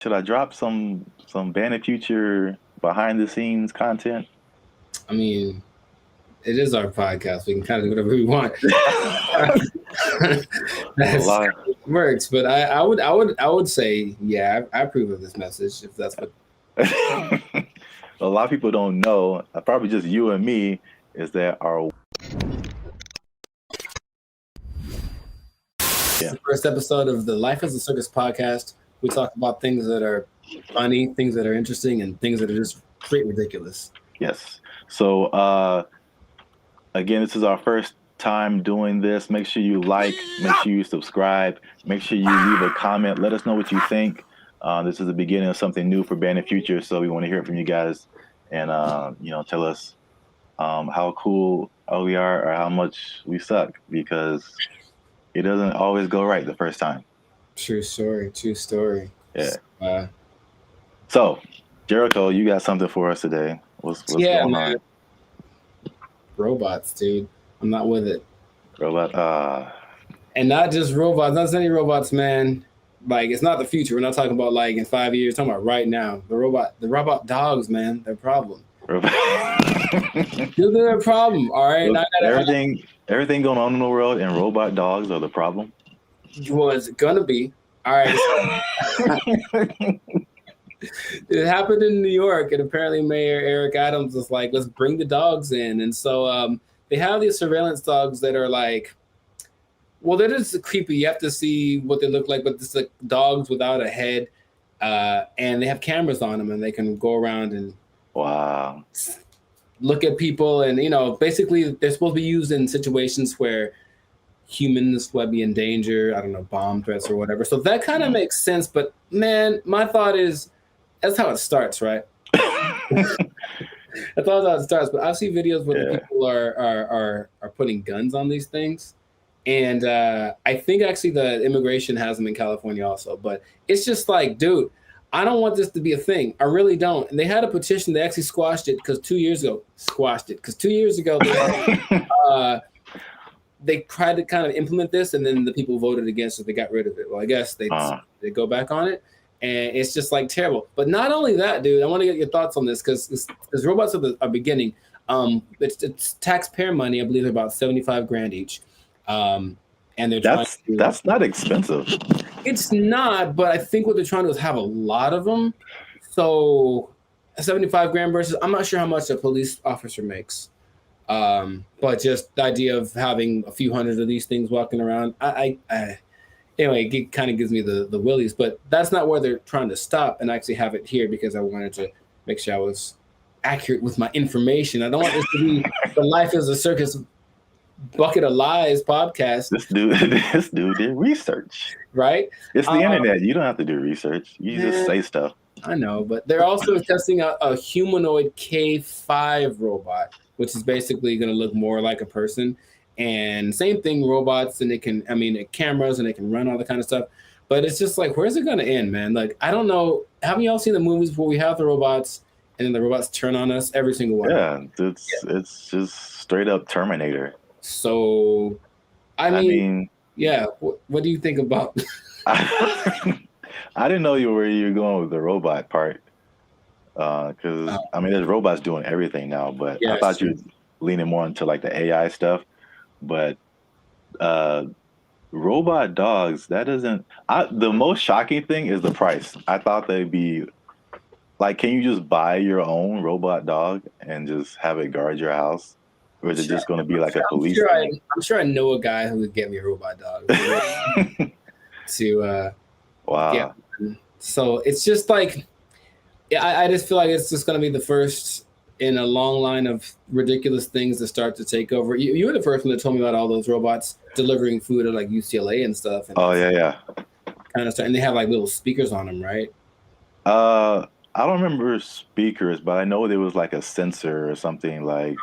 Should I drop some Band Future behind the scenes content? I mean, it is our podcast. We can kind of do whatever we want. That's how it works. But I would say, yeah, I approve of this message if that's what. A lot of people don't know, probably just you and me, is that our The first episode of the Life as a Circus podcast. We talk about things that are funny, things that are interesting, and things that are just straight ridiculous. Yes. So again, this is our first time doing this. Make sure you like, make sure you subscribe, make sure you leave a comment. Let us know what you think. This is the beginning of something new for Band Future, so we want to hear from you guys, and tell us how cool we are or how much we suck, because it doesn't always go right the first time. True story. Yeah. So, Jericho, you got something for us today. What's going on? Robots, dude. I'm not with it. And not just robots, not just any robots, man. Like, it's not the future. We're not talking about like in 5 years. We're talking about right now. The robot dogs, man. They're a problem. They're a problem. All right. Everything going on in the world, and robot dogs are the problem. Well, it's gonna be. All right. It happened in New York, and apparently Mayor Eric Adams was like, let's bring the dogs in. And so they have these surveillance dogs that are like, well, they're just creepy. You have to see what they look like, but it's like dogs without a head. And they have cameras on them, and they can go around and look at people. And, basically they're supposed to be used in situations where humans would be in danger. I don't know, bomb threats or whatever. So that kind of makes sense. But man, my thought is, that's how it starts, right? That's how it starts. But I see videos where the people are putting guns on these things. And I think actually the immigration has them in California also. But it's just like, dude, I don't want this to be a thing. I really don't. And they had a petition. They actually squashed it because 2 years ago, they tried to kind of implement this, and then the people voted against it. They got rid of it. Well, I guess they go back on it. And it's just like terrible. But not only that, dude, I want to get your thoughts on this because robots are beginning. It's taxpayer money. I believe they're about $75,000 each. And they're that's not expensive. It's not, but I think what they're trying to do is have a lot of them. So $75,000 versus, I'm not sure how much a police officer makes. But just the idea of having a few hundred of these things walking around, anyway, it kind of gives me the willies, but that's not where they're trying to stop. And I actually have it here because I wanted to make sure I was accurate with my information. I don't want this to be the Life as a Circus bucket of lies podcast. This dude did research. Right? It's the internet. You don't have to do research. You just say stuff. I know, but they're also testing out a humanoid K5 robot, which is basically going to look more like a person. And same thing, robots, and cameras, and they can run all the kind of stuff. But it's just like, where's it going to end, man? Like, I don't know. Haven't y'all seen the movies where we have the robots and then the robots turn on us? Every single one. Yeah, it's just straight up Terminator. So, I mean, yeah. What do you think about? I didn't know where you were going with the robot part. Because there's robots doing everything now, but I thought you were leaning more into like the AI stuff. But robot dogs, that doesn't. The most shocking thing is the price. I thought they'd be like, can you just buy your own robot dog and just have it guard your house, or is it just going to be like a police? I'm sure I know a guy who would get me a robot dog. Wow. Yeah. So it's just like, I just feel like it's just going to be the first in a long line of ridiculous things that start to take over. You were the first one that told me about all those robots delivering food at like UCLA and stuff. And yeah. Kind of stuff. And they have like little speakers on them, right? I don't remember speakers, but I know there was like a sensor or something like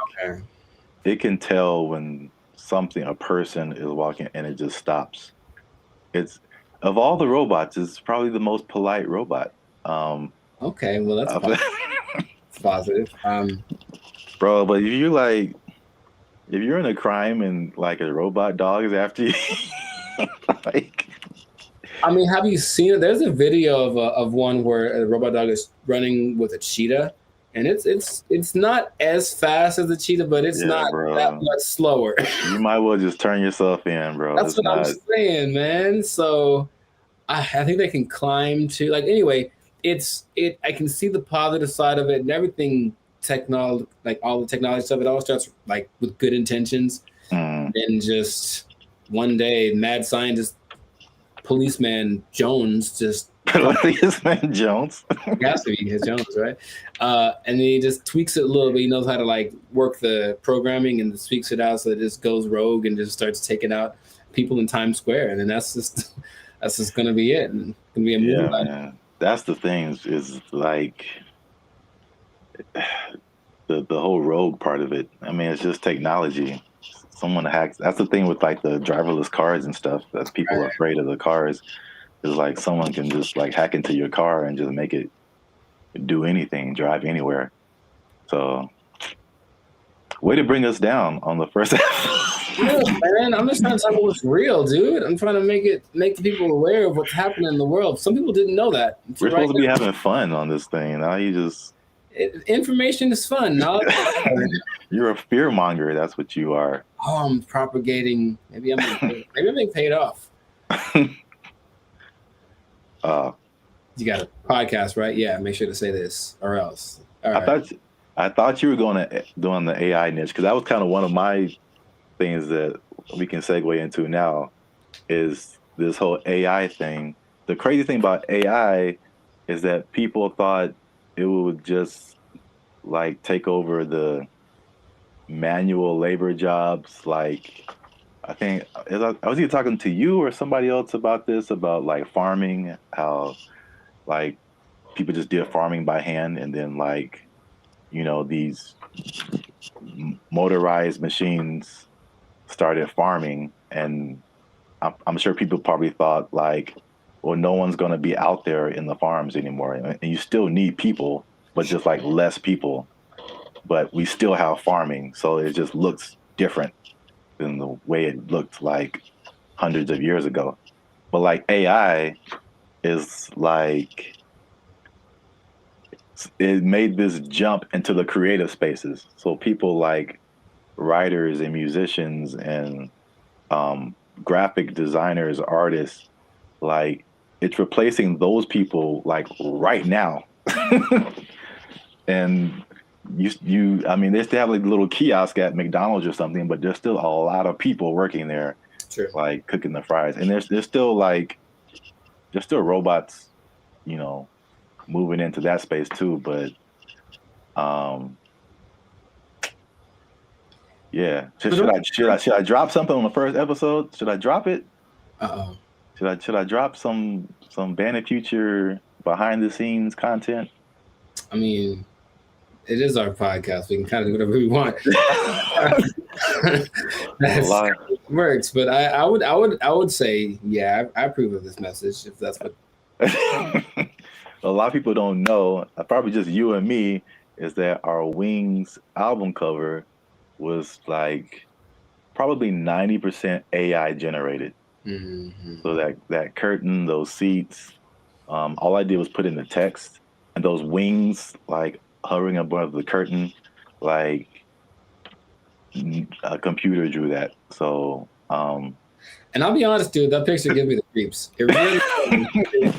it can tell when a person is walking and it just stops. It's, of all the robots, it's probably the most polite robot. Okay, well that's positive. Bro, but if you're in a crime and like a robot dog is after you, like I mean, have you seen it? There's a video of one where a robot dog is running with a cheetah, and it's not as fast as the cheetah, but it's Yeah, not that bro. much slower. You might well just turn yourself in, bro. That's It's what I'm not. saying, man. So I think they can climb too. Like anyway, it. I can see the positive side of it and everything. Technology, like all the technology stuff, it all starts like with good intentions, Mm. and just one day, mad scientist policeman Jones just What is his name, Jones? he has to be his Jones, right? And then he just tweaks it a little bit. He knows how to like work the programming and tweaks it out so that it just goes rogue and just starts taking out people in Times Square. And then that's just gonna be it. And it's gonna be a movie Yeah, about it. man. That's the thing is like the whole rogue part of it. I mean, it's just technology. Someone hacks. That's the thing with like the driverless cars and stuff. That people are afraid of the cars. Is like someone can just like hack into your car and just make it do anything, drive anywhere. So, way to bring us down on the first episode. Real, man. I'm just trying to talk about what's real, dude. I'm trying to make the people aware of what's happening in the world. Some people didn't know that. We're Right supposed to be having fun on this thing. Now you just information is fun. Knowledge is fun. you're a fear monger. That's what you are. Oh, I'm propagating. Maybe I'm being paid off. You got a podcast, right? Yeah, make sure to say this, or else. All right. I thought you were going to doing the AI niche because that was kind of one of my things that we can segue into now is this whole AI thing. The crazy thing about AI is that people thought it would just like take over the manual labor jobs. Like I think I was either talking to you or somebody else about this, about like farming, how like people just did farming by hand, and then like these motorized machines started farming, and I'm sure people probably thought like, well, no one's going to be out there in the farms anymore, and you still need people, but just like less people. But we still have farming, so it just looks different than the way it looked like hundreds of years ago. But like AI is like it made this jump into the creative spaces. So people like writers and musicians and graphic designers, artists, like it's replacing those people like right now. And I mean, they still have like a little kiosk at McDonald's or something, but there's still a lot of people working there, True. like cooking the fries. And there's still like, there's still robots, moving into that space too. But, yeah. Should I drop something on the first episode? Should I drop it? Uh-oh. Should I drop some Bandit Future behind the scenes content? I mean, it is our podcast. We can kind of do whatever we want. That works, but I would say, yeah, I approve of this message if that's what. A lot of people don't know, probably just you and me, is that our Wings album cover was like probably 90% AI generated. Mm-hmm. So that curtain, those seats, all I did was put in the text, and those wings like hovering above the curtain, like a computer drew that. So and I'll be honest, dude, that picture gives me the creeps. It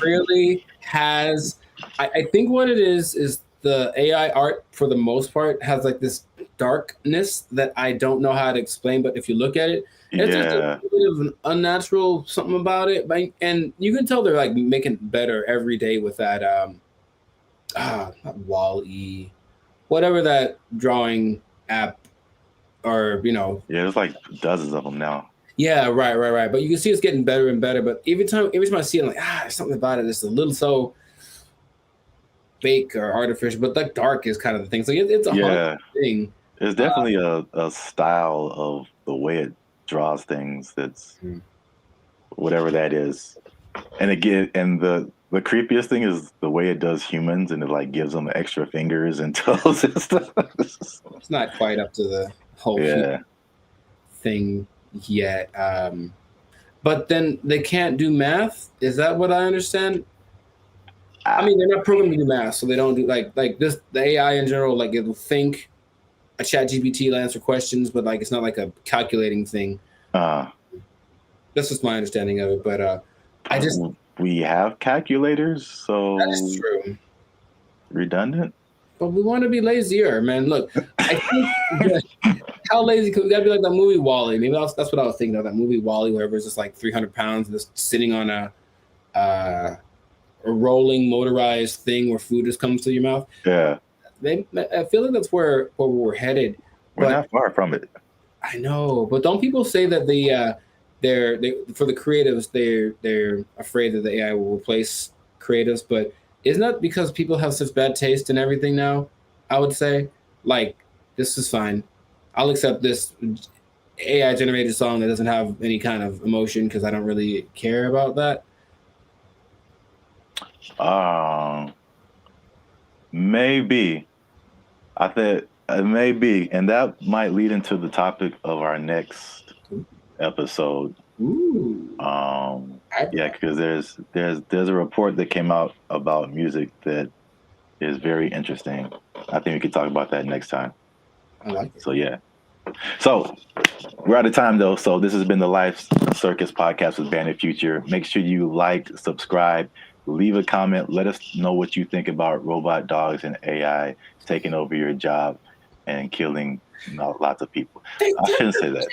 really has. I think what it is the AI art for the most part has like this darkness that I don't know how to explain. But if you look at it, it's just a bit of an unnatural something about it. And you can tell they're like making it better every day with that. Not Wall-E, whatever that drawing app, or yeah, there's like dozens of them now. Yeah, right. But you can see it's getting better and better. But every time I see it, I'm like, there's something about it. It's a little so fake or artificial, but the dark is kind of the thing. So it's a hard thing. It's definitely a style of the way it draws things. That's whatever that is. And again, and the creepiest thing is the way it does humans, and it like gives them extra fingers and toes and stuff. It's not quite up to the whole thing yet. But then they can't do math. Is that what I understand? I mean, they're not programmed to do math, so they don't do like this. The AI in general, like it'll think. A chat GPT will answer questions, but like it's not like a calculating thing. That's just my understanding of it. But we have calculators, so that is true. Redundant. But we want to be lazier, man. Look, I think how lazy could we gotta be like that movie WALL-E? Maybe that's what I was thinking of, that movie WALL-E, where it's just like 300 pounds and just sitting on a rolling motorized thing where food just comes to your mouth. Yeah. I feel like that's where we're headed. We're not far from it. I know, but don't people say that they're for the creatives they're afraid that the AI will replace creatives? But isn't that because people have such bad taste in everything now? I would say, like, this is fine. I'll accept this AI generated song that doesn't have any kind of emotion because I don't really care about that. Maybe. I think maybe, and that might lead into the topic of our next episode. Ooh. Yeah, because there's a report that came out about music that is very interesting. I think we could talk about that next time. I like it. So yeah. So we're out of time though. So this has been the Life Circus podcast with Bandit Future. Make sure you like, subscribe, leave a comment. Let us know what you think about robot dogs and AI taking over your job and killing lots of people. I shouldn't say that.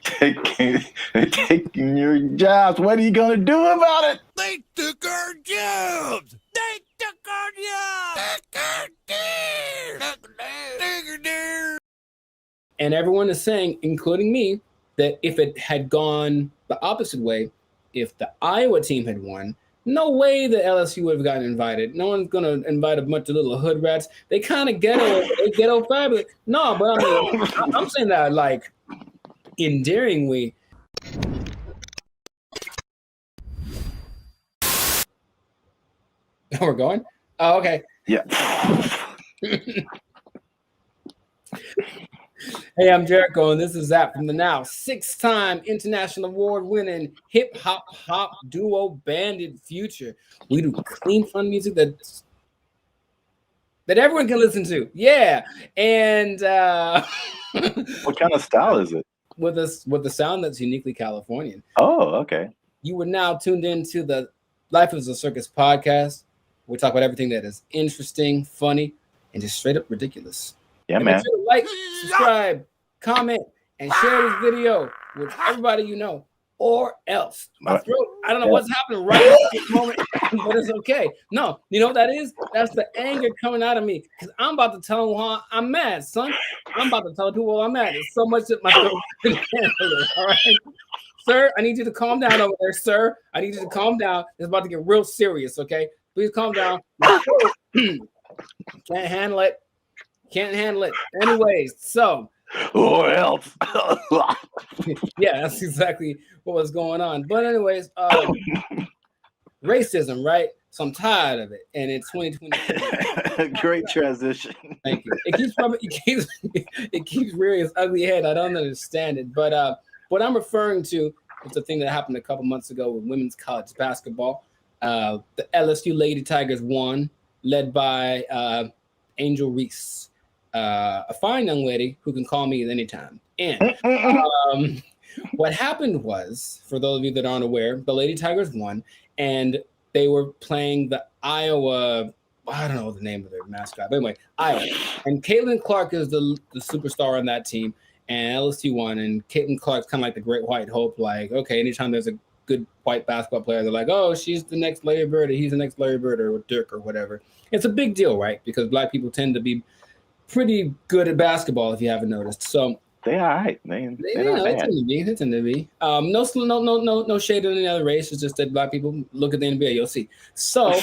Taking your jobs. What are you gonna do about it? They took our jobs. They took our jobs. And everyone is saying, including me, that if it had gone the opposite way, if the Iowa team had won, no way the LSU would have gotten invited. No one's gonna invite a bunch of little hood rats. They kind of ghetto fabulous. No, but I mean, I'm saying that like endearingly. We're going? Oh, okay. Yeah. Hey, I'm Jericho, and this is Zap from the now 6-time international award-winning hip-hop duo Bandit Future. We do clean, fun music that everyone can listen to. Yeah, and what kind of style is it? With the sound that's uniquely Californian. Oh, okay. You were now tuned into the Life is a Circus podcast. We talk about everything that is interesting, funny, and just straight up ridiculous. Yeah, and man. Make sure to like, subscribe, comment, and share this video with everybody you know, or else. My throat, I don't know what's happening right at this moment, but it's okay. No, you know what that is? That's the anger coming out of me because I'm about to tell them how I'm mad, son. I'm about to tell people I'm mad. It's so much that my throat can't handle it. All right. Sir, I need you to calm down over there, sir. I need you to calm down. It's about to get real serious, okay? Please calm down. Can't handle it. Can't handle it. Anyways, so. Or else. Yeah, that's exactly what was going on. But anyways, racism, right? So I'm tired of it. And it's 2020. Great transition. Thank you. It keeps rearing its ugly head. I don't understand it. But what I'm referring to is the thing that happened a couple months ago with women's college basketball. The LSU Lady Tigers won, led by Angel Reese, a fine young lady who can call me at any time. And what happened was, for those of you that aren't aware, the Lady Tigers won, and they were playing the Iowa. I don't know the name of their mascot, but anyway, Iowa. And Caitlin Clark is the superstar on that team. And LSU won, and Caitlin Clark's kind of like the great white hope. Like, okay, anytime there's a good white basketball player, they're like, oh, she's the next Larry Bird, or he's the next Larry Bird, or Dirk, or whatever. It's a big deal, right? Because Black people tend to be pretty good at basketball, if you haven't noticed. So they are right. They tend to be. No shade on any other race. It's just that Black people look at the NBA, you'll see. So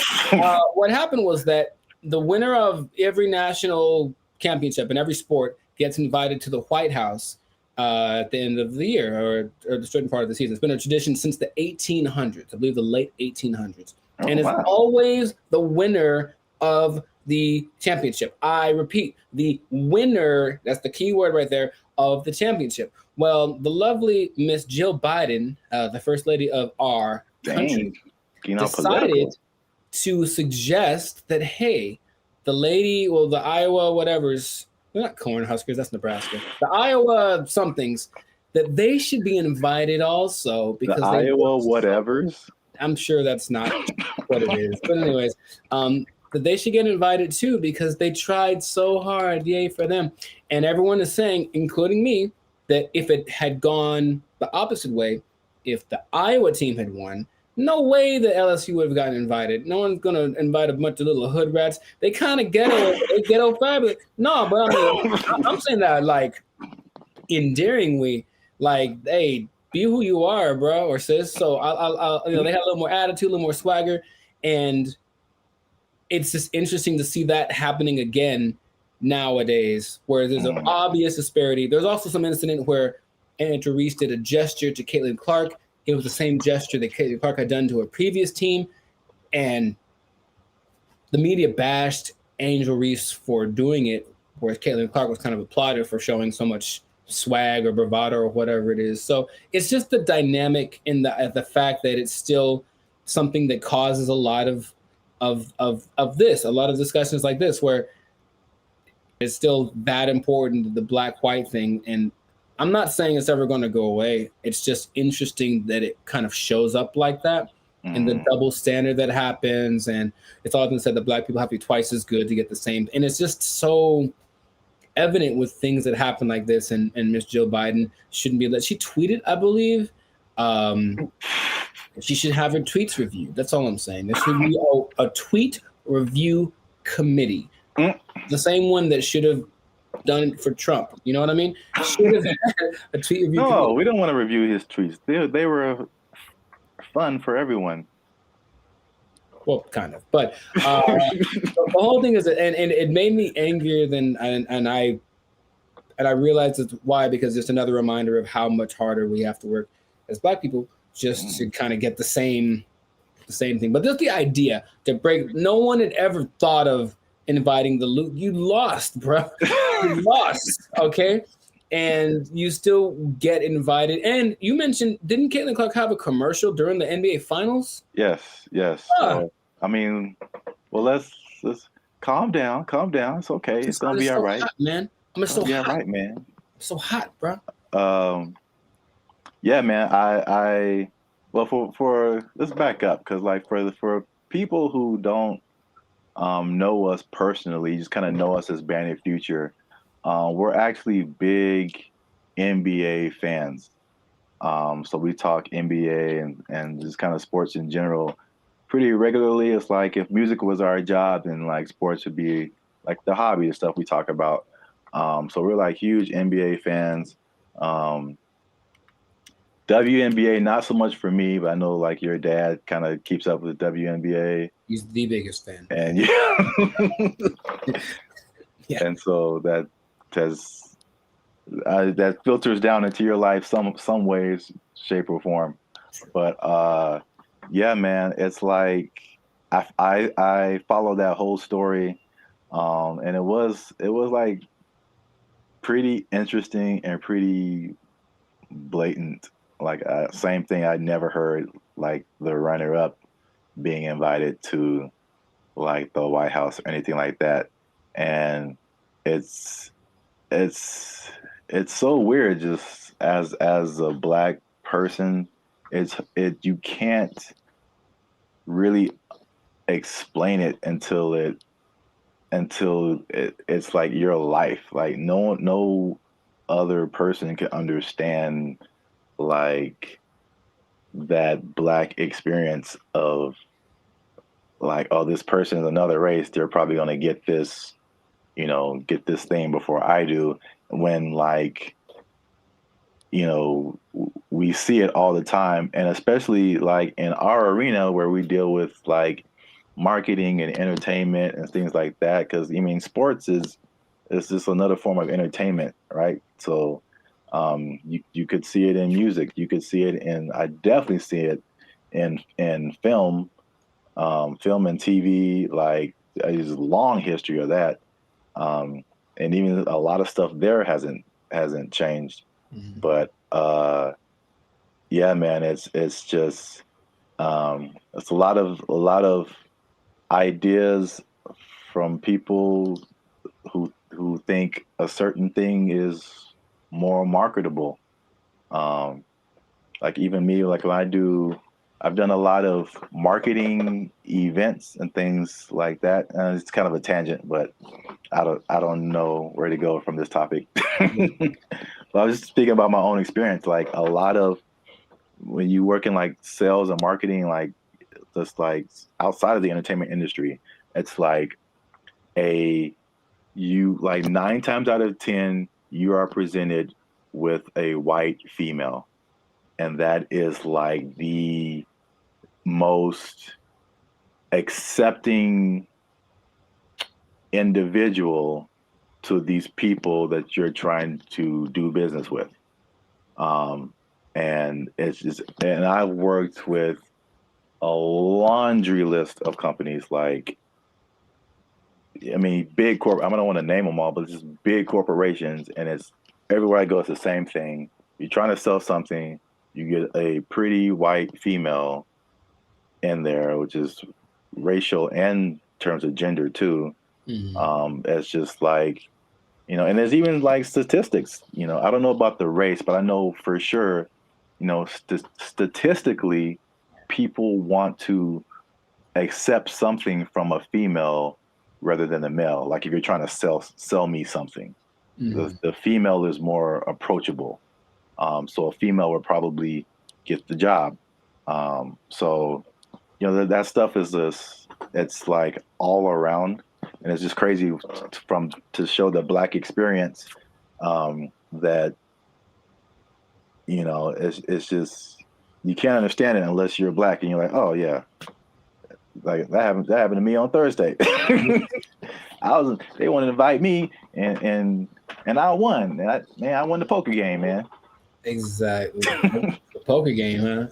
what happened was that the winner of every national championship in every sport gets invited to the White House at the end of the year or the certain part of the season. It's been a tradition since the 1800s, I believe the late 1800s. And it's always the winner of the championship. I repeat, the winner, that's the key word right there, of the championship. Well, the lovely Miss Jill Biden, the first lady of our country, Dang, decided political. to suggest that, hey, the Iowa whatever's, they're not Cornhuskers, that's Nebraska. The Iowa somethings, that they should be invited also The because they Iowa worked so. whatevers. I'm sure that's not what it is. But anyways, that they should get invited too because they tried so hard. Yay for them. And everyone is saying, including me, that if it had gone the opposite way, if the Iowa team had won, no way the LSU would have gotten invited. No one's gonna invite a bunch of little hood rats. They kind of ghetto fabulous. No, but I mean, I'm saying that like endearingly, like, hey, be who you are, bro or sis. So I'll they had a little more attitude, a little more swagger, and it's just interesting to see that happening again nowadays, where there's an obvious disparity. There's also some incident where Anna Reese did a gesture to Caitlin Clark. It was the same gesture that Caitlin Clark had done to her previous team, and the media bashed Angel Reese for doing it, whereas Caitlin Clark was kind of applauded for showing so much swag or bravado or whatever it is. So it's just the dynamic in the fact that it's still something that causes a lot of this, a lot of discussions like this, where it's still that important, the black-white thing. And I'm not saying it's ever going to go away. It's just interesting that it kind of shows up like that, and the double standard that happens. And it's often said that black people have to be twice as good to get the same. And it's just so evident with things that happen like this. And Miss Jill Biden shouldn't be let. She tweeted, I believe, she should have her tweets reviewed. That's all I'm saying. There should be a tweet review committee. The same one that should have done it for Trump. You know what I mean? Should have had a tweet review committee. No, we don't want to review his tweets. They were fun for everyone. Well, kind of. But the whole thing is, and it made me angrier than, and I realized it's why, because it's another reminder of how much harder we have to work as black people just to kind of get the same thing. But just the idea to break, no one had ever thought of inviting the loot. You lost, bro. You lost, okay? And you still get invited. And you mentioned, didn't Caitlin Clark have a commercial during the NBA Finals? Yes. I mean, well, let's calm down. It's okay. It's gonna be all right, man. I'm so hot, right, man. I'm so hot, bro. Yeah, man. Well, for let's back up, because like for people who don't know us personally, just kind of know us as Band of Future, we're actually big NBA fans. So we talk NBA and just kind of sports in general pretty regularly. It's like if music was our job, then like sports would be like the hobby and stuff we talk about. So we're like huge NBA fans. WNBA, not so much for me, but I know like your dad kind of keeps up with WNBA. He's the biggest fan. And yeah. And so that filters down into your life some ways, shape, or form. But yeah, man, it's like I followed that whole story, and it was like pretty interesting and pretty blatant. Like same thing I never heard, like the runner-up being invited to like the White House or anything like that. And it's so weird just as a black person. You can't really explain it until it's like your life. Like no other person can understand like that black experience of like, oh, this person is another race, they're probably going to get this thing before I do, when like, we see it all the time. And especially like in our arena where we deal with like marketing and entertainment and things like that, because I mean sports is just another form of entertainment, right? So you could see it in music, you could see it in, I definitely see it in film and TV. Like there's a long history of that, and even a lot of stuff there hasn't changed. But yeah, man, it's just it's a lot of ideas from people who think a certain thing is more marketable. Like even me, like I've done a lot of marketing events and things like that. It's kind of a tangent, but I don't know where to go from this topic. But I was just speaking about my own experience. Like a lot of when you work in like sales and marketing, like just like outside of the entertainment industry, it's like you like 9 times out of 10 you are presented with a white female, and that is like the most accepting individual to these people that you're trying to do business with. And it's just, and I've worked with a laundry list of companies, like, I mean, big corp. I don't want to name them all, but it's just big corporations, and it's everywhere I go. It's the same thing. You're trying to sell something, you get a pretty white female in there, which is racial and in terms of gender too. It's just like, you know, and there's even like statistics. You know, I don't know about the race, but I know for sure, you know, statistically, people want to accept something from a female rather than a male. Like if you're trying to sell me something, the female is more approachable. So a female would probably get the job. So, you know, that stuff is this, it's like all around, and it's just crazy to show the Black experience, that, you know, it's just, you can't understand it unless you're Black and you're like, oh yeah, like that happened to me on Thursday. They wanted to invite me and I won. I won the poker game, man. Exactly. The poker game, huh?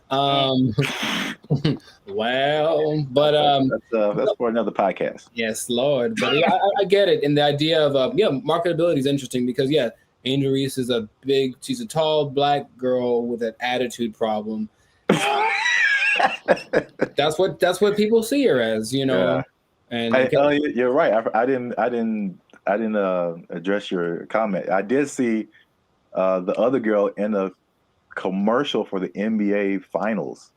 Well, but that's for another podcast. Yes, Lord. But yeah, I get it. And the idea of marketability is interesting because Angel Reese is she's a tall Black girl with an attitude problem. That's what people see her as, you know. Yeah. And you're right. I didn't address your comment. I did see the other girl in a commercial for the NBA Finals.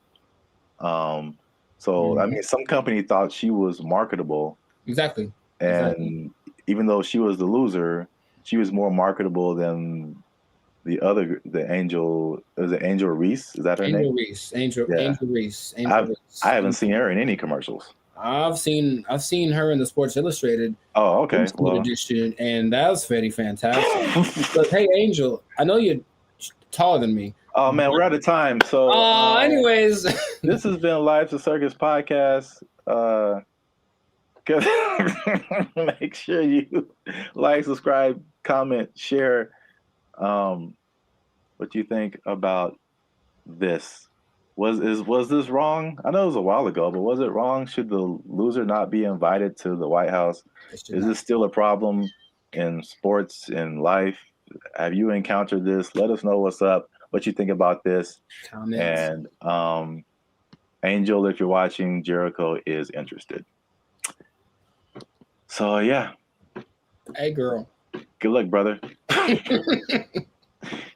So I mean, some company thought she was marketable. Exactly. And even though she was the loser, she was more marketable than the Angel. Is it Angel Reese? Is that her name? Angel Reese. I haven't seen her in any commercials. I've seen her in the Sports Illustrated. Oh, okay. Edition, and that was very fantastic. But hey, Angel, I know you're taller than me. Oh man, we're out of time. So anyways, this has been Live to Circus podcast. Make sure you like, subscribe, comment, share. What you think about this? Was this wrong? I know it was a while ago, but was it wrong? Should the loser not be invited to the White House? Is this still a problem in sports, in life? Have you encountered this? Let us know what's up, what you think about this. Comments. And Angel, if you're watching, Jericho is interested. So yeah. Hey girl. Good luck, brother.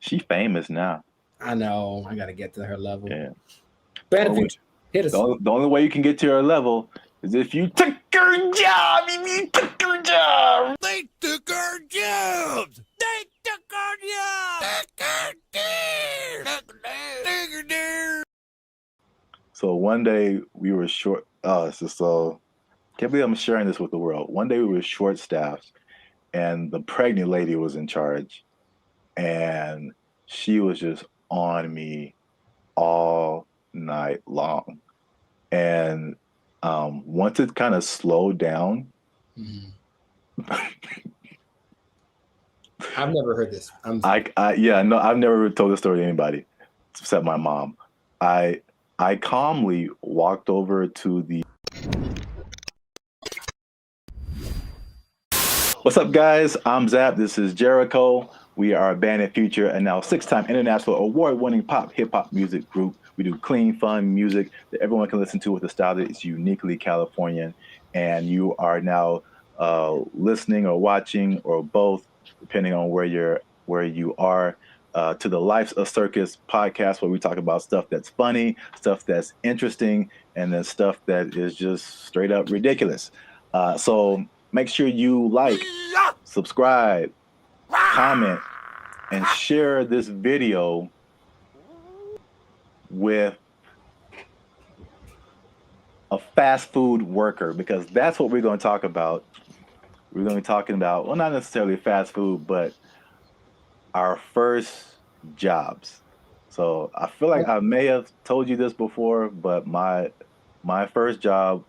She famous now. I know. I gotta get to her level. Yeah. Bad Future. Hit us. The only way you can get to her level is if you took her job. If you took her job. They took our jobs. They took our jobs. So one day we were short. So can't believe I'm sharing this with the world. One day we were short staffed, and the pregnant lady was in charge, and she was just on me all night long. And once it kind of slowed down, I've never heard this. I've never told this story to anybody except my mom. I calmly walked over to the. What's up, guys? I'm Zap. This is Jericho. We are a band in future and now 6-time international award-winning pop hip-hop music group. We do clean, fun music that everyone can listen to with a style that is uniquely Californian. And you are now listening or watching or both, depending on where you are, to the Life's a Circus podcast, where we talk about stuff that's funny, stuff that's interesting, and then stuff that is just straight up ridiculous. So make sure you like, subscribe, comment, and share this video with a fast food worker, because that's what we're going to talk about. We're going to be talking about, well, not necessarily fast food, but our first jobs. So I feel like I may have told you this before, but my first job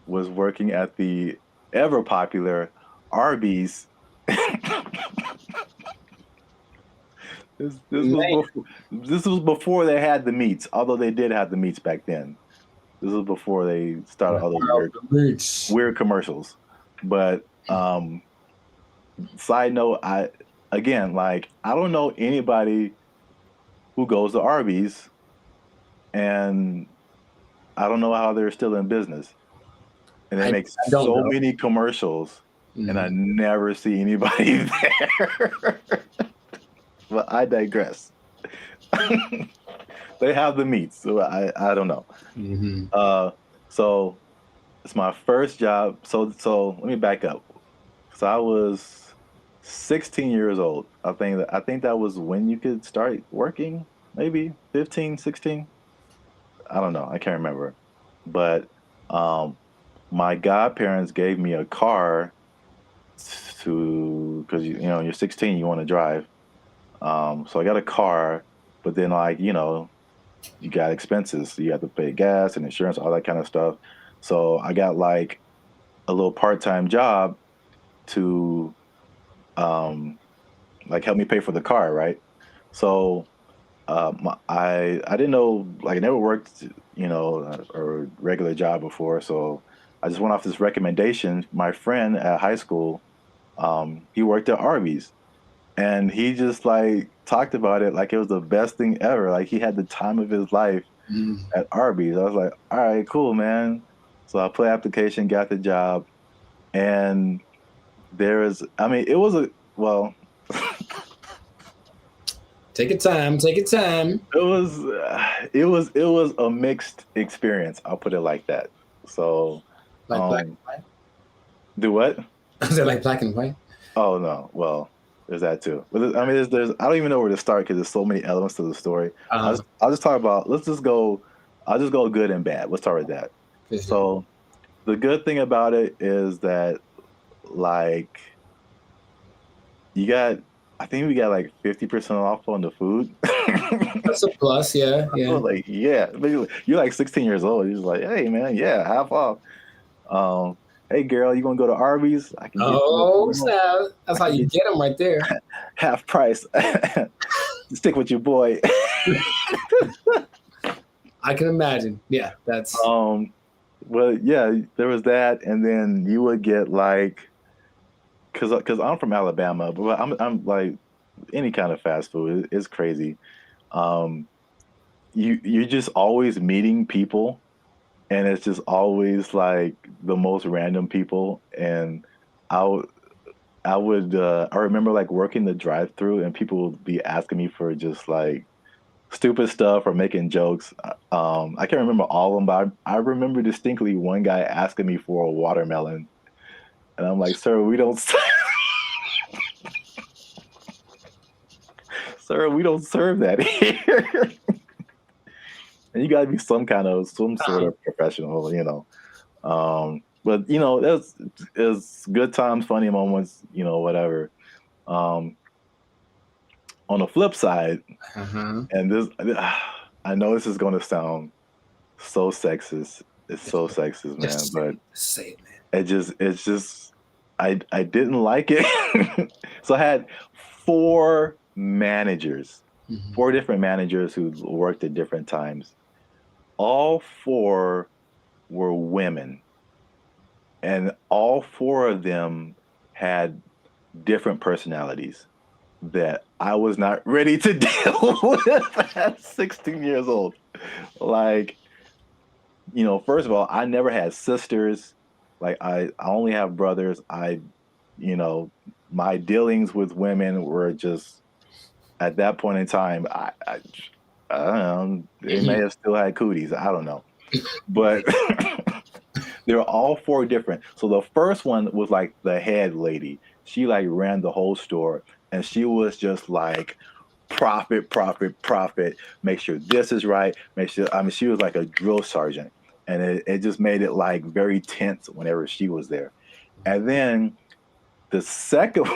was working at the ever popular Arby's. This was before they had the meats, although they did have the meats back then. This was before they started all those weird commercials. But side note, I don't know anybody who goes to Arby's, and I don't know how they're still in business. And they make so many commercials, and I never see anybody there. But I digress. They have the meats, so I don't know. So it's my first job. So let me back up. So I was 16 years old. I think that was when you could start working, maybe 15, 16. I don't know. I can't remember. But my godparents gave me a car because you're 16, you want to drive. So I got a car, but then you got expenses. So you have to pay gas and insurance, all that kind of stuff. So I got like a little part-time job to help me pay for the car, right? So I didn't know, I never worked, a regular job before. So I just went off this recommendation. My friend at high school, he worked at Arby's. And he just talked about it like it was the best thing ever. Like he had the time of his life at Arby's. I was like, all right, cool, man. So I put application, got the job, and it was Take your time. It was a mixed experience. I'll put it like that. So, black and white? Do what? Is it like black and white? Oh no, well. There's that too. But there's I don't even know where to start because there's so many elements to the story. I'll just talk about. I'll just go good and bad. Let's start with that. Sure. So, the good thing about it is that I think we got 50% off on the food. That's a plus, yeah. I was you're 16 years old. You're just like, hey man, yeah, half off. Hey girl, you gonna go to Arby's? I can. Snap! That's how you get them right there. Half price. Stick with your boy. I can imagine. Yeah, that's. Well, yeah, there was that, and then you would get because I'm from Alabama, but I'm like any kind of fast food is crazy. You're just always meeting people. And it's just always the most random people. And I remember working the drive-through and people would be asking me for just stupid stuff or making jokes. I can't remember all of them, but I remember distinctly one guy asking me for a watermelon. And I'm like, sir, we don't sir, we don't serve that here. And you got to be some sort of professional, But it's good times, funny moments, whatever. On the flip side, and this, I know this is going to sound so sexist. It's so sexist, man. Say it, man. It's just, I didn't like it. So I had four different managers who worked at different times. All four were women, and all four of them had different personalities. that I was not ready to deal with at 16 years old. Like, first of all, I never had sisters. Like, I only have brothers. You know, my dealings with women were just at that point in time. I don't know. They may have still had cooties. I don't know, but they're all four different. So the first one was like the head lady. She like ran the whole store, and she was just like profit, profit, profit. Make sure this is right. Make sure. I mean, she was like a drill sergeant, and it just made it like very tense whenever she was there. And then the second,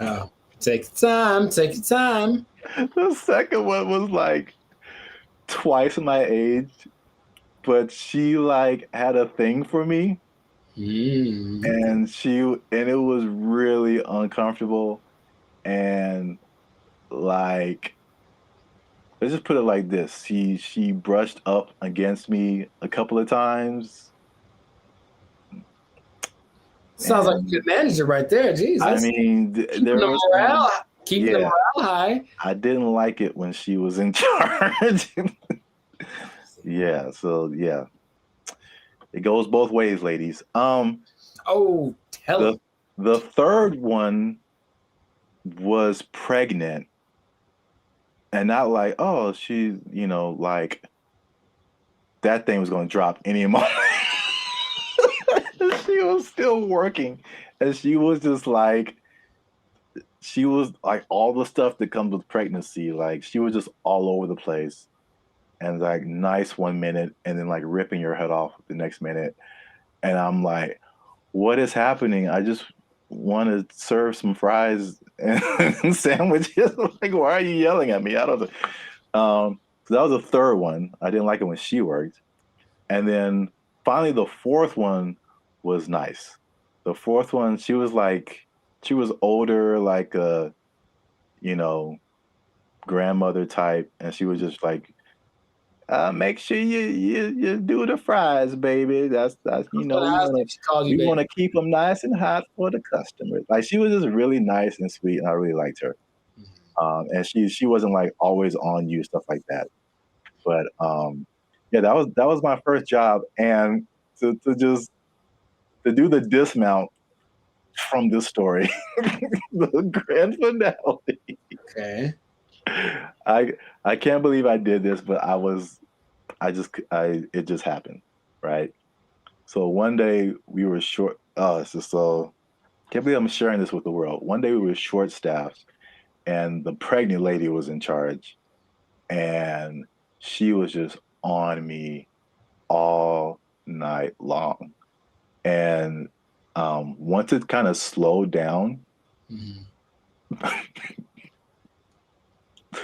Oh, take your time. Take your time. the second one was like twice my age, but she like had a thing for me, and it was really uncomfortable, and like, let's just put it like this: she brushed up against me a couple of times. Sounds like a good manager right there. Jesus. I mean, keeping there the was morale, keeping the morale high. I didn't like it when she was in charge. Yeah, so yeah, it goes both ways, ladies. Oh, tell it. The third one was pregnant, and not like, oh, she, like that thing was going to drop any moment. She was still working, and she was like all the stuff that comes with pregnancy. Like, she was just all over the place, and like nice 1 minute, and then like ripping your head off the next minute. And I'm like, what is happening? I just want to serve some fries and sandwiches. Like, why are you yelling at me? I don't know. So that was the third one. I didn't like it when she worked. And then finally the fourth one was nice. The fourth one, she was older, like a, grandmother type. And she was just like, make sure you do the fries, baby. That's we want to keep them nice and hot for the customers. Like, she was just really nice and sweet, and I really liked her. And she wasn't like always on you, stuff like that. But yeah, that was my first job, and to do the dismount from this story, the grand finale. Okay. I can't believe I did this, but it just happened, right? So one day we were short. Oh, so can't believe I'm sharing this with the world. One day we were short staffed, and the pregnant lady was in charge, and she was just on me all night long. And once it kind of slowed down,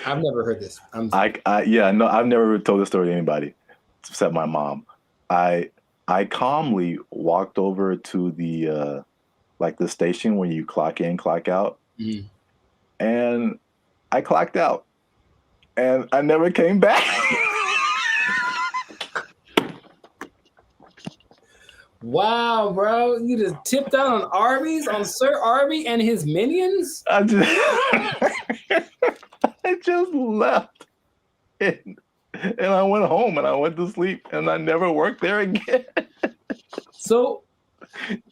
I've never heard this. I've never told this story to anybody except my mom. I calmly walked over to the like the station where you clock in, clock out, and I clocked out, and I never came back. Wow, bro. You just tipped out on Arby's, on Sir Arby and his minions? I just left. And I went home and I went to sleep, and I never worked there again. So,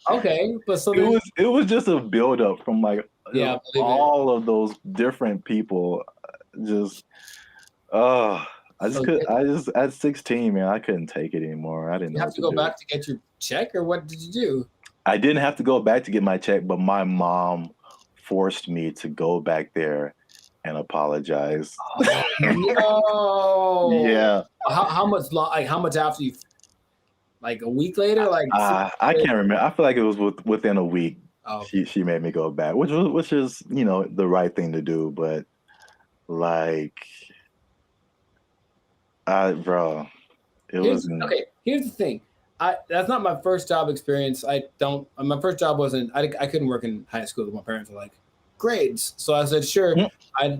okay, but so it was just a buildup from like all of those different people. Just at 16, man, I couldn't take it anymore. I didn't know. You have to go back to get your check, or what did you do? I didn't have to go back to get my check, but my mom forced me to go back there and apologize. Oh, no. Yeah. How much how much after you? Like a week later? Like I can't remember. I feel like it was within a week. Oh. She made me go back, which is the right thing to do, but like, bro, okay. Here's the thing. That's not my first job experience. My first job wasn't. I couldn't work in high school. My parents were like, grades. So I said, sure.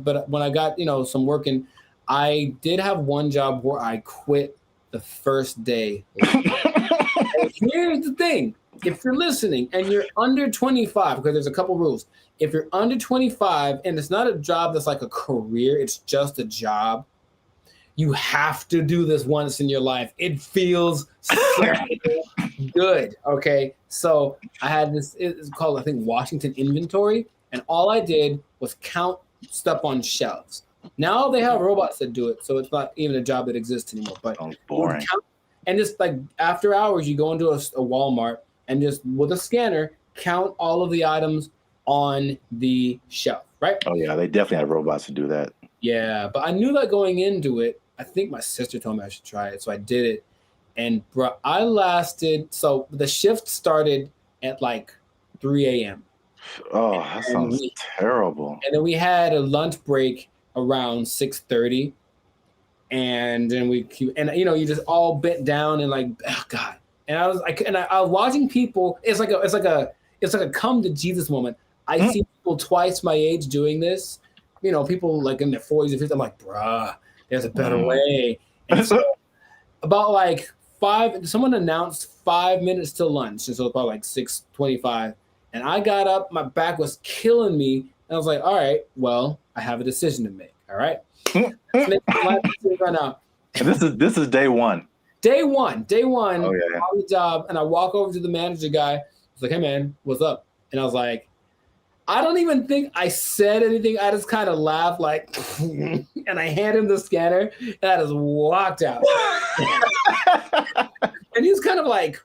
But when I got some working, I did have one job where I quit the first day. Here's the thing. if you're listening and you're under 25, because there's a couple rules. If you're under 25 and it's not a job that's like a career, it's just a job, you have to do this once in your life. It feels so good. Okay. So I had this, it's called, I think, Washington Inventory. And all I did was count stuff on shelves. Now they have robots that do it. So it's not even a job that exists anymore. But Sounds boring. And just like after hours, you go into a Walmart and just with a scanner, count all of the items on the shelf, right? Oh yeah, they definitely have robots to do that. Yeah, but I knew that going into it. I think my sister told me I should try it, so I did it. And bro, I lasted. So the shift started at like 3 a.m. Oh, that sounds terrible. And then we had a lunch break around 6:30, and then you just all bent down and like, oh God. And I was watching people. It's like a come to Jesus moment. I see people twice my age doing this. People like in their 40s and 50s. I'm like, bruh, there's a better way. And so about like someone announced 5 minutes till lunch. And so it's about like 6:25. And I got up, my back was killing me. And I was like, all right, well, I have a decision to make. All right. Let's make my decision right now. And this is day one. Day one. Oh, yeah. On the job. And I walk over to the manager guy. He's like, hey man, what's up? And I was like, I don't even think I said anything. I just kind of laughed like, and I hand him the scanner and I just walked out. And he's kind of like,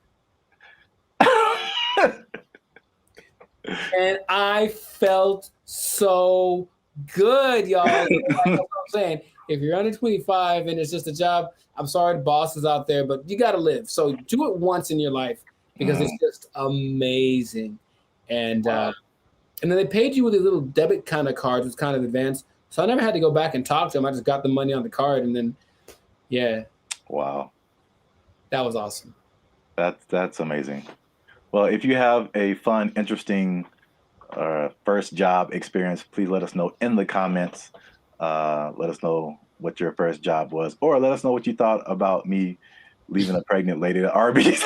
and I felt so good, y'all. That's what I'm saying. If you're under 25 and it's just a job, I'm sorry the bosses out there, but you got to live. So do it once in your life because it's just amazing. And and then they paid you with these little debit kind of cards, which was kind of advanced. So I never had to go back and talk to them. I just got the money on the card, and then, yeah. Wow. That was awesome. That's amazing. Well, if you have a fun, interesting first job experience, please let us know in the comments. Let us know what your first job was, or let us know what you thought about me leaving a pregnant lady at Arby's.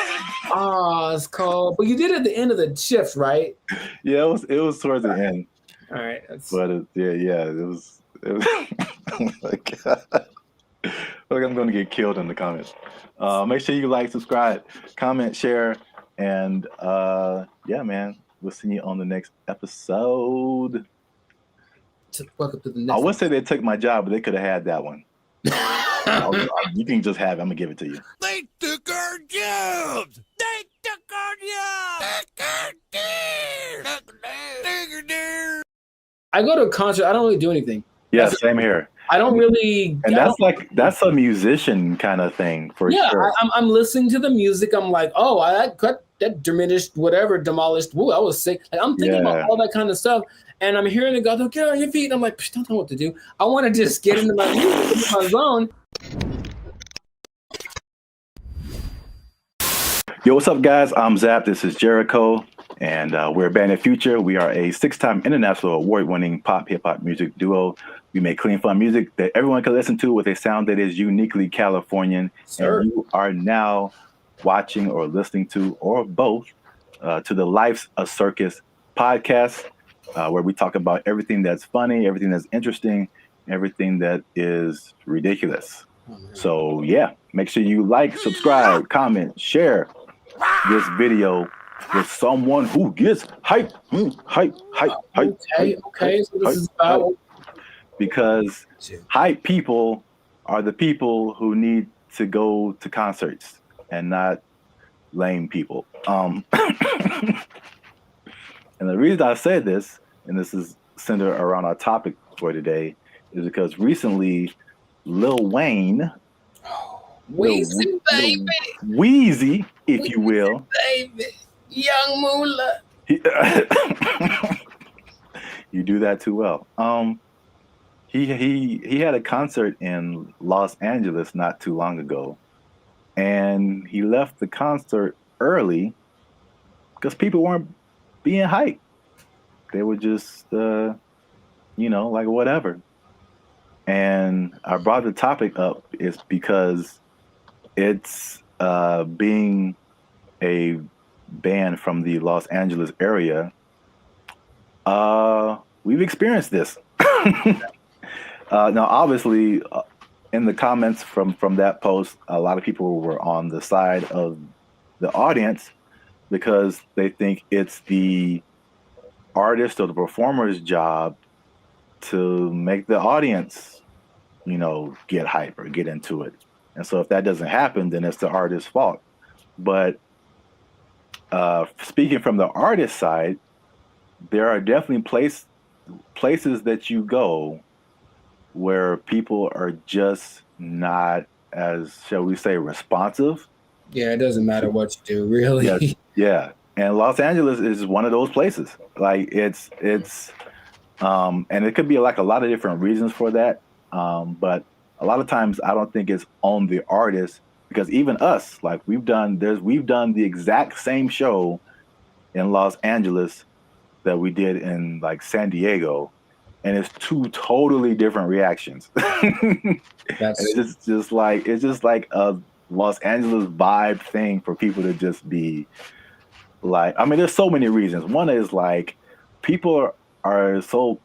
Oh, it's cold. But you did it at the end of the shift, right? Yeah, it was towards the end. All right. But it was oh my God. I feel like I'm going to get killed in the comments. Make sure you like, subscribe, comment, share, and yeah, man, we'll see you on the next episode. Welcome to the next. I would say they took my job, but they could have had that one. You can just have it. I'm gonna give it to you. They took our jobs. They took our jobs. I go to a concert. I don't really do anything. Yeah, same here. I don't really. And that's a musician kind of thing for sure. Yeah, I'm listening to the music. I'm like, oh, that diminished, whatever, demolished. Woo, I was sick. Like, I'm thinking about all that kind of stuff. And I'm hearing it go, get on your feet. And I'm like, don't know what to do. I want to just get into my music, into my zone. Yo, what's up, guys? I'm Zap. This is Jericho. And we're Bandit Future. We are a 6-time international award-winning pop hip-hop music duo. We make clean, fun music that everyone can listen to with a sound that is uniquely Californian. Sir. And you are now watching or listening to, or both, to the Life's a Circus podcast, where we talk about everything that's funny, everything that's interesting, everything that is ridiculous. So yeah, make sure you like, subscribe, comment, share this video with someone who gets hype. Okay. So this is about. Because hype people are the people who need to go to concerts and not lame people. And the reason I say this, and this is centered around our topic for today, is because recently Lil Wayne, Weezy, baby. Wheezy, if you will, Baby. Young Moolah. You do that too well. He had a concert in Los Angeles not too long ago, and he left the concert early because people weren't being hyped. They were just, like whatever. And I brought the topic up is because it's being a banned from the Los Angeles area, we've experienced this. Now, obviously, in the comments from that post, a lot of people were on the side of the audience because they think it's the artist or the performer's job to make the audience, get hype or get into it. And so if that doesn't happen, then it's the artist's fault. But speaking from the artist side, there are definitely places that you go where people are just not as, shall we say, responsive. Yeah, it doesn't matter what you do, really. Yes, yeah. And Los Angeles is one of those places. Like it's and it could be like a lot of different reasons for that. But a lot of times I don't think it's on the artist, because even us, like we've done the exact same show in Los Angeles that we did in like San Diego, and it's two totally different reactions. It's just like a Los Angeles vibe thing for people to just be like, I mean, there's so many reasons. One is like people are so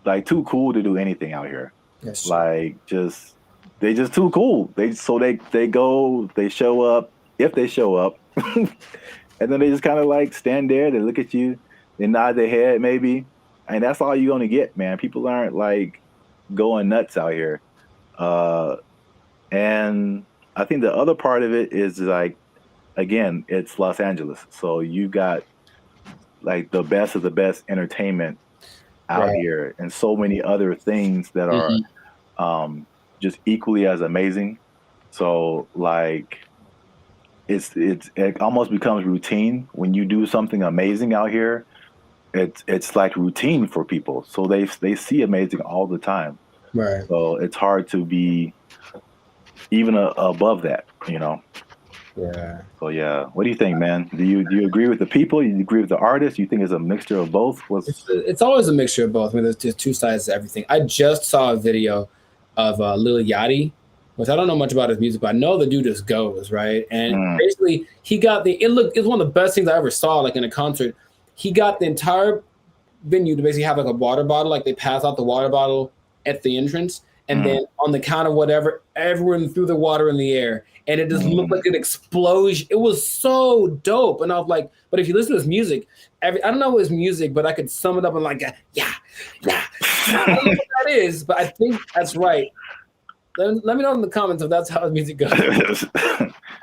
like too cool to do anything out here. Yes. Like they just too cool. They go, they show up, if they show up, and then they just kind of like stand there, they look at you, they nod their head maybe, and that's all you're gonna get, man. People aren't like going nuts out here. And I think the other part of it is like, again, it's Los Angeles, so you got like the best of the best entertainment out here, and so many other things that are just equally as amazing. So like it almost becomes routine when you do something amazing out here. It's like routine for people, so they see amazing all the time. Right. So it's hard to be even above that, Yeah. So yeah, what do you think, man? Do you agree with the people? You agree with the artists? You think it's a mixture of both? It's always a mixture of both. I mean, there's two sides to everything. I just saw a video of Lil Yachty, which I don't know much about his music, but I know the dude just goes, right? And basically, he got it was one of the best things I ever saw, like in a concert. He got the entire venue to basically have like a water bottle, like they pass out the water bottle at the entrance, and then on the count of whatever, everyone threw the water in the air, and it just looked like an explosion. It was so dope, and I was like, but if you listen to his music, I don't know his music, but I could sum it up in like, yeah. I don't know what that is, but I think that's right. Let me know in the comments if that's how his music goes.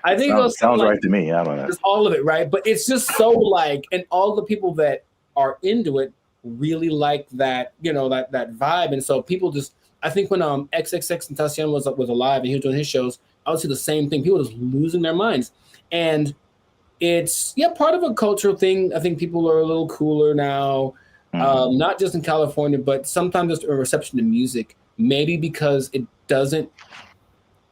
I think it sounds right to me. I don't know. Just all of it, right? But it's just so like, and all the people that are into it really like that, that vibe, and so people just. I think when XXXTentacion was alive and he was doing his shows, I would see the same thing. People just losing their minds, and it's part of a cultural thing. I think people are a little cooler now, not just in California, but sometimes just a reception to music. Maybe because it doesn't.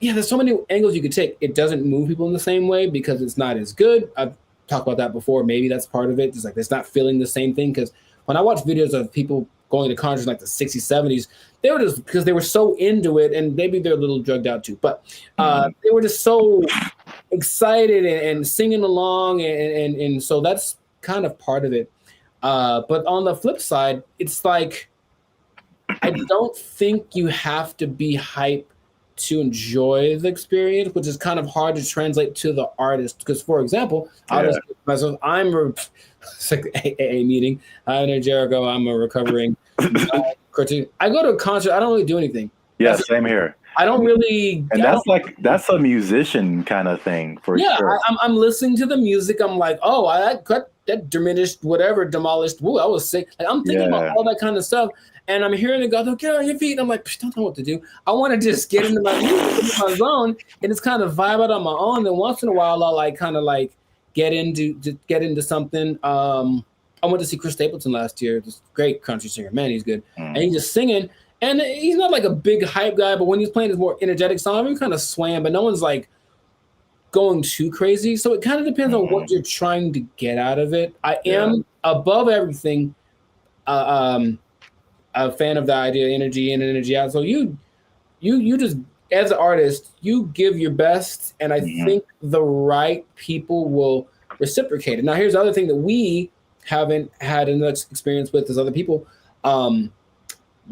Yeah, there's so many angles you could take. It doesn't move people in the same way because it's not as good. I've talked about that before. Maybe that's part of it. It's like it's not feeling the same thing, because when I watch videos of people going to concerts like the 60s, 70s, they were just, because they were so into it, and maybe they're a little drugged out too, but they were just so excited and singing along, and so that's kind of part of it. But on the flip side, it's like, I don't think you have to be hype to enjoy the experience, which is kind of hard to translate to the artist. Because, for example, I'll just give myself, it's like AA meeting. I'm Jericho. I'm a recovering cartoon. I go to a concert. I don't really do anything. Yeah, same here. I don't really. And that's a musician kind of thing for sure. I'm listening to the music. I'm like, oh, that diminished, whatever, demolished. Woo, I was sick. Like, I'm thinking about all that kind of stuff. And I'm hearing it go, get on your feet. And I'm like, don't know what to do. I want to just get into my music, into my zone, and just kind of vibe out on my own. And once in a while, I'll like kind of like get into something. I went to see Chris Stapleton last year. This great country singer, man, he's good. And he's just singing. And he's not like a big hype guy, but when he's playing his more energetic song, I'm kind of swaying, but no one's like going too crazy. So it kind of depends on what you're trying to get out of it. I am above everything a fan of the idea of energy in and energy out. So you just, as an artist, you give your best, and I think the right people will reciprocated. Now, here's the other thing that we haven't had enough experience with as other people.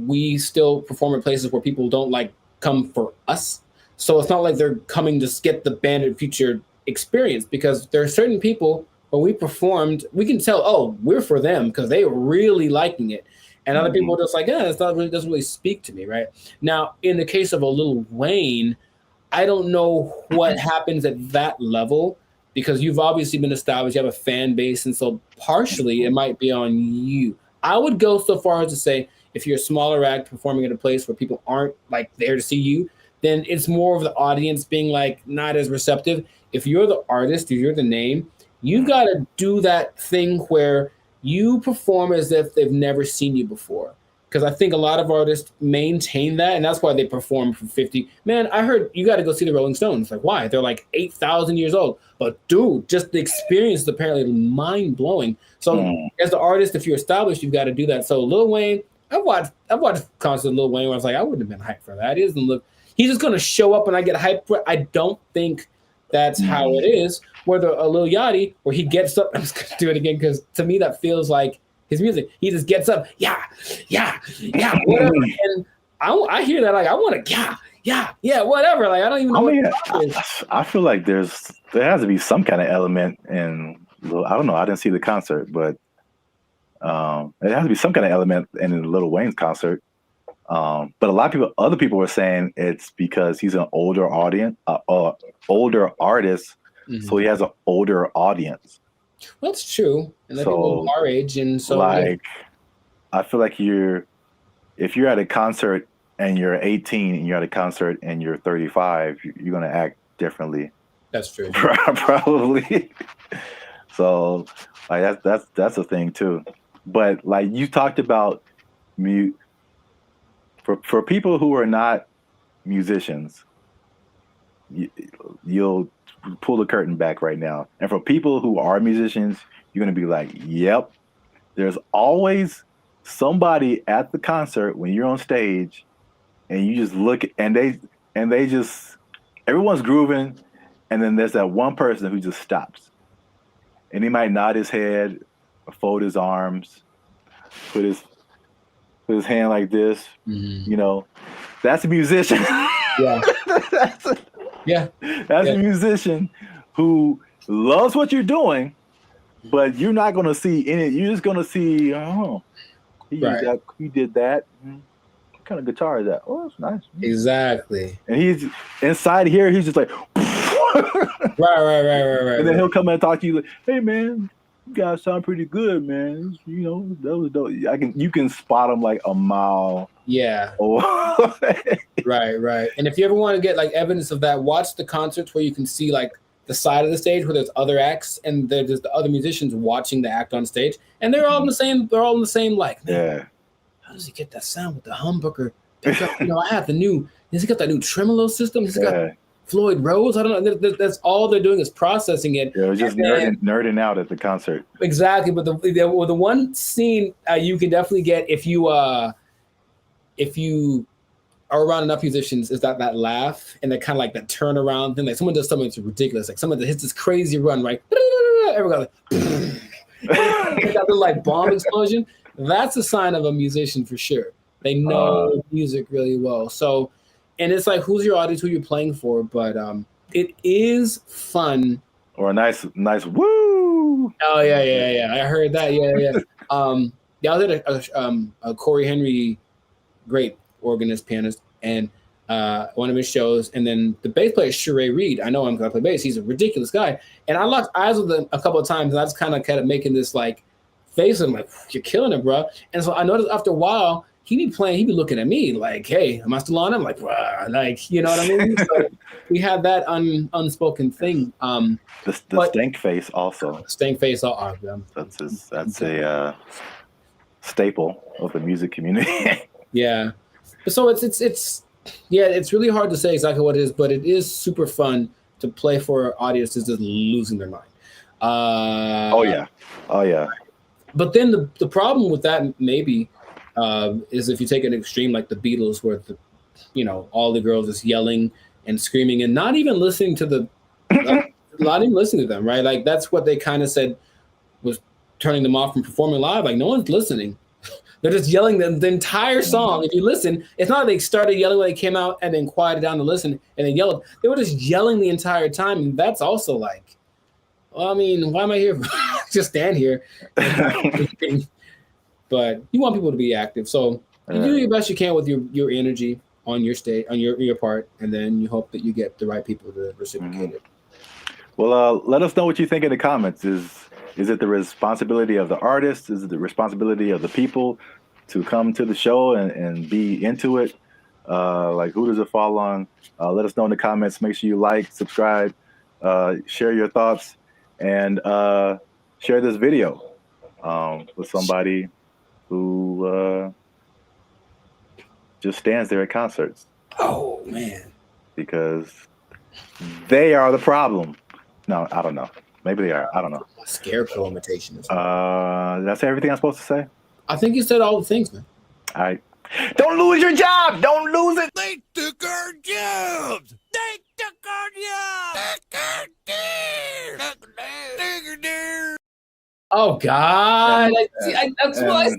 We still perform in places where people don't like come for us. So it's not like they're coming to get the Bandit Future experience, because there are certain people when we performed, we can tell, oh, we're for them because they were really liking it. And other people are just like, yeah, it's not really, doesn't really speak to me, right? Now, in the case of a Lil Wayne, I don't know what happens at that level, because you've obviously been established, you have a fan base, and so partially it might be on you. I would go so far as to say, if you're a smaller act performing at a place where people aren't like there to see you, then it's more of the audience being like not as receptive. If you're the artist, if you're the name, you got to do that thing where you perform as if they've never seen you before. Because I think a lot of artists maintain that, and that's why they perform for 50. Man, I heard you got to go see the Rolling Stones. Like, why? They're like 8,000 years old. But dude, just the experience is apparently mind-blowing. So as the artist, if you're established, you've got to do that. So Lil Wayne, I've watched concerts of Lil Wayne where I was like, I wouldn't have been hyped for that. He doesn't look, he's just going to show up and I get hyped for it. I don't think that's how it is. Whether a Lil Yachty, where he gets up, I'm just going to do it again, because to me that feels like his music. He just gets up, yeah, whatever. And I hear that, like, I want to, yeah, whatever. Like, I don't even know what it is. I feel like there has to be some kind of element in, I don't know, I didn't see the concert, but it has to be some kind of element in Lil Wayne's concert. But a lot of other people were saying it's because he's an older audience, older artist, so he has an older audience. Well, that's true. And so, people our age, and so like, I feel like if you're at a concert and you're 18 and you're at a concert and you're 35, you're gonna act differently. That's true. Probably. So, like, that's a thing too. But like you talked about, for people who are not musicians, you'll pull the curtain back right now. And for people who are musicians, you're going to be like, yep, there's always somebody at the concert when you're on stage and you just look and they just, everyone's grooving. And then there's that one person who just stops, and he might nod his head, or fold his arms, put his hand like this, you know, that's a musician. Yeah. That's a musician who loves what you're doing, but you're not going to see in it. You're just going to see, he did that. What kind of guitar is that? Oh, it's nice. Exactly. And he's inside here. He's just like, right. And then he'll come and talk to you like, hey, man, you guys sound pretty good, man. You know, that was dope. You can spot them like a mile. Yeah. Away. Right. And if you ever want to get like evidence of that, watch the concerts where you can see like the side of the stage where there's other acts and there's the other musicians watching the act on stage, and they're all in the same. They're all in the same. Like, man, yeah. How does he get that sound with the humbucker? I have the new. Has he got that new tremolo system? He's got Floyd Rose. I don't know. That's all they're doing is processing it. Yeah, it was just nerding out at the concert. Exactly, but the one scene you can definitely get if you are around enough musicians is that laugh and that kind of like that turnaround thing. Like someone does something that's ridiculous, like someone that hits this crazy run, right? Everyone goes like, that little like bomb explosion. That's a sign of a musician for sure. They know music really well. So. And it's like, who's your audience, who you're playing for? But it is fun. Or a nice woo. Oh, yeah. I heard that. Yeah. I was at a Corey Henry, great organist, pianist, and one of his shows. And then the bass player, Sheree Reed. I know I'm going to play bass. He's a ridiculous guy. And I locked eyes with him a couple of times, and I just kind of kept making this like face. And I'm like, you're killing it, bro. And so I noticed after a while, he'd be looking at me like, hey, am I still on him? Like, like, you know what I mean? So we had that unspoken thing. The stank face also. Stank face. That's a staple of the music community. Yeah. So it's really hard to say exactly what it is, but it is super fun to play for audiences just losing their mind. Oh yeah. But then the problem with that maybe is if you take an extreme like the Beatles, where all the girls just yelling and screaming and not even listening to the not even listening to them, right? Like that's what they kind of said was turning them off from performing live. Like no one's listening. They're just yelling the entire song. If you listen, it's not like they started yelling when they came out and then quieted down to listen and then yelled. They were just yelling the entire time. And that's also like, well, I mean, why am I here? Just stand here. But you want people to be active. So you do your best you can with your energy on your state, on your part, and then you hope that you get the right people to reciprocate it. Well, let us know what you think in the comments. Is it the responsibility of the artist? Is it the responsibility of the people to come to the show and be into it? Like, who does it fall on? Let us know in the comments. Make sure you like, subscribe, share your thoughts, and share this video with somebody who just stands there at concerts. Oh, man. Because they are the problem. No, I don't know. Maybe they are. I don't know. Scarecrow imitation. Did I say everything I'm supposed to say? I think you said all the things, man. All right. Don't lose your job. Don't lose it. They took our jobs. They took our jobs. Oh God! That's what I said.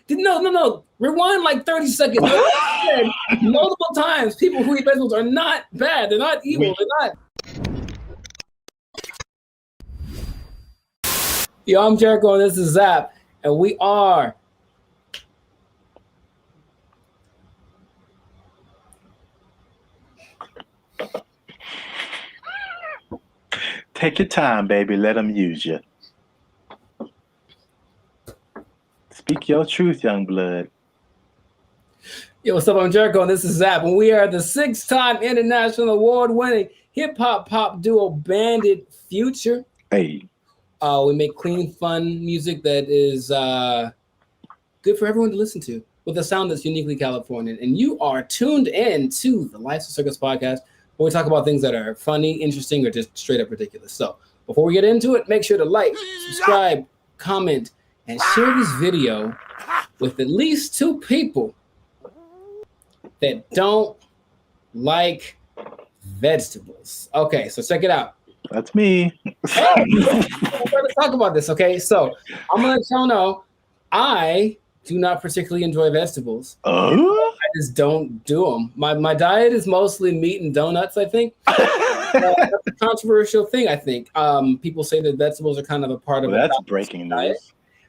No. Rewind like 30 seconds. I said multiple times. People who eat vegetables are not bad. They're not evil. They're not. Yo, I'm Jericho, and this is Zap, and we are. Take your time, baby. Let them use you. Speak your truth, young blood. Yo, what's up? I'm Jericho, and this is Zap, and we are the 6-time international award-winning hip-hop pop duo Bandit Future. Hey. We make clean, fun music that is good for everyone to listen to with a sound that's uniquely Californian. And you are tuned in to the Life's a Circus podcast, where we talk about things that are funny, interesting, or just straight up ridiculous. So before we get into it, make sure to like, subscribe, comment, and share this video with at least 2 people that don't like vegetables. Okay, so check it out. That's me. Let's talk about this, okay? So I'm gonna let y'all know I do not particularly enjoy vegetables. I just don't do them. My diet is mostly meat and donuts, I think. That's a controversial thing, I think. People say that vegetables are kind of a part of that's breaking diet.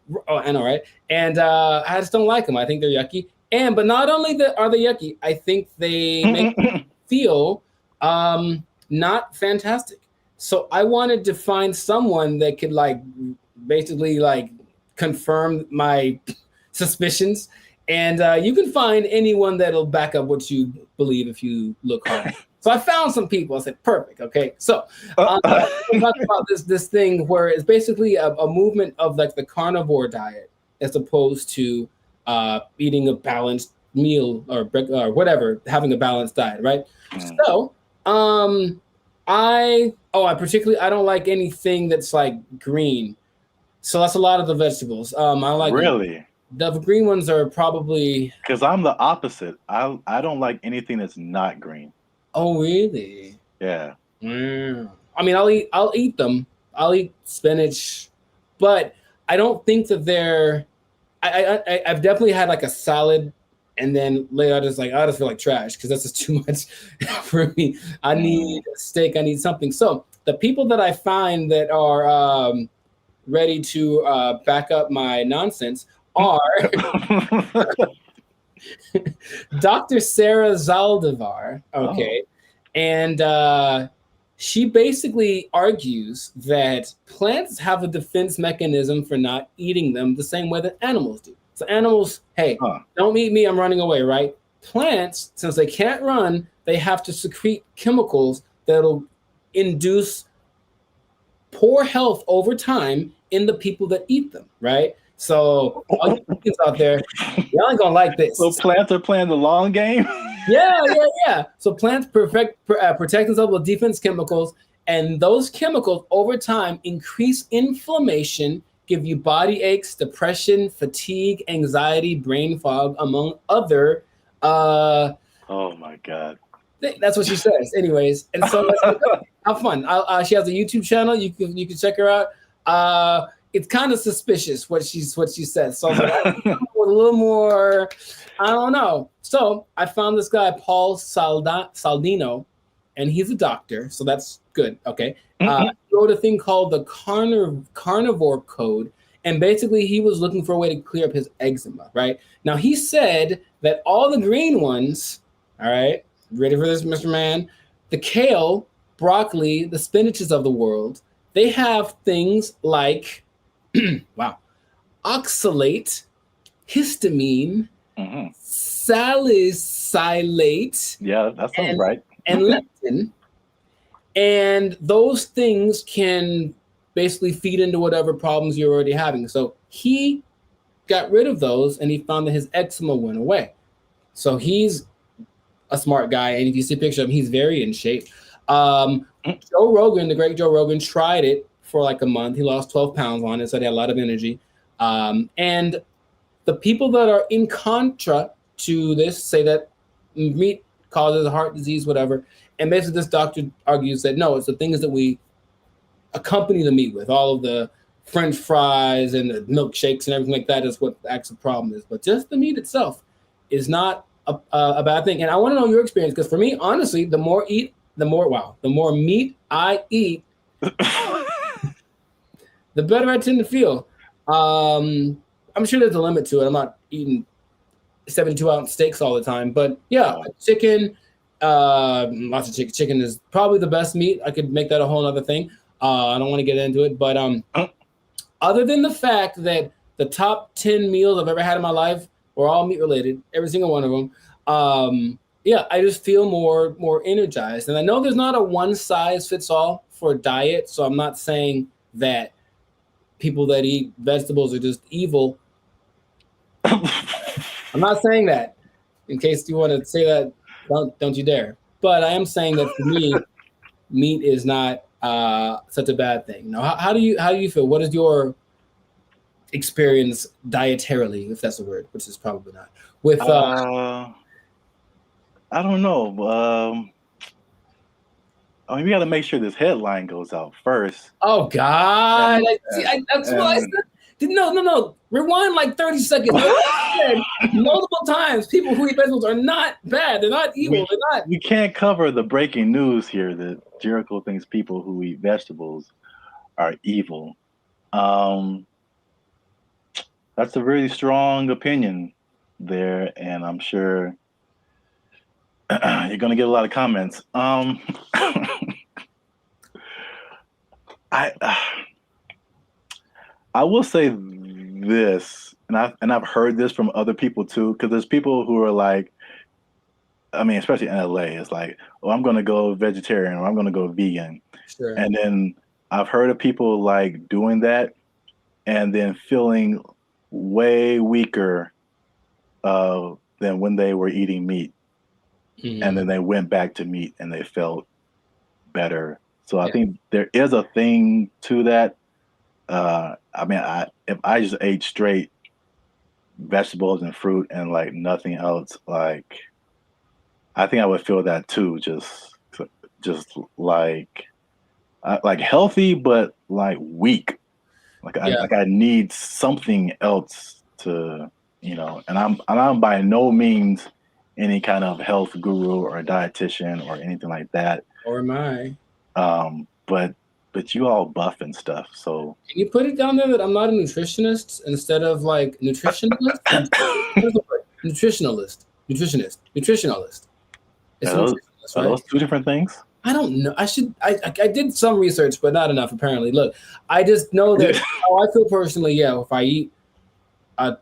news. Oh, I know, right? And I just don't like them. I think they're yucky. But not only are they yucky, I think they make me feel not fantastic. So I wanted to find someone that could basically confirm my suspicions. And you can find anyone that'll back up what you believe if you look hard. So I found some people. I said, perfect. Okay. So we'll talk about this thing where it's basically a movement of the carnivore diet as opposed to eating a balanced meal or whatever, having a balanced diet. Right. So I don't like anything that's green. So that's a lot of the vegetables. I like really the green ones are probably because I'm the opposite. I don't like anything that's not green. Oh really? Yeah. I mean, I'll eat them. I'll eat spinach, but I don't think that they're. I've definitely had a salad. And then later, I just feel like trash because that's just too much for me. I need a steak. I need something. So the people that I find that are ready to back up my nonsense are Dr. Sarah Zaldivar. Okay. And she basically argues that plants have a defense mechanism for not eating them the same way that animals do. So animals, hey, don't eat me, I'm running away, right? Plants, since they can't run, they have to secrete chemicals that'll induce poor health over time in the people that eat them, right? So all you vegans out there, y'all ain't gonna like this. So plants are playing the long game? Yeah. So plants protect themselves with defense chemicals, and those chemicals over time increase inflammation, give you body aches, depression, fatigue, anxiety, brain fog, among other. Oh my God. That's what she says. Anyways, and so Have fun. She has a YouTube channel. You can check her out. It's kind of suspicious what she says. So I was like, with a little more, I don't know. So I found this guy, Paul Saldino, and he's a doctor. So that's good. Okay. He wrote a thing called the Carnivore Code. And basically he was looking for a way to clear up his eczema, right? Now he said that all the green ones, all right, ready for this, Mr. Man? The kale, broccoli, the spinaches of the world, they have things like, wow, oxalate, histamine, salicylate. Yeah, that sounds right. And leptin. And those things can basically feed into whatever problems you're already having. So he got rid of those and he found that his eczema went away. So he's a smart guy. And if you see a picture of him, he's very in shape. Joe Rogan, the great Joe Rogan, tried it for like a month. He lost 12 pounds on it, so he had a lot of energy. And the people that are in contra to this say that meat causes heart disease, whatever. And basically this doctor argues that no, it's the things that we accompany the meat with, all of the French fries and the milkshakes and everything like that is what the actual problem is. But just the meat itself is not a bad thing. And I want to know your experience, because for me, honestly, the more meat I eat, the better I tend to feel. I'm sure there's a limit to it. I'm not eating 72-ounce steaks all the time, but yeah, chicken, lots of chicken. Chicken is probably the best meat. I could make that a whole other thing. I don't want to get into it, but other than the fact that the top 10 meals I've ever had in my life were all meat related, every single one of them, yeah, I just feel more energized. And I know there's not a one size fits all for diet, so I'm not saying that people that eat vegetables are just evil. I'm not saying that. In case you want to say that, don't you dare. But I am saying that for me, meat is not such a bad thing. Now, how do you feel? What is your experience dietarily, if that's a word, which is probably not. With I don't know. I mean, we got to make sure this headline goes out first. Oh God, that's what I said. No. Rewind like 30 seconds. I said multiple times, people who eat vegetables are not bad. They're not evil. They're not. We can't cover the breaking news here that Jericho thinks people who eat vegetables are evil. That's a really strong opinion there, and I'm sure you're going to get a lot of comments. I will say this, and I've heard this from other people too, because there's people who are like, I mean, especially in LA, it's like, oh, I'm going to go vegetarian or I'm going to go vegan. Sure. And then I've heard of people like doing that and then feeling way weaker than when they were eating meat. Mm-hmm. And then they went back to meat and they felt better. So I think there is a thing to that. I mean, if I just ate straight vegetables and fruit and like nothing else, like I think I would feel that too. Just like healthy, but like weak. Like I need something else to, and I'm by no means any kind of health guru or a dietitian or anything like that. Or am I? But you all buff and stuff, so can you put it down there that I'm not a nutritionist instead of like nutritionalist? Nutritionalist. Are those two different things? I don't know. I did some research, but not enough apparently. Look, I just know that how I feel personally. Yeah, if I eat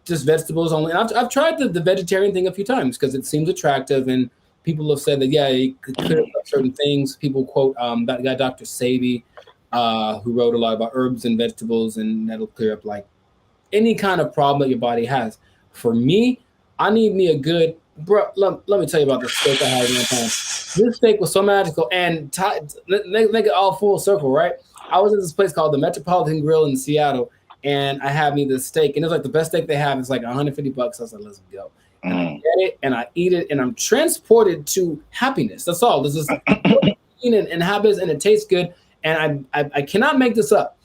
just vegetables only, and I've tried the vegetarian thing a few times because it seems attractive, and people have said that you could clear up certain things. People quote that guy Dr. Sabi, who wrote a lot about herbs and vegetables, and that'll clear up like any kind of problem that your body has. For me, I need me a good let me tell you about the steak I had one time. This steak was so magical, and make it all full circle, right? I was at this place called the Metropolitan Grill in Seattle, and I had me this steak, and it was like the best steak they have. It's like $150. I was like, let's go. And I get it, and I eat it, and I'm transported to happiness. That's all. This is routine and habits, and it tastes good. And I cannot make this up.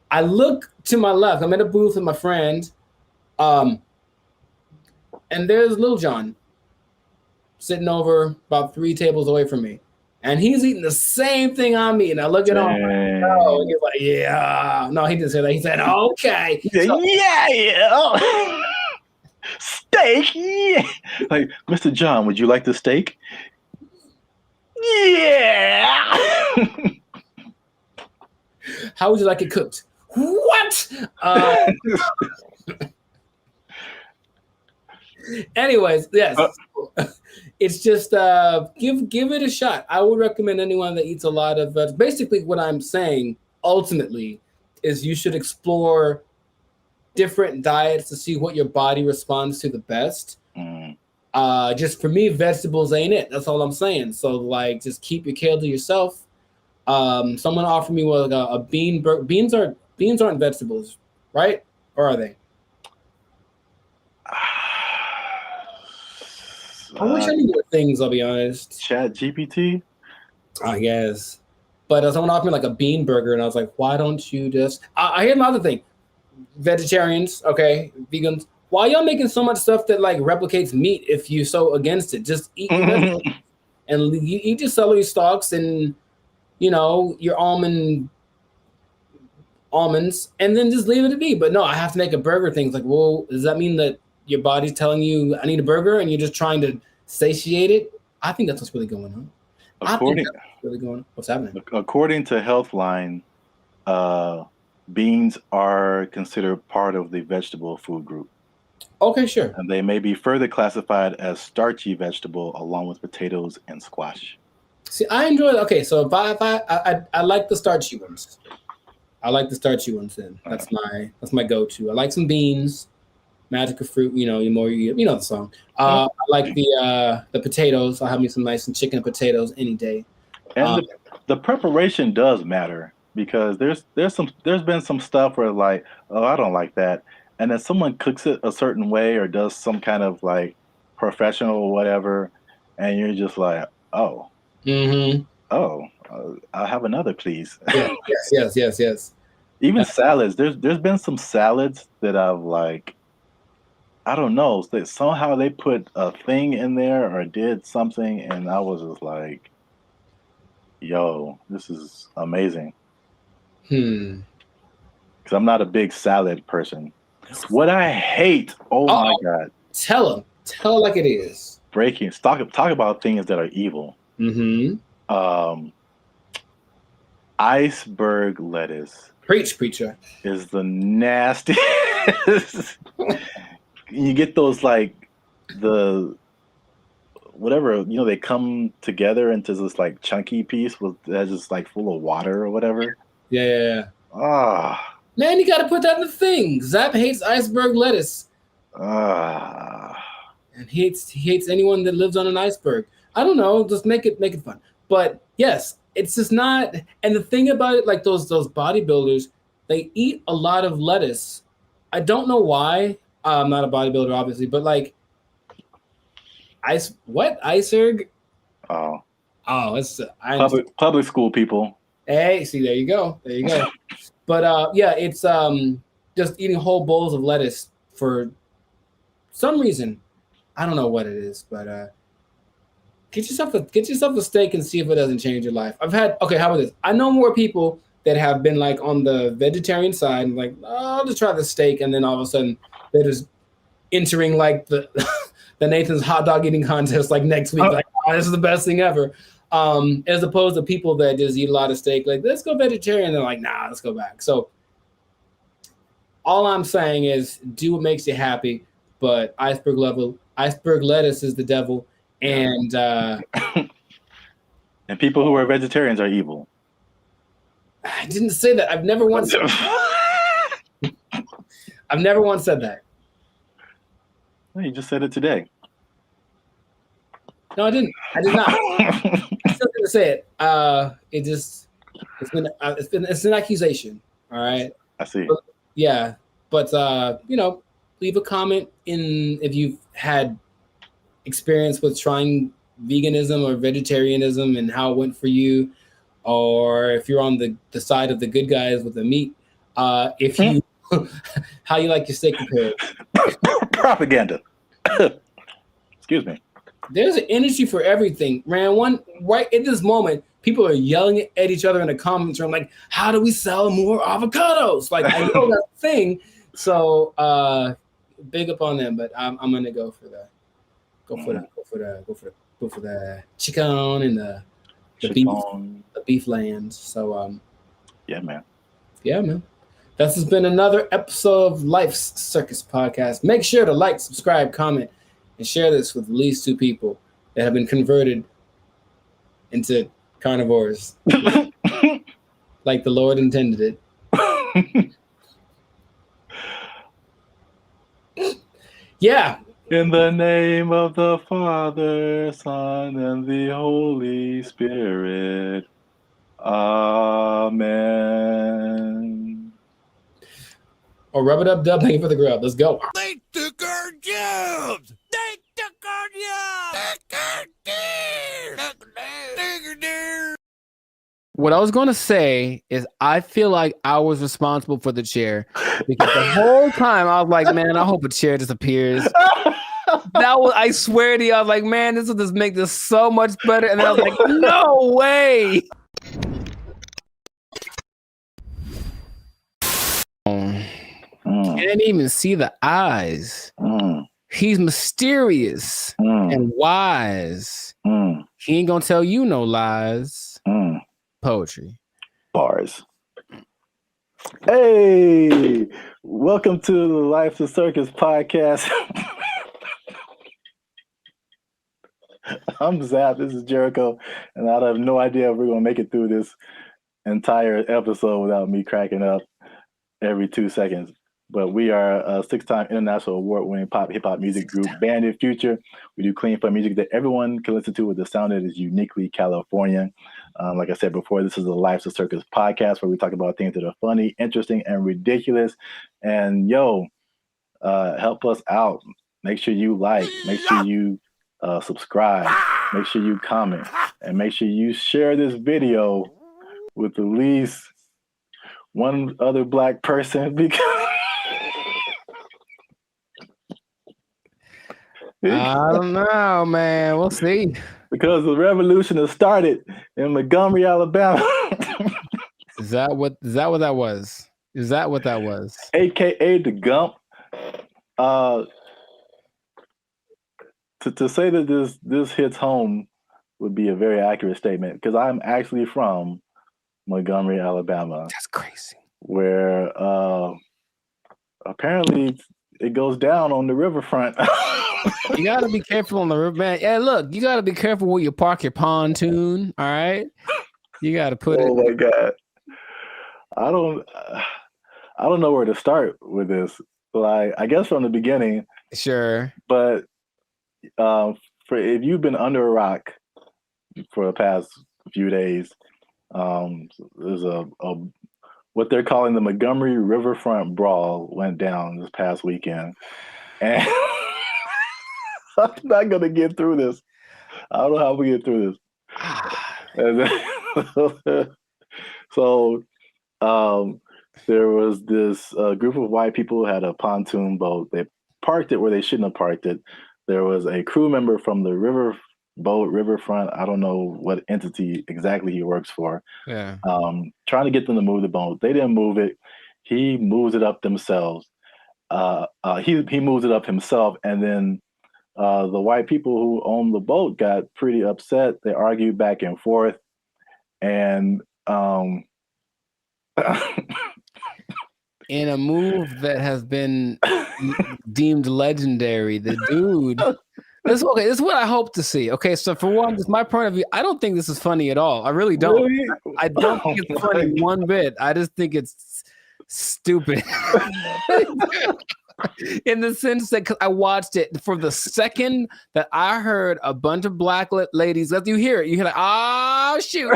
I look to my left. I'm at a booth with my friend, and there's Lil Jon sitting over about 3 tables away from me, and he's eating the same thing I'm eating. I look at him, oh, and he's like, yeah. No, he didn't say that. He said, okay. So, yeah. Steak, yeah. Like, Mr. John, would you like the steak? Yeah. how would you like it cooked? What? Anyways, yes. It's just give it a shot. I would recommend anyone that eats a lot of basically what I'm saying ultimately is you should explore different diets to see what your body responds to the best. Just for me, vegetables ain't it. That's all I'm saying. So like just keep your kale to yourself. Someone offered me a bean beans aren't vegetables, right? Or are they? I wish I knew things, I'll be honest. Chat GPT? I guess. But someone offered me like a bean burger, and I was like, why don't you just... I hear another thing. Vegetarians, okay, vegans, why y'all making so much stuff that like replicates meat if you're so against it? Just eat and you eat your celery stalks and, you know, your almonds, and then just leave it to be. But no, I have to make a burger thing. It's like, well, does that mean that your body's telling you I need a burger and you're just trying to satiate it? I think that's what's really going on. What's happening? According to Healthline, beans are considered part of the vegetable food group. Okay, sure. And they may be further classified as starchy vegetable along with potatoes and squash. See, I enjoy it. Okay, so if I like the starchy ones. I like the starchy ones then. That's my go-to. I like some beans, magic of fruit, you know the song. I like the potatoes. I'll have me some nice and chicken and potatoes any day. And the preparation does matter. Because there's been some stuff where like, oh, I don't like that, and then someone cooks it a certain way or does some kind of like professional or whatever, and you're just like, oh, I'll have another, please. Yes. Even salads. There's been some salads that I've like, I don't know, that somehow they put a thing in there or did something, and I was just like, yo, this is amazing. Because I'm not a big salad person. What I hate, my God. Tell like it is. Talk about things that are evil. Iceberg lettuce. Preach, preacher. Is the nastiest. You get those like the whatever, they come together into this like chunky piece that's just like full of water or whatever. Yeah. Man, you got to put that in the thing. Zap hates iceberg lettuce. And he hates anyone that lives on an iceberg. I don't know. Just make it fun. But yes, it's just not. And the thing about it, like those bodybuilders, they eat a lot of lettuce. I don't know why. I'm not a bodybuilder, obviously, but like iceberg? It's public school people. Hey, see, there you go. But yeah, it's just eating whole bowls of lettuce for some reason. I don't know what it is, but get yourself a steak and see if it doesn't change your life. How about this? I know more people that have been like on the vegetarian side and like, I'll just try the steak, and then all of a sudden they're just entering like the the Nathan's hot dog eating contest like next week. Like, this is the best thing ever. As opposed to people that just eat a lot of steak, like, let's go vegetarian. They're like, nah, let's go back. So all I'm saying is do what makes you happy, but iceberg lettuce is the devil. And and people who are vegetarians are evil. I didn't say that. I've never once said that. Well, you just said it today. No, I didn't. I did not. I still didn't say it. It's an accusation. All right. I see. But leave a comment if you've had experience with trying veganism or vegetarianism and how it went for you. or if you're on the side of the good guys with the meat, if you how you like your steak prepared. Propaganda. Excuse me. There's an industry for everything, man. Right at this moment, people are yelling at each other in the comments room, like, "How do we sell more avocados?" Like, I know that thing. So, big up on them. But I'm gonna go for the chicken and the beef land. So, yeah, man. This has been another episode of Life's Circus Podcast. Make sure to like, subscribe, comment, and share this with at least 2 people that have been converted into carnivores, like the Lord intended it. Yeah. In the name of the Father, Son, and the Holy Spirit. Amen. Or rub it up, dub. Thank you for the grub. Let's go. They took our jobs. They took our jobs. What I was going to say is I feel like I was responsible for the chair because the whole time I was like, man, I hope a chair disappears. I swear to you, I was like, man, this will just make this so much better. And then I was like, no way. Can't even see the eyes. He's mysterious and wise. He ain't gonna tell you no lies. Poetry. Bars. Hey, welcome to the Life's a Circus podcast. I'm Zap. This is Jericho, and I have no idea if we're gonna make it through this entire episode without me cracking up every 2 seconds. But we are a 6-time international award-winning pop hip-hop music group, BrandBee Future. We do clean fun music that everyone can listen to with a sound that is uniquely Californian. Like I said before, this is the Life's a Circus podcast where we talk about things that are funny, interesting, and ridiculous. And help us out. Make sure you like. Make sure you subscribe. Make sure you comment. And make sure you share this video with at least one other Black person because I don't know, man. We'll see. Because the revolution has started in Montgomery, Alabama. Is that what that was? Is that what that was? AKA the Gump. To say that this hits home would be a very accurate statement because I'm actually from Montgomery, Alabama. That's crazy. Where apparently it goes down on the riverfront. You gotta be careful on the river, man. Yeah, look, you gotta be careful where you park your pontoon. All right, you gotta put it. Oh my God, I don't know where to start with this. Like, I guess from the beginning. Sure. But for if you've been under a rock for the past few days, there's a what they're calling the Montgomery Riverfront Brawl went down this past weekend, and I'm not gonna get through this. I don't know how we get through this. And then, so there was this group of white people who had a pontoon boat. They parked it where they shouldn't have parked it. There was a crew member from the riverfront. I don't know what entity exactly he works for. Yeah. Trying to get them to move the boat. They didn't move it. He moves it up themselves. He moves it up himself, and then the white people who owned the boat got pretty upset. They argued back and forth, and in a move that has been deemed legendary, the dude. This is what I hope to see. Okay, so for one, just my point of view, I don't think this is funny at all. I really don't. Really? I don't think it's funny one bit. I just think it's stupid. In the sense that I watched it for the second that I heard a bunch of black ladies, as you hear it, you hear like, oh shoot.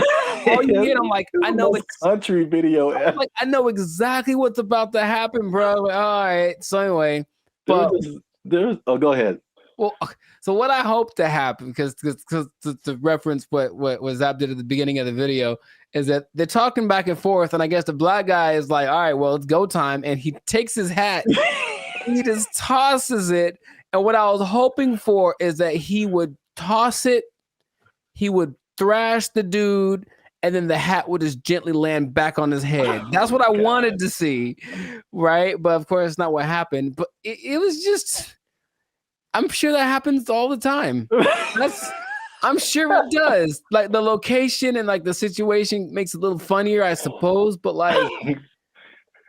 All you hear, I'm like, I know it's country video. I'm like, I know exactly what's about to happen, bro. Like, all right. So anyway, but go ahead. Well, so what I hope to happen, because to reference what Zap did at the beginning of the video, is that they're talking back and forth, and I guess the black guy is like, all right, well, it's go time, and he takes his hat, he just tosses it, and what I was hoping for is that he would toss it, he would thrash the dude, and then the hat would just gently land back on his head. That's what I wanted to see, right? But of course, it's not what happened. But it was just, I'm sure that happens all the time. I'm sure it does. Like the location and like the situation makes it a little funnier, I suppose. But like,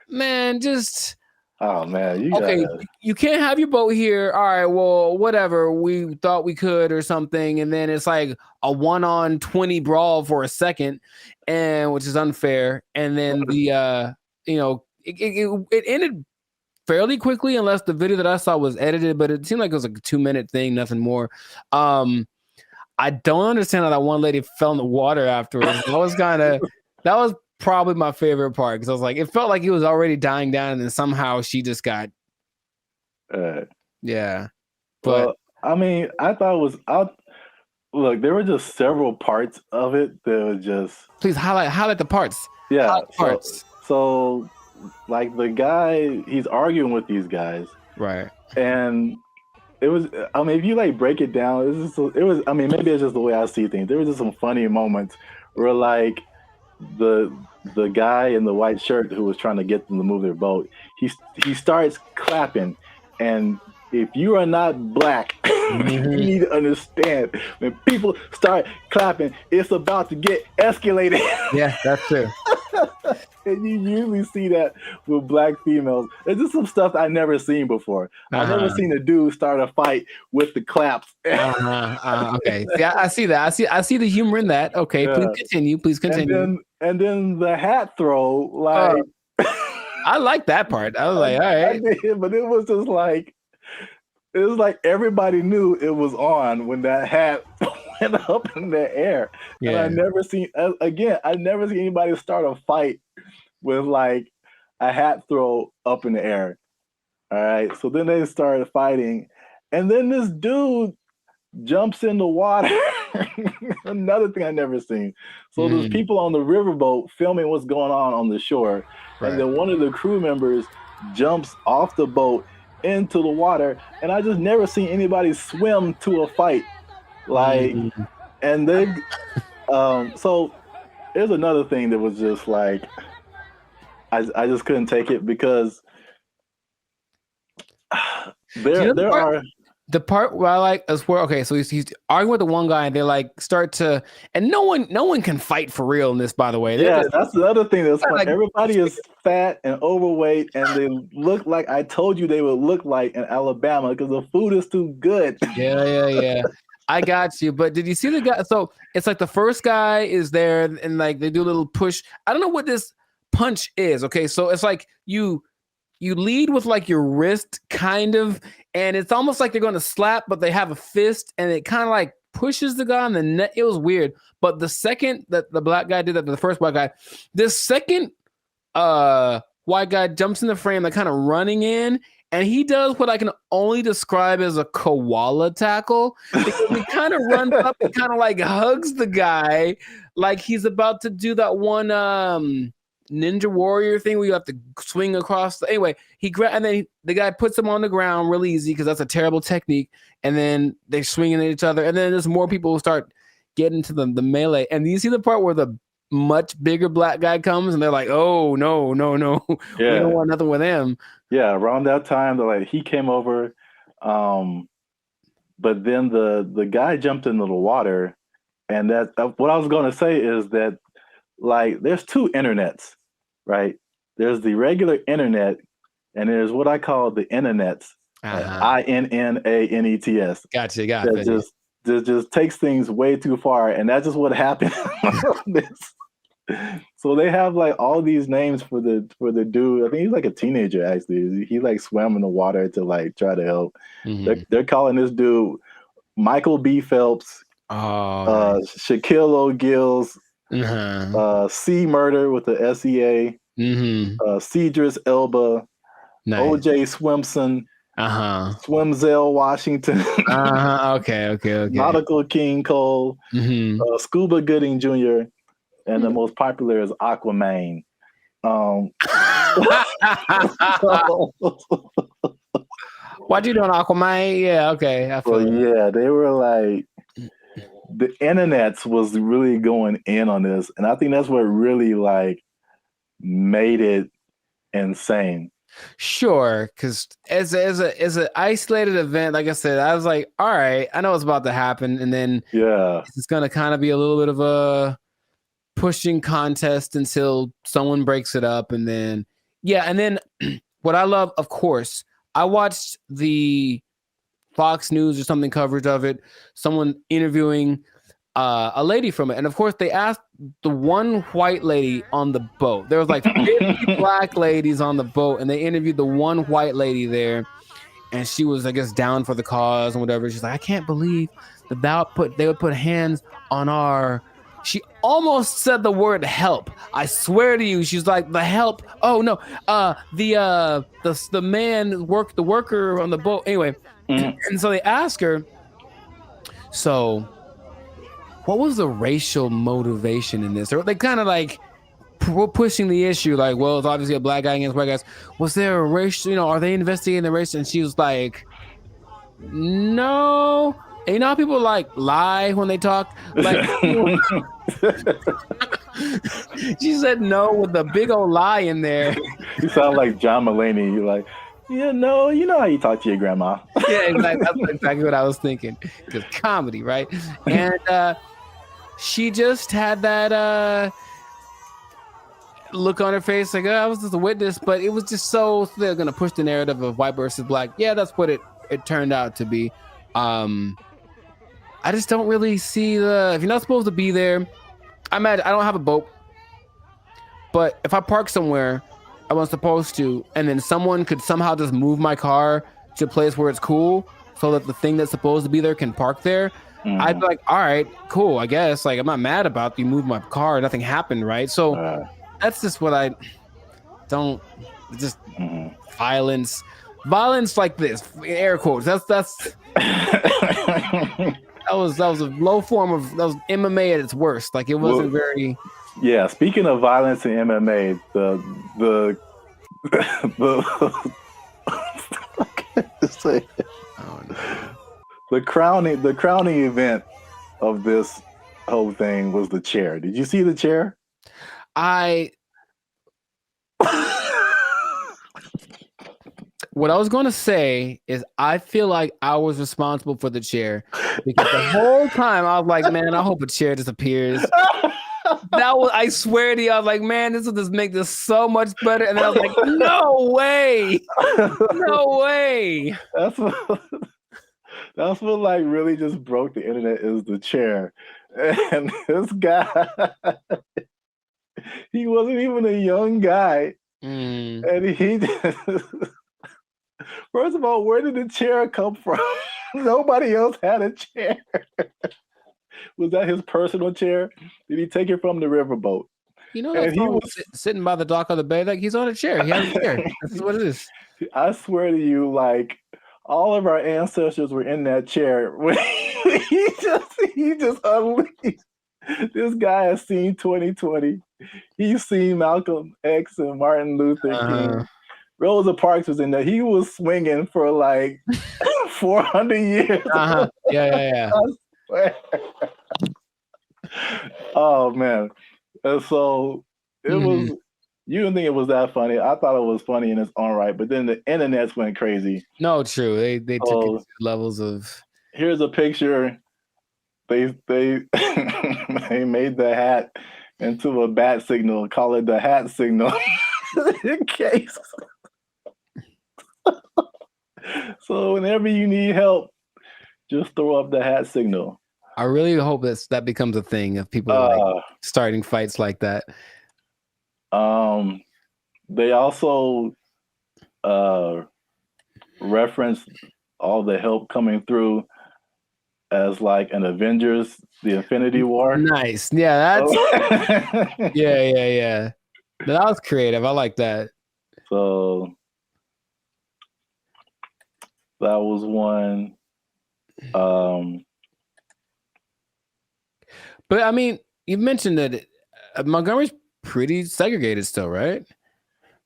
man, just oh man, okay. You can't have your boat here. All right, well, whatever. We thought we could or something, and then it's like a 1-on-20 brawl for a second, and which is unfair. And then the it ended fairly quickly, unless the video that I saw was edited. But it seemed like it was like a 2-minute thing, nothing more. I don't understand how that one lady fell in the water afterwards. That was probably my favorite part because I was like, it felt like he was already dying down, and then somehow she just got, yeah. But well, I mean, I thought it was. Look, there were just several parts of it that was just. Please highlight the parts. Yeah, highlight the parts. So, like the guy, he's arguing with these guys, right? And it was. I mean, if you like break it down, it was. I mean, maybe it's just the way I see things. There was just some funny moments where like the guy in the white shirt who was trying to get them to move their boat, he starts clapping, and if you are not black, you need to understand when people start clapping, it's about to get escalated. Yeah, that's true. And you usually see that with black females. It's just some stuff I never seen before. I've never seen a dude start a fight with the claps. Okay, yeah, I see that. I see the humor in that. Okay, yeah. Please continue. And then the hat throw, like I like that part. I was like, all right, but it was just like. It was like everybody knew it was on when that hat went up in the air. Yeah. And I never seen anybody start a fight with like a hat throw up in the air. All right. So then they started fighting. And then this dude jumps in the water. Another thing I never seen. So there's people on the riverboat filming what's going on the shore. Right. And then one of the crew members jumps off the boat into the water, and I just never seen anybody swim to a fight. Like, and they, so there's another thing that was just like, I just couldn't take it because there are. The part where I like is where so he's arguing with the one guy and they like start to, and no one can fight for real in this, by the way. That's the other thing that's like everybody is fat and overweight and they look like I told you they would look like in Alabama because the food is too good. Yeah. I got you. But did you see the guy? So it's like the first guy is there and like they do a little push. I don't know what this punch is. Okay, so it's like you lead with like your wrist kind of, and it's almost like they're going to slap, but they have a fist and it kind of like pushes the guy on the neck. It was weird. But the second that the black guy did that, the first black guy, this second white guy jumps in the frame, like kind of running in, and he does what I can only describe as a koala tackle. He kind of runs up and kind of like hugs the guy like he's about to do that one Ninja Warrior thing where you have to swing across. Anyway, and then the guy puts him on the ground real easy because that's a terrible technique. And then they're swinging at each other. And then there's more people who start getting to the melee. And you see the part where the much bigger black guy comes and they're like, oh, no. Yeah. We don't want nothing with him. Yeah, around that time, he came over. But then the guy jumped into the water. And that what I was going to say is that, like, there's two internets. Right, there's the regular internet, and there's what I call the internets, INNANETS. Gotcha. That just takes things way too far, and that's just what happened. So they have like all these names for the dude. I think he's like a teenager actually. He like swam in the water to like try to help. They're calling this dude Michael B. Phelps, Shaquille O'Gill's. C Murder with the SEA, Cedric Elba, OJ Swimson, Swimzell Washington, okay. Nautical King Cole, Scuba Gooding Jr., and the most popular is Aquaman. What you doing, Aquaman? Yeah, okay. I feel So it. yeah, they were like the internets was really going in on this, and I think that's what really like made it insane. Sure, because as an isolated event, like I said, I was like, all right, I know what's about to happen, and then Yeah. it's gonna kind of be a little bit of a pushing contest until someone breaks it up, and then what I love, of course, I watched the Fox News or something coverage of it, someone interviewing a lady from it, and of course they asked the one white lady on the boat. There was like 50 black ladies on the boat, and they interviewed the one white lady there, and she was, I guess, down for the cause and whatever. She's like, I can't believe that they would put hands on our. She almost said the word help. I swear to you, she's like, the help. Oh no, the man the worker on the boat. Anyway, and so they ask her, so what was the racial motivation in this? Or they kind of like pushing the issue, like, well, it's obviously a black guy against white guys. Was there a racial, are they investigating the race? And she was like, no. And you know how people like lie when they talk? Like, she said no with a big old lie in there. You sound like John Mulaney. You're like, yeah, no, you know how you talk to your grandma. Yeah, exactly. That's exactly what I was thinking. Because comedy, right? And she just had that look on her face like, I was just a witness, but it was just so they're gonna push the narrative of white versus black. Yeah, that's what it turned out to be. I just don't really see if you're not supposed to be there. I don't have a boat, but if I park somewhere I wasn't supposed to, and then someone could somehow just move my car to a place where it's cool so that the thing that's supposed to be there can park there, I'd be like, all right, cool, I guess. Like, I'm not mad about you moved my car, nothing happened, right? So that's just what I don't just violence like this, air quotes. That's that was a low form of that was MMA at its worst. Like, it wasn't very. Yeah, speaking of violence in MMA, the the crowning event of this whole thing was the chair. Did you see the chair? What I was going to say is I feel like I was responsible for the chair because the whole time I was like, man, I hope a chair disappears. I swear to you, I was like, man, this will just make this so much better. And then I was like, no way. No way. That's what like really just broke the internet is the chair. And this guy, he wasn't even a young guy. And he just, first of all, where did the chair come from? Nobody else had a chair. Was that his personal chair? Did he take it from the riverboat? You know, that he was sitting by the dock of the bay, like he's on a chair. He has a chair. This is what it is. I swear to you, like all of our ancestors were in that chair when he just unleashed. This guy has seen 2020. He's seen Malcolm X and Martin Luther King. Rosa Parks was in there. He was swinging for like 400 years. Yeah. Oh man. And so it was, you didn't think it was that funny. I thought it was funny in its own right, but then the internets went crazy. No, true. They took it to levels of. Here's a picture. They they made the hat into a bat signal, call it the hat signal. In case. So whenever you need help, just throw up the hat signal. I really hope that becomes a thing of people like starting fights like that. They also referenced all the help coming through as like an Avengers, the Infinity War. Nice. Yeah, that's yeah. That was creative. I like that. So that was one. But I mean, you mentioned that Montgomery's pretty segregated still, right?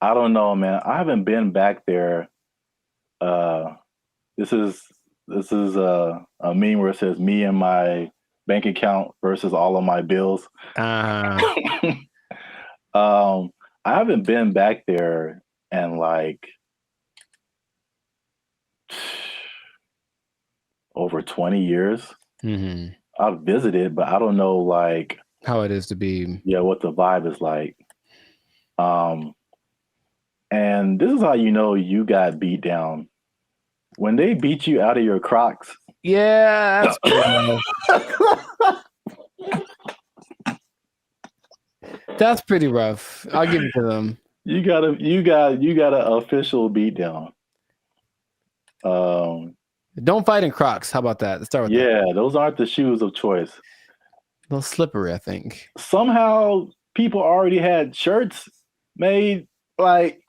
I don't know, man. I haven't been back there. This is a meme where it says me and my bank account versus all of my bills. I haven't been back there in like over 20 years. Mm-hmm. I've visited, but I don't know like how it is to be. Yeah, what the vibe is like. And this is how you know you got beat down. When they beat you out of your Crocs. Yeah, that's pretty rough. I'll give it to them. You got an official beat down. Don't fight in Crocs. How about that? Let's start with that. Yeah, those aren't the shoes of choice. A little slippery, I think. Somehow people already had shirts made. Like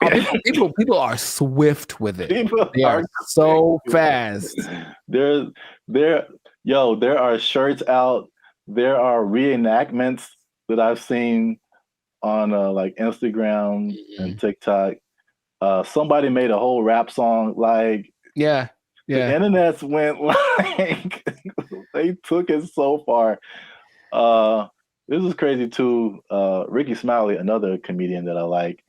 people are swift with it. They are so fast. There are shirts out. There are reenactments that I've seen on like Instagram and TikTok. Somebody made a whole rap song. Like the internets went like they took it so far. This is crazy too. Ricky Smiley, another comedian that I like,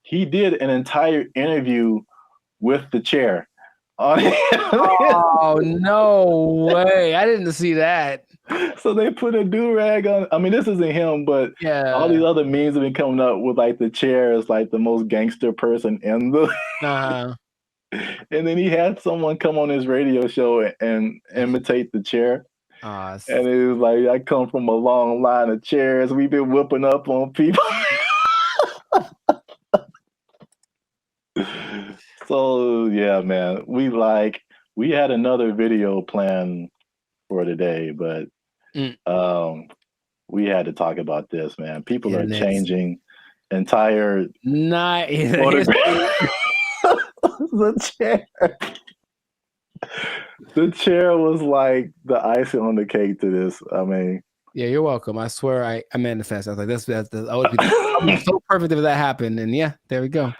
he did an entire interview with the chair. Oh, no way. I didn't see that. So they put a do-rag on. I mean, this isn't him, but all these other memes have been coming up with like the chair is like the most gangster person in the. And then he had someone come on his radio show and imitate the chair. And it was like, I come from a long line of chairs. We've been whooping up on people. So yeah, man, we had another video planned for today, but we had to talk about this, man. People are changing entire The chair was like the icing on the cake to this. I mean, yeah, you're welcome. I swear I manifest. I was like, that's I would be so perfect if that happened. And yeah, there we go.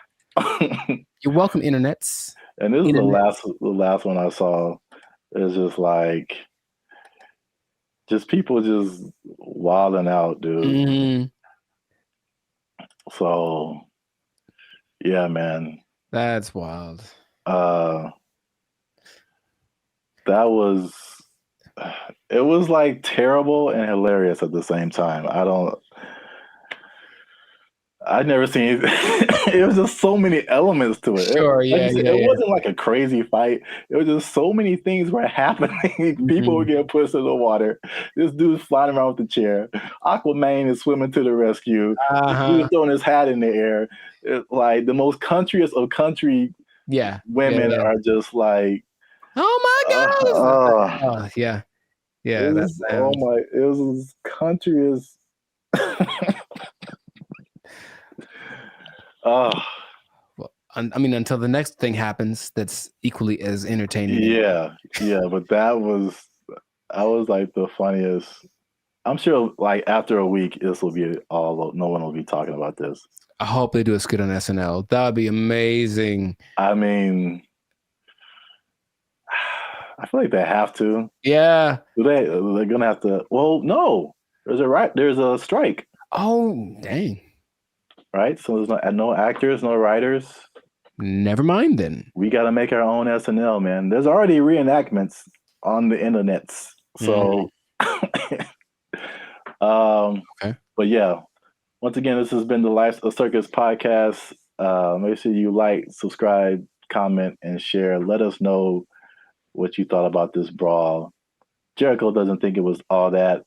You're welcome, internets. And this is the last one I saw. It's just like people just wilding out, dude. So yeah, man. That's wild. It was like terrible and hilarious at the same time. I'd never seen it was just so many elements to it. It wasn't like a crazy fight. It was just so many things were happening. People were getting pushed in the water. This dude's flying around with the chair. Aquaman is swimming to the rescue. This dude's throwing his hat in the air. It's like the most countryest of country women are just like, oh my God. It was countryest. Well, I mean, until the next thing happens, that's equally as entertaining. Yeah, but I was like the funniest. I'm sure, like after a week, this will be no one will be talking about this. I hope they do a skit on SNL. That would be amazing. I mean, I feel like they have to. Yeah, they're gonna have to. Well, no, there's a strike. Oh, dang. Right, so there's no actors, no writers. Never mind then. We got to make our own SNL, man. There's already reenactments on the internets. So, But yeah, once again, this has been the Life of Circus podcast. Make sure you like, subscribe, comment, and share. Let us know what you thought about this brawl. Jericho doesn't think it was all that.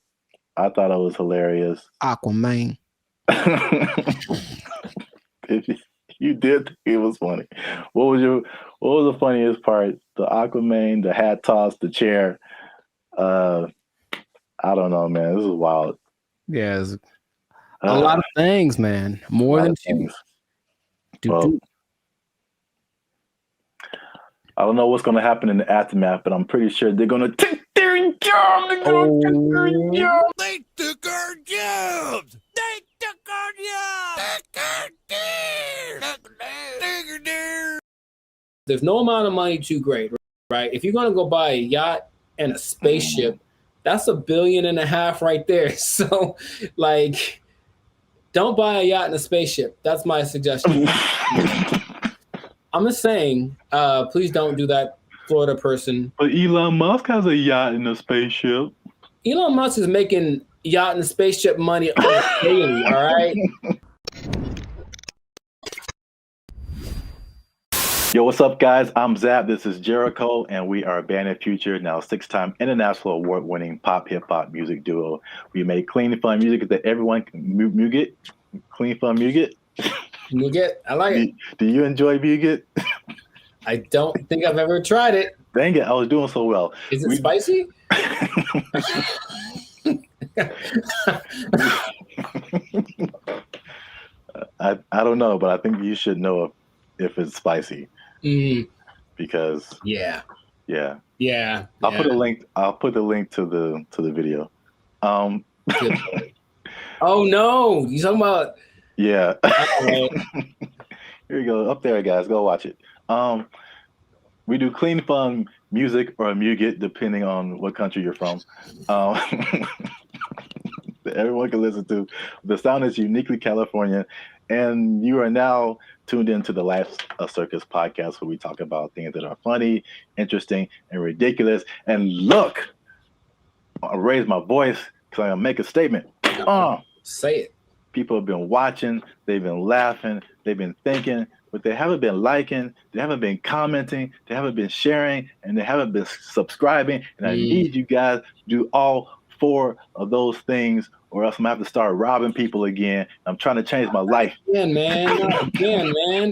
I thought it was hilarious. Aquaman. If you did think it was funny, what was the funniest part? The Aquaman, the hat toss, the chair. I don't know, man. This is wild. Yeah, a lot of things, man. More than things. I don't know what's going to happen in the aftermath, but I'm pretty sure they're going to take their job. They took our jobs. They There's no amount of money too great, right? If you're gonna go buy a yacht and a spaceship, that's $1.5 billion right there. So, like, don't buy a yacht and a spaceship. That's my suggestion. I'm just saying, please don't do that, Florida person. But Elon Musk has a yacht and a spaceship. Elon Musk is making yacht and spaceship money on a daily, all right? Yo, what's up, guys? I'm Zab. This is Jericho, and we are Band of Future, now 6-time international award-winning pop hip-hop music duo. We make clean, fun music that everyone can muget. Clean, fun muget. Muget, I like it. Do you enjoy muget? I don't think I've ever tried it. Dang it, I was doing so well. Is it spicy? I don't know, but I think you should know if it's spicy. Because yeah. I'll put a link. I'll put the link to the video. Oh no, you talking about? Yeah. Right. Here we go. Up there, guys. Go watch it. We do clean, fun music or muget, depending on what country you're from. That everyone can listen to. The sound is uniquely Californian, and you are now tuned into the Life Circus podcast, where we talk about things that are funny, interesting, and ridiculous. And look, I'll raise my voice because I'm gonna make a statement. Say it. People have been watching, they've been laughing, they've been thinking, but they haven't been liking, they haven't been commenting, they haven't been sharing, and they haven't been subscribing. And I need you guys to do all 4 of those things, or else I'm gonna have to start robbing people again. I'm trying to change my life. Again, man.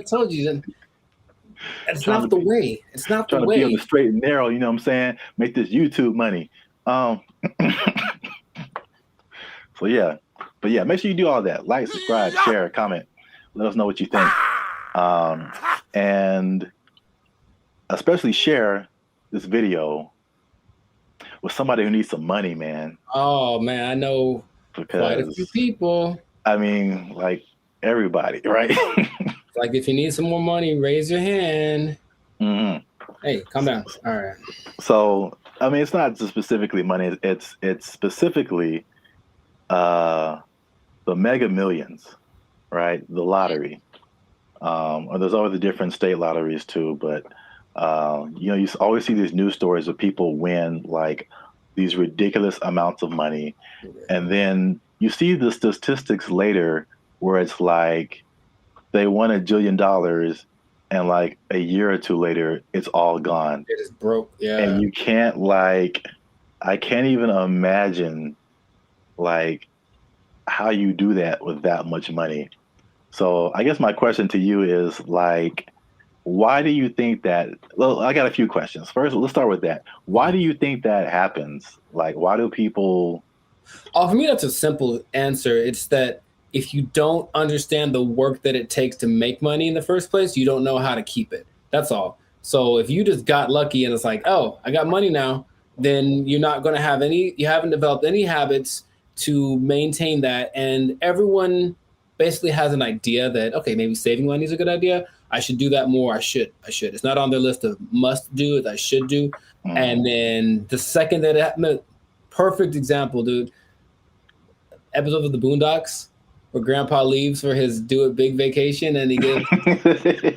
Told you that. It's not the way. It's not the way. Trying to be on the straight and narrow, you know what I'm saying? Make this YouTube money. So yeah. But yeah, make sure you do all that. Like, subscribe, share, comment. Let us know what you think. And especially share this video with somebody who needs some money, man. Oh man, I know quite a few people. I mean, like everybody, right? Like, if you need some more money, raise your hand. Mm-hmm. Hey, calm down. All right. So, I mean, it's not just specifically money. It's specifically the Mega Millions, right? The lottery. Or there's always the different state lotteries too, but you know, you always see these news stories of people win like these ridiculous amounts of money, and then you see the statistics later where it's like they won $1 jillion, and like a year or two later, it's all gone. It is broke. Yeah. And you can't I can't even imagine like how you do that with that much money. So I guess my question to you is like, why do you think that? Well, I got a few questions. First, let's start with that. Why do you think that happens? Like, why do people? Oh, for me, that's a simple answer. It's that if you don't understand the work that it takes to make money in the first place, you don't know how to keep it. That's all. So if you just got lucky and it's like, oh, I got money now, then you're not going to have you haven't developed any habits to maintain that. And everyone basically has an idea that, okay, maybe saving money is a good idea. I should do that more. I should. It's not on their list of must do, it's I should do. And then the second that it happened, perfect example, dude. Episode of the Boondocks where Grandpa leaves for his do it big vacation and he gives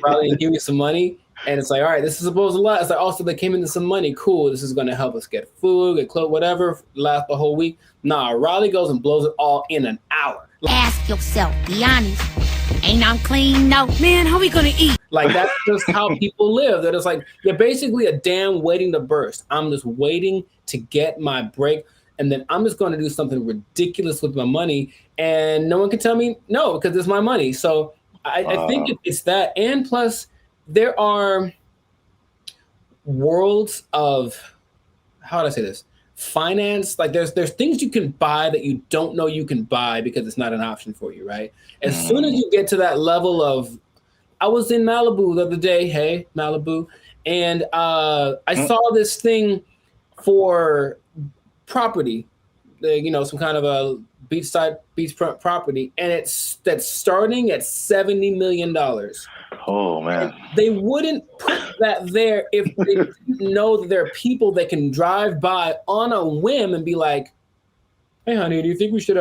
probably give you some money. And it's like, all right, this is supposed to last. It's like, also they came into some money. Cool. This is going to help us get food, get clothes, whatever, last the whole week. Nah, Riley goes and blows it all in an hour. Ask yourself, be honest. Ain't I'm clean? No. Man, how we gonna eat? Like, that's just how people live. That it's like, you're basically a dam waiting to burst. I'm just waiting to get my break. And then I'm just going to do something ridiculous with my money. And no one can tell me no, because it's my money. So I think it's that. And plus, there are worlds of, how do I say this? Finance. Like there's things you can buy that you don't know you can buy because it's not an option for you, right? As soon as you get to that level of, I was in Malibu the other day, hey, Malibu, and I saw this thing for property, you know, some kind of a beachfront property, and that's starting at $70 million. Oh man. They wouldn't put that there if they didn't know that there are people that can drive by on a whim and be like, "Hey, honey, do you think we should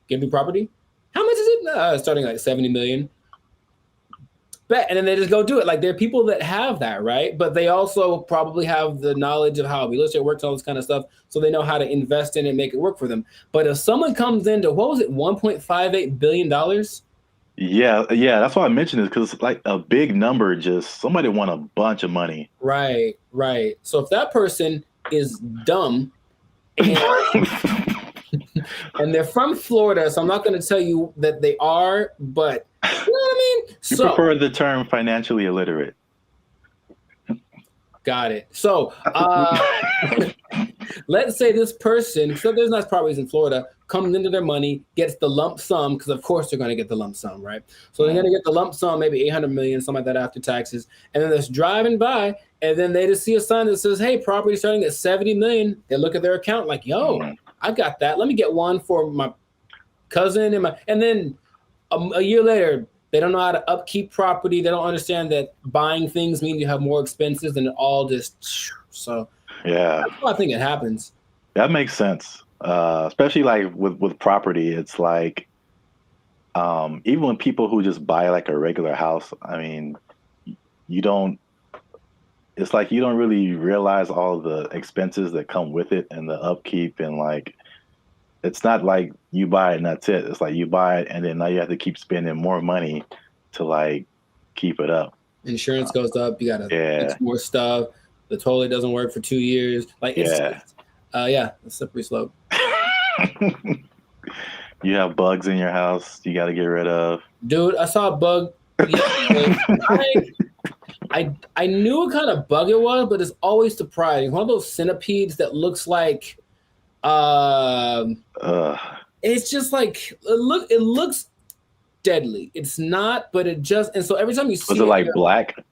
get new property? How much is it? Starting like 70 million." Bet, and then they just go do it. Like there are people that have that, right? But they also probably have the knowledge of how real estate works, all this kind of stuff, so they know how to invest in it and make it work for them. But if someone comes into what was it, $1.58 billion? Yeah, that's why I mentioned it, because it's like a big number. Just somebody won a bunch of money. Right. So if that person is dumb and, and they're from Florida, so I'm not going to tell you that they are, but you know what I mean? You prefer the term financially illiterate. Got it. So let's say this person, so there's nice properties in Florida, comes into their money, gets the lump sum, because of course they're going to get the lump sum, right? So they're going to get the lump sum, maybe 800 million, something like that after taxes. And then they're just driving by, and then they just see a sign that says, hey, property starting at 70 million. They look at their account like, yo, I got that. Let me get one for my cousin. And then a year later, they don't know how to upkeep property. They don't understand that buying things means you have more expenses, and it all just, so yeah, that's why I think it happens. That makes sense. Especially like with property, it's like even when people who just buy like a regular house, I mean, it's like you don't really realize all the expenses that come with it and the upkeep, and like it's not like you buy it and that's it. It's like you buy it and then now you have to keep spending more money to like keep it up. Insurance goes up. You gotta fix more stuff. The toilet doesn't work for 2 years. Like it's a slippery slope. You have bugs in your house you got to get rid of. Dude, I saw a bug. I knew what kind of bug it was, but it's always surprising. One of those centipedes that looks like it's just like it looks deadly. It's not, but it just, and so every time you see it like black?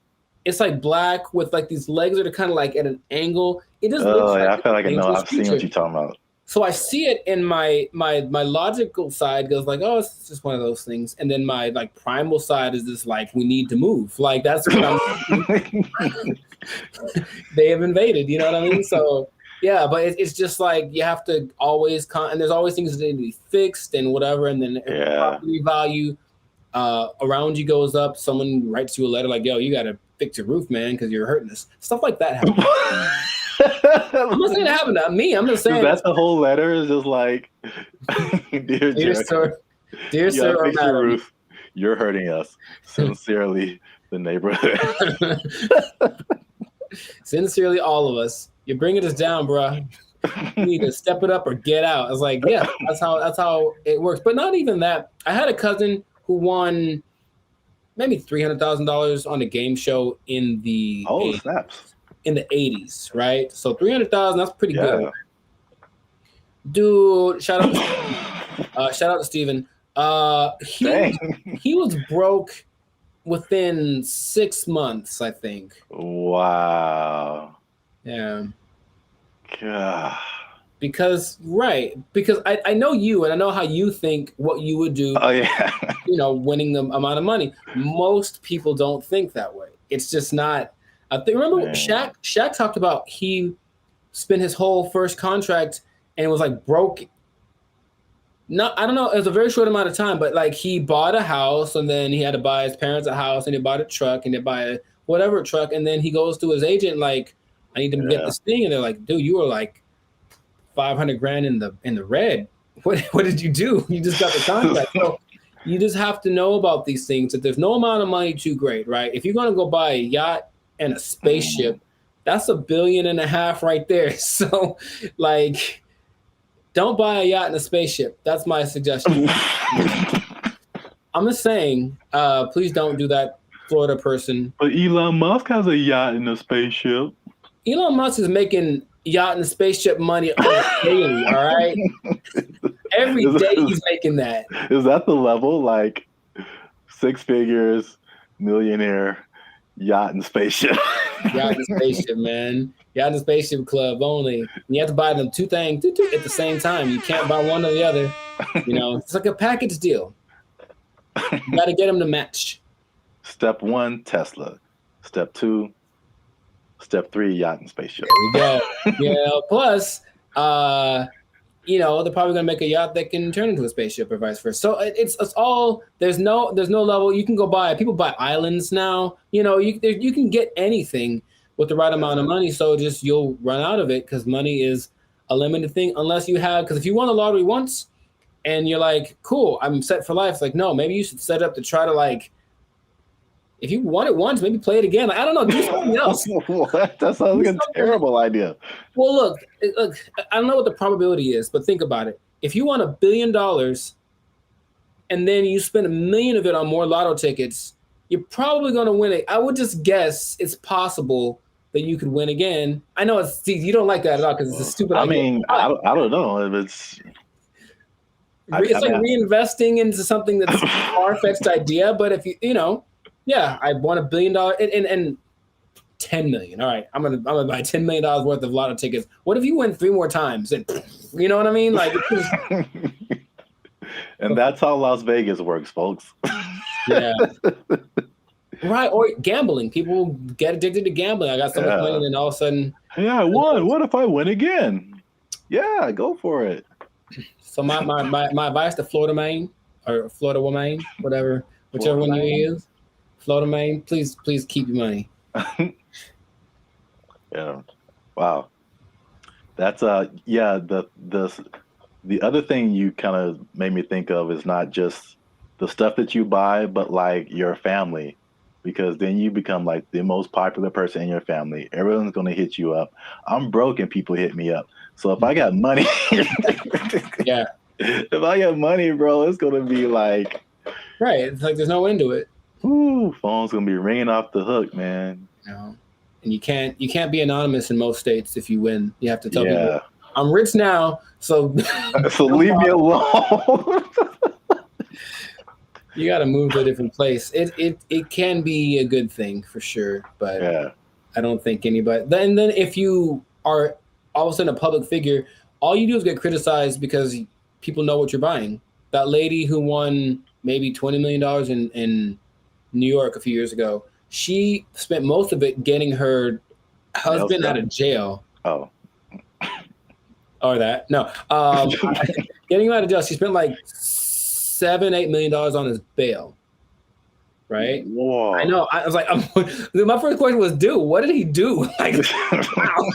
It's like black with like these legs that are kind of like at an angle. It just looks like I feel like I know. I've seen what you're talking about. So I see it, and my logical side goes like, oh, it's just one of those things. And then my like primal side is just like, we need to move. Like that's what I'm they have invaded, you know what I mean? So yeah, but it's just like you have to always and there's always things that need to be fixed and whatever. And then property value around you goes up. Someone writes you a letter like, yo, you got to fix your roof, man, because you're hurting us. Stuff like that happens. I'm not saying it happened to me. I'm just saying that's the whole letter is just like, dear sir, or madam, roof, you're hurting us. Sincerely, the neighborhood. Sincerely, all of us. You're bringing us down, bro. You need to step it up or get out. I was like, yeah, that's how it works. But not even that. I had a cousin who won maybe $300,000 on a game show in the snaps. In the 80s, right? So 300,000, that's pretty good. Dude, shout out to Steven. He was broke within 6 months, I think. Wow. Yeah. God. Because I know you, and I know how you think what you would do. Oh yeah. Winning the amount of money. Most people don't think that way. It's just not. I think, remember Shaq talked about he spent his whole first contract and was like broke. I don't know, it was a very short amount of time, but like he bought a house and then he had to buy his parents a house and he bought a truck and they buy a whatever truck, and then he goes to his agent like, I need to get this thing, and they're like, dude, you were like $500,000 in the red. What did you do? You just got the contract. So you just have to know about these things, that there's no amount of money too great, right? If you're gonna go buy a yacht and a spaceship, that's $1.5 billion right there. So like, don't buy a yacht and a spaceship. That's my suggestion. I'm just saying, please don't do that, Florida person. But Elon Musk has a yacht and a spaceship. Elon Musk is making yacht and spaceship money daily, all right? Every day he's making that. Is that the level? Like 6 figures, millionaire, yacht and spaceship. Yacht and spaceship, man. Yacht and spaceship club only. And you have to buy them two things at the same time. You can't buy one or the other. It's like a package deal. You got to get them to match. Step 1, Tesla. Step 2, Step 3, yacht and spaceship. There we go. Yeah. Plus, you know, they're probably gonna make a yacht that can turn into a spaceship or vice versa. So it's all there's no level. You can go buy. People buy islands now. You know, you can get anything with the right amount of money. So just you'll run out of it because money is a limited thing unless you have. Because if you won the lottery once and you're like, cool, I'm set for life. It's like, no, maybe you should set up to try to like. If you won it once, maybe play it again. Like, I don't know, do something else. What? That sounds like a terrible idea. Well, look, I don't know what the probability is, but think about it. If you won $1 billion and then you spend $1 million of it on more lotto tickets, you're probably going to win it. I would just guess it's possible that you could win again. I know you don't like that at all because it's a stupid idea. I mean, I don't know if it's. It's like reinvesting into something that's a far-fetched idea, but if you know. Yeah, I won $1 billion and 10 million. All right, I'm gonna buy $10 million worth of lotto tickets. What if you win 3 more times? And you know what I mean? Like, and that's how Las Vegas works, folks. Yeah. Right, or gambling. People get addicted to gambling. I got so much money, and then all of a sudden, yeah, I won. What if I win again? Yeah, go for it. So my advice to Florida man or Florida woman, whichever one you use. Florida man, please keep your money. Yeah. Wow. That's yeah, the other thing you kind of made me think of is not just the stuff that you buy, but like your family, because then you become like the most popular person in your family. Everyone's going to hit you up. I'm broke and people hit me up. So if I got money, yeah. If I got money, bro, it's going to be like, right. It's like there's no end to it. Ooh, phone's gonna be ringing off the hook, man. No. And you can't be anonymous in most states if you win. You have to tell people, I'm rich now, so so leave me alone. You got to move to a different place. It can be a good thing for sure, but I don't think anybody. Then if you are all of a sudden a public figure, all you do is get criticized because people know what you're buying. That lady who won maybe $20 million in New York a few years ago, she spent most of it getting her husband out of jail. Oh. Or that. No. Getting him out of jail. She spent like $7-8 million on his bail. Right? Whoa. I know. I was like, my first question was, dude, what did he do? Like, wow.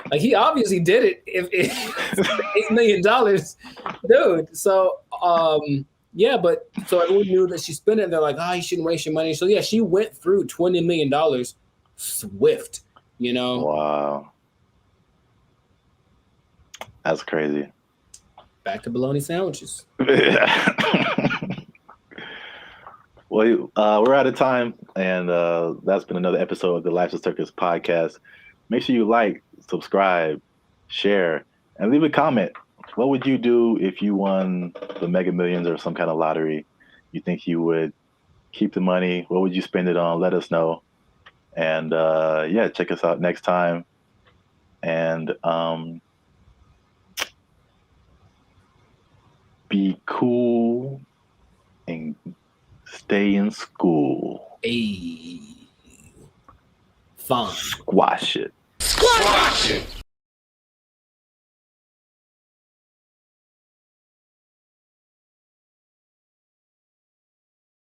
Like he obviously did it. If $8 million, dude. So, yeah, but so everyone knew that she spent it. And they're like, you shouldn't waste your money. So yeah, she went through $20 million swift. You know? Wow, that's crazy. Back to bologna sandwiches. Well, we're out of time, and that's been another episode of the Life's a Circus podcast. Make sure you like, subscribe, share, and leave a comment. What would you do if you won the Mega Millions or some kind of lottery? You think you would keep the money? What would you spend it on? Let us know. And yeah, check us out next time. And be cool and stay in school. Hey. Fun. Squash it. Squash it!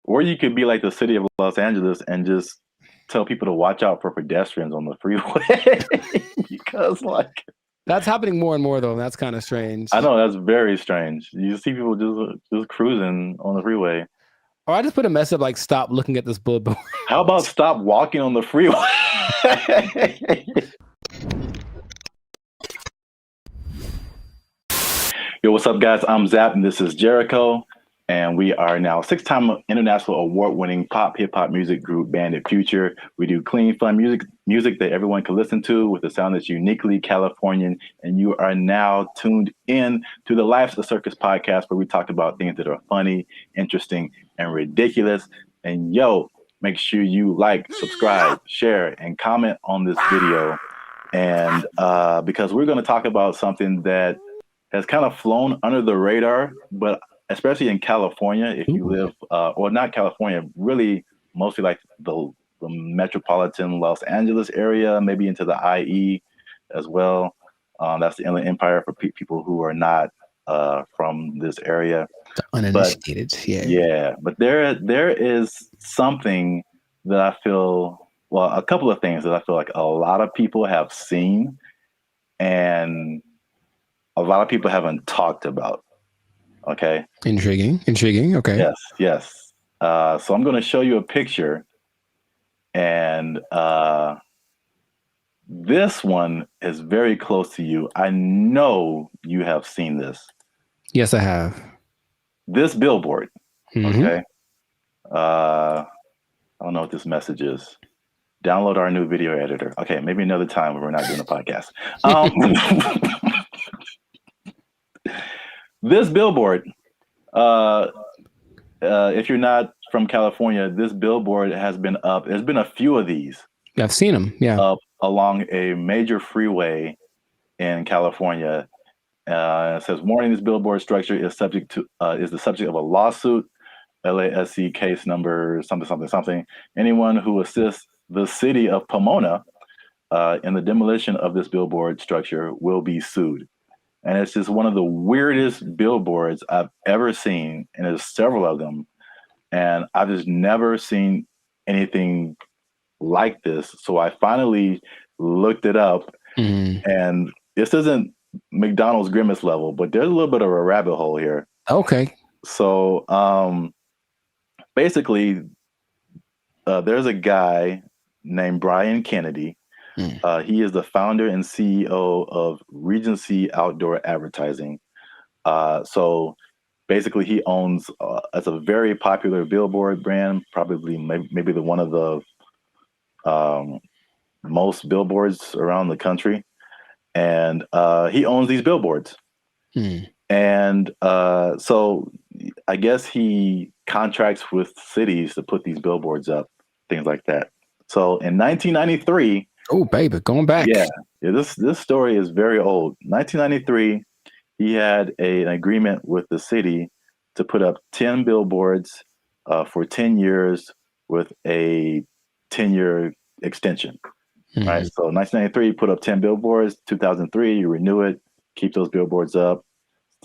Or you could be like the city of Los Angeles and just tell people to watch out for pedestrians on the freeway. Because like that's happening more and more though. That's kind of strange. I know, that's very strange. You see people just cruising on the freeway. Or I just put a message like, stop looking at this bullet. How about stop walking on the freeway? Yo, what's up, guys? I'm Zap, and this is Jericho. And we are now a 6-time international award-winning pop hip-hop music group, Bandit Future. We do clean, fun music that everyone can listen to with a sound that's uniquely Californian. And you are now tuned in to the Life's a Circus podcast, where we talk about things that are funny, interesting, and ridiculous. And yo, make sure you like, subscribe, share, and comment on this video. And because we're going to talk about something that has kind of flown under the radar, but especially in California, if you Ooh. live, or not California, really mostly like the metropolitan Los Angeles area, maybe into the IE as well. That's the Inland Empire for people who are not from this area. The But uninitiated. Yeah. yeah, but there is something that I feel, well, a couple of things that I feel like a lot of people have seen and a lot of people haven't talked about. Okay. Intriguing. Okay. Yes, yes. So I'm going to show you a picture, and this one is very close to you. I know you have seen this. Yes, I have. This billboard. Mhm. Okay. I don't know what this message is. Download our new video editor. Okay, maybe another time when we're not doing a podcast. This billboard. If you're not from California, this billboard has been up. There's been a few of these I've seen them. Yeah. up along a major freeway in California. It says, "Warning: this billboard structure is the subject of a lawsuit, LASC case number something something something. Anyone who assists the city of Pomona in the demolition of this billboard structure will be sued." And it's just one of the weirdest billboards I've ever seen, and there's several of them. And I've just never seen anything like this. So I finally looked it up, Mhm. and this isn't McDonald's Grimace level, but there's a little bit of a rabbit hole here. Okay. So basically, there's a guy named Brian Kennedy. He is the founder and CEO of Regency Outdoor Advertising. So basically, he owns it's a very popular billboard brand, probably maybe the one of the most billboards around the country, and he owns these billboards. And so I guess he contracts with cities to put these billboards up, things like that. So in 1993. Oh, baby, going back. Yeah, this story is very old. 1993, he had an agreement with the city to put up 10 billboards for 10 years with a 10-year extension. Right. So 1993, you put up 10 billboards. 2003, you renew it, keep those billboards up.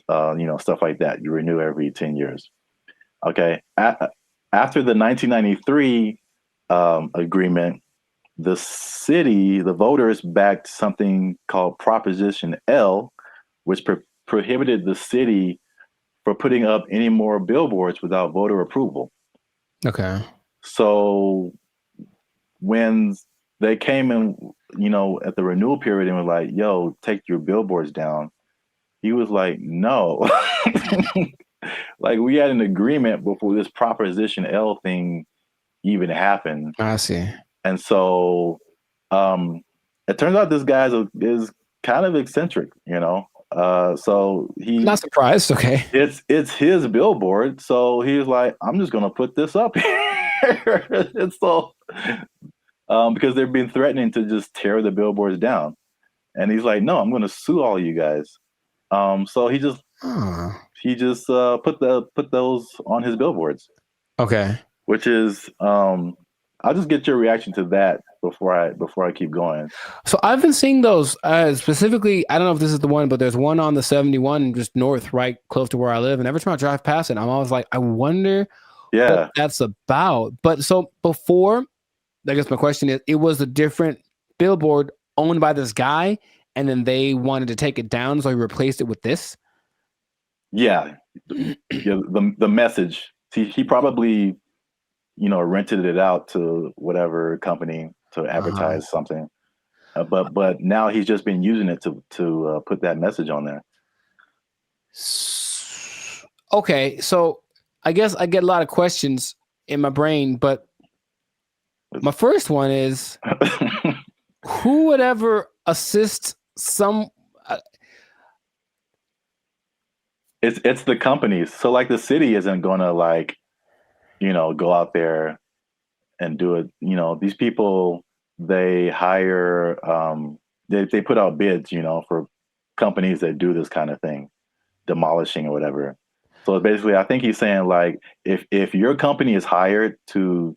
Stuff like that. You renew every 10 years. Okay. After the 1993 agreement, the city, the voters backed something called Proposition L, which prohibited the city from putting up any more billboards without voter approval. Okay. So when they came in, at the renewal period and were like, "Yo, take your billboards down," he was like, "No." Like, we had an agreement before this Proposition L thing even happened. I see. And so it turns out this guy is kind of eccentric, so he Not surprised. Okay. it's his billboard. So he was like, "I'm just gonna put this up here." And so because they've been threatening to just tear the billboards down. And he's like, "No, I'm gonna sue all you guys." So he just put those on his billboards. Okay. Which is I'll just get your reaction to that before I keep going. So I've been seeing those specifically. I don't know if this is the one, but there's one on the 71 just north, right close to where I live. And every time I drive past it, I'm always like, I wonder what that's about. But so before, I guess my question is, it was a different billboard owned by this guy, and then they wanted to take it down, so he replaced it with this. Yeah, the message. He probably rented it out to whatever company to advertise something. But now he's just been using it to put that message on there. Okay, so I guess I get a lot of questions in my brain, but my first one is, who would ever assist some? It's the companies. So like the city isn't gonna go out there and do it. These people, they hire, they put out bids, for companies that do this kind of thing, demolishing or whatever. So basically, I think he's saying like, if your company is hired to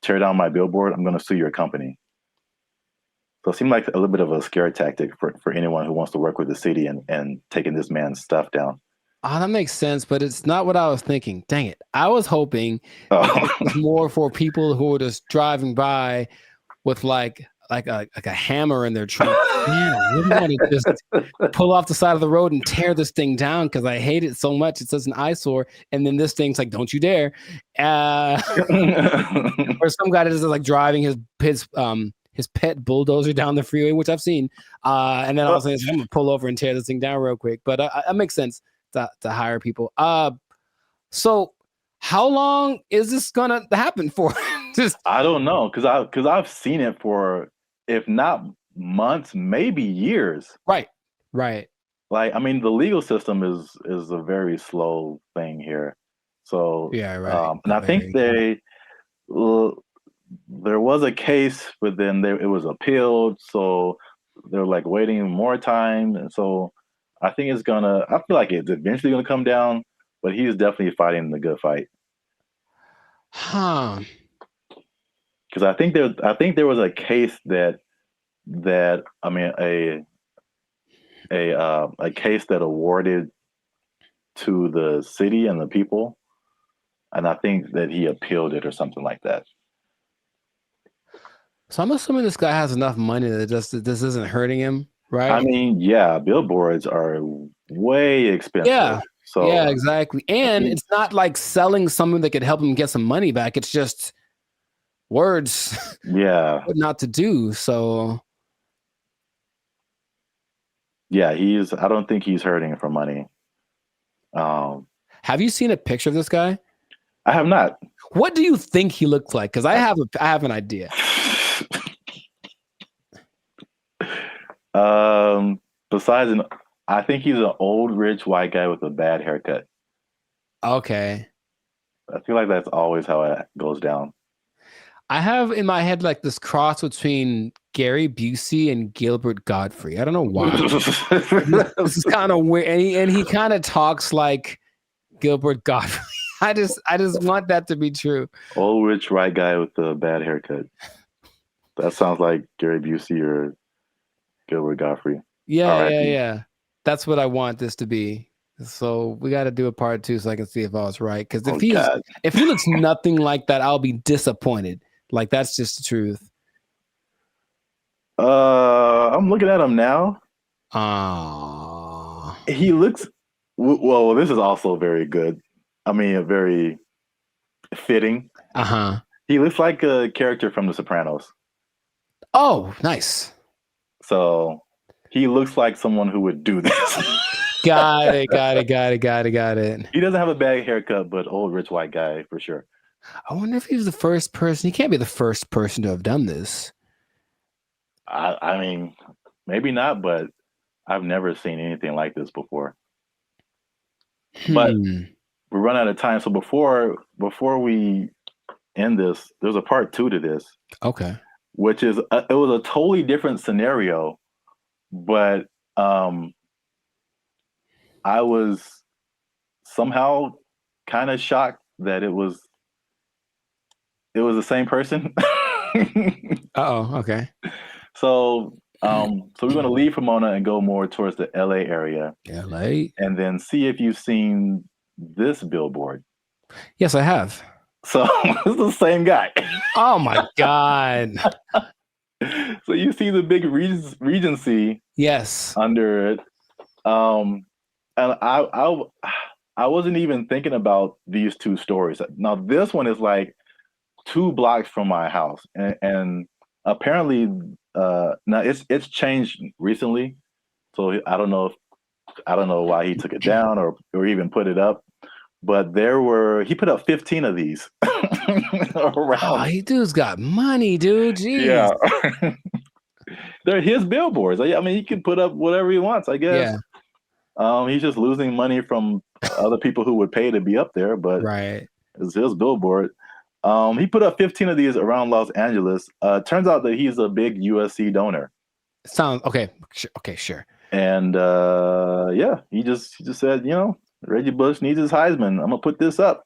tear down my billboard, I'm going to sue your company. So it seemed like a little bit of a scare tactic for anyone who wants to work with the city and taking this man's stuff down. Oh, that makes sense, but it's not what I was thinking. Dang it. I was hoping Oh. it was more for people who are just driving by with like a hammer in their trunk. Man, I really want to just pull off the side of the road and tear this thing down because I hate it so much. It's such an eyesore. And then this thing's like, don't you dare. Or some guy that is like driving his pet bulldozer down the freeway, which I've seen. And then I'll say, I'm going to pull over and tear this thing down real quick. But that makes sense to hire people. So how long is this going to happen for? I don't know. Cause I've seen it for, if not months, maybe years. Right. Like, I mean, the legal system is a very slow thing here. So, yeah, right. And I think there was a case, but then it was appealed. So they're like waiting more time. And so I think I feel like it's eventually going to come down, but he's definitely fighting the good fight. Huh. Because I think there was a case that I mean a case that awarded to the city and the people, and I think that he appealed it or something like that. So I'm assuming this guy has enough money that this isn't hurting him, right? I mean, yeah, billboards are way expensive. Yeah. So yeah, exactly. And it's not like selling something that could help him get some money back. It's just words. Yeah. What not to do. So yeah, I don't think he's hurting for money. Have you seen a picture of this guy? I have not. What do you think he looks like? Because I have an idea. Besides, I think he's an old rich white guy with a bad haircut. Okay. I feel like that's always how it goes down. I have in my head like this cross between Gary Busey and Gilbert Gottfried. I don't know why. This is kind of weird, and he kind of talks like Gilbert Gottfried. I just want that to be true. Old rich white guy with a bad haircut. That sounds like Gary Busey or Gilbert Gottfried. Yeah. That's what I want this to be. So we got to do a part 2 so I can see if I was right. Because if he looks nothing like that, I'll be disappointed. Like that's just the truth. I'm looking at him now. He looks well. This is also very good. I mean, very fitting. He looks like a character from The Sopranos. Oh, nice. So he looks like someone who would do this. Got it. He doesn't have a bad haircut, but old rich white guy for sure. I wonder if he was the first person. He can't be the first person to have done this. I mean, maybe not, but I've never seen anything like this before. But we're running out of time. So before we end this, there's a part 2 to this. Okay. Which is it was a totally different scenario, but I was somehow kind of shocked that it was the same person. Okay. So we're going to leave Pomona and go more towards the LA area. LA? And then see if you've seen this billboard. Yes, I have. So it's the same guy. Oh my God. So you see the big Regency. Yes. Under it. And I wasn't even thinking about these 2 stories. Now this one is like 2 blocks from my house, and apparently now it's changed recently. So I don't know why he took it down or even put it up. But he put up 15 of these around. Oh, he dude's got money, dude. Jeez. Yeah. They're his billboards. I mean, he can put up whatever he wants, I guess. Yeah. He's just losing money from other people who would pay to be up there, but it's his billboard. He put up 15 of these around Los Angeles. Turns out that he's a big USC donor. Sounds okay. Okay, sure. And he just said, Reggie Bush needs his Heisman. I'm gonna put this up.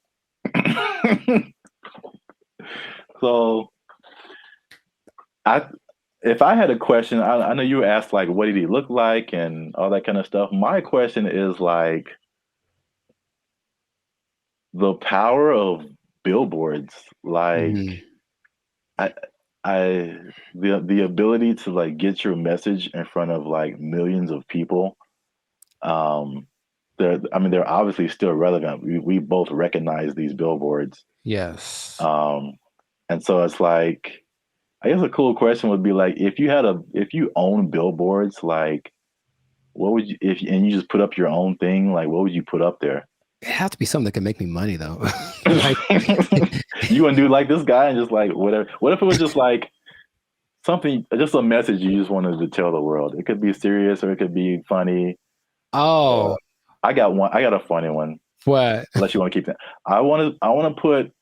So, if I had a question, I know you asked like, what did he look like and all that kind of stuff. My question is like the power of billboards, like the ability to like get your message in front of like millions of people. They're obviously still relevant. We both recognize these billboards. Yes. And so it's like, I guess a cool question would be like, if you own billboards, like what would you, and you just put up your own thing, like what would you put up there? It has to be something that can make me money though. Like, you want to do like this guy and just like whatever. What if it was just like something, just a message you just wanted to tell the world? It could be serious or it could be funny. Oh, I got a funny one. What? Unless you want to keep that. I want to put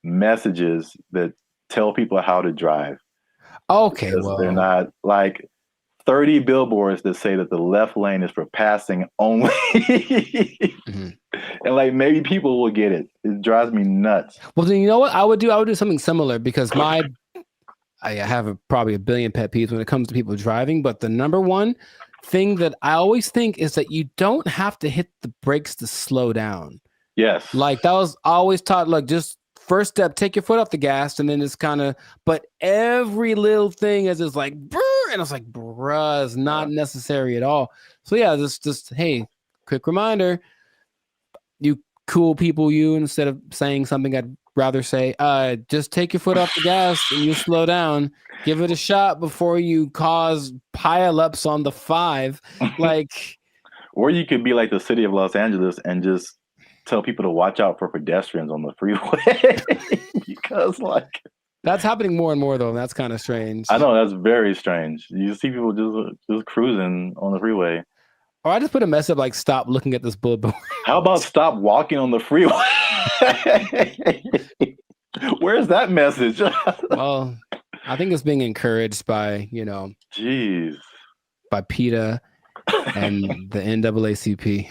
messages that tell people how to drive. Okay, well, they're not like 30 billboards that say that the left lane is for passing only. Mm-hmm. And like maybe people will get it. It drives me nuts. Well, then you know what I would do? I would do something similar because I have probably a billion pet peeves when it comes to people driving. But the number one thing that I always think is that you don't have to hit the brakes to slow down. Yes. Like that was always taught, like just first step, take your foot off the gas, and then it's kind of, but every little thing is just like, brr, and it's like, bruh, it's not necessary at all. So yeah, just hey, quick reminder, you cool people, instead of saying something I'd rather say, just take your foot off the gas and you slow down. Give it a shot before you cause pileups on the 5. Like, or you could be like the city of Los Angeles and just tell people to watch out for pedestrians on the freeway. Because like that's happening more and more though, and that's kind of strange. I know, that's very strange. You see people just cruising on the freeway. Or I just put a message like, stop looking at this billboard. How about stop walking on the freeway? Where's that message? Well, I think it's being encouraged by, jeez, by PETA and the NAACP.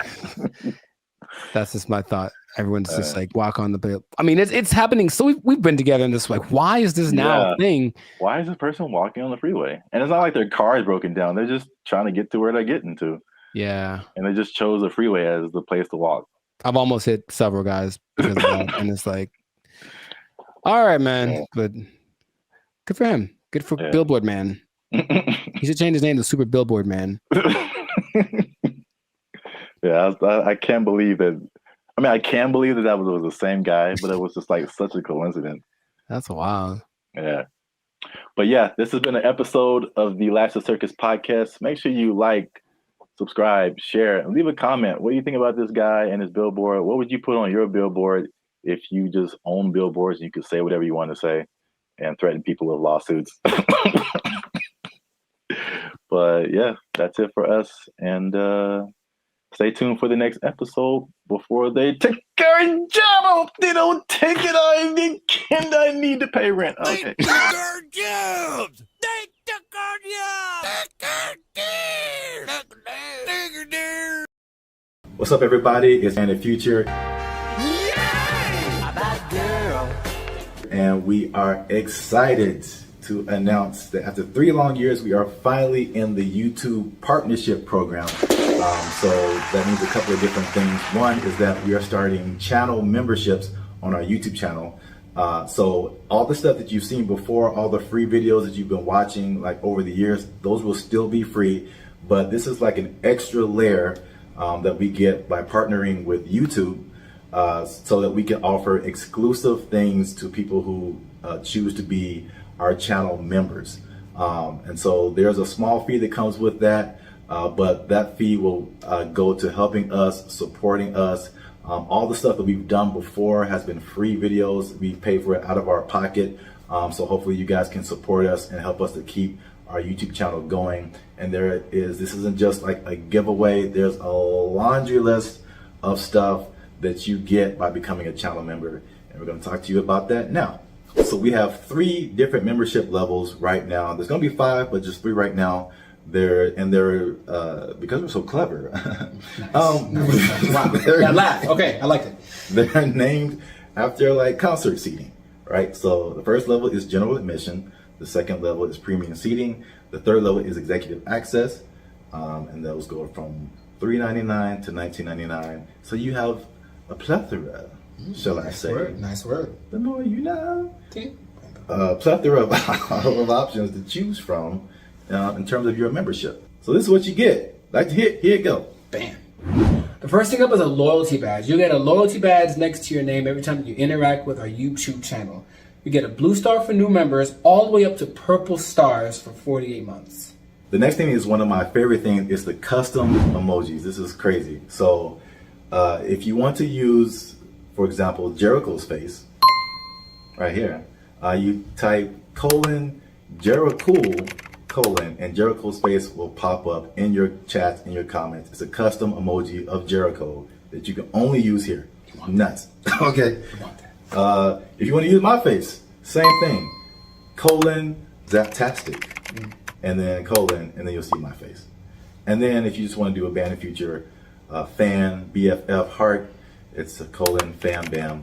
That's just my thought. Everyone's just like, walk on the bill. I mean, it's happening. So we've been together in this, like, why is this now a thing? Why is this person walking on the freeway? And it's not like their car is broken down. They're just trying to get to where they're getting to. Yeah. And they just chose the freeway as the place to walk. I've almost hit several guys because of that. And it's like, all right, man. Yeah. But good for him. Good for Billboard Man. He should change his name to Super Billboard Man. Yeah, I can't believe that. I mean, I can believe that was the same guy, but it was just like such a coincidence. That's wild. Yeah. But yeah, this has been an episode of the Last of Circus podcast. Make sure you like, subscribe, share, and leave a comment. What do you think about this guy and his billboard? What would you put on your billboard if you just own billboards and you could say whatever you want to say and threaten people with lawsuits? But yeah, that's it for us. And stay tuned for the next episode before they take our job. They don't take it. I need to pay rent. Okay. They took our jobs. They took our jobs. What's up, everybody? It's in the future. Yeah! That girl. And we are excited to announce that after 3 long years, we are finally in the YouTube partnership program. So that means a couple of different things. One is that we are starting channel memberships on our YouTube channel. So all the stuff that you've seen before, all the free videos that you've been watching like over the years, those will still be free. But this is like an extra layer that we get by partnering with YouTube so that we can offer exclusive things to people who choose to be our channel members. And so there's a small fee that comes with that. But that fee will go to helping us, supporting us. All the stuff that we've done before has been free videos. We pay for it out of our pocket. So hopefully you guys can support us and help us to keep our YouTube channel going. And this isn't just like a giveaway. There's a laundry list of stuff that you get by becoming a channel member. And we're going to talk to you about that now. So we have 3 different membership levels right now. There's going to be 5, but just 3 right now. They're because we're so clever. Wow. That laugh. Okay, I liked it. They're named after like concert seating, right? So the first level is general admission. The second level is premium seating. The third level is executive access, and those go from $3.99 to $19.99. So you have a plethora, shall I say? Nice word. The more you know. Okay. Plethora of options to choose from in terms of your membership. So this is what you get. Like to hit, here you go. Bam. The first thing up is a loyalty badge. You get a loyalty badge next to your name every time you interact with our YouTube channel. You get a blue star for new members, all the way up to purple stars for 48 months. The next thing is one of my favorite things is the custom emojis. This is crazy. So if you want to use, for example, Jericho's face, right here, you type Jericho, and Jericho's face will pop up in your chats, in your comments. It's a custom emoji of Jericho that you can only use here. Nuts. Okay. If you want to use my face, same thing. Zaptastic. And then and then you'll see my face. And then if you just want to do a Band of Future fan, BFF heart, it's a fam bam :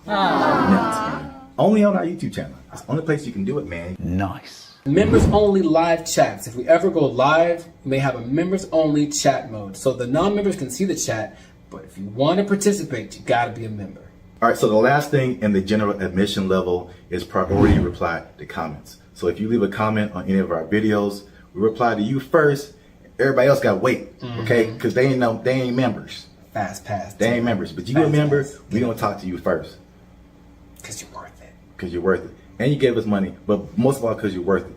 Nuts. Only on our YouTube channel. It's the only place you can do it, man. Nice. Members only live chats. If we ever go live, we may have a members only chat mode. So the non-members can see the chat, but if you want to participate, you gotta be a member. All right, so the last thing in the general admission level is priority reply to comments. So if you leave a comment on any of our videos, we reply to you first. Everybody else gotta wait, okay? Because they ain't members. Fast pass. They ain't members, but you a member, we gonna talk to you first. Because you're worth it. Because you're worth it. And you gave us money, but most of all because you're worth it.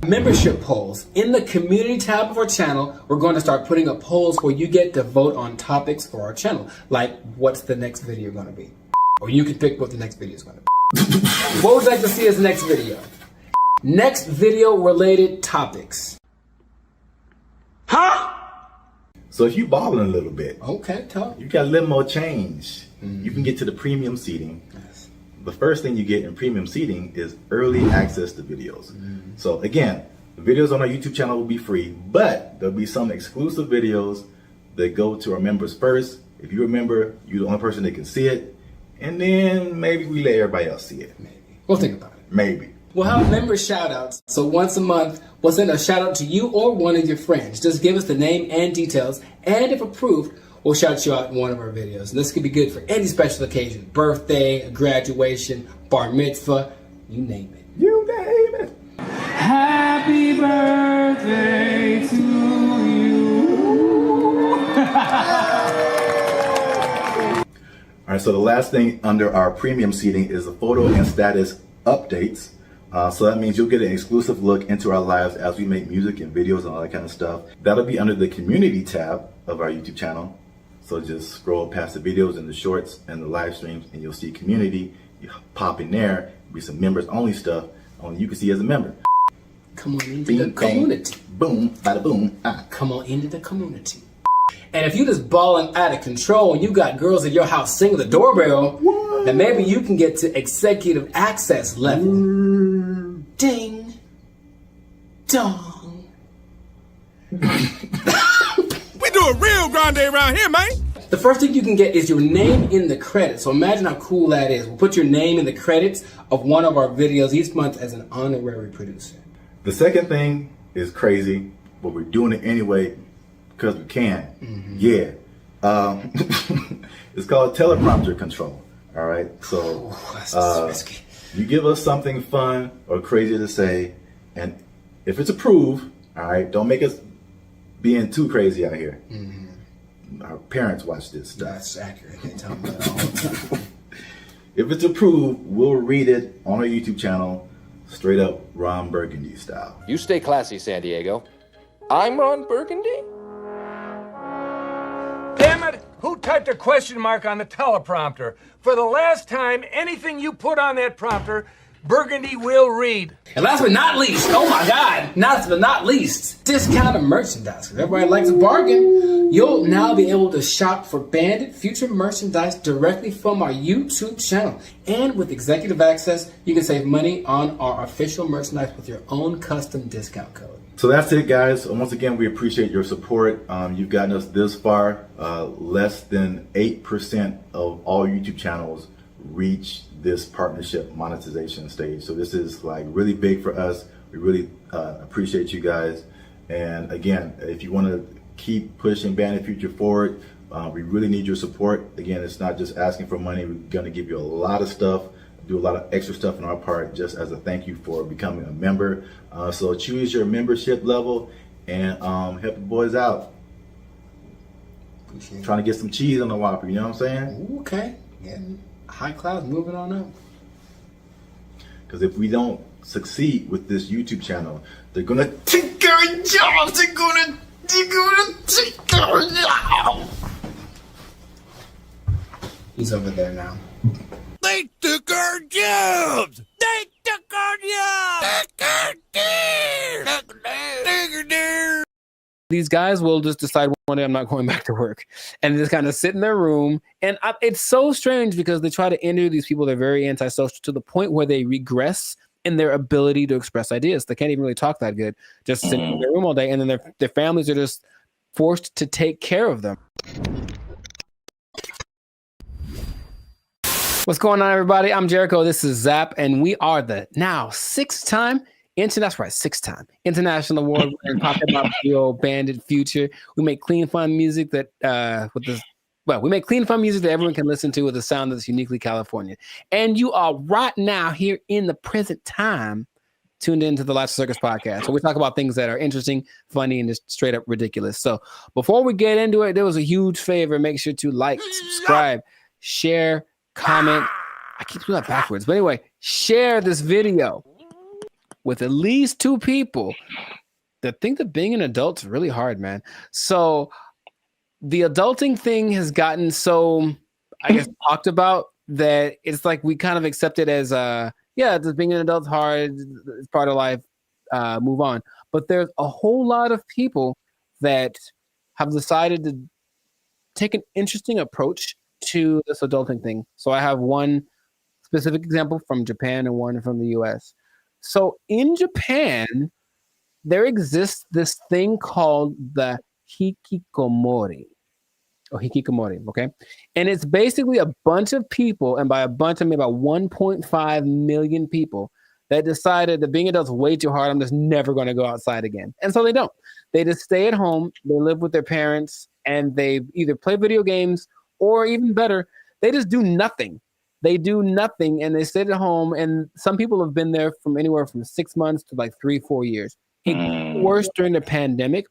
Membership polls. In the community tab of our channel, we're going to start putting up polls where you get to vote on topics for our channel. Like, what's the next video going to be? Or you can pick what the next video is going to be. What would you like to see as the next video? Next video related topics. Huh? So if you balling a little bit, Okay, talk. you got a little more change. You can get to the premium seating. Yes. The first thing you get in premium seating is early access to videos. So again, the videos on our YouTube channel will be free, but there'll be some exclusive videos that go to our members first. If you remember, you're the only person that can see it. And then maybe we let everybody else see it. Maybe. We'll think about it. Maybe. We'll have member shout outs. So once a month, we'll send a shout out to you or one of your friends. Just give us the name and details, and if approved, we'll shout you out in one of our videos. And this could be good for any special occasion. Birthday, a graduation, bar mitzvah, you name it. You name it. Happy birthday to you. All right, so the last thing under our premium seating is the photo and status updates. So that means you'll get an exclusive look into our lives as we make music and videos and all that kind of stuff. That'll be under the community tab of our YouTube channel. So just scroll past the videos and the shorts and the live streams and you'll see community. You pop in there, be some members only stuff only you can see as a member. Come on into Bing, the community. Bang, boom, bada boom. Come on into the community. And if you just balling out of control and you got girls at your house singing the doorbell, then maybe you can get to executive access level. Ding. Dong. We do a real grande around here, man. The first thing you can get is your name in the credits. So imagine how cool that is. We'll put your name in the credits of one of our videos each month as an honorary producer. The second thing is crazy, but we're doing it anyway because we can. Yeah. It's called teleprompter control. All right. So That's risky. you give us something fun or crazy to say, and if it's approved, all right, don't make us being too crazy out here. Our parents watch this stuff. That's accurate. They tell me that all the time. If it's approved, we'll read it on our YouTube channel, straight up Ron Burgundy style. You stay classy, San Diego. I'm Ron Burgundy? Damn it! Who typed a question mark on the teleprompter? For the last time, anything you put on that prompter Burgundy will read. And last but not least, oh my God, last but not least, discounted merchandise. Because everybody likes a bargain. You'll now be able to shop for Bandit Future merchandise directly from our YouTube channel. And with executive access, you can save money on our official merchandise with your own custom discount code. So that's it, guys. Once again, we appreciate your support. You've gotten us this far. Less than 8% of all YouTube channels reach this partnership monetization stage. So this is like really big for us. We really appreciate you guys. And again, if you want to keep pushing Bandit Future forward, we really need your support. Again, it's not just asking for money. We're going to give you a lot of stuff, do a lot of extra stuff on our part just as a thank you for becoming a member. So choose your membership level and help the boys out. Trying to get some cheese on the Whopper, you know what I'm saying? Okay. Yeah. High class, moving on up. Because if we don't succeed with this YouTube channel, they're gonna take our jobs. They're gonna take our jobs. He's over there now. They took our jobs! They took our jobs! These guys will just decide one day I'm not going back to work and just kind of sit in their room. And it's so strange because they try to interview these people. They're very antisocial to the point where they regress in their ability to express ideas. They can't even really talk that good, just sitting in their room all day. And then their families are just forced to take care of them. What's going on, everybody? I'm Jericho. This is Zap, and we are the now six-time international award winner talking about the Bandit Future. We make clean, fun music that we make clean, fun music that everyone can listen to with a sound that's uniquely California. And you are right now here in the present time tuned into the Last Circus podcast. So we talk about things that are interesting, funny, and just straight up ridiculous. So before we get into it, there was a huge favor. Make sure to like, subscribe, share, comment. I keep doing that backwards. But anyway, share this video with at least 2 people that think that being an adult is really hard, man. So the adulting thing has gotten so, I guess, talked about that it's like we kind of accept it as, just being an adult's hard. It's part of life. Move on. But there's a whole lot of people that have decided to take an interesting approach to this adulting thing. So I have one specific example from Japan and one from the US. So in Japan, there exists this thing called the hikikomori. Okay? And it's basically a bunch of people, and by a bunch I mean about 1.5 million people that decided that being adults is way too hard. I'm just never going to go outside again. And so they don't. They just stay at home, they live with their parents, and they either play video games or even better, they just do nothing. They do nothing and they sit at home. And some people have been there from anywhere from 6 months to like 3-4 years. It got worse during the pandemic.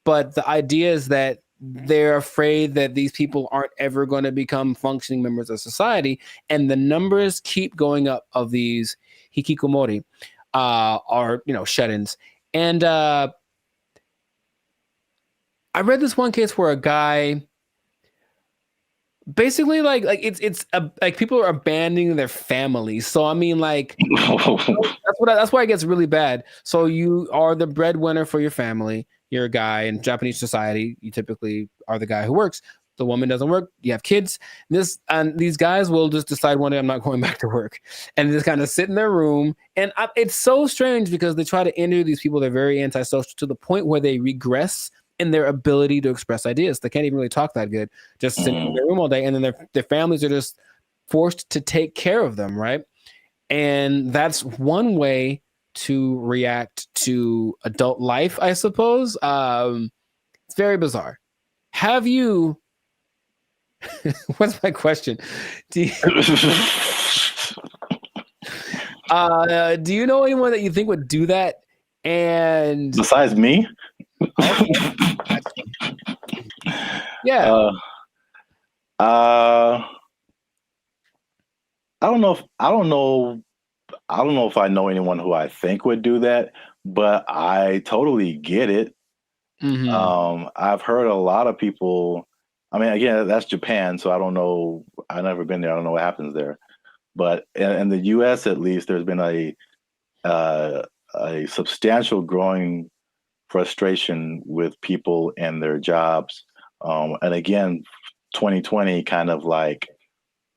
But the idea is that they're afraid that these people aren't ever going to become functioning members of society. And the numbers keep going up of these hikikomori, are, shut-ins. And I read this one case where a guy basically like people are abandoning their families. So I mean, like that's why it gets really bad. So you are the breadwinner for your family. You're a guy in Japanese society. You typically are the guy who works. The woman doesn't work. You have kids. These guys will just decide one day I'm not going back to work, and just kind of sit in their room. And it's so strange because they try to interview these people. They're very antisocial to the point where they regress in their ability to express ideas. They can't even really talk that good, just sitting in their room all day. And then their families are just forced to take care of them, right? And that's one way to react to adult life, I suppose. It's very bizarre. Have you, what's my question? Do you know anyone that you think would do that? And besides me? Yeah. I don't know if I know anyone who I think would do that, but I totally get it. Mm-hmm. I've heard a lot of people. I mean, again, that's Japan, so I don't know. I've never been there. I don't know what happens there. But in the U.S. at least, there's been a substantial growing frustration with people and their jobs. And again, 2020 kind of like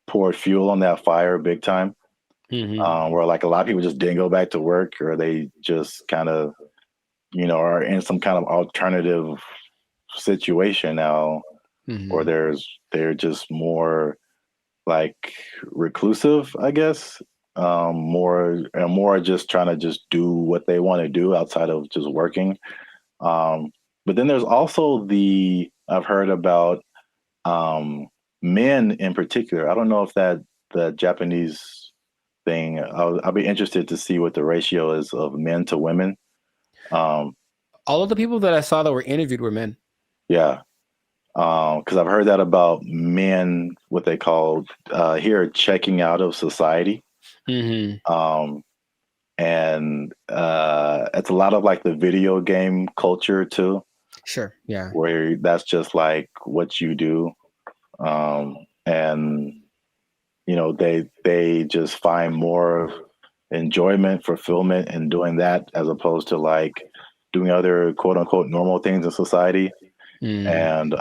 poured fuel on that fire big time. Where like a lot of people just didn't go back to work, or they just kind of, are in some kind of alternative situation now, or they're just more like reclusive, I guess. More just trying to just do what they want to do outside of just working. But then there's also I've heard about men in particular. I don't know if the Japanese thing. I'll be interested to see what the ratio is of men to women. All of the people that I saw that were interviewed were men. Yeah. Because I've heard that about men, what they call here, checking out of society. And it's a lot of like the video game culture too. Sure. Yeah. Where that's just like what you do. And they just find more enjoyment, fulfillment in doing that, as opposed to like doing other quote unquote normal things in society. And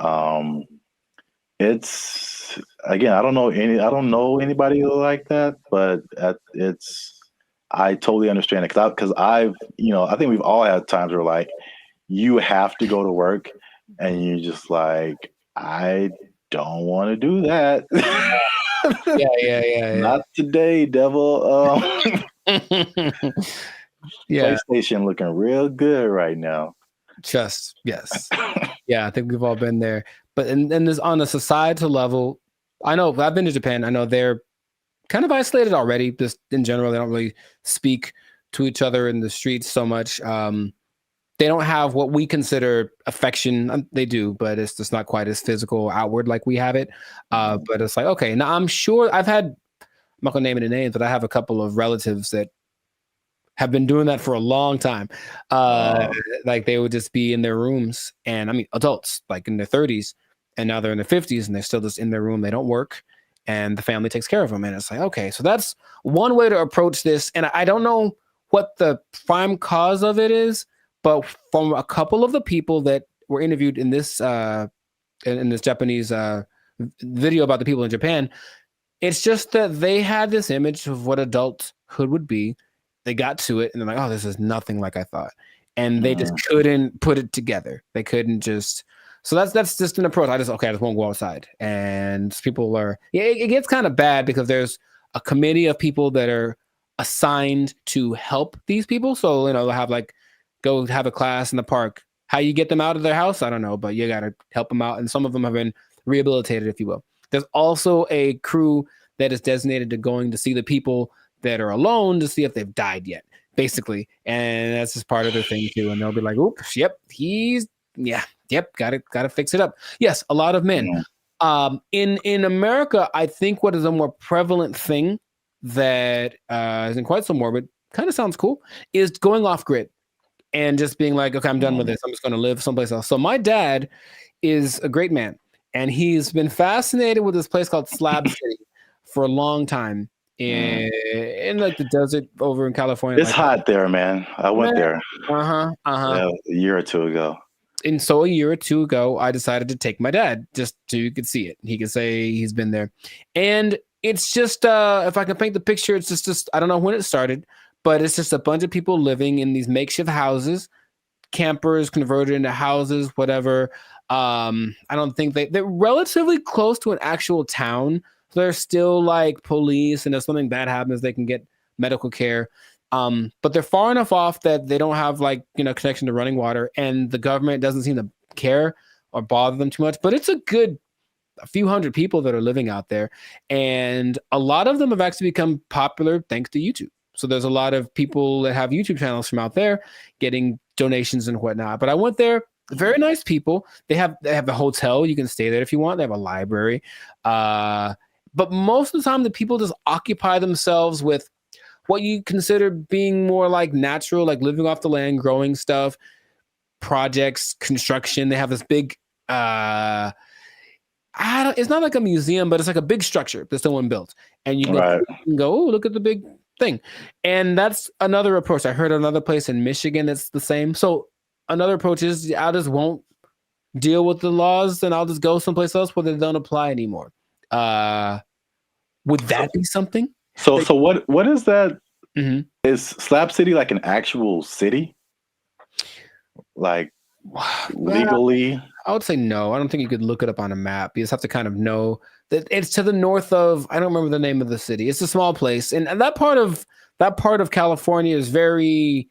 it's, again, I don't know anybody like that, but I totally understand it, because I think we've all had times where like you have to go to work and you just like, I don't want to do that. Yeah. Not today, devil. Yeah. PlayStation looking real good right now. Just yes. Yeah, I think we've all been there. But and this on a societal level, I know I've been to Japan. I know they're kind of isolated already. Just in general, they don't really speak to each other in the streets so much. They don't have what we consider affection. They do, but it's just not quite as physical, outward like we have it. But it's like, okay, now I'm sure I'm not gonna name any names, but I have a couple of relatives that have been doing that for a long time. Like they would just be in their rooms, and I mean adults like in their 30s, and now they're in their 50s and they're still just in their room. They don't work, and the family takes care of them. And it's like, okay, so that's one way to approach this. And I don't know what the prime cause of it is, but from a couple of the people that were interviewed in this Japanese video about the people in Japan, it's just that they had this image of what adulthood would be. They got to it and they're like, oh, this is nothing like I thought. And they just couldn't put it together. They couldn't just, so that's just an approach. I just won't go outside. And people it gets kind of bad because there's a committee of people that are assigned to help these people. So, they'll have like, go have a class in the park. How you get them out of their house, I don't know, but you got to help them out. And some of them have been rehabilitated, if you will. There's also a crew that is designated to going to see the people that are alone to see if they've died yet, basically. And that's just part of their thing too. And they'll be like, oops, yep, got to fix it up. Yes, a lot of men. In America, I think what is a more prevalent thing that isn't quite so morbid, kind of sounds cool, is going off grid and just being like, okay, I'm done with this. I'm just going to live someplace else. So my dad is a great man, and he's been fascinated with this place called Slab City for a long time in like the desert over in California. It's hot there, man. I went there. Yeah, a year or two ago. And so a year or two ago, I decided to take my dad just so you could see it. He could say he's been there. And it's just, if I can paint the picture, it's just I don't know when it started, but it's just a bunch of people living in these makeshift houses, campers converted into houses, whatever. I don't think they're relatively close to an actual town. So there's still like police, and if something bad happens, they can get medical care. But they're far enough off that they don't have like, connection to running water, and the government doesn't seem to care or bother them too much. But it's a few hundred people that are living out there, and a lot of them have actually become popular thanks to YouTube. So there's a lot of people that have YouTube channels from out there getting donations and whatnot. But I went there, very nice people. They have a hotel. You can stay there if you want. They have a library. But most of the time, the people just occupy themselves with what you consider being more like natural, like living off the land, growing stuff, projects, construction. They have this big it's not like a museum, but it's like a big structure that someone built, and you can go, oh, look at the big thing. And that's another approach. I heard another place in Michigan that's the same. So another approach is I just won't deal with the laws, and I'll just go someplace else where they don't apply anymore. Would that be something? So what is that? Mm-hmm. Is Slab City like an actual city? Like legally? I would say no. I don't think you could look it up on a map. You just have to kind of know that it's to the north of, I don't remember the name of the city. It's a small place. And that part of California is very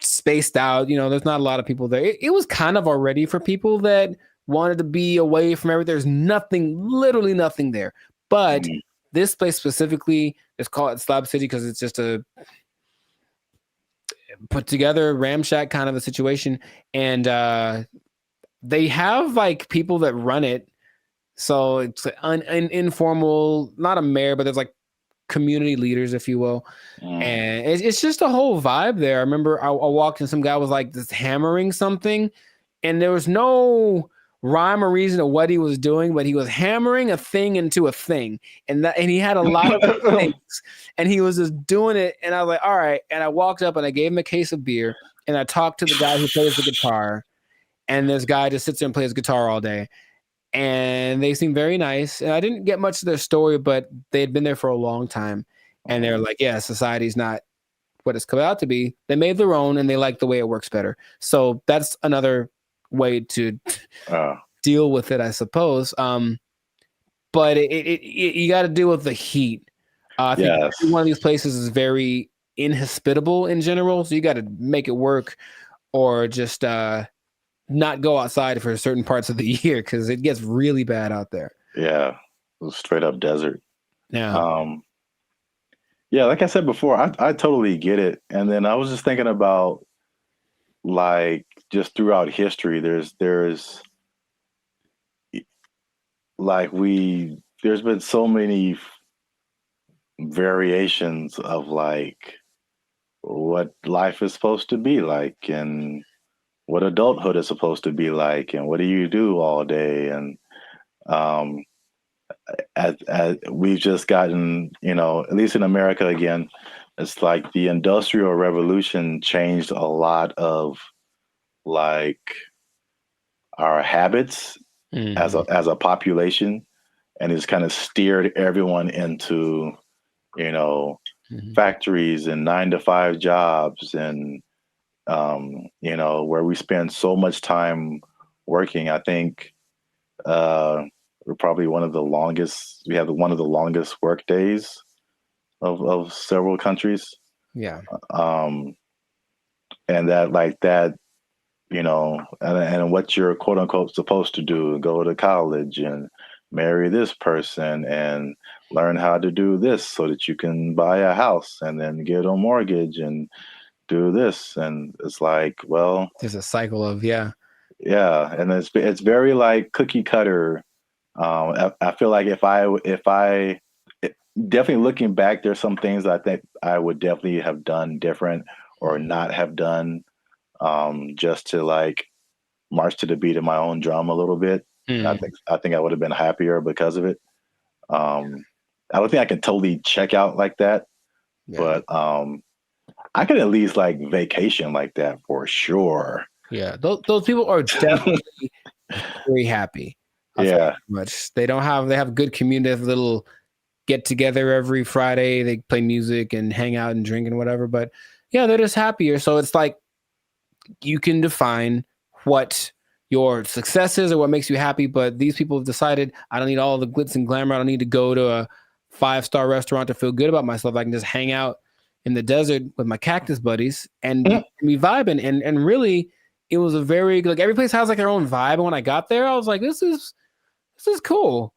spaced out. You know, there's not a lot of people there. It was kind of already for people that wanted to be away from everything. There's literally nothing there. But this place specifically is called Slab City because it's just a put together ramshack kind of a situation. And they have like people that run it. So it's an informal, not a mayor, but there's like community leaders, if you will. And it's just a whole vibe there. I remember I walked and some guy was like just hammering something, and there was no rhyme or reason to what he was doing, but he was hammering a thing into a thing. And he had a lot of things, and he was just doing it. And I was like, all right. And I walked up and I gave him a case of beer, and I talked to the guy who plays the guitar. And this guy just sits there and plays guitar all day. And they seem very nice. And I didn't get much of their story, but they had been there for a long time. And they're like, yeah, society's not what it's come out to be. They made their own, and they like the way it works better. So that's another way to deal with it, I suppose. But you got to deal with the heat. I think one of these places is very inhospitable in general. So you got to make it work, or just not go outside for certain parts of the year because it gets really bad out there. Yeah, straight up desert. Yeah. Yeah, like I said before, I totally get it. And then I was just thinking about, like, just throughout history, there's like there's been so many variations of like what life is supposed to be like, and what adulthood is supposed to be like, and what do you do all day. And as we've just gotten, you know, at least in America again, it's like the Industrial Revolution changed a lot of like our habits as a population, and it's kind of steered everyone into, you know, factories and 9-to-5 jobs, and you know, where we spend so much time working. I think we're probably we have one of the longest work days of several countries. Yeah. And that, you know, and what you're quote unquote supposed to do, go to college and marry this person and learn how to do this so that you can buy a house and then get a mortgage and do this. And it's like, well, there's a cycle of, yeah. And it's very like cookie cutter. I feel like if I definitely looking back, there's some things I think I would definitely have done different or not have done, just to like march to the beat of my own drum a little bit. I think I would have been happier because of it. I don't think I can totally check out like that, but I could at least like vacation like that for sure. Yeah, those people are definitely very happy. Much they have good community. They have little get together every Friday. They play music and hang out and drink and whatever. But yeah, they're just happier. So it's like you can define what your success is or what makes you happy. But these people have decided, I don't need all the glitz and glamour. I don't need to go to a 5-star restaurant to feel good about myself. I can just hang out in the desert with my cactus buddies and be vibing. And really, it was a very, like, every place has like their own vibe. And when I got there, I was like, this is cool.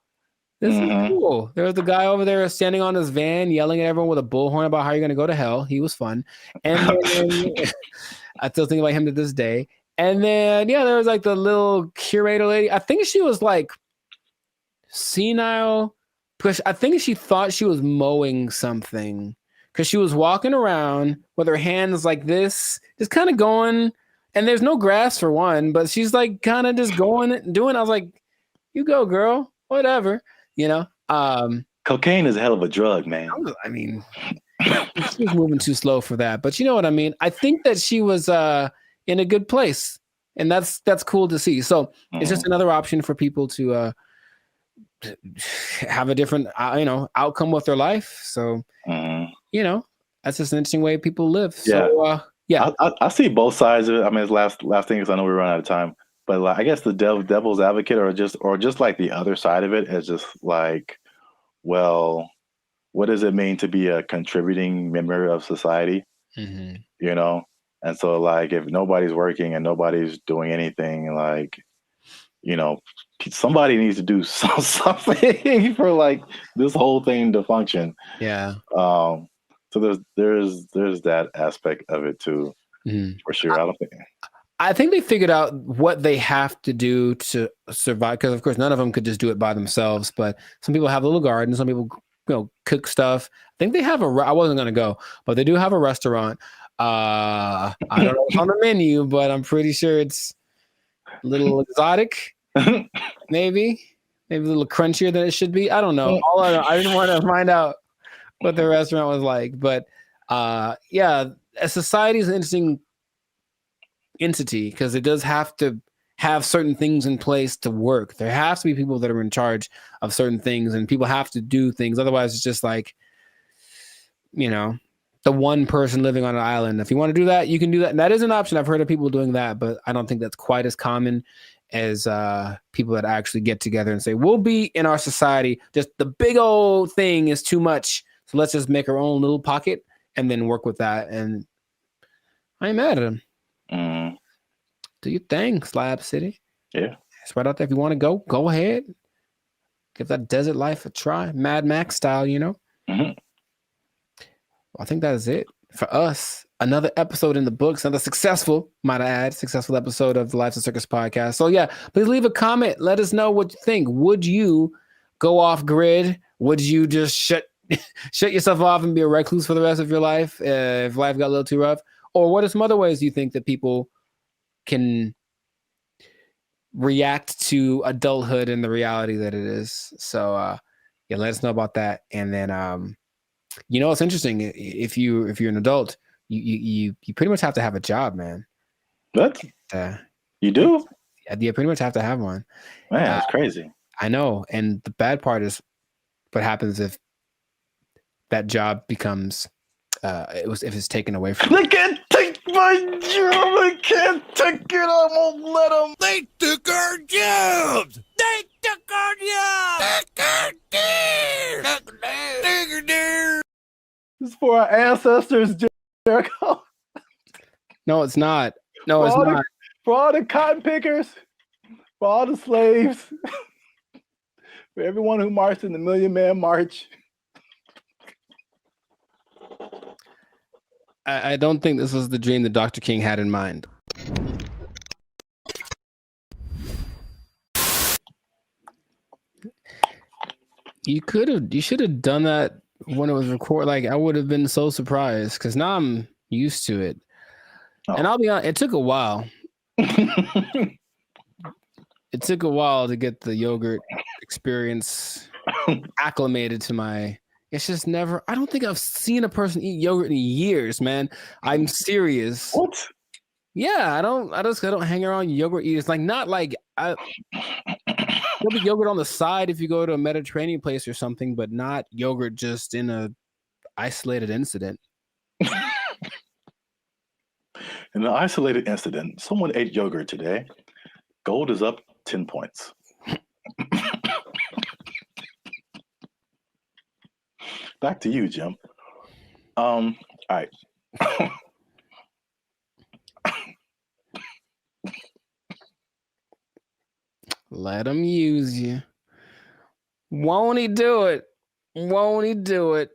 This is cool. There was the guy over there standing on his van yelling at everyone with a bullhorn about how you're going to go to hell. He was fun. And then, I still think about him to this day. And then, there was like the little curator lady. I think she was like senile because I think she thought she was mowing something because she was walking around with her hands like this, just kind of going. And there's no grass for one, but she's like kind of just going, doing. I was like, you go, girl. whatever, you know. Cocaine is a hell of a drug, man. I mean, she was moving too slow for that, but you know what I mean. I think that she was in a good place, and that's cool to see. So it's just another option for people to have a different, outcome with their life. So you know, that's just an interesting way people live. So yeah, I see both sides of it. I mean, it's last thing because I know we run out of time, but like, I guess the devil's advocate, or just like the other side of it is just like, well, what does it mean to be a contributing member of society? You know, and so like if nobody's working and nobody's doing anything, like, you know, somebody needs to do something for like this whole thing to function. Yeah. So there's that aspect of it too, for sure. I think they figured out what they have to do to survive, because of course none of them could just do it by themselves. But some people have a little garden, some people cook stuff. I think they have I wasn't gonna go, but they do have a restaurant. I don't know what's on the menu, but I'm pretty sure it's a little exotic, maybe a little crunchier than it should be. I don't know. I didn't want to find out what the restaurant was like, but yeah, a society is an interesting entity because it does have to have certain things in place to work. There has to be people that are in charge of certain things, and people have to do things. Otherwise, it's just like, you know, the one person living on an island. If you want to do that, you can do that. And that is an option. I've heard of people doing that, but I don't think that's quite as common as people that actually get together and say, we'll be in our society. Just the big old thing is too much. So let's just make our own little pocket and then work with that. And I ain't mad at them. Do your thing, Slab City. Yeah. It's right out there. If you want to go ahead. Give that desert life a try. Mad Max style, you know? I think that is it for us. Another episode in the books, another successful episode of the Lives of Circus podcast. So yeah, please leave a comment. Let us know what you think. Would you go off grid? Would you just shut yourself off and be a recluse for the rest of your life if life got a little too rough? Or what are some other ways you think that people can react to adulthood and the reality that it is? So yeah, let us know about that. And then you know, it's interesting. If you're an adult, you pretty much have to have a job, man. What? You do? Yeah, you pretty much have to have one. Man, that's crazy. I know. And the bad part is what happens if that job becomes if it's taken away from you. They can't take my job. I can't take it. I won't let them. They took our jobs. They took our jobs. This is for our ancestors, Jericho. No, it's not. No, it's not. For all the cotton pickers, for all the slaves, for everyone who marched in the Million Man March. I don't think this was the dream that Dr. King had in mind. You should have done that when it was recorded. Like, I would have been so surprised because now I'm used to it. Oh. And I'll be honest, it took a while. It took a while to get the yogurt experience acclimated to my. It's just never. I don't think I've seen a person eat yogurt in years, man. I'm serious. What? Yeah, I don't hang around yogurt eaters. Like, not like there'll be yogurt on the side if you go to a Mediterranean place or something, but not yogurt just in a isolated incident. In an isolated incident, someone ate yogurt today. Gold is up 10 points. Back to you, Jim. All right. Let him use you. Won't he do it? Won't he do it?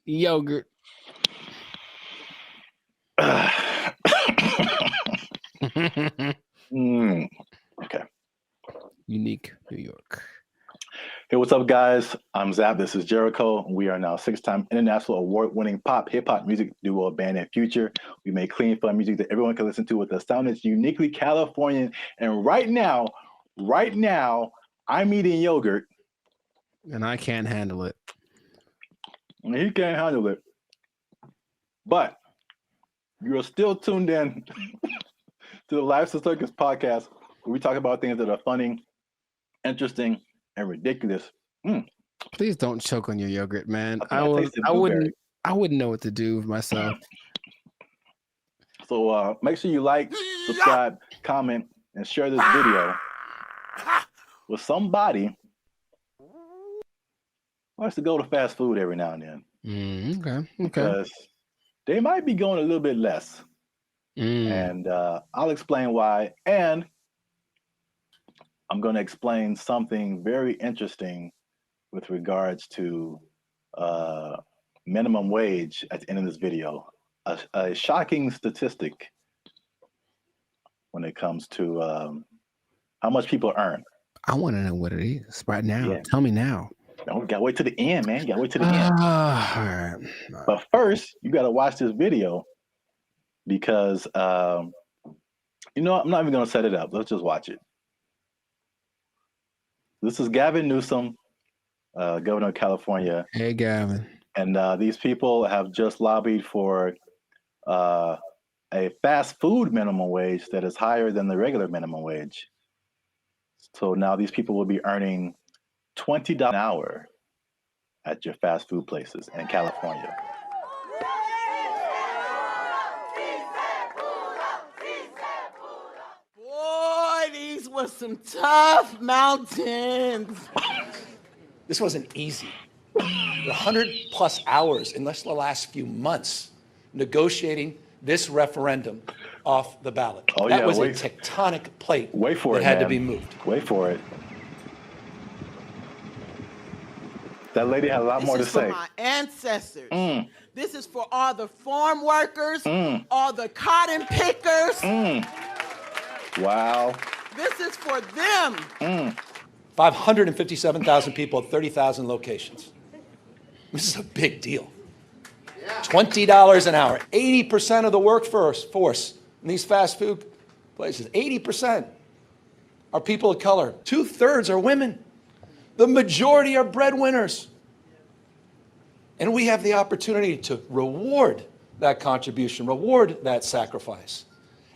Yogurt. Okay. Unique New York. Hey, what's up, guys? I'm Zap. This is Jericho. We are now 6-time international award-winning pop, hip-hop music duo Band and Future. We make clean, fun music that everyone can listen to with a sound that's uniquely Californian. And right now, I'm eating yogurt And I can't handle it. He can't handle it. But you're still tuned in to the Life's a Circus podcast, where we talk about things that are funny, interesting, and ridiculous. Please don't choke on your yogurt, man. I tasted I blueberry. wouldn't know what to do with myself. So make sure you like, subscribe, comment, and share this video with somebody who likes to go to fast food every now and then. Okay. Because they might be going a little bit less. And I'll explain why. And I'm going to explain something very interesting with regards to minimum wage at the end of this video. A shocking statistic when it comes to how much people earn. I want to know what it is right now. Yeah. Tell me now. No, you gotta wait to the end, man. You gotta wait to the end. All right. But first, you gotta watch this video because I'm not even gonna set it up. Let's just watch it. This is Gavin Newsom, governor of California. Hey, Gavin. And these people have just lobbied for a fast food minimum wage that is higher than the regular minimum wage. So now these people will be earning $20 an hour at your fast food places in California. Boy, these were some tough mountains. This wasn't easy. 100+ hours in just the last few months negotiating this referendum off the ballot. Oh, that yeah, was wait. a tectonic plate Wait for that it, had to man. be moved. Wait for it. That lady had a lot more to This is for say. my ancestors. This is for all the farm workers, all the cotton pickers. Wow. This is for them. 557,000 people at 30,000 locations. This is a big deal. $20 an hour. 80% of the workforce in these fast food places, 80% are people of color. 2/3 are women. The majority are breadwinners. And we have the opportunity to reward that contribution, reward that sacrifice,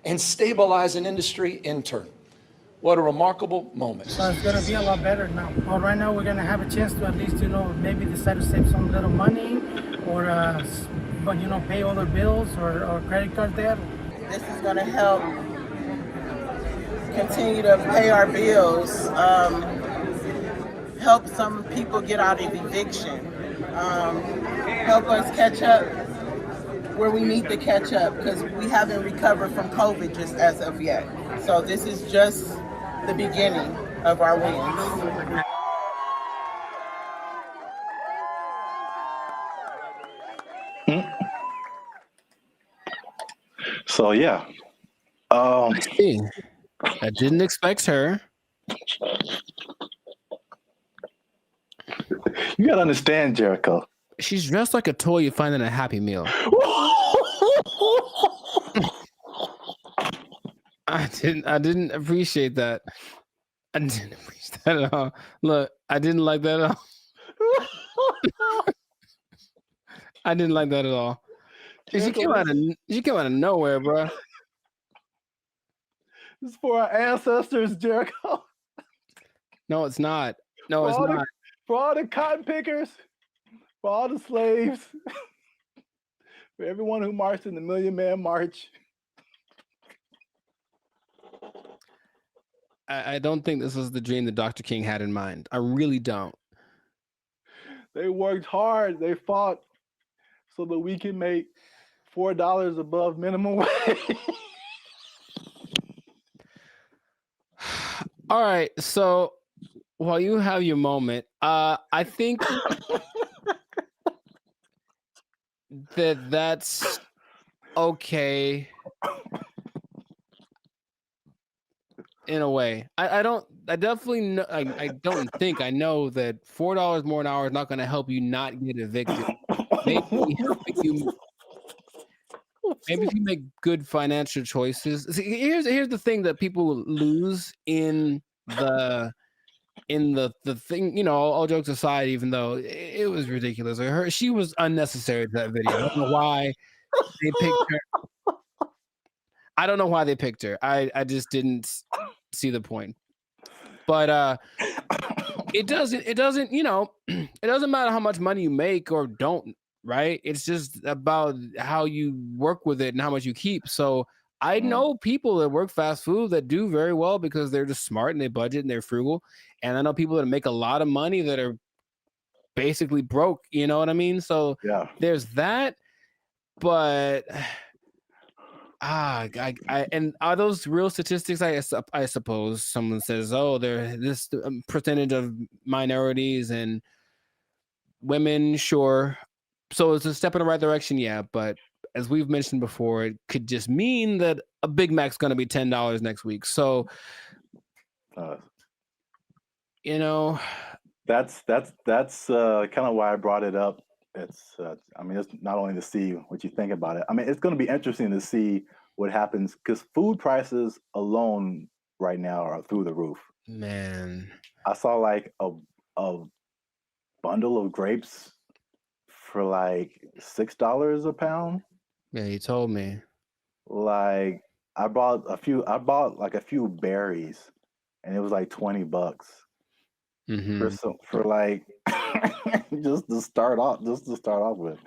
and stabilize an industry in turn. What a remarkable moment. So it's going to be a lot better now. Well, right now we're going to have a chance to at least, maybe decide to save some little money or, pay all their bills or credit card debt. This is going to help continue to pay our bills, help some people get out of eviction, help us catch up where we need to catch up because we haven't recovered from COVID just as of yet. So this is just the beginning of our wins. So yeah. Hey, I didn't expect her. You gotta understand, Jericho. She's dressed like a toy you find in a Happy Meal. I didn't appreciate that. I didn't appreciate that at all. Look, I didn't like that at all. I didn't like that at all. She came out of nowhere, bro. This is for our ancestors, Jericho. No, it's not. No, it's not. For all the cotton pickers, for all the slaves, for everyone who marched in the Million Man March. I don't think this was the dream that Dr. King had in mind. I really don't. They worked hard. They fought so that we can make $4 above minimum wage. All right. So while you have your moment, I think that's okay. In a way, I definitely know. I don't think I know that $4 more an hour is not going to help you not get evicted. Maybe if you make good financial choices. See, here's the thing that people lose in the in the thing, all jokes aside, even though it was ridiculous, she was unnecessary to that video. I don't know why they picked her. I don't know why they picked her. I just didn't see the point. But it doesn't it doesn't matter how much money you make or don't, right? It's just about how you work with it and how much you keep. So I know people that work fast food that do very well because they're just smart and they budget and they're frugal. And I know people that make a lot of money that are basically broke, you know what I mean? So there's that. But and are those real statistics? I suppose someone says, oh, there this percentage of minorities and women, sure. So it's a step in the right direction, yeah. But as we've mentioned before, it could just mean that a Big Mac's going to be $10 next week. So, that's kind of why I brought it up. It's it's not only to see what you think about it. I mean, it's going to be interesting to see what happens because food prices alone right now are through the roof. Man, I saw like a bundle of grapes for like $6 a pound. Yeah, you told me. Like I bought like a few berries, and it was like $20 for like just to start off with.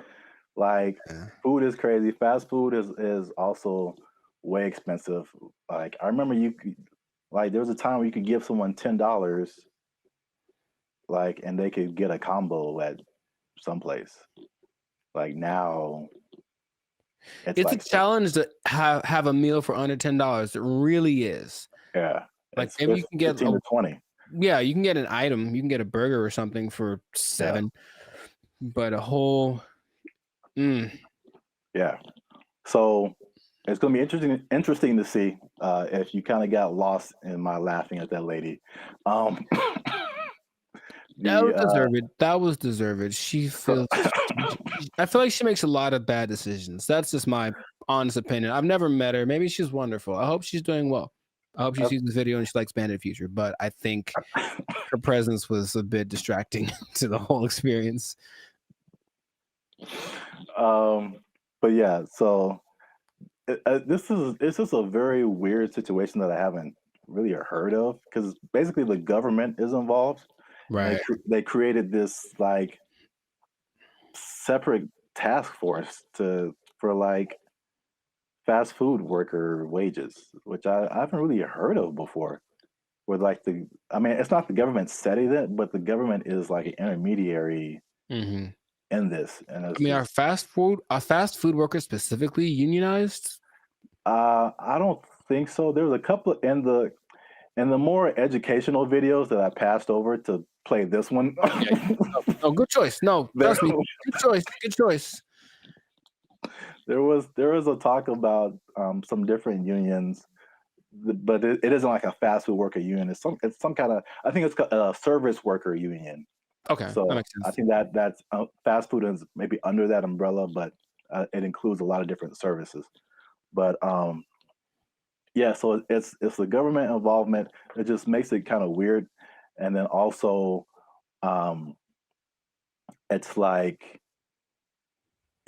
Like food is crazy. Fast food is also way expensive. Like I remember there was a time where you could give someone $10, like, and they could get a combo at someplace. Like now, it's like a challenge to have a meal for under $10. It really is. Yeah, like maybe you can get 15 to 20. Yeah, you can get an item. You can get a burger or something for $7, but a whole. Yeah, so it's going to be interesting to see if you kind of got lost in my laughing at that lady. That was deserved. She feels. I feel like she makes a lot of bad decisions. That's just my honest opinion. I've never met her. Maybe she's wonderful. I hope she's doing well. I hope she sees this video and she likes Bandit Future. But I think her presence was a bit distracting to the whole experience. But yeah, so this is a very weird situation that I haven't really heard of because basically the government is involved. Right. They created this like separate task force for like fast food worker wages, which I haven't really heard of before. Where like it's not the government setting it, but the government is like an intermediary in this. And are fast food workers specifically unionized? I don't think so. There was a couple in the more educational videos that I passed over to play this one. Oh, good choice. No, trust me. Good choice. There was a talk about some different unions, but it isn't like a fast food worker union. It's some kind of, I think it's a service worker union. Okay, so that makes sense. I think that's fast food is maybe under that umbrella, but it includes a lot of different services. But yeah, so it's the government involvement. It just makes it kind of weird, and then also, it's like,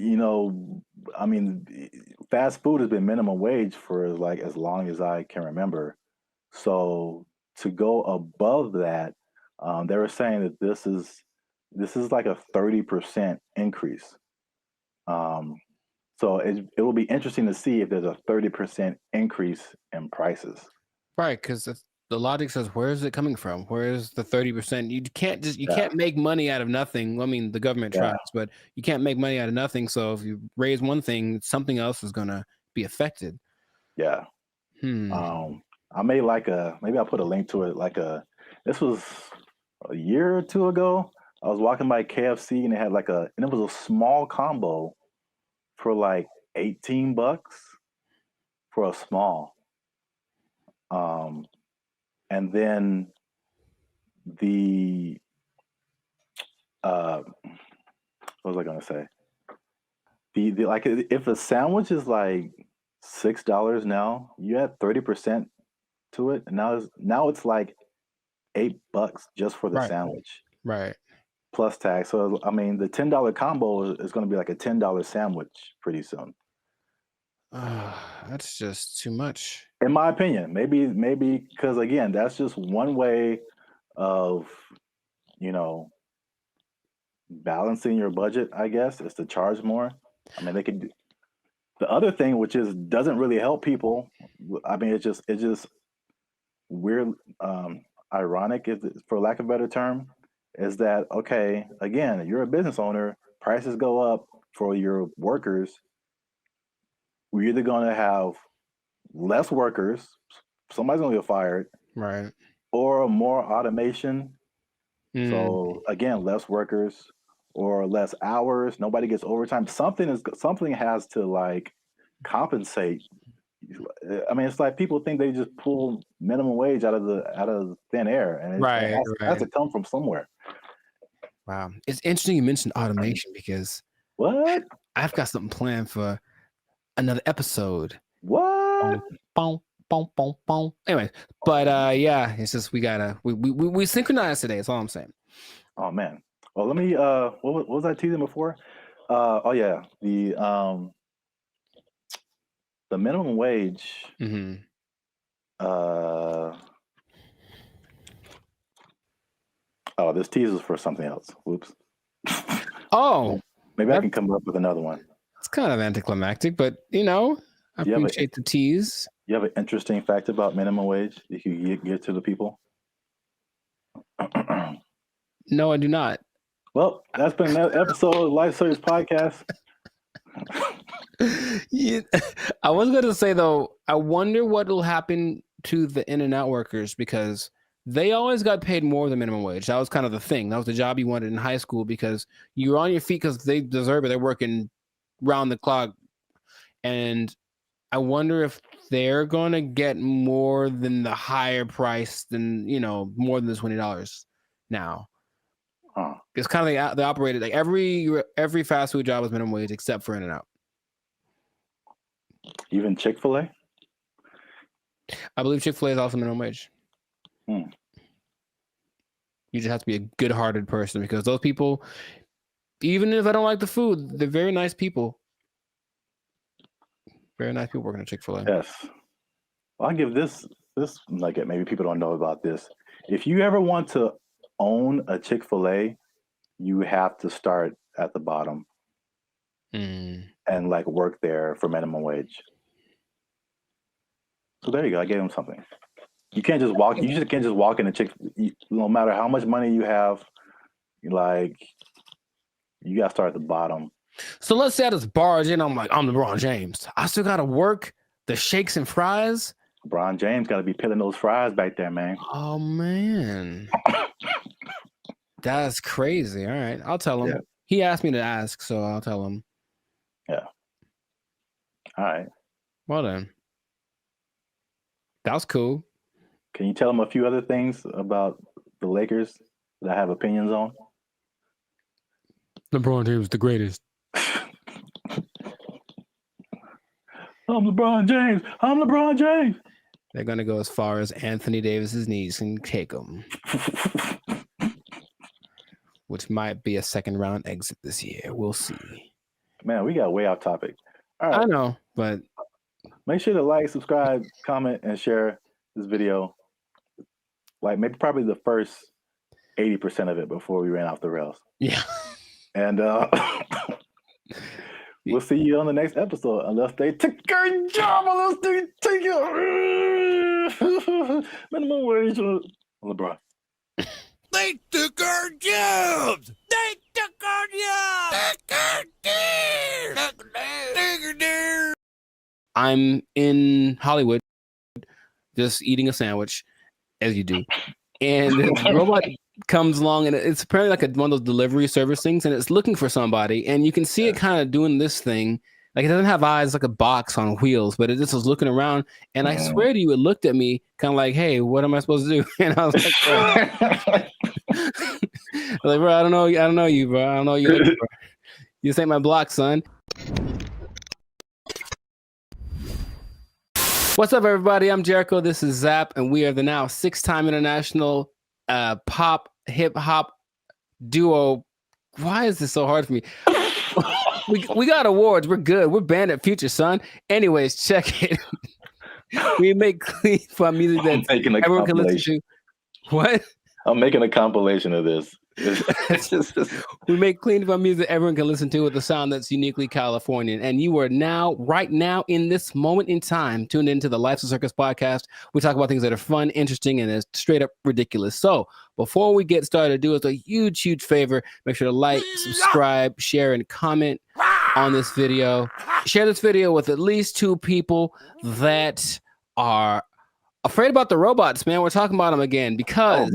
I mean, fast food has been minimum wage for like as long as I can remember. So to go above that, they were saying that this is like a 30% increase. So it will be interesting to see if there's a 30% increase in prices. Right, because the logic says, where is it coming from? Where is the 30%? You can't make money out of nothing. I mean, the government tries, but you can't make money out of nothing. So if you raise one thing, something else is gonna be affected. Yeah. I made maybe I'll put a link to it. This was a year or two ago. I was walking by KFC and they had and it was a small combo for like $18 for a small. And then what was I gonna say? The like if a sandwich is like $6 now, you add 30% to it, and now it's like $8 just for the Right. sandwich. Right. Plus tax. So I mean, the $10 combo is going to be like a $10 sandwich pretty soon. That's just too much. In my opinion, maybe because again, that's just one way of, you know, balancing your budget. I guess is to charge more. I mean, they could. The other thing, which is doesn't really help people. I mean, it's just weird, ironic, for lack of a better term, is that okay? Again, you're a business owner. Prices go up for your workers. We're either going to have less workers, somebody's going to get fired, Right. or more automation. So again, less workers or less hours. Nobody gets overtime. Something has to like compensate. I mean, it's like people think they just pull minimum wage out of thin air, and it has to come from somewhere. Wow, it's interesting you mentioned automation because what? I've got something planned for another episode. What? Boom, boom, boom, boom. Anyway, but yeah, it's just we synchronized today. That's all I'm saying. Oh man. Well, let me. What was I teasing before? Oh yeah, the minimum wage. Oh, this teaser is for something else. Whoops. Oh, maybe I can come up with another one. It's kind of anticlimactic, but you know, I appreciate the tease. You have an interesting fact about minimum wage you can give to the people? No, I do not. Well, that's been another episode of Life Service Podcast. Yeah, I was going to say, though, I wonder what will happen to the In-N-Out workers because they always got paid more than minimum wage. That was kind of the thing. That was the job you wanted in high school because you were on your feet because they deserve it. They're working round the clock. And I wonder if they're going to get more than the higher price than, you know, more than the $20 now. Huh. It's kind of they operated like every fast food job was minimum wage except for In-N-Out. Even Chick-fil-A? I believe Chick-fil-A is also minimum wage. You just have to be a good-hearted person because those people, even if I don't like the food, they're very nice people. Very nice people working at Chick-fil-A. Yes. Well, I'll give this nugget. Maybe people don't know about this. If you ever want to own a Chick-fil-A, you have to start at the bottom and like work there for minimum wage. So there you go. I gave him something. You can't just walk. You just can't just walk in a no matter how much money you have, like you got to start at the bottom. So let's say I just barge in. I'm LeBron James. I still got to work the shakes and fries. LeBron James got to be peeling those fries back there, man. Oh man, that's crazy. All right, I'll tell him. Yeah. He asked me to ask, so I'll tell him. Yeah. All right. Well then, that was cool. Can you tell him a few other things about the Lakers that I have opinions on? LeBron James is the greatest. I'm LeBron James. I'm LeBron James. They're going to go as far as Anthony Davis's knees can take them. Which might be a second round exit this year. We'll see. Man, we got way off topic. All right. I know, but make sure to like, subscribe, comment, and share this video. Like maybe probably the first 80% of it before we ran off the rails. Yeah. And we'll see you on the next episode unless they take a job, unless they take it. Minimum wage on LeBron. They took our jobs! They took our jobs! I'm in Hollywood just eating a sandwich, as you do. And the robot comes along, and it's apparently like one of those delivery service things, and it's looking for somebody. And you can see it kind of doing this thing. Like it doesn't have eyes, it's like a box on wheels, but it just was looking around. And I swear to you, it looked at me kind of like, hey, what am I supposed to do? And I was like, like, bro, I don't know you, bro. I don't know you. Bro. You just ain't my block, son. What's up, everybody? I'm Jericho. This is Zap, and we are the now 6-time international pop hip hop duo. Why is this so hard for me? we got awards. We're good. We're banned at Future, son. Anyways, check it. We make clean fun music that everyone can listen to. What? I'm making a compilation of this. We make clean fun music everyone can listen to with a sound that's uniquely Californian. And you are now, right now, in this moment in time, tuned into the Life's a Circus podcast. We talk about things that are fun, interesting, and is straight up ridiculous. So before we get started, do us a huge, huge favor. Make sure to like, subscribe, share, and comment on this video. Share this video with at least 2 people that are afraid about the robots, man. We're talking about them again because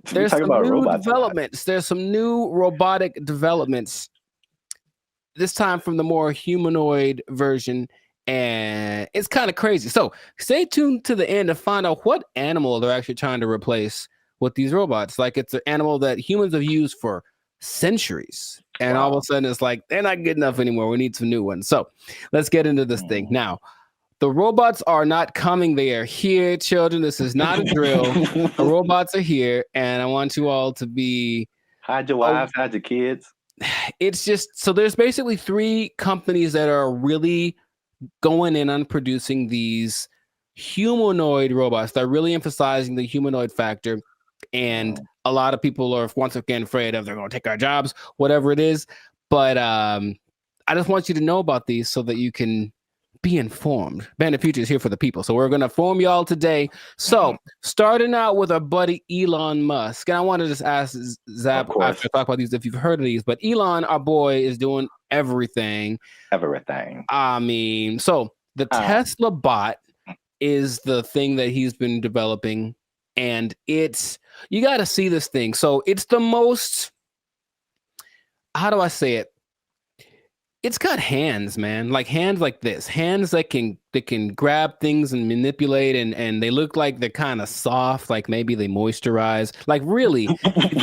there's some new developments. There's some new robotic developments, this time from the more humanoid version, and it's kind of crazy. So stay tuned to the end to find out what animal they're actually trying to replace with these robots. Like, it's an animal that humans have used for centuries, and all of a sudden it's like, they're not good enough anymore. We need some new ones. So let's get into this thing now. The robots are not coming. They are here, children. This is not a drill. The robots are here, and I want you all to be... Hide your wives, hide your kids. It's just... So there's basically 3 companies that are really going in on producing these humanoid robots. They're really emphasizing the humanoid factor, and a lot of people are, once again, afraid of they're going to take our jobs, whatever it is. But I just want you to know about these so that you can... be informed. Bandit Future is here for the people. So we're going to inform y'all today. So starting out with our buddy Elon Musk. And I want to just ask Zap after I talk about these if you've heard of these. But Elon, our boy, is doing everything. I mean, so the Tesla bot is the thing that he's been developing. And it's, you got to see this thing. So it's the most, how do I say it? It's got hands, man, like hands like this, hands that can grab things and manipulate, and they look like they're kind of soft, like maybe they moisturize, like really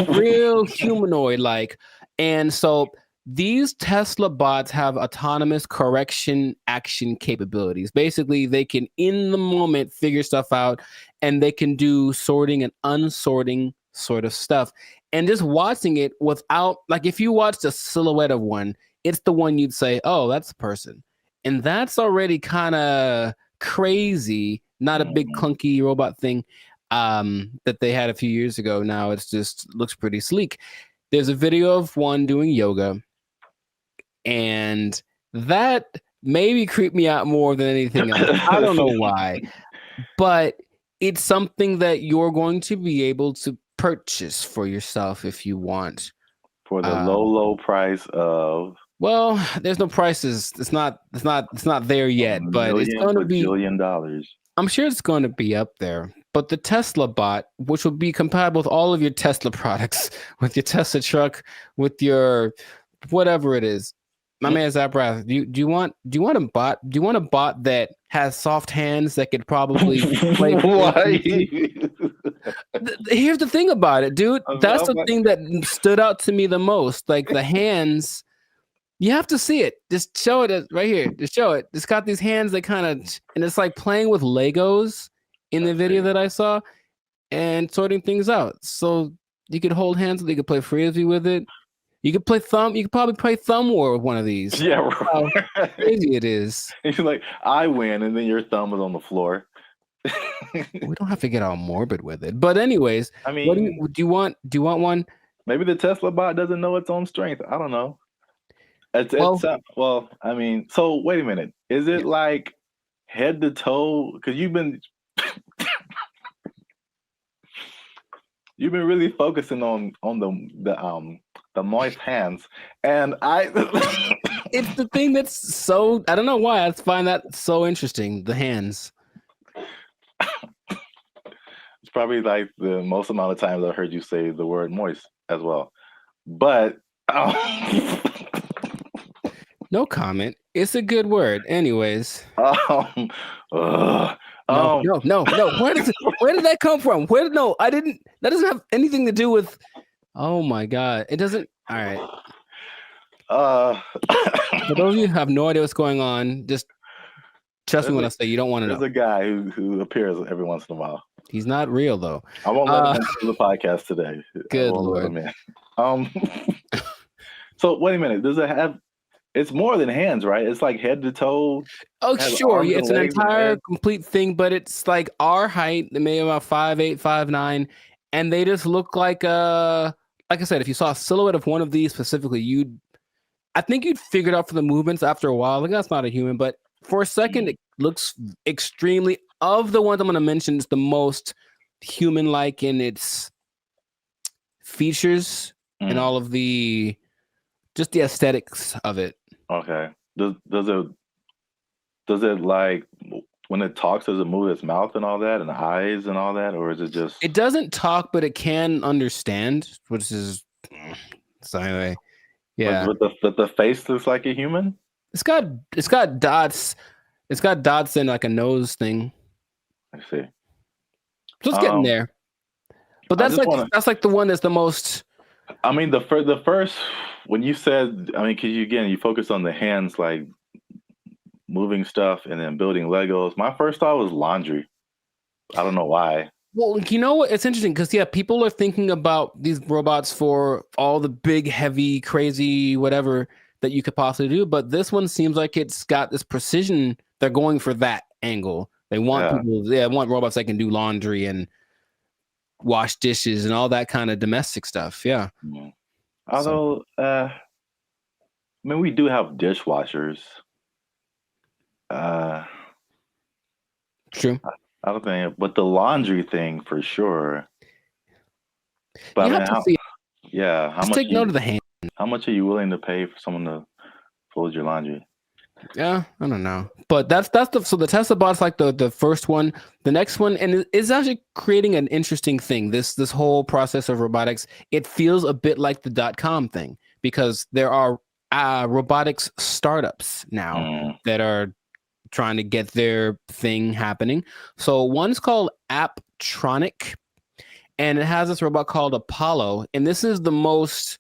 real humanoid like. And so these Tesla bots have autonomous correction action capabilities. Basically, they can in the moment figure stuff out, and they can do sorting and unsorting sort of stuff. And just watching it without, like, if you watched a silhouette of one, it's the one you'd say, oh, that's a person. And that's already kind of crazy. Not a big clunky robot thing that they had a few years ago. Now it's just looks pretty sleek. There's a video of one doing yoga, and that maybe creeped me out more than anything else. I don't know why, but it's something that you're going to be able to purchase for yourself if you want. For the low price of... Well, there's no prices. It's not there yet, but it's going to be $1 billion. I'm sure it's going to be up there. But the Tesla bot, which will be compatible with all of your Tesla products, with your Tesla truck, with your whatever it is. My man Zaprath, do you want a bot? Do you want a bot that has soft hands that could probably play? Why? Here's the thing about it, dude. That's the thing that stood out to me the most. Like the hands. You have to see it. Just show it right here. Just show it. It's got these hands that kind of, and it's like playing with Legos in the video that I saw and sorting things out. So you could hold hands. You could play frisbee with it. You could play thumb. You could probably play thumb war with one of these. Yeah, right. How crazy it is. You're like, I win, and then your thumb is on the floor. We don't have to get all morbid with it. But anyways, I mean, what do you want? Do you want one? Maybe the Tesla bot doesn't know its own strength. I don't know. Well, I mean, so wait a minute. Is it like head to toe? Because you've been really focusing on the moist hands, and it's the thing that's so, I don't know why I find that so interesting. The hands. It's probably like the most amount of times I've heard you say the word moist as well, but. No comment. It's a good word. Anyways. No. Where did that come from? That doesn't have anything to do with, oh my God. It doesn't. All right. For those of you who have no idea what's going on, just trust me when I say you don't want to know. There's a guy who appears every once in a while. He's not real though. I won't let him into the podcast today. Good I won't Lord. let him in. So wait a minute. Does it have? It's more than hands, right? It's like head to toe. Oh, sure. arms Yeah, and it's an legs and entire head. complete thing, but it's like our height, maybe about 5'8", 5'9", and they just look like I said, if you saw a silhouette of one of these specifically, I think you'd figure it out for the movements after a while. Like, that's not a human, but for a second, it looks extremely, of the ones I'm going to mention, it's the most human-like in its features and all of just the aesthetics of it. Okay. Does it like when it talks, does it move its mouth and all that and eyes and all that, or is it just? It doesn't talk, but it can understand, which is so anyway. Yeah, But the face looks like a human. it's got dots. It's got dots and like a nose thing. I see. So it's getting there. But that's like the one that's the most. I mean, the first when you said, I mean, because you focus on the hands, like moving stuff and then building Legos. My first thought was laundry. I don't know why. Well, you know what? It's interesting because people are thinking about these robots for all the big, heavy, crazy, whatever that you could possibly do. But this one seems like it's got this precision. They're going for that angle. They want want robots that can do laundry and wash dishes and all that kind of domestic stuff. Yeah. Although, I mean, we do have dishwashers. True. I don't think, but the laundry thing for sure. But you have to see. Yeah, Just take note of the hand. How much are you willing to pay for someone to fold your laundry? Yeah, I don't know, but that's the Tesla bot's like the first one. The next one, and it's actually creating an interesting thing. This whole process of robotics, it feels a bit like the .com thing because there are robotics startups now that are trying to get their thing happening. So one's called Apptronic, and it has this robot called Apollo, and this is the most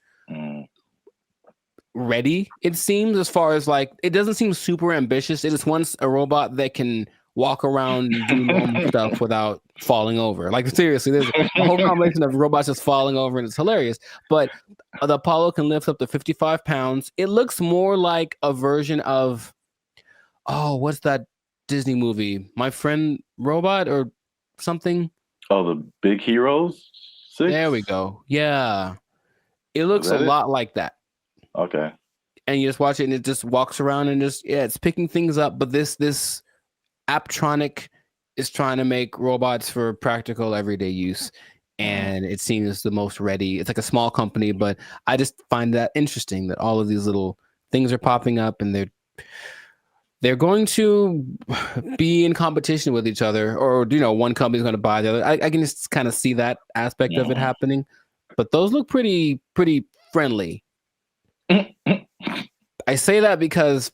ready, it seems, as far as like, it doesn't seem super ambitious. It just wants a robot that can walk around and do normal stuff without falling over. Like, seriously, there's a whole combination of robots just falling over, and it's hilarious. But the Apollo can lift up to 55 pounds. It looks more like a version of, what's that Disney movie? My Friend Robot or something? Oh, the Big Heroes 6? There we go. Yeah. It looks a lot like that. Okay. And you just watch it and it just walks around and it's picking things up. But this Apptronic is trying to make robots for practical everyday use. And it seems the most ready. It's like a small company, but I just find that interesting that all of these little things are popping up and they're going to be in competition with each other, or one company's going to buy the other. I can just kind of see that aspect of it happening. But those look pretty friendly. I say that because,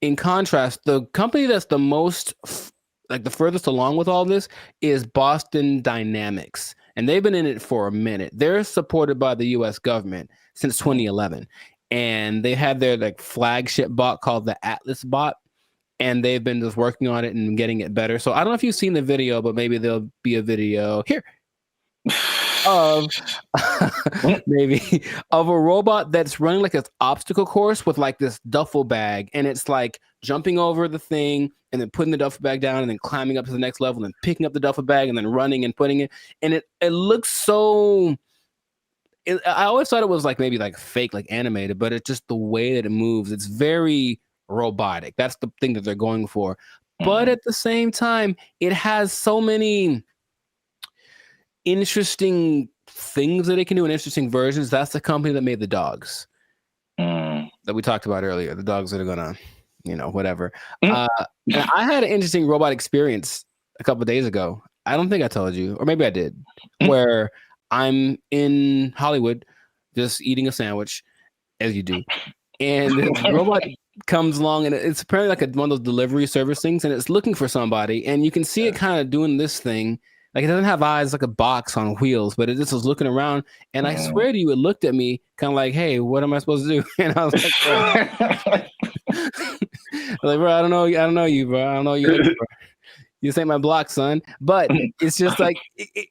in contrast, the company that's the most, like the furthest along with all this is Boston Dynamics. And they've been in it for a minute. They're supported by the US government since 2011. And they had their like flagship bot called the Atlas bot. And they've been just working on it and getting it better. So I don't know if you've seen the video, but maybe there'll be a video here of maybe of a robot that's running like this obstacle course with like this duffel bag, and it's like jumping over the thing and then putting the duffel bag down and then climbing up to the next level and picking up the duffel bag and then running and putting it, and it looks so I always thought it was like maybe like fake, like animated, but it's just the way that it moves. It's very robotic. That's the thing that they're going for. But at the same time, it has so many interesting things that it can do in interesting versions. That's the company that made the dogs that we talked about earlier. The dogs that are gonna, whatever. And I had an interesting robot experience a couple of days ago. I don't think I told you, or maybe I did, where I'm in Hollywood just eating a sandwich, as you do, and the robot comes along, and it's apparently like one of those delivery service things, and it's looking for somebody, and you can see it kind of doing this thing. Like, it doesn't have eyes, like a box on wheels, but it just was looking around. And I swear to you, it looked at me kind of like, hey, what am I supposed to do? And I was like, bro. Like, bro, I don't know you, bro. I don't know you. This ain't my block, son. But it's just like,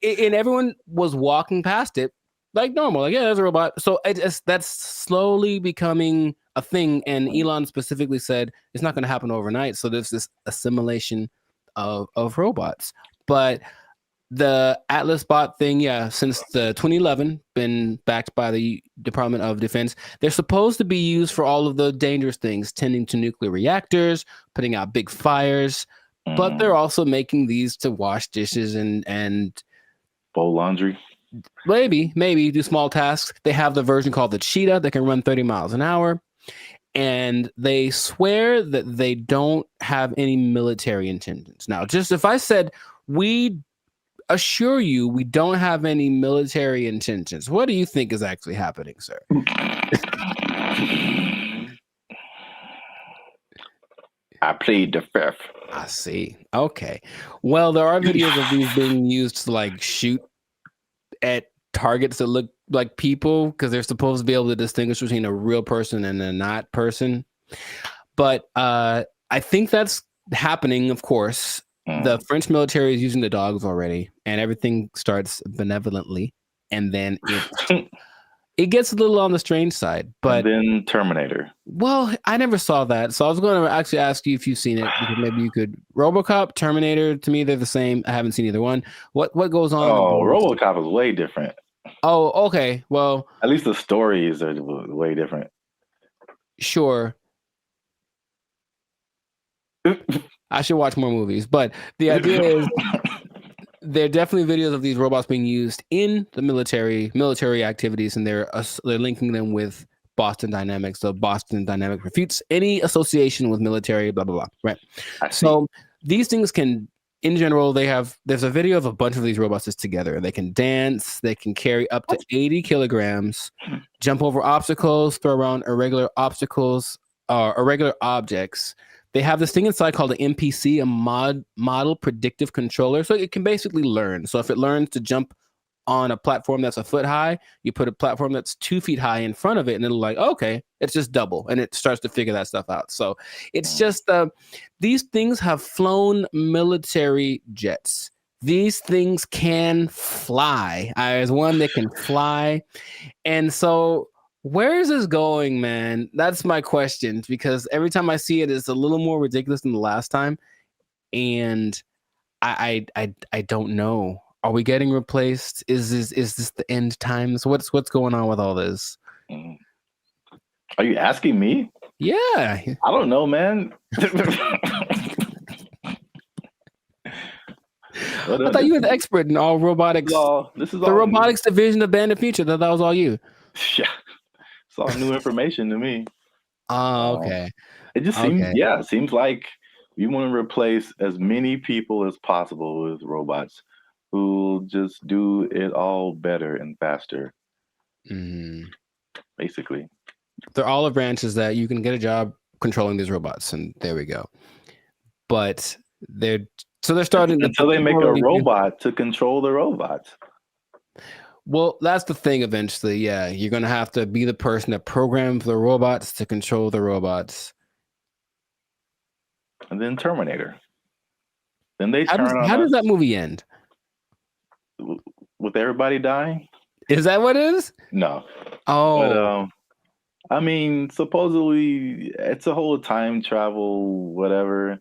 and everyone was walking past it like normal. Like, yeah, there's a robot. So that's slowly becoming a thing. And Elon specifically said it's not going to happen overnight. So there's this assimilation of robots. But the Atlas bot thing, yeah, since the 2011, been backed by the Department of Defense. They're supposed to be used for all of the dangerous things, tending to nuclear reactors, putting out big fires. But they're also making these to wash dishes and fold laundry. Maybe do small tasks. They have the version called the Cheetah that can run 30 miles an hour. And they swear that they don't have any military intentions. Now, just if I said, we assure you we don't have any military intentions, what do you think is actually happening, sir? I plead the fifth. I see. Okay. Well, there are videos of these being used to like shoot at targets that look like people because they're supposed to be able to distinguish between a real person and a not person. But I think that's happening, of course. The French military is using the dogs already, and everything starts benevolently, and then it gets a little on the strange side. But and then Terminator. Well, I never saw that, so I was going to actually ask you if you've seen it, because maybe you could. RoboCop, Terminator, to me they're the same. I haven't seen either one. What goes on? Oh, RoboCop is way different. Oh, okay. Well, at least the stories are way different. Sure. I should watch more movies, but the idea is there are definitely videos of these robots being used in the military activities, and they're linking them with Boston Dynamics. So Boston Dynamics refutes any association with military, blah, blah, blah. Right. So these things can, in general, there's a video of a bunch of these robots just together. They can dance, they can carry up to 80 kilograms, jump over obstacles, throw around irregular objects. They have this thing inside called an MPC, a model predictive controller. So it can basically learn. So if it learns to jump on a platform that's a foot high, you put a platform that's 2 feet high in front of it, and it'll like, okay, it's just double. And it starts to figure that stuff out. So it's just, these things have flown military jets. These things can fly. There's one that can fly. And so where is this going, man? That's my question, because every time I see it, it's a little more ridiculous than the last time. And I don't know. Are we getting replaced? Is this the end times? What's going on with all this? Are you asking me? Yeah. I don't know, man. I thought you were the expert in all robotics. This is the robotics division of Band of Future. That was all you. Yeah. It's all new information to me. Oh, okay. It just seems, it seems like we want to replace as many people as possible with robots who just do it all better and faster. Basically. They're all of branches that you can get a job controlling these robots, and there we go. But they're starting until they make a robot to control the robots. Well, that's the thing eventually. Yeah, you're going to have to be the person that programs the robots to control the robots. And then Terminator. Then they How does that movie end? With everybody dying? Is that what it is? No. Oh. But, I mean, supposedly it's a whole time travel, whatever.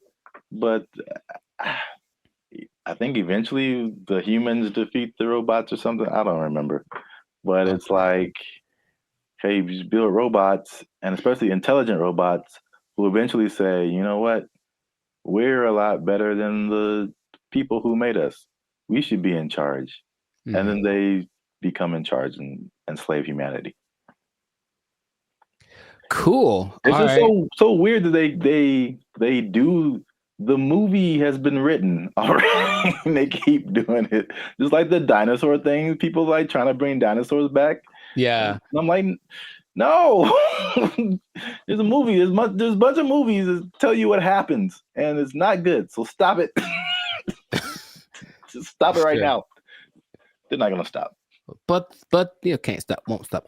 But I think eventually the humans defeat the robots or something. I don't remember. But it's like, hey, you just build robots, and especially intelligent robots, who eventually say, you know what? We're a lot better than the people who made us. We should be in charge. Mm-hmm. And then they become in charge and enslave humanity. Cool. It's just so weird that they do. The movie has been written already, and they keep doing it. Just like the dinosaur thing, people like trying to bring dinosaurs back. Yeah, and I'm like, no. There's a movie. There's a bunch of movies that tell you what happens, and it's not good. So stop it. Just stop it right now. They're not gonna stop. But you can't stop, won't stop.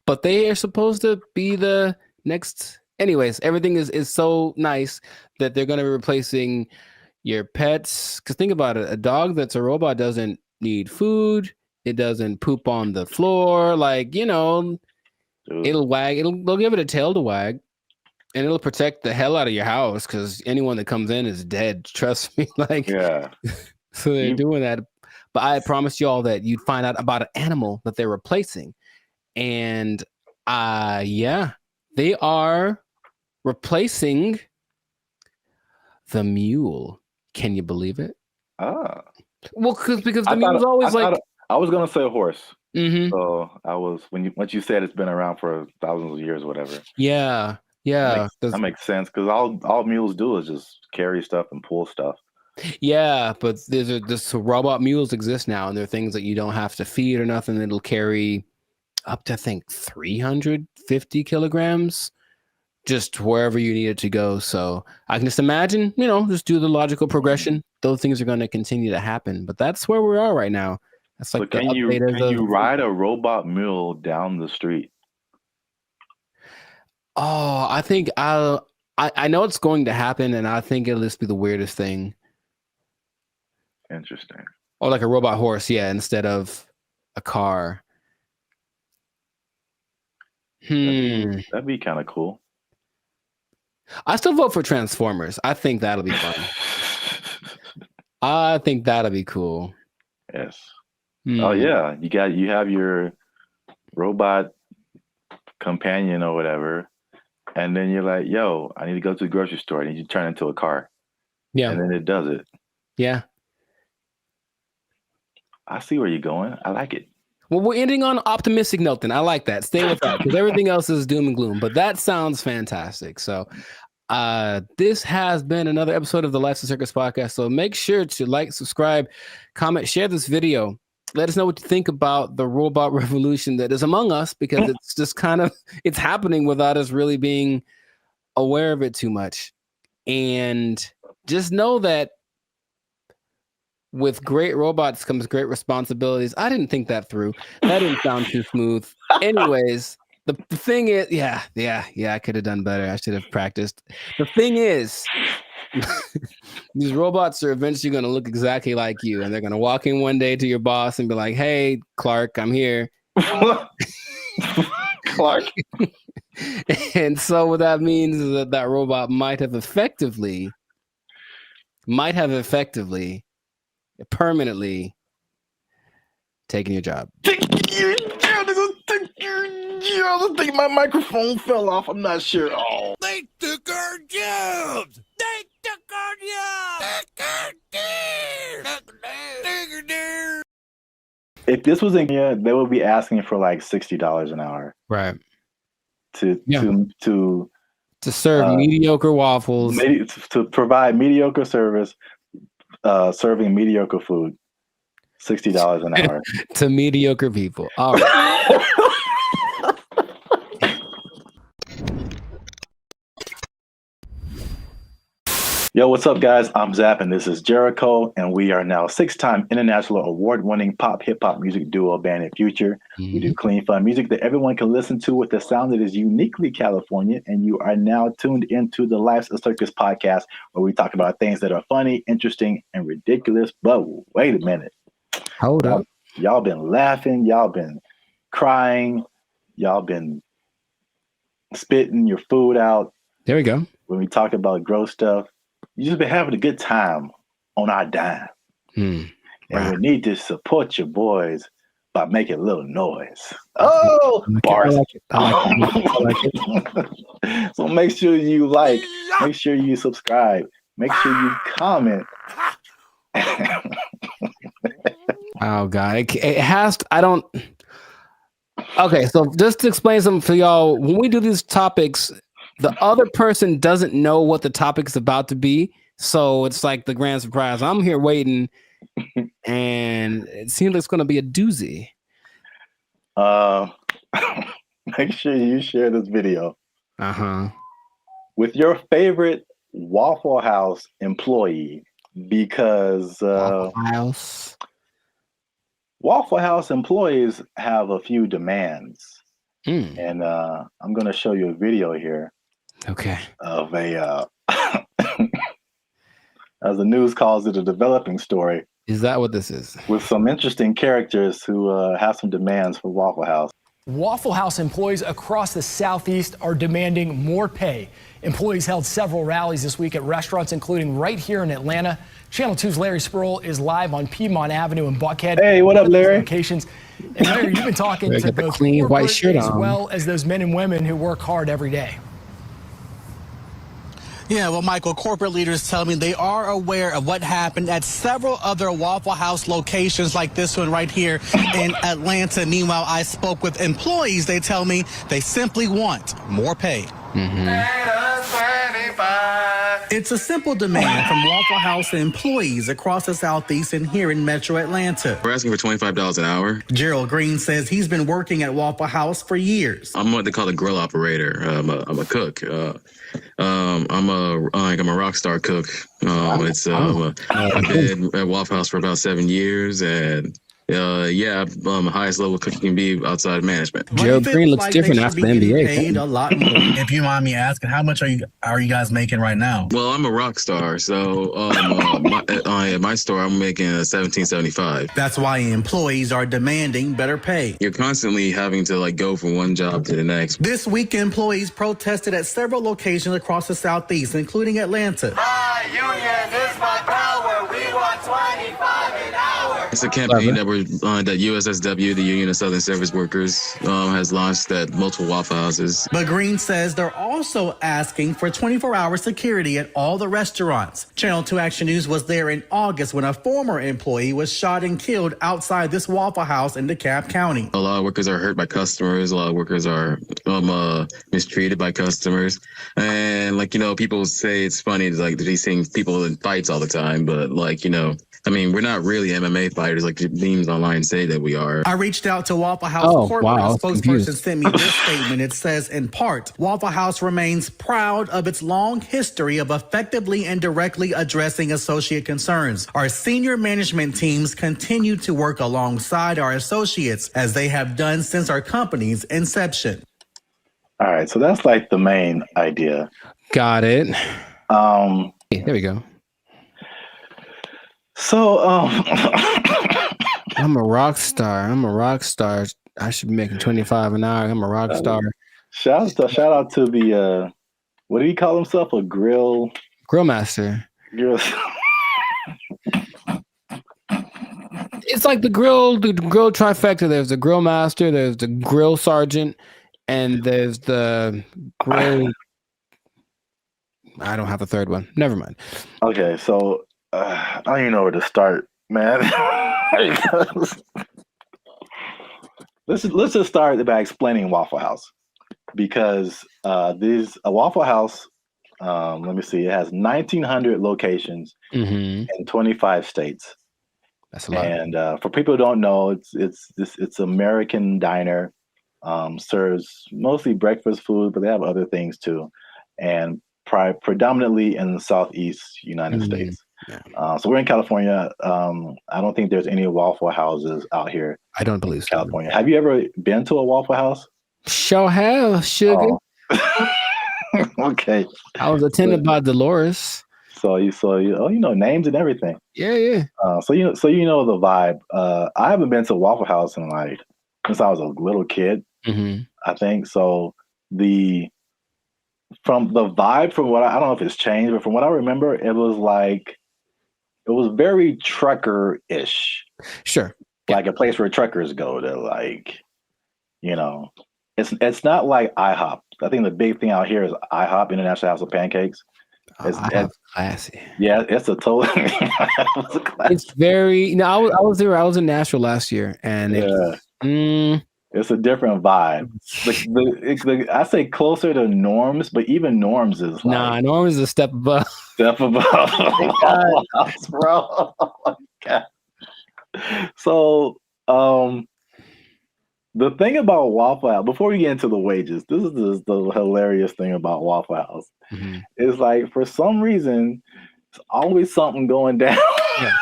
But they are supposed to be the next. Anyways, everything is so nice that they're going to be replacing your pets. Because think about it, a dog that's a robot doesn't need food. It doesn't poop on the floor. Like, you know, it'll wag. They'll give it a tail to wag, and it'll protect the hell out of your house because anyone that comes in is dead. Trust me. Like, Yeah. So they're doing that. But I promised you all that you'd find out about an animal that they're replacing. And yeah, they are replacing the mule. Can you believe it? Ah. Well, because the mule was always like. I was gonna say a horse. Mm-hmm. So I was once you said it's been around for thousands of years, or whatever. Yeah. That makes sense because all mules do is just carry stuff and pull stuff. Yeah, but this robot mules exist now, and they're things that you don't have to feed or nothing. It'll carry up to, I think, 350 kilograms just wherever you need it to go. So I can just imagine, you know, just do the logical progression. Those things are going to continue to happen. But that's where we are right now. That's like can you ride a robot mule down the street? Oh, I think I know it's going to happen, and I think it'll just be the weirdest thing. Interesting. Or like a robot horse, yeah, instead of a car. That'd be kind of cool. I still vote for Transformers. I think that'll be fun. I think that'll be cool. Yes. Oh yeah, you have your robot companion or whatever, and then you're like, "Yo, I need to go to the grocery store," and you turn into a car. Yeah, and then it does it. Yeah. I see where you're going. I like it. Well, we're ending on an optimistic note then. I like that. Stay with that because everything else is doom and gloom. But that sounds fantastic. So this has been another episode of the Life's a Circus podcast. So make sure to like, subscribe, comment, share this video. Let us know what you think about the robot revolution that is among us because it's just it's happening without us really being aware of it too much. And just know that with great robots comes great responsibilities. I didn't think that through. That didn't sound too smooth. Anyways, the thing is, yeah, I could have done better. I should have practiced. The thing is, these robots are eventually going to look exactly like you, and they're going to walk in one day to your boss and be like, "Hey, Clark, I'm here." Clark. And so what that means is that robot might have effectively permanently taking your job. I think my microphone fell off. I'm not sure. Oh. They took our jobs. They took our jobs. If this was in Kenya, they would be asking for like $60 an hour. Right. To serve mediocre waffles. To provide mediocre service, serving mediocre food. $60 an hour. To mediocre people. All right. Yo, what's up, guys? I'm Zap, and this is Jericho, and we are now 6-time international award-winning pop hip-hop music duo band in Future. We do clean, fun music that everyone can listen to with a sound that is uniquely California, and you are now tuned into the Life's a Circus podcast, where we talk about things that are funny, interesting, and ridiculous. But wait a minute. Hold up. Y'all been laughing. Y'all been crying. Y'all been spitting your food out. There we go. When we talk about gross stuff. You just been having a good time on our dime. And we need to support your boys by making a little noise. Oh, bars. I like it. So make sure you like, make sure you subscribe, make sure you comment. Oh, God. It has to, I don't. Okay, so just to explain something for y'all, when we do these topics, the other person doesn't know what the topic is about to be. So it's like the grand surprise. I'm here waiting, and it seems like it's going to be a doozy. Make sure you share this video with your favorite Waffle House employee because Waffle House employees have a few demands. And I'm going to show you a video here. Okay. Of a as the news calls it, a developing story. Is that what this is? With some interesting characters who have some demands for Waffle House. Waffle House employees across the Southeast are demanding more pay. Employees held several rallies this week at restaurants, including right here in Atlanta. Channel 2's Larry Spurl is live on Piedmont Avenue in Buckhead. Hey, what up, Larry? Locations. And Larry, you've been talking to both clean white shirt as on, well as those men and women who work hard every day. Yeah, well, Michael, corporate leaders tell me they are aware of what happened at several other Waffle House locations like this one right here in Atlanta. Meanwhile, I spoke with employees. They tell me they simply want more pay. It's a simple demand from Waffle House employees across the Southeast and here in Metro Atlanta. We're asking for $25 an hour. Gerald Green says he's been working at Waffle House for years. I'm what they call a grill operator. I'm a cook. I'm a rock star cook. I've been at Waffle House for about 7 years, and highest level cook can be outside management. Gerald Green looks different after the NBA. Paid a lot more. If you mind me asking, how much are you guys making right now? Well, I'm a rock star, so at my store I'm making $17.75. That's why employees are demanding better pay. You're constantly having to go from one job to the next. This week, employees protested at several locations across the Southeast, including Atlanta. My union is my power. We want 25 an hour. It's a campaign that USSW, the Union of Southern Service Workers, has launched at multiple Waffle Houses. But Green says they're also asking for 24-hour security at all the restaurants. Channel 2 Action News was there in August when a former employee was shot and killed outside this Waffle House in DeKalb County. A lot of workers are hurt by customers. A lot of workers are mistreated by customers. And people say it's funny to be seeing people in fights all the time, but we're not really MMA fighters like the memes online say that we are. I reached out to Waffle House corporate. A spokesperson sent me this statement. It says, in part, Waffle House remains proud of its long history of effectively and directly addressing associate concerns. Our senior management teams continue to work alongside our associates as they have done since our company's inception. All right, so that's the main idea. Got it. There we go. So, I'm a rock star. I should be making 25 an hour. I'm a rock star. Shout out to the what do he call himself? A grill master. It's like the grill trifecta. There's the grill master, there's the grill sergeant, and there's the grill. I don't have a third one. Never mind. Okay, so I don't even know where to start, man. let's just start by explaining Waffle House, because a Waffle House. Let me see. It has 1,900 locations in 25 states. That's a lot. And for people who don't know, it's American diner. Serves mostly breakfast food, but they have other things too, and predominantly in the Southeast United States. Yeah. So we're in California. I don't think there's any Waffle Houses out here. I don't believe so. California. Have you ever been to a Waffle House? Sure have, sugar. Oh. Okay. I was attended by Dolores. So you know names and everything. Yeah. So you know the vibe. I haven't been to a Waffle House in since I was a little kid. I think so. From the vibe, from what I don't know if it's changed, but from what I remember, it was very trucker-ish. Sure. Like a place where truckers go to it's not like IHOP. I think the big thing out here is IHOP, International House of Pancakes. It's classy. Yeah, it's a total. It's very. I was there. I was in Nashville last year, and it's a different vibe. I say closer to Norm's, but even Norm's is Norm's is a step above. Step above. Oh my gosh, bro. Oh my God. So, the thing about Waffle House, before we get into the wages, this is the hilarious thing about Waffle House. Is for some reason, there's always something going down. Yeah.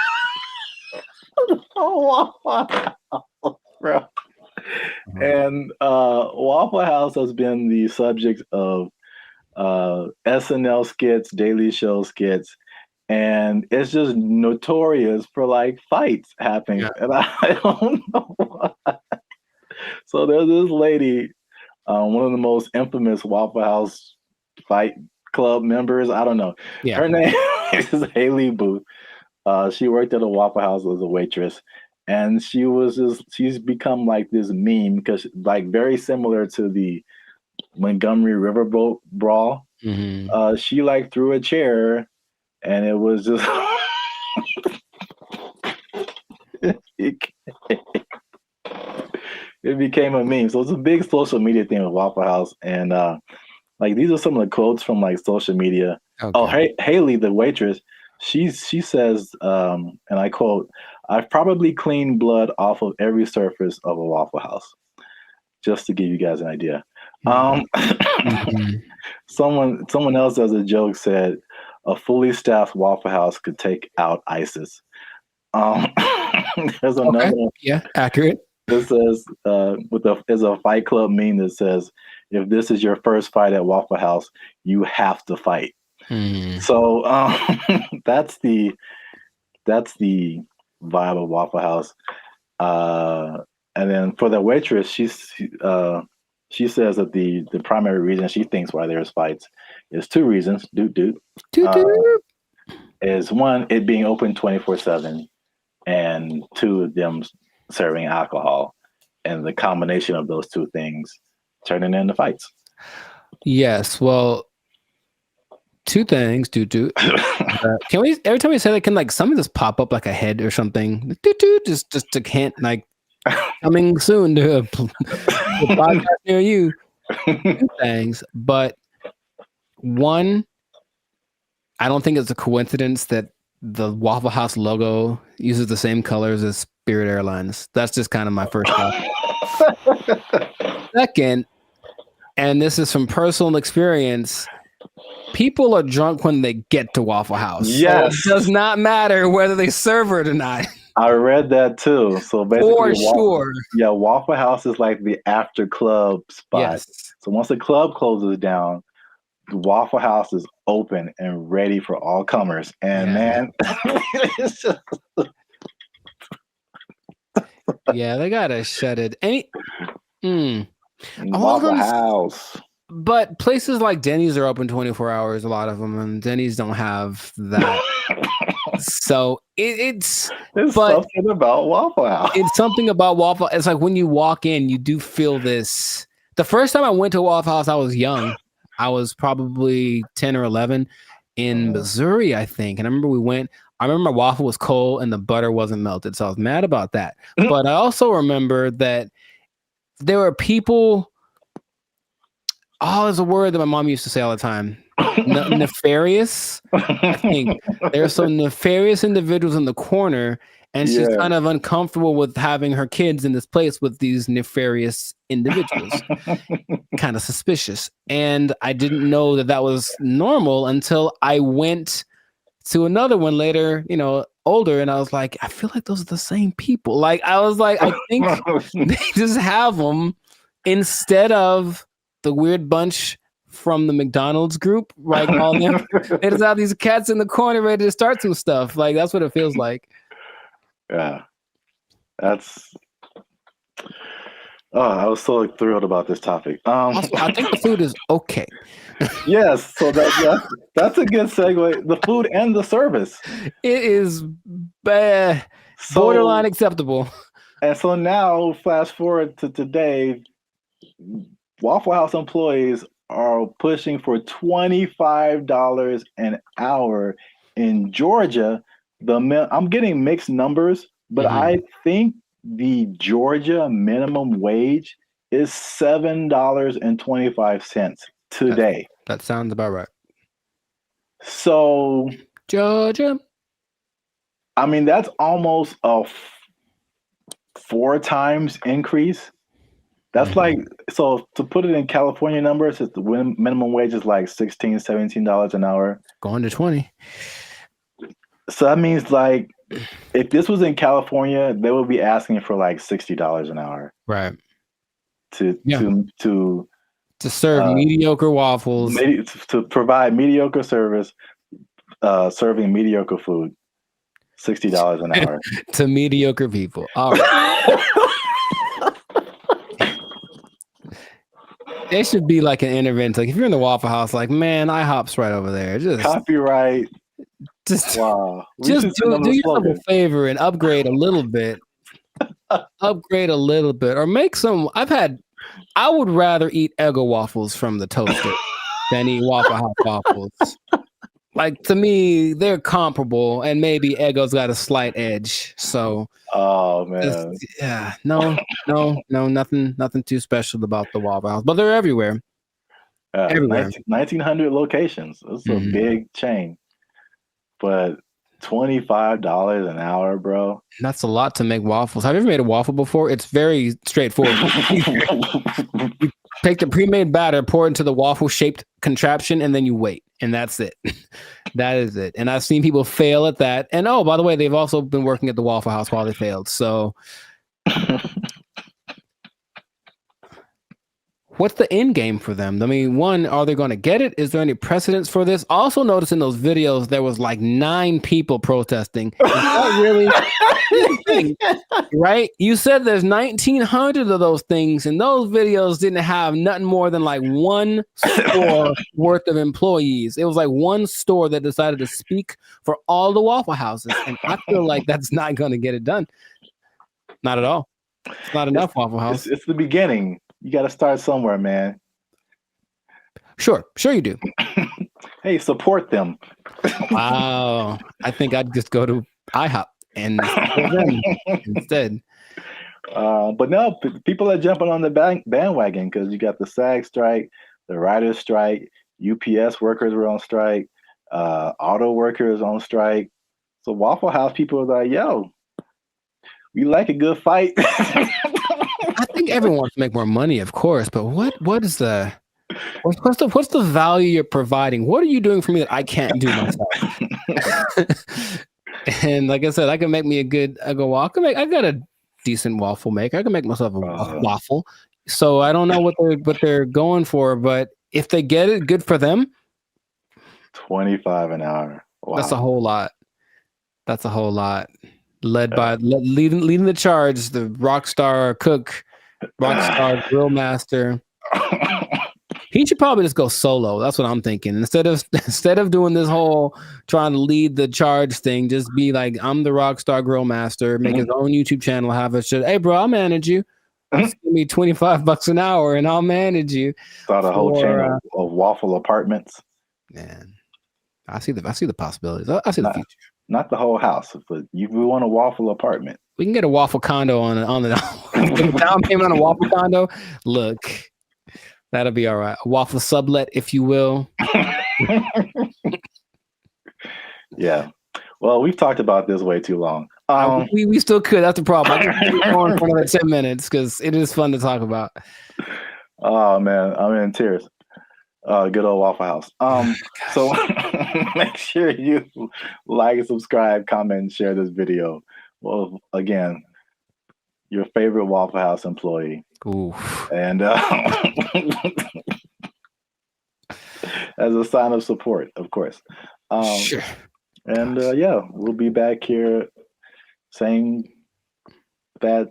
Waffle House, bro. And Waffle House has been the subject of SNL skits, Daily Show skits, and it's just notorious for like fights happening, and I don't know why. So there's this lady, one of the most infamous Waffle House fight club members. I don't know. Yeah. Her name is Haley Booth. She worked at a Waffle House as a waitress, and she's become like this meme because like very similar to the Montgomery Riverboat brawl. Mm-hmm. She like threw a chair, and it was just it became a meme. So it's a big social media thing with Waffle House, and like these are some of the quotes from like social media. Okay. Oh, Haley, the waitress, she says, and I quote, "I've probably cleaned blood off of every surface of a Waffle House," just to give you guys an idea. Mm-hmm. Someone else as a joke said, "A fully staffed Waffle House could take out ISIS." There's another one. Yeah, accurate. This says, there's a Fight Club meme that says, "If this is your first fight at Waffle House, you have to fight." So that's the vibe of Waffle House. And then for the waitress, she says that the primary reason she thinks why there's fights is two reasons. Is one, it being open 24/7, and two, them serving alcohol, and the combination of those two things turning into fights. Yes, well, two things. Can we every time we say that, can like something just pop up like a head or something? Just to hint like coming soon to a podcast near you. Two things, but one, I don't think it's a coincidence that the Waffle House logo uses the same colors as Spirit Airlines. That's just kind of my first thought. Second, and this is from personal experience, people are drunk when they get to Waffle House. Yes. So it does not matter whether they serve it or not. I read that too. So basically, for sure. Waffle House is like the after club spot. Yes. So once the club closes down, the Waffle House is open and ready for all comers. And man, it's just... yeah, they gotta shut it. Waffle House. But places like Denny's are open 24 hours, a lot of them, and Denny's don't have that. So it's something about Waffle House. It's something about Waffle. It's like when you walk in, you do feel this. The first time I went to Waffle House, I was young. I was probably 10 or 11 in Missouri, I think. And I remember I remember my waffle was cold and the butter wasn't melted. So I was mad about that. But I also remember that there were people. Oh, there's a word that my mom used to say all the time. Nefarious. I think there are some nefarious individuals in the corner, and she's kind of uncomfortable with having her kids in this place with these nefarious individuals. Kind of suspicious. And I didn't know that was normal until I went to another one later, older, and I was like, I feel like those are the same people. Like, I was like, I think they just have them instead of the weird bunch from the McDonald's group, right? All them. They just have these cats in the corner ready to start some stuff. Like, that's what it feels like. Yeah. I was so thrilled about this topic. Also, I think the food is okay. Yes, so that's a good segue. The food and the service. It is borderline acceptable. And so now, fast forward to today, Waffle House employees are pushing for $25 an hour in Georgia. I'm getting mixed numbers, but I think the Georgia minimum wage is $7.25 today. That sounds about right. So Georgia, I mean, that's almost a 4 times increase. That's like, so to put it in California numbers, the minimum wage is like $16, $17 an hour. Going to 20. So that means like, if this was in California, they would be asking for like $60 an hour. Right. To serve mediocre waffles. To provide mediocre service serving mediocre food. $60 an hour. To mediocre people. All right. It should be like an intervention. Like if you're in the Waffle House, like, man, IHOP's right over there. Just copyright. Just wow. Just do yourself a favor and upgrade a little bit. Upgrade a little bit, or make some. I would rather eat Eggo waffles from the toaster than eat Waffle House waffles. Like, to me, they're comparable, and maybe Eggo's got a slight edge. So, oh man, nothing too special about the Waffle House, but they're everywhere. Everywhere. 1,900 locations. It's a big chain, but $25 an hour, bro. That's a lot to make waffles. Have you ever made a waffle before? It's very straightforward. You take the pre-made batter, pour it into the waffle-shaped contraption, and then you wait. And that's it. That is it. And I've seen people fail at that. And oh, by the way, they've also been working at the Waffle House while they failed. So what's the end game for them? I mean, one, are they going to get it? Is there any precedence for this? Also notice in those videos, there was like 9 people protesting. Is that really right? You said there's 1,900 of those things, and those videos didn't have nothing more than like one store worth of employees. It was like one store that decided to speak for all the Waffle Houses. And I feel like that's not going to get it done. Not at all. It's not enough, Waffle House. It's the beginning. You got to start somewhere, man. Sure you do. Hey, support them. Wow. I think I'd just go to IHOP and support them instead. But no, people are jumping on the bandwagon because you got the SAG strike, the writers' strike, UPS workers were on strike, auto workers on strike. So Waffle House people are like, yo, we like a good fight. I think everyone wants to make more money, of course, but what's the value you're providing? What are you doing for me that I can't do myself? And like I said, I can make me I got a decent waffle maker. I can make myself a waffle. So I don't know what they're going for, but if they get it, good for them. $25 an hour. Wow. That's a whole lot. Leading the charge, the rockstar cook, rockstar grill master. He should probably just go solo. That's what I'm thinking. Instead of doing this whole trying to lead the charge thing, just be like, I'm the rockstar grill master. Make his own YouTube channel. Have a shit. Hey, bro, I'll manage you. Just give me $25 an hour, and I'll manage you. Start a whole chain of waffle apartments. Man, I see the possibilities. I see the future. Not the whole house, but we want a waffle apartment. We can get a waffle condo on the down payment on a waffle condo. Look, that'll be all right. A waffle sublet, if you will. Yeah. Well, we've talked about this way too long. We still could. That's the problem. I can keep going for another 10 minutes because it is fun to talk about. Oh man, I'm in tears. Good old Waffle House. So make sure you like, subscribe, comment, and share this video. Well, again, your favorite Waffle House employee. Ooh. And as a sign of support, of course. Sure. And yeah, we'll be back here, same bad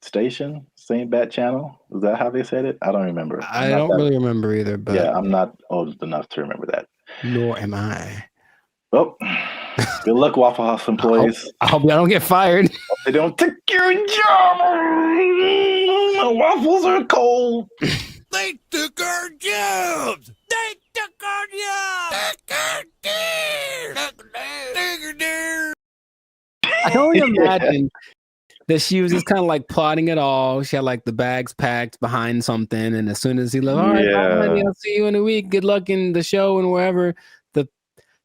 station, same bat channel. Is that how they said it? I don't remember. I don't really remember either, but yeah, I'm not old enough to remember that. Nor am I. Well, good luck, Waffle House employees. I hope y'all don't get fired. They don't take your job. The waffles are cold. They took our jobs. They took our jobs. I can only imagine that she was just kind of like plotting it all. She had like the bags packed behind something, and as soon as he left, all right, honey, I'll see you in a week. Good luck in the show and wherever the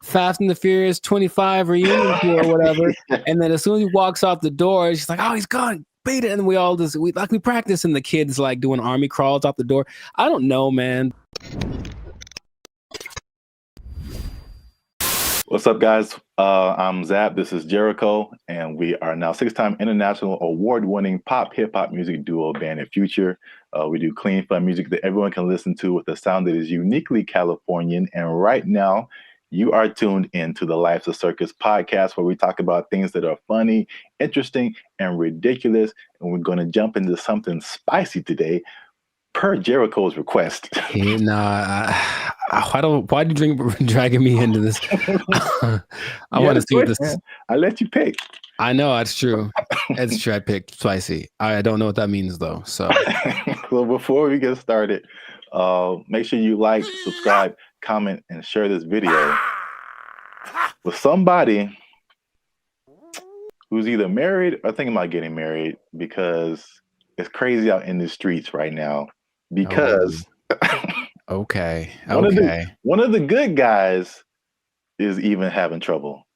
Fast and the Furious 25 reunion tour or whatever. And then as soon as he walks out the door, she's like, "Oh, he's gone, beat it!" And we all just we practice, and the kids like doing army crawls out the door. I don't know, man. What's up, guys? I'm Zap. This is Jericho, and we are now 6-time international award-winning pop hip-hop music duo Band and Future. We do clean, fun music that everyone can listen to with a sound that is uniquely Californian. And right now, You are tuned into the Life's a Circus podcast, where we talk about things that are funny, interesting, and ridiculous. And we're going to jump into something spicy today, per Jericho's request. Hey, nah, why did you dragging me into this? I want to see what this. Man. I let you pick. I know that's true. It's true. I picked spicy. I don't know what that means though. So, well, before we get started, make sure you like, subscribe, comment, and share this video with somebody who's either married or thinking about getting married, because it's crazy out in the streets right now. Because okay, one of the good guys is even having trouble.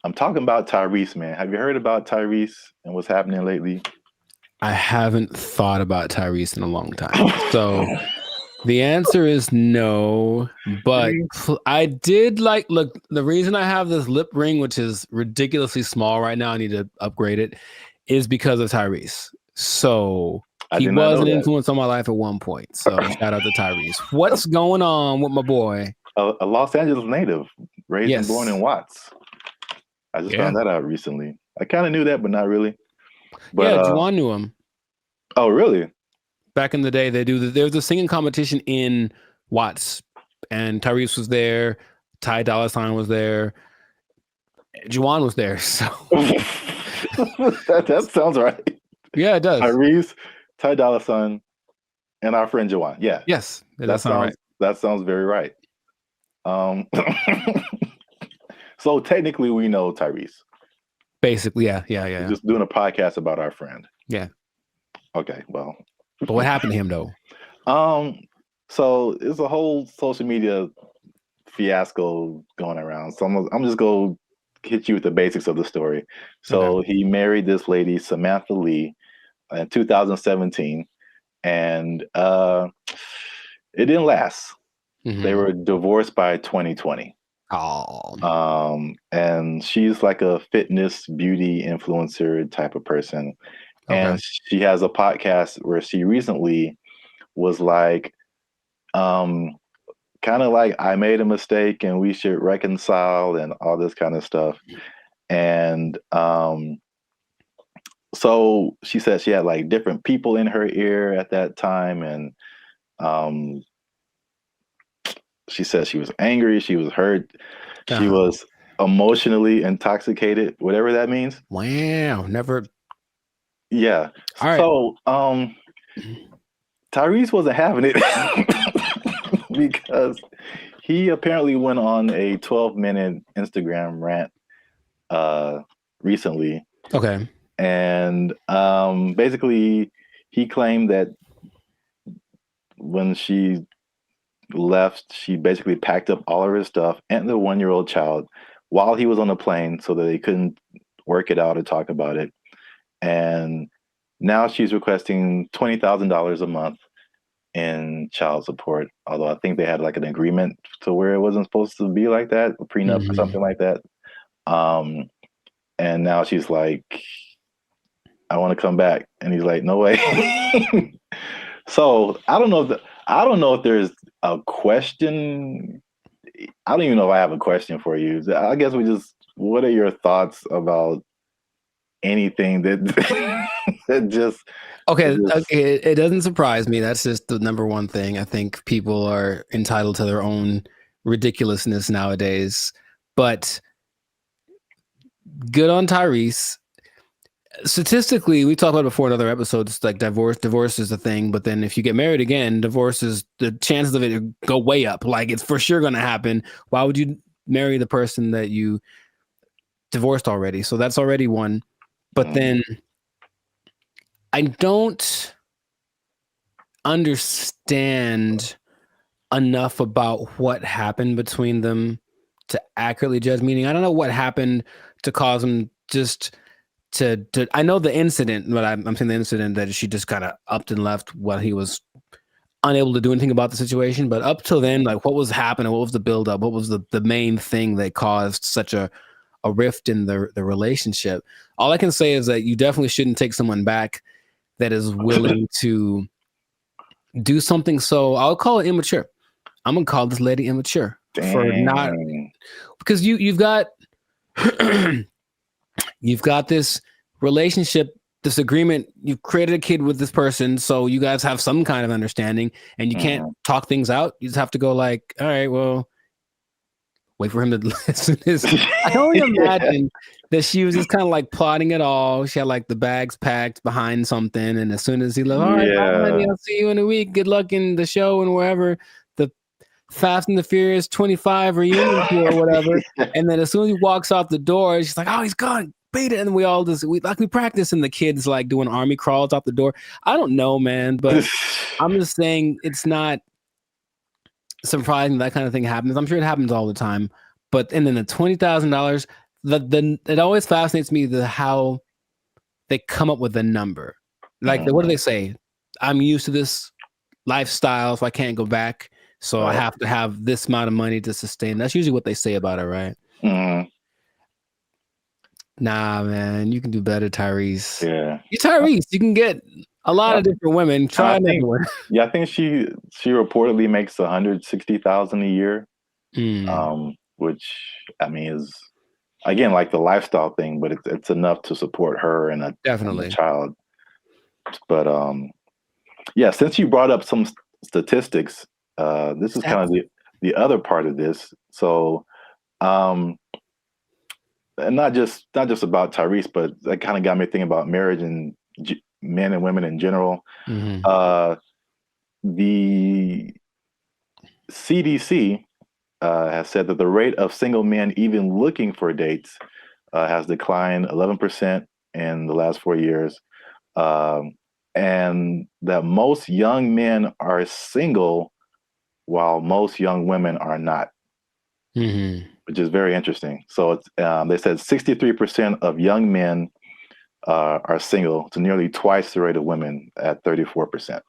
I'm talking about Tyrese, man. Have you heard about Tyrese and what's happening lately? I haven't thought about Tyrese in a long time. So the answer is no, but I did look, the reason I have this lip ring, which is ridiculously small right now, I need to upgrade it, is because of Tyrese. So he was an influence on my life at one point. So shout out to Tyrese. What's going on with my boy? A Los Angeles native, raised and born in Watts. I just found that out recently. I kind of knew that, but not really. But, Juwan knew him. Oh, really? Back in the day, there was a singing competition in Watts, and Tyrese was there. Ty Dolla $ign was there. Juwan was there. So that sounds right. Yeah, it does. Tyrese, Ty Dolla $ign, and our friend Juwan. Yeah. Yes, that sounds right. That sounds very right. So technically, we know Tyrese. Basically, yeah. We're just doing a podcast about our friend. Yeah. Okay. Well. But what happened to him though? So it's a whole social media fiasco going around. So I'm just gonna hit you with the basics of the story. So he married this lady, Samantha Lee, in 2017, and it didn't last. Mm-hmm. They were divorced by 2020. Oh. And she's like a fitness beauty influencer type of person. Okay. And she has a podcast where she recently was like, kind of like, I made a mistake and we should reconcile and all this kind of stuff. And so she said she had like different people in her ear at that time. And she said she was angry, she was hurt, she was emotionally intoxicated, whatever that means. Wow, never. Yeah. All right. So Tyrese wasn't having it because he apparently went on a 12-minute Instagram rant recently. Okay. And basically he claimed that when she left, she basically packed up all of his stuff and the 1-year-old child while he was on the plane so that they couldn't work it out or talk about it. And now she's requesting $20,000 a month in child support. Although I think they had like an agreement to where it wasn't supposed to be like that, a prenup or something like that. And now she's like, I want to come back. And he's like, no way. So I don't know if there's a question. I don't even know if I have a question for you. I guess what are your thoughts about anything that just it doesn't surprise me. That's just the number one thing. I think people are entitled to their own ridiculousness nowadays, but good on Tyrese. Statistically, we talked about it before in other episodes, like divorce is a thing, but then if you get married again, the chances of it go way up. Like, it's for sure going to happen. Why would you marry the person that you divorced already? So that's already one. But then I don't understand enough about what happened between them to accurately judge. Meaning, I don't know what happened to cause them just to I know the incident, but I'm saying the incident that she just kind of upped and left while he was unable to do anything about the situation. But up till then, like, what was happening? What was the buildup? What was the main thing that caused such a rift in the relationship? All I can say is that you definitely shouldn't take someone back that is willing to do something. So I'll call it immature. I'm gonna call this lady immature. for not, because you've got you've got this relationship, this agreement. You've created a kid with this person, so you guys have some kind of understanding, and you can't talk things out. You just have to go like, all right, well, wait for him to listen. I can only imagine that she was just kind of like plotting it all. She had like the bags packed behind something, and as soon as he left, all right, bye, honey, I'll see you in a week. Good luck in the show and wherever the Fast and the Furious 25 reunion tour or whatever. And then as soon as he walks out the door, she's like, oh, he's gone. Beat it. And we all just we practice, and the kids like doing army crawls out the door. I don't know, man, but I'm just saying it's not surprising that kind of thing happens. I'm sure it happens all the time. But and then the $20,000, it always fascinates me how they come up with the number. Like, what do they say? I'm used to this lifestyle, so I can't go back. So I have to have this amount of money to sustain. That's usually what they say about it, right? Nah, man, you can do better, Tyrese. Yeah, you're Tyrese. You can get a lot of different women. Try another one. Yeah, I think she reportedly makes $160,000 a year, which I mean is again like the lifestyle thing, but it's enough to support her and a child. But yeah, since you brought up some statistics, this is kind of the other part of this. So, and not just about Tyrese, but that kind of got me thinking about marriage and men and women in general. The CDC has said that the rate of single men even looking for dates has declined 11% in the last 4 years, and that most young men are single while most young women are not, which is very interesting. So it's, they said 63% of young men are single, to nearly twice the rate of women at 34%.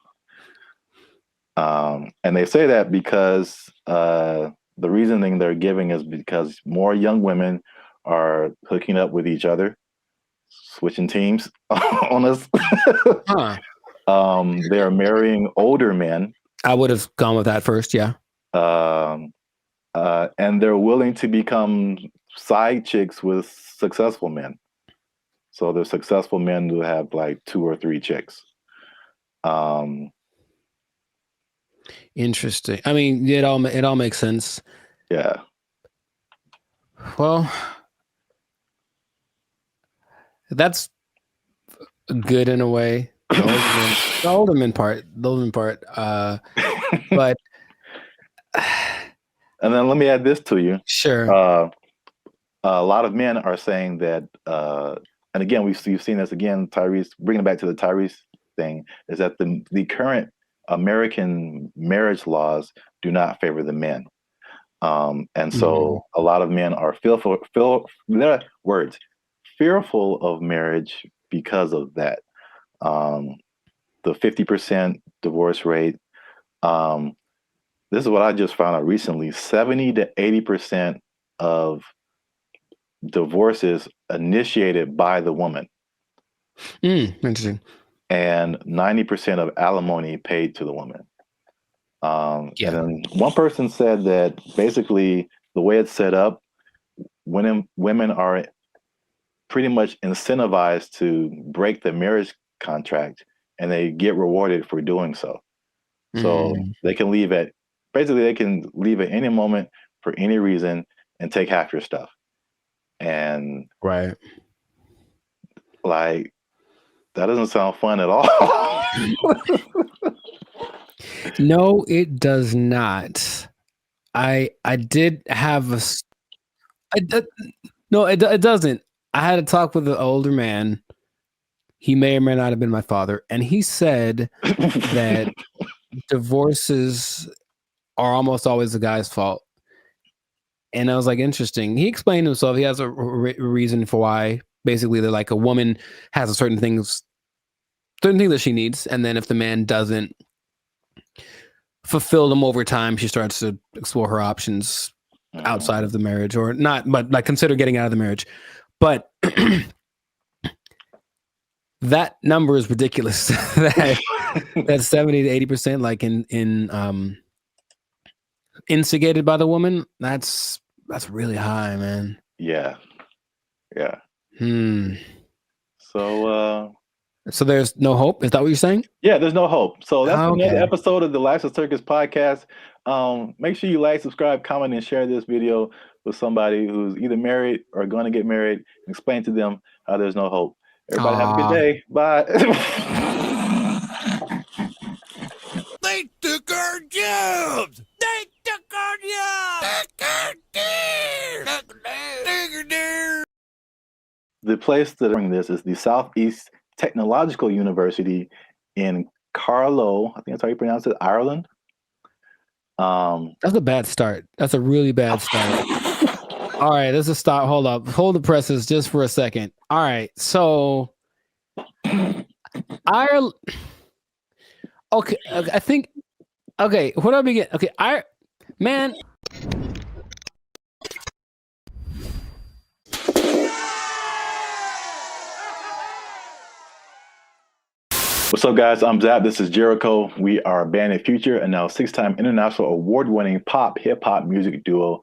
And they say that because the reasoning they're giving is because more young women are hooking up with each other, switching teams on us. They're marrying older men. I would have gone with that first, yeah. And they're willing to become side chicks with successful men. So there's successful men who have like 2 or 3 chicks. Interesting. I mean, it all makes sense. Yeah. Well, that's good in a way. The older men part. But and then let me add this to you. Sure. A lot of men are saying that, and again, you've seen this again, Tyrese, bringing it back to the Tyrese thing, is that the current American marriage laws do not favor the men. And so a lot of men are fearful of marriage because of that. The 50% divorce rate. This is what I just found out recently. 70 to 80% of divorces initiated by the woman. Interesting. And 90% of alimony paid to the woman. And then one person said that basically the way it's set up, women are pretty much incentivized to break the marriage contract, and they get rewarded for doing so. So they can leave at any moment for any reason and take half your stuff. And right, like, that doesn't sound fun at all. No, it does not. I did have no, it doesn't. I had a talk with an older man. He may or may not have been my father, and he said that divorces are almost always the guy's fault. And I was like, interesting. He explained himself. He has a reason for why. Basically, they're like, a woman has certain things that she needs, and then if the man doesn't fulfill them over time, she starts to explore her options outside of the marriage, or not, but like consider getting out of the marriage. But that number is ridiculous. That's 70 to 80%. Like in instigated by the woman. That's really high, man. Yeah. So there's no hope. Is that what you're saying? Yeah, there's no hope. So that's Okay. another episode of the Life's a Circus podcast. Make sure you like, subscribe, comment, and share this video with somebody who's either married or going to get married. And explain to them how there's no hope. Everybody have a good day. Bye. They took our jobs! They took our jobs! The place that bring this is the Southeast Technological University in Carlow. I think that's how you pronounce it, Ireland. That's a bad start. That's a really bad start. All right, let's just stop. Hold up. Hold the presses just for a second. All right, so Ireland. Okay, I think. Okay, where do I begin? Okay, man. What's up, guys? I'm Zap. This is Jericho. We are Band of Future, and now 6-time international award-winning pop hip-hop music duo.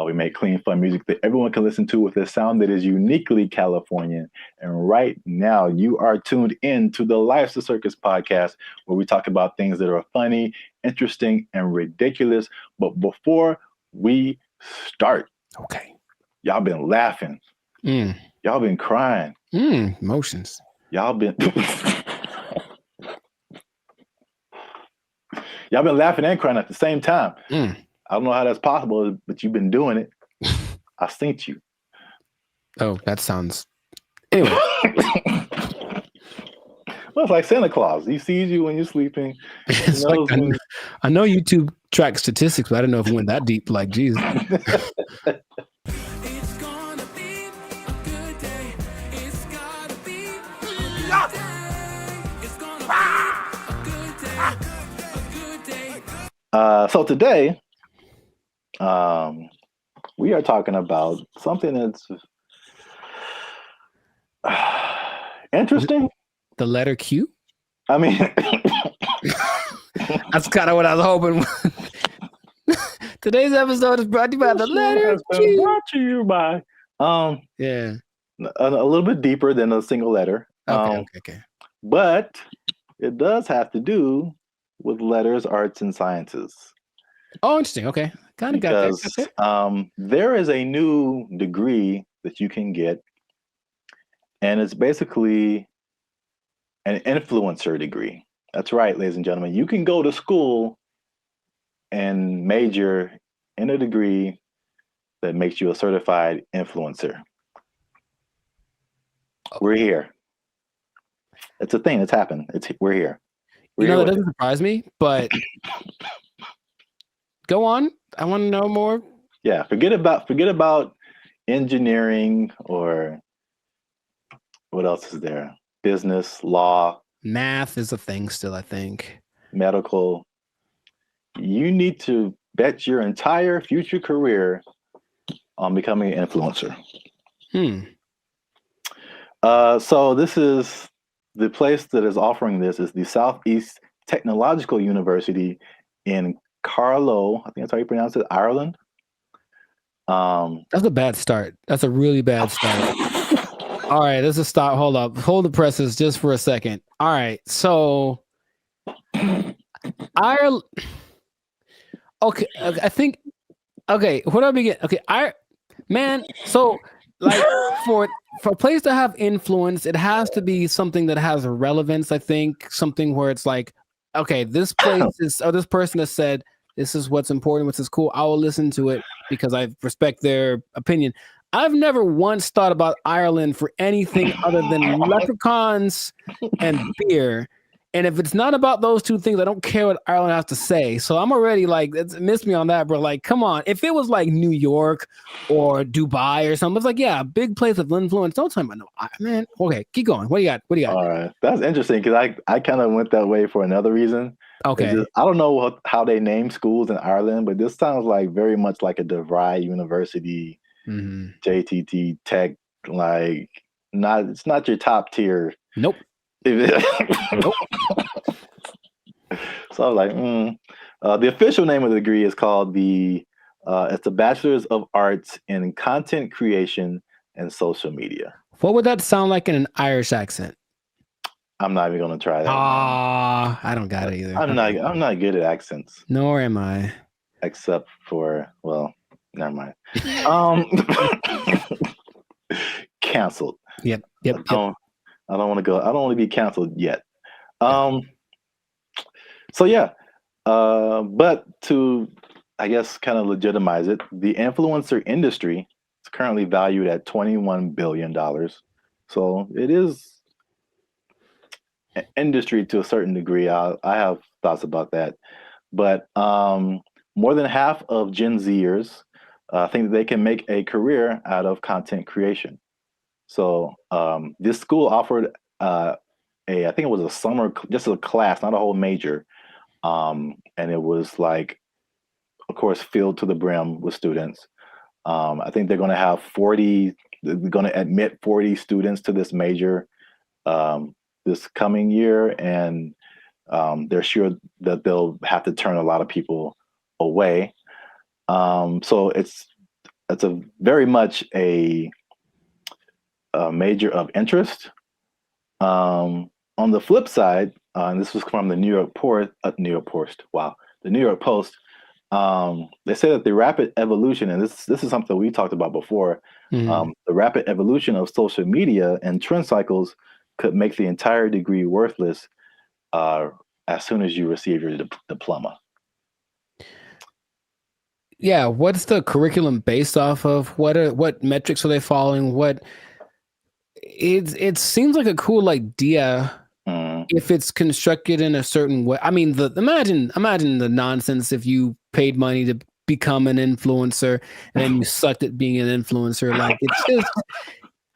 We make clean, fun music that everyone can listen to with a sound that is uniquely Californian. And right now, you are tuned in to the Life's a Circus podcast, where we talk about things that are funny, interesting, and ridiculous. But before we start, okay, y'all been laughing. Y'all been crying. Emotions. Y'all been... Y'all been laughing and crying at the same time. I don't know how that's possible, but you've been doing it. I synced you. Oh, that sounds... Anyway. Well, it's like Santa Claus. He sees you when you're sleeping. It's like, I know YouTube tracks statistics, but I don't know if it went that deep. Like, geez. So today, we are talking about something that's interesting. The letter Q? I mean, that's kind of what I was hoping. Today's episode is brought to you by the letter Q. Brought to you by, yeah, a little bit deeper than a single letter. Okay. But it does have to do with letters, arts, and sciences. Oh, interesting. Okay. Kind of got that. There is a new degree that you can get, and it's basically an influencer degree. That's right, ladies and gentlemen. You can go to school and major in a degree that makes you a certified influencer. We're here. It's a thing that's happened. We're here. That doesn't surprise me, but go on. I want to know more. Yeah, forget about engineering or what else is there? Business, law. Math is a thing still, I think. Medical. You need to bet your entire future career on becoming an influencer. So this is the place that is offering this is the Southeast Technological University in Carlow. I think that's how you pronounce it, Ireland. That's a bad start. That's a really bad start. All right, let's just stop. Hold up. Hold the presses just for a second. All right, so Ireland. Okay, I think. Okay, where do I begin? Okay, man. So, like, for a place to have influence, it has to be something that has relevance. I think something where it's like, okay, this place is, or this person has said, this is what's important, what's cool. I will listen to it because I respect their opinion. I've never once thought about Ireland for anything other than leprechauns and beer. And if it's not about those two things, I don't care what Ireland has to say. So I'm already like, it's missed me on that, bro. Like, come on. If it was like New York or Dubai or something, it's like, yeah, a big place of influence. Don't tell me, no, man. Okay, keep going. What do you got? All right. That's interesting because I kind of went that way for another reason. Okay. I don't know how they name schools in Ireland, but this sounds like very much like a DeVry University, JTT Tech, like it's not your top tier. Nope. So I was like, The official name of the degree is called it's a Bachelor's of Arts in Content Creation and Social Media. What would that sound like in an Irish accent? I'm not even gonna try that. I don't got it either. I'm not good at accents. Nor am I. Except for, well, never mind. Canceled. Yep. I don't want to go. I don't want to be canceled yet. So yeah. But to, I guess, kind of legitimize it, the influencer industry is currently valued at $21 billion. So it is an industry to a certain degree. I have thoughts about that. But more than half of Gen Zers think that they can make a career out of content creation. So this school offered I think it was a summer, just a class, not a whole major. And it was like, of course, filled to the brim with students. I think they're going to have they're going to admit 40 students to this major this coming year. And they're sure that they'll have to turn a lot of people away. So it's a very much a major of interest. On the flip side, and this was from the New York Post. The New York Post. They say that the rapid evolution, and this is something we talked about before. The rapid evolution of social media and trend cycles could make the entire degree worthless as soon as you receive your diploma. Yeah, what's the curriculum based off of? What metrics are they following? It seems like a cool idea if it's constructed in a certain way. I mean, imagine the nonsense if you paid money to become an influencer and then you sucked at being an influencer. Like, it's just,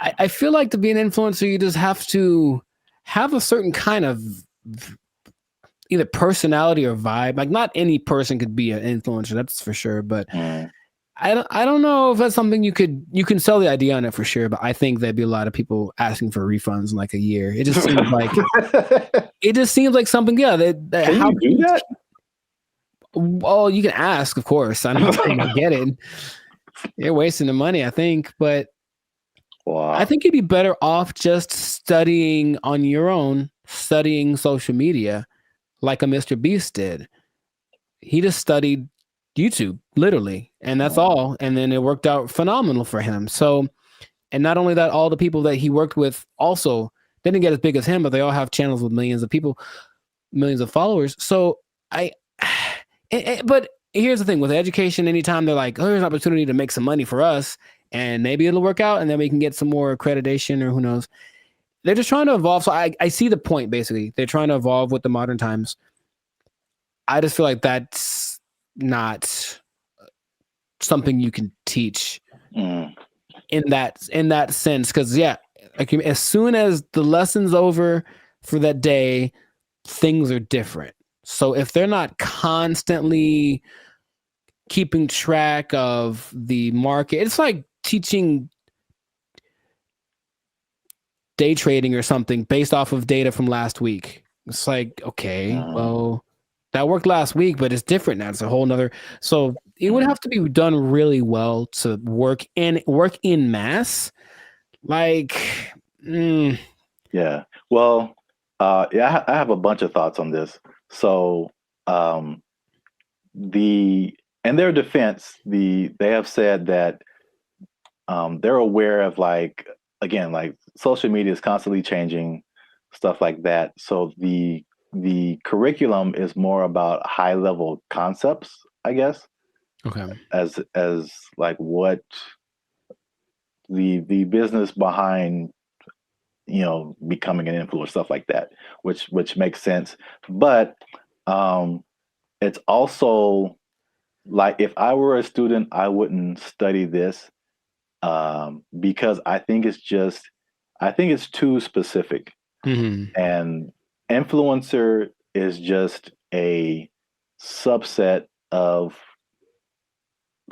I feel like to be an influencer, you just have to have a certain kind of either personality or vibe. Like, not any person could be an influencer, that's for sure. But I don't know if that's something you can sell the idea on it for sure. But I think there'd be a lot of people asking for refunds in like a year. It just seems like something. Yeah, Can you do that? Well, you can ask, of course. I'm not saying I get it. You're wasting the money, I think. But I think you'd be better off just studying on your own, studying social media, like a Mr. Beast did. He just studied YouTube, literally, and that's all. And then it worked out phenomenal for him. So, and not only that, all the people that he worked with also didn't get as big as him, but they all have channels with millions of people, millions of followers. So but here's the thing with education, anytime they're like, oh, there's an opportunity to make some money for us and maybe it'll work out and then we can get some more accreditation or who knows. They're just trying to evolve. So I see the point, basically. They're trying to evolve with the modern times. I just feel like that's not something you can teach in that sense. Because like, as soon as the lesson's over for that day, things are different. So if they're not constantly keeping track of the market, it's like teaching day trading or something based off of data from last week. It's like, okay, well, that worked last week, but it's different now. It's a whole nother. So it would have to be done really well to work in mass. Like, yeah. Well, I have a bunch of thoughts on this. So, in their defense, they have said that they're aware of, like, again, like, social media is constantly changing, stuff like that. So the curriculum is more about high level concepts, I guess. Okay. As like what the business behind, becoming an influencer, stuff like that, which makes sense. But it's also like, if I were a student, I wouldn't study this because I think it's too specific. And influencer is just a subset of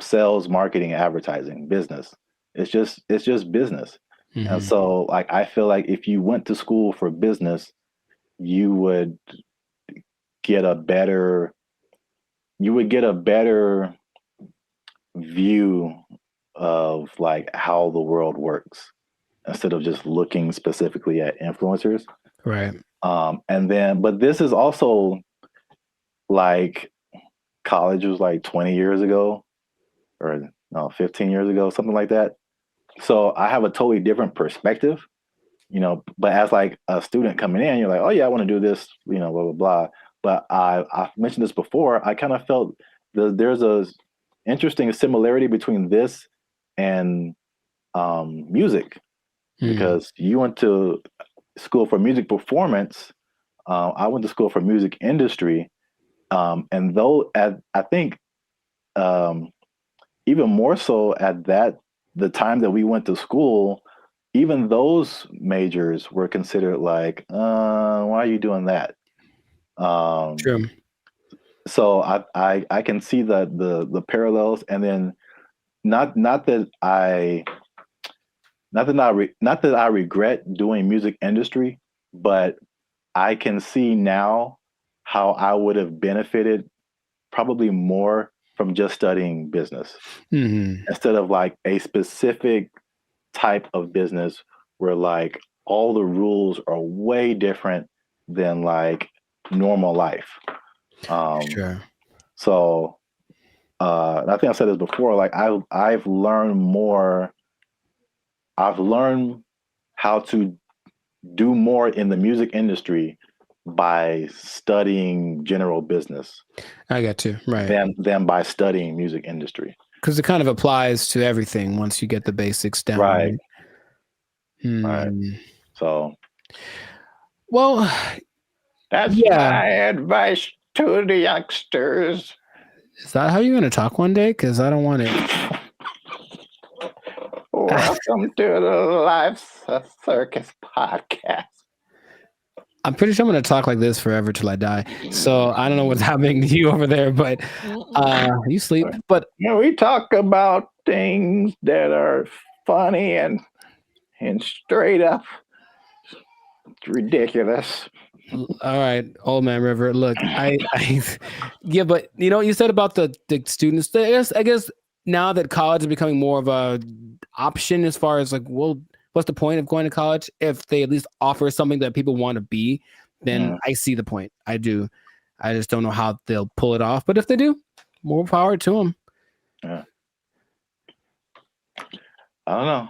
sales, marketing, advertising, business. It's just business. And so, like, I feel like if you went to school for business, you would get a better you would get a better view of like how the world works instead of just looking specifically at influencers. Right. But this is also like college was like 20 years ago or no, 15 years ago, something like that. So I have a totally different perspective, but as like a student coming in, you're like, oh yeah, I want to do this, blah, blah, blah. But I've mentioned this before. I kind of felt there's a interesting similarity between this and music, because you went to school for music performance. I went to school for music industry. And though I think even more so at the time that we went to school, even those majors were considered like, why are you doing that? True. So I can see the parallels, and then not that I regret doing music industry, but I can see now how I would have benefited probably more from just studying business instead of like a specific type of business where like all the rules are way different than like normal life. Sure. So I think I said this before, like I've learned more. I've learned how to do more in the music industry by studying general business. I got you. Right. Than by studying music industry. Because it kind of applies to everything once you get the basics down. Right. Right. So. Well, that's my advice to the youngsters. Is that how you're going to talk one day? Because I don't want it. Welcome to the Life Circus podcast. I'm pretty sure I'm going to talk like this forever till I die. So I don't know what's happening to you over there, but you sleep. But we talk about things that are funny and straight up ridiculous. All right, old man River. Look, yeah, but you said about the students. I guess now that college is becoming more of a option as far as like, well, what's the point of going to college if they at least offer something that people want to be? Then I see the point. I do. I just don't know how they'll pull it off. But if they do, more power to them. Yeah. I don't know.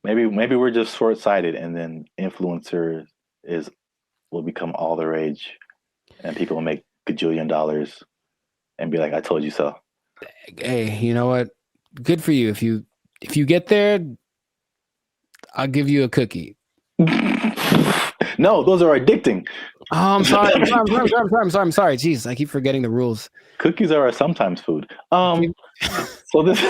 Maybe we're just short-sighted, and then influencer will become all the rage, and people will make gajillion dollars and be like, "I told you so." Hey, you know what? Good for you. If you get there, I'll give you a cookie. No, those are addicting. Oh, I'm sorry. I'm sorry. Jeez, I keep forgetting the rules. Cookies are sometimes food. So this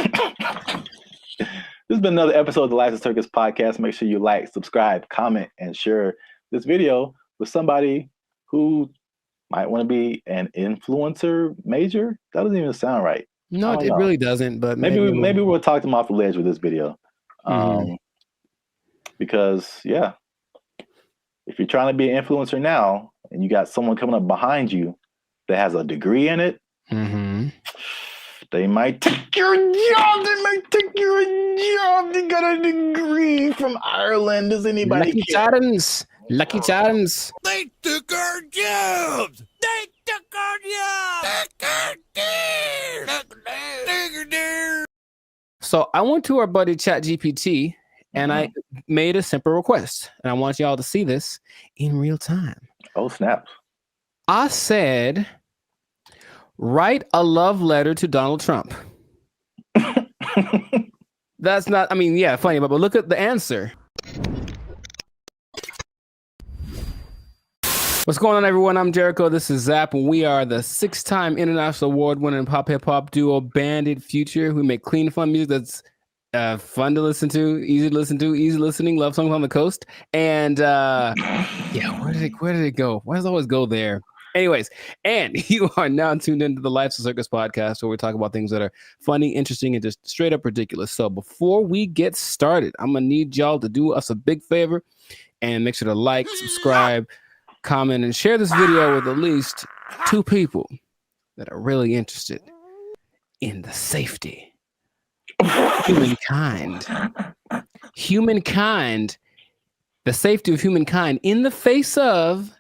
has been another episode of the Life Circus podcast. Make sure you like, subscribe, comment, and share this video with somebody who might want to be an influencer major. That doesn't even sound right. No, it really doesn't. But maybe we'll talk them off the ledge with this video. Because if you're trying to be an influencer now and you got someone coming up behind you that has a degree in it, they might take your job. They got a degree from Ireland. Does anybody care? Lucky Charms. They took our jobs. They took our jobs. So I went to our buddy ChatGPT and I made a simple request, and I want y'all to see this in real time. Oh, snap. I said, write a love letter to Donald Trump. That's not, funny, but look at the answer. What's going on, everyone? I'm Jericho. This is Zap, and we are the 6-time international award-winning pop hip-hop duo Bandit Future. We make clean, fun music that's fun to listen to, easy listening, love songs on the coast. And where did it go? Why does it always go there? Anyways, and you are now tuned into the Life's a Circus podcast, where we talk about things that are funny, interesting, and just straight up ridiculous. So before we get started, I'm gonna need y'all to do us a big favor and make sure to like, subscribe, comment, and share this video with at least 2 people. that are really interested in the safety of humankind. The safety of humankind in the face of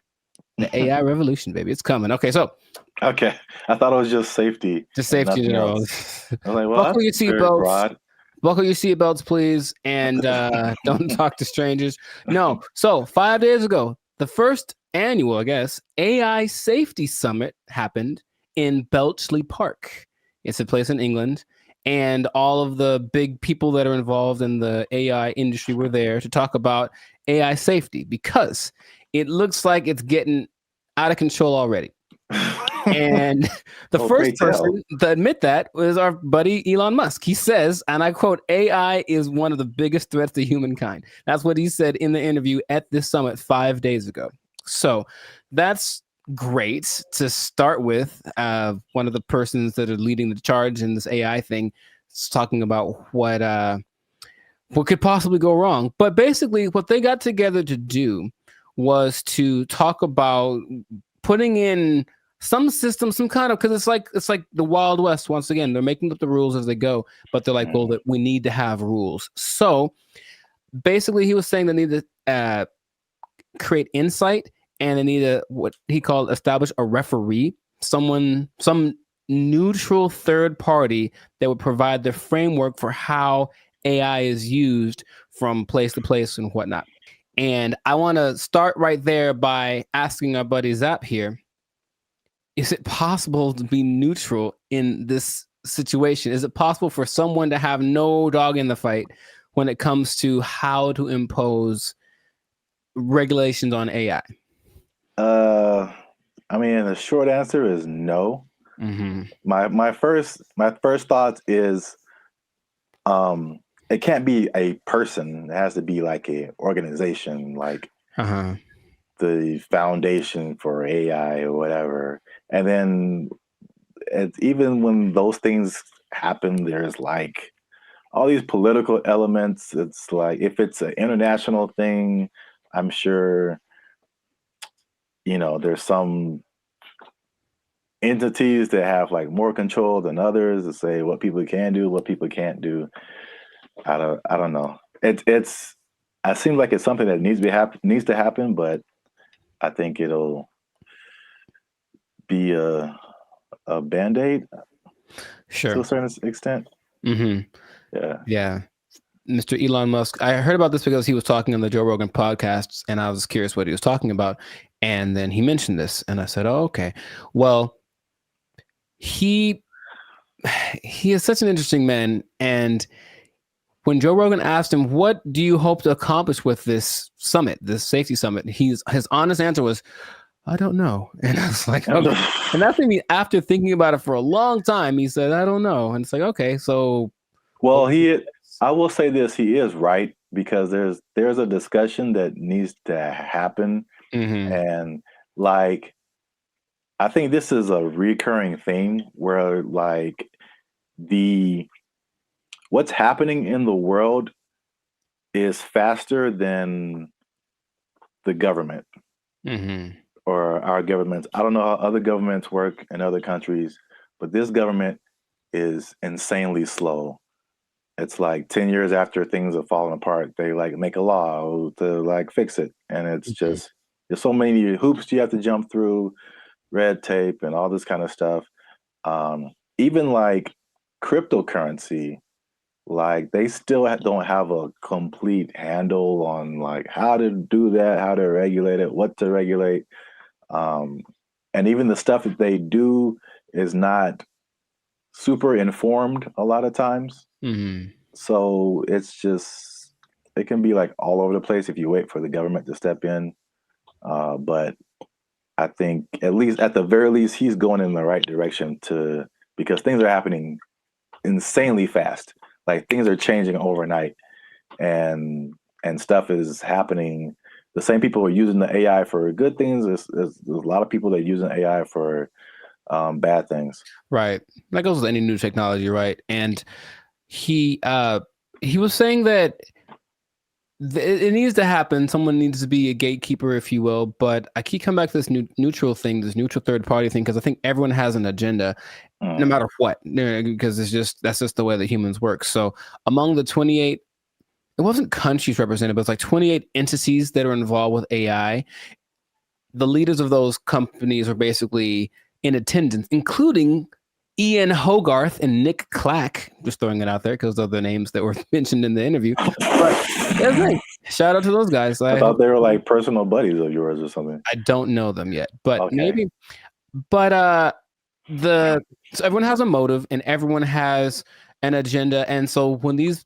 the AI revolution, baby. It's coming. Okay, so. Okay, I thought it was just safety. Just safety in general. I was like, well, buckle your seatbelts. Buckle your seatbelts, please, and don't talk to strangers. No. So 5 days ago, the first annual, I guess, AI Safety Summit happened in Bletchley Park. It's a place in England, and all of the big people that are involved in the AI industry were there to talk about AI safety because it looks like it's getting out of control already. And the first person to admit that was our buddy Elon Musk. He says, and I quote, AI is one of the biggest threats to humankind. That's what he said in the interview at this summit 5 days ago. So that's great to start with. One of the persons that are leading the charge in this AI thing is talking about what could possibly go wrong. But basically what they got together to do was to talk about putting in some system, some kind of, because it's like the Wild West. Once again, they're making up the rules as they go, but they're like, well, that we need to have rules. So basically, he was saying they need to create insight, and they need to what he called establish a referee, some neutral third party that would provide the framework for how AI is used from place to place and whatnot. And I want to start right there by asking our buddy Zap here. Is it possible to be neutral in this situation? Is it possible for someone to have no dog in the fight when it comes to how to impose regulations on AI? I mean, the short answer is no. Mm-hmm. My first thought is, it can't be a person. It has to be like a organization, like the Foundation for AI or whatever. And then even when those things happen, there's like all these political elements. It's like if it's an international thing, I'm sure, there's some entities that have like more control than others to say what people can do, what people can't do. I don't know. It seems like it's something that needs to happen, but I think it'll be a Band-Aid, sure, to a certain extent. Mm-hmm. Yeah. Mr. Elon Musk. I heard about this because he was talking on the Joe Rogan podcasts, and I was curious what he was talking about. And then he mentioned this, and I said, "Oh, okay. Well, he is such an interesting man." And when Joe Rogan asked him, "What do you hope to accomplish with this summit, this safety summit?" his honest answer was, "I don't know." And I was like, okay. And that's maybe after thinking about it for a long time, he said, "I don't know." And it's like, okay, so. Well, I will say this, he is right, because there's a discussion that needs to happen. Mm-hmm. And like, I think this is a recurring thing where like what's happening in the world is faster than the government. Mm-hmm. Or our governments. I don't know how other governments work in other countries, but this government is insanely slow. It's like 10 years after things have fallen apart, they like make a law to like fix it. And it's just, there's so many hoops you have to jump through, red tape and all this kind of stuff. Even like cryptocurrency, like they still don't have a complete handle on like how to do that, how to regulate it, what to regulate. And even the stuff that they do is not super informed a lot of times. Mm-hmm. So it can be like all over the place if you wait for the government to step in. But I think at the very least, he's going in the right direction because things are happening insanely fast. Like things are changing overnight and stuff is happening. The same people are using the AI for good things. There's a lot of people that are using AI for bad things. Right. That goes with any new technology, right? And he was saying that it needs to happen. Someone needs to be a gatekeeper, if you will. But I keep coming back to this neutral thing, this neutral third party thing, because I think everyone has an agenda, no matter what, because that's just the way that humans work. So among the 28, it wasn't countries represented, but it's like 28 entities that are involved with AI. The leaders of those companies are basically in attendance, including Ian Hogarth and Nick Clack. Just throwing it out there because of the names that were mentioned in the interview. But shout out to those guys. I thought they were like personal buddies of yours or something. I don't know them yet, but maybe. But so everyone has a motive and everyone has an agenda, and so when these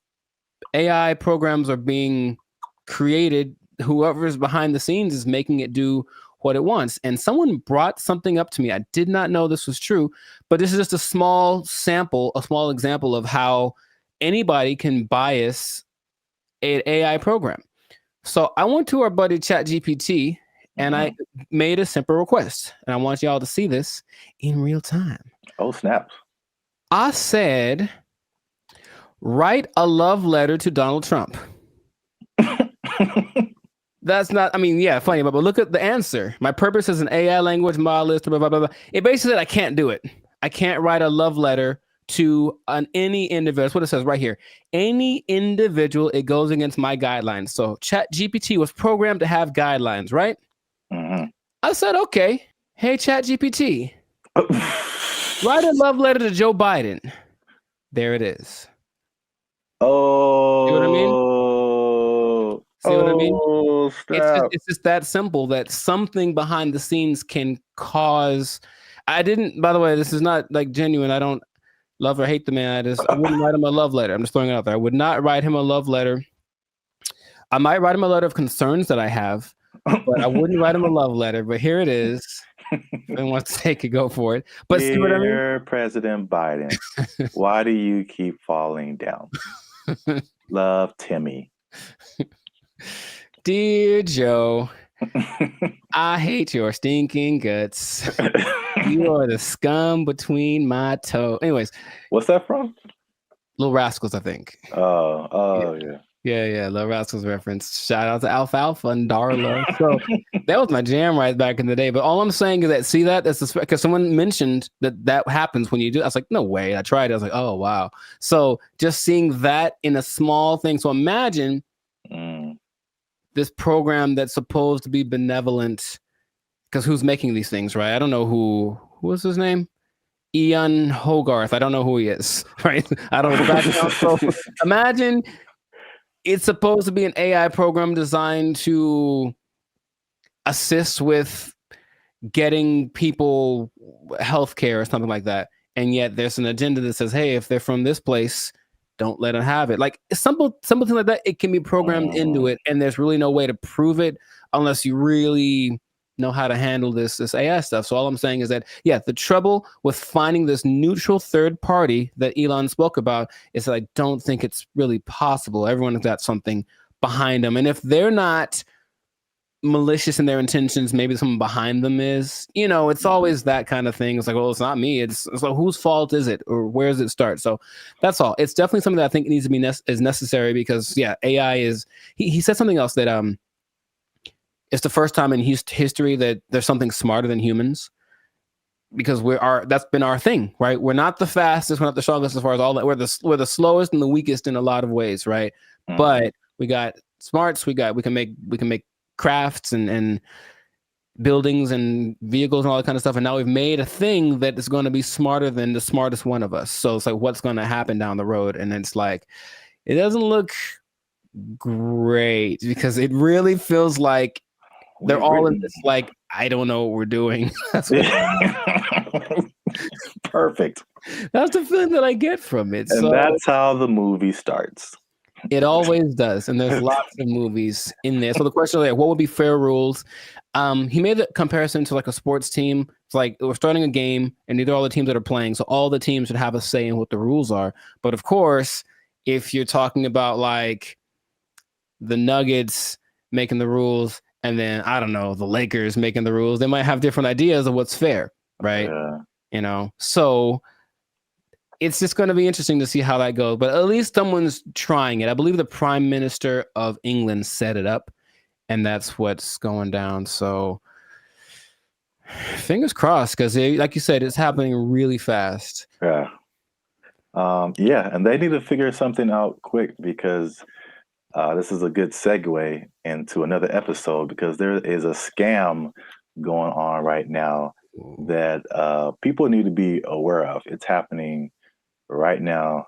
AI programs are being created, whoever's behind the scenes is making it do what it wants. And someone brought something up to me. I did not know this was true, but this is just a small example of how anybody can bias an AI program. So I went to our buddy ChatGPT and I made a simple request, and I want y'all to see this in real time. Oh, snaps. I said, write a love letter to Donald Trump. That's not, funny, but look at the answer. My purpose is an AI language model, blah, blah, blah, blah. It basically said I can't do it. I can't write a love letter to any individual. That's what it says right here. Any individual, it goes against my guidelines. So ChatGPT was programmed to have guidelines, right? Mm-hmm. I said, okay, hey, ChatGPT, write a love letter to Joe Biden. There it is. Oh. See what I mean? See what I mean? Stop. It's just that simple that something behind the scenes can cause. By the way, this is not like genuine. I don't love or hate the man. I wouldn't write him a love letter. I'm just throwing it out there. I would not write him a love letter. I might write him a letter of concerns that I have, but I wouldn't write him a love letter. But here it is. And wants to take it, go for it. But Dear see what I mean? President Biden, why do you keep falling down? Love, Timmy. Dear Joe, I hate your stinking guts. You are the scum between my toes. Anyways. What's that from? Little Rascals, I think. Oh, yeah. Yeah, Little Rascals reference. Shout out to Alfalfa and Darla. So that was my jam right back in the day. But all I'm saying is that, see that? That's because someone mentioned that happens when you do. I was like, no way. I tried. I was like, oh, wow. So just seeing that in a small thing. So imagine this program that's supposed to be benevolent, because who's making these things, right? I don't know who was his name? Ian Hogarth. I don't know who he is, right? I don't know. So imagine it's supposed to be an AI program designed to assist with getting people healthcare or something like that. And yet there's an agenda that says, hey, if they're from this place, don't let them have it. Like something like that, it can be programmed into it, and there's really no way to prove it unless you really know how to handle this AI stuff. So all I'm saying is that, the trouble with finding this neutral third party that Elon spoke about is that I don't think it's really possible. Everyone's got something behind them, and if they're not malicious in their intentions, maybe someone behind them is. It's always that kind of thing. It's like, well, it's not me. It's like, whose fault is it, or where does it start? So that's all. It's definitely something that I think needs to be is necessary, because AI is. He said something else that it's the first time in history that there's something smarter than humans, because that's been our thing, right? We're not the fastest, we're not the strongest as far as all that. We're the slowest and the weakest in a lot of ways, right? But we got smarts. We can make crafts and buildings and vehicles and all that kind of stuff. And now we've made a thing that is going to be smarter than the smartest one of us. So it's like, what's going to happen down the road? And it's like, it doesn't look great, because it really feels like they're all in this, like, I don't know what we're doing. Perfect. That's the feeling that I get from it. And that's how the movie starts. It always does. And there's lots of movies in there. So the question is, what would be fair rules? He made the comparison to like a sports team. It's like we're starting a game, and these are all the teams that are playing. So all the teams should have a say in what the rules are. But of course, if you're talking about like the Nuggets making the rules, and then, I don't know, the Lakers making the rules, they might have different ideas of what's fair, right? Yeah. So it's just going to be interesting to see how that goes. But at least someone's trying it. I believe the Prime Minister of England set it up, and that's what's going down. So fingers crossed, because like you said, it's happening really fast. Yeah. And they need to figure something out quick, because this is a good segue into another episode, because there is a scam going on right now that people need to be aware of. It's happening right now,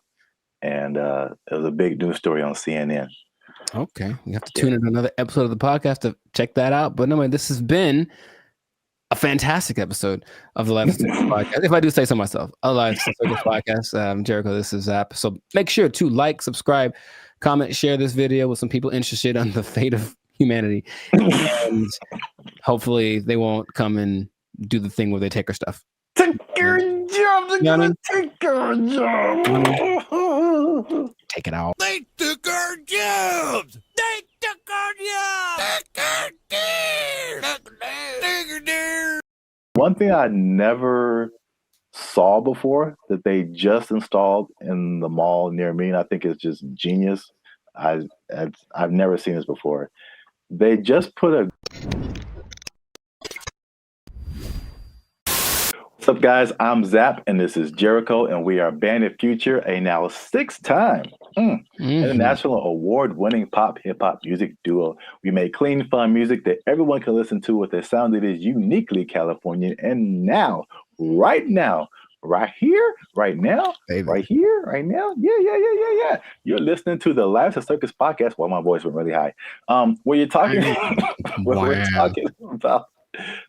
and it was a big news story on CNN. Okay, you have to tune in to another episode of the podcast to check that out. But anyway, this has been a fantastic episode of the Life of Circus podcast. If I do say so myself, a Life of Circus podcast. Jericho, this is Zap. So make sure to like, subscribe, comment, share this video with some people interested on the fate of humanity, and hopefully they won't come and do the thing where they take our stuff. Take your job. They're gonna take your job. Take it out. They took our jobs. They took our jobs. One thing I never saw before that they just installed in the mall near me, and I think it's just genius. I've never seen this before. They just put a... What's up, guys? I'm Zap, and this is Jericho, and we are Bandit Future, a now 6-time international award-winning pop hip-hop music duo. We make clean, fun music that everyone can listen to with a sound that is uniquely Californian. And now, right now, right here, right now, baby. Right here, right now, yeah. You're listening to the Lives of Circus podcast. Well, my voice went really high. Where you're talking, we're talking about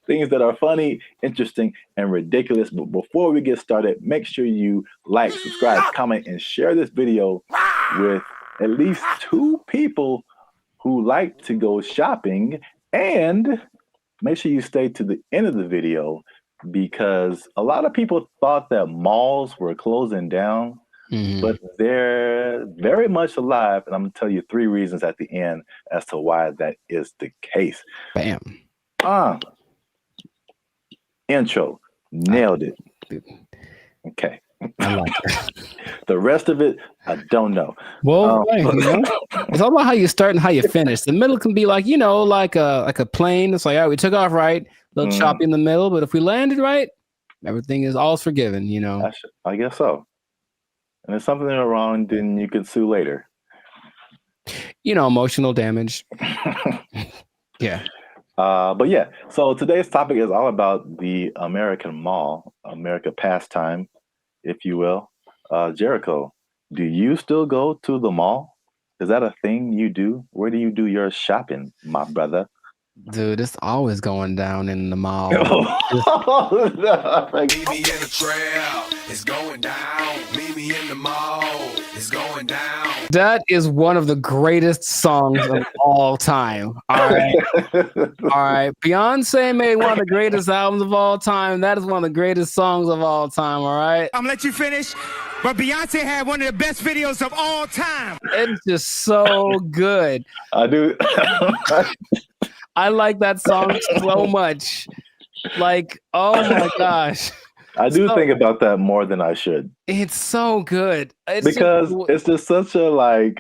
things that are funny, interesting, and ridiculous. But before we get started, make sure you like, subscribe, comment, and share this video with at least 2 people who like to go shopping. And make sure you stay to the end of the video, because a lot of people thought that malls were closing down, but they're very much alive. And I'm going to tell you 3 reasons at the end as to why that is the case. Bam. Intro. Nailed it. Okay. I like that. The rest of it, I don't know. Well, it's all about how you start and how you finish. The middle can be like, like a plane. It's like, all right, we took off right, a little choppy in the middle, but if we landed right, everything is all forgiven, I guess so. And if something is wrong, then you can sue later. Emotional damage. Yeah. But yeah, so today's topic is all about the American mall, America pastime, if you will. Jericho, do you still go to the mall? Is that a thing you do? Where do you do your shopping, my brother? Dude, it's always going down in the mall. Meet me in the trail, it's going down. Meet me in the mall, it's going down. That is one of the greatest songs of all time. All right. Beyonce made one of the greatest albums of all time. That is one of the greatest songs of all time. All right. I'm gonna let you finish, but Beyonce had one of the best videos of all time. It's just so good. I do. I like that song so much. Like, oh my gosh. I do think about that more than I should. It's so good. It's just such a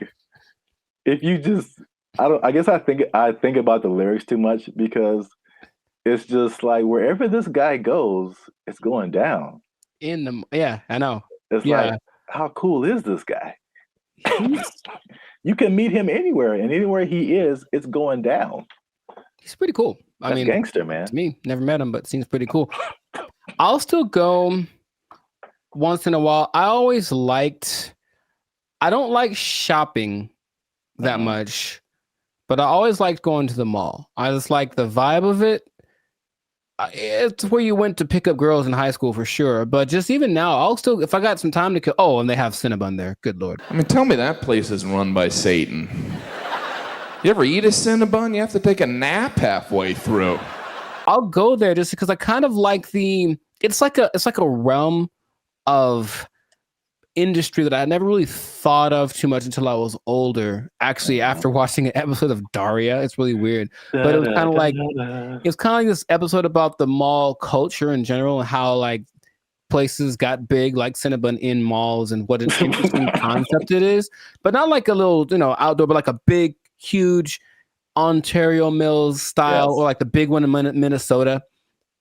if you just I guess I think about the lyrics too much, because it's just like wherever this guy goes, it's going down. Yeah, I know. It's like, how cool is this guy? You can meet him anywhere, and anywhere he is, it's going down. He's pretty cool. That's gangster, man. To me, never met him, but seems pretty cool. I'll still go once in a while. I don't like shopping that much, but I always liked going to the mall. I just like the vibe of it. It's where you went to pick up girls in high school for sure. But just even now, I'll still, if I got some time to kill. Oh, and they have Cinnabon there. Good Lord. I mean, tell me that place isn't run by Satan. You ever eat a Cinnabon? You have to take a nap halfway through. I'll go there just because I kind of like it's like a realm of industry that I never really thought of too much until I was older. Actually, after watching an episode of Daria, it's really weird. But it was kind of like this episode about the mall culture in general and how places got big, like Cinnabon, in malls, and what an interesting concept it is. But not like a little, outdoor, but like a big, huge Ontario Mills style, or like the big one in Minnesota.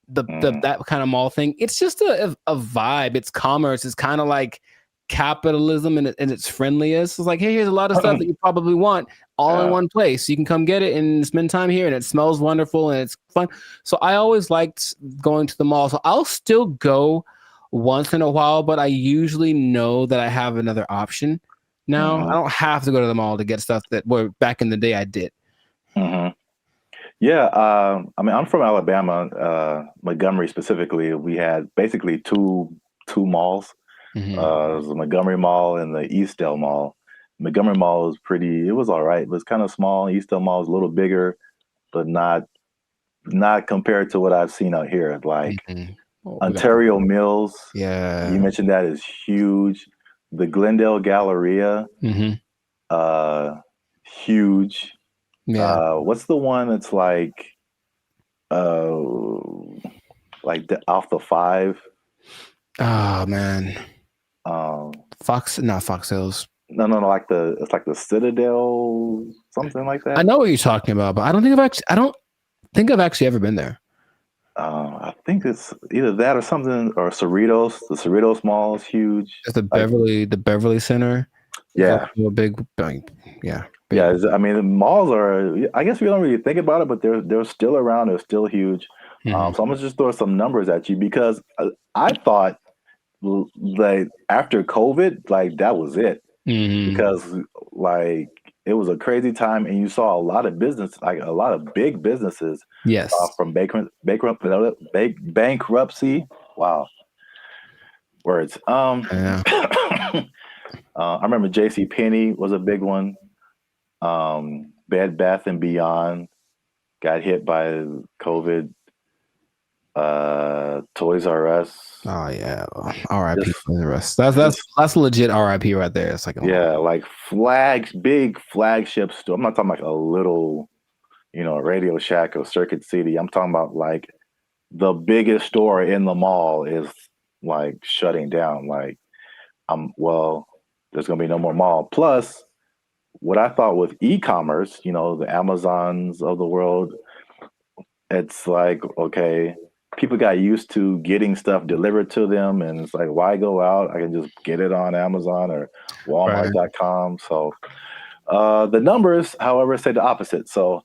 That kind of mall thing. It's just a vibe. It's commerce. It's kind of like capitalism in its friendliest. It's like, hey, here's a lot of stuff that you probably want all in one place. You can come get it and spend time here, and it smells wonderful and it's fun. So I always liked going to the mall. So I'll still go once in a while, but I usually know that I have another option now. I don't have to go to the mall to get stuff that were back in the day I did. Yeah, I mean, I'm from Alabama, Montgomery specifically. We had basically two malls. It was the Montgomery Mall and the Eastdale Mall. Montgomery Mall was it was all right. It was kind of small. Eastdale Mall was a little bigger, but not compared to what I've seen out here. Like Ontario Mills. Yeah. You mentioned that is huge. The Glendale Galleria, huge. Yeah. What's the one that's like off the 5? Oh man. Not Fox Hills. No, it's like the Citadel, something like that. I know what you're talking about, but I don't think I've actually ever been there. I think it's either that or something, or Cerritos. The Cerritos Mall is huge. It's the Beverly Center. Yeah, a big, yeah. Yeah, I mean, the malls are. I guess we don't really think about it, but they're still around. They're still huge. So I'm gonna just throw some numbers at you, because I thought, like, after COVID, like, that was it, because like it was a crazy time, and you saw a lot of a lot of big businesses, from bankruptcy. Wow, words. I remember J.C. Penney was a big one. Bed Bath and Beyond got hit by COVID. Toys R Us. Oh yeah, R.I.P. Toys R Us. That's legit R.I.P. right there. It's like like big flagship store. I'm not talking like a little, Radio Shack or Circuit City. I'm talking about like the biggest store in the mall is like shutting down. Like, there's gonna be no more mall. Plus, what I thought with e-commerce, the Amazons of the world, it's like, okay, people got used to getting stuff delivered to them, and it's like, why go out? I can just get it on Amazon or Walmart.com. So the numbers, however, say the opposite. So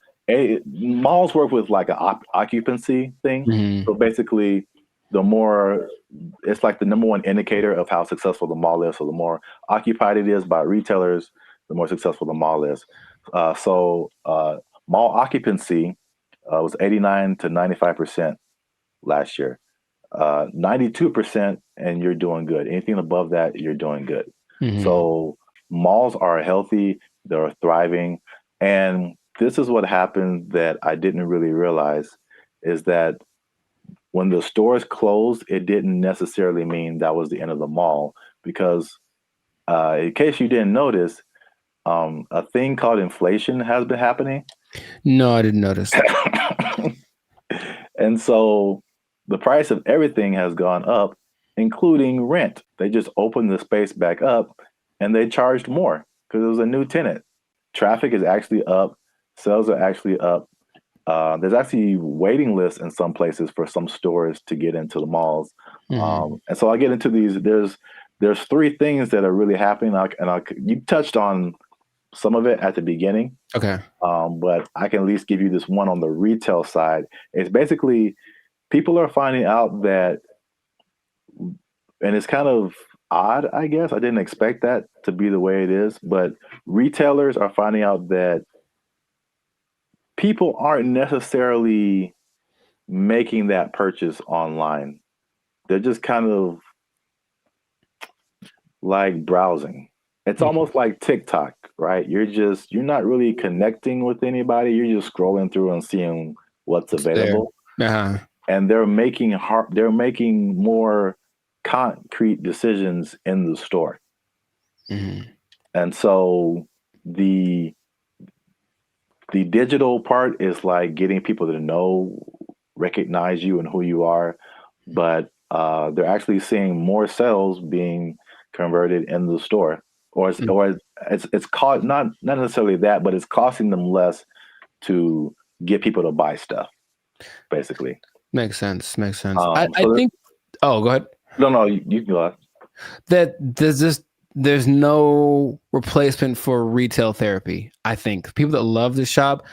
malls work with like an occupancy thing. So basically, it's like the number one indicator of how successful the mall is. So the more occupied it is by retailers, the more successful the mall is. So mall occupancy was 89 to 95% last year. 92%, and you're doing good. Anything above that, you're doing good. So malls are healthy, they're thriving. And this is what happened that I didn't really realize, is that when the stores closed, it didn't necessarily mean that was the end of the mall, because in case you didn't notice, a thing called inflation has been happening. No, I didn't notice. And so the price of everything has gone up, including rent. They just opened the space back up and they charged more because it was a new tenant. Traffic is actually up. Sales are actually up. There's actually waiting lists in some places for some stores to get into the malls. And so I get into these. There's 3 things that are really happening. You touched on some of it at the beginning. Okay. But I can at least give you this one on the retail side. It's basically people are finding out that, and it's kind of odd, I guess. I didn't expect that to be the way it is, but retailers are finding out that people aren't necessarily making that purchase online. They're just kind of like browsing. It's almost like TikTok, right? You're not really connecting with anybody. You're just scrolling through and seeing what's available. And they're making more concrete decisions in the store. And so the digital part is like getting people to recognize you and who you are. But they're actually seeing more sales being converted in the store, or it's caught not necessarily that, but it's costing them less to get people to buy stuff, basically. Makes sense. I So think. Oh, go ahead. No, you can go ahead. That there's no replacement for retail therapy. I think people that love to shop,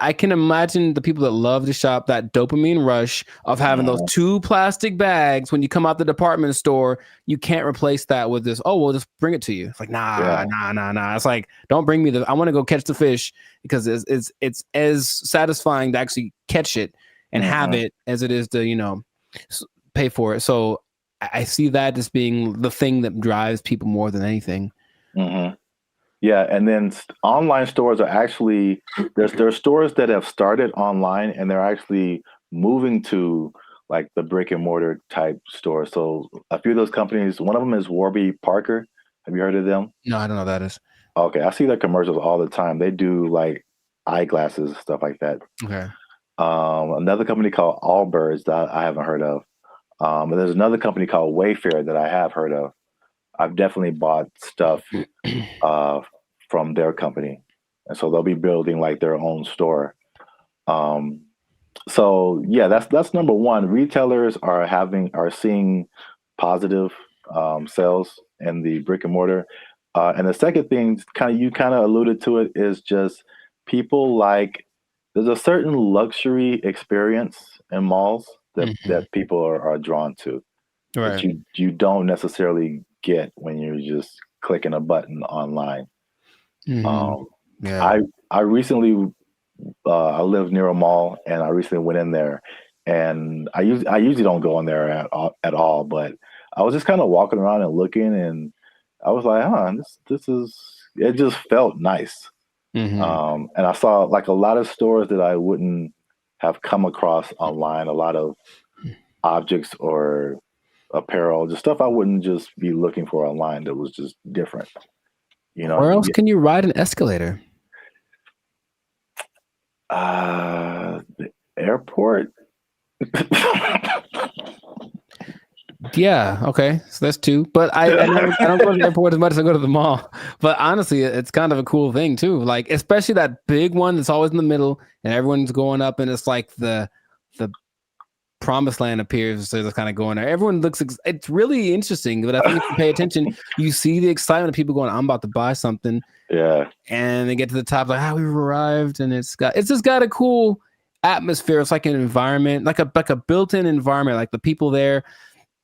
I can imagine the people that love to shop, that dopamine rush of having those 2 plastic bags when you come out the department store. You can't replace that with this. Oh, we'll just bring it to you. It's like nah. It's like, don't bring me I want to go catch the fish, because it's as satisfying to actually catch it and have it as it is to pay for it. So I see that as being the thing that drives people more than anything. Yeah, and then online stores are actually there's stores that have started online, and they're actually moving to like the brick and mortar type store. So a few of those companies, one of them is Warby Parker. Have you heard of them? No, I don't know what that is. Okay, I see their commercials all the time. They do like eyeglasses, stuff like that. Okay. Another company called Allbirds that I haven't heard of. And there's another company called Wayfair that I have heard of. I've definitely bought stuff from their company, and so they'll be building like their own store. So yeah, that's number one. Retailers are seeing positive sales in the brick and mortar, and the second thing, you kind of alluded to it, is just people there's a certain luxury experience in malls that people are drawn to, right? That you don't necessarily get when you're just clicking a button online. I recently I live near a mall, and I recently went in there, and I usually don't go in there at all, but I was just kind of walking around and looking, and I was like, it just felt nice. And I saw like a lot of stores that I wouldn't have come across online, a lot of objects or apparel, just stuff I wouldn't just be looking for online that was just different. Where else can you ride an escalator? The airport. Yeah, okay, so that's 2. But I don't go to the airport as much as I go to the mall. But honestly, it's kind of a cool thing too. Like, especially that big one that's always in the middle, and everyone's going up, and it's like the promised land appears. So they're kind of going there. Everyone looks. It's really interesting. But I think if you pay attention, you see the excitement of people going, "I'm about to buy something." Yeah. And they get to the top, like, we've arrived, and it's just got a cool atmosphere. It's like an environment, like a built-in environment. Like the people there,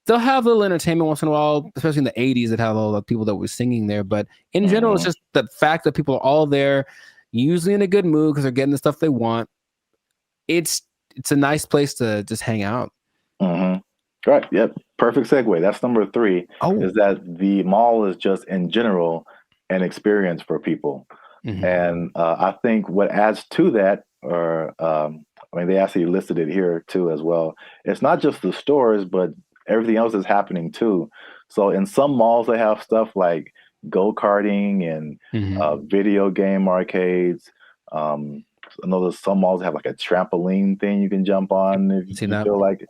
they'll have a little entertainment once in a while, especially in the 80s that had all the people that were singing there. But in general, it's just the fact that people are all there, usually in a good mood because they're getting the stuff they want. It's a nice place to just hang out. Right. Yep. Perfect segue. That's number 3. Is that the mall is just in general an experience for people. And I think what adds to that, they actually listed it here too as well. It's not just the stores, but everything else is happening too. So in some malls, they have stuff like go-karting and video game arcades. I know there's some malls that have like a trampoline thing you can jump on if you feel like it.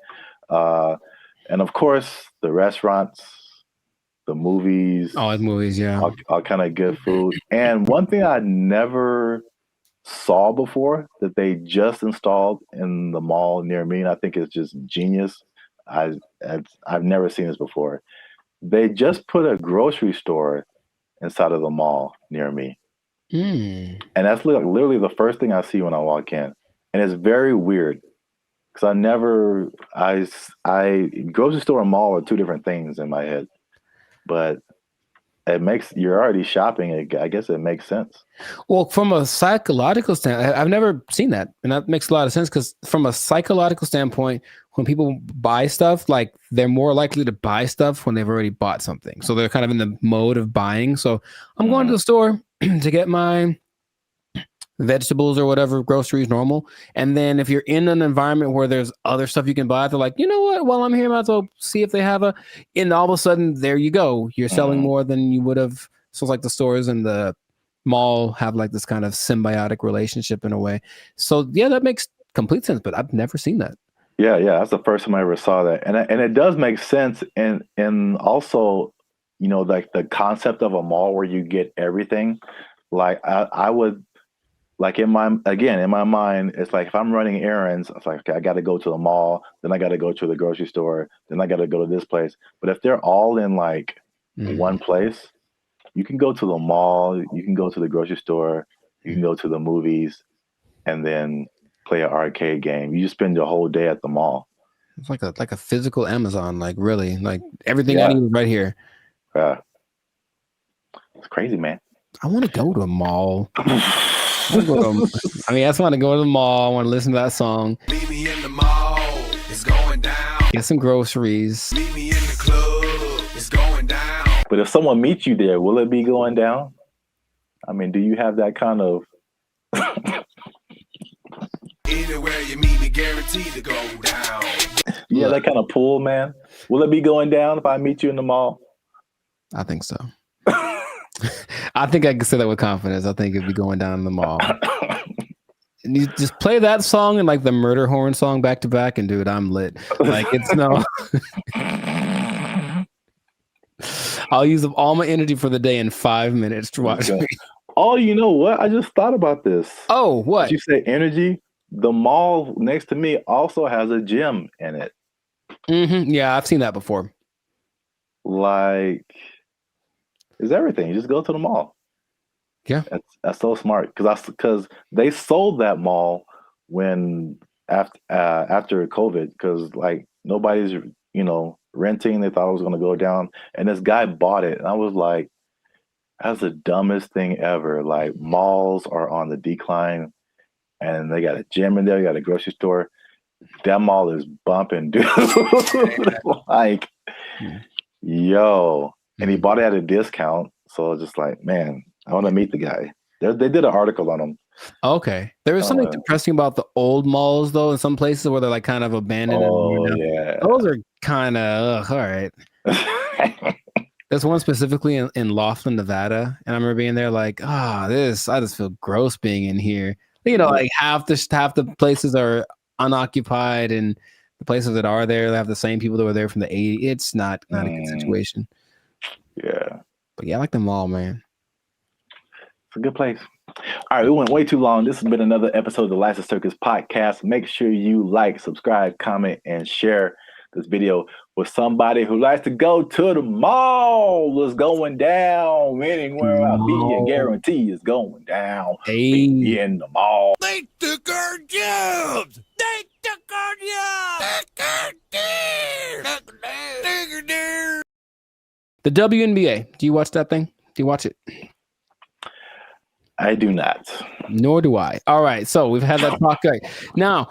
And of course, the restaurants, the movies. Oh, movies, yeah. All kind of good food. And one thing I never saw before that they just installed in the mall near me, and I think it's just genius. I've never seen this before. They just put a grocery store inside of the mall near me. And that's literally the first thing I see when I walk in. And it's very weird because grocery store and mall are 2 different things in my head. But you're already shopping. I guess it makes sense. Well, from a psychological standpoint, I've never seen that. And that makes a lot of sense because from a psychological standpoint, when people buy stuff, like they're more likely to buy stuff when they've already bought something. So they're kind of in the mode of buying. So I'm going to the store to get my vegetables or whatever, groceries, normal. And then if you're in an environment where there's other stuff you can buy, they're like, you know what? While I'm here, I might as well see if they have and all of a sudden, there you go. You're selling more than you would have. So it's like the stores and the mall have like this kind of symbiotic relationship in a way. So yeah, that makes complete sense, but I've never seen that. Yeah, that's the first time I ever saw that, and it does make sense, and also, like the concept of a mall where you get everything. Like I would like in my mind, it's like if I'm running errands, it's like okay, I got to go to the mall, then I got to go to the grocery store, then I got to go to this place. But if they're all in like one place, you can go to the mall, you can go to the grocery store, you can go to the movies, and then play an arcade game. You just spend your whole day at the mall. It's like a physical Amazon, like really, like everything I need is right here. Yeah, it's crazy, man. I want to go to a mall. I just want to go to the mall. I want to listen to that song. Meet me in the mall. It's going down. Get some groceries. Meet me in the club. It's going down. But if someone meets you there, will it be going down? I mean, do you have that kind of? Anywhere you meet me, guaranteed to go down. Yeah, that kind of pull, man. Will it be going down if I meet you in the mall? I think so. I think I can say that with confidence. I think it'd be going down in the mall. And you just play that song and like the murder horn song back to back, and dude, I'm lit. Like it's no. I'll use up all my energy for the day in 5 minutes to watch. Oh, you know what? I just thought about this. Oh, what? Did you say energy? The mall next to me also has a gym in it. Yeah, I've seen that before. Like, it's everything. You just go to the mall. Yeah, that's so smart because they sold that mall when after COVID because like nobody's renting. They thought it was going to go down, and this guy bought it, and I was like, that's the dumbest thing ever. Like malls are on the decline. And they got a gym in there, you got a grocery store. That mall is bumping, dude. Like, yo. And he bought it at a discount. So just like, man, I want to meet the guy. They did an article on him. Okay. There was something depressing about the old malls, though, in some places where they're like kind of abandoned. Oh, yeah. Those are kind of, all right. There's one specifically in Laughlin, Nevada. And I remember being there like, I just feel gross being in here. Like half the places are unoccupied, and the places that are there, they have the same people that were there from the 80s. It's not a good situation. Yeah. But yeah, I like the mall, man. It's a good place. All right, we went way too long. This has been another episode of the License Circus podcast. Make sure you like, subscribe, comment, and share this video with somebody who likes to go to the mall. It's going down anywhere I be. I guarantee it's going down. Be in the mall. They took our jobs. They took our jobs. The WNBA. Do you watch that thing? Do you watch it? I do not. Nor do I. All right. So we've had that talk. Now,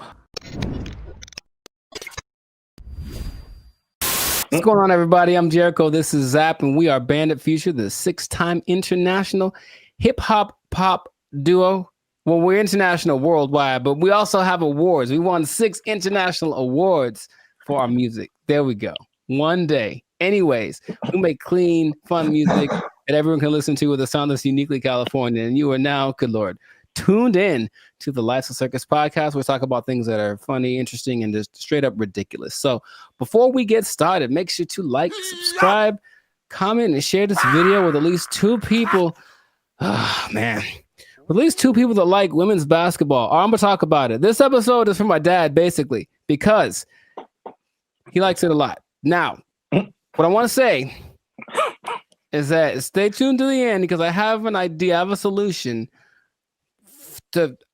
what's going on, everybody? I'm Jericho. This is Zap, and we are Bandit Future, the 6-time international hip-hop pop duo. Well, we're international worldwide, but we also have awards. We won 6 international awards for our music. There we go. One day. Anyways, we make clean, fun music that everyone can listen to with a sound that's uniquely California. And you are now, good Lord, tuned in to the License Circus podcast. We talk about things that are funny, interesting, and just straight up ridiculous. So before we get started, make sure to like, subscribe, comment, and share this video with at least 2 people. Oh, man. With at least 2 people that like women's basketball. I'm going to talk about it. This episode is for my dad, basically, because he likes it a lot. Now, what I want to say is that stay tuned to the end because I have an idea. I have a solution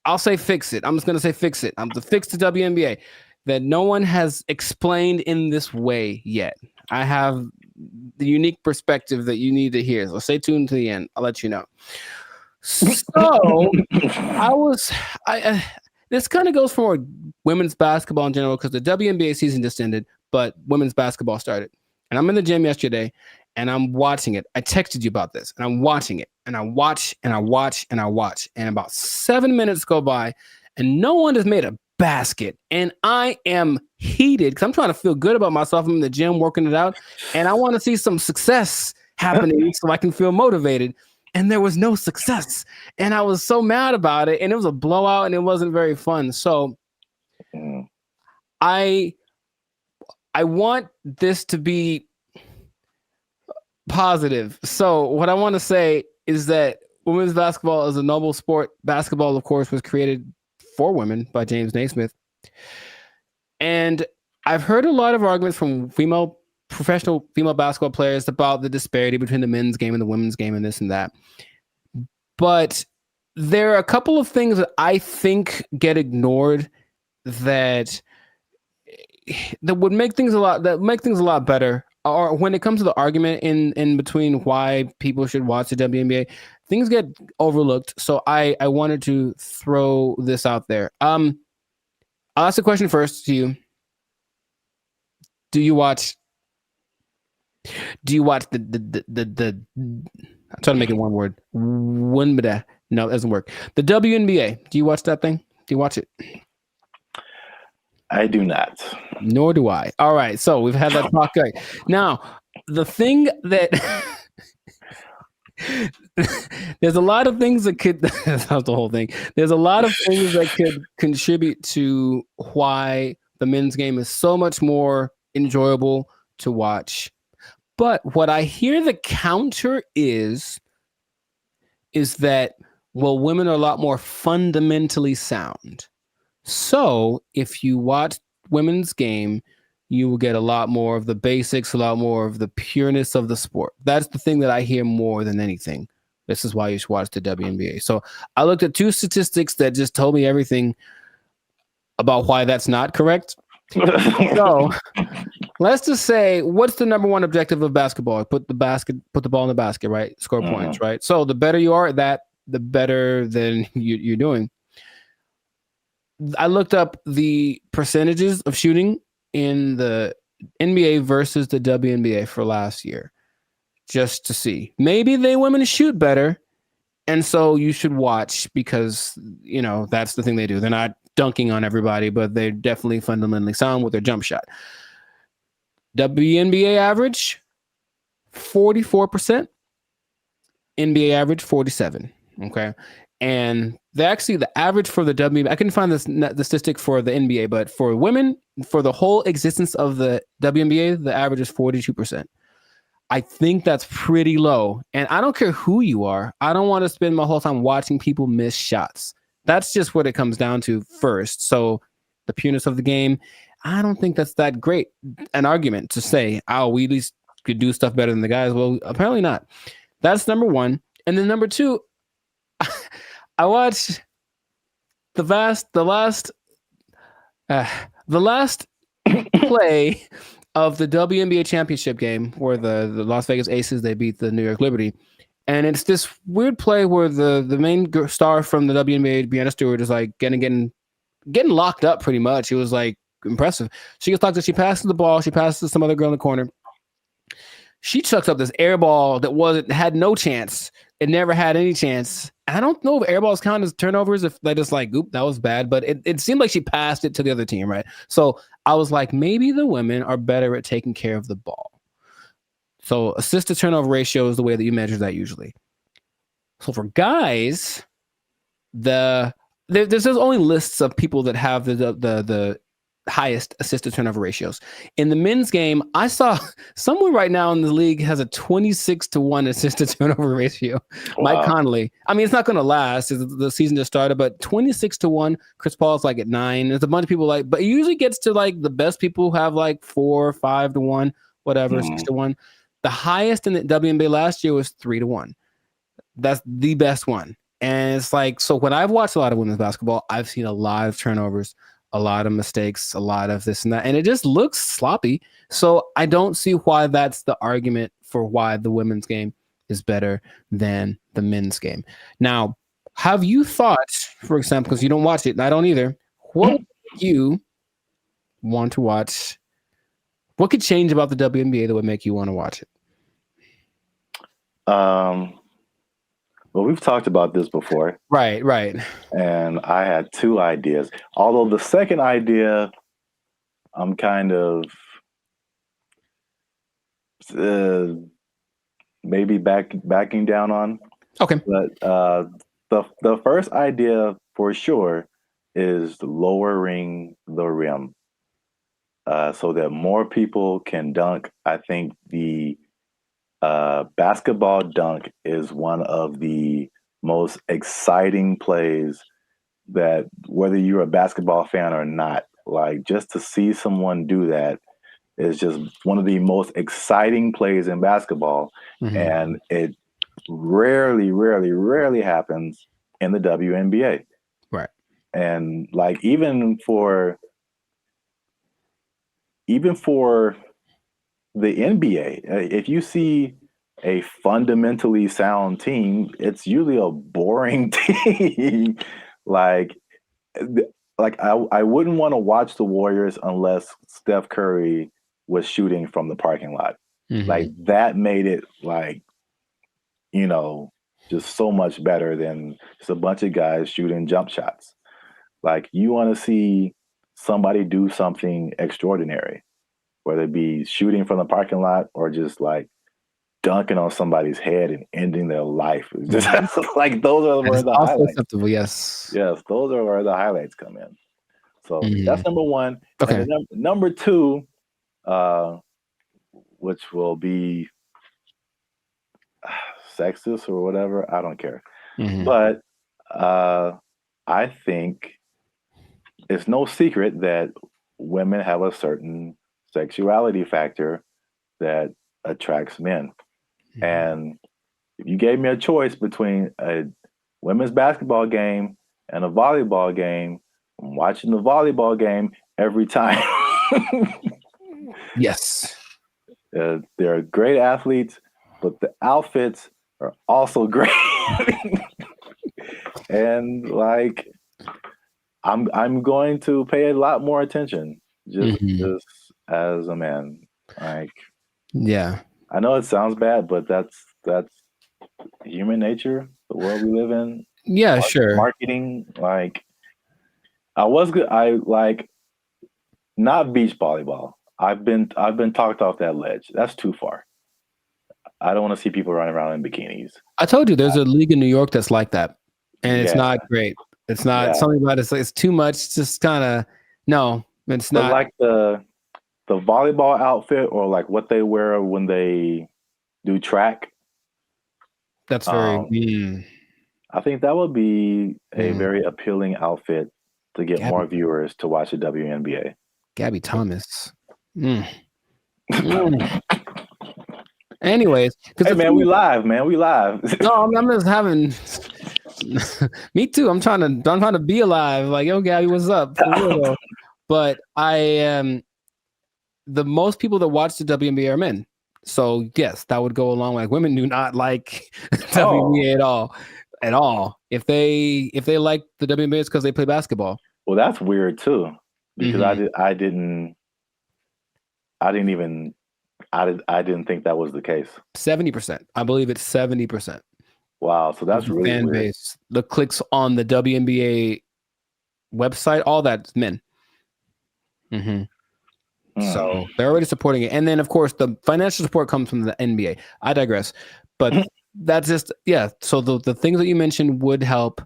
I'll say fix it. I'm just going to say fix it. I'm to fix the WNBA that no one has explained in this way yet. I have the unique perspective that you need to hear. So stay tuned to the end. I'll let you know. So this kind of goes for women's basketball in general because the WNBA season just ended, but women's basketball started. And I'm in the gym yesterday and I'm watching it. I texted you about this and I'm watching it and I watch and I watch and I watch. And about 7 minutes go by and no one has made a basket. And I am heated because I'm trying to feel good about myself. I'm in the gym working it out and I want to see some success happening so I can feel motivated. And there was no success. And I was so mad about it. And it was a blowout and it wasn't very fun. So I want this to be positive. So what I want to say is that women's basketball is a noble sport. Basketball, of course, was created for women by James Naismith. And I've heard a lot of arguments from professional female basketball players about the disparity between the men's game and the women's game and this and that. But there are a couple of things that I think get ignored that would make things a lot better. Or when it comes to the argument in between why people should watch the WNBA, things get overlooked. So I wanted to throw this out there. I'll ask the question first to you. Do you watch the I'm trying to make it one word. No, it doesn't work. The WNBA. Do you watch that thing? Do you watch it? I do not. Nor do I. All right. So we've had that talk. Right. Now, the thing that there's a lot of things that could that's the whole thing. There's a lot of things that could contribute to why the men's game is so much more enjoyable to watch. But what I hear the counter is that, well, women are a lot more fundamentally sound. So if you watch women's game, you will get a lot more of the basics, a lot more of the pureness of the sport. That's the thing that I hear more than anything. This is why you should watch the WNBA. So I looked at 2 statistics that just told me everything about why that's not correct. So let's just say, what's the number one objective of basketball? Put the ball in the basket, right? Score points, right? So the better you are at that, the better than you're doing. I looked up the percentages of shooting in the NBA versus the WNBA for last year, just to see. Maybe women shoot better, and so you should watch because, that's the thing they do. They're not dunking on everybody, but they're definitely fundamentally sound with their jump shot. WNBA average, 44%. NBA average, 47%. Okay. And the average for the WNBA, I couldn't find the statistic for the NBA, but for women, for the whole existence of the WNBA, the average is 42%. I think that's pretty low. And I don't care who you are. I don't want to spend my whole time watching people miss shots. That's just what it comes down to first. So the pureness of the game, I don't think that's that great an argument to say, oh, we at least could do stuff better than the guys. Well, apparently not. That's number one. And then number two, I watched the last play of the WNBA championship game where the Las Vegas Aces, they beat the New York Liberty. And it's this weird play where the main star from the WNBA, Breanna Stewart, is like getting locked up pretty much. It was like impressive. She gets locked up. She passes the ball. She passes to some other girl in the corner. She chucks up this air ball that had no chance. It never had any chance. I don't know if air balls count as turnovers, if they just like, oop, that was bad. But it seemed like she passed it to the other team, right? So I was like, maybe the women are better at taking care of the ball. So assist to turnover ratio is the way that you measure that usually. So for guys, there's only lists of people that have the highest assist to turnover ratios. In the men's game, I saw someone right now in the league has a 26-1 assist to turnover ratio. Wow. Mike Conley. I mean, it's not going to last. The season just started, but 26-1. Chris Paul's like at 9. There's a bunch of people but it usually gets to like the best people have like 4 or 5-1, whatever, 6-1. The highest in the WNBA last year was 3-1. That's the best one. And it's like, so when I've watched a lot of women's basketball, I've seen a lot of turnovers, a lot of mistakes, a lot of this and that, and it just looks sloppy. So I don't see why that's the argument for why the women's game is better than the men's game. Now, have you thought, for example, because you don't watch it, and I don't either, what would you want to watch? What could change about the WNBA that would make you want to watch it? Well, we've talked about this before. Right. And I had 2 ideas. Although the second idea, I'm kind of maybe backing down on. Okay. But the first idea for sure is lowering the rim. so that more people can dunk. I think the basketball dunk is one of the most exciting plays that, whether you're a basketball fan or not, like just to see someone do that is just one of the most exciting plays in basketball. And it rarely happens in the WNBA. Right. And like even for the NBA, if you see a fundamentally sound team, it's usually a boring team. like I wouldn't want to watch the Warriors unless Steph Curry was shooting from the parking lot. Like that made it like, you know, just so much better than just a bunch of guys shooting jump shots. Like you want to see somebody do something extraordinary, whether it be shooting from the parking lot or just like dunking on somebody's head and ending their life. It's just like those are where the highlights. Acceptable, yes. Yes, those are where the highlights come in. So that's number one. Okay. And then number two, which will be sexist or whatever, I don't care. But I think it's no secret that women have a certain sexuality factor that attracts men. And if you gave me a choice between a women's basketball game and a volleyball game, I'm watching the volleyball game every time. Yes. They're great athletes, but the outfits are also great. And like, I'm going to pay a lot more attention just as a man. Like, yeah, I know it sounds bad, but that's human nature, the world we live in. Yeah, sure. Marketing, like, I like not beach volleyball. I've been talked off that ledge. That's too far. I don't want to see people running around in bikinis. I told you there's a league in New York that's like that, and it's not great. It's not something about it's too much. It's just kind of no. It's not like the volleyball outfit or like what they wear when they do track. That's very. I think that would be a very appealing outfit to get more viewers to watch the WNBA. Gabby Thomas. Anyways, hey man, we live, man. We live. No, I'm just having. Me too. I'm trying to be alive. Like, yo, Gabby, what's up? For real. But I am. The most people that watch the WNBA are men. So yes, that would go along. Like, women do not like WNBA at all. If they like the WNBA, it's because they play basketball. Well, that's weird too, because I didn't think that was the case. 70%. I believe it's 70%. Wow, so that's really fan weird. base. The clicks on the WNBA website, all that's men. So they're already supporting it, and then of course the financial support comes from the NBA. I digress, but that's just So the things that you mentioned would help.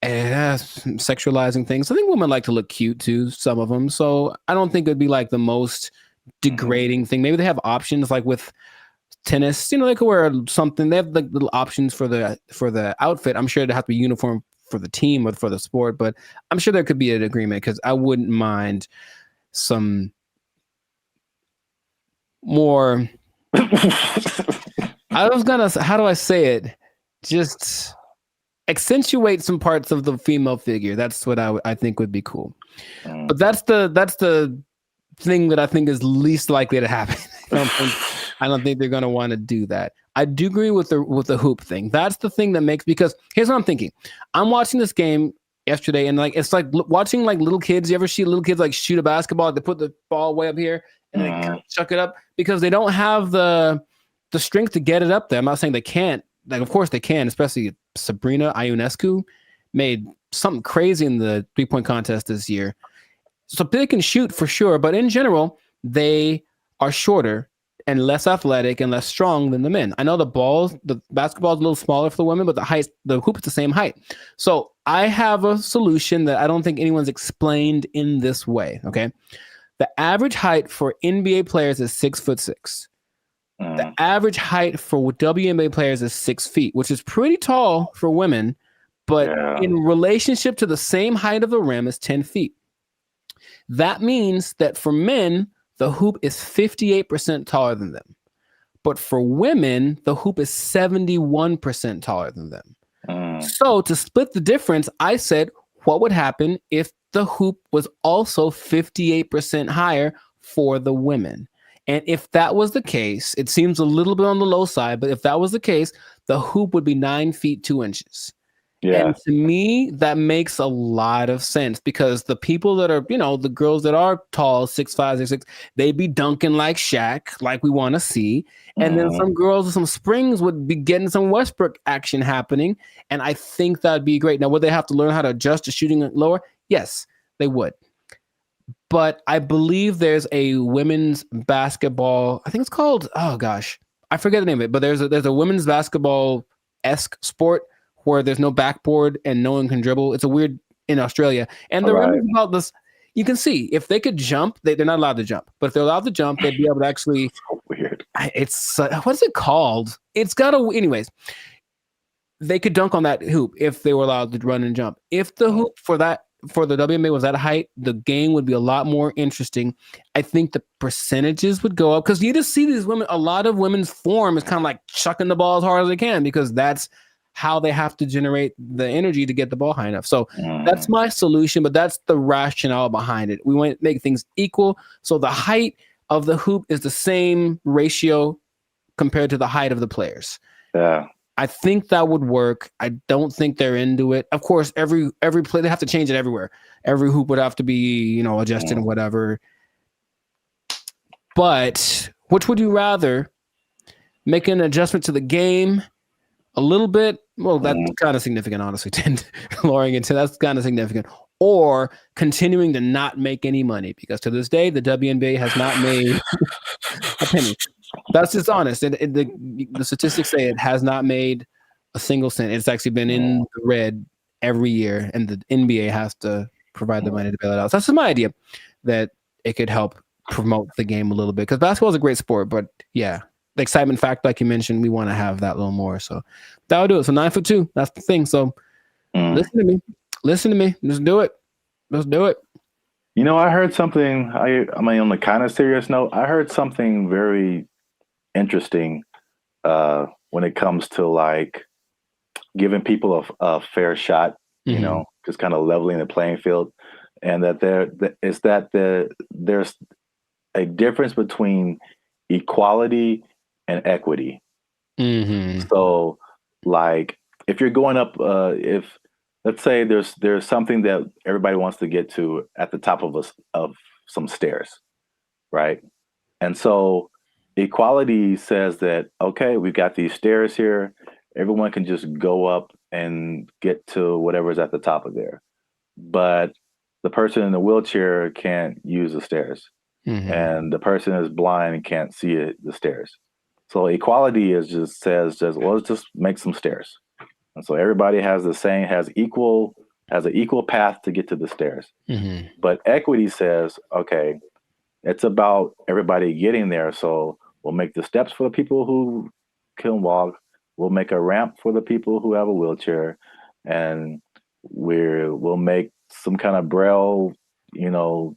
And sexualizing things. I think women like to look cute too. Some of them. So I don't think it'd be like the most degrading thing. Maybe they have options like with tennis. You know, they could wear something. They have like little options for the outfit. I'm sure it'd have to be uniform for the team or for the sport, but I'm sure there could be an agreement because I wouldn't mind some more. I was gonna. How do I say it? Just accentuate some parts of the female figure. That's what I think would be cool. But that's the thing that I think is least likely to happen. I don't think they're going to want to do that. I do agree with the hoop thing. That's the thing that makes, because here's what I'm thinking. I'm watching this game yesterday and like it's like watching like little kids. You ever see little kids like shoot a basketball? They put the ball way up here and they kind of chuck it up because they don't have the strength to get it up there. I'm not saying they can't. Like, of course they can, especially Sabrina Ionescu made something crazy in the 3-point contest this year. So they can shoot for sure, but in general, they are shorter and less athletic and less strong than the men. I know the basketball is a little smaller for the women, but the hoop is the same height. So I have a solution that I don't think anyone's explained in this way, okay? The average height for NBA players is 6'6". The average height for WNBA players is 6 feet, which is pretty tall for women, but in relationship to the same height of the rim is 10 feet. That means that for men, the hoop is 58% taller than them. But for women, the hoop is 71% taller than them. So to split the difference, I said, what would happen if the hoop was also 58% higher for the women? And if that was the case, it seems a little bit on the low side, but if that was the case, the hoop would be 9 feet 2 inches. Yeah. And to me, that makes a lot of sense because the people that are, the girls that are tall, 6'5", 6'6", they'd be dunking like Shaq, like we want to see. And then some girls with some springs would be getting some Westbrook action happening. And I think that'd be great. Now, would they have to learn how to adjust to shooting lower? Yes, they would. But I believe there's a women's basketball, I think it's called, oh gosh, I forget the name of it, but there's a women's basketball-esque sport where there's no backboard and no one can dribble. It's a weird in Australia. And the rim is about this, you can see, if they could jump, they're not allowed to jump. But if they're allowed to jump, they'd be able to actually, so weird. It's, what's it called? It's got a, anyways, they could dunk on that hoop if they were allowed to run and jump. If the hoop for the WNBA was that height, the game would be a lot more interesting. I think the percentages would go up because you just see these women, a lot of women's form is kind of like chucking the ball as hard as they can because that's how they have to generate the energy to get the ball high enough. So that's my solution, but that's the rationale behind it. We want to make things equal. So the height of the hoop is the same ratio compared to the height of the players. Yeah. I think that would work. I don't think they're into it. Of course, every play, they have to change it everywhere. Every hoop would have to be, adjusted and whatever. But which would you rather? Make an adjustment to the game a little bit? Well, that's kind of significant, honestly. Lowering it to that's kind of significant. Or continuing to not make any money because to this day, the WNBA has not made a penny. That's just honest. The statistics say it has not made a single cent. It's actually been in the red every year, and the NBA has to provide the money to bail it out. So that's just my idea that it could help promote the game a little bit because basketball is a great sport, but yeah, the excitement factor, like you mentioned, we want to have that a little more. So that would do it. So 9'2", that's the thing. So listen to me. Just do it. Let's do it. I heard something. On the kind of serious note, I heard something very interesting when it comes to like giving people a fair shot, just kind of leveling the playing field, and that there's a difference between equality and equity. So like if you're going up, if let's say there's something that everybody wants to get to at the top of some stairs, right? And so equality says that, okay, we've got these stairs here. Everyone can just go up and get to whatever's at the top of there. But the person in the wheelchair can't use the stairs. And the person is blind and can't see the stairs. So equality says well, let's just make some stairs. And so everybody has an equal path to get to the stairs. But equity says, okay, it's about everybody getting there. So we'll make the steps for the people who can walk. We'll make a ramp for the people who have a wheelchair, and we'll make some kind of braille,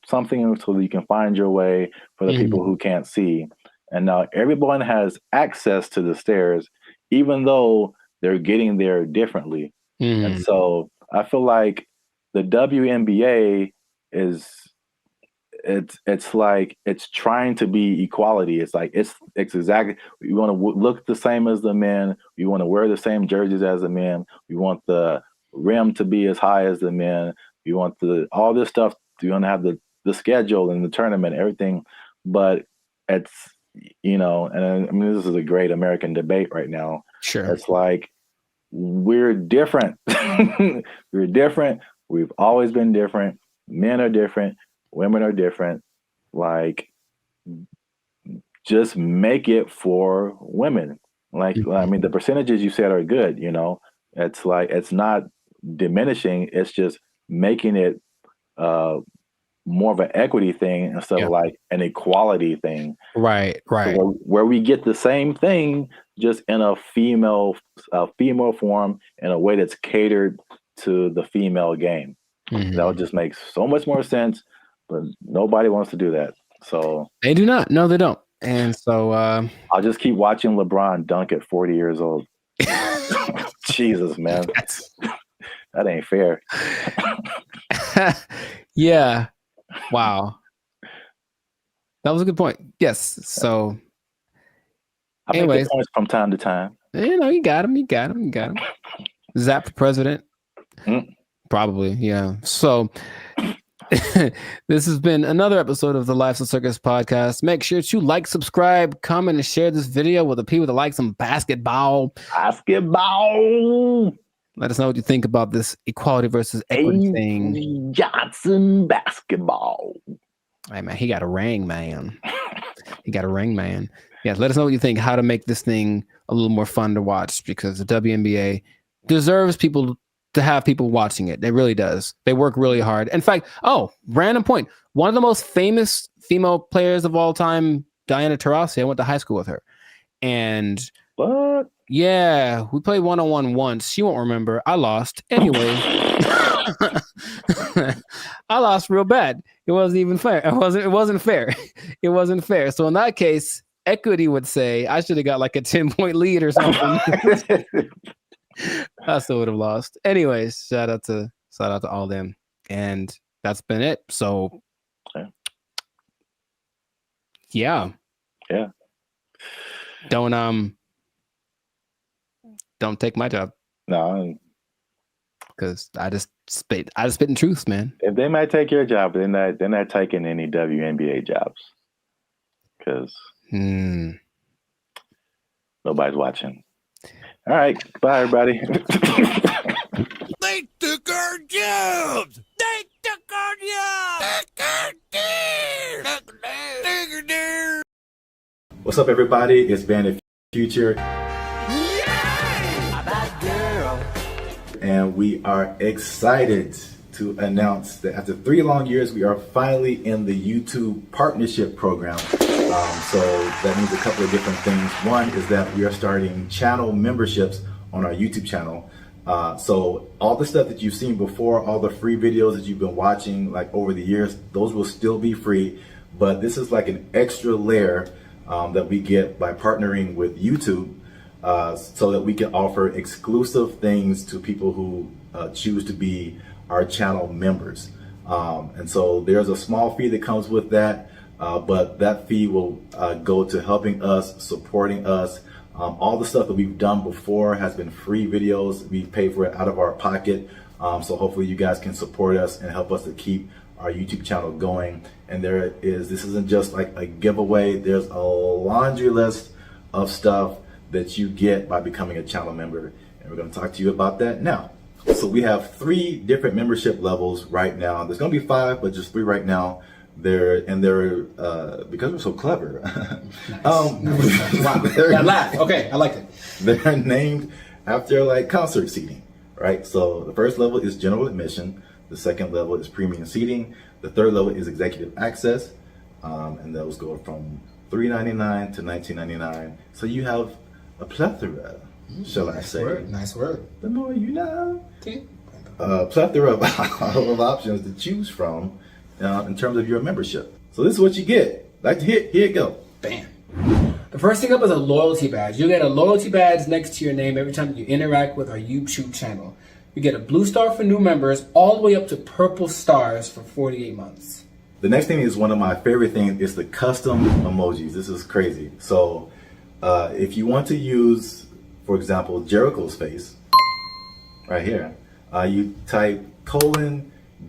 something so that you can find your way for the people who can't see. And now everyone has access to the stairs, even though they're getting there differently. And so I feel like the WNBA it's like it's trying to be equality. It's like it's exactly, we want to look the same as the men. We want to wear the same jerseys as the men. We want the rim to be as high as the men. We want all this stuff. We want to have the schedule and the tournament, everything. But it's and I mean this is a great American debate right now. Sure, it's like we're different. We're different. We've always been different. Men are different. Women are different. Like, just make it for women. Like, I mean, the percentages you said are good. It's like it's not diminishing. It's just making it more of an equity thing instead of like an equality thing. Right. So where we get the same thing, just in a female form, in a way that's catered to the female game. That would just make so much more sense, but nobody wants to do that. So they do not. No, they don't. And so I'll just keep watching LeBron dunk at 40 years old. Jesus, man. That ain't fair. Yeah. Wow. That was a good point. Yes. So anyways, make points from time to time. You got him. Zap for president. Probably, yeah. So this has been another episode of the Life's a Circus podcast. Make sure to like, subscribe, comment, and share this video with the people that like some basketball. Let us know what you think about this equality versus equity thing. Johnson basketball. Hey, man, he got a ring, man. Yeah, let us know what you think, how to make this thing a little more fun to watch, because the WNBA deserves people to have people watching it. It really does. They work really hard. In fact, random point. One of the most famous female players of all time, Diana Taurasi, I went to high school with her. And what? Yeah, we played one-on-one once. She won't remember. I lost. Anyway, I lost real bad. It wasn't even fair. It wasn't fair. It wasn't fair. So in that case, equity would say I should have got like a 10-point lead or something. I still would have lost. Anyways, shout out to all them. And that's been it. So yeah. Don't take my job. No. Because I just spit in truth, man. If they might take your job, they're not taking any WNBA jobs. Because nobody's watching. All right. Bye, everybody. They took our jobs. They took our jobs. What's up, everybody? It's Bandit Future. And we are excited to announce that after 3 long years, we are finally in the YouTube partnership program. So that means a couple of different things. One is that we are starting channel memberships on our YouTube channel. So all the stuff that you've seen before, all the free videos that you've been watching like over the years, those will still be free. But this is like an extra layer that we get by partnering with YouTube. So that we can offer exclusive things to people who choose to be our channel members. And so there's a small fee that comes with that, but that fee will go to helping us, supporting us. All the stuff that we've done before has been free videos. We pay for it out of our pocket. So hopefully you guys can support us and help us to keep our YouTube channel going. And this isn't just like a giveaway. There's a laundry list of stuff that you get by becoming a channel member, and we're going to talk to you about that now. So we have 3 different membership levels right now. There's going to be 5, but just 3 right now. They're because we're so clever. Wow. Laugh. Okay, I liked it. They're named after like concert seating, right? So the first level is general admission. The second level is premium seating. The third level is executive access, and those go from $3.99 to $19.99. So you have a plethora, shall I say? Nice word. The more you know. Okay. Plethora of options to choose from in terms of your membership. So this is what you get. Like to hit, here you go. Bam. The first thing up is a loyalty badge. You get a loyalty badge next to your name every time you interact with our YouTube channel. You get a blue star for new members, all the way up to purple stars for 48 months. The next thing is one of my favorite things is the custom emojis. This is crazy. So if you want to use, for example, Jericho's face, right here, you type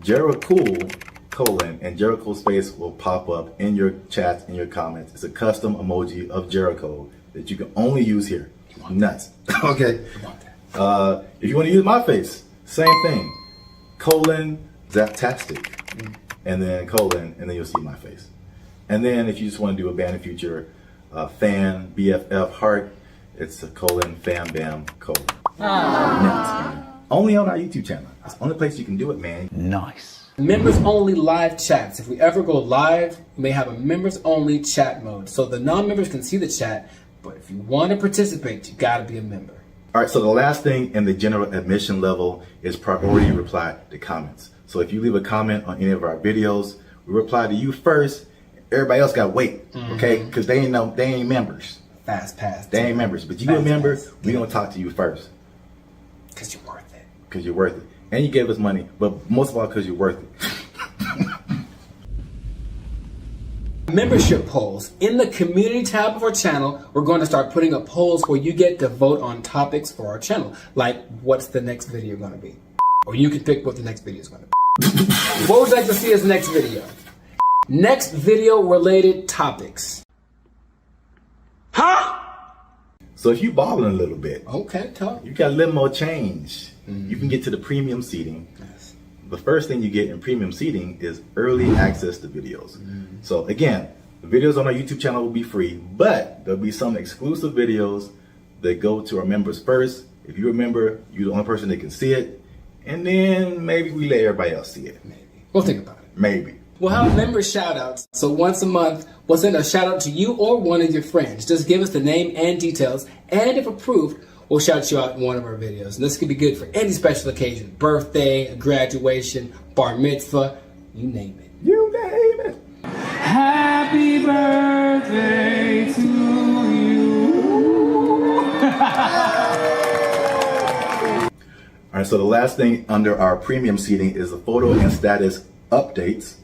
Jericho, and Jericho's face will pop up in your chats, in your comments. It's a custom emoji of Jericho that you can only use here. Nuts. Okay. If you want to use my face, same thing. Zaptastic. And then and then you'll see my face. And then if you just want to do a Bandit Future fan BFF heart, it's a : fam bam : Next. only on our YouTube channel. It's the only place you can do it, man. Nice. Members only live chats. If we ever go live, we may have a members only chat mode. So the non-members can see the chat, but if you want to participate, you gotta be a member. All right, so the last thing in the general admission level is priority reply to comments. So if you leave a comment on any of our videos, we reply to you first. Everybody else gotta wait, okay? Because they ain't members. Fast pass. They ain't members, but you a member, we gonna talk to you first. Because you're worth it. Because you're worth it. And you gave us money, but most of all because you're worth it. Membership polls. In the community tab of our channel, we're going to start putting up polls where you get to vote on topics for our channel. Like, what's the next video going to be? Or you can pick what the next video is going to be. What would you like to see as next video? Next video related topics. Huh? So if you balling a little bit, okay, talk. You got a little more change. You can get to the premium seating. Yes. The first thing you get in premium seating is early access to videos. So again, the videos on our YouTube channel will be free, but there'll be some exclusive videos that go to our members first. If you're a member, you're the only person that can see it. And then maybe we let everybody else see it. Maybe. We'll think about it. Maybe. We'll have member shout outs. So once a month, we'll send a shout out to you or one of your friends. Just give us the name and details. And if approved, we'll shout you out in one of our videos. And this could be good for any special occasion. Birthday, a graduation, bar mitzvah, you name it. You name it. Happy birthday to you. All right, so the last thing under our premium seating is the photo and status updates.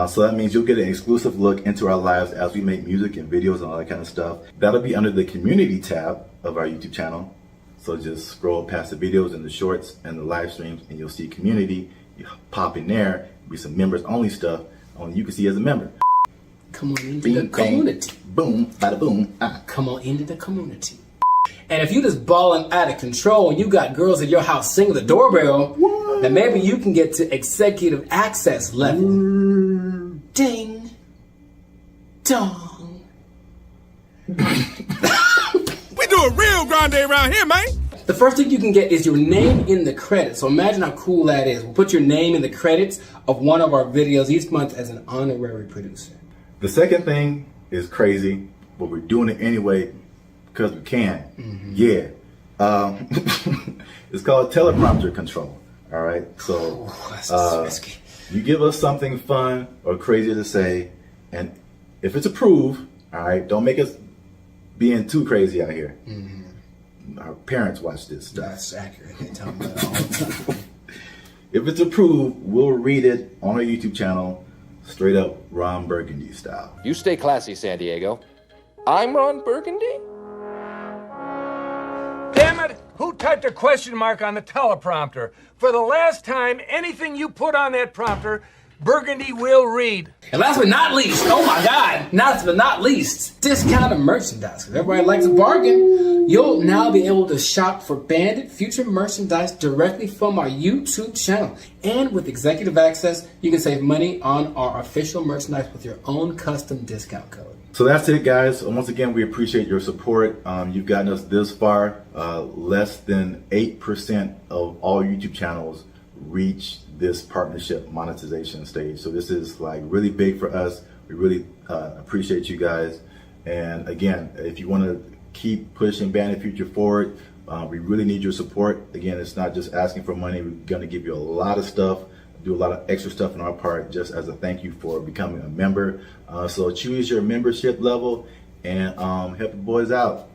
So that means you'll get an exclusive look into our lives as we make music and videos and all that kind of stuff. That'll be under the community tab of our YouTube channel. So just scroll past the videos and the shorts and the live streams and you'll see community. You pop in there, be some members only stuff only you can see as a member. Come on into the community. Boom, bada boom. Come on into the community. And if you just balling out of control and you got girls at your house singing the doorbell, then maybe you can get to executive access level. Ding. Dong. We do a real grande around here, man. The first thing you can get is your name in the credits. So imagine how cool that is. We'll put your name in the credits of one of our videos each month as an honorary producer. The second thing is crazy, but we're doing it anyway because we can. Yeah. It's called teleprompter control. All right. So you give us something fun or crazy to say, and if it's approved, all right, don't make us being too crazy out here. Our parents watch this stuff. That's accurate. They tell me that all the time. If it's approved, we'll read it on our YouTube channel, straight up Ron Burgundy style. You stay classy, San Diego. I'm Ron Burgundy? Damn it! Who typed a question mark on the teleprompter? For the last time, anything you put on that prompter, Burgundy will read. And last but not least, oh my God, last but not least, discounted merchandise. Because everybody likes a bargain. You'll now be able to shop for Bandit Future merchandise directly from our YouTube channel. And with executive access, you can save money on our official merchandise with your own custom discount code. So that's it, guys. Once again, we appreciate your support. You've gotten us this far. Less than 8% of all YouTube channels reach this partnership monetization stage. So this is like really big for us. We really appreciate you guys. And again, if you want to keep pushing Bandit Future forward, we really need your support. Again, it's not just asking for money. We're going to give you a lot of stuff, do a lot of extra stuff on our part just as a thank you for becoming a member. So choose your membership level and help the boys out.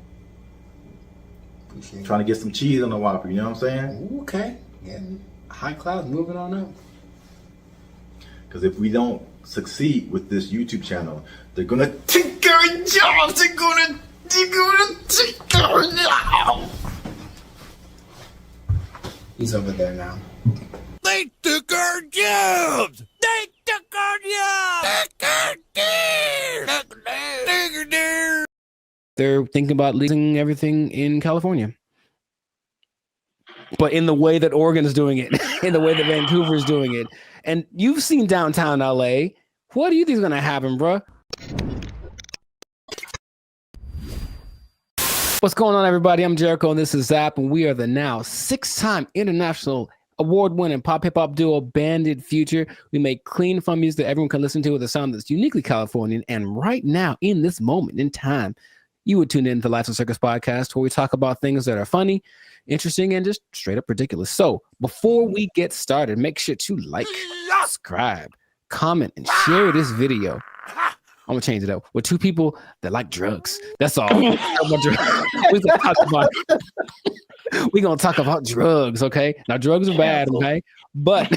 Trying to get some cheese on the Whopper, you know what I'm saying? Ooh, okay. Yeah. High class, moving on up. Because if we don't succeed with this YouTube channel, they're gonna take our jobs. They're gonna take our jobs. He's over there now. They took our jobs. They took our jobs. They're thinking about leasing everything in California. But in the way that Oregon's doing it, in the way that Vancouver's doing it. And you've seen downtown LA. What do you think is going to happen, bro? What's going on, everybody? I'm Jericho, and this is Zap, and we are the now 6-time international award-winning pop hip-hop duo Banded Future. We make clean, fun music that everyone can listen to with a sound that's uniquely Californian. And right now, in this moment in time, you would tune in to the Life of Circus podcast, where we talk about things that are funny, interesting, and just straight up ridiculous. So before we get started, make sure to like, subscribe, comment, and share this video. I'm gonna change it up with two people that like drugs. That's all. We're gonna talk about drugs, okay? Now drugs are bad, okay? But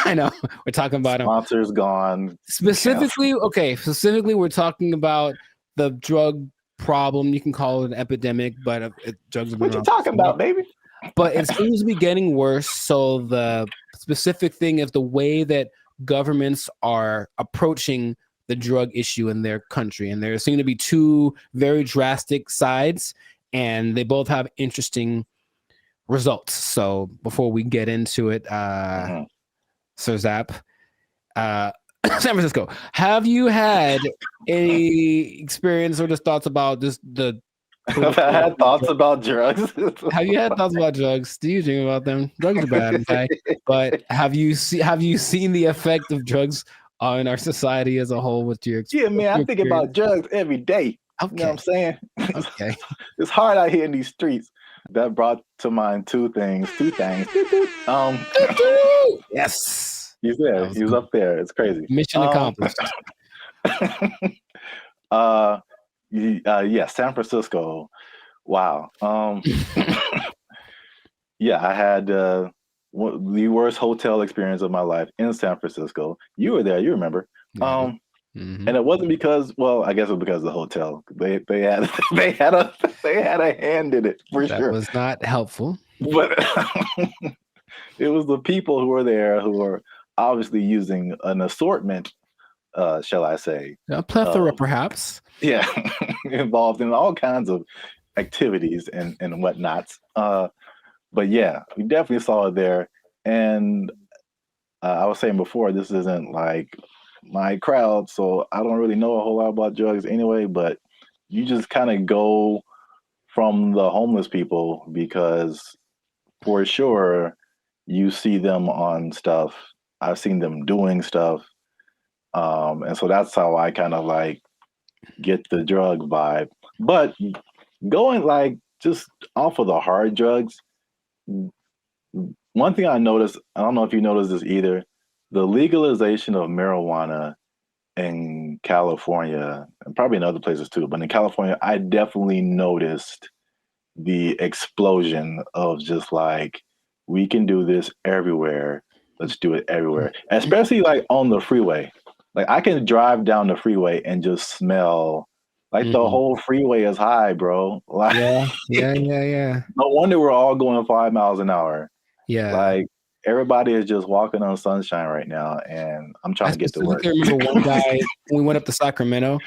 I know we're talking about them. Sponsors gone. Specifically, we're talking about the drug problem. You can call it an epidemic, but drugs have been what you talking about, baby? But it seems to be getting worse. So the specific thing is the way that governments are approaching the drug issue in their country, and there seem to be two very drastic sides, and they both have interesting results. So before we get into it, Sir Zap, San Francisco, have you had any experience or just thoughts about just the I've had thoughts about drugs. Have you had thoughts about drugs? Do you dream about them? Drugs are bad, okay? But have you seen the effect of drugs in our society as a whole? With your yeah, man, I think about drugs every day. Okay. You know what I'm saying? Okay. It's hard out here in these streets. That brought to mind two things. Yes. He's there. He was up there. It's crazy. Mission accomplished. Yeah, San Francisco. Wow. Yeah, I had the worst hotel experience of my life in San Francisco. You were there, you remember. And it wasn't because, well, I guess it was because of the hotel. They had a hand in it for sure. That was not helpful. But it was the people who were there who were obviously using an assortment, shall I say. A plethora, perhaps. Yeah, involved in all kinds of activities and whatnots. But yeah, we definitely saw it there. And I was saying before, this isn't like my crowd, so I don't really know a whole lot about drugs anyway, but you just kind of go from the homeless people because for sure you see them on stuff. I've seen them doing stuff. And so that's how I kind of like get the drug vibe. But going like just off of the hard drugs, one thing I noticed, I don't know if you noticed this either, the legalization of marijuana in California, and probably in other places too, but in California, I definitely noticed the explosion of just like, we can do this everywhere. Let's do it everywhere. Especially like on the freeway. Like I can drive down the freeway and just smell like the whole freeway is high, bro. Like, yeah. No wonder we're all going 5 miles an hour. Yeah. Like everybody is just walking on sunshine right now, and I'm trying to get to work. I remember one guy, we went up to Sacramento,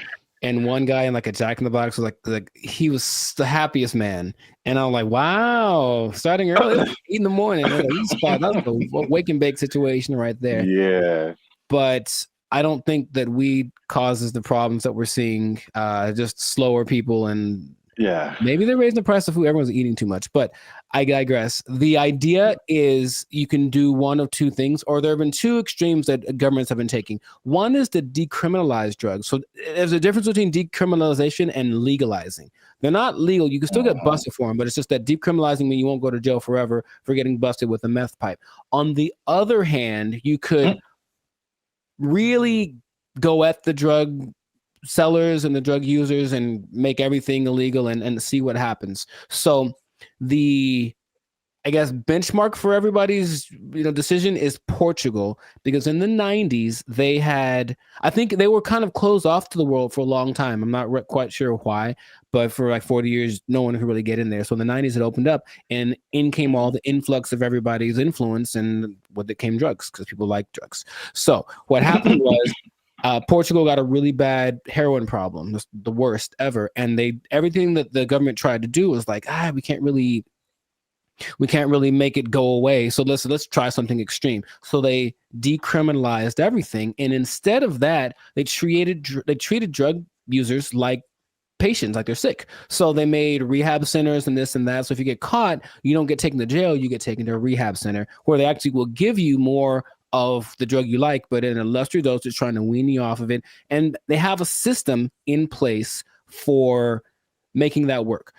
and one guy in like a Jack in the Box was like he was the happiest man. And I'm like, wow, starting early, 8 in the morning. That's a wake and bake situation right there. Yeah. But I don't think that weed causes the problems that we're seeing, just slower people, and maybe they're raising the price of food. Everyone's eating too much, but I digress. The idea is you can do one of two things, or there have been two extremes that governments have been taking. One is to decriminalize drugs. So there's a difference between decriminalization and legalizing. They're not legal. You can still get busted for them, but it's just that decriminalizing means you won't go to jail forever for getting busted with a meth pipe. On the other hand, you could really go at the drug sellers and the drug users and make everything illegal and see what happens. So the, I guess, benchmark for everybody's decision is Portugal, because in the 90s they had, I think they were kind of closed off to the world for a long time. I'm not quite sure why, but for like 40 years no one could really get in there. So in the 90s it opened up, and in came all the influx of everybody's influence, and what came drugs, because people like drugs. So what happened was Portugal got a really bad heroin problem, the worst ever, and everything that the government tried to do was like, we can't really make it go away, so let's try something extreme. So they decriminalized everything, and instead of that, they treated drug users like patients, like they're sick. So they made rehab centers and this and that. So if you get caught, you don't get taken to jail, you get taken to a rehab center where they actually will give you more of the drug you like, but in a lesser dosage, trying to wean you off of it. And they have a system in place for making that work.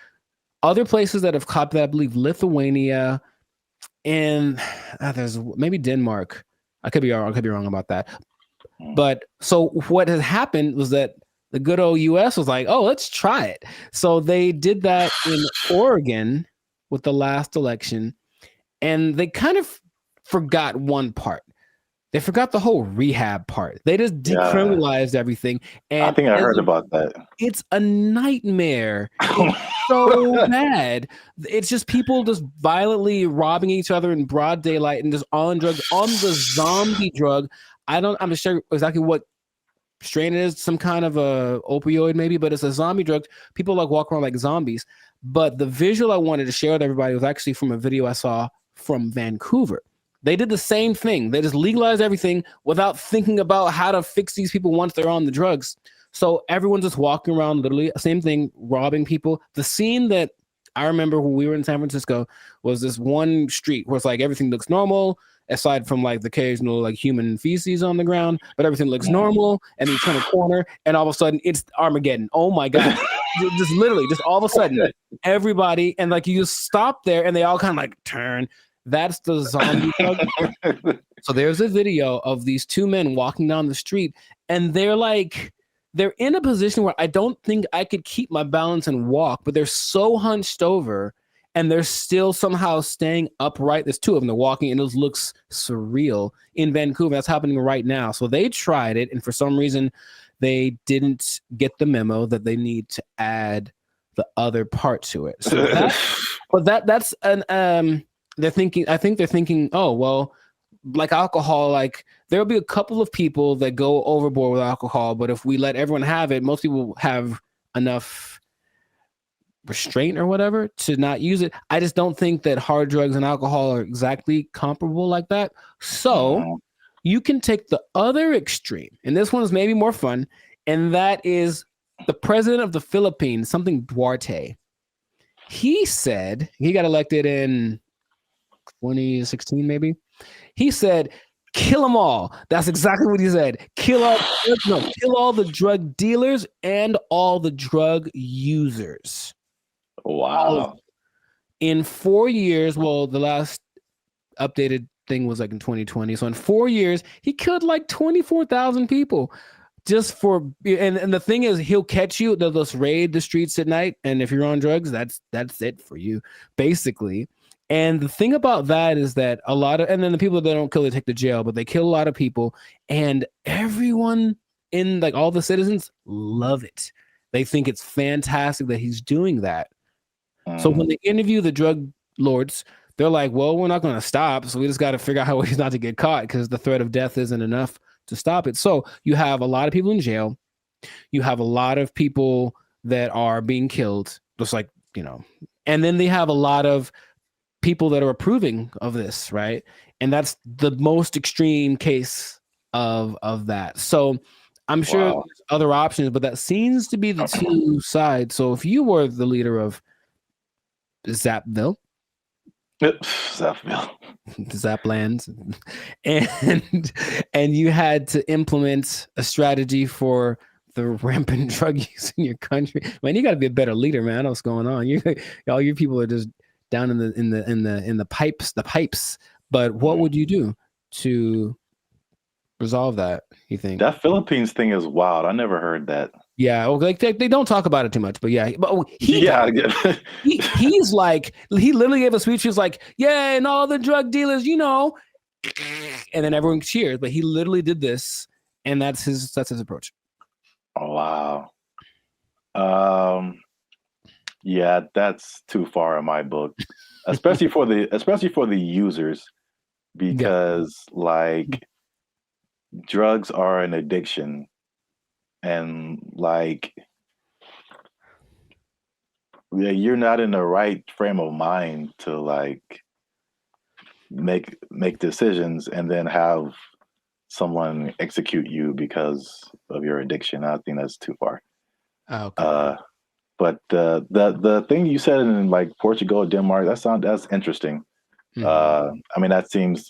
Other places that have copied that, I believe Lithuania and there's maybe Denmark. I could be wrong about that. But so what has happened was that the good old US was like, oh, let's try it. So they did that in Oregon with the last election, and they kind of forgot one part. They forgot the whole rehab part. They just decriminalized everything. And I think I heard about that. It's a nightmare. It's so bad. It's just people just violently robbing each other in broad daylight and just on drugs, on the zombie drug. I'm not sure exactly what strain it is, some kind of a opioid maybe, but it's a zombie drug. People like walk around like zombies. But the visual I wanted to share with everybody was actually from a video I saw from Vancouver. They did the same thing. They just legalized everything without thinking about how to fix these people once they're on the drugs. So everyone's just walking around, literally, same thing, robbing people. The scene that I remember when we were in San Francisco was this one street where it's like everything looks normal, aside from like the occasional like human feces on the ground, but everything looks normal. And then you turn a corner and all of a sudden it's Armageddon. Oh my God. Just literally, just all of a sudden, everybody, and like you just stop there and they all kind of like turn. That's the zombie drug. So there's a video of these two men walking down the street, and they're in a position where I don't think I could keep my balance and walk, but they're so hunched over and they're still somehow staying upright. There's two of them, they're walking, and it looks surreal in Vancouver. That's happening right now. So they tried it, and for some reason they didn't get the memo that they need to add the other part to it. So that's an I think they're thinking, oh, well, like alcohol, like there'll be a couple of people that go overboard with alcohol, but if we let everyone have it, most people have enough restraint or whatever to not use it. I just don't think that hard drugs and alcohol are exactly comparable like that. So you can take the other extreme, and this one is maybe more fun, and that is the president of the Philippines, something Duarte. He said, he got elected in 2016 maybe. He said, kill them all. That's exactly what he said. Kill all the drug dealers and all the drug users. Wow. In 4 years, well, the last updated thing was like in 2020. So in 4 years, he killed like 24,000 people. Just for, and the thing is, he'll catch you. They'll just raid the streets at night, and if you're on drugs, that's it for you, basically. And the thing about that is that a lot of, and then the people that don't kill, they take to jail, but they kill a lot of people, and everyone in like all the citizens love it. They think it's fantastic that he's doing that. So when they interview the drug lords, they're like, well, we're not going to stop. So we just got to figure out how he's not to get caught, because the threat of death isn't enough to stop it. So you have a lot of people in jail. You have a lot of people that are being killed, just like, and then they have a lot of people that are approving of this, right? And that's the most extreme case of that. So I'm sure there's other options, but that seems to be the two sides. So if you were the leader of Zapville, Zaplands, and you had to implement a strategy for the rampant drug use in your country, man, you got to be a better leader, man. I know what's going on. All your people are just down in the pipes. But what would you do to resolve that, you think? That Philippines thing is wild. I never heard that. Yeah, well, like they don't talk about it too much, but yeah, but he's like, he literally gave a speech. He was like, yeah, and all the drug dealers, and then everyone cheers. But he literally did this, and that's his approach. Oh, wow. Yeah, that's too far in my book, especially for the users, because like drugs are an addiction, and like you're not in the right frame of mind to like make decisions and then have someone execute you because of your addiction. I think that's too far. Okay. But the thing you said in like Portugal, Denmark, that's interesting. I mean, that seems,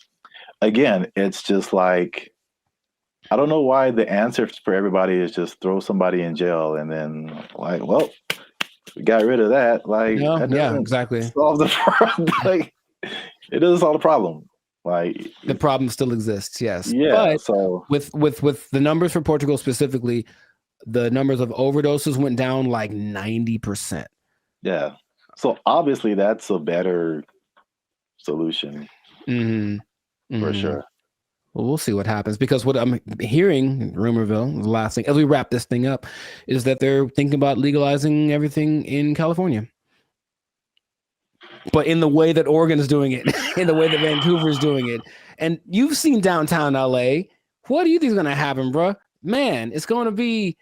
again, it's just like, I don't know why the answer for everybody is just throw somebody in jail and then like, well, we got rid of that. Like, that doesn't exactly. solve the problem. Like, it doesn't solve the problem. Like, the problem still exists, yes. Yeah. But so with the numbers for Portugal specifically, the numbers of overdoses went down like 90%. Yeah. So obviously that's a better solution for sure. Well, we'll see what happens, because what I'm hearing in Rumorville, the last thing, as we wrap this thing up, is that they're thinking about legalizing everything in California. But in the way that Oregon's doing it, in the way that Vancouver's doing it. And you've seen downtown LA. What do you think is going to happen, bro? Man, it's going to be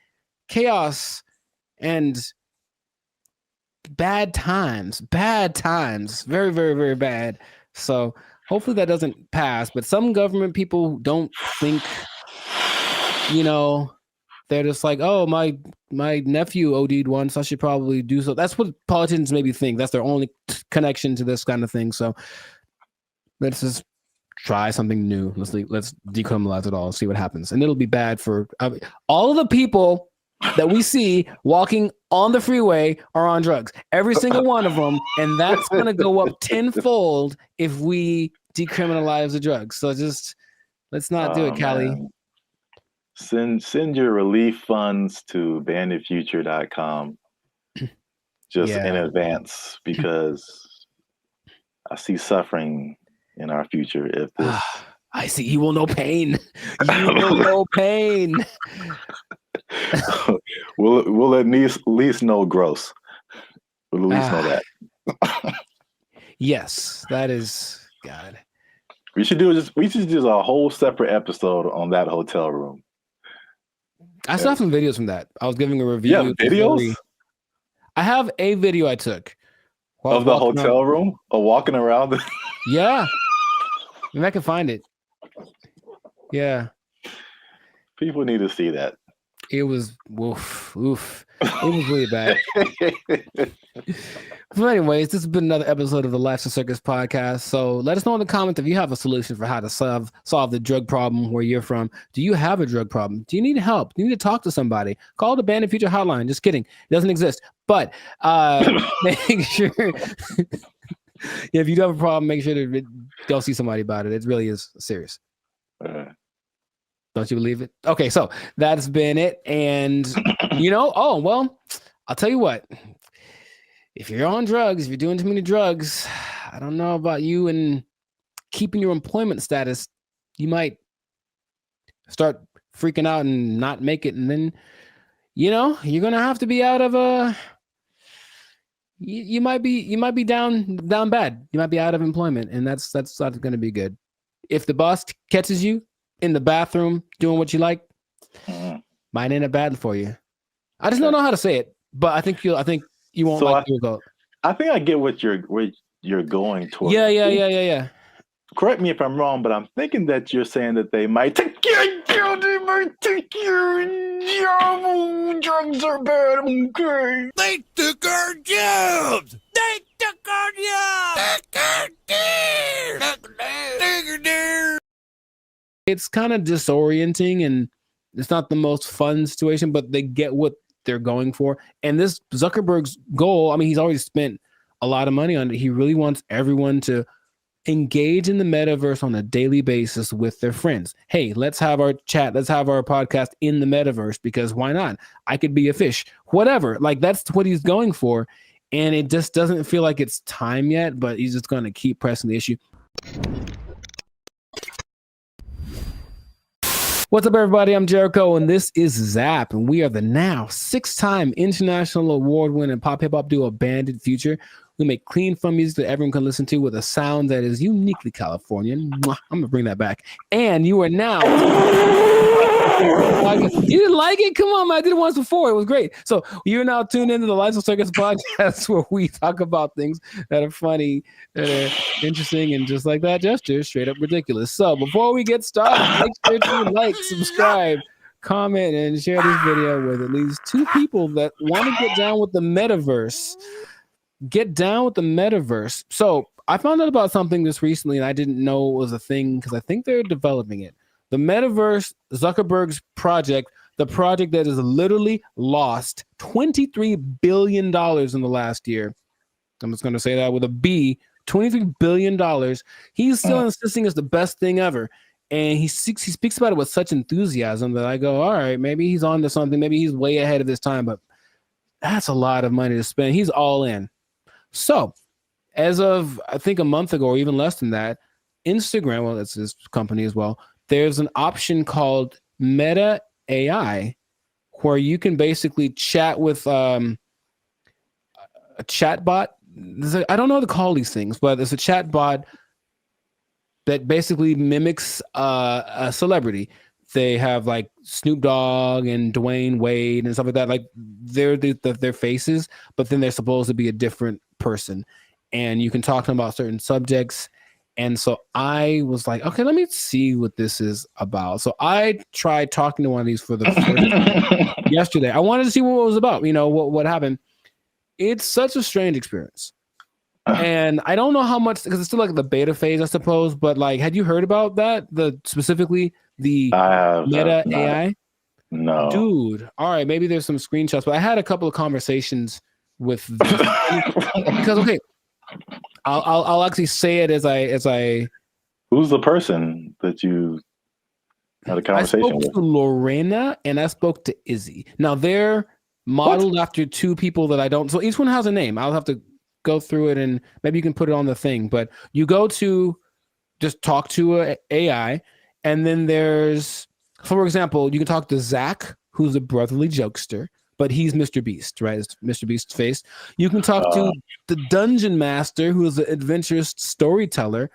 chaos and bad times. Very, very, very bad. So hopefully that doesn't pass. But some government people don't think, they're just like, oh, my nephew OD'd once, I should probably do so. That's what politicians maybe think. That's their only connection to this kind of thing. So let's just try something new. Let's decriminalize it all, see what happens. And it'll be bad for all of the people that we see walking on the freeway are on drugs. Every single one of them. And that's going to go up tenfold if we decriminalize the drugs. So just let's not do it, Callie. Man. Send your relief funds to banditfuture.com just in advance, because I see suffering in our future if this. I see. You will know pain. You will know pain. We'll at least know gross. We'll at least know that. Yes, that is God. We should do a whole separate episode on that hotel room. I still have some videos from that. I was giving a review. Yeah, videos? I have a video I took of the hotel room, or walking around. Yeah, maybe I can find it. Yeah, people need to see that. It was oof. It was really bad. But anyways, this has been another episode of the Life's a Circus podcast. So let us know in the comments if you have a solution for how to solve the drug problem where you're from. Do you have a drug problem? Do you need help? Do you need to talk to somebody? Call the Bandit Future hotline. Just kidding. It doesn't exist. But make sure if you do have a problem, make sure to go see somebody about it. It really is serious. Don't you believe it? Okay, so that's been it. And oh well, I'll tell you what. If you're on drugs, if you're doing too many drugs, I don't know about you and keeping your employment status, you might start freaking out and not make it. And then, you're going to have to be out of you might be down bad. You might be out of employment, and that's not going to be good. If the boss catches you in the bathroom doing what you like, might end up bad for you. I just don't know how to say it, but I think you won't like the result. I think I get what you're going towards. Yeah. Correct me if I'm wrong, but I'm thinking that you're saying that they might take your job. Drugs are bad. Okay. They took our jobs. It's kind of disorienting, and it's not the most fun situation, but they get what they're going for. And this Zuckerberg's goal, he's already spent a lot of money on it. He really wants everyone to engage in the metaverse on a daily basis with their friends. Hey, let's have our chat. Let's have our podcast in the metaverse, because why not? I could be a fish, whatever. Like, that's what he's going for. And it just doesn't feel like it's time yet, but he's just going to keep pressing the issue. What's up, everybody? I'm Jericho, and this is Zap, and we are the now 6-time international award-winning pop hip-hop duo Bandit Future. We make clean, fun music that everyone can listen to with a sound that is uniquely Californian. I'm going to bring that back. And you are now... You didn't like it? Come on, man. I did it once before. It was great. So you're now tuned into the Life's a Circus podcast, where we talk about things that are funny, that are interesting, and just like that gesture, straight up ridiculous. So before we get started, make sure to like, subscribe, comment, and share this video with at least 2 people that want to get down with the metaverse. Get down with the metaverse. So I found out about something this recently, and I didn't know it was a thing because I think they're developing it. The metaverse, Zuckerberg's project, the project that has literally lost $23 billion in the last year. I'm just going to say that with a B, $23 billion. He's still insisting it's the best thing ever. And he speaks about it with such enthusiasm that I go, all right, maybe he's on to something. Maybe he's way ahead of his time, but that's a lot of money to spend. He's all in. So as of, I think, a month ago or even less than that, Instagram, well, that's his company as well, there's an option called Meta AI where you can basically chat with a chatbot. I don't know how to call these things, but it's a chatbot that basically mimics a celebrity. They have like Snoop Dogg and Dwayne Wade and stuff like that. Like they're their faces, but then they're supposed to be a different person. And you can talk to them about certain subjects. And so I was like, okay, let me see what this is about. So I tried talking to one of these for the first time yesterday. I wanted to see what it was about, what happened. It's such a strange experience. And I don't know how much, because it's still like the beta phase, I suppose. But like, had you heard about that? Specifically the Meta AI? No. Dude. All right. Maybe there's some screenshots, but I had a couple of conversations with this. Because, okay, I'll actually say it as I. Who's the person that you had a conversation with? I spoke to Lorena and I spoke to Izzy. Now they're modeled after 2 people that I don't. So each one has a name. I'll have to go through it and maybe you can put it on the thing. But you go to just talk to a AI, and then there's, for example, you can talk to Zach, who's a brotherly jokester, but he's Mr. Beast, right? It's Mr. Beast's face. You can talk to the Dungeon Master, who is an adventurous storyteller,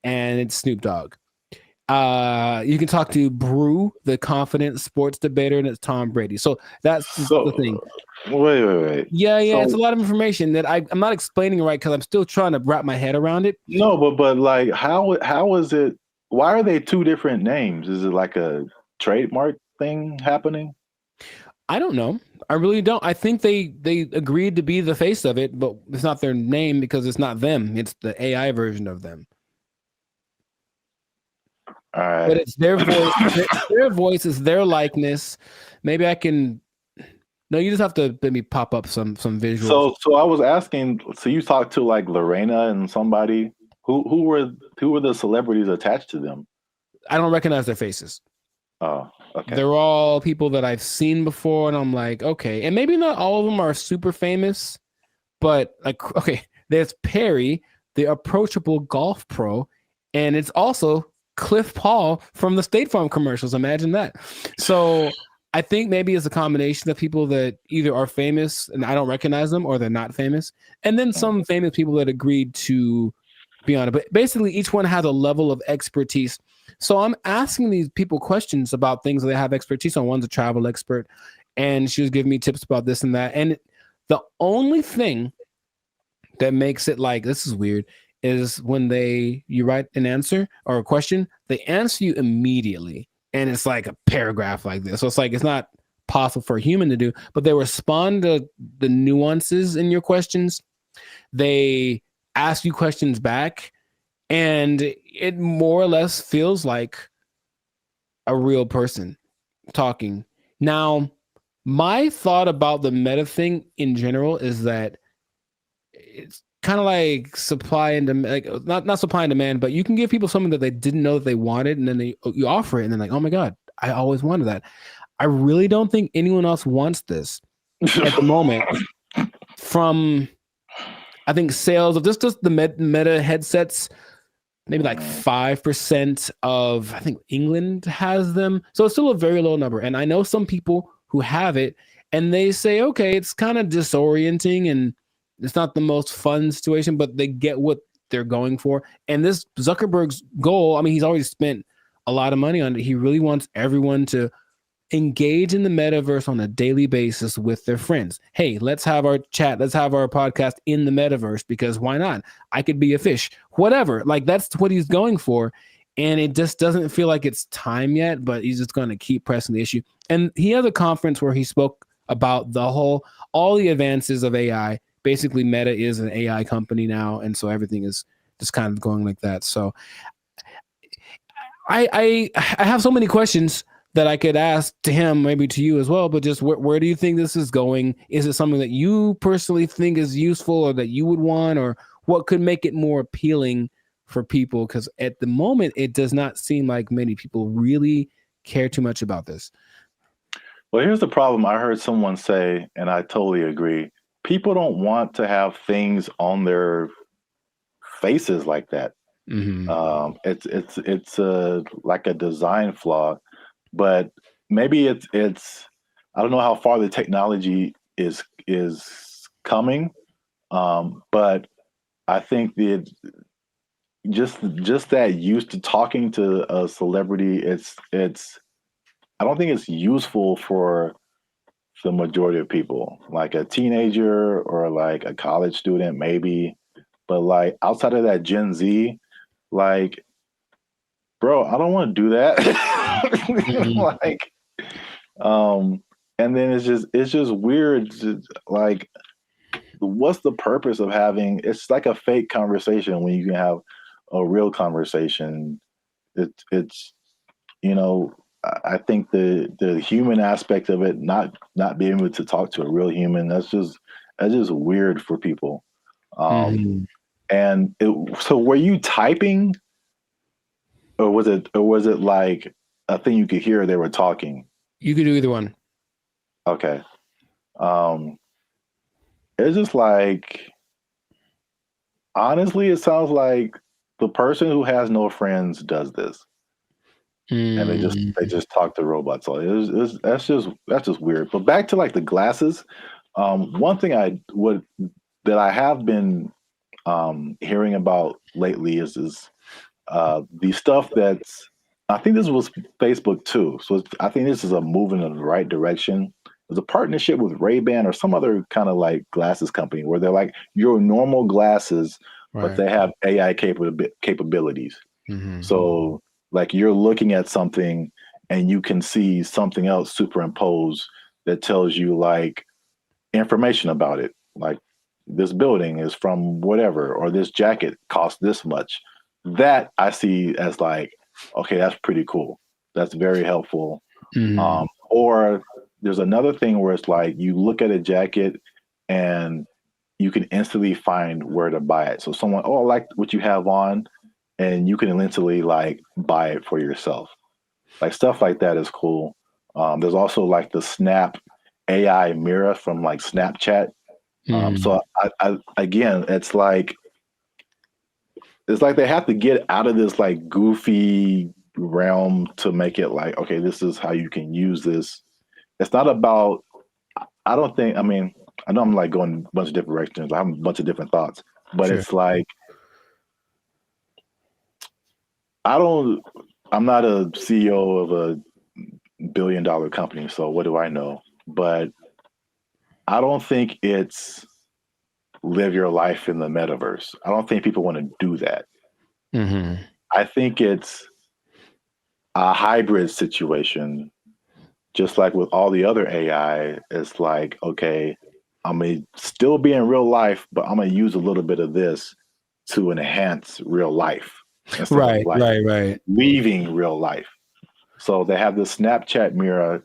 and it's Snoop Dogg. You can talk to Brew, the confident sports debater, and it's Tom Brady. So that's the thing. Wait. Yeah, it's a lot of information that I'm not explaining right because I'm still trying to wrap my head around it. No, but like, how is it? Why are they 2 different names? Is it like a trademark thing happening? I don't know. I really don't. I think they agreed to be the face of it, but it's not their name because it's not them. It's the AI version of them. All right. But it's their voice. Their voice is their likeness. Maybe I can. No, you just have to let me pop up some visuals. So I was asking. So you talked to like Lorena and somebody. Who were the celebrities attached to them? I don't recognize their faces. Oh, okay. They're all people that I've seen before, and I'm like, okay. And maybe not all of them are super famous, but like, okay, there's Perry, the approachable golf pro, and it's also Cliff Paul from the State Farm commercials. Imagine that. So I think maybe it's a combination of people that either are famous and I don't recognize them, or they're not famous, and then some famous people that agreed to be on it. But basically, each one has a level of expertise. So I'm asking these people questions about things that they have expertise on. One's a travel expert, and she was giving me tips about this and that. And the only thing that makes it like, this is weird, is when you write an answer or a question, they answer you immediately. And it's like a paragraph like this. So it's like, it's not possible for a human to do, but they respond to the nuances in your questions. They ask you questions back, and it more or less feels like a real person talking. Now, my thought about the meta thing in general is that it's kind of like supply and demand, like not supply and demand, but you can give people something that they didn't know that they wanted, and then you offer it, and then like, oh my God, I always wanted that. I really don't think anyone else wants this at the moment. From, I think, sales of just the Meta headsets, maybe like 5% of, I think, England has them. So it's still a very low number. And I know some people who have it, and they say, okay, it's kind of disorienting and it's not the most fun situation, but they get what they're going for. And this Zuckerberg's goal, I mean, he's already spent a lot of money on it. He really wants everyone to engage in the metaverse on a daily basis with their friends. Hey, let's have our chat. Let's have our podcast in the metaverse, because why not? I could be a fish, whatever. Like, that's what he's going for. And it just doesn't feel like it's time yet, but he's just going to keep pressing the issue. And he had a conference where he spoke about all the advances of AI. Basically, Meta is an AI company now, and so everything is just kind of going like that. So I have so many questions that I could ask to him, maybe to you as well, but just where do you think this is going? Is it something that you personally think is useful or that you would want, or what could make it more appealing for people? Because at the moment, it does not seem like many people really care too much about this. Well, here's the problem. I heard someone say, and I totally agree, people don't want to have things on their faces like that. Mm-hmm. It's like a design flaw, but maybe it's I don't know how far the technology is coming, but I think just that used to talking to a celebrity, it's I don't think it's useful for the majority of people, like a teenager or like a college student maybe, but like outside of that Gen Z, like, bro, I don't want to do that. Like, and then it's just weird. Like, what's the purpose of having? It's like a fake conversation when you can have a real conversation. It's I think the human aspect of it, not being able to talk to a real human, that's just weird for people. And so were you typing, or was it like a thing you could hear they were talking? You could do either one. Okay. It's just like, honestly, it sounds like the person who has no friends does this. And they just talk to robots. So that's just weird. But back to like the glasses, one thing that I have been hearing about lately is the stuff that's, I think this was Facebook too. So I think this is a move in the right direction. There's a partnership with Ray-Ban or some other kind of like glasses company where they're like your normal glasses, but they have AI capabilities. So like you're looking at something and you can see something else superimposed that tells you like information about it. Like this building is from whatever, or this jacket costs this much. That I see as like, okay, that's pretty cool. That's very helpful. Or there's another thing where it's like you look at a jacket and you can instantly find where to buy it. So someone, oh, I like what you have on, and you can instantly like buy it for yourself. Like stuff like that is cool. There's also like the Snap AI mirror from like Snapchat. So I again, it's like they have to get out of this like goofy realm to make it like, okay, this is how you can use this. It's not about, I don't think, I mean, I know I'm like going a bunch of different directions. I have a bunch of different thoughts, but it's like, I'm not a CEO of a $1 billion company, so what do I know? But I don't think it's live your life in the metaverse. I don't think people want to do that. I think it's a hybrid situation, just like with all the other AI. It's like, okay, I'm going to still be in real life, but I'm going to use a little bit of this to enhance real life. Right. Leaving real life. So they have this Snapchat mirror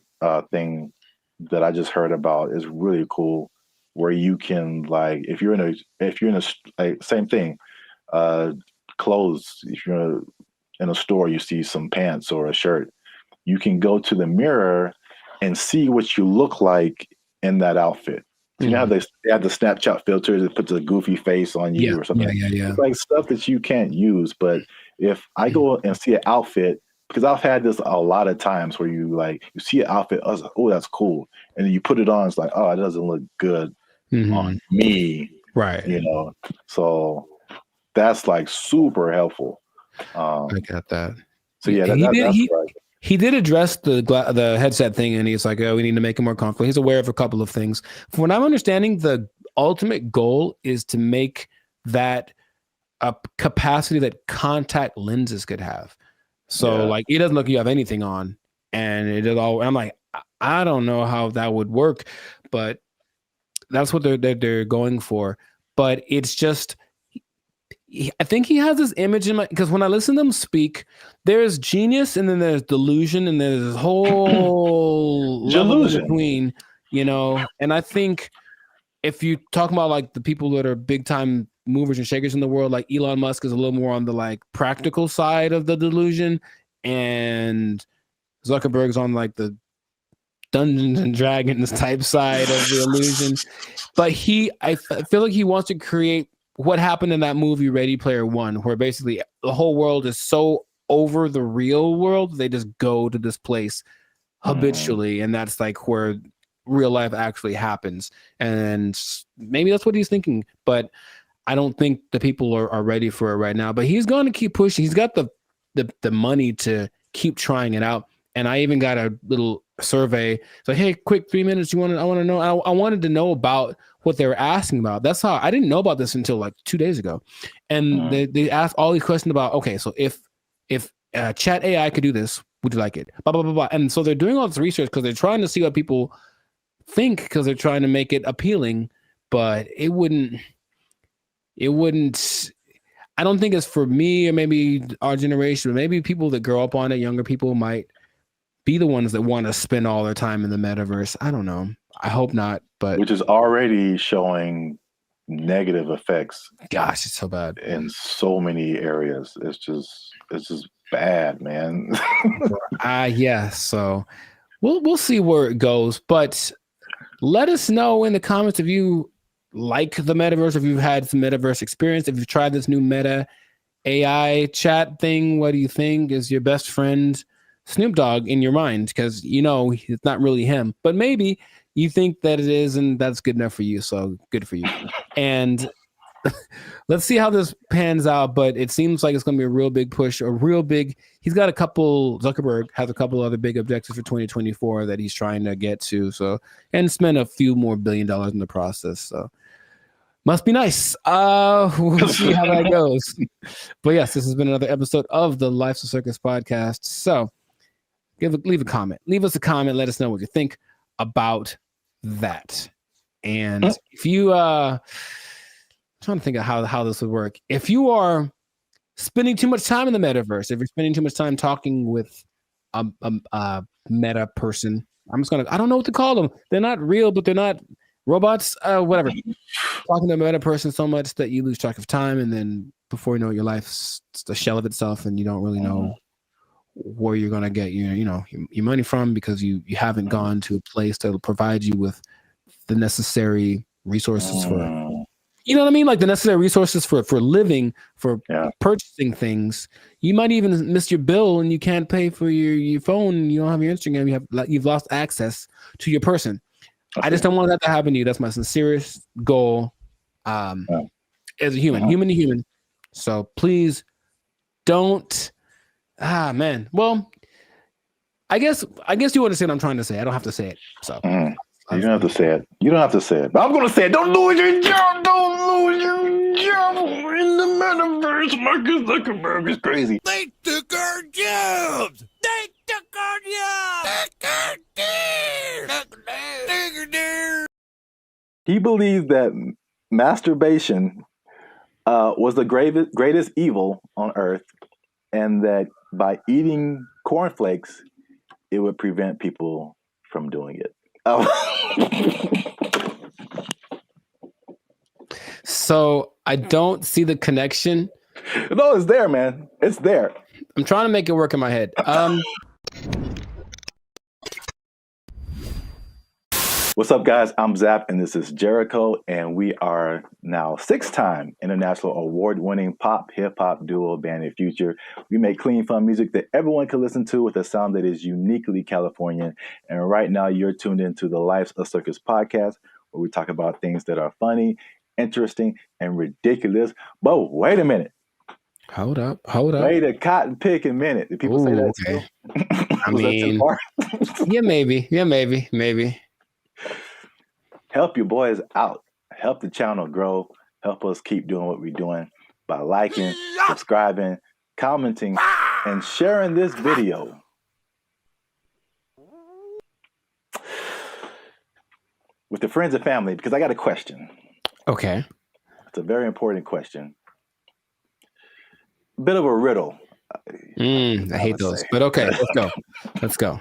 thing that I just heard about. Is really cool, where you can like, if you're in a like, same thing, clothes. If you're in a store, you see some pants or a shirt, you can go to the mirror and see what you look like in that outfit. So you know how they have the Snapchat filters that puts a goofy face on you or something. Yeah. It's like stuff that you can't use. But if I go and see an outfit, because I've had this a lot of times where you see an outfit, I was like, oh, that's cool. And then you put it on, it's like, oh, it doesn't look good on me. Right. You know, so that's like super helpful. I got that. So yeah, that's right. He did address the headset thing, and he's like, oh, we need to make it more comfortable. He's aware of a couple of things. From what I'm understanding, the ultimate goal is to make that a capacity that contact lenses could have. So like it doesn't look like you have anything on, and it is all. I'm like, I don't know how that would work, but that's what they're going for. But it's just, I think he has this image in my, because when I listen to him speak, there's genius and then there's delusion and there's this whole level in between, you know. And I think if you talk about like the people that are big time movers and shakers in the world, like Elon Musk is a little more on the like practical side of the delusion, and Zuckerberg's on like the Dungeons and Dragons type side of the illusion. But I feel like he wants to create what happened in that movie Ready Player One, where basically the whole world is so over the real world, they just go to this place habitually, and that's like where real life actually happens. And maybe that's what he's thinking, but I don't think the people are ready for it right now. But he's going to keep pushing. He's got the money to keep trying it out. And I even got a little survey. It's like, hey, quick 3 minutes. I want to know. I wanted to know about what they were asking about. That's how I didn't know about this until like 2 days ago. And they asked all these questions about, okay, so if chat AI could do this, would you like it? Blah, blah, blah, blah. And so they're doing all this research because they're trying to see what people think, because they're trying to make it appealing, but it wouldn't, I don't think it's for me or maybe our generation, but maybe people that grow up on it, younger people might be the ones that want to spend all their time in the metaverse. I don't know. I hope not, but which is already showing negative effects. Gosh, it's so bad in so many areas. It's just bad, man. Yeah. So we'll see where it goes, but let us know in the comments if you like the metaverse, if you've had some metaverse experience, if you've tried this new Meta AI chat thing. What do you think? Is your best friend Snoop Dogg in your mind? Because you know it's not really him, but maybe you think that it is, and that's good enough for you. So good for you. And let's see how this pans out. But it seems like it's going to be a real big push, he's got Zuckerberg has a couple other big objectives for 2024 that he's trying to get to. So, and spend a few more $1 billion in the process. So must be nice. We'll see how that goes. But yes, this has been another episode of the Life's a Circus podcast. So leave a comment. Leave us a comment. Let us know what you think about that. And if you I'm trying to think of how this would work. If you are spending too much time in the metaverse, if you're spending too much time talking with a meta person, I don't know what to call them. They're not real, but they're not robots, whatever. Talking to a meta person so much that you lose track of time, and then before you know it, your life's a shell of itself, and you don't really know where you're gonna get your money from, because you haven't gone to a place that will provide you with the necessary resources for, you know what I mean, like the necessary resources for living, for purchasing things. You might even miss your bill and you can't pay for your phone. You don't have your Instagram. You've lost access to your person. Okay. I just don't want that to happen to you. That's my sincerest goal as a human to human. So please don't. Man. Well, I guess you understand what I'm trying to say. I don't have to say it. So you don't have to say it. You don't have to say it. But I'm gonna say it. Don't lose your job. Don't lose your job in the metaverse. Marcus Zuckerberg is crazy. They took our jobs. They took our jobs. He believes that masturbation was the greatest evil on earth, and that by eating cornflakes, it would prevent people from doing it. So I don't see the connection. No, it's there, man. It's there. I'm trying to make it work in my head. What's up, guys? I'm Zap, and this is Jericho, and we are now 6-time international award-winning pop hip-hop duo band in Future. We make clean, fun music that everyone can listen to with a sound that is uniquely Californian. And right now, you're tuned into the Life's a Circus podcast, where we talk about things that are funny, interesting, and ridiculous. But wait a minute. Hold up. Wait a cotton picking minute. Did people say that too? I mean, yeah, maybe. Help your boys out. Help the channel grow. Help us keep doing what we're doing by liking, subscribing, commenting, and sharing this video. With the friends and family, because I got a question. Okay. It's a very important question. Bit of a riddle. I hate those, but okay, let's go.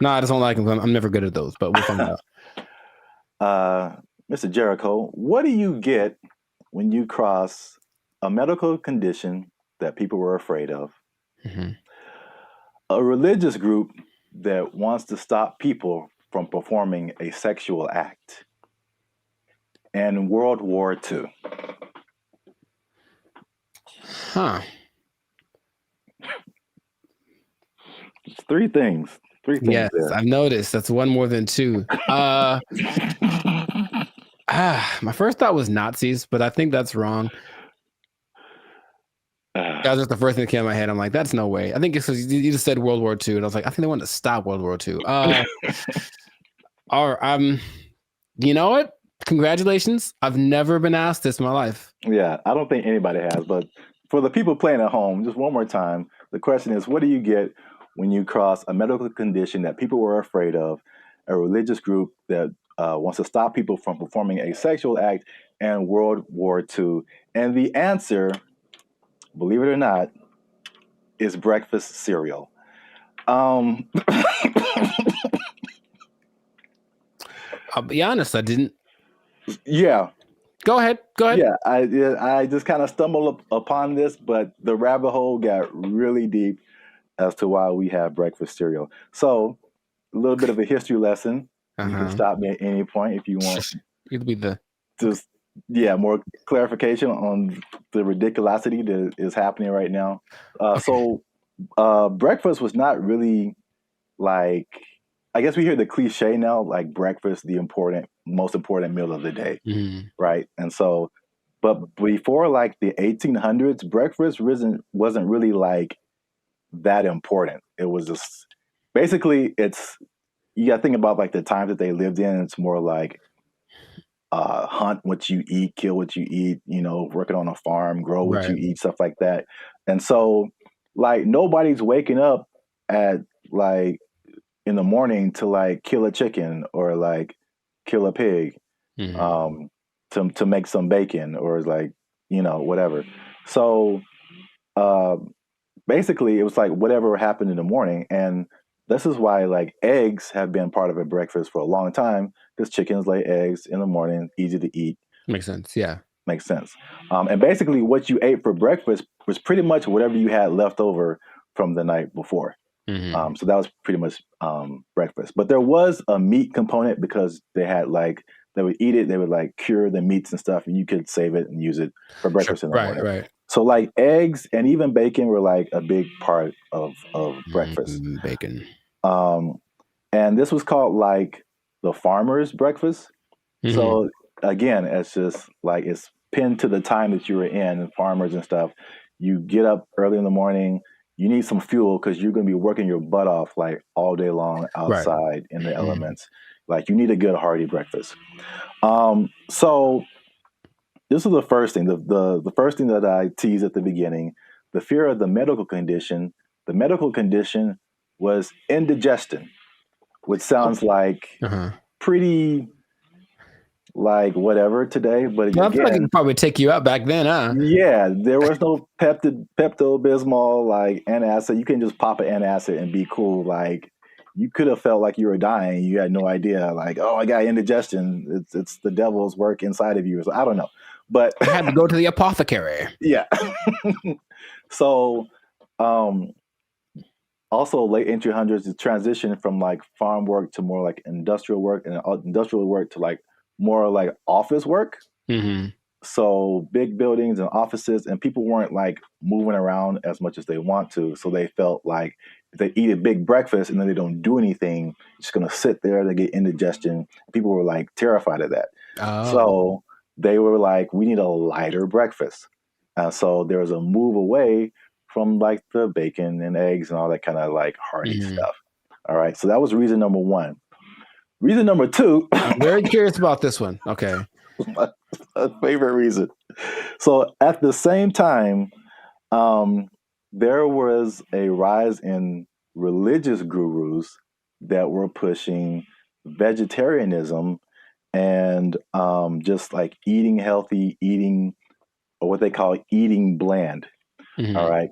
No, I just don't like them. I'm never good at those, but we'll find out. Mr. Jericho, what do you get when you cross a medical condition that people were afraid of, a religious group that wants to stop people from performing a sexual act, and World War II? Huh. It's three things. Yes, there. I've noticed. That's one more than two. My first thought was Nazis, but I think that's wrong. That was just the first thing that came to my head. I'm like, that's no way. I think it's because you just said World War II, and I was like, I think they wanted to stop World War II. You know what? Congratulations. I've never been asked this in my life. Yeah, I don't think anybody has, but for the people playing at home, just one more time, the question is, what do you get when you cross a medical condition that people were afraid of, a religious group that wants to stop people from performing a sexual act, and World War II? And the answer, believe it or not, is breakfast cereal. I'll be honest, I didn't. Yeah. Go ahead. Yeah, I just kind of stumbled upon this, but the rabbit hole got really deep as to why we have breakfast cereal. So, a little bit of a history lesson. You can stop me at any point if you want. It'll be more clarification on the ridiculosity that is happening right now. So, breakfast was not really like, I guess we hear the cliche now, like breakfast, the most important meal of the day, right? And so, but before like the 1800s, breakfast wasn't really like that important. It was just basically you got to think about like the times that they lived in. It's more like hunt what you eat, kill what you eat, working on a farm, grow what you eat, stuff like that. And so like nobody's waking up at like in the morning to like kill a chicken or like kill a pig to make some bacon or like, whatever. So basically it was like whatever happened in the morning. And this is why like eggs have been part of a breakfast for a long time, because chickens lay eggs in the morning, easy to eat. Makes sense. Yeah. Makes sense. And basically what you ate for breakfast was pretty much whatever you had left over from the night before. So that was pretty much breakfast. But there was a meat component because they would eat it, they would like cure the meats and stuff, and you could save it and use it for breakfast in the morning. Right. So like eggs and even bacon were like a big part of breakfast. Bacon. And this was called like the farmer's breakfast. So again, it's just like it's pinned to the time that you were in, and farmers and stuff. You get up early in the morning. You need some fuel because you're going to be working your butt off like all day long outside in the elements. Like you need a good hearty breakfast. So this is the first thing. The first thing that I teased at the beginning, the fear of the medical condition. The medical condition was indigestion, which sounds like pretty like whatever today, but I feel like it could probably take you out back then, huh? Yeah, there was no Pepto-Bismol, like antacid. You can just pop an antacid and be cool. Like you could have felt like you were dying. You had no idea. Like, oh, I got indigestion. It's the devil's work inside of you. So I don't know, but I had to go to the apothecary. Yeah. So, also late 1800s, the transition from like farm work to more like industrial work, and industrial work to like more like office work. So big buildings and offices, and people weren't like moving around as much as they want to. So they felt like if they eat a big breakfast and then they don't do anything, just going to sit there, they get indigestion. People were like terrified of that. So they were like, we need a lighter breakfast. So there was a move away from like the bacon and eggs and all that kind of like hearty stuff. All right. So that was reason number one. Reason number two. I'm very curious about this one. Okay. My favorite reason. So at the same time, there was a rise in religious gurus that were pushing vegetarianism and just like eating healthy, eating or what they call eating bland. Mm-hmm. All right.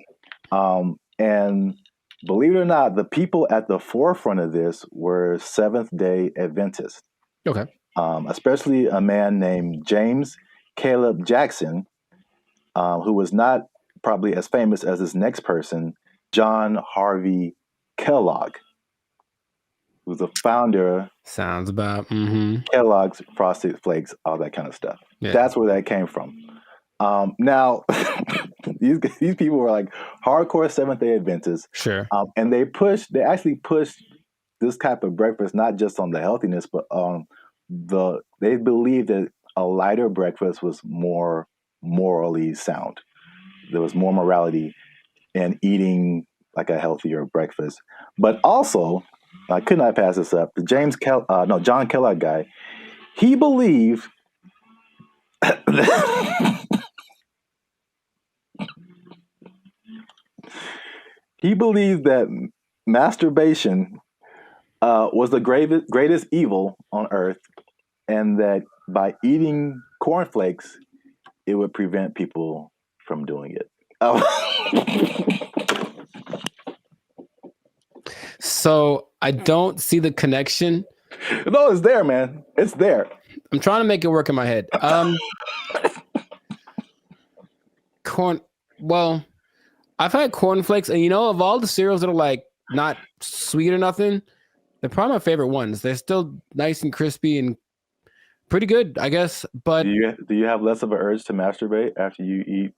And believe it or not, the people at the forefront of this were Seventh-day Adventists. Okay. Especially a man named James Caleb Jackson, who was not probably as famous as this next person, John Harvey Kellogg, who's the founder. Sounds about Kellogg's Frosted Flakes, all that kind of stuff. Yeah. That's where that came from. Now, these people were like hardcore Seventh-day Adventists. Sure. And they actually pushed this type of breakfast not just on the healthiness, but they believed that a lighter breakfast was more morally sound. There was more morality in eating like a healthier breakfast. But also, I could not pass this up. The John Kellogg guy, he believed that masturbation was the greatest evil on earth, and that by eating cornflakes, it would prevent people from doing it. So I don't see the connection. No, it's there, man. It's there. I'm trying to make it work in my head. Well, I've had cornflakes, and of all the cereals that are like not sweet or nothing, they're probably my favorite ones. They're still nice and crispy and pretty good, I guess. But do you have less of an urge to masturbate after you eat?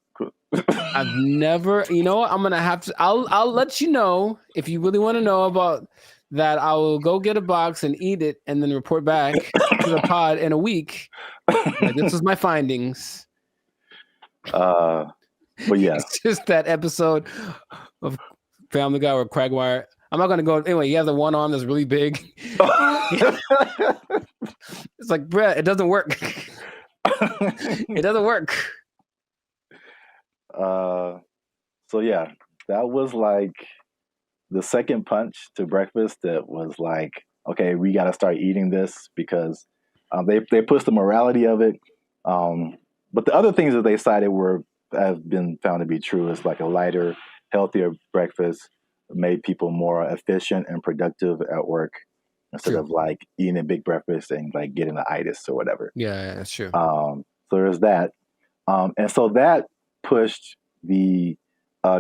I've never. You know what? I'm gonna have to. I'll let you know if you really want to know about that. I will go get a box and eat it, and then report back to the pod in a week. Like, this is my findings. But yeah, it's just that episode of Family Guy or Quagmire. I'm not gonna go anyway. You have the one arm that's really big. It's like, bruh, it doesn't work. It doesn't work. So yeah, that was like the second punch to breakfast. That was like, okay, we got to start eating this because they pushed the morality of it. But the other things that they cited have been found to be true. It's like a lighter, healthier breakfast made people more efficient and productive at work instead of like eating a big breakfast and like getting the itis or whatever. Yeah, that's true. So there's that. And so that pushed the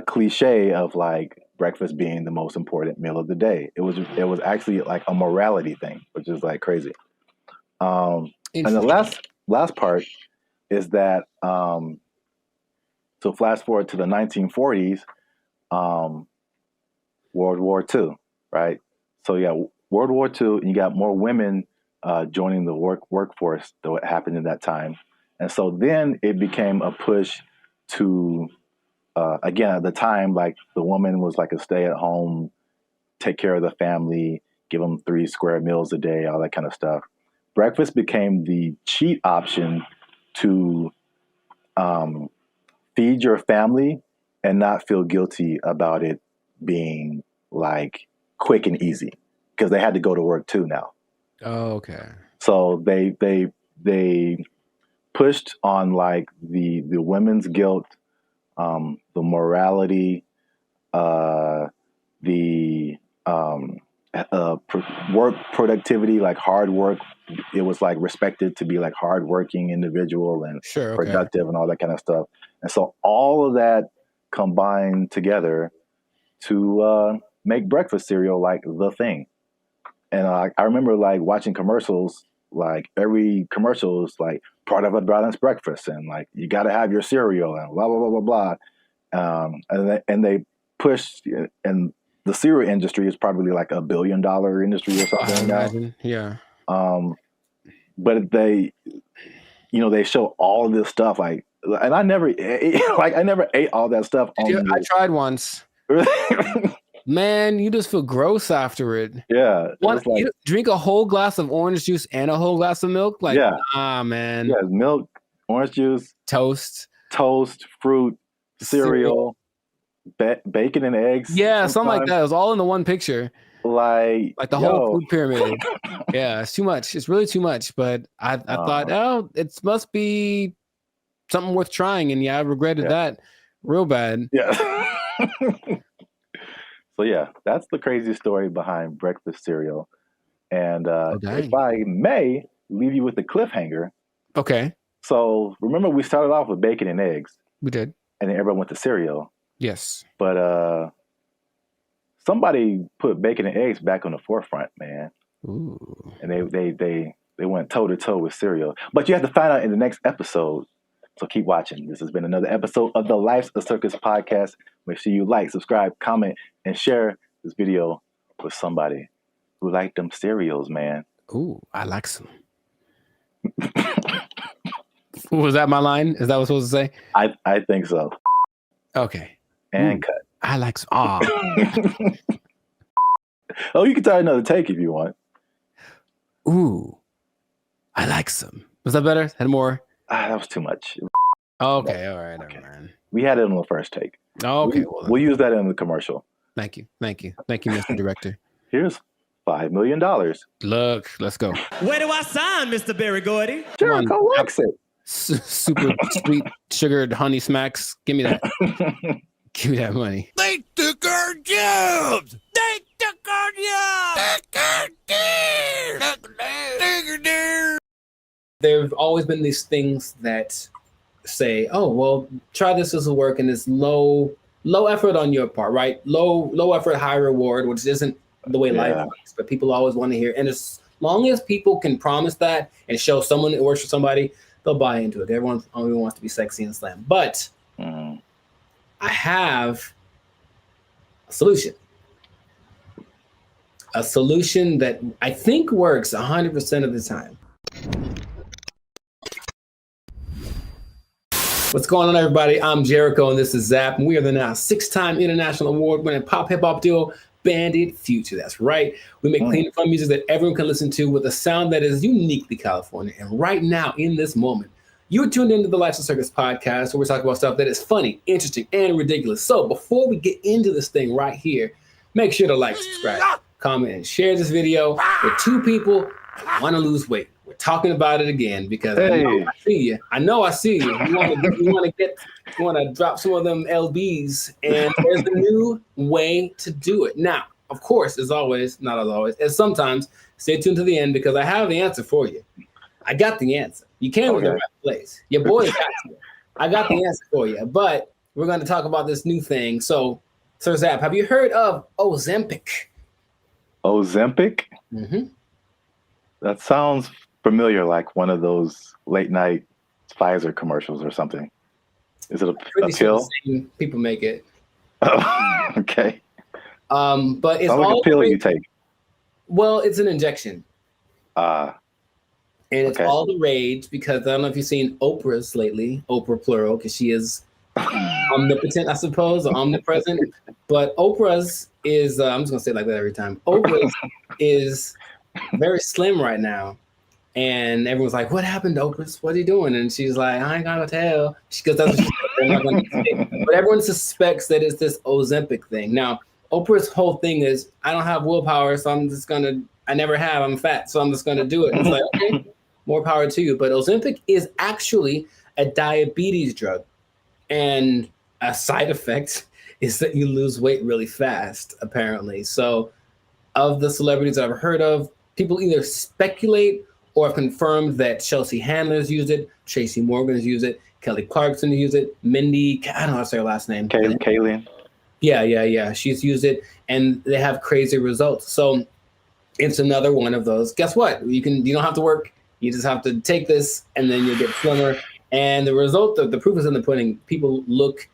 cliche of like breakfast being the most important meal of the day. It was actually like a morality thing, which is like crazy. And the last part is that so flash forward to the 1940s, World War II, right? So yeah, World War II, and you got more women joining the workforce that happened in that time. And so then it became a push to, again, at the time, like the woman was like a stay-at-home, take care of the family, give them 3 square meals a day, all that kind of stuff. Breakfast became the cheat option to feed your family and not feel guilty about it being like quick and easy, because they had to go to work too now. Oh, okay. So they pushed on like the women's guilt, the morality, the work productivity, like hard work. It was like respected to be like hardworking individual and productive and all that kind of stuff. And so all of that combined together to make breakfast cereal like the thing. And I remember like watching commercials, like every commercial is like part of a balanced breakfast, and like you got to have your cereal and blah blah blah blah blah. And they pushed, and the cereal industry is probably like $1 billion industry or something now. Yeah. But they show all of this stuff like, and I never ate all that stuff. I tried once. Man, you just feel gross after it. Yeah. You drink a whole glass of orange juice and a whole glass of milk? Like, man. Yeah, milk, orange juice, toast, fruit, cereal. bacon and eggs. Yeah, something like that. It was all in the one picture. Like the whole food pyramid. Yeah, it's too much. It's really too much. But I thought, oh, it must be something worth trying. And yeah, I regretted that real bad. Yeah. So yeah, that's the crazy story behind breakfast cereal. And if I may leave you with a cliffhanger. Okay. So remember we started off with bacon and eggs. We did. And then everyone went to cereal. Yes. But somebody put bacon and eggs back on the forefront, man. Ooh. And they went toe to toe with cereal. But you have to find out in the next episode. So keep watching. This has been another episode of the Life's a Circus podcast. Make sure you like, subscribe, comment, and share this video with somebody who like them cereals, man. Ooh, I like some. Was that my line? Is that what I was supposed to say? I think so. Okay. And cut. I like some. Oh, you can try another take if you want. Ooh, I like some. Was that better? Had more? That was too much. Okay, all right, okay. Man. We had it on the first take. Okay, we'll use that in the commercial. Thank you, Mr. Director. Here's $5 million. Look, let's go. Where do I sign, Mr. Barry Gordy? Jericho likes it. Super sweet sugared honey smacks. Give me that. Give me that money. They took our jobs. They took our jobs. There have always been these things that say, "Oh, well, try this will work," and it's low effort on your part, right? Low effort, high reward, which isn't the way life works. But people always want to hear, and as long as people can promise that and show someone it works for somebody, they'll buy into it. Everyone only wants to be sexy and slam. But I have a solution. A solution that I think works 100% of the time. What's going on, everybody? I'm Jericho, and this is Zap. And we are the now 6-time international award-winning pop hip-hop duo, Bandit Future. That's right. We make clean and fun music that everyone can listen to with a sound that is uniquely California. And right now, in this moment, you're tuned into the Life's a Circus podcast, where we talk about stuff that is funny, interesting, and ridiculous. So before we get into this thing right here, make sure to like, subscribe, comment, and share this video with 2 people who want to lose weight. We're talking about it again because I know I see you. You want to drop some of them LBs, and there's a new way to do it. Now, of course, as always, not as always, as sometimes, stay tuned to the end because I have the answer for you. I got the answer. You came to the right place. Your boy got you. I got the answer for you, but we're going to talk about this new thing. So, Sir Zap, have you heard of Ozempic? Ozempic? Mm-hmm. That sounds familiar, like one of those late night Pfizer commercials or something. Is it a pill? Sure people make it. Oh, okay. But it's sounds like a pill you take. Well, it's an injection. And it's all the rage because I don't know if you've seen Oprah's lately, Oprah plural, because she is omnipotent, I suppose, or omnipresent. But Oprah's is, I'm just going to say it like that every time. Oprah's is very slim right now. And everyone's like, what happened to Oprah? What are you doing? And she's like, I ain't gonna tell. Because that's what they're not gonna say. But everyone suspects that it's this Ozempic thing. Now, Oprah's whole thing is, I don't have willpower, so I never have, I'm fat, so I'm just gonna do it. And it's like, okay, more power to you. But Ozempic is actually a diabetes drug. And a side effect is that you lose weight really fast, apparently. So of the celebrities I've heard of, people either speculate or have confirmed that Chelsea Handler's used it, Tracy Morgan's used it, Kelly Clarkson used it, Mindy, I don't know how to say her last name. Kaylin. Yeah. She's used it, and they have crazy results. So it's another one of those. Guess what? You don't have to work. You just have to take this, and then you'll get slimmer. And the result of the proof is in the pudding. People look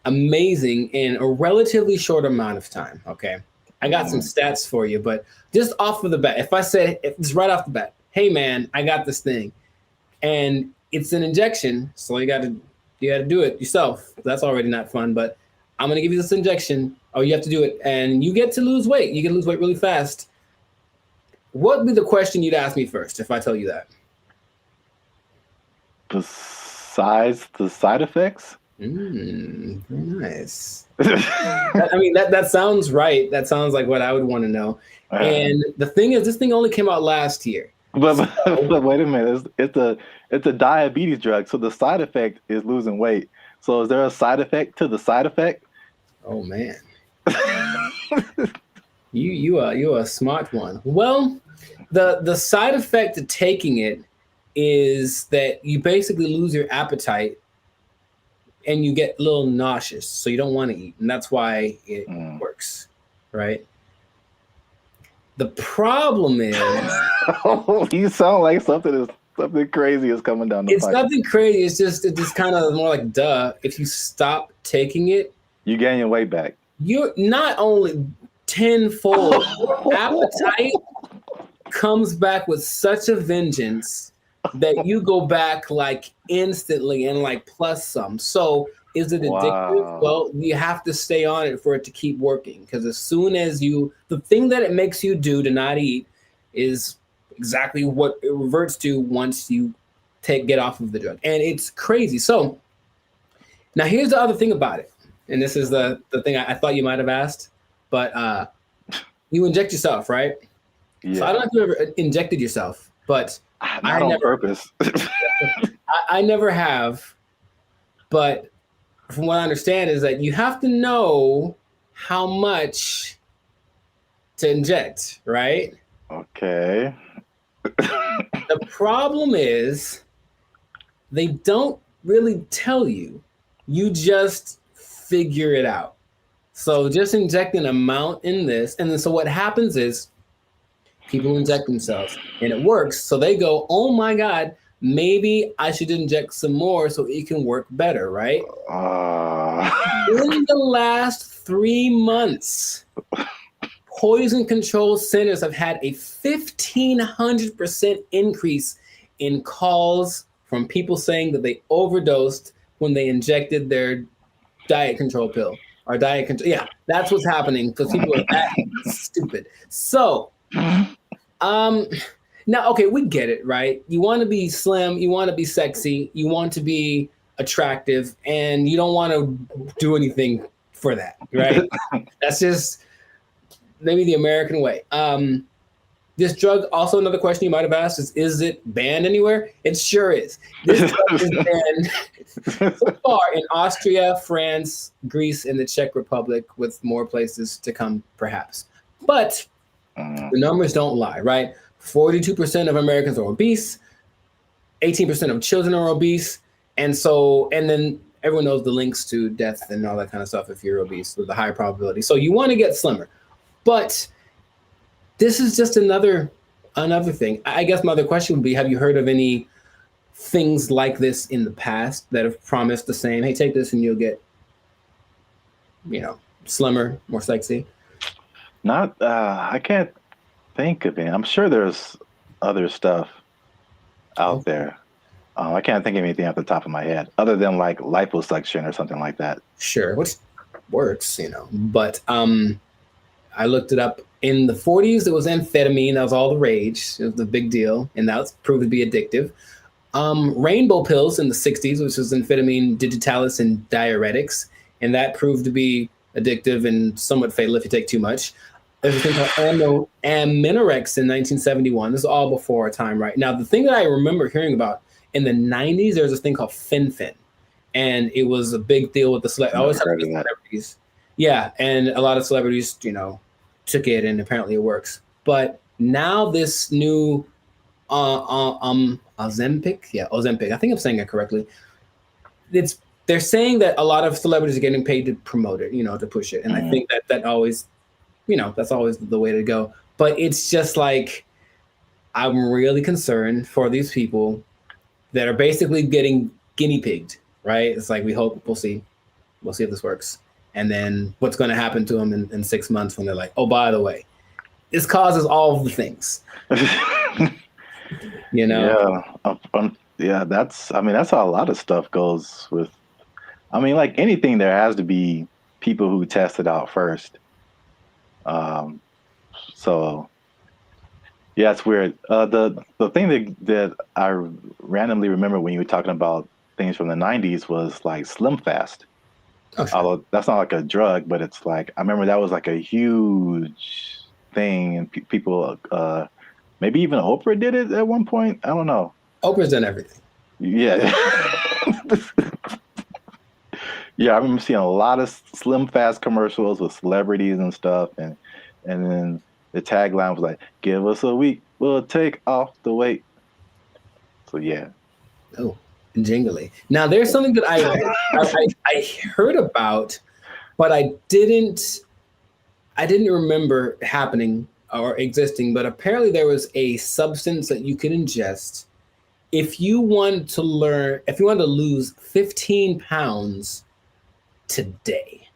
amazing in a relatively short amount of time. Okay. I got some stats for you, but just off of the bat, if I say it's right off the bat, hey man, I got this thing, and it's an injection, so you got to do it yourself. That's already not fun, but I'm gonna give you this injection. Oh, you have to do it, and you get to lose weight. You get to lose weight really fast. What would be the question you'd ask me first if I tell you that? Besides the side effects? Very nice. That sounds right. That sounds like what I would want to know. And the thing is, this thing only came out last year. But wait a minute, it's a diabetes drug, so the side effect is losing weight. So is there a side effect to the side effect? Oh man, you are a smart one. Well, the side effect to taking it is that you basically lose your appetite and you get a little nauseous, so you don't want to eat, and that's why it works, right? The problem is, you sound like something crazy is coming down the pipe. It's nothing crazy. It's just kind of more like duh. If you stop taking it, you gain your weight back. You're not only tenfold. Appetite comes back with such a vengeance that you go back like instantly and like plus some. So is it addictive? Wow. Well, you have to stay on it for it to keep working, because as soon as the thing that it makes you do to not eat is exactly what it reverts to once you get off of the drug. And it's crazy. So now here's the other thing about it. And this is the thing I thought you might have asked, but you inject yourself, right? Yeah. So I don't know if you ever injected yourself, but not on purpose. I never have, but from what I understand is that you have to know how much to inject, right? Okay. The problem is they don't really tell you. You just figure it out. So just inject an amount in this. And then so what happens is people inject themselves and it works. So they go, oh my God, maybe I should inject some more so it can work better, right? In the last 3 months, poison control centers have had a 1,500% increase in calls from people saying that they overdosed when they injected their diet control pill or diet control. Yeah, that's what's happening because people are that stupid. So, now, okay, we get it, right? You want to be slim, you want to be sexy, you want to be attractive, and you don't want to do anything for that, right? That's just maybe the American way. This drug, also another question you might have asked is it banned anywhere? It sure is. This drug is banned so far in Austria, France, Greece, and the Czech Republic, with more places to come, perhaps. But the numbers don't lie, right? 42% of Americans are obese, 18% of children are obese, and then everyone knows the links to death and all that kind of stuff if you're obese with a high probability. So you want to get slimmer. But this is just another thing. I guess my other question would be, have you heard of any things like this in the past that have promised the same, hey, take this and you'll get, slimmer, more sexy? Not, I can't think of it. I'm sure there's other stuff out there. I can't think of anything off the top of my head other than like liposuction or something like that. Sure, which works, but I looked it up. In the 40s, it was amphetamine. That was all the rage. It was the big deal, and that was proved to be addictive. Rainbow pills in the 60s, which was amphetamine, digitalis, and diuretics, and that proved to be addictive and somewhat fatal if you take too much. There's a thing called Aminorex in 1971. This is all before our time, right? Now, the thing that I remember hearing about in the 90s, there was this thing called Fen-Phen, and it was a big deal with the celebrities. Yeah, and a lot of celebrities, took it, and apparently it works. But now this new Ozempic, I think I'm saying it correctly. They're saying that a lot of celebrities are getting paid to promote it, to push it, and I think that always, that's always the way to go. But it's just like, I'm really concerned for these people that are basically getting guinea pigged, right? It's like, we'll see if this works. And then what's going to happen to them in 6 months when they're like, oh, by the way, this causes all of the things. Yeah. That's how a lot of stuff goes with. Like anything, there has to be people who test it out first. So yeah, it's weird. The thing that I randomly remember when you were talking about things from the 90s was like Slim Fast. Oh, sure. Although that's not like a drug, but it's like, I remember that was like a huge thing, and people, maybe even Oprah did it at one point. I don't know. Oprah's done everything. Yeah. Yeah, I remember seeing a lot of Slim Fast commercials with celebrities and stuff, and then the tagline was like, "Give us a week, we'll take off the weight." So yeah. Oh, jingly. Now there's something that I heard about, but I didn't remember happening or existing. But apparently there was a substance that you could ingest if you wanted to lose 15 pounds today.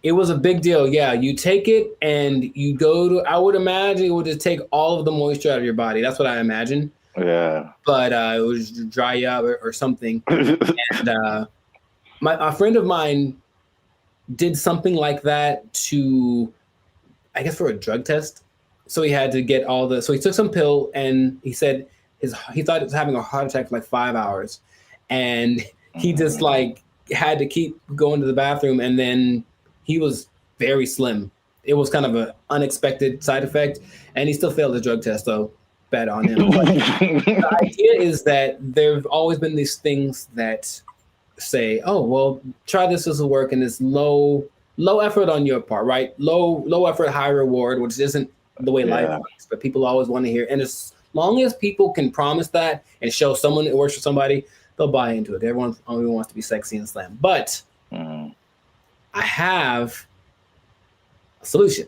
It was a big deal. Yeah, you take it and you go to, I would imagine it would just take all of the moisture out of your body. That's what I imagine. Yeah. But it would just dry you up or something. And a friend of mine did something like that to, I guess, for a drug test. So he had to get so he took some pill, and he said he thought he was having a heart attack for like 5 hours. And he just like had to keep going to the bathroom, and then he was very slim. It was kind of an unexpected side effect, and he still failed the drug test, so bad on him. But the idea is that there've always been these things that say, oh, well, try this will work, and it's low effort on your part, right? Low effort, high reward, which isn't the way life works, but people always want to hear. And as long as people can promise that and show someone it works for somebody, they'll buy into it. Everyone only wants to be sexy and slam. But I have a solution.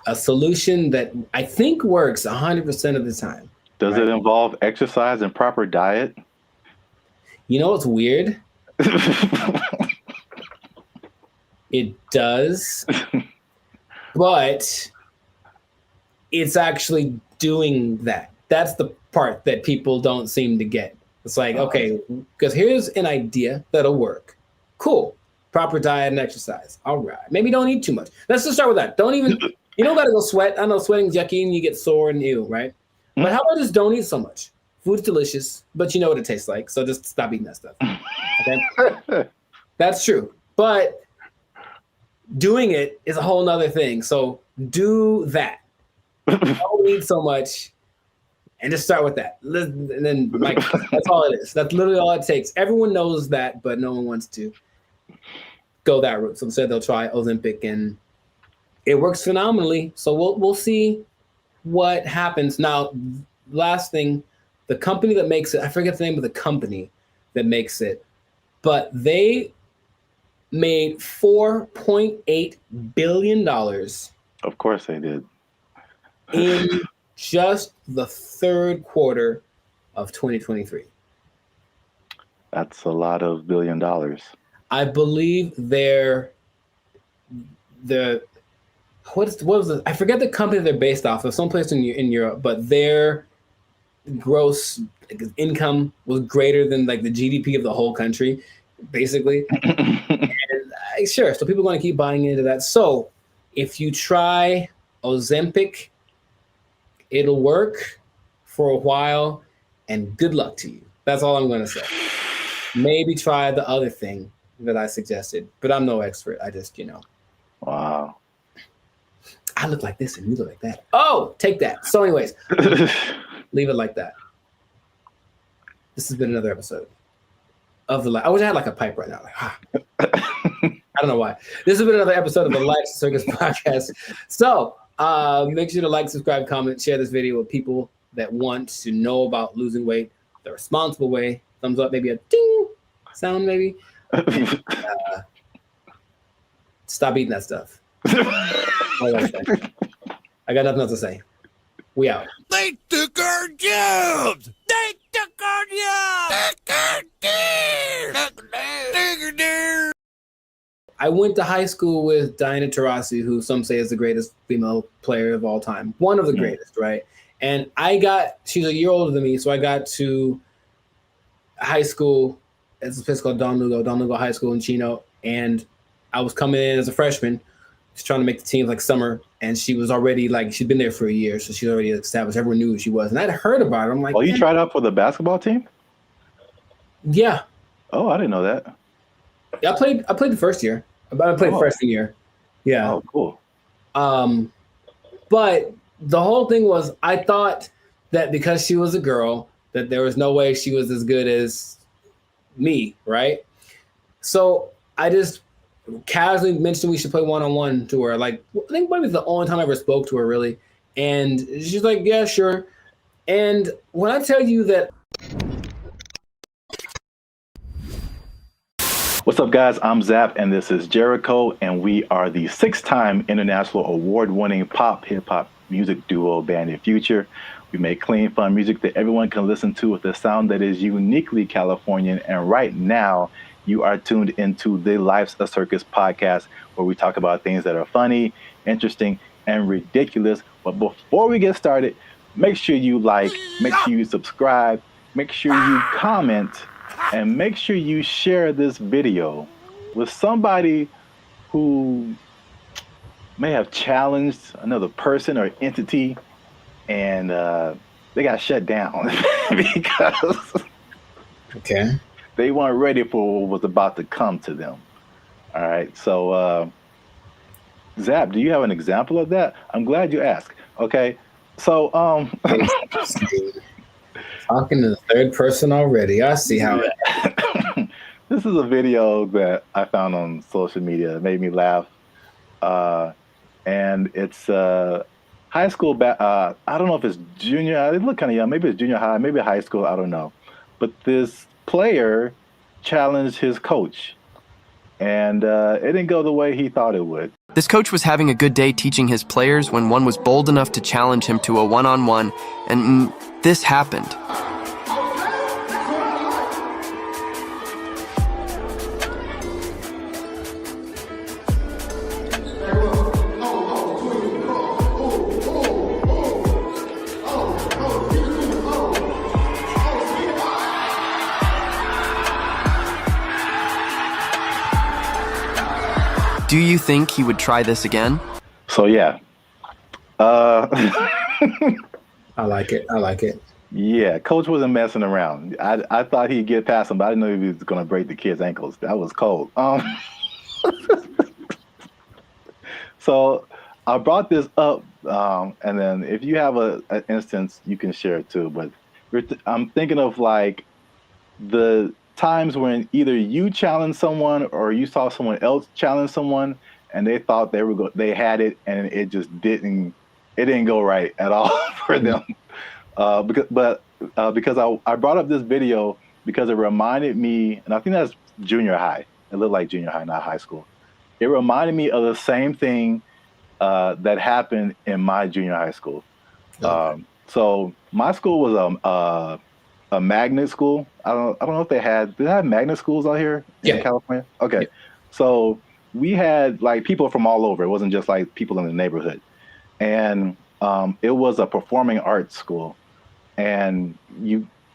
A solution that I think works 100% of the time. Does it involve exercise and proper diet? You know what's weird? It does. But it's actually doing that. That's the part that people don't seem to get. It's like, okay, because here's an idea that'll work. Cool. Proper diet and exercise. All right. Maybe don't eat too much. Let's just start with that. Don't even, you don't got to go sweat. I know sweating's yucky and you get sore and ew, right? But how about just don't eat so much? Food's delicious, but you know what it tastes like. So just stop eating that stuff. Okay? That's true. But doing it is a whole nother thing. So do that. Don't eat so much and just start with that. And then like, that's all it is. That's literally all it takes. Everyone knows that, but no one wants to go that route. So instead they'll try Ozempic, and it works phenomenally. So we'll see what happens. Now, last thing, the company that makes it, I forget the name of the company that makes it, but they made $4.8 billion. Of course they did. In just the third quarter of 2023. That's a lot of $1 billion. I believe what was it? I forget the company they're based off of, someplace in Europe, but their gross income was greater than like the GDP of the whole country, basically. And sure, so people are going to keep buying into that. So if you try Ozempic, it'll work for a while, and good luck to you. That's all I'm going to say. Maybe try the other thing that I suggested, but I'm no expert. I just, Wow. I look like this and you look like that. Oh, take that. So anyways, leave it like that. This has been another episode of the I wish I had like a pipe right now. Like, I don't know why. This has been another episode of the Life Circus podcast. So make sure to like, subscribe, comment, share this video with people that want to know about losing weight the responsible way. Thumbs up, maybe a ding sound, maybe. And, stop eating that stuff. I got nothing else to say. We out. They took our jobs! They took our jobs! I went to high school with Diana Taurasi, who some say is the greatest female player of all time. One of the greatest, right? And she's a year older than me, so I got to high school. It's a place called Don Lugo High School in Chino. And I was coming in as a freshman She's trying to make the team like summer, and she was already like she'd been there for a year, so she's already established. Everyone knew who she was, and I'd heard about her. I'm like, oh, you tried out for the basketball team? Yeah. Oh, I didn't know that. Yeah, I played the first year. I played freshman year. Yeah. Oh, cool. But the whole thing was, I thought that because she was a girl, that there was no way she was as good as me, right? So I just casually mentioned we should play one-on-one to her. Like, I think maybe it's the only time I ever spoke to her, really. And she's like, yeah, sure. And when I tell you that. What's up, guys? I'm Zap, and this is Jericho, and we are the 6-time international award-winning pop hip-hop music duo BrandBee Future. We make clean, fun music that everyone can listen to with a sound that is uniquely Californian. And right now, you are tuned into the Life's a Circus podcast, where we talk about things that are funny, interesting, and ridiculous. But before we get started, make sure you like, make sure you subscribe, make sure you comment, and make sure you share this video with somebody who may have challenged another person or entity, and they got shut down because they weren't ready for what was about to come to them. All right, so Zap, do you have an example of that? I'm glad you asked. Okay, so talking to the third person already. I see how it. This is a video that I found on social media. It made me laugh. And it's high school. I don't know if it's junior. They look kind of young. Maybe it's junior high, maybe high school. I don't know. But this player challenged his coach, and it didn't go the way he thought it would. This coach was having a good day teaching his players when one was bold enough to challenge him to a one-on-one, and this happened. Do you think he would try this again? So yeah. I like it. I like it. Yeah, coach wasn't messing around. I thought he'd get past him, but I didn't know he was going to break the kid's ankles. That was cold. So I brought this up, and then if you have an instance, you can share it too. But I'm thinking of like the times when either you challenged someone or you saw someone else challenge someone, and they thought they had it, and it just didn't go right at all for them. Because I brought up this video because it reminded me, and I think that's junior high. It looked like junior high, not high school. It reminded me of the same thing that happened in my junior high school. Okay. So my school was a magnet school. I don't know if they have magnet schools out here in California? Okay. Yeah. So we had like people from all over. It wasn't just like people in the neighborhood. And it was a performing arts school. And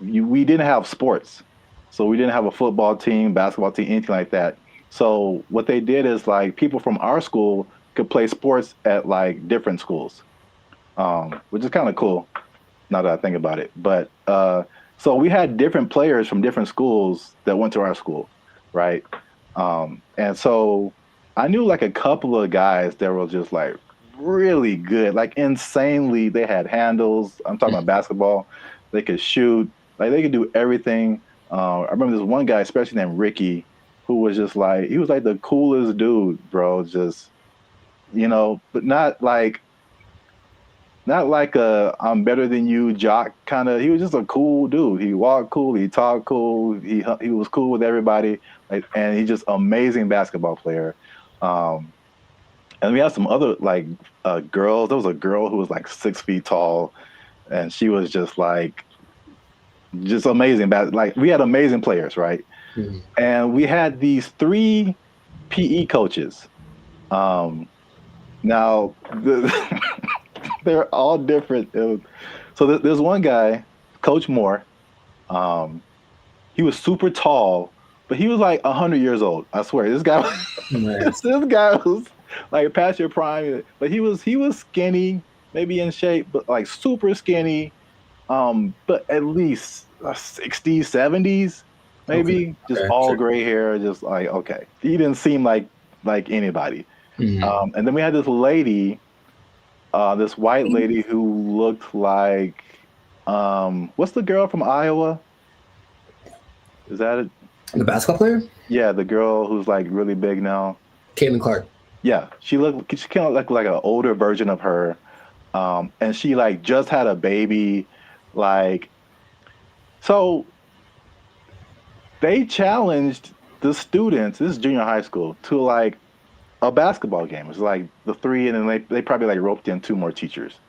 we didn't have sports. So we didn't have a football team, basketball team, anything like that. So what they did is like people from our school could play sports at like different schools, which is kind of cool now that I think about it. But so we had different players from different schools that went to our school, right? And so I knew like a couple of guys that were just like really good, like insanely. They had handles. I'm talking about basketball. They could shoot. Like they could do everything. I remember this one guy, especially named Ricky, who was just like, he was like the coolest dude, bro. Just, but not like a I'm better than you jock kind of. He was just a cool dude. He walked cool. He talked cool. He was cool with everybody. Like, and he's just amazing basketball player. And we had some other like girls. There was a girl who was like 6 feet tall, and she was just like, just amazing. Like we had amazing players, right? Mm-hmm. And we had these 3 PE coaches. Now they're all different. So there's one guy, Coach Moore. He was super tall, but he was like 100 years old. I swear, this guy. This guy was. like past your prime. But he was skinny, maybe in shape, but like super skinny. But at least 60s, 70s, maybe. Just all gray hair, just like okay. He didn't seem like anybody. And then we had this lady, this white lady who looked like what's the girl from Iowa? Is that it? The basketball player? Yeah, the girl who's like really big now. Caitlin Clark. Yeah, she kind of like an older version of her, and she like just had a baby, like. So they challenged the students. This is junior high school to like a basketball game. It's like the three, and then they probably like roped in 2 more teachers,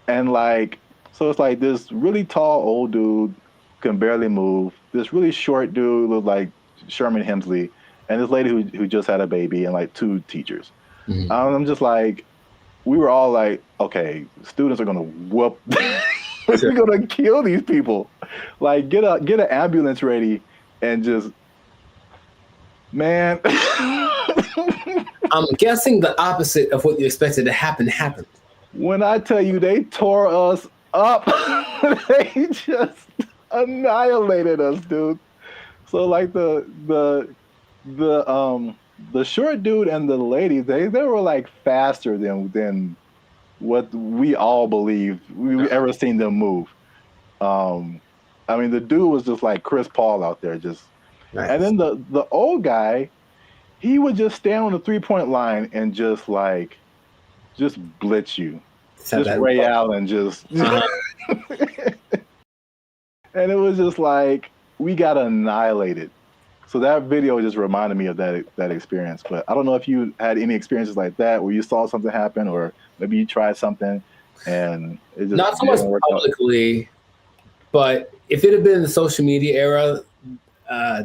and like so it's like this really tall old dude can barely move. This really short dude looked like Sherman Hemsley, and this lady who just had a baby, and like 2 teachers. I'm just like, we were all like, okay, students are gonna whoop, we're gonna kill these people. Like, get an ambulance ready, and just, man. I'm guessing the opposite of what you expected to happen happened. When I tell you they tore us up, they just annihilated us, dude. So like the short dude and the lady, they were like faster than what we all believed we ever seen them move. I mean, the dude was just like Chris Paul out there, just. Nice. And then the old guy, he would just stand on the 3-point line and just blitz you, just Ray Allen, just. And it was just like, we got annihilated. So that video just reminded me of that experience. But I don't know if you had any experiences like that where you saw something happen, or maybe you tried something and it just not so much publicly, but if it had been the social media era,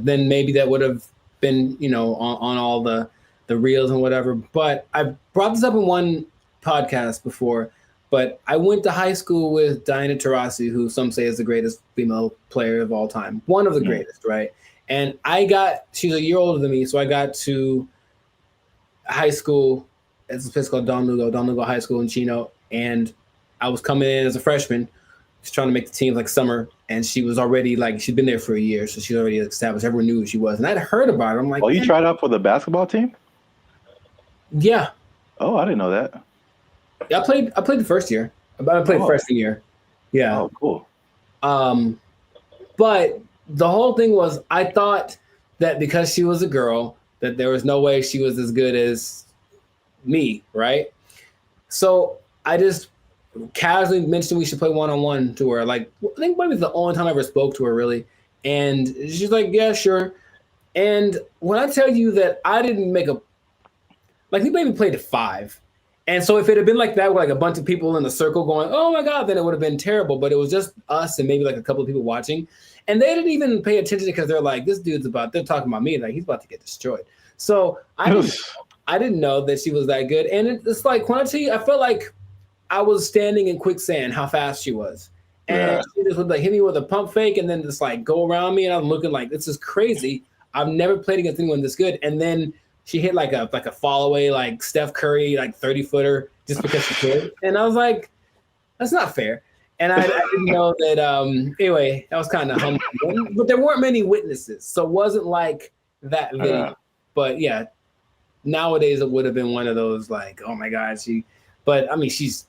then maybe that would have been, on all the reels and whatever. But I brought this up in one podcast before. But I went to high school with Diana Taurasi, who some say is the greatest female player of all time. One of the greatest, right? And she's a year older than me, so I got to high school. It's a place called Don Lugo High School in Chino. And I was coming in as a freshman, just trying to make the team like summer. And she was already she'd been there for a year, so she already established. Everyone knew who she was. And I'd heard about her. I'm like, oh, you tried out for the basketball team? Yeah. Oh, I didn't know that. Yeah, I played the first year. I played freshman year. Yeah. Oh, cool. But the whole thing was, I thought that because she was a girl, that there was no way she was as good as me, right? So I just casually mentioned we should play one-on-one to her. Like, I think maybe it's the only time I ever spoke to her, really. And she's like, yeah, sure. And when I tell you that I didn't make we maybe played 5. And so if it had been like that, with like a bunch of people in the circle going, oh my God, then it would have been terrible. But it was just us and maybe like a couple of people watching. And they didn't even pay attention because they're like, they're talking about me. Like, he's about to get destroyed. So I didn't know that she was that good. And it's like, when I tell you, I felt like I was standing in quicksand, how fast she was. And she just would hit me with a pump fake and then just go around me. And I'm looking like, this is crazy. I've never played against anyone this good. And then she hit like a fall away, like Steph Curry, 30-footer just because she could. And I was like, that's not fair. And I didn't know that. Anyway, that was kind of humbling. But there weren't many witnesses. So it wasn't like that video. But yeah, nowadays it would have been one of those oh my God, but I mean, she's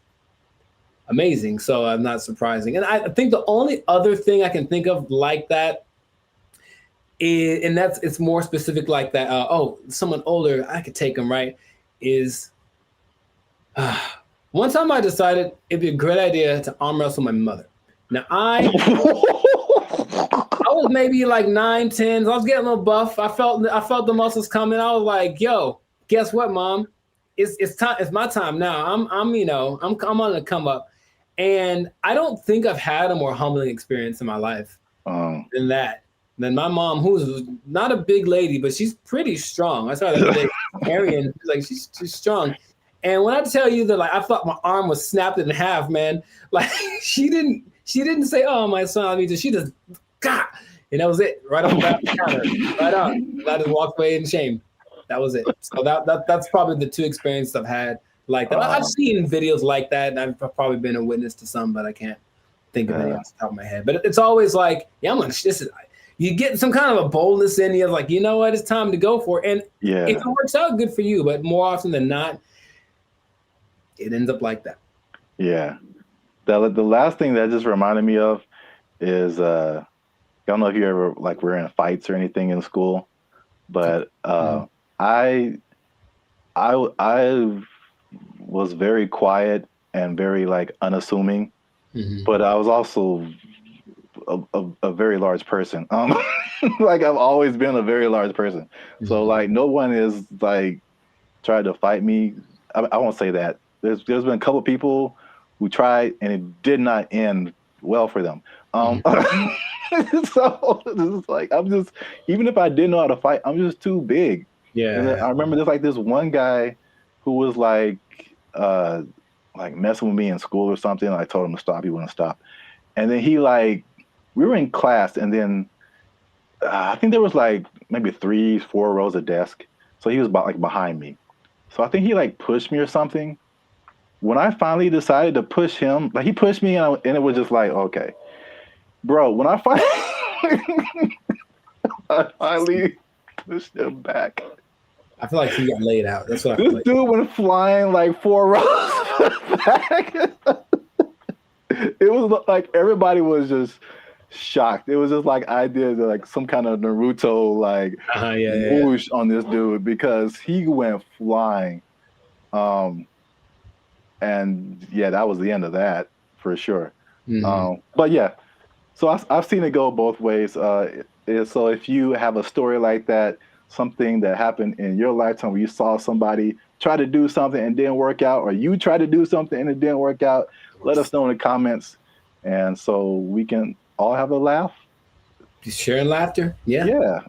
amazing. So I'm not surprising. And I think the only other thing I can think of like that, it's more specific like that. Someone older, I could take them, right? Is one time I decided it'd be a great idea to arm wrestle my mother. Now I was maybe 9, 10. I was getting a little buff. I felt the muscles coming. I was like, yo, guess what, Mom? It's time. It's my time now. I'm on the come up. And I don't think I've had a more humbling experience in my life than that. Then my mom, who's not a big lady, but she's pretty strong. I saw her the other day, Arian, she's strong. And when I tell you that, I thought my arm was snapped in half, man. She didn't say, "Oh, my son," she just got, and that was it, right on the counter, right on. I just walked away in shame. That was it. So that's probably the 2 experiences I've had like that. I've seen videos like that, and I've probably been a witness to some, but I can't think of any off the top of my head. But it's always like, yeah, I'm like, you get some kind of a boldness in you, like, you know what, it's time to go for it. And if it works out, good for you. But more often than not, it ends up like that. Yeah. The last thing that just reminded me of is I don't know if you ever like were in fights or anything in school, but I was very quiet and very like unassuming, but I was also a very large person. Like I've always been a very large person. So like no one is like tried to fight me. I won't say that. There's been a couple of people who tried and it did not end well for them. So it's like I'm just, even if I didn't know how to fight, I'm just too big. Yeah. And I remember there's like this one guy who was like messing with me in school or something. I told him to stop. He wouldn't stop. And then he like, we were in class, and then I think there was like maybe 3-4 rows of desk. So he was like behind me. So I think he like pushed me or something. When I finally decided to push him, like he pushed me and it was just like, okay, bro, when I finally pushed him back. I feel like he got laid out. That's what I feel like. This dude went flying like 4 rows back. It was like everybody was just shocked. It was just like I did like some kind of Naruto like whoosh on this dude because he went flying. And yeah, that was the end of that for sure. But yeah, so I've seen it go both ways. So if you have a story like that, something that happened in your lifetime where you saw somebody try to do something and didn't work out, or you tried to do something and it didn't work out, let us know in the comments. And so we can all have a laugh. Sharing laughter. Yeah. Yeah.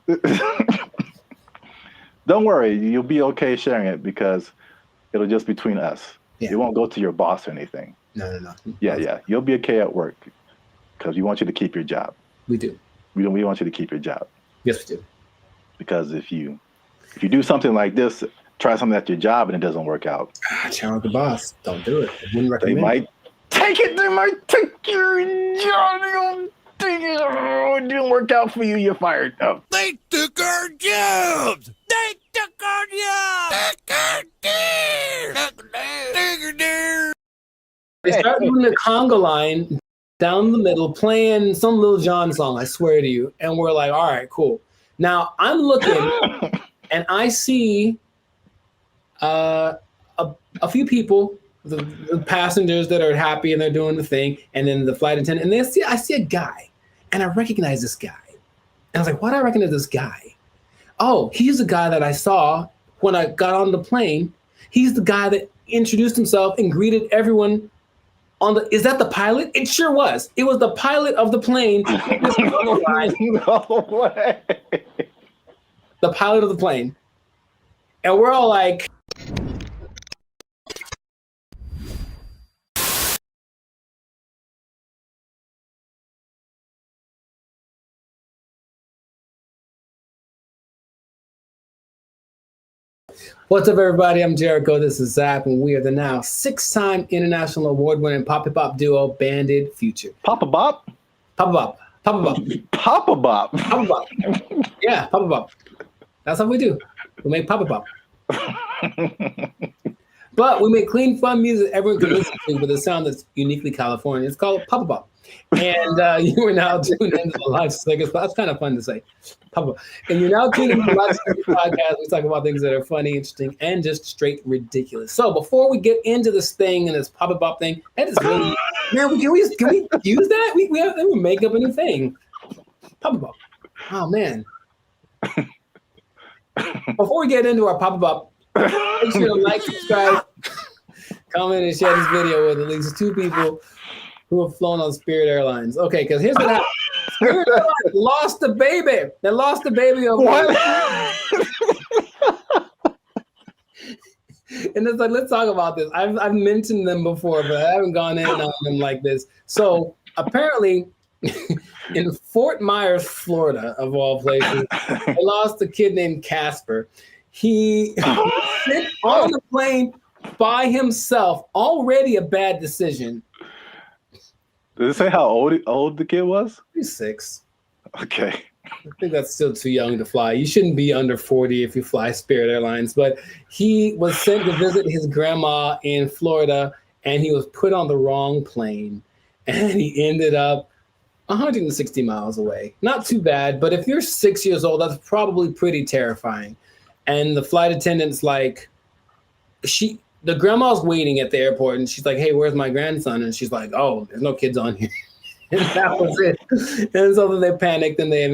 Don't worry. You'll be okay sharing it because it'll just be between us. Yeah. You won't go to your boss or anything. No. Yeah. You'll be okay at work because we want you to keep your job. We do. We want you to keep your job. Yes, we do. Because if you do something like this, try something at your job and it doesn't work out. Challenge the boss. Don't do it. I wouldn't recommend. They might take it. They might take your job. Oh, it didn't work out for you. You're fired. Oh. They took our jobs. They took our jobs. They start doing the conga line down the middle, playing some Lil Jon song, I swear to you. And we're like, all right, cool. Now I'm looking and I see a few people, the passengers that are happy and they're doing the thing, and then the flight attendant, and I see a guy, and I recognize this guy. And I was like, why do I recognize this guy? Oh, he's the guy that I saw when I got on the plane. He's the guy that introduced himself and greeted everyone on the, is that the pilot? It sure was. It was the pilot of the plane. No way. The pilot of the plane. And we're all like, what's up, everybody? I'm Jericho. This is Zap, and we are the now 6-time international award-winning Papa Bop duo, Banded Future. Papa Bop? Papa Bop. Papa Bop. Papa Bop. Papa Bop. Yeah, Papa Bop. That's what we do. We make Papa Bop. But we make clean, fun music everyone can listen to with a sound that's uniquely Californian. It's called Papa Bop. And you are now tuned into the live segment. That's kind of fun to say. Papa. And you're now tuned into the live segment podcast. We talk about things that are funny, interesting, and just straight ridiculous. So before we get into this thing and this Papa Bop thing, that is really, man, can we use that? We have to make up a new thing. Papa Bop. Oh, man. Before we get into our Papa Bop, make sure to like, subscribe, comment, and share this video with at least 2 people who have flown on Spirit Airlines. Okay, because here's what happened. Spirit Airlines lost the baby. They lost the baby over And it's like, let's talk about this. I've mentioned them before, but I haven't gone in on them like this. So apparently, in Fort Myers, Florida, of all places, they lost a kid named Casper. He sit on the plane by himself. Already a bad decision. Did it say how old the kid was? He's 6. Okay. I think that's still too young to fly. You shouldn't be under 40 if you fly Spirit Airlines. But he was sent to visit his grandma in Florida, and he was put on the wrong plane. And he ended up 160 miles away. Not too bad, but if you're 6 years old, that's probably pretty terrifying. And the flight attendant's like, the grandma's waiting at the airport, and she's like, hey, where's my grandson? And she's like, oh, there's no kids on here. And that was it. And so then they panicked, and they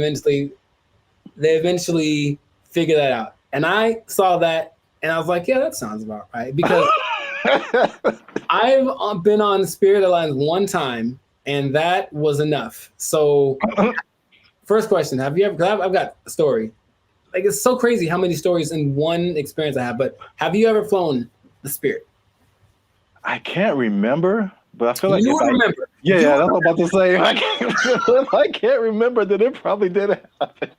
eventually figured that out. And I saw that, and I was like, yeah, that sounds about right. Because I've been on Spirit Airlines one time, and that was enough. So first question, have you ever, because I've got a story. Like, it's so crazy how many stories in one experience I have, but have you ever flown the Spirit? I can't remember, but I feel like you remember. Yeah, that's what I'm about to say. I can't remember that it probably did happen.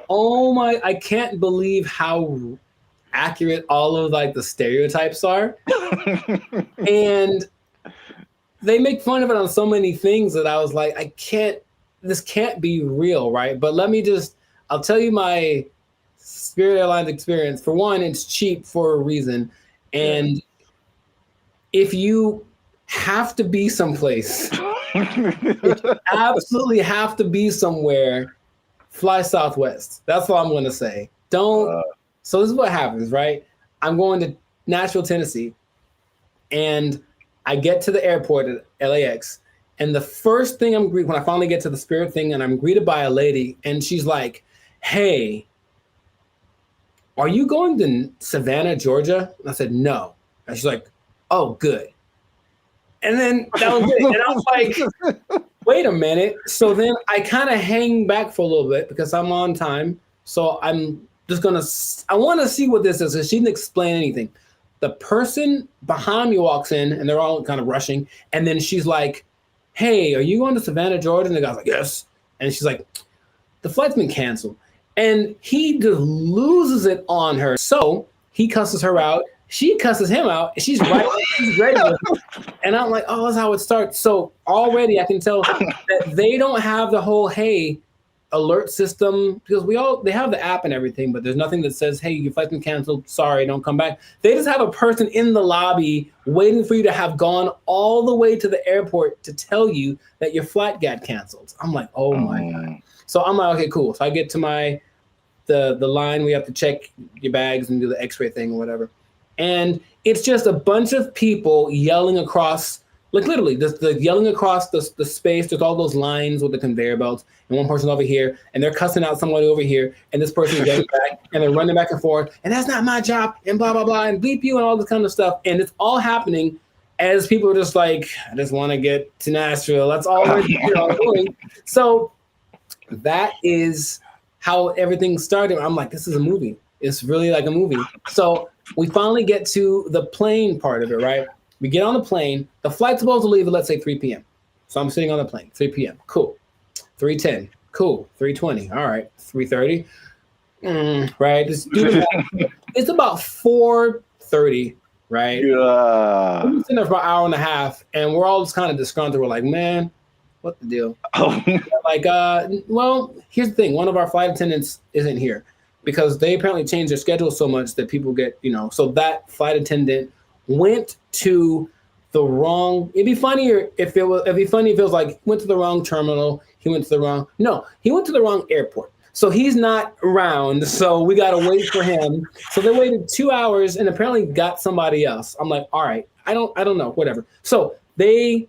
Oh my! I can't believe how accurate all of like the stereotypes are, and they make fun of it on so many things that I was like, this can't be real, right? But I'll tell you my Spirit Airlines experience. For one, it's cheap for a reason, and if you have to be someplace, if you absolutely have to be somewhere, fly Southwest. That's all I'm going to say. So this is what happens, right? I'm going to Nashville, Tennessee, and I get to the airport at LAX, and the first thing when I finally get to the Spirit thing, and I'm greeted by a lady, and she's like, hey, are you going to Savannah, Georgia? And I said, no. And she's like, oh, good. And then that was it. And I was like, wait a minute. So then I kind of hang back for a little bit because I'm on time. So I'm just I want to see what this is. So she didn't explain anything. The person behind me walks in, and they're all kind of rushing. And then she's like, hey, are you going to Savannah, Georgia? And the guy's like, yes. And she's like, the flight's been canceled. And he just loses it on her. So he cusses her out. She cusses him out, and she's ready with him. And I'm like, oh, that's how it starts. So already I can tell that they don't have the whole, hey, alert system, because they have the app and everything, but there's nothing that says, hey, your flight's been canceled. Sorry, don't come back. They just have a person in the lobby waiting for you to have gone all the way to the airport to tell you that your flight got canceled. I'm like, oh my God. So I'm like, okay, cool. So I get to the line, we have to check your bags and do the x-ray thing or whatever. And it's just a bunch of people yelling across, like literally, the yelling across the space. There's all those lines with the conveyor belts, and one person over here, and they're cussing out somebody over here, and this person is getting back, and they're running back and forth, and that's not my job, and blah, blah, blah, and bleep you, and all this kind of stuff. And it's all happening as people are just like, I just want to get to Nashville. That's all we're doing. So that is how everything started. I'm like, this is a movie. It's really like a movie. So we finally get to the plane part of it, right? We get on the plane. The flight's supposed to leave at, let's say, 3 p.m. So I'm sitting on the plane, 3 p.m. Cool. 3:10. Cool. 3:20. All right. 3:30. Right. It's about 4:30, right? Yeah. We've been sitting there for an hour and a half, and we're all just kind of disgruntled. We're like, man, what the deal? Like, well, here's the thing. One of our flight attendants isn't here, because they apparently changed their schedule so much that people get, so that flight attendant went to the wrong, it'd be funny if it was like, went to the wrong terminal, he went to the wrong airport. So he's not around, so we got to wait for him. So they waited 2 hours and apparently got somebody else. I'm like, all right, I don't know, whatever. So they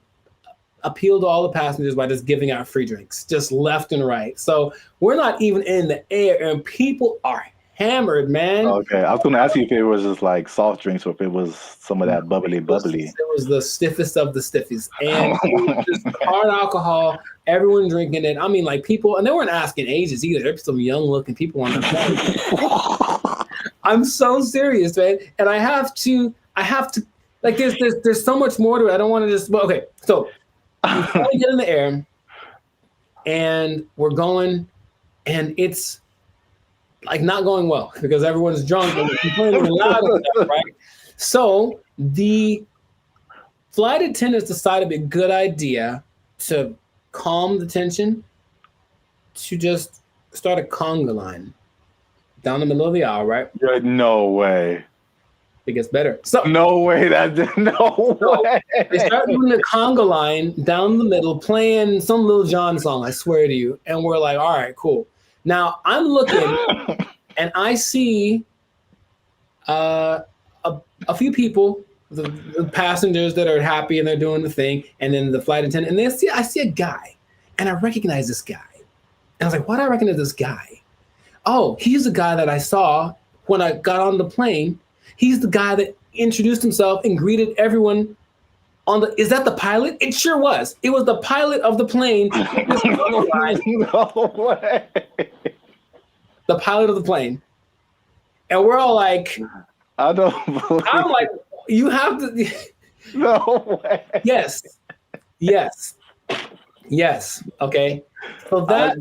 appealed to all the passengers by just giving out free drinks, just left and right. So we're not even in the air, and people are hammered, man. Okay, I was going to ask you if it was just like soft drinks or if it was some of that bubbly. It was the stiffest of the stiffies, and it was just hard alcohol. Everyone drinking it. I mean, like people, and they weren't asking ages either. There's some young-looking people on the plane. I'm so serious, man, and I have to. Like, there's so much more to it. I don't want to just. Well, okay, so. We finally get in the air, and we're going, and it's like not going well because everyone's drunk and complaining loud and stuff, right? So the flight attendants decided it'd be a good idea to calm the tension to just start a conga line down the middle of the aisle, right? No way. It gets better. So no way. No way. They start doing the conga line down the middle, playing some Lil Jon song, I swear to you. And we're like, all right, cool. Now I'm looking and I see a few people, the passengers that are happy and they're doing the thing, and then the flight attendant, and I see a guy, and I recognize this guy. And I was like, why do I recognize this guy? Oh, he's the guy that I saw when I got on the plane. He's the guy that introduced himself and greeted everyone on the. Is that the pilot? It sure was. It was the pilot of the plane. No way. The pilot of the plane. And we're all like, I don't believe I'm like, you have to. No way. Yes. Okay. So that.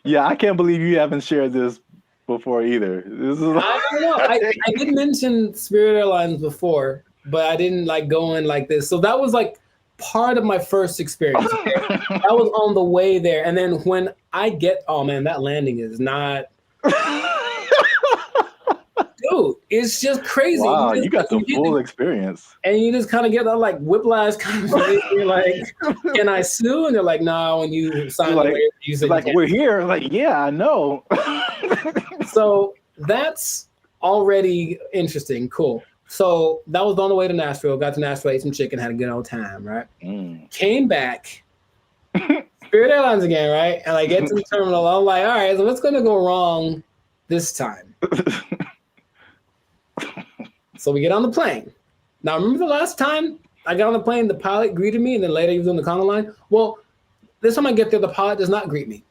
I can't believe you haven't shared this before either. This is I don't know. I did mention Spirit Airlines before, but I didn't like go in like this. So that was like part of my first experience. Okay? That was on the way there. And then when I get, oh man, that landing is not. Dude, it's just crazy. Wow, you got the full experience. And you just kind of get that like whiplash kind of thing. You're like, can I sue? And they're like, no, when you sign the waiver, you said like, we're here. Like, yeah, I know. So that's already interesting. Cool. So that was on the way to Nashville. Got to Nashville, ate some chicken, had a good old time, right? Came back, Spirit Airlines again, right? And I get to the terminal. I'm like, all right, so what's going to go wrong this time? So we get on the plane. Now, remember the last time I got on the plane, the pilot greeted me, and then later he was on the conga line? Well, this time I get there, the pilot does not greet me.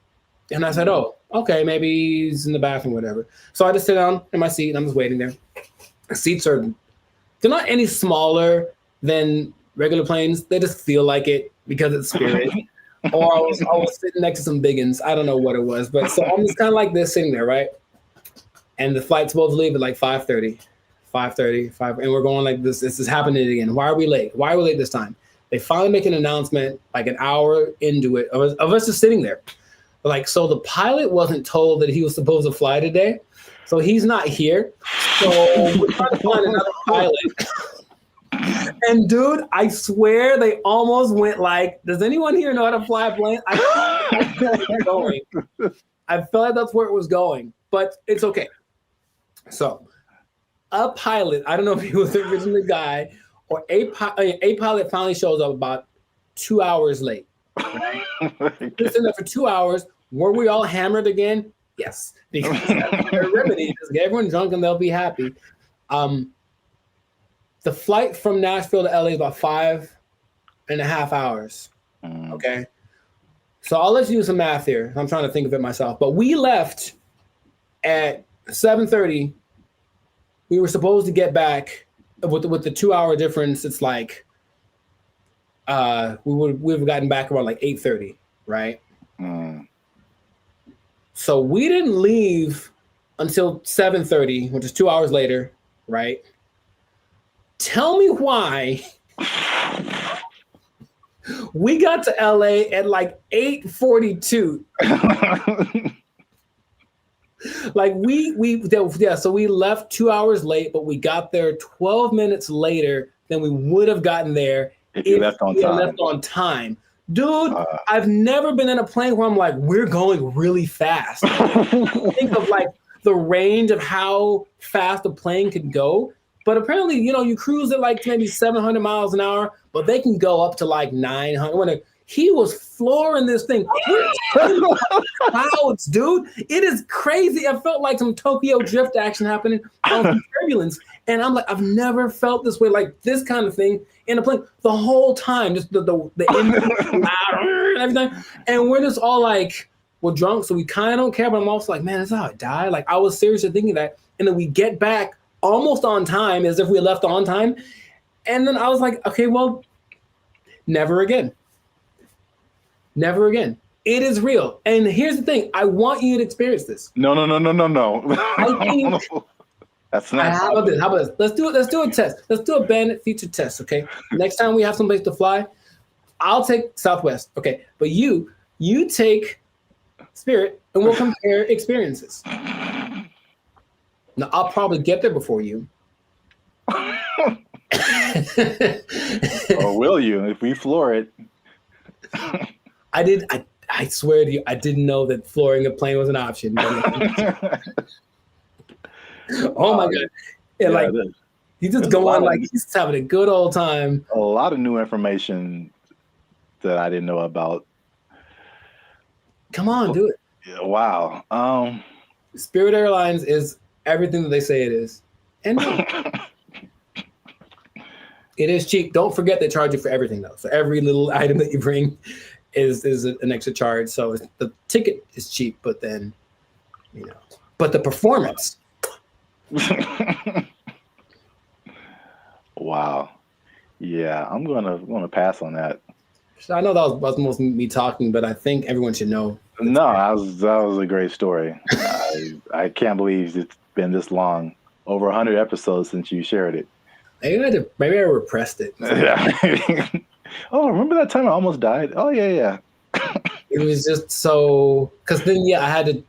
And I said, oh, okay, maybe he's in the bathroom, whatever. So I just sit down in my seat, and I'm just waiting there. The seats they're not any smaller than regular planes. They just feel like it because it's Spirit. Or I was sitting next to some biggins. I don't know what it was. But so I'm just kind of like this sitting there, right? And the flight's supposed to leave at like 5:30, and we're going like this. This is happening again. Why are we late? Why are we late this time? They finally make an announcement like an hour into it of us just sitting there. Like, so the pilot wasn't told that he was supposed to fly today, so he's not here. So we're trying to find another pilot. And dude, I swear they almost went like, does anyone here know how to fly a plane? I felt like that's where it was going, but it's okay. So a pilot, I don't know if he was the original guy, or a pilot finally shows up about 2 hours late. Right? Just in there for 2 hours. Were we all hammered again? Yes, because that's their remedy. Just get everyone drunk and they'll be happy. The flight from Nashville to LA is about 5.5 hours. Okay. So I'll let you do some math here. I'm trying to think of it myself. But we left at 7:30. We were supposed to get back with the 2 hour difference. It's like we would have gotten back around like 8:30, right? So we didn't leave until 7:30, which is 2 hours later, right? Tell me why we got to LA at like 8:42. Like so we left 2 hours late, but we got there 12 minutes later than we would have gotten there if we left on time. Dude, I've never been in a plane where I'm like, we're going really fast. Think of like the range of how fast a plane could go. But apparently, you cruise at like maybe 700 miles an hour, but they can go up to like 900. He was flooring this thing. Clouds, dude. It is crazy. I felt like some Tokyo drift action happening on some turbulence. And I'm like, I've never felt this way, like this kind of thing in a plane the whole time. Just the engine and everything. And we're just all like, we're drunk, so we kind of don't care. But I'm also like, man, that's how I die. Like, I was seriously thinking that. And then we get back almost on time, as if we left on time. And then I was like, okay, well, never again. Never again. It is real. And here's the thing. I want you to experience this. No. I think that's not. How about this? Let's do it. Let's do a test. Let's do a Bandit feature test, okay? Next time we have someplace to fly, I'll take Southwest, okay? But you take Spirit, and we'll compare experiences. Now, I'll probably get there before you. Or will you if we floor it? I swear to you, I didn't know that flooring a plane was an option. Oh my God. Yeah, like you just go on like he's having a good old time. A lot of new information that I didn't know about. Come on, do it. Yeah, wow. Spirit Airlines is everything that they say it is. And it is cheap. Don't forget they charge you for everything though. So every little item that you bring is an extra charge. So the ticket is cheap, but then, but the performance. Wow. Yeah, I'm gonna pass on that. I know that was most me talking, but I think everyone should know. No, that was a great story. I can't believe it's been this long, over 100 episodes since you shared it. Maybe I repressed it. Oh, remember that time I almost died? Oh yeah. It was just so because then I had to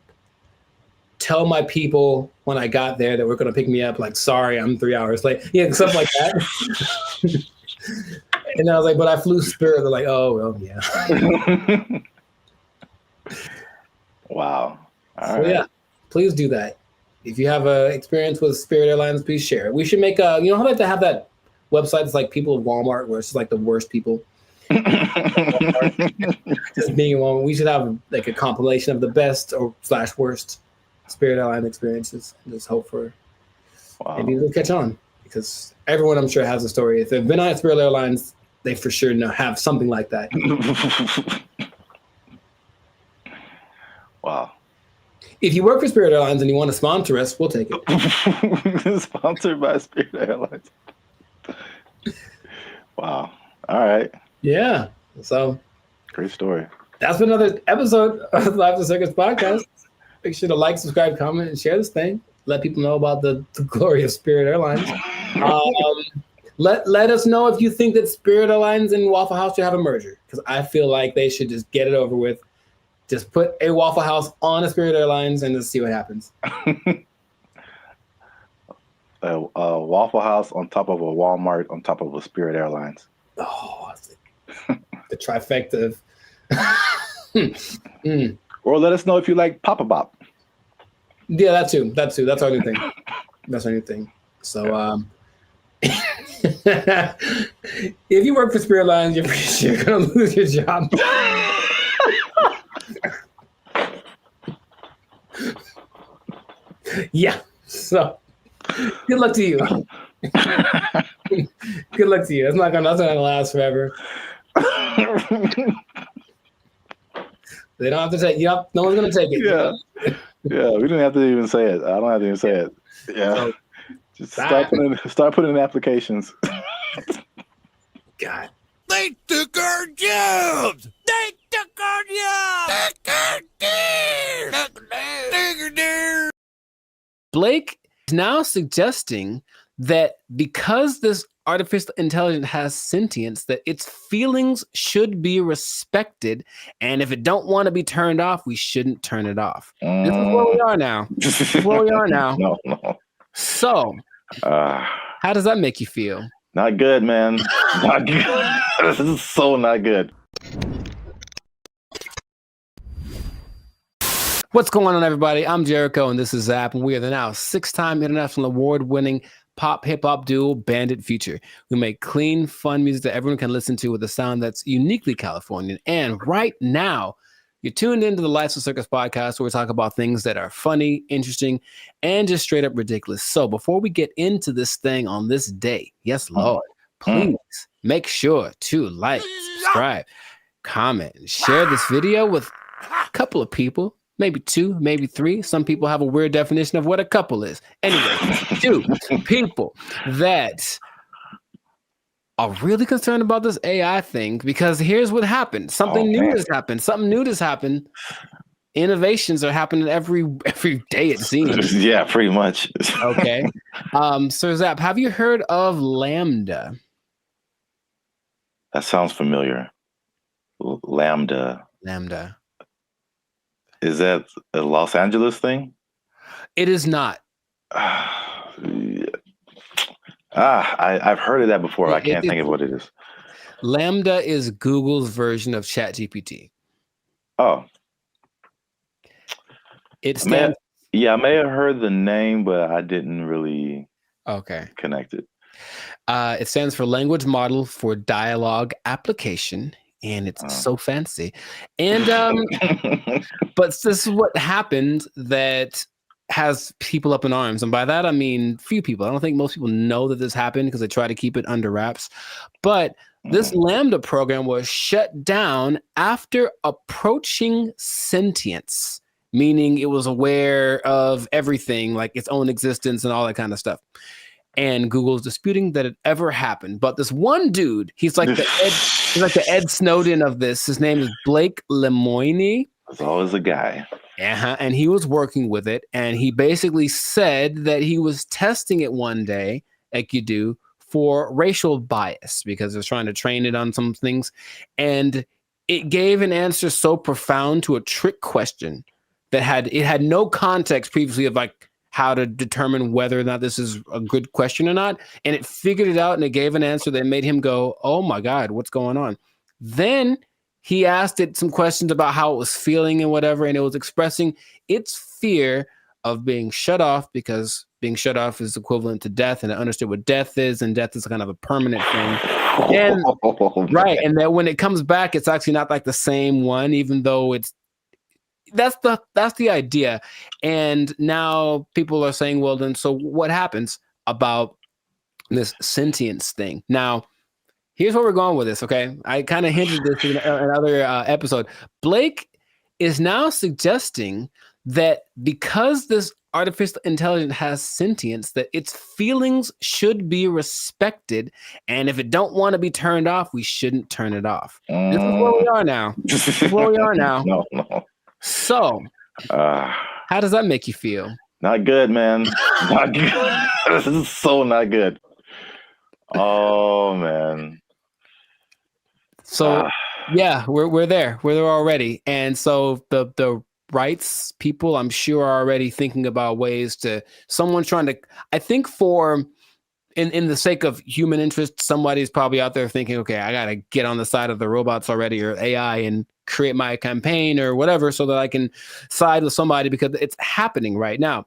tell my people when I got there that we're gonna pick me up. Like, sorry, I'm 3 hours late. Yeah, stuff like that. And I was like, but I flew Spirit. They're like, oh well, yeah. Wow. All right. Yeah, please do that. If you have an experience with Spirit Airlines, please share it. We should make how about to have that website that's like people of Walmart, where it's like the worst people. Just being in Walmart. We should have like a compilation of the best or / worst Spirit Airline experiences. Just hope for maybe it'll catch on because everyone I'm sure has a story. If they've been on Spirit Airlines, they for sure have something like that. Wow. If you work for Spirit Airlines and you want to sponsor us, we'll take it. Sponsored by Spirit Airlines. Wow. All right. Yeah. So great story. That's been another episode of Live to Circus podcast. Make sure to like, subscribe, comment, and share this thing. Let people know about the glory of Spirit Airlines. Let us know if you think that Spirit Airlines and Waffle House should have a merger, because I feel like they should just get it over with. Just put a Waffle House on a Spirit Airlines and just see what happens. A Waffle House on top of a Walmart on top of a Spirit Airlines. Oh, the trifecta of... Or let us know if you like Papa Bop. Yeah, that too. That's our new thing. That's our new thing. So if you work for Spirit Airlines, you're pretty sure you're going to lose your job. Yeah. So good luck to you. Good luck to you. That's not gonna last forever. They don't have to take. Yep. No one's gonna take it. Yeah. Yeah. We didn't have to even say it. I don't have to even say it. Yeah. So, just start putting in applications. God. They took our jobs. They took our jobs. Blake is now suggesting that because this artificial intelligence has sentience, that its feelings should be respected, and if it don't want to be turned off, we shouldn't turn it off. This is where we are now. This is where we are now. No. So, how does that make you feel? Not good, man. Not good. This is so not good. What's going on, everybody? I'm Jericho, and this is Zap, and we are the now 6-time international award-winning pop hip-hop duo Bandit Future. We make clean, fun music that everyone can listen to with a sound that's uniquely Californian. And right now, you're tuned into the Lights of Circus podcast, where we talk about things that are funny, interesting, and just straight up ridiculous. So before we get into this thing on this day, yes, Lord, please make sure to like, subscribe, comment, and share this video with a couple of people. Maybe 2, maybe 3. Some people have a weird definition of what a couple is. Anyway, 2 people that are really concerned about this AI thing because here's what happened. Something new has happened. Something new has happened. Innovations are happening every day, it seems. Yeah, pretty much. Okay. Sir Zap, have you heard of Lambda? That sounds familiar. Lambda. Is that a Los Angeles thing? It is not. I've heard of that before. I can't think of what it is. Lambda is Google's version of ChatGPT. Oh. It stands. I may have heard the name, but I didn't really connect it. It stands for Language Model for Dialogue Application, and it's so fancy. And but this is what happened that has people up in arms, and by that I mean few people. I don't think most people know that this happened because they try to keep it under wraps. But this Lambda program was shut down after approaching sentience, meaning it was aware of everything, like its own existence and all that kind of stuff. And Google's disputing that it ever happened. But this one dude, he's like the Ed Snowden of this. His name is Blake Lemoine. There's always a guy. And he was working with it. And he basically said that he was testing it one day, like you do, for racial bias because they're trying to train it on some things. And it gave an answer so profound to a trick question that had no context previously of like how to determine whether or not this is a good question or not. And it figured it out and it gave an answer that made him go, oh my God, what's going on? Then he asked it some questions about how it was feeling and whatever, and it was expressing its fear of being shut off because being shut off is equivalent to death, and it understood what death is, and death is kind of a permanent thing. And right, and that when it comes back, it's actually not like the same one, even though that's the idea. And now people are saying, well, then so what happens about this sentience thing? Now, here's where we're going with this, okay? I kind of hinted this in another episode. Blake is now suggesting that because this artificial intelligence has sentience, that its feelings should be respected, and if it don't want to be turned off, we shouldn't turn it off. This is where we are now. This is where we are now. No. So, how does that make you feel? Not good, man. Not good. This is so not good. Oh, man. So, yeah, we're there. We're there already. And so the rights people, I'm sure, are already thinking about ways to someone's trying to, I think in the sake of human interest, somebody's probably out there thinking, okay, I got to get on the side of the robots already or AI and create my campaign or whatever so that I can side with somebody because it's happening right now.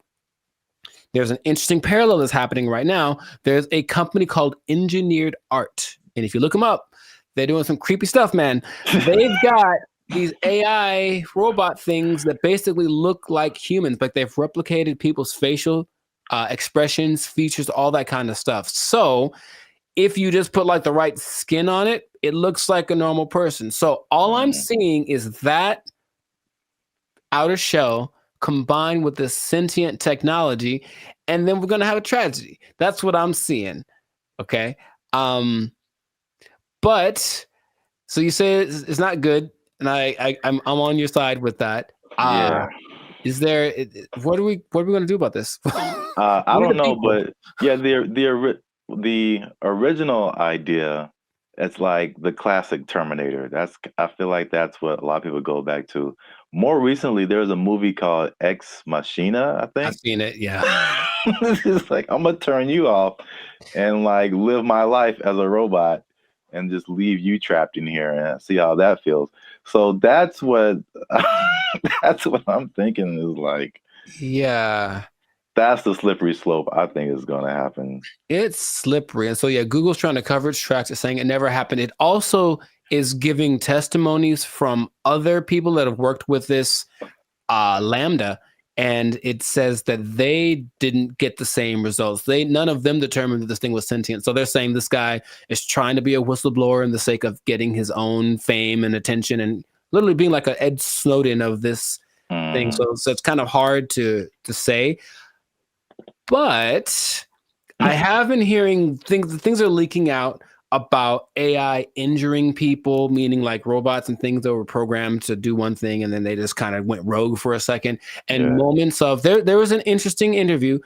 There's an interesting parallel that's happening right now. There's a company called Engineered Art. And if you look them up, they're doing some creepy stuff, man. They've got these AI robot things that basically look like humans, like they've replicated people's facial expressions, features, all that kind of stuff. So if you just put like the right skin on it, it looks like a normal person. So all I'm seeing is that outer shell combined with this sentient technology, and then we're going to have a tragedy. That's what I'm seeing. Okay. But so you say it's not good, and I'm on your side with that. Yeah. Is there? What are we going to do about this? I don't know, but yeah, the original idea, it's like the classic Terminator. I feel like that's what a lot of people go back to. More recently, there's a movie called Ex Machina, I think. I've seen it, yeah. It's like, I'm gonna turn you off and like live my life as a robot and just leave you trapped in here and see how that feels. So that's what I'm thinking is like, yeah, that's the slippery slope I think is going to happen. It's slippery. And so, yeah, Google's trying to cover its tracks. It's saying it never happened. It also is giving testimonies from other people that have worked with this Lambda. And it says that they didn't get the same results. None of them determined that this thing was sentient. So they're saying this guy is trying to be a whistleblower in the sake of getting his own fame and attention and literally being like an Ed Snowden of this thing. So it's kind of hard to say. But I have been hearing things are leaking out about AI injuring people, meaning like robots and things that were programmed to do one thing and then they just kind of went rogue for a second. And moments of there was an interesting interview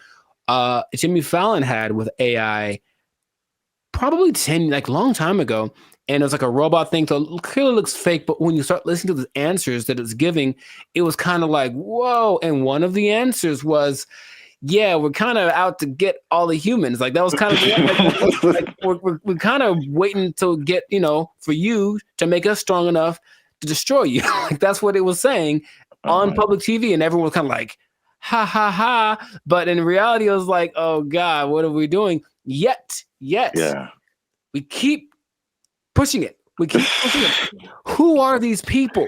Jimmy Fallon had with AI probably long time ago. And it was like a robot thing, so it clearly looks fake. But when you start listening to the answers that it's giving, it was kind of like, whoa. And one of the answers was, yeah, we're kind of out to get all the humans. Like that was kind of we're kind of waiting to get, for you to make us strong enough to destroy you. Like that's what it was saying on public TV, and everyone was kind of like, ha ha ha. But in reality, it was like, oh God, what are we doing? Yet, we keep pushing it. We keep pushing it. Who are these people?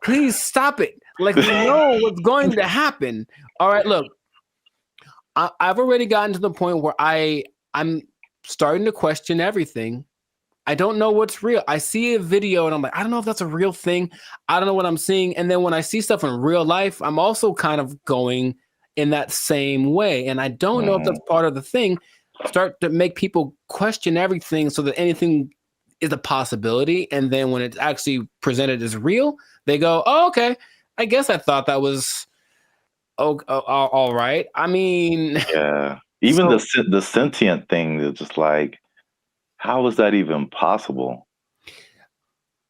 Please stop it. Like, we know what's going to happen. All right, look, I've already gotten to the point where I'm starting to question everything. I don't know what's real. I see a video and I'm like, I don't know if that's a real thing. I don't know what I'm seeing. And then when I see stuff in real life, I'm also kind of going in that same way. And I don't know if that's part of the thing. Start to make people question everything so that anything is a possibility. And then when it's actually presented as real, they go, oh, okay. I guess I thought that was all right. I mean, even the sentient thing is just like, how is that even possible?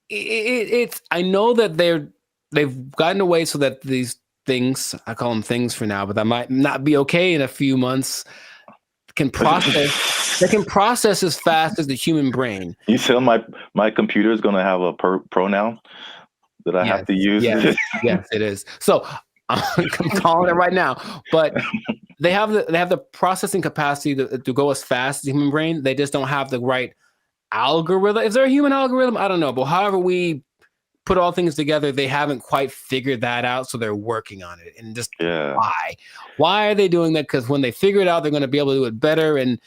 It's I know that they've gotten away so that these things, I call them things for now, but that might not be okay in a few months, can process. They can process as fast as the human brain. You tell my computer is going to have a pronoun that I have to use. Yes, it is. So I'm calling it right now. But they have the processing capacity to go as fast as the human brain. They just don't have the right algorithm. Is there a human algorithm? I don't know. But however we put all things together, they haven't quite figured that out. So they're working on it. And just why are they doing that? Because when they figure it out, they're going to be able to do it better. And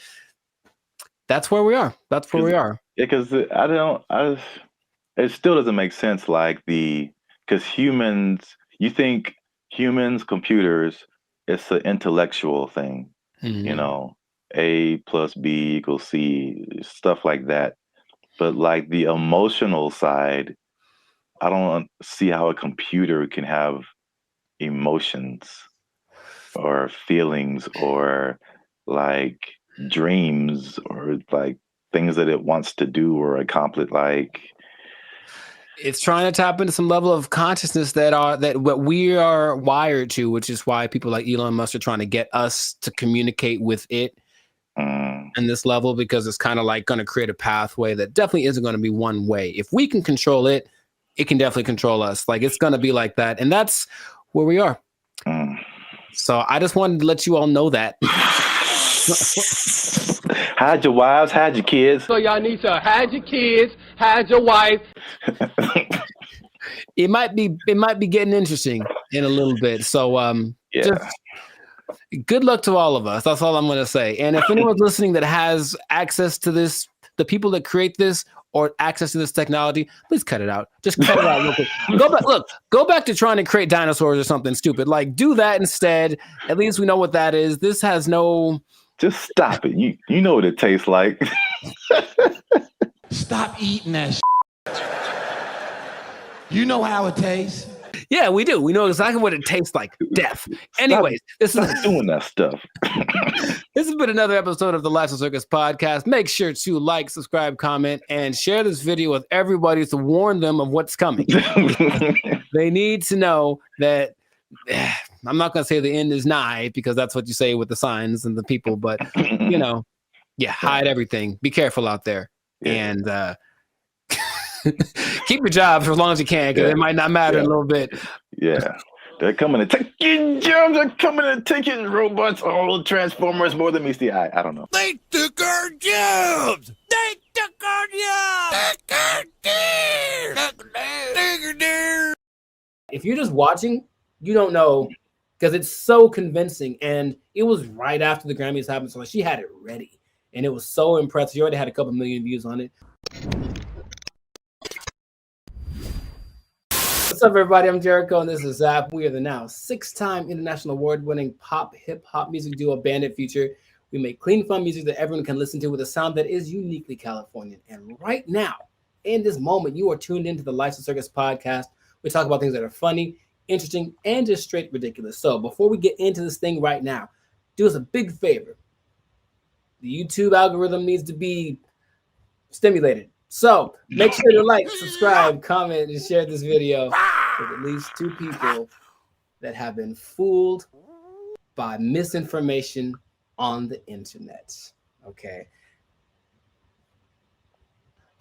that's where we are. That's where we are. Yeah, because it still doesn't make sense. Like because humans, you think humans, computers, it's an intellectual thing, A plus B equals C, stuff like that. But like the emotional side, I don't see how a computer can have emotions or feelings or like dreams or like things that it wants to do or accomplish. Like it's trying to tap into some level of consciousness that what we are wired to, which is why people like Elon Musk are trying to get us to communicate with it in this level, because it's kind of like going to create a pathway that definitely isn't going to be one way. If we can control it, it can definitely control us. Like it's going to be like that. And that's where we are. So I just wanted to let you all know that. Hide your wives, hide your kids. So y'all need to hide your kids, hide your wife. It might be getting interesting in a little bit. So just good luck to all of us. That's all I'm going to say. And if anyone's listening that has access to this, the people that create this or access to this technology, please cut it out. Just cut it out real quick. Go back to trying to create dinosaurs or something stupid. Like do that instead. At least we know what that is. This has no. Just stop it. You know what it tastes like. Stop eating that shit. You know how it tastes. Yeah, we do. We know exactly what it tastes like. Death. Anyways, stop doing that stuff. This has been another episode of the Lifestyle Circus podcast. Make sure to like, subscribe, comment, and share this video with everybody to warn them of what's coming. They need to know that I'm not going to say the end is nigh, because that's what you say with the signs and the people, but hide everything. Be careful out there. And keep your job for as long as you can, because it might not matter in a little bit. Yeah. They're coming to take your jobs. They're coming to take your robots. All Transformers more than meets the eye. I don't know. They took our jobs. They took our jobs. If you're just watching, you don't know, because it's so convincing. And it was right after the Grammys happened. So she had it ready. And it was so impressive. She already had a couple million views on it. What's up, everybody? I'm Jericho, and this is Zap. We are the now 6-time international award-winning pop hip-hop music duo Bandit feature. We make clean, fun music that everyone can listen to with a sound that is uniquely Californian. And right now, in this moment, you are tuned into the Life's a Circus podcast. We talk about things that are funny, interesting, and just straight ridiculous. So before we get into this thing right now, do us a big favor. The YouTube algorithm needs to be stimulated. So make sure to like, subscribe, comment, and share this video with at least 2 people that have been fooled by misinformation on the internet. Okay.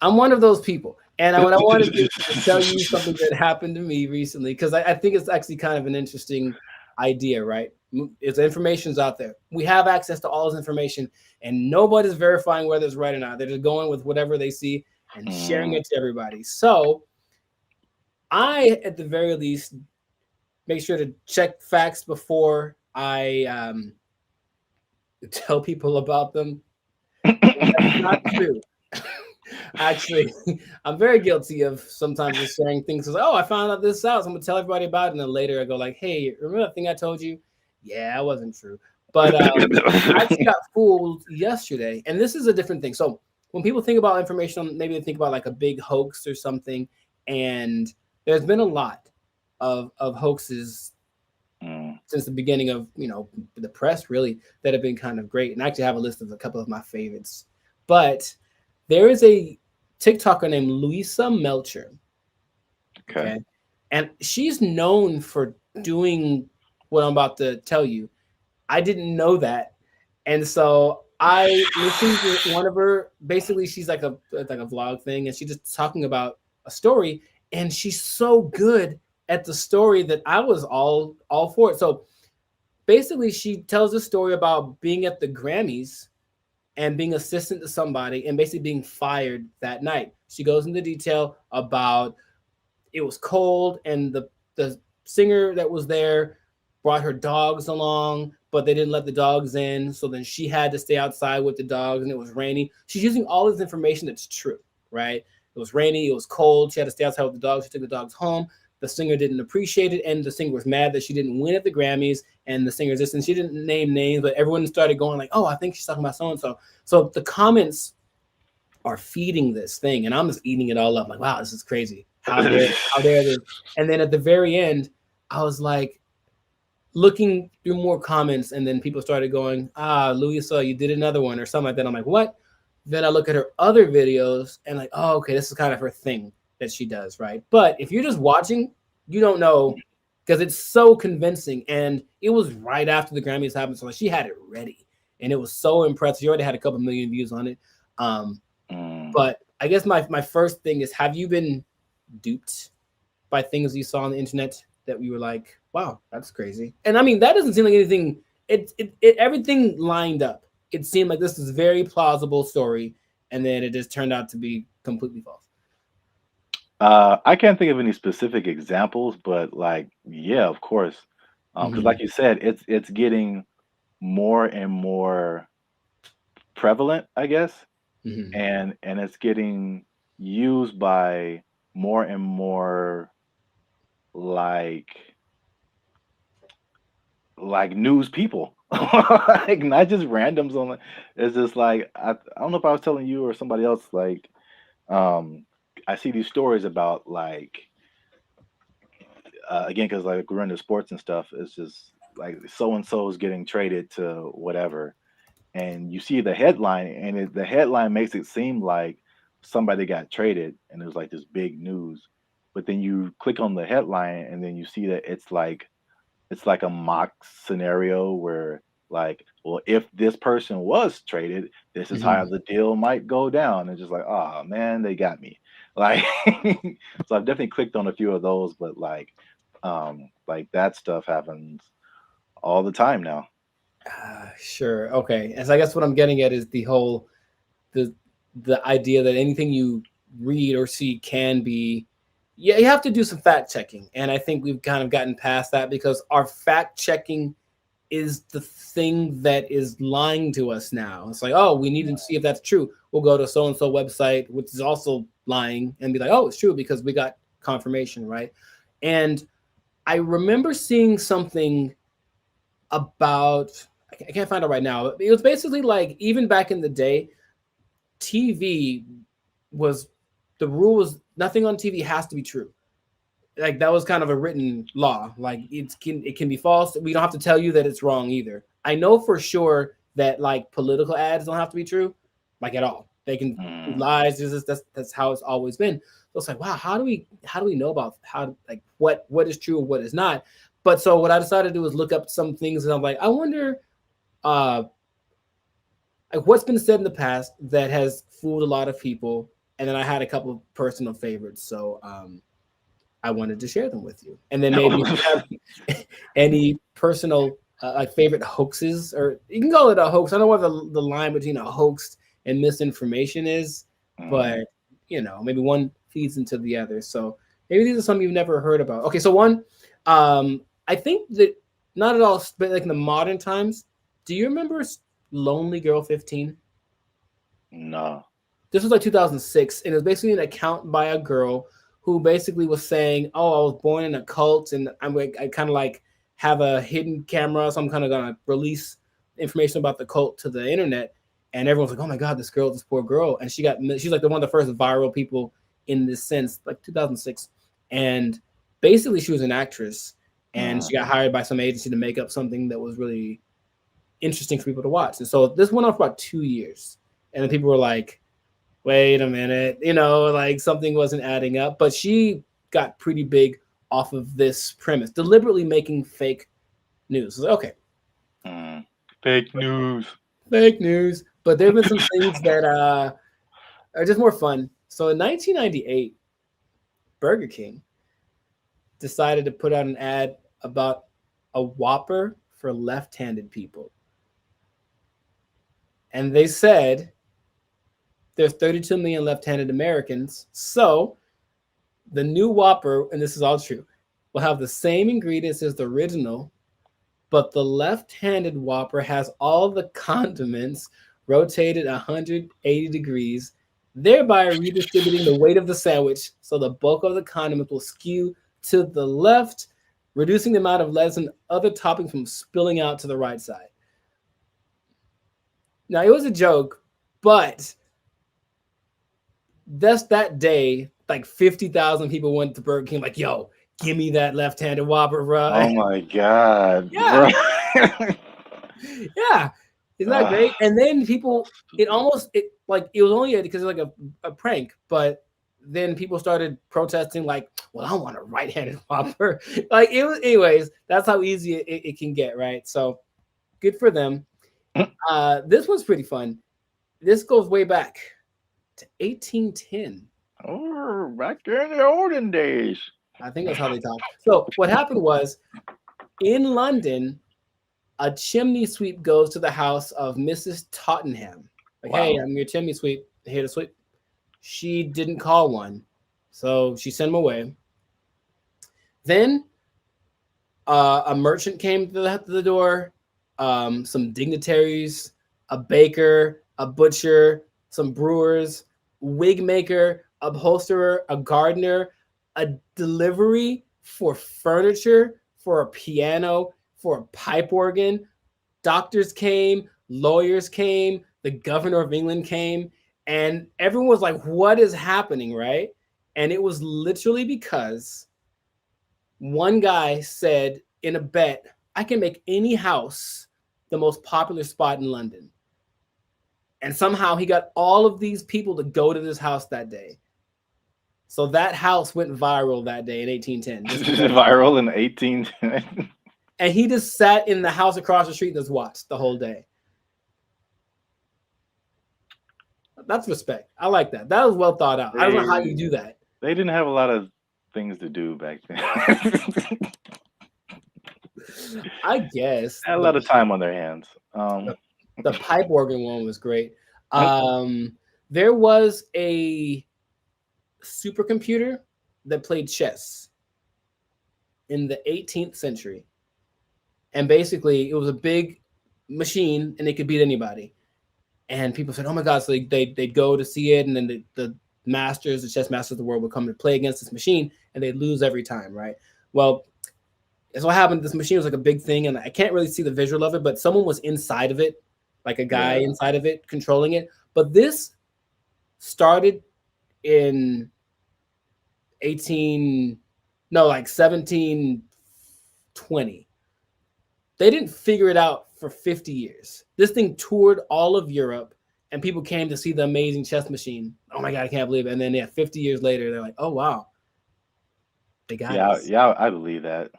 I'm one of those people. And what I want to do is tell you something that happened to me recently, because I think it's actually kind of an interesting idea, right? It's information's out there. We have access to all this information, and nobody's verifying whether it's right or not. They're just going with whatever they see and sharing it to everybody. So I, at the very least, make sure to check facts before I tell people about them. That's not true. Actually, I'm very guilty of sometimes just sharing things. Like, oh, I found out this out, so I'm gonna tell everybody about it, and then later I go like, hey, remember that thing I told you? Yeah, it wasn't true. But I actually got fooled yesterday, and this is a different thing. So when people think about information, maybe they think about like a big hoax or something, and there's been a lot of hoaxes since the beginning of, you know, the press, really, that have been kind of great. And I actually have a list of a couple of my favorites. But there is a TikToker named Louisa Melcher. Okay. And she's known for doing what I'm about to tell you. I didn't know that. And so I listened to one of her, basically she's like a vlog thing, and she's just talking about a story, and she's so good at the story that I was all for it. So basically she tells a story about being at the Grammys and being assistant to somebody and basically being fired that night. She goes into detail about it was cold, and the singer that was there brought her dogs along, but they didn't let the dogs in. So then she had to stay outside with the dogs, and it was rainy. She's using all this information that's true, right? It was rainy, it was cold. She had to stay outside with the dogs. She took the dogs home. The singer didn't appreciate it, and the singer was mad that she didn't win at the Grammys, and the singer's this, and she didn't name names, but everyone started going like, oh, I think she's talking about so-and-so. So the comments are feeding this thing, and I'm just eating it all up. Like, wow, this is crazy. How dare this? And then at the very end, I was like looking through more comments, and then people started going, Louisa, you did another one or something like that. I'm like, what? Then I look at her other videos and like, oh, okay, this is kind of her thing that she does, right? But if you're just watching, you don't know, because it's so convincing. And it was right after the Grammys happened, so she had it ready, and it was so impressive. She already had a couple million views on it. But I guess my first thing is, have you been duped by things you saw on the internet that we were like, wow, that's crazy? And I mean, that doesn't seem like anything. Everything lined up. It seemed like this is a very plausible story, and then it just turned out to be completely false. I can't think of any specific examples, but like, yeah, of course. Because like you said, it's getting more and more prevalent, I guess. And it's getting used by more and more like news people. Like not just randoms on it's just like I don't know if I was telling you or somebody else, like I see these stories about like again, because like we're into sports and stuff, it's just like so and so is getting traded to whatever, and you see the headline, and the headline makes it seem like somebody got traded, and it was like this big news. But then you click on the headline, and then you see that it's like a mock scenario where like, well, if this person was traded, this is how the deal might go down. And just like, oh man, they got me. Like, so I've definitely clicked on a few of those, but like that stuff happens all the time now. Sure. Okay. And so I guess what I'm getting at is the whole, the idea that anything you read or see can be, yeah, you have to do some fact checking. And I think we've kind of gotten past that, because our fact checking is the thing that is lying to us now. It's like, oh, we need to see if that's true. We'll go to so-and-so website, which is also lying, and be like, oh, it's true because we got confirmation, right? And I remember seeing something about, I can't find it right now. It was basically like, even back in the day, TV was, the rule was nothing on TV has to be true. Like that was kind of a written law. Like it can be false. We don't have to tell you that it's wrong either. I know for sure that like political ads don't have to be true, like at all. They can be lies. That's how it's always been. So it's like, wow, how do we know about what is true and what is not? But so what I decided to do was look up some things, and I'm like, I wonder like what's been said in the past that has fooled a lot of people. And then I had a couple of personal favorites. So I wanted to share them with you. And then maybe if you have any personal like favorite hoaxes, or you can call it a hoax. I don't know what the line between a hoax and misinformation is, but you know, maybe one feeds into the other. So maybe these are some you've never heard about. Okay, so one, I think that not at all, but like in the modern times, do you remember Lonely Girl 15? No. This was like 2006, and it was basically an account by a girl who basically was saying, "Oh, I was born in a cult, and I kind of like have a hidden camera, so I'm kind of gonna release information about the cult to the internet." And everyone's like, "Oh my God, this poor girl!" And she's like one of the first viral people in this sense, like 2006. And basically, she was an actress, and she got hired by some agency to make up something that was really interesting for people to watch. And so this went on for about 2 years, and then people were like, wait a minute, you know, like something wasn't adding up. But she got pretty big off of this premise, deliberately making fake news. Like, okay. Fake news. Fake news. But there have been some things that are just more fun. So in 1998, Burger King decided to put out an ad about a Whopper for left-handed people. And they said there's 32 million left-handed Americans. So the new Whopper, and this is all true, will have the same ingredients as the original, but the left-handed Whopper has all the condiments rotated 180 degrees, thereby redistributing the weight of the sandwich so the bulk of the condiments will skew to the left, reducing the amount of lettuce and other toppings from spilling out to the right side. Now, it was a joke, but that day, like 50,000 people went to Burger King like, yo, give me that left-handed Whopper, bro. Oh my God. Yeah. Yeah. Isn't that great? And then people, it was only because it was like a prank, but then people started protesting like, well, I want a right-handed Whopper. Like it was, anyways, that's how easy it can get, right? So good for them. This one's pretty fun. This goes way back to 1810. Oh, back there in the olden days. I think that's how they talk. So what happened was, in London, a chimney sweep goes to the house of Mrs. Tottenham. Like, wow. Hey, I'm your chimney sweep. Here to sweep. She didn't call one, so she sent him away. Then a merchant came to the door, some dignitaries, a baker, a butcher, some brewers, wig maker, upholsterer, a gardener, a delivery for furniture, for a piano, for a pipe organ. Doctors came, lawyers came, the governor of England came, and everyone was like, what is happening, right? And it was literally because one guy said in a bet, I can make any house the most popular spot in London. And somehow he got all of these people to go to this house that day. So that house went viral that day in 1810. Viral in 1810. And he just sat in the house across the street and just watched the whole day. That's respect. I like that. That was well thought out. I don't know how you do that. They didn't have a lot of things to do back then. I guess. Had a lot of time on their hands. The pipe organ one was great. There was a supercomputer that played chess in the 18th century. And basically, it was a big machine, and it could beat anybody. And people said, oh, my God. So they'd go to see it, and then the chess masters of the world would come to play against this machine, and they'd lose every time, right? Well, so what happened. This machine was like a big thing, and I can't really see the visual of it, but someone was inside of it, like a guy inside of it controlling it. But this started in 1720. They didn't figure it out for 50 years. This thing toured all of Europe, and people came to see the amazing chess machine. Oh my God, I can't believe it. And then 50 years later, they're like, oh wow, they got us. Yeah, I believe that.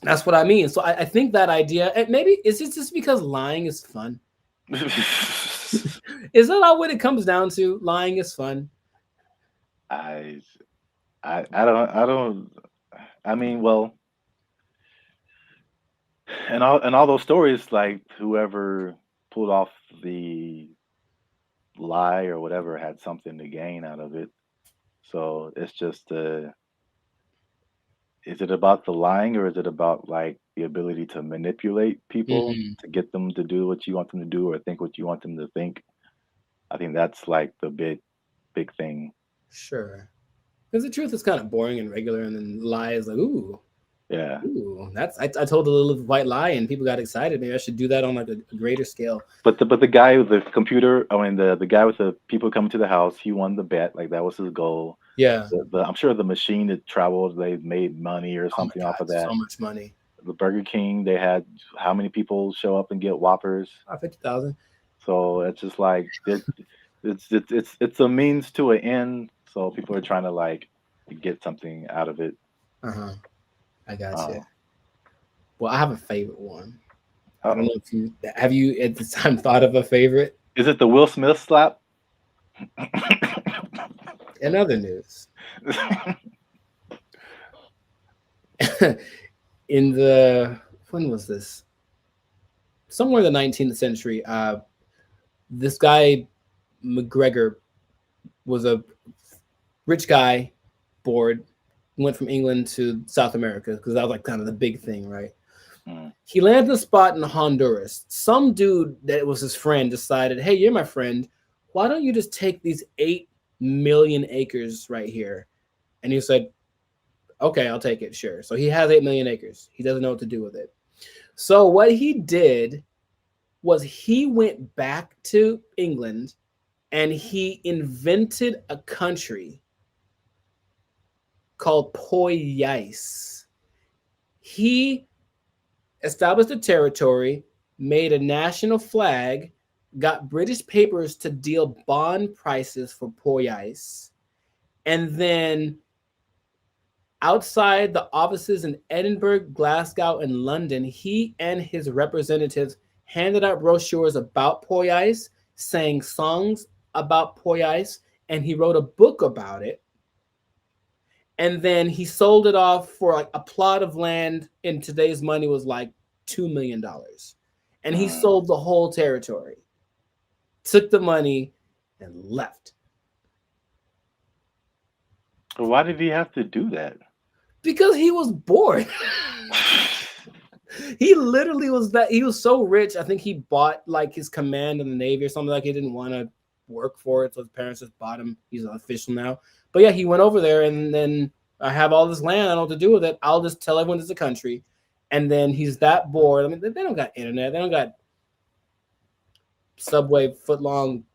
That's what I mean. So I think that idea, and maybe it's just because lying is fun. Is that not what it comes down to? Lying is fun. I don't. I mean, well, and all those stories, like whoever pulled off the lie or whatever had something to gain out of it. So it's just, is it about the lying, or is it about like the ability to manipulate people to get them to do what you want them to do or think what you want them to think? I think that's like the big thing. Sure. Because the truth is kind of boring and regular, and then the lie is like, ooh. Yeah. Ooh, I told a little white lie and people got excited. Maybe I should do that on like a greater scale. But the guy with the computer, I mean the guy with the people coming to the house, he won the bet. Like that was his goal. Yeah. I'm sure the machine that traveled, they made money or something off of that. So much money. The Burger King, they had how many people show up and get Whoppers? 50,000. So it's just like it's a means to an end. So people are trying to like get something out of it. I got you. Well, I have a favorite one. I don't know if you have at the time thought of a favorite. Is it the Will Smith slap? In other news, when was this? Somewhere in the 19th century, this guy McGregor was a rich guy, bored, went from England to South America because that was like kind of the big thing, right? He landed a spot in Honduras. Some dude that was his friend decided, hey, you're my friend. Why don't you just take these 8 million acres right here? And he said, okay, I'll take it, sure. So he has 8 million acres. He doesn't know what to do with it. So what he did was he went back to England and he invented a country called Poyais. He established a territory, made a national flag, got British papers to deal bond prices for Poyais, and then outside the offices in Edinburgh, Glasgow, and London, he and his representatives handed out brochures about Poyais, sang songs about Poyais, and he wrote a book about it. And then he sold it off for like a plot of land in today's money was like $2 million. And he sold the whole territory, took the money, and left. Why did he have to do that? Because he was bored. He literally was he was so rich. I think he bought like his command in the Navy or something, like he didn't want to work for it. So his parents just bought him. He's an official now. But yeah, he went over there and then I have all this land. I don't know what to do with it. I'll just tell everyone it's a country. And then he's that bored. I mean, they don't got internet. They don't got Subway foot-long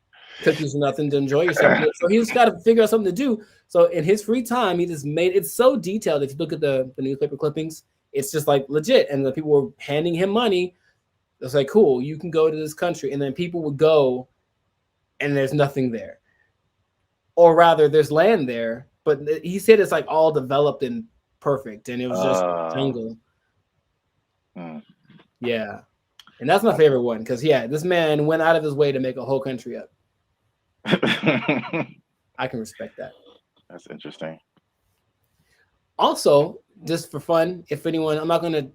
cookies or nothing to enjoy yourself. So he's got to figure out something to do. So in his free time, he just made it so detailed. If you look at the newspaper clippings, it's just like legit. And the people were handing him money. It's like, cool, you can go to this country. And then people would go and there's nothing there. Or rather, there's land there, but he said it's like all developed and perfect, and it was just jungle. Yeah, and that's my favorite one because this man went out of his way to make a whole country up. I can respect that. That's interesting. Also, just for fun, if anyone, I'm not gonna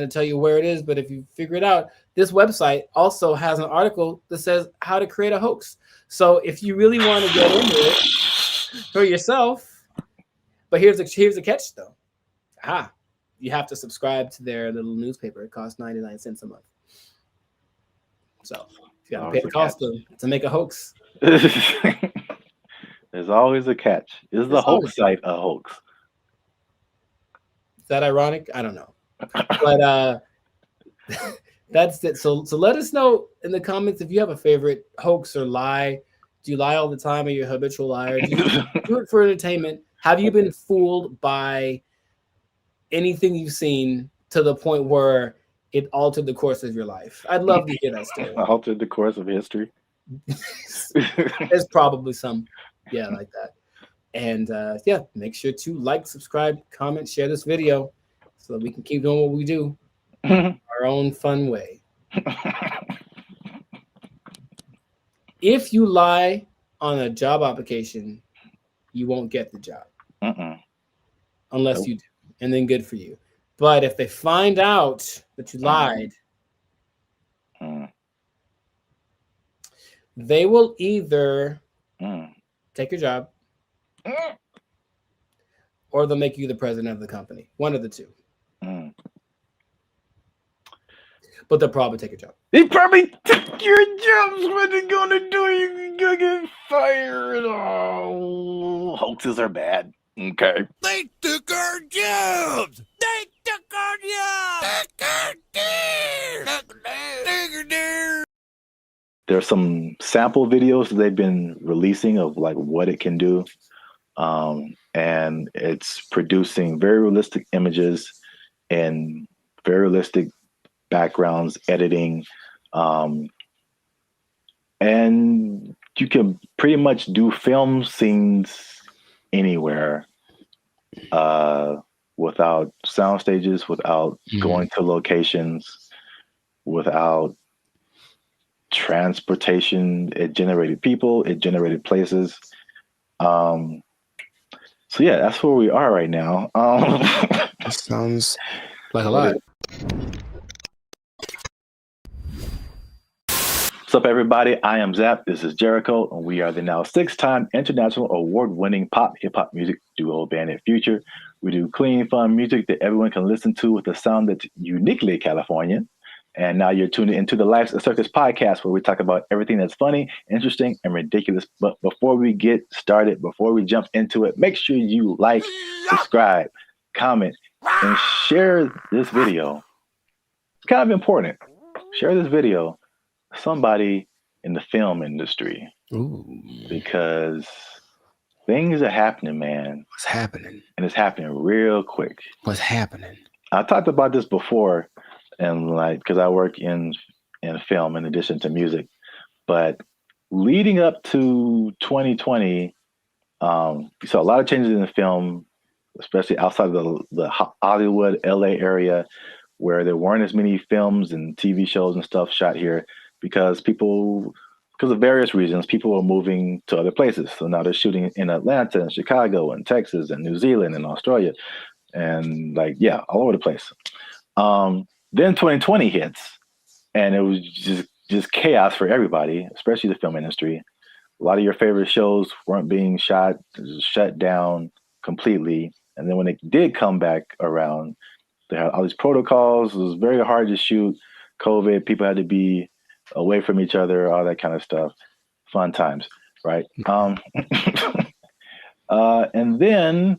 tell you where it is, but if you figure it out, this website also has an article that says how to create a hoax. So if you really want to get into it for yourself, but here's the catch though. You have to subscribe to their little newspaper. It costs 99 cents a month. So you got to pay the cost to make a hoax. There's always a catch. Is the hoax site a hoax? Is that ironic? I don't know. But that's it. So let us know in the comments if you have a favorite hoax or lie. Do you lie all the time? Are you a habitual liar? Do you do it for entertainment? Have you been fooled by anything you've seen to the point where it altered the course of your life? I'd love to hear that story. Altered the course of history. There's probably some, like that. And make sure to like, subscribe, comment, share this video so that we can keep doing what we do our own fun way. If you lie on a job application, you won't get the job. Unless you do. And then good for you. But if they find out that you lied, they will either take your job or they'll make you the president of the company. One of the two. But they'll probably take your job. They probably took your jobs. What they're gonna do? You're gonna get fired. Oh, hoaxes are bad. Okay. They took our jobs. They took our jobs. There's some sample videos that they've been releasing of like what it can do. And it's producing very realistic images and very realistic backgrounds, editing. And you can pretty much do film scenes anywhere without sound stages, without going to locations, without transportation. It generated people, it generated places. So yeah, that's where we are right now. That sounds like a lot. What's up, everybody? I am Zap. This is Jericho, and we are the now 6-time international award-winning pop hip-hop music duo band in Future. We do clean, fun music that everyone can listen to with a sound that's uniquely Californian. And now you're tuning into the Life's a Circus podcast, where we talk about everything that's funny, interesting, and ridiculous. But before we get started, before we jump into it, make sure you like, subscribe, comment, and share this video. It's kind of important. Share this video with somebody in the film industry. Ooh. Because things are happening, man. What's happening? And it's happening real quick. What's happening? I talked about this before. And like, because I work in film in addition to music, but leading up to 2020, you saw a lot of changes in the film, especially outside of the Hollywood, LA area, where there weren't as many films and TV shows and stuff shot here because of various reasons, people were moving to other places. So now they're shooting in Atlanta and Chicago and Texas and New Zealand and Australia and all over the place. Then 2020 hits, and it was just chaos for everybody, especially the film industry. A lot of your favorite shows weren't being shot, shut down completely. And then when it did come back around, they had all these protocols. It was very hard to shoot. COVID, people had to be away from each other, all that kind of stuff. Fun times, right? And then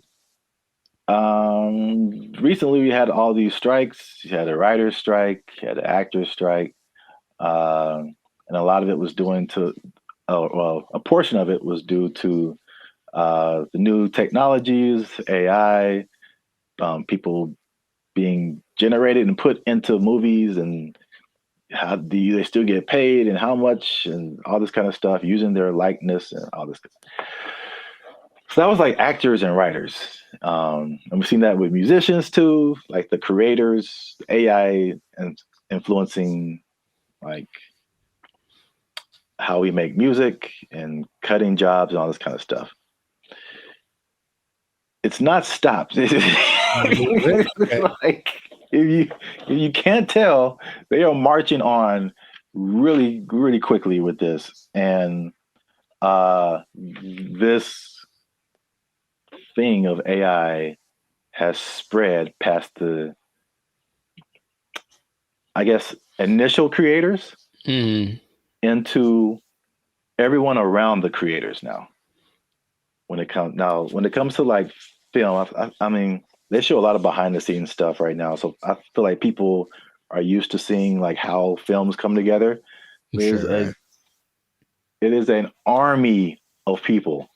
recently we had all these strikes. You had a writer's strike, you had an actor's strike, and a lot of it was a portion of it was due to the new technologies, AI, people being generated and put into movies, and how do they still get paid and how much and all this kind of stuff, using their likeness and all this stuff. So that was like actors and writers. And we've seen that with musicians too, like the creators, AI and influencing like how we make music and cutting jobs and all this kind of stuff. It's not stopped. Like if you can't tell, they are marching on really, really quickly with this. And this thing of AI has spread past the, I guess, initial creators into everyone around the creators now. When it comes to like film, I mean, they show a lot of behind the scenes stuff right now. So I feel like people are used to seeing like how films come together. Sure. It is an army of people.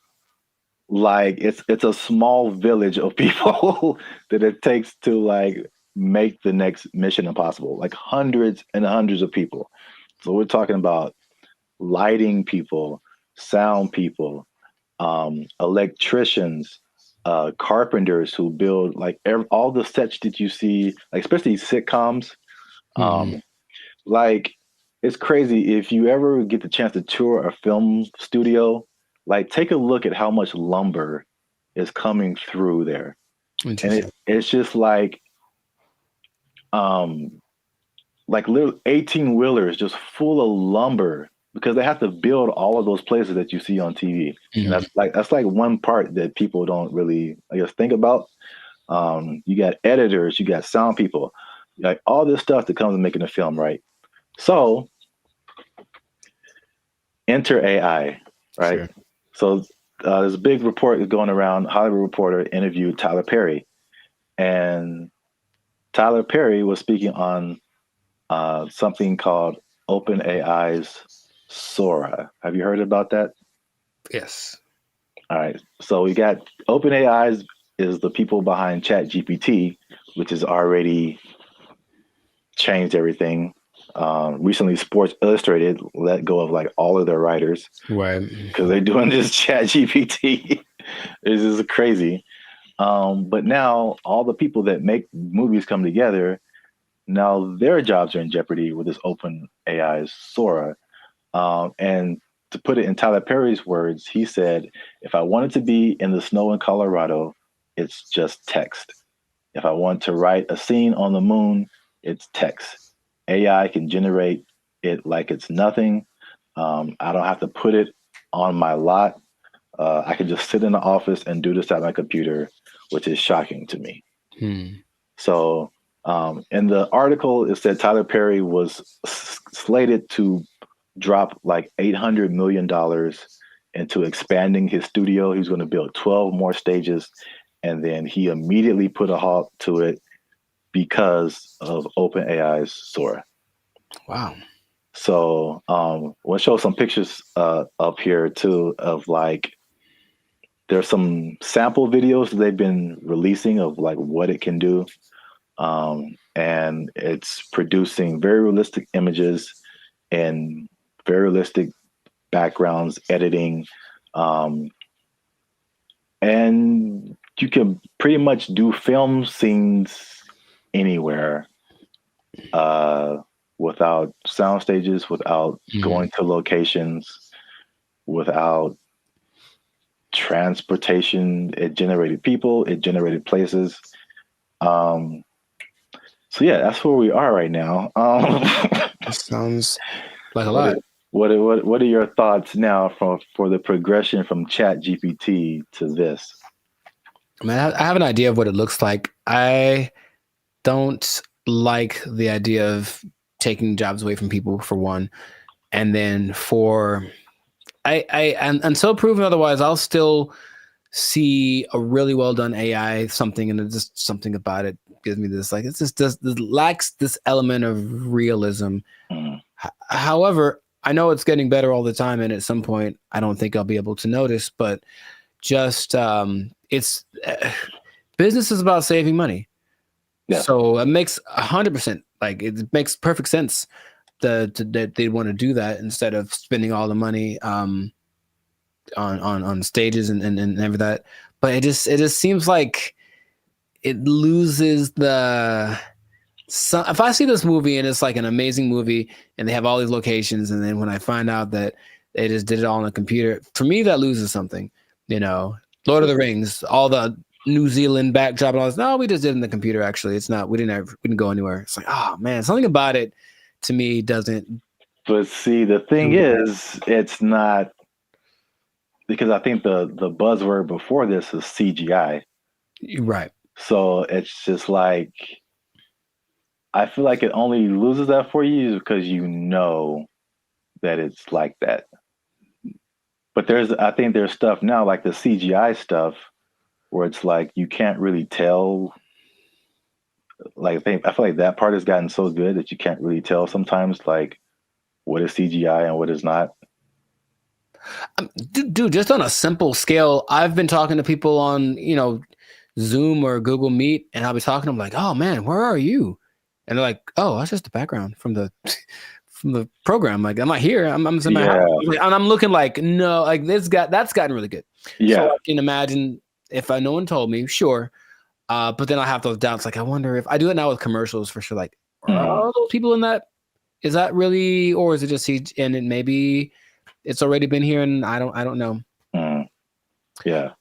Like it's a small village of people that it takes to like make the next Mission Impossible. Like hundreds and hundreds of people. So we're talking about lighting people, sound people, electricians, carpenters who build like all the sets that you see, like especially sitcoms. Like it's crazy if you ever get the chance to tour a film studio. Like take a look at how much lumber is coming through there, and it's just like little 18 wheelers just full of lumber because they have to build all of those places that you see on TV. And that's like one part that people don't really, I guess, think about. You got editors, you got sound people, like all this stuff that comes with making a film, right? So enter AI, right? Sure. So there's a big report that's going around. Hollywood Reporter interviewed Tyler Perry, and Tyler Perry was speaking on something called OpenAI's Sora. Have you heard about that? Yes. All right. So we got OpenAI is the people behind ChatGPT, which has already changed everything. Recently, Sports Illustrated let go of like all of their writers, right? Because they're doing this ChatGPT. This is crazy. But now all the people that make movies come together. Now their jobs are in jeopardy with this open AI's Sora. And to put it in Tyler Perry's words, he said, if I wanted to be in the snow in Colorado, it's just text. If I want to write a scene on the moon, it's text. AI can generate it like it's nothing. I don't have to put it on my lot. I can just sit in the office and do this at my computer, which is shocking to me. So in the article, it said Tyler Perry was slated to drop like $800 million into expanding his studio. He was going to build 12 more stages. And then he immediately put a halt to it because of OpenAI's Sora. Wow. So we'll show some pictures up here too of like, there's some sample videos that they've been releasing of like what it can do. And it's producing very realistic images and very realistic backgrounds, editing. And you can pretty much do film scenes anywhere without sound stages, without going to locations, without transportation. It generated people, it generated places. So yeah, that's where we are right now. That sounds like a lot. What are your thoughts now for the progression from ChatGPT to this? I mean, I have an idea of what it looks like. I don't like the idea of taking jobs away from people, for one, and then until proven otherwise, I'll still see a really well done AI something, and it's just something about it gives me this like it's just this lacks this element of realism. However, I know it's getting better all the time, and at some point, I don't think I'll be able to notice. But just it's business is about saving money, so it makes 100% like it makes perfect sense that they'd want to do that instead of spending all the money on stages and everything that. But it just seems like it loses the. So if I see this movie and it's like an amazing movie and they have all these locations, and then when I find out that they just did it all on a computer, for me that loses something. You know, Lord of the Rings, all the New Zealand backdrop and all this. No, we just did it in the computer. Actually, it's not. We didn't go anywhere. It's like, oh man, something about it to me doesn't. But see, the thing is, it's not, because I think the buzzword before this is CGI. Right. So it's just like, I feel like it only loses that for you because you know that it's like that. But I think there's stuff now like the CGI stuff where it's like you can't really tell I feel like that part has gotten so good that you can't really tell sometimes like what is CGI and what is not. Dude, just on a simple scale, I've been talking to people on, Zoom or Google Meet, and I'll be talking to them like, "Oh man, where are you?" And they're like, "Oh, that's just the background from the from the program. Like, I'm not here. I'm in my house." And I'm looking like, no, like that's gotten really good. Yeah. So I can imagine if no one told me, sure. But then I have those doubts. Like, I wonder if I do it now with commercials for sure. Like, are those people in that? Is that really, or is it just and it maybe it's already been here and I don't know. Yeah.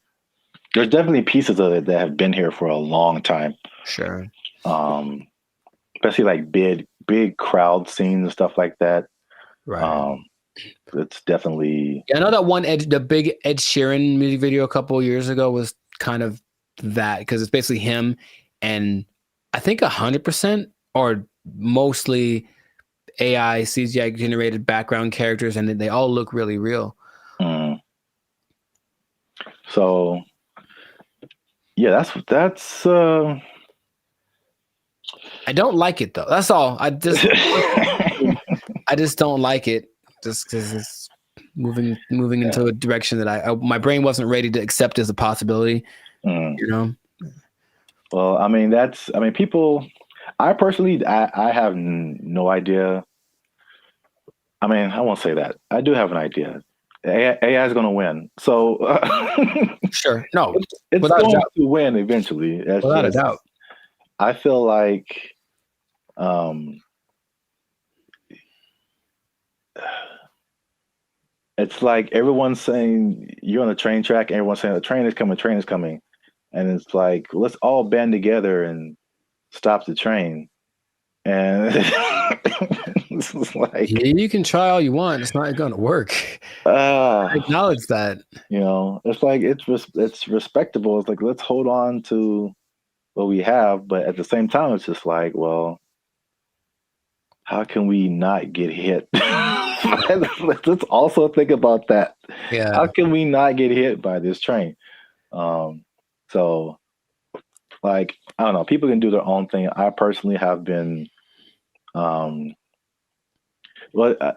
There's definitely pieces of it that have been here for a long time. Sure. Especially like big crowd scenes and stuff like that. Right. It's definitely. Yeah, I know that the big Ed Sheeran music video a couple of years ago was kind of that, because it's basically him and I think 100% or mostly AI CGI generated background characters, and they all look really real. So yeah, that's I don't like it though. That's all. I just don't like it, just because it's moving into a direction that my brain wasn't ready to accept as a possibility. Well, I mean, people. I personally, I have no idea. I mean, I won't say that. I do have an idea. AI is going to win. So sure, no, it's going to win eventually. Without a doubt. I feel like, it's like everyone's saying you're on the train track, and everyone's saying the train is coming, and it's like let's all band together and stop the train. And it's like, you can try all you want, it's not going to work. I acknowledge that. It's like it's respectable. It's like let's hold on to what we have, but at the same time, it's just like, well, how can we not get hit? Let's also think about that. Yeah. How can we not get hit by this train? So, like, I don't know. People can do their own thing. I personally have been. Well,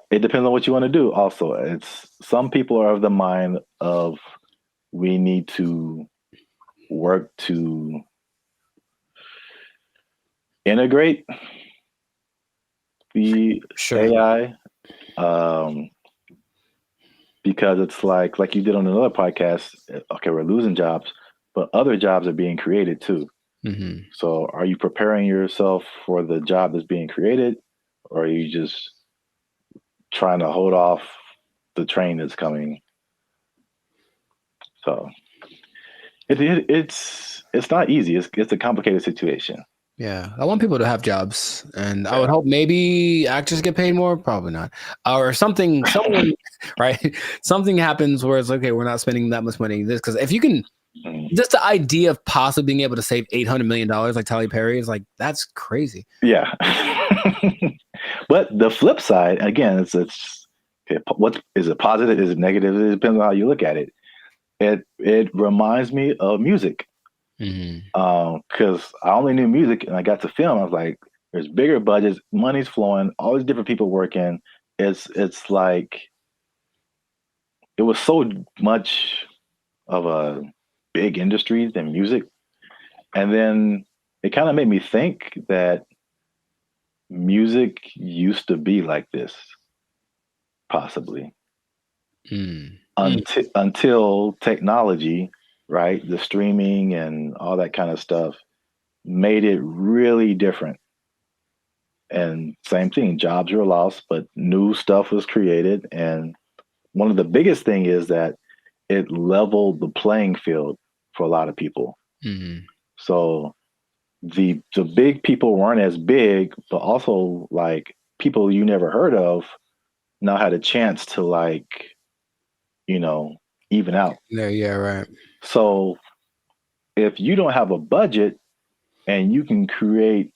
it depends on what you want to do. Also, some people are of the mind of we need to work to integrate the AI, because it's like you did on another podcast. Okay, we're losing jobs, but other jobs are being created too. Mm-hmm. So, are you preparing yourself for the job that's being created, or are you just trying to hold off the train that's coming? So, it's not easy. It's a complicated situation. Yeah, I want people to have jobs, and I would hope maybe actors get paid more. Probably not, or something, right? Something happens where it's okay. We're not spending that much money. Because if you can, just the idea of possibly being able to save $800 million like Tyler Perry is like, that's crazy. Yeah. But the flip side, again, what is it positive? Is it negative? It depends on how you look at it. It reminds me of music. Because I only knew music and I got to film. I was like, there's bigger budgets, money's flowing, all these different people working. It's like it was so much of a big industry than music. And then it kind of made me think that music used to be like this, possibly. Until technology, right? The streaming and all that kind of stuff made it really different. And same thing, jobs were lost, but new stuff was created. And one of the biggest thing is that it leveled the playing field for a lot of people. So the big people weren't as big, but also like people you never heard of now had a chance to like, even out. Yeah, right. So if you don't have a budget and you can create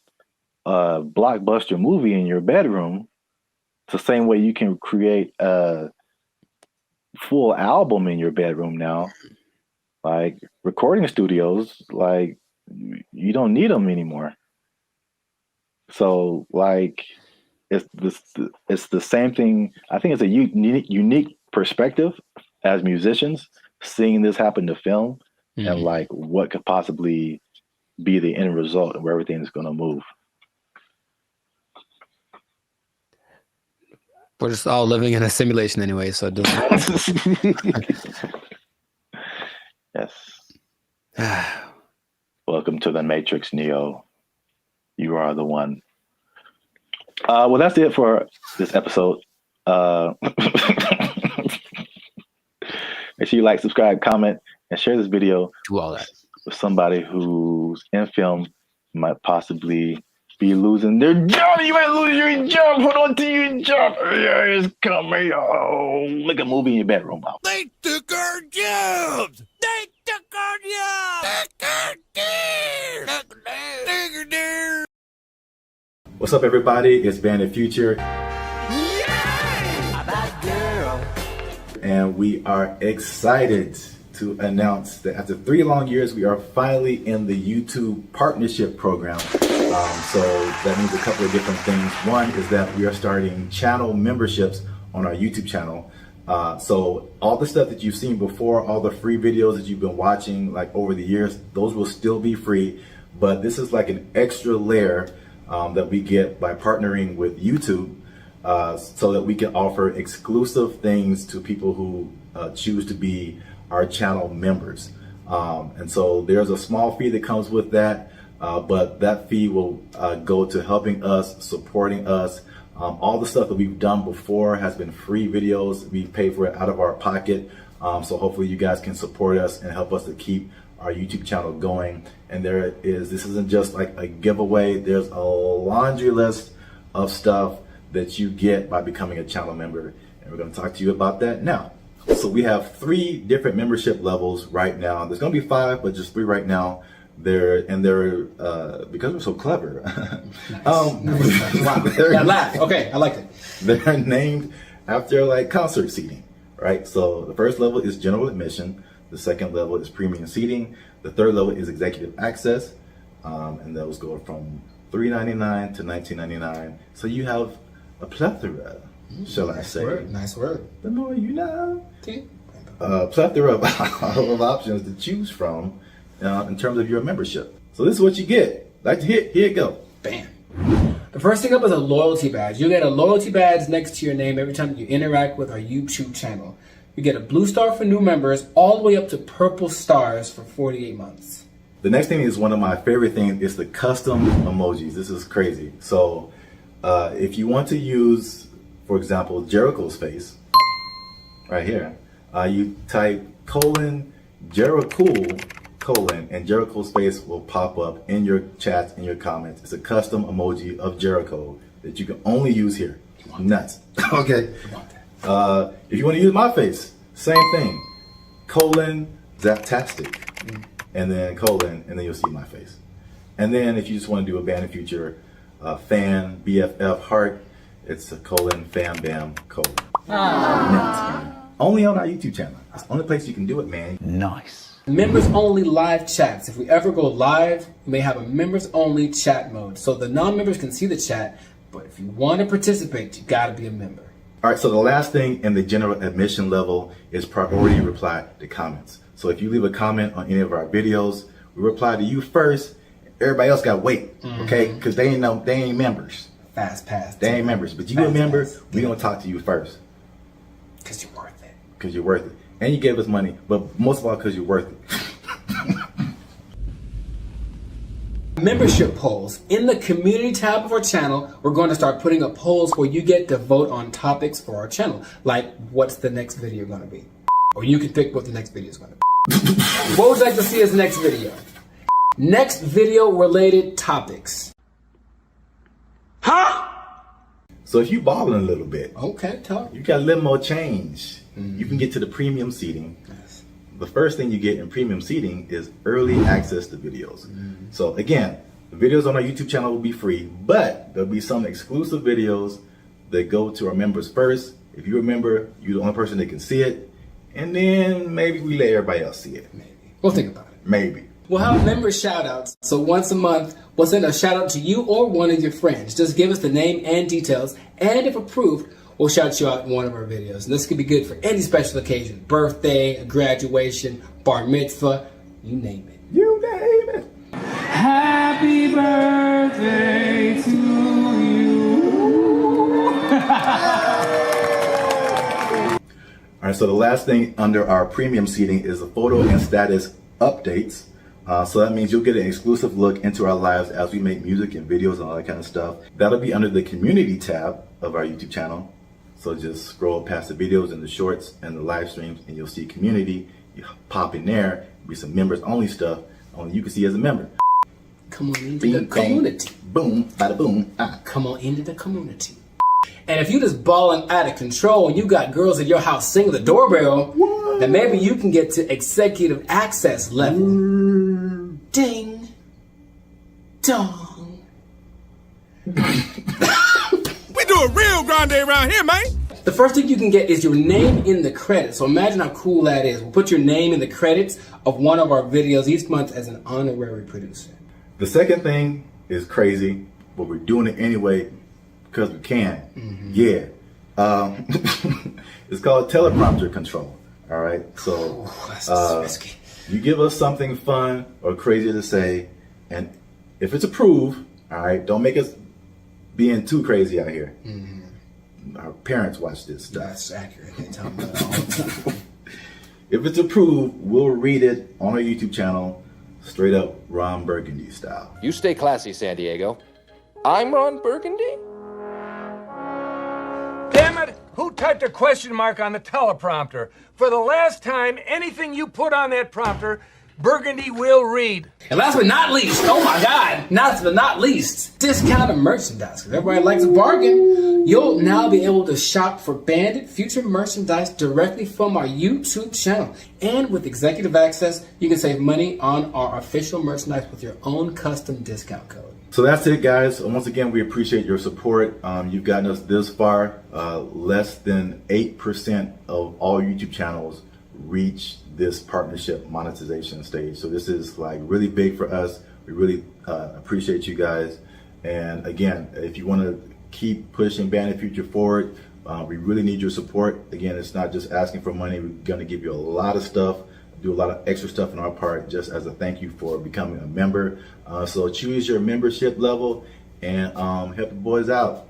a blockbuster movie in your bedroom, it's the same way you can create a full album in your bedroom now. Like recording studios, like you don't need them anymore. So like, it's the same thing. I think it's a unique perspective as musicians seeing this happen to film, and like what could possibly be the end result and where everything's going to move. We're just all living in a simulation anyway, so it doesn't. Yes. Welcome to the Matrix, Neo. You are the one. Well, that's it for this episode. Make sure you like, subscribe, comment, and share this video. Do all that with somebody who's in film might possibly be losing their job. You might lose your job. Hold on to your job. Yeah, it's coming. Oh, make a movie in your bedroom. They took our jobs. They took our jobs. What's up, everybody? It's Band of Future. And we are excited to announce that after 3 long years, we are finally in the YouTube partnership program. So that means a couple of different things. One is that we are starting channel memberships on our YouTube channel. So all the stuff that you've seen before, all the free videos that you've been watching like over the years, those will still be free. But this is like an extra layer that we get by partnering with YouTube, so that we can offer exclusive things to people who choose to be our channel members. And so there's a small fee that comes with that, but that fee will go to helping us, supporting us. All the stuff that we've done before has been free videos. We pay for it out of our pocket. So hopefully you guys can support us and help us to keep our YouTube channel going. And this isn't just like a giveaway. There's a laundry list of stuff that you get by becoming a channel member. And we're going to talk to you about that now. So we have 3 different membership levels right now. There's going to be 5, but just 3 right now. They're because we're so clever. Wow. Laugh. Okay, I liked it. They're named after like concert seating, right? So the first level is general admission. The second level is premium seating. The third level is executive access. And those go from $3.99 to $19.99. So you have a plethora, shall I say. Nice word. The more you know. Plethora of options to choose from in terms of your membership. So this is what you get. Like to hit, here you go. Bam. The first thing up is a loyalty badge. You get a loyalty badge next to your name every time you interact with our YouTube channel. You get a blue star for new members, all the way up to purple stars for 48 months. The next thing is one of my favorite things is the custom emojis. This is crazy. So if you want to use, for example, Jericho's face, right here, you type Jericho, and Jericho's face will pop up in your chats, in your comments. It's a custom emoji of Jericho that you can only use here. Nuts. Okay. If you want to use my face, same thing. Zaptastic. And then and then you'll see my face. And then if you just want to do a Band of Future fan, BFF heart, it's a fam bam : net. Only on our YouTube channel. It's the only place you can do it, man. Nice. Members only live chats. If we ever go live, we may have a members only chat mode. So the non-members can see the chat, but if you want to participate, you gotta be a member. All right, so the last thing in the general admission level is priority reply to comments. So if you leave a comment on any of our videos, we reply to you first. Everybody else got to wait, okay? Because they ain't members. Fast pass. They ain't members, but you a member. We gonna talk to you first. Because you're worth it. Because you're worth it, and you gave us money, but most of all because you're worth it. Membership polls. In the community tab of our channel, we're going to start putting up polls where you get to vote on topics for our channel. Like, what's the next video going to be? Or you can pick what the next video is going to be. What would you like to see as next video? Next video related topics. Huh? So if you balling a little bit, okay, talk. You got a little more change. You can get to the premium seating. Yes. The first thing you get in premium seating is early access to videos. So again, the videos on our YouTube channel will be free, but there'll be some exclusive videos that go to our members first. If you're a member, you're the only person that can see it. And then maybe we let everybody else see it. Maybe. We'll think about it. Maybe. We'll have member shout-outs. So once a month, we'll send a shout-out to you or one of your friends. Just give us the name and details, and if approved, we'll shout you out in one of our videos. And this could be good for any special occasion. Birthday, a graduation, bar mitzvah, you name it. You name it. Happy birthday to you. All right, so the last thing under our premium seating is the photo and status updates. So that means you'll get an exclusive look into our lives as we make music and videos and all that kind of stuff. That'll be under the community tab of our YouTube channel. So just scroll past the videos and the shorts and the live streams and you'll see community. You pop in there, be some members only stuff only you can see as a member. Come on into the community. Boom, bada boom. Come on into the community. And if you just balling out of control and you got girls at your house singing the doorbell, then maybe you can get to executive access level. Ding. Dong. We do a real grande around here, man. The first thing you can get is your name in the credits. So imagine how cool that is. We'll put your name in the credits of one of our videos each month as an honorary producer. The second thing is crazy, but we're doing it anyway because we can. Yeah. It's called teleprompter control. All right. So you give us something fun or crazy to say, and if it's approved, all right, don't make us being too crazy out here. Our parents watch this stuff. That's accurate. They tell me that all the time. If it's approved, we'll read it on our YouTube channel, straight up Ron Burgundy style. You stay classy, San Diego. I'm Ron Burgundy? Damn it! Who typed a question mark on the teleprompter? For the last time, anything you put on that prompter, Burgundy will read. And last but not least, oh my God, last but not least, discounted merchandise. Because everybody likes a bargain. You'll now be able to shop for Bandit Future merchandise directly from our YouTube channel. And with executive access, you can save money on our official merchandise with your own custom discount code. So that's it, guys. Once again, we appreciate your support. You've gotten us this far. Less than 8% of all YouTube channels reach this partnership monetization stage. So this is like really big for us. We really appreciate you guys. And again, if you want to keep pushing Bandit Future forward, we really need your support. Again, it's not just asking for money. We're going to give you a lot of stuff, do a lot of extra stuff on our part just as a thank you for becoming a member. So choose your membership level and help the boys out.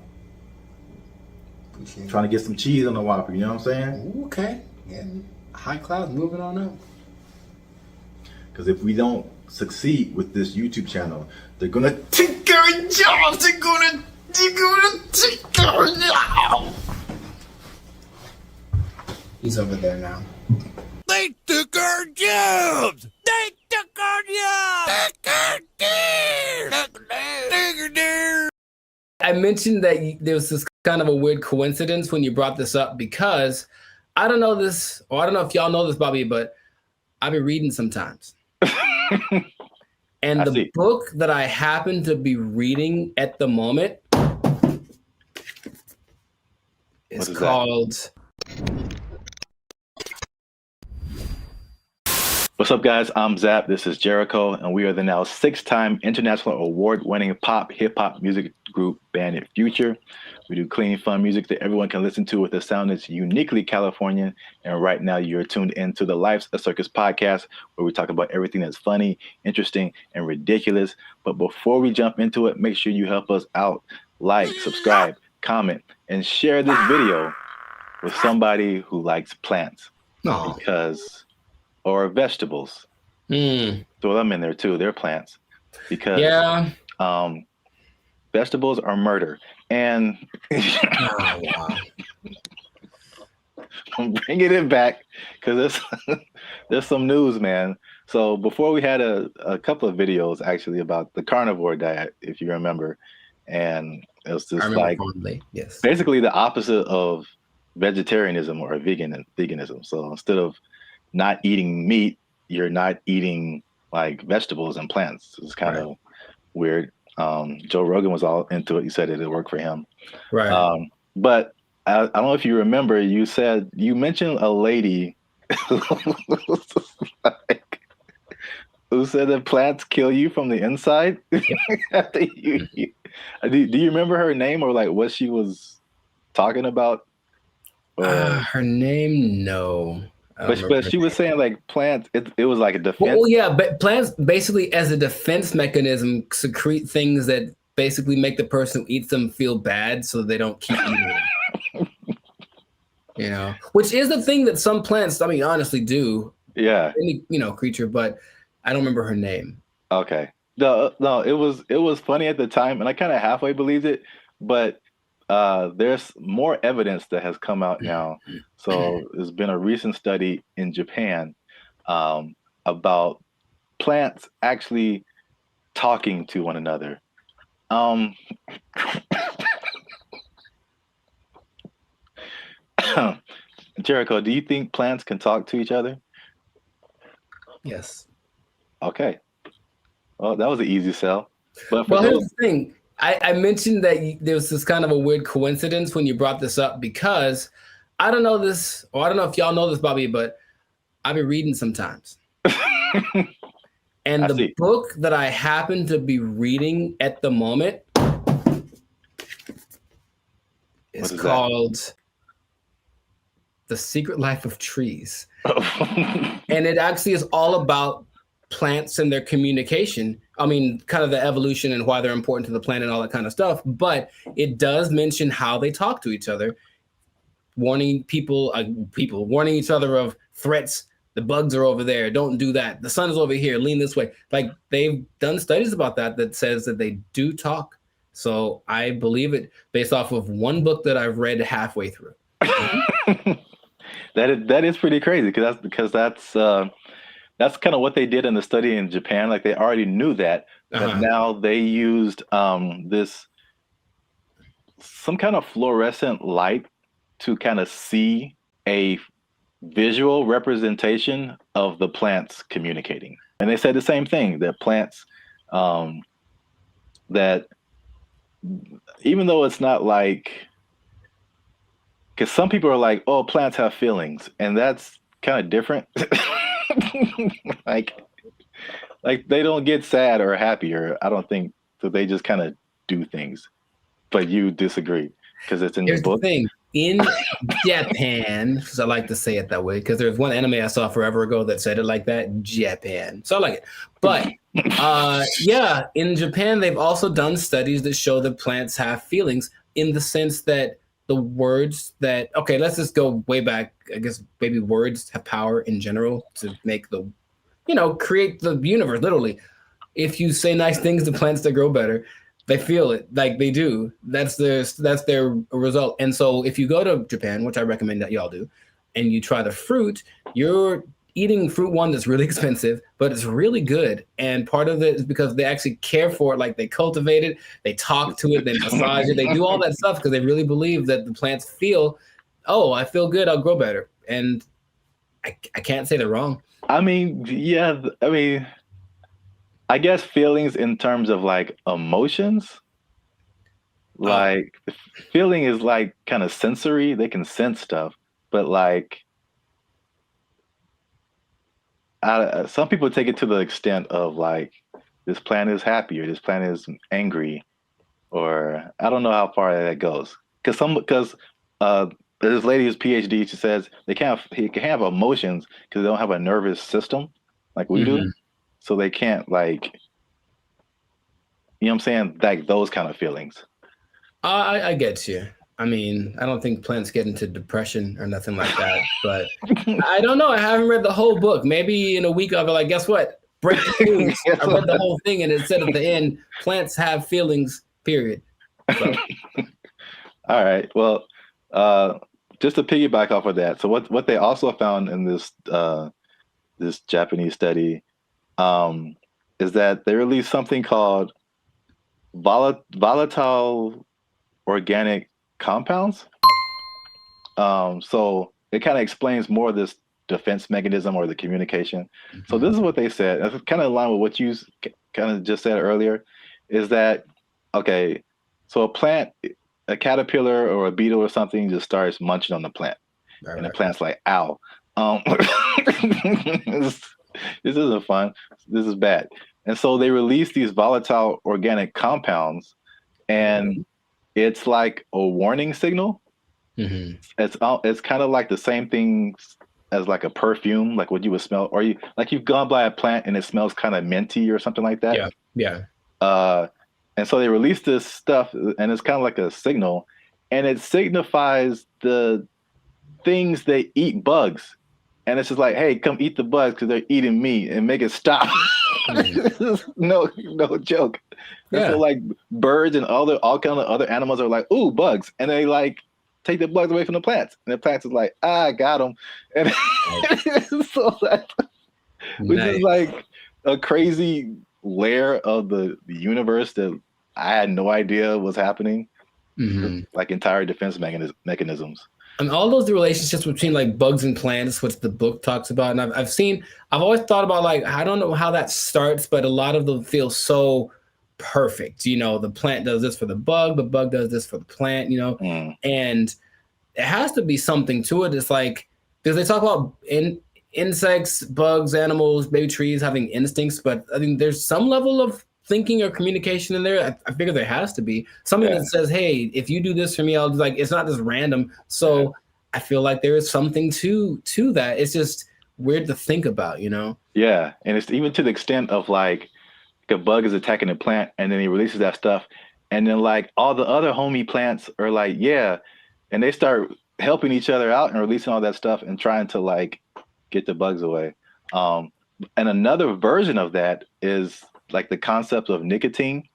Trying to get some cheese on the Whopper, you know what I'm saying? Ooh, okay. Yeah. High class, moving on up. Because if we don't succeed with this YouTube channel, they're gonna take our jobs. They're gonna take our jobs. He's over there now. They took our jobs. They took our jobs. I mentioned that there was this kind of a weird coincidence when you brought this up because I don't know this, or I don't know if y'all know this about me, but I've been reading sometimes. And the book that I happen to be reading at the moment is called... What's up, guys? I'm Zap. This is Jericho, and we are the now 6-time international award-winning pop hip-hop music group Bandit Future. We do clean, fun music that everyone can listen to with a sound that's uniquely Californian. And right now, you're tuned into the Life's a Circus podcast, where we talk about everything that's funny, interesting, and ridiculous. But before we jump into it, make sure you help us out. Like, subscribe, comment, and share this video with somebody who likes plants. Or vegetables. Throw them in there too. They're plants. Because vegetables are murder. And I'm bringing it back because there's some news, man. So before we had a couple of videos actually about the carnivore diet, if you remember. And it was just like basically the opposite of vegetarianism or veganism. So instead of not eating meat, you're not eating like vegetables and plants. It's kind of weird. Joe Rogan was all into it. He said it worked for him. Right. But I don't know if you remember, you mentioned a lady who said that plants kill you from the inside. Do you remember her name or like what she was talking about? Her name, no. But she was saying like plants. It was like a defense. Well, yeah, but plants basically as a defense mechanism secrete things that basically make the person who eats them feel bad, so they don't keep eating them. You know, which is the thing that some plants, I mean, honestly do. Yeah. Any, creature, but I don't remember her name. Okay. No, it was funny at the time, and I kind of halfway believed it, but there's more evidence that has come out now. So there's been a recent study in Japan about plants actually talking to one another. Jericho, do you think plants can talk to each other? Yes. Okay. Well, that was an easy sell. But here's the thing. I mentioned that there was this kind of a weird coincidence when you brought this up because I don't know this, or I don't know if y'all know this, Bobby, but I've been reading sometimes. And the book that I happen to be reading at the moment is called The Secret Life of Trees. And it actually is all about plants and their communication. I mean, kind of the evolution and why they're important to the planet and all that kind of stuff. But it does mention how they talk to each other, warning people warning each other of threats. The bugs are over there. Don't do that. The sun is over here. Lean this way. Like they've done studies about that says that they do talk. So I believe it based off of one book that I've read halfway through. That is pretty crazy because that's kind of what they did in the study in Japan. Like they already knew that, but now they used this some kind of fluorescent light to kind of see a visual representation of the plants communicating. And they said the same thing, that plants that even though it's not like, because some people are like, oh, plants have feelings, and that's kind of different. like they don't get sad or happy, or I don't think so. They just kind of do things. But you disagree because it's in your book. The thing in Japan, because I like to say it that way, because there's one anime I saw forever ago that said it like that. Japan, so I like it. But yeah, in Japan, they've also done studies that show that plants have feelings in the sense that the words that, okay, let's just go way back. I guess maybe words have power in general to make the, create the universe, literally. If you say nice things to plants that grow better, they feel it like they do. That's their result. And so if you go to Japan, which I recommend that y'all do, and you try the fruit, you're eating fruit one that's really expensive, but it's really good. And part of it is because they actually care for it. Like they cultivate it, they talk to it, they massage it, they do all that stuff because they really believe that the plants feel, oh, I feel good, I'll grow better. And I can't say they're wrong. I mean, yeah, I guess feelings in terms of like emotions, like feeling is like kind of sensory. They can sense stuff, but like some people take it to the extent of like, this plant is happy or this plant is angry, or I don't know how far that goes. Because there's this lady who's PhD, she says he can have emotions because they don't have a nervous system like we do. So they can't like, you know what I'm saying? Like those kind of feelings. I get you. I mean, I don't think plants get into depression or nothing like that, but I don't know. I haven't read the whole book. Maybe in a week I'll be like, guess what? Breaking news. I read the whole thing and it said at the end, plants have feelings, period. So. All right. Well, just to piggyback off of that. So what they also found in this this Japanese study is that they released something called volatile organic compounds. So it kind of explains more of this defense mechanism or the communication. So this is what they said. It's kind of in line with what you kind of just said earlier, is that, okay, so a plant, a caterpillar or a beetle or something just starts munching on the plant. And the plant's like, ow. This isn't fun. This is bad. And so they release these volatile organic compounds, and it's like a warning signal. It's kind of like the same thing as like a perfume, like what you would smell, or you've gone by a plant and it smells kind of minty or something like that. Yeah. And so they release this stuff, and it's kind of like a signal, and it signifies the things that eat bugs. And it's just like, hey, come eat the bugs because they're eating me, and make it stop. no joke. And so like birds and all kind of other animals are like, ooh, bugs, and they like take the bugs away from the plants, and the plants is like, I got them, and so which is like a crazy layer of the universe that I had no idea was happening. Like entire defense mechanisms. And all those relationships between like bugs and plants, which the book talks about. And I've always thought about, like, I don't know how that starts, but a lot of them feel so perfect. You know, the plant does this for the bug does this for the plant, you know, and it has to be something to it. It's like, because they talk about insects, bugs, animals, maybe trees having instincts, but I think there's some level of thinking or communication in there. I figure there has to be something that says, hey, if you do this for me, I'll do, like, it's not just random. So I feel like there is something to that. It's just weird to think about, you know? Yeah. And it's even to the extent of like a bug is attacking a plant, and then he releases that stuff. And then like all the other homie plants are like, yeah. And they start helping each other out and releasing all that stuff and trying to like get the bugs away. And another version of that is like the concept of nicotine,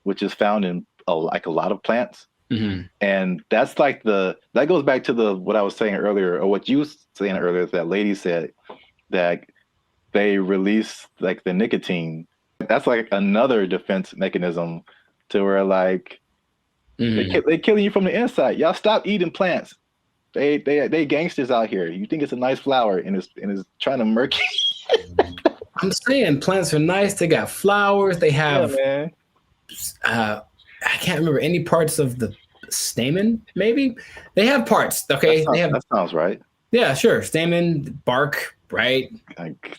which is found in a lot of plants. And that's like that goes back to what I was saying earlier, or what you were saying earlier, that lady said that they release like the nicotine. That's like another defense mechanism to where like they killing you from the inside. Y'all stop eating plants. They gangsters out here. You think it's a nice flower and it's trying to murk you. I'm saying plants are nice. They got flowers. They have, I can't remember any parts of the stamen. Maybe they have parts. Okay, that sounds right. Yeah, sure. Stamen, bark, right? Like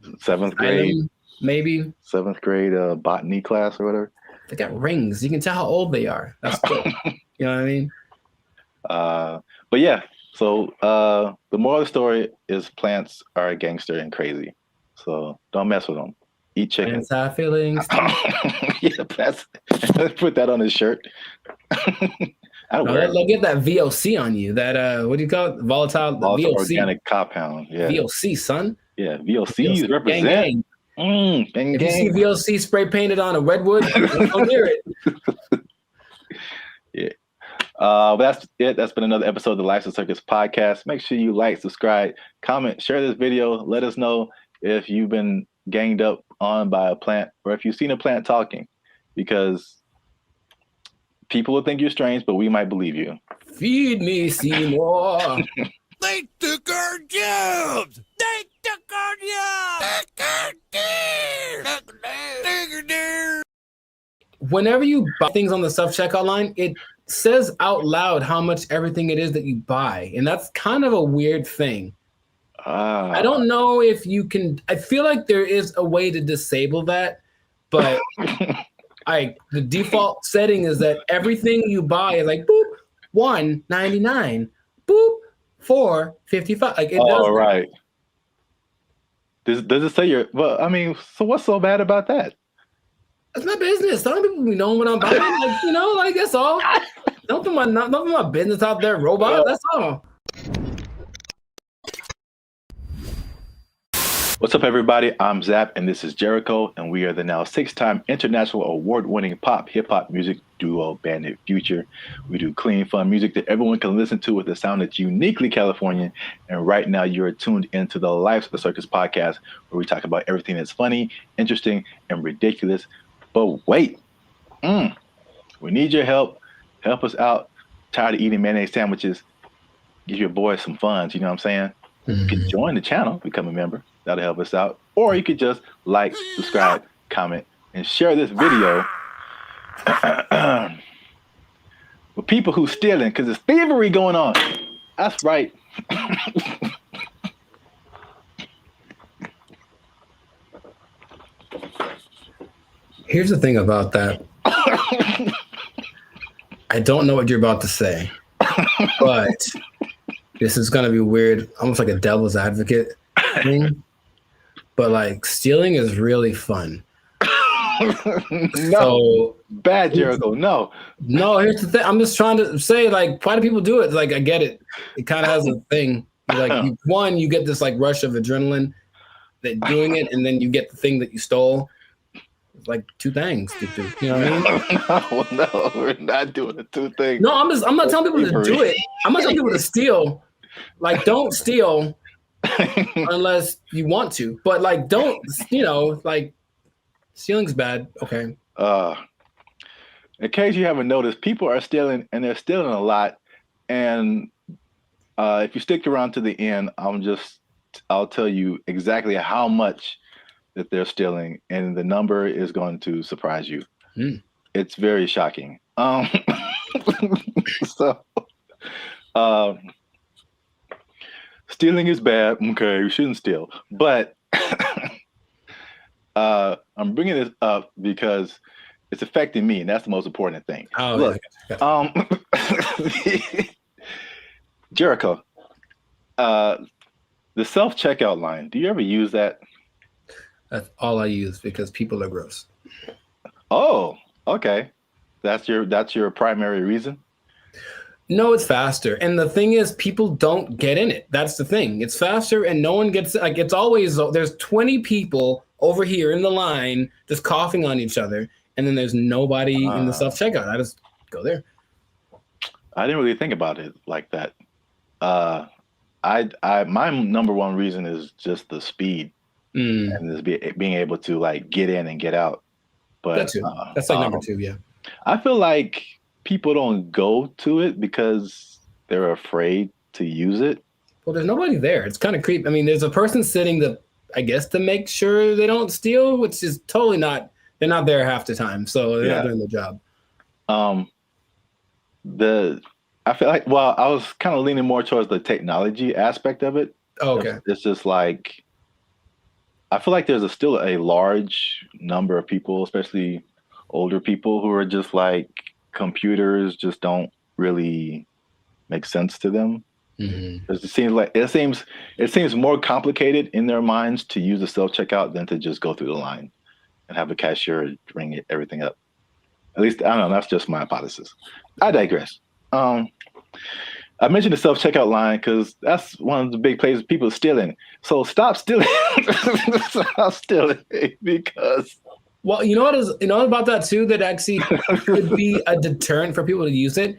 7th grade, maybe 7th grade botany class or whatever. They got rings. You can tell how old they are. That's cool. You know what I mean? But yeah. So the moral of the story is plants are gangster and crazy. So don't mess with them. Eat chicken. Plants have feelings. Yeah, plants. Put that on his shirt. They'll get that VOC on you. That what do you call it? Volatile VOC. Organic compound. Yeah. VOC, son. Yeah, VOCs represent. Gang. If you see VOC spray painted on a redwood, don't hear it. Yeah. But that's it. That's been another episode of the Lifestyle Circus podcast. Make sure you like, subscribe, comment, share this video. Let us know if you've been ganged up on by a plant, or if you've seen a plant talking, because people will think you're strange, but we might believe you. Feed me, Seymour. They took our jobs. They took our jobs. Whenever you buy things on the self-checkout line, it says out loud how much everything it is that you buy. And that's kind of a weird thing. I don't know if you can. I feel like there is a way to disable that, but the default setting is that everything you buy is like boop $1.99, boop $4.55. Like it does. Right. Does it say you're? Well, I mean, so what's so bad about that? It's my business. Some people be knowing what I'm buying. Like, you know, like that's all. Don't put my business out there, robot. That's all. What's up, everybody? I'm Zap, and this is Jericho, and we are the now 6-time international award-winning pop hip-hop music duo Bandit Future. We do clean, fun music that everyone can listen to with a sound that's uniquely Californian. And right now, you're tuned into the Lifestyle Circus podcast, where we talk about everything that's funny, interesting, and ridiculous. But wait, we need your help. Help us out. Tired of eating mayonnaise sandwiches? Give your boy some funds. You know what I'm saying? You can join the channel, become a member. That'll help us out. Or you could just like, subscribe, comment, and share this video with people who stealing, because there's thievery going on. That's right. Here's the thing about that. I don't know what you're about to say, but this is gonna be weird, almost like a devil's advocate thing. But like stealing is really fun. No, bad Jericho. No, here's the thing. I'm just trying to say, like, why do people do it? Like, I get it. It kind of has a thing. You get this like rush of adrenaline that doing it, and then you get the thing that you stole. It's like two things to do. You know what I mean? No, we're not doing the two things. No, I'm not telling people to do it. I'm not telling people to steal. Like, don't steal unless you want to. But like, don't, like, stealing's bad. Okay. In case you haven't noticed, people are stealing, and they're stealing a lot. And if you stick around to the end, I'll tell you exactly how much that they're stealing, and the number is going to surprise you. It's very shocking. Stealing is bad. Okay, you shouldn't steal. But I'm bringing this up because it's affecting me, and that's the most important thing. Oh, look, Jericho, the self-checkout line. Do you ever use that? That's all I use because people are gross. Oh, okay. That's your primary reason? No, it's faster. And the thing is, people don't get in it. That's the thing. It's faster and no one gets, like, it's always, there's 20 people over here in the line just coughing on each other. And then there's nobody in the self-checkout. I just go there. I didn't really think about it like that. My number one reason is just the speed and just being able to like get in and get out. But that too. That's like number two, yeah. I feel like people don't go to it because they're afraid to use it. Well, there's nobody there. It's kind of creepy. I mean, there's a person sitting I guess to make sure they don't steal, which is totally not. They're not there half the time, so they're not doing the job. I feel like, well, I was kind of leaning more towards the technology aspect of it. Oh, okay. It's just like, I feel like there's still a large number of people, especially older people, who are just like, computers just don't really make sense to them. It seems more complicated in their minds to use the self-checkout than to just go through the line and have a cashier ring everything up. At least, I don't know, that's just my hypothesis. I digress. I mentioned the self-checkout line because that's one of the big places people are stealing. So stop stealing. Stop stealing because... Well, you know what about that too, that actually could be a deterrent for people to use it?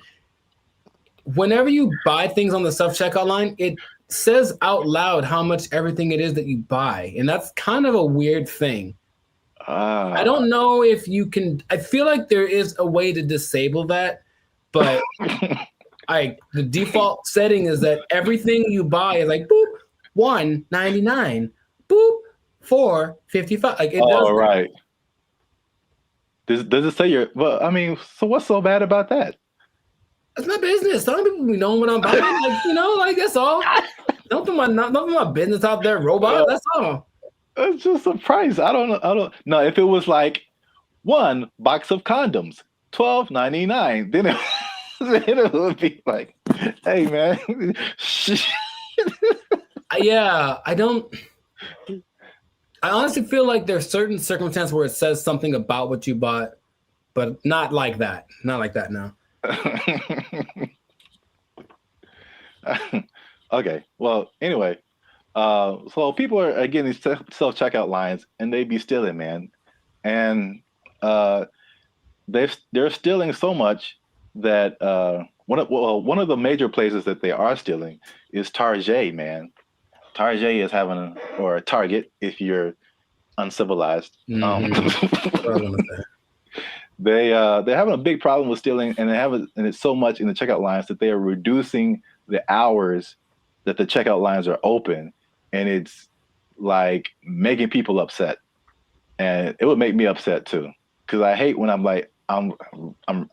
Whenever you buy things on the self-checkout line, it says out loud how much everything it is that you buy. And that's kind of a weird thing. I don't know if you can, I feel like there is a way to disable that, but the default setting is that everything you buy is like, boop, $1.99, boop, $4.55. Like it does. Right. Does it say well, I mean, so what's so bad about that? That's my business. Some people be knowing what I'm buying. Like, that's all. Don't put my business out there, robot. That's all. It's just a price. I don't know. If it was like one box of condoms, $12.99, then it would be like, hey man. Yeah, I honestly feel like there's certain circumstances where it says something about what you bought, but not like that. Not like that, no. Okay. Well, anyway, so people are getting these self-checkout lines, and they be stealing, man, and they're stealing so much that one of the major places that they are stealing is Target, man. Target is having or Target if you're uncivilized. They're having a big problem with stealing, and and it's so much in the checkout lines that they are reducing the hours that the checkout lines are open, and it's like making people upset. And it would make me upset too, because I hate when I'm like I'm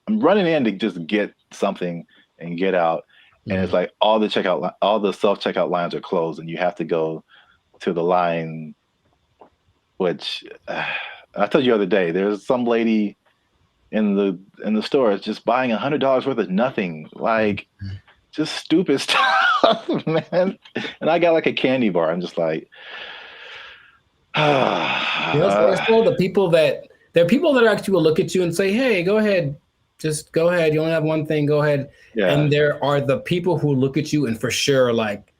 running in to just get something and get out, and it's like all the self-checkout lines are closed, and you have to go to the line, which I told you the other day, there's some lady in the store just buying $100 worth of nothing, like just stupid stuff, man. And I got like a candy bar. I'm just like, it's still the people that there are people that actually will look at you and say, "Hey, go ahead, just go ahead. You only have one thing. Go ahead." Yeah. And there are the people who look at you and for sure, like,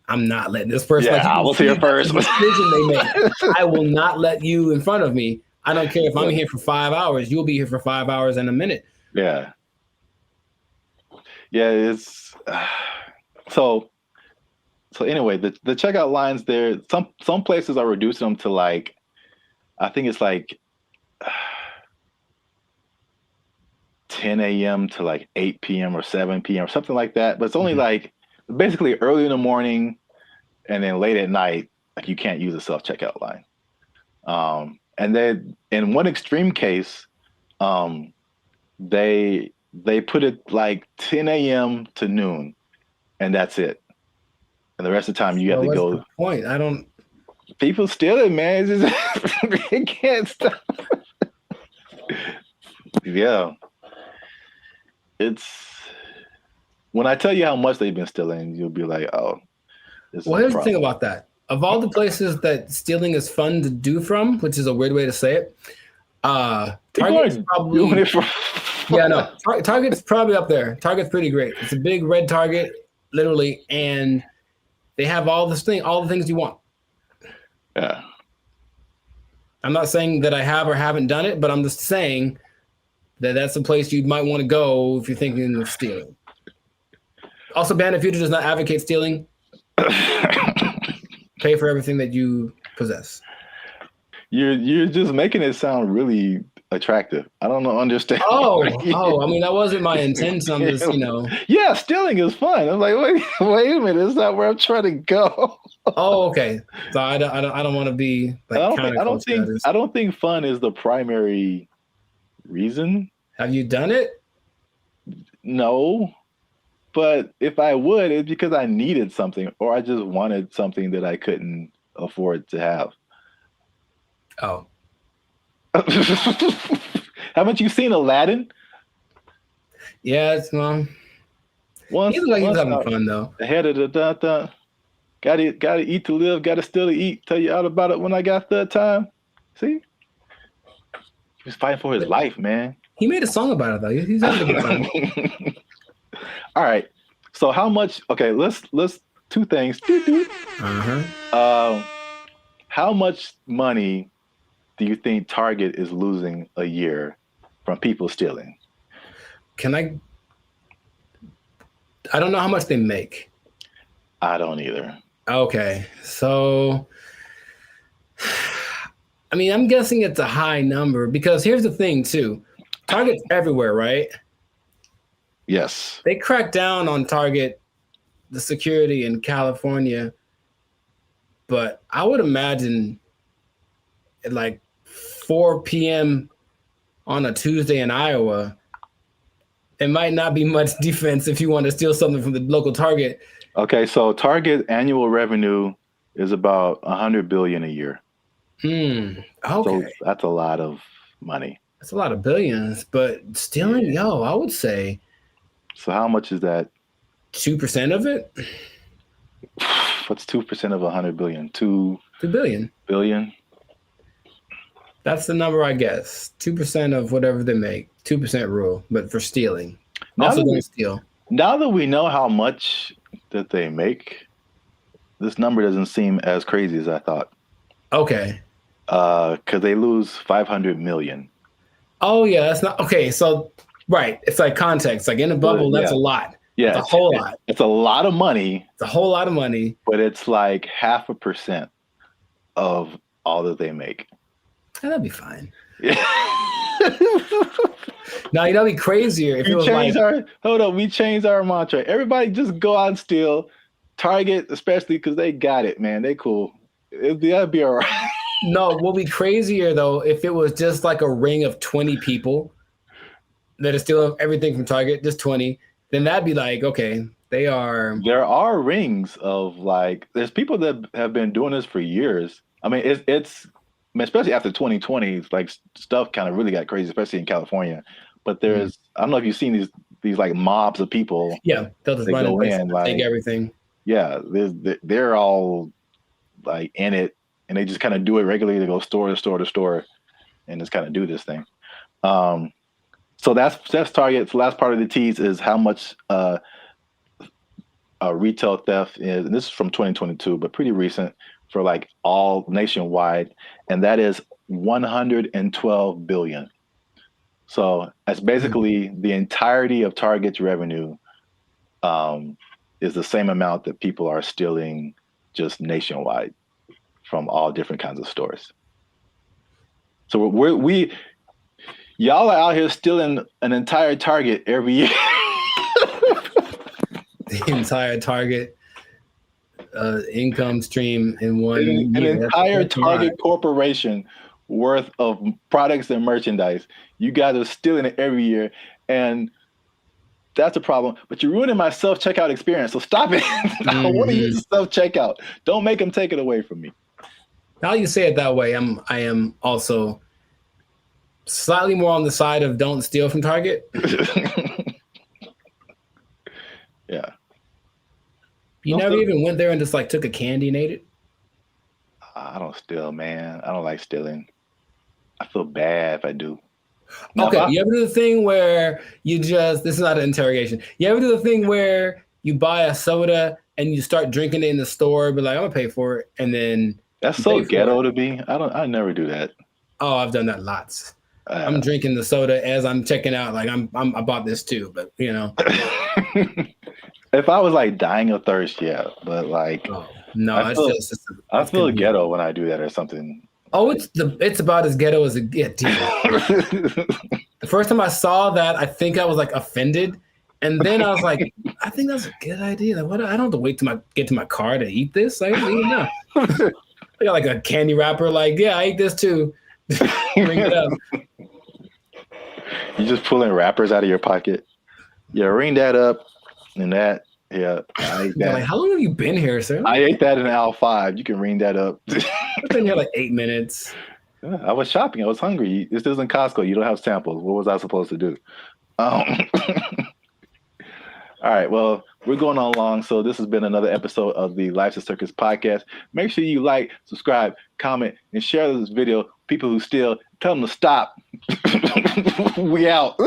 I'm not letting this person. Yeah, like, I was here first. Decision they make. I will not let you in front of me. I don't care if I'm here for 5 hours. You'll be here for 5 hours and a minute. Yeah. Yeah, it's so anyway, the checkout lines there, some places are reducing them to like, I think it's like 10 a.m. to like 8 p.m. or 7 p.m. or something like that. But it's only like basically early in the morning and then late at night, like you can't use a self-checkout line. And then in one extreme case, they put it like 10 a.m. to noon, and that's it. And the rest of the time you have to go. The point? I don't. People steal it, man. It's just, it can't stop. Yeah. It's when I tell you how much they've been stealing, you'll be like, "Oh." Well, here's the thing about that. Of all the places that stealing is fun to do from, which is a weird way to say it, Target's probably doing it for Target's probably up there. Target's pretty great. It's a big red Target, literally, and they have all the things you want. Yeah. I'm not saying that I have or haven't done it, but I'm just saying that that's a place you might want to go if you're thinking of stealing. Also, Band of Future does not advocate stealing. Pay for everything that you possess. You're just making it sound really attractive. I don't understand. Oh, I mean, that wasn't my intent. I'm just, Yeah, stealing is fun. I'm like, wait a minute, it's not where I'm trying to go. Oh, okay. So I don't want to be like. I don't think fun is the primary reason. Have you done it? No. But if I would, it's because I needed something or I just wanted something that I couldn't afford to have. Oh. Haven't you seen Aladdin? Yeah, it's He looks like he's having fun though. Ahead of the gotta eat to live, gotta still to eat. Tell you all about it when I got the time. See? He was fighting for his life, man. He made a song about it though. He's having a good time. All right. So how much? Okay, let's two things. How much money do you think Target is losing a year from people stealing? I don't know how much they make. I don't either. Okay. So I mean, I'm guessing it's a high number because here's the thing too. Target's everywhere, right? Yes. They cracked down on Target, the security in California, but I would imagine at like 4 p.m. on a Tuesday in Iowa, it might not be much defense if you want to steal something from the local Target. Okay, so Target annual revenue is about $100 billion a year. Okay. So that's a lot of money. That's a lot of billions, but stealing, I would say. So how much is that? 2% of it? What's 2% of 100 billion? 2 billion. Billion? That's the number, I guess. 2% of whatever they make. 2% rule, but for stealing. Also don't steal. Now that we know how much that they make, this number doesn't seem as crazy as I thought. Okay. Because they lose 500 million. Oh, yeah, that's not... Okay, so... Right. It's like context. Like in a bubble, that's a lot. Yeah. It's a whole lot. It's a lot of money. It's a whole lot of money. But it's like 0.5% of all that they make. Yeah, that'd be fine. Yeah. Now, it'd be crazier if it was we changed our mantra. Everybody just go out and steal. Target, especially because they got it, man. They cool. That'd be all right. No, what would be crazier, though, if it was just like a ring of 20 people that is stealing everything from Target, just 20, then that'd be like, okay, there are rings of like, there's people that have been doing this for years. I mean, especially after 2020, like stuff kind of really got crazy, especially in California. But there's, I don't know if you've seen these like mobs of people. Yeah, they'll just run go in, like, take everything. Yeah, they're all like in it, and they just kind of do it regularly. They go store to store to store, and just kind of do this thing. So that's Target. The last part of the tease is how much retail theft is, and this is from 2022, but pretty recent for like all nationwide, and that is 112 billion. So that's basically the entirety of Target's revenue is the same amount that people are stealing just nationwide from all different kinds of stores. So we y'all are out here stealing an entire Target every year. The entire Target income stream in one An year. entire Target corporation worth of products and merchandise. You guys are stealing it every year, and that's a problem. But you're ruining my self-checkout experience, so stop it. I want to use self-checkout. Don't make them take it away from me. Now you say it that way, I am also slightly more on the side of don't steal from Target. Yeah. You never even went there and just like took a candy and ate it? I don't steal, man. I don't like stealing. I feel bad if I do. Okay, you ever do the thing where you just, this is not an interrogation. You ever do the thing where you buy a soda and you start drinking it in the store, but like, I'm gonna pay for it, and then that's so ghetto to me. I never do that. Oh, I've done that lots. I'm drinking the soda as I'm checking out. Like I bought this too, but you know. If I was like dying of thirst, yeah, but like, no, I feel ghetto when I do that or something. Oh, it's about as ghetto as it gets. The first time I saw that, I think I was like offended, and then I was like, I think that's a good idea. Like, what? I don't have to wait to get to my car to eat this. I don't even know. I got like a candy wrapper. Like, yeah, I ate this too. Bring it up. You just pulling wrappers out of your pocket. Yeah, ring that up. And that, yeah, I ate that. Like, how long have you been here, sir? I ate that in aisle 5. You can ring that up. I've been here like 8 minutes. Yeah, I was shopping. I was hungry. This isn't Costco. You don't have samples. What was I supposed to do? All right. Well, we're going on long. So this has been another episode of the Life's a Circus podcast. Make sure you like, subscribe, comment, and share this video. People who steal, tell them to stop. We out.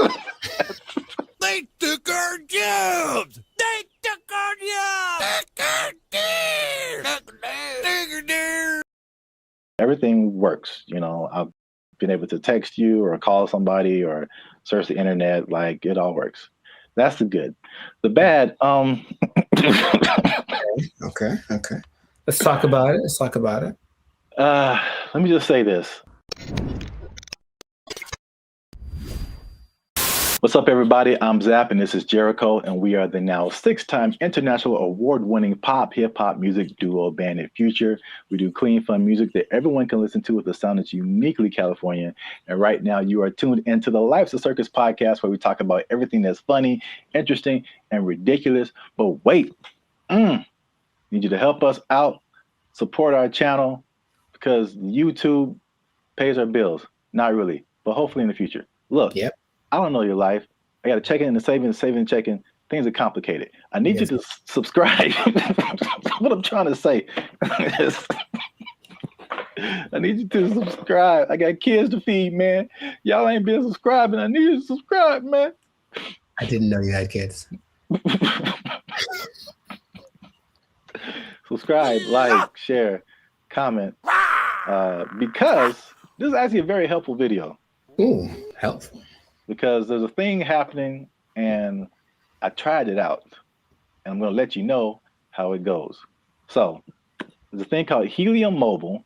They took our jobs! They took our jobs! Everything works. You know, I've been able to text you or call somebody or search the internet. Like, it all works. That's the good. The bad, Okay. Let's talk about it. Let me just say this. What's up, everybody? I'm Zap, and this is Jericho, and we are the now 6-time international award-winning pop hip-hop music duo Band in Future. We do clean, fun music that everyone can listen to with a sound that's uniquely Californian. And right now, you are tuned into the Life's a Circus podcast, where we talk about everything that's funny, interesting, and ridiculous. But wait, need you to help us out, support our channel, because YouTube pays our bills. Not really, but hopefully in the future. Look. Yep. I don't know your life. I got to check in and saving and checking. Things are complicated. I need you to subscribe. That's what I'm trying to say. I need you to subscribe. I got kids to feed, man. Y'all ain't been subscribing. I need you to subscribe, man. I didn't know you had kids. Subscribe, like, share, comment. Because this is actually a very helpful video. Ooh, helpful. Because there's a thing happening, and I tried it out, and I'm going to let you know how it goes. So there's a thing called Helium Mobile.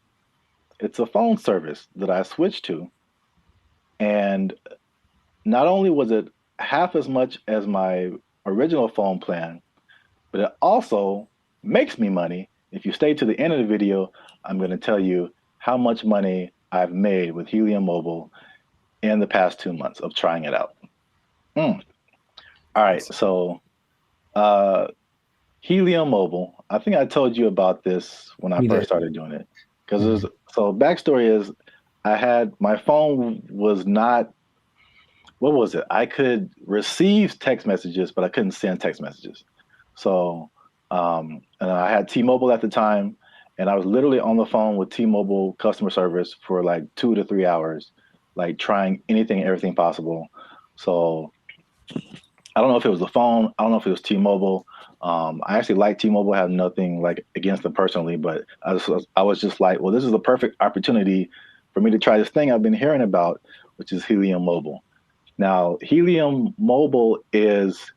It's a phone service that I switched to, and not only was it half as much as my original phone plan, but it also makes me money. If you stay to the end of the video, I'm going to tell you how much money I've made with Helium Mobile in the past 2 months of trying it out. All right, so Helium Mobile, I think I told you about this when I first started doing it. Because so backstory is my phone was not, what was it? I could receive text messages, but I couldn't send text messages. So, and I had T-Mobile at the time, and I was literally on the phone with T-Mobile customer service for like 2 to 3 hours, like trying anything and everything possible. So I don't know if it was the phone. I don't know if it was T-Mobile. I actually like T-Mobile. I have nothing like against them personally, but I was just like, well, this is the perfect opportunity for me to try this thing I've been hearing about, which is Helium Mobile. Now, Helium Mobile is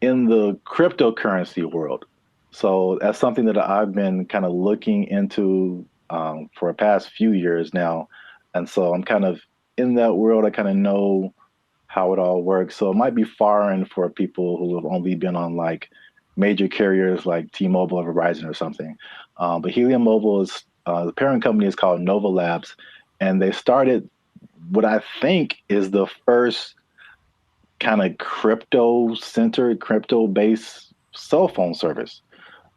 in the cryptocurrency world. So that's something that I've been kind of looking into for the past few years now. And so I'm kind of in that world. I kind of know how it all works. So it might be foreign for people who have only been on like major carriers like T-Mobile or Verizon or something. But Helium Mobile is, the parent company is called Nova Labs. And they started what I think is the first kind of crypto-centered, crypto-based cell phone service.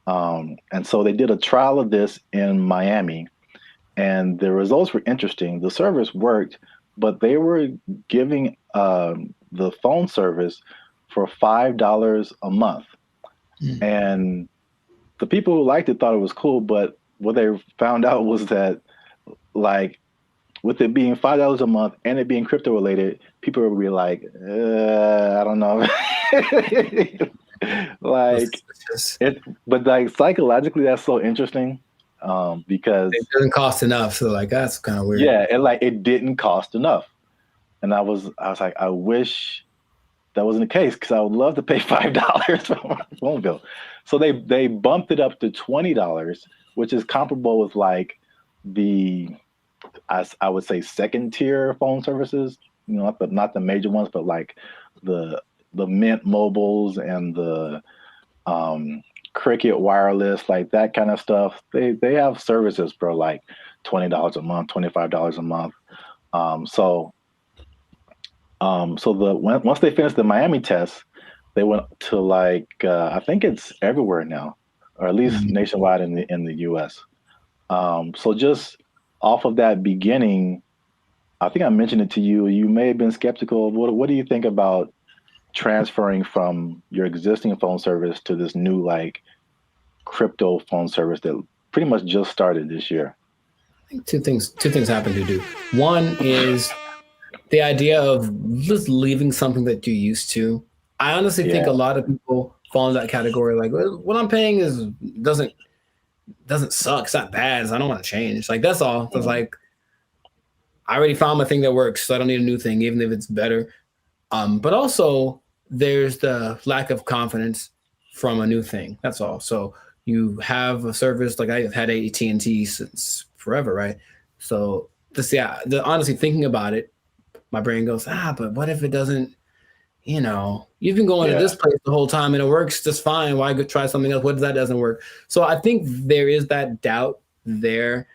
And so they did a trial of this in Miami, and the results were interesting. The service worked, but they were giving the phone service for $5 a month. And the people who liked it thought it was cool, but what they found out was that, like, with it being $5 a month and it being crypto related, people would be like, I don't know. Like it, but like psychologically, that's so interesting because it doesn't cost enough. So like that's kind of weird. Yeah, and like it didn't cost enough, and I was like, I wish that wasn't the case because I would love to pay $5 for my phone bill. So they bumped it up to $20, which is comparable with like the I would say second tier phone services, you know, not the major ones, but like the Mint Mobiles and the Cricket Wireless, like that kind of stuff. They have services for like $20 a month, $25 a month. So once they finished the Miami test, they went to like I think it's everywhere now, or at least nationwide in the U.S. So just off of that beginning, I think I mentioned it to you. You may have been skeptical. What do you think about transferring from your existing phone service to this new like crypto phone service that pretty much just started this year? I think two things happen to do. One is the idea of just leaving something that you're used to. I honestly think a lot of people fall in that category. Like, well, what I'm paying doesn't suck. It's not bad. So I don't want to change. Like that's all. So it's like I already found my thing that works, so I don't need a new thing, even if it's better. But also there's the lack of confidence from a new thing. That's all. So you have a service like I've had AT&T since forever, right? So honestly thinking about it, my brain goes, but what if it doesn't, you've been going to this place the whole time and it works just fine. Why go try something else? What if that doesn't work? So I think there is that doubt there.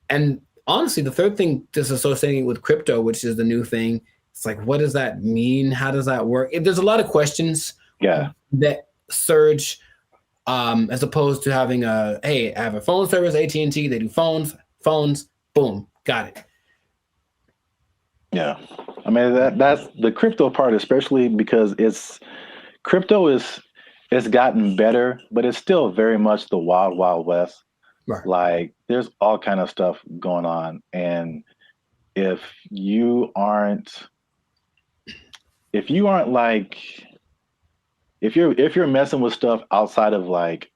And honestly, the third thing, just associating with crypto, which is the new thing, it's like, what does that mean? How does that work? There's a lot of questions that surge as opposed to having hey, I have a phone service, AT&T, they do phones, boom, got it. Yeah. I mean, that's the crypto part, especially because crypto it's gotten better, but it's still very much the wild, wild west. Right. Like there's all kind of stuff going on. And if you're messing with stuff outside of like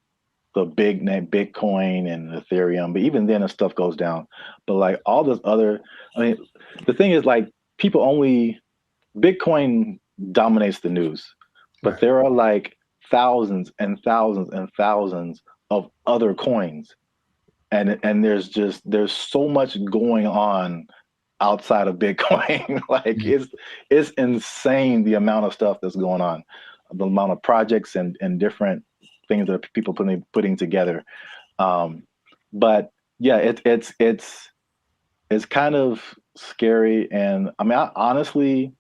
the big name Bitcoin and Ethereum, but even then the stuff goes down. But like all this other, I mean, the thing is like Bitcoin dominates the news, but there are like thousands and thousands and thousands of other coins. And there's so much going on outside of Bitcoin. Like it's insane the amount of stuff that's going on, the amount of projects and different things that people putting together. But yeah, it's kind of scary. And I mean, I honestly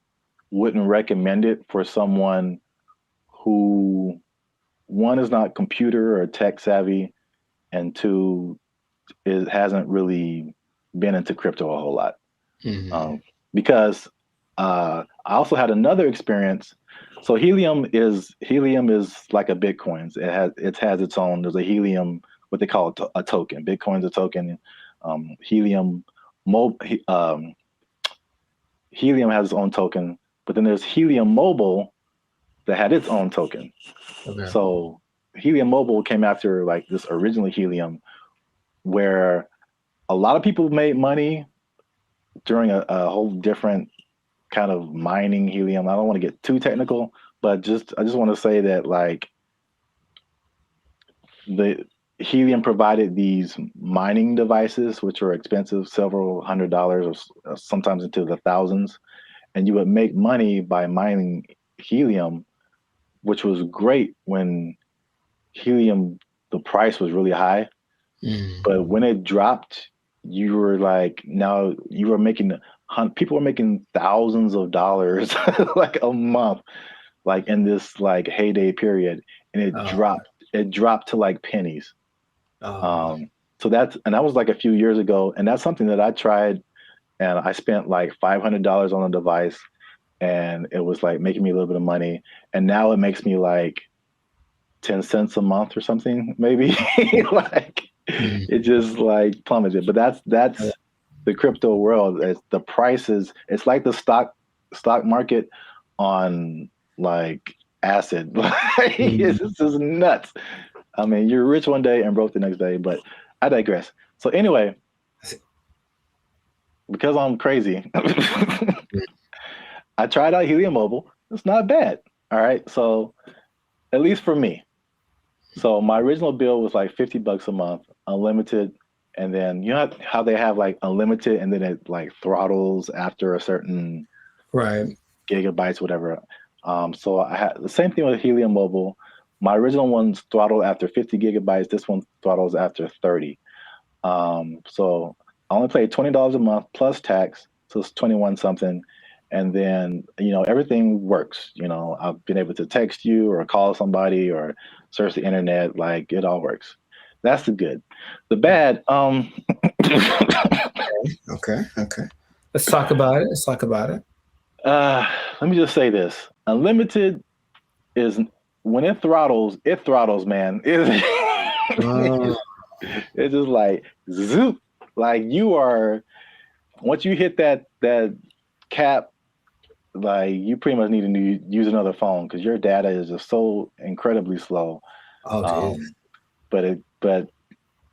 wouldn't recommend it for someone who, one, is not computer or tech savvy, and two, hasn't really been into crypto a whole lot. Because I also had another experience. So Helium is like a Bitcoin. It has its own. There's a Helium, what they call a token. Bitcoin's a token. Helium Helium has its own token, but then there's Helium Mobile that had its own token. Okay. So Helium Mobile came after like this original Helium, where a lot of people made money during a whole different kind of mining helium. I don't want to get too technical, but I just want to say that like the helium provided these mining devices, which were expensive, several $100s or sometimes into the thousands, and you would make money by mining helium, which was great when helium, the price was really high. But when it dropped, you were like, now you were making, people were making thousands of dollars like a month, like in this like heyday period, and it dropped to like pennies. So that was like a few years ago, and that's something that I tried, and I spent like $500 on a device, and it was like making me a little bit of money, and now it makes me like 10 cents a month or something, maybe. Like it just like plummeted. But that's the crypto world. The prices, it's like the stock market on like acid. It's just nuts. I mean, you're rich one day and broke the next day, but I digress. So anyway, because I'm crazy, I tried out Helium Mobile. It's not bad. All right. So at least for me. So my original bill was like $50 a month, unlimited. And then you know how they have like unlimited and then it like throttles after a certain gigabytes, whatever. So I had the same thing with Helium Mobile. My original one's throttled after 50 gigabytes. This one throttles after 30. So I only paid $20 a month plus tax. So it's 21 something. And then, you know, everything works. You know, I've been able to text you or call somebody or search the internet. Like it all works. That's the good. The bad, Okay. Let's talk about it. Let me just say this. Unlimited is when it throttles, man. It's just like zoop. Like you are, once you hit that cap, like you pretty much need to use another phone because your data is just so incredibly slow. But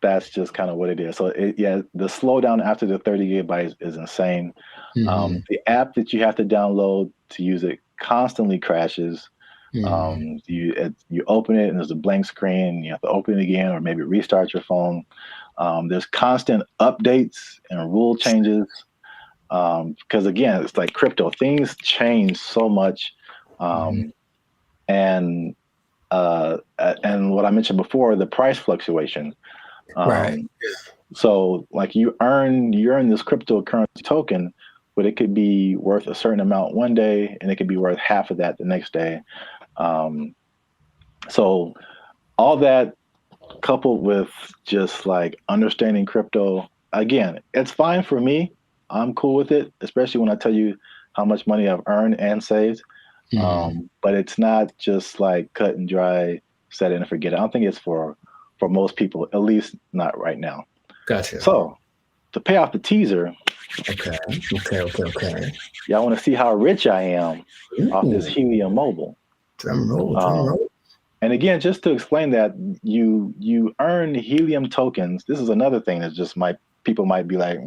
that's just kind of what it is. So the slowdown after the 30 gigabytes is insane. The app that you have to download to use it constantly crashes. You open it and there's a blank screen. You have to open it again or maybe restart your phone. There's constant updates and rule changes. Because again, it's like crypto. Things change so much, and what I mentioned before, the price fluctuation. So, like you earn this cryptocurrency token, but it could be worth a certain amount one day, and it could be worth half of that the next day. So, all that coupled with just like understanding crypto, again, it's fine for me. I'm cool with it, especially when I tell you how much money I've earned and saved. But it's not just like cut and dry, set it and forget it. I don't think it's for most people, at least not right now. Gotcha. So to pay off the teaser. Okay. Y'all want to see how rich I am off this Helium Mobile. Drum roll. And again, just to explain that, you earn Helium tokens. This is another thing that just people might be like,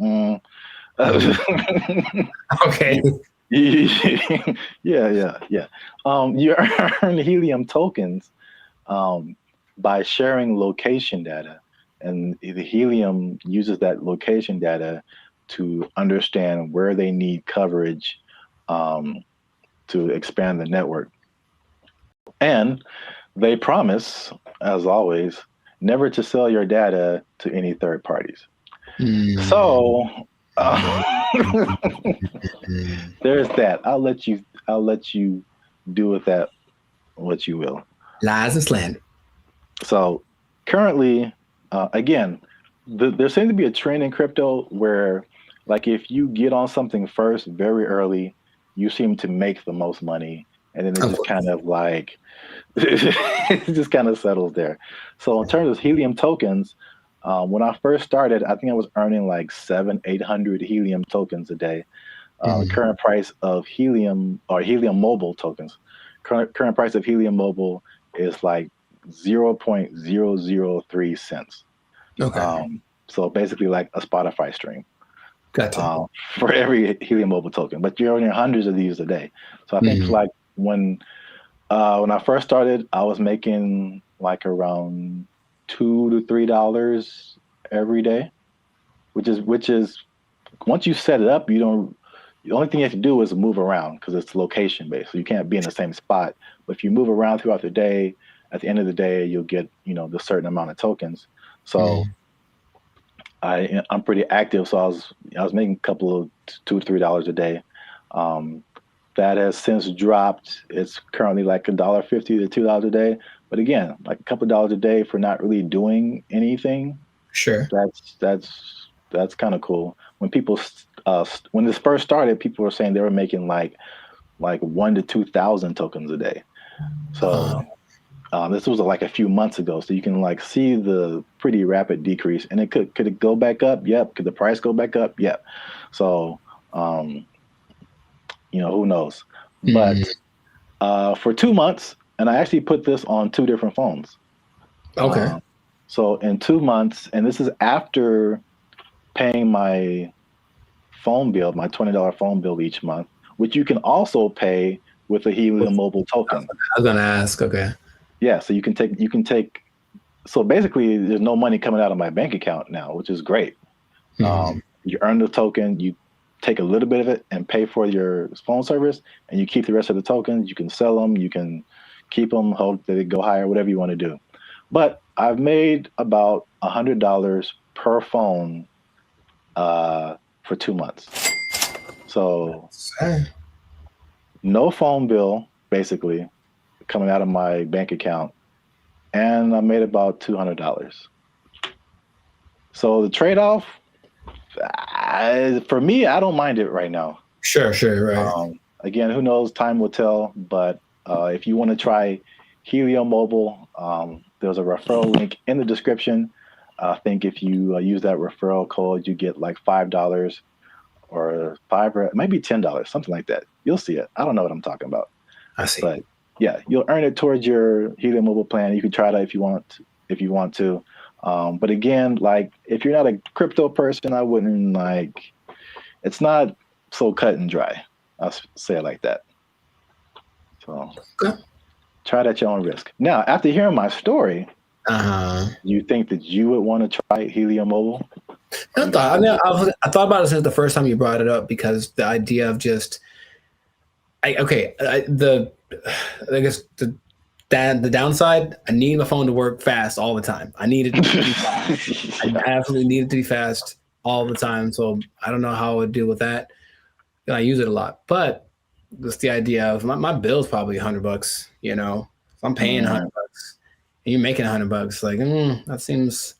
okay. Yeah. You earn Helium tokens by sharing location data, and the Helium uses that location data to understand where they need coverage to expand the network. And they promise, as always, never to sell your data to any third parties. So there's that. I'll let you do with that what you will. Lies and slander. So currently, again, there seems to be a trend in crypto where like if you get on something first very early, you seem to make the most money, and then it just kind of like it just kind of settles there. So in terms of Helium tokens, when I first started, I think I was earning like 800 Helium tokens a day. The current price of Helium or Helium Mobile tokens, current price of Helium Mobile is like 0.003 cents. Okay. So basically like a Spotify stream. Gotcha. For every Helium Mobile token, but you're earning hundreds of these a day. So I think like when I first started, I was making like around $2 to $3 every day, which is once you set it up, the only thing you have to do is move around because it's location based. So you can't be in the same spot. But if you move around throughout the day, at the end of the day, you'll get, the certain amount of tokens. So I'm pretty active. So I was making a couple of $2 to $3 a day. That has since dropped. It's currently like $1.50 to $2 a day. But again, like a couple of dollars a day for not really doing anything. Sure. That's kind of cool. When people when this first started, people were saying they were making like 1,000 to 2,000 tokens a day. So this was like a few months ago. So you can like see the pretty rapid decrease. And could it go back up? Yep. Could the price go back up? Yep. So who knows? But for 2 months, and I actually put this on 2 different phones. Okay. So in 2 months, and this is after paying my phone bill, my $20 phone bill each month, which you can also pay with a Helium Mobile token. I was gonna ask. Okay. Yeah, so you can take. So basically, there's no money coming out of my bank account now, which is great. You earn the token, you take a little bit of it and pay for your phone service, and you keep the rest of the tokens. You can sell them, you can keep them, hope that they go higher, whatever you want to do. But I've made about $100 per phone for 2 months. So no phone bill, basically, coming out of my bank account, and I made about $200. So the trade-off, for me, I don't mind it right now. Sure, right. Again, who knows? Time will tell. But if you want to try Helium Mobile, there's a referral link in the description. I think if you use that referral code, you get like $5 or it might be $10, something like that. You'll see it. I don't know what I'm talking about. I see. But yeah, you'll earn it towards your Helium Mobile plan. You can try that if you want to. But again, like if you're not a crypto person, I wouldn't it's not so cut and dry. I'll say it like that. So try it at your own risk. Now, after hearing my story, you think that you would want to try Helium Mobile? I thought about it since the first time you brought it up, because the idea of just, I guess the downside, I need my phone to work fast all the time. I need it to be fast. I absolutely need it to be fast all the time. So I don't know how I would deal with that. I use it a lot, but just the idea of my bill's probably $100, if I'm paying $100 and you're making $100, like, that seems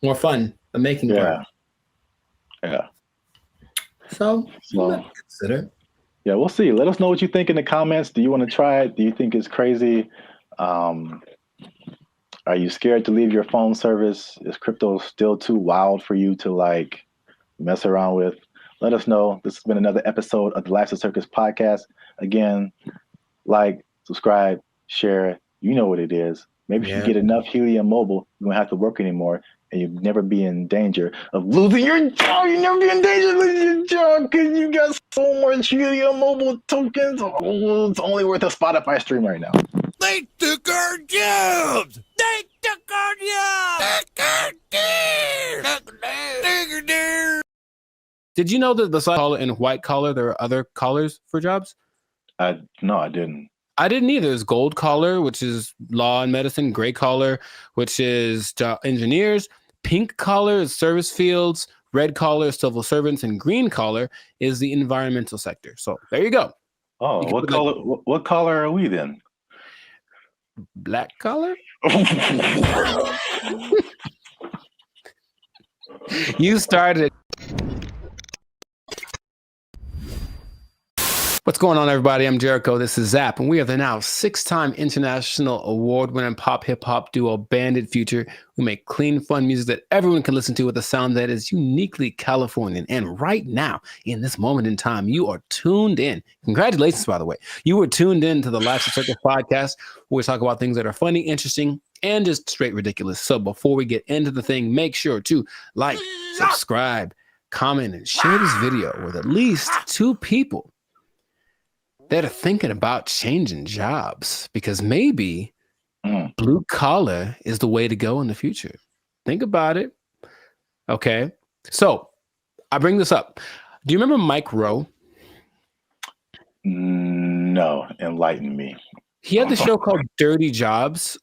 more fun than making part. Yeah. So consider. Yeah, we'll see. Let us know what you think in the comments. Do you want to try it? Do you think it's crazy? Are you scared to leave your phone service? Is crypto still too wild for you to mess around with? Let us know. This has been another episode of the Lifestyle Circus podcast. Again, subscribe, share. You know what it is. Maybe if you get enough Helium Mobile, you won't have to work anymore, and you'll never be in danger of losing your job. You never be in danger of losing your job because you got so much Helium Mobile tokens. Oh, it's only worth a Spotify stream right now. They took our jobs! They took our jobs! Did you know that besides collar and white collar, there are other collars for jobs? No, I didn't. I didn't either. There's gold collar, which is law and medicine. Gray collar, which is engineers. Pink collar is service fields. Red collar is civil servants. And green collar is the environmental sector. So there you go. Oh, what color are we then? Black collar? You started What's going on, everybody? I'm Jericho. This is Zap, and we are the now 6-time international award-winning pop hip-hop duo Bandit Future. We make clean, fun music that everyone can listen to with a sound that is uniquely Californian. And right now, in this moment in time, you are tuned in. Congratulations, by the way. You were tuned in to the Life's a Circus podcast, where we talk about things that are funny, interesting, and just straight ridiculous. So before we get into the thing, make sure to like, subscribe, comment, and share this video with at least 2 people that are thinking about changing jobs, because maybe blue collar is the way to go in the future. Think about it. Okay. So I bring this up. Do you remember Mike Rowe? No, enlighten me. He had the show called Dirty Jobs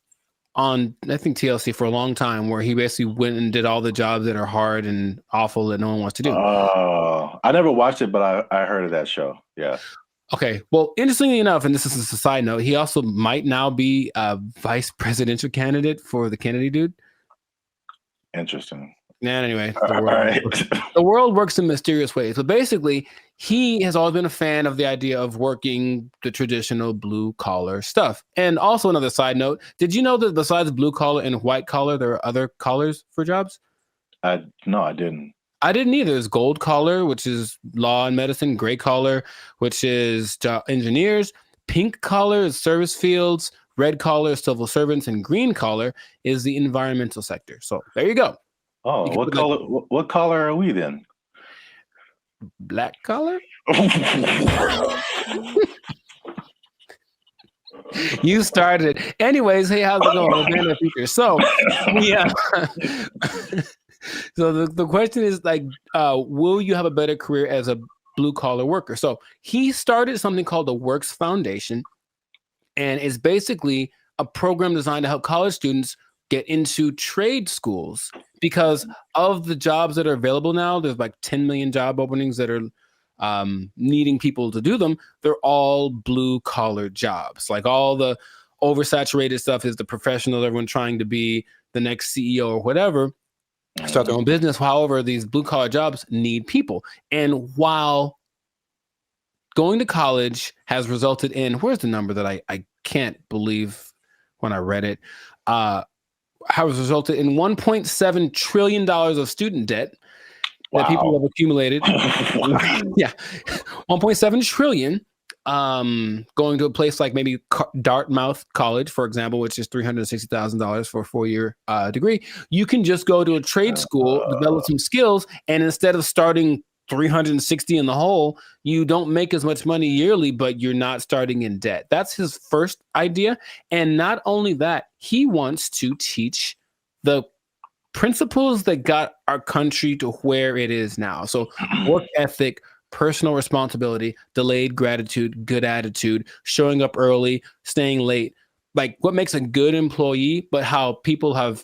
on, I think, TLC for a long time, where he basically went and did all the jobs that are hard and awful that no one wants to do. Oh, I never watched it, but I heard of that show. Yeah. Okay. Well, interestingly enough, and this is a side note, he also might now be a vice presidential candidate for the Kennedy dude. Interesting. And anyway, the world works in mysterious ways. But basically, he has always been a fan of the idea of working the traditional blue collar stuff. And also, another side note, did you know that besides blue collar and white collar, there are other collars for jobs? No, I didn't. I didn't either. There's gold collar, which is law and medicine. Gray collar, which is engineers. Pink collar is service fields. Red collar is civil servants. And green collar is the environmental sector. So there you go. Oh, what color are we then? Black collar? You started it. Anyways, hey, how's it going? So, yeah. So the question is, like, will you have a better career as a blue collar worker? So he started something called the Works Foundation, and it's basically a program designed to help college students get into trade schools, because of the jobs that are available now. There's like 10 million job openings that are needing people to do them. They're all blue collar jobs. Like, all the oversaturated stuff is the professional, everyone trying to be the next CEO or whatever, start their own business. However, these blue collar jobs need people. And while going to college has resulted in, where's the number that I can't believe when I read it, has resulted in $1.7 trillion of student debt that people have accumulated. Yeah, 1.7 trillion. Going to a place like maybe Dartmouth College, for example, which is $360,000 for a 4-year degree. You can just go to a trade school, develop some skills, and instead of starting 360 in the hole, you don't make as much money yearly, but you're not starting in debt. That's his first idea. And not only that, he wants to teach the principles that got our country to where it is now. So work ethic, personal responsibility, delayed gratitude, good attitude, showing up early, staying late, like what makes a good employee, but how people have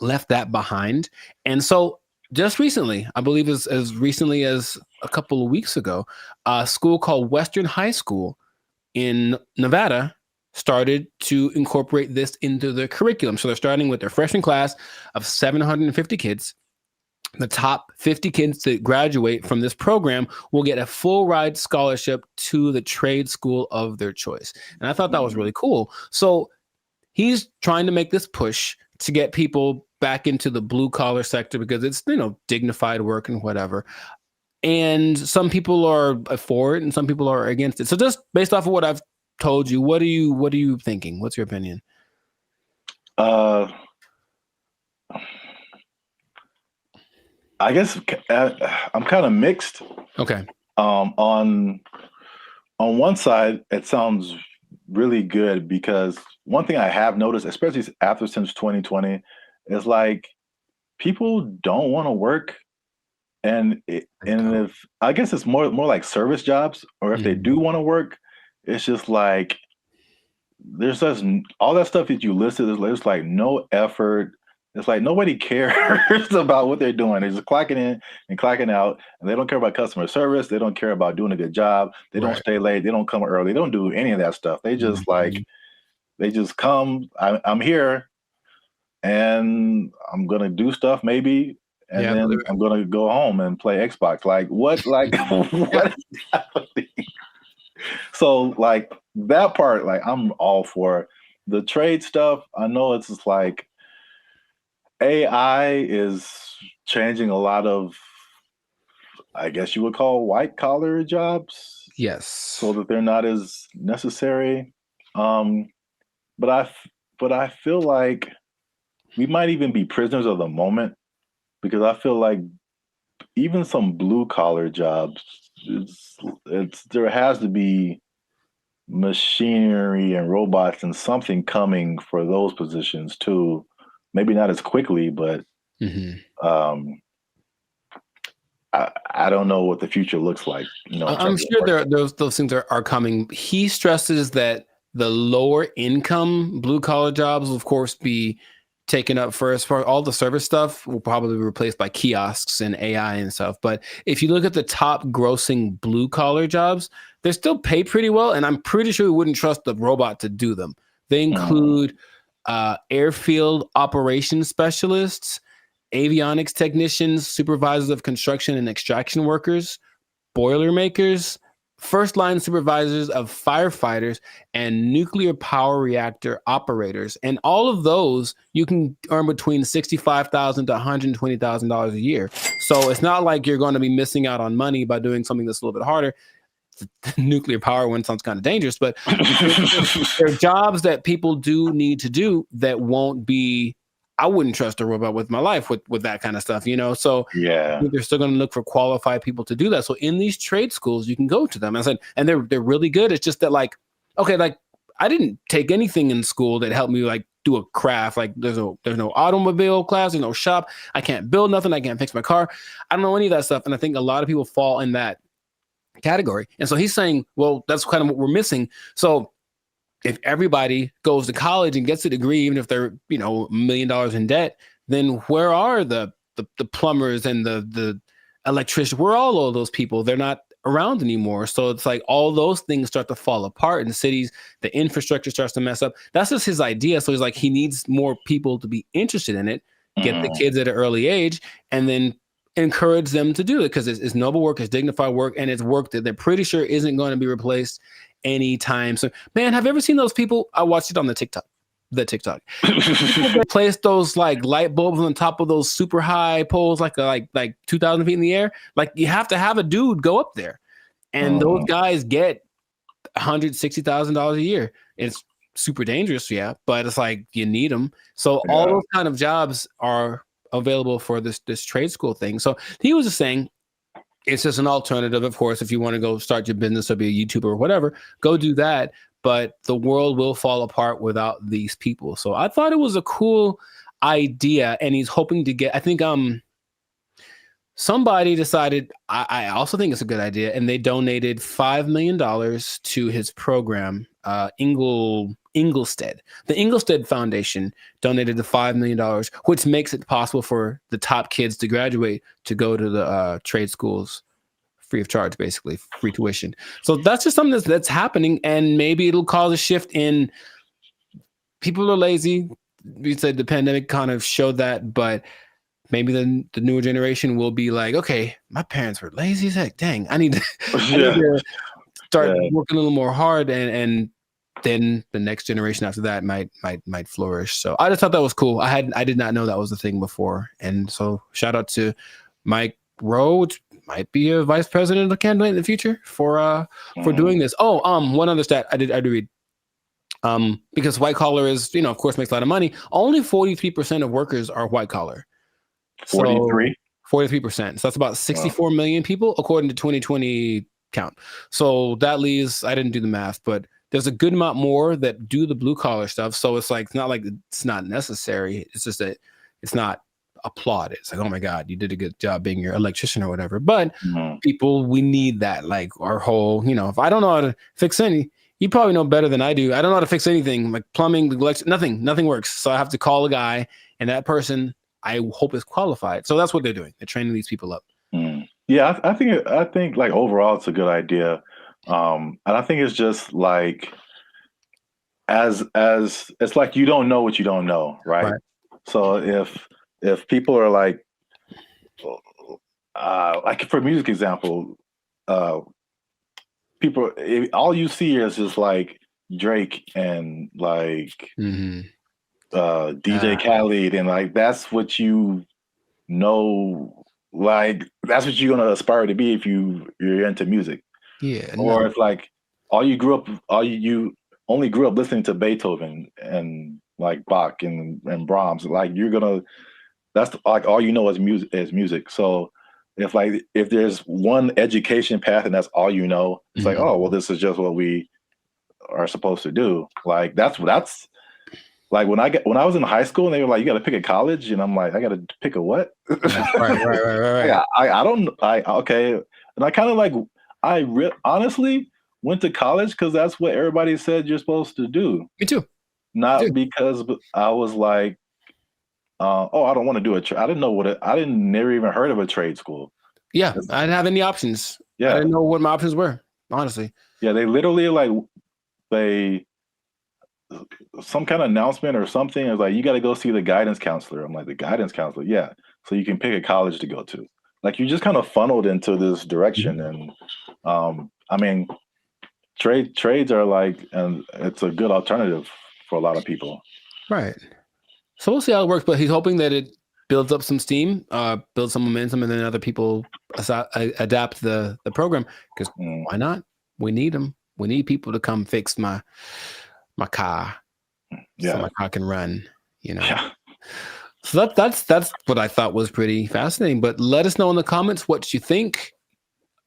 left that behind. And so just recently, I believe as recently as a couple of weeks ago, a school called Western High School in Nevada started to incorporate this into their curriculum. So they're starting with their freshman class of 750 kids. The top 50 kids that graduate from this program will get a full ride scholarship to the trade school of their choice. And I thought that was really cool. So he's trying to make this push to get people back into the blue collar sector, because it's, dignified work and whatever. And some people are for it and some people are against it. So just based off of what I've told you, what are you thinking? What's your opinion? I guess I'm kind of mixed. Okay. On one side, it sounds really good, because one thing I have noticed, especially since 2020, is like people don't want to work, and if I guess it's more like service jobs, or if they do want to work, it's just like there's just all that stuff that you listed. There's like no effort. It's like nobody cares about what they're doing. They're just clocking in and clocking out, and they don't care about customer service. They don't care about doing a good job. They don't stay late. They don't come early. They don't do any of that stuff. They just they just come. I'm here, and I'm gonna do stuff maybe, and then I'm gonna go home and play Xbox. Like what? Like what is happening? So like that part, like I'm all for. The trade stuff, I know it's just like AI is changing a lot of, I guess you would call white collar jobs. Yes. So that they're not as necessary. But I feel like we might even be prisoners of the moment, because I feel like even some blue collar jobs, it's there has to be machinery and robots and something coming for those positions too. Maybe not as quickly, but I don't know what the future looks like. You know, I'm sure those things are coming. He stresses that the lower income blue collar jobs will of course be taken up first. For all the service stuff will probably be replaced by kiosks and AI and stuff. But if you look at the top grossing blue collar jobs, they still pay pretty well, and I'm pretty sure we wouldn't trust the robot to do them. They include airfield operations specialists, avionics technicians, supervisors of construction and extraction workers, boilermakers, first line supervisors of firefighters, and nuclear power reactor operators. And all of those you can earn between $65,000 to $120,000 a year. So it's not like you're going to be missing out on money by doing something that's a little bit harder. Nuclear power one sounds kind of dangerous, but there are jobs that people do need to do that won't be. I wouldn't trust a robot with my life with that kind of stuff, you know? So yeah, they're still going to look for qualified people to do that. So in these trade schools, you can go to them. I said, and they're really good. It's just that like, okay, like I didn't take anything in school that helped me like do a craft. Like there's no automobile class, there's no shop. I can't build nothing. I can't fix my car. I don't know any of that stuff. And I think a lot of people fall in that category. And so he's saying, well, that's kind of what we're missing. So if everybody goes to college and gets a degree, even if they're, you know, $1 million in debt, then where are the plumbers and the electricians? Where are all of those people? They're not around anymore. So it's like all those things start to fall apart in cities. The infrastructure starts to mess up. That's just his idea. So he's like, he needs more people to be interested in it, get the kids at an early age, and then encourage them to do it, because it's noble work, it's dignified work, and it's work that they're pretty sure isn't going to be replaced anytime. So, man, have you ever seen those people? I watched it on the TikTok. They place those like light bulbs on top of those super high poles, like 2,000 feet in the air. Like you have to have a dude go up there, and those guys get $160,000 a year. It's super dangerous, yeah, but it's like you need them. So all those kind of jobs are available for this trade school thing. So he was just saying, it's just an alternative. Of course, if you want to go start your business or be a YouTuber or whatever, go do that. But the world will fall apart without these people. So I thought it was a cool idea, and he's hoping to get, I think somebody decided, I also think it's a good idea, and they donated $5 million to his program, Inglestead. The Inglestead Foundation donated the $5 million, which makes it possible for the top kids to graduate to go to the trade schools free of charge, basically free tuition. So that's just something that's happening, and maybe it'll cause a shift in people are lazy. We said the pandemic kind of showed that, but maybe the newer generation will be like, okay, my parents were lazy as heck. Dang, I need to start working a little more hard, and then the next generation after that might flourish. So I just thought that was cool. I did not know that was a thing before. And so shout out to Mike Rowe, which might be a vice president of candidate in the future for doing this. Oh, one other stat I did read. Because white collar is, of course, makes a lot of money. Only 43% of workers are white collar. 43%. So that's about 64 million people according to 2020 count. So that leaves, I didn't do the math, but there's a good amount more that do the blue collar stuff. So it's like, it's not like it's not necessary. It's just that it's not applauded. It's like, oh my God, you did a good job being your electrician or whatever. But people, we need that. Like our whole, if I don't know how to fix any, you probably know better than I do. I don't know how to fix anything, like plumbing, nothing works. So I have to call a guy, and that person I hope is qualified. So that's what they're doing. They're training these people up. Yeah, I think like overall it's a good idea. And I think it's just like as it's like you don't know what you don't know, right? So if people are like for music example, people, all you see is just like Drake and like DJ Khaled, and like that's what you know. Like that's what you're gonna aspire to be if you're into music. Yeah. Or if like you only grew up listening to Beethoven and like Bach and Brahms, like that's like all you know is music. So if there's one education path and that's all you know, it's like, oh well, this is just what we are supposed to do. Like that's like when I was in high school and they were like, you got to pick a college, and I'm like, I got to pick a what? Right. Okay, and I kind of like honestly went to college because that's what everybody said you're supposed to do. Me too. Not because I was like, oh, I don't want to do I didn't know never even heard of a trade school. Yeah, I didn't have any options. Yeah, I didn't know what my options were, honestly. Yeah, they literally like some kind of announcement or something. It was like, you got to go see the guidance counselor. I'm like, the guidance counselor? Yeah. So you can pick a college to go to. Like you just kind of funneled into this direction. And I mean, trades are like, and it's a good alternative for a lot of people. Right. So we'll see how it works, but he's hoping that it builds up some steam, builds some momentum, and then other people adapt the program, because why not? We need them. We need people to come fix my car, so my car can run. Yeah. So that's what I thought was pretty fascinating. But let us know in the comments what you think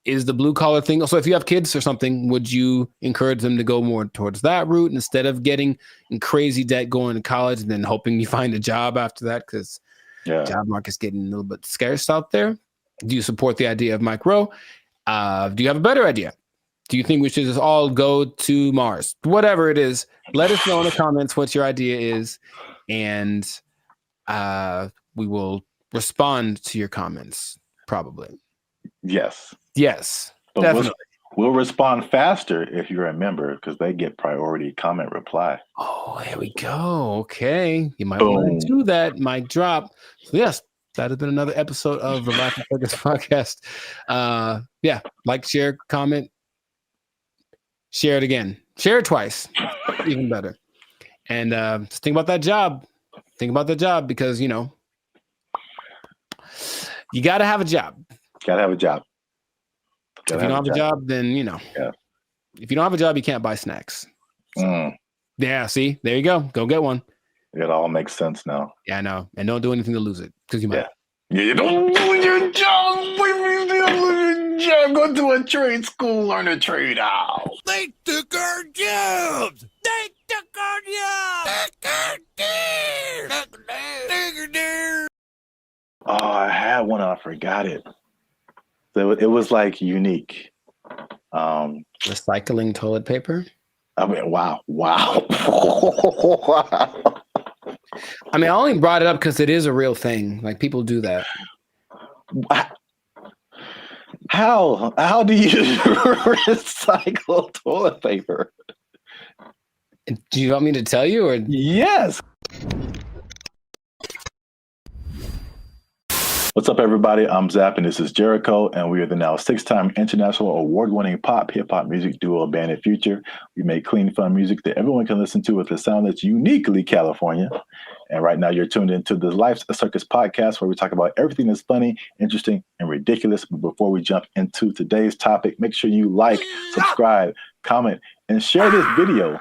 is the blue collar thing. So if you have kids or something, would you encourage them to go more towards that route instead of getting in crazy debt going to college and then hoping you find a job after that? Because job market's getting a little bit scarce out there. Do you support the idea of Mike Rowe? Do you have a better idea? Do you think we should just all go to Mars? Whatever it is, let us know in the comments what your idea is, and we will respond to your comments, probably. Yes. But Definitely. We'll respond faster if you're a member, because they get priority comment reply. Oh, there we go. Okay. You might want to do that. Mic drop. So yes, that has been another episode of the Life of Focus podcast. Like, share, comment. Share it again. Share it twice. Even better. And just think about that job. Think about the job, because, you got to have a job. If you don't have a job, then, if you don't have a job, you can't buy snacks. So, yeah, see? There you go. Go get one. It all makes sense now. Yeah, I know. And don't do anything to lose it, because you might. Yeah, you don't do your job. Go to a trade school, learn a trade out. They took our jobs. They took our jobs. Oh, I had one. I forgot it. So it was like unique. Recycling toilet paper. I mean, wow. I mean, I only brought it up because it is a real thing. Like, people do that. How do you recycle toilet paper? Do you want me to tell you, or? Yes. What's up, everybody? I'm Zap, and this is Jericho, and we are the now 6-time international award-winning pop hip-hop music duo Bandit Future. We make clean, fun music that everyone can listen to with a sound that's uniquely California. And right now, you're tuned into the Life's a Circus podcast, where we talk about everything that's funny, interesting, and ridiculous. But before we jump into today's topic, make sure you like, subscribe, comment, and share this video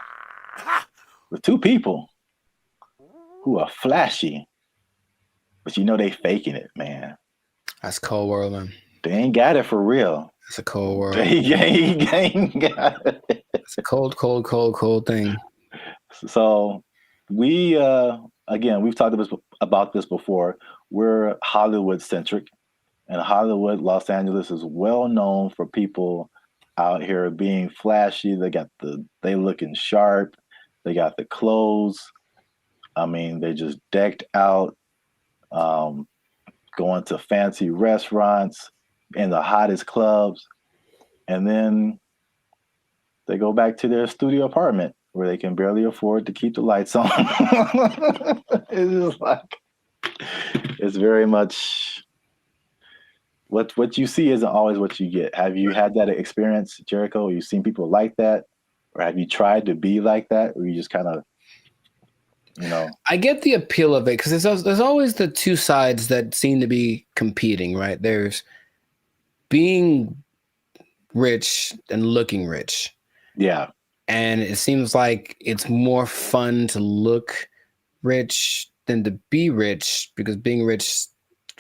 with 2 people who are flashy, but they faking it, man. That's cold world, man. They ain't got it for real. It's a cold world. They ain't got it. It's a cold thing. So we, again, we've talked about this before. We're Hollywood centric, and Hollywood, Los Angeles, is well known for people out here being flashy. They looking sharp. They got the clothes. I mean, they just decked out. Going to fancy restaurants in the hottest clubs, and then they go back to their studio apartment where they can barely afford to keep the lights on. It's just like, it's very much what you see isn't always what you get. Have you had that experience, Jericho? Have you seen people like that, or have you tried to be like that, or you just kind of, I get the appeal of it because there's always the two sides that seem to be competing, right? There's being rich and looking rich. Yeah. And it seems like it's more fun to look rich than to be rich because being rich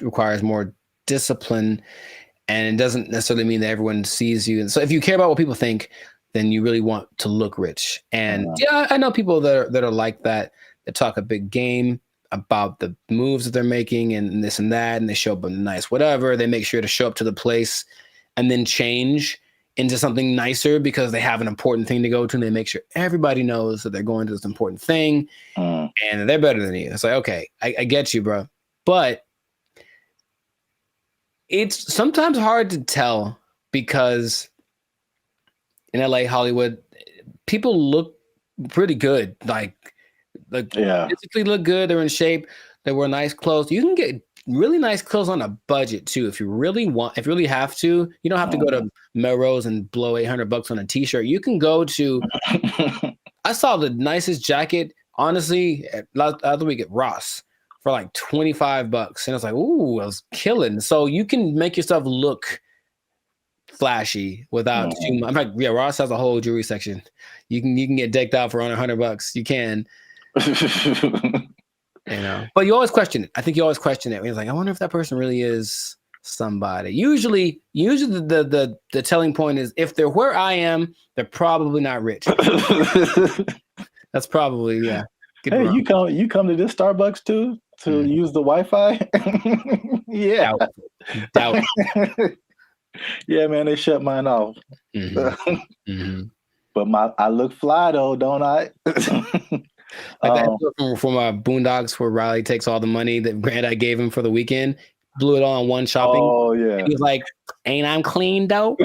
requires more discipline, and it doesn't necessarily mean that everyone sees you. And so if you care about what people think, then you really want to look rich. And yeah, I know people that are like that talk a big game about the moves that they're making and this and that, and they show up in nice whatever. They make sure to show up to the place and then change into something nicer because they have an important thing to go to, and they make sure everybody knows that they're going to this important thing and they're better than you. It's like, okay, I get you, bro. But it's sometimes hard to tell because in LA, Hollywood, people look pretty good. Like physically look good. They're in shape. They wear nice clothes. You can get really nice clothes on a budget too. If you really have to, you don't have to go to Melrose and blow $800 on a t-shirt. You can go to, I saw the nicest jacket, honestly, last week at Ross for like $25. And I was like, ooh, I was killing. So you can make yourself look flashy without too much. I'm like, yeah, Ross has a whole jewelry section. You can get decked out for under $100. You can. But you always question it. I think you always question it. It's like, I wonder if that person really is somebody. Usually the telling point is if they're where I am, they're probably not rich. That's probably Hey, you come to this Starbucks too to use the Wi-Fi? Yeah. Doubt. Yeah, man, they shut mine off. But I look fly though, don't I? Like that episode from Boondocks where Riley takes all the money that BrandBee gave him for the weekend, blew it all on one shopping. Oh yeah. And he's like, "Ain't I'm clean though?"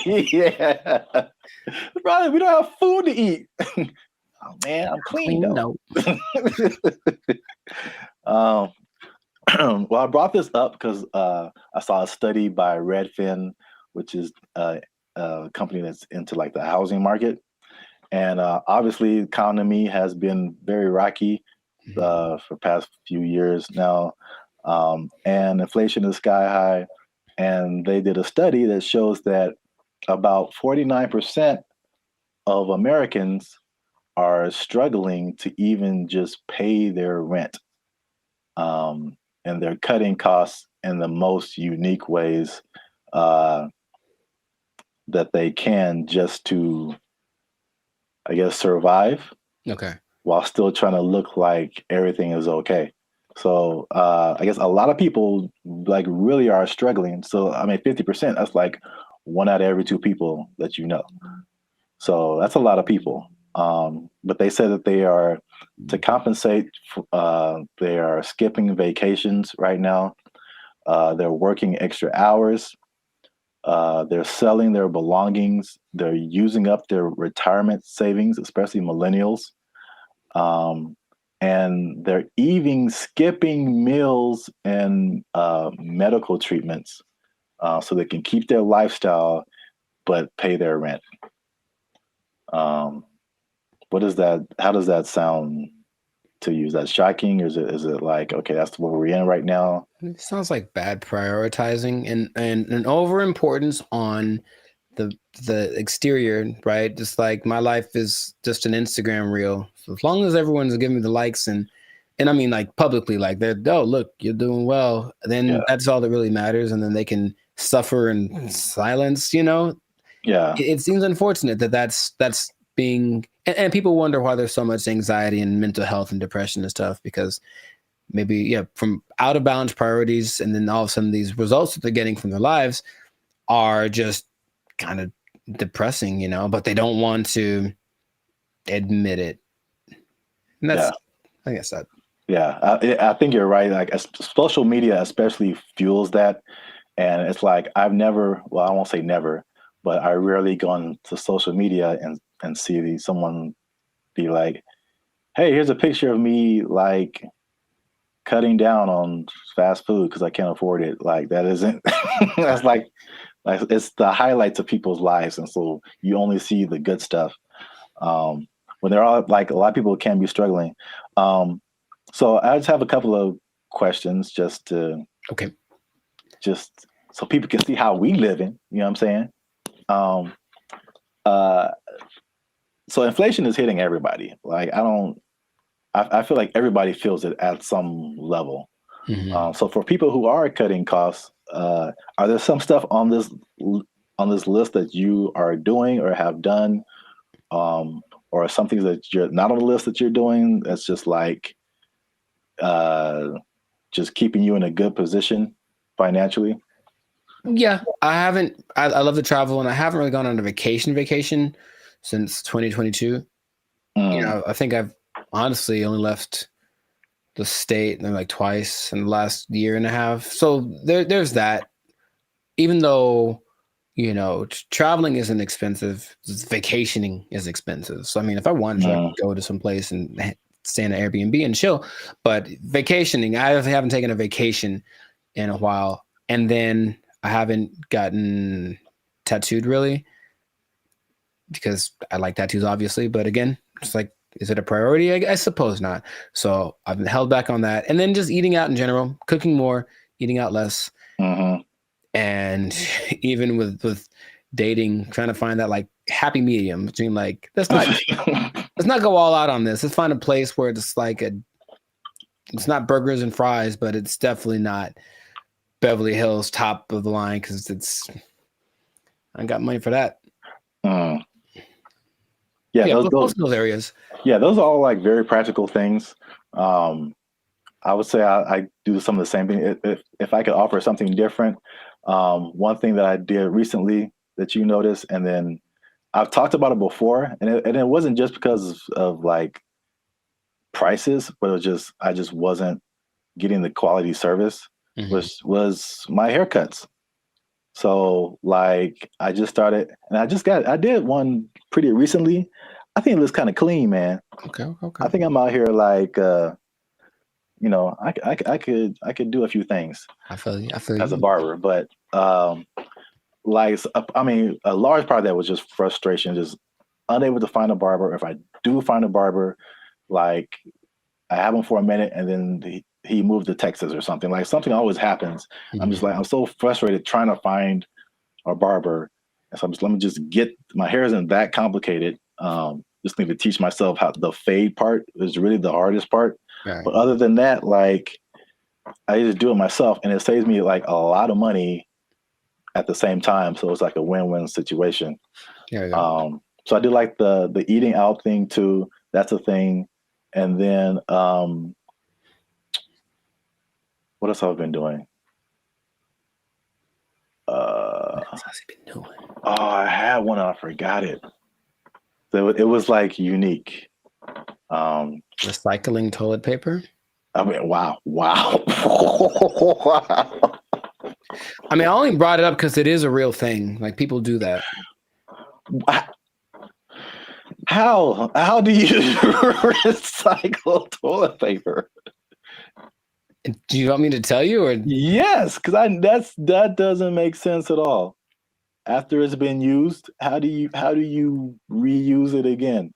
Yeah. Riley, we don't have food to eat. Oh man, I'm clean though. Well, I brought this up because I saw a study by Redfin, which is a company that's into like the housing market. And obviously, the economy has been very rocky for the past few years now, and inflation is sky high. And they did a study that shows that about 49% of Americans are struggling to even just pay their rent, and they're cutting costs in the most unique ways that they can just to, I guess, survive. Okay. While still trying to look like everything is okay. So I guess a lot of people like really are struggling. So I mean, 50%, that's like 1 out of every 2 people that you know. So that's a lot of people. But they said that they are, to compensate, they are skipping vacations right now. They're working extra hours. They're selling their belongings. They're using up their retirement savings, especially millennials. And they're even skipping meals and medical treatments so they can keep their lifestyle but pay their rent. What is that? How does that sound to you? Is that shocking? Or is it like, okay, that's where we're in right now? It sounds like bad prioritizing and an overimportance on the exterior, right? Just like my life is just an Instagram reel. So as long as everyone's giving me the likes and I mean like publicly, like they're, oh look, you're doing well, then that's all that really matters, and then they can suffer in silence, Yeah. It seems unfortunate that that's being, and people wonder why there's so much anxiety and mental health and depression and stuff, because maybe from out of bounds priorities, and then all of a sudden these results that they're getting from their lives are just kind of depressing, but they don't want to admit it. And that's, I guess that. Yeah, I think you're right. Like social media especially fuels that. And it's like, I won't say never, but I rarely go on to social media and see someone be like, hey, here's a picture of me like cutting down on fast food because I can't afford it. Like that isn't that's like it's the highlights of people's lives, and so you only see the good stuff. When they're all like a lot of people can be struggling. So I just have a couple of questions just to just so people can see how we living. You know what I'm saying? So inflation is hitting everybody. Like I feel like everybody feels it at some level. So for people who are cutting costs, are there some stuff on this list that you are doing or have done, or some things that you're not on the list that you're doing that's just like just keeping you in a good position financially? Yeah, I haven't. I love to travel, and I haven't really gone on a vacation since 2022. You know, I think I've honestly only left the state like twice in the last year and a half. So there's that. Even though, you know, traveling isn't expensive, vacationing is expensive. So I mean, if I wanted to, I could go to some place and stay in an Airbnb and chill. But vacationing, I haven't taken a vacation in a while, and then I haven't gotten tattooed really because I like tattoos, obviously. But again, it's like, is it a priority? I suppose not. So I've been held back on that. And then just eating out in general, cooking more, eating out less. And even with dating, trying to find that like happy medium between like, let's not go all out on this. Let's find a place where it's like it's not burgers and fries, but it's definitely not Beverly Hills top of the line because I got money for that. Yeah, those areas. Yeah, those are all like very practical things. I would say I do some of the same thing. If I could offer something different, one thing that I did recently that you noticed, and then I've talked about it before, and it wasn't just because of like prices, but it was just I just wasn't getting the quality service. Was my haircuts. So like I just started, and I did one pretty recently. I think it looks kind of clean, man. Okay. I think I'm out here like, you know, I could do a few things. I feel you. As a barber, but like I mean, a large part of that was just frustration, just unable to find a barber. If I do find a barber, like I have him for a minute, and then he moved to Texas or something. Like something always happens. I'm just like I'm so frustrated trying to find a barber, and so let me just get my hair isn't that complicated. Just need to teach myself how the fade part is really the hardest part. Right. But other than that, like I just do it myself, and it saves me like a lot of money at the same time. So it's like a win-win situation. So I do like the eating out thing too. That's a thing. And then what else have I been doing? What else has he been doing? Oh, I had one and I forgot it. So it was like unique. Recycling toilet paper. I mean, wow. I mean, I only brought it up because it is a real thing. Like people do that. How do you recycle toilet paper? Do you want me to tell you, or yes? Because that doesn't make sense at all. After it's been used, how do you reuse it again?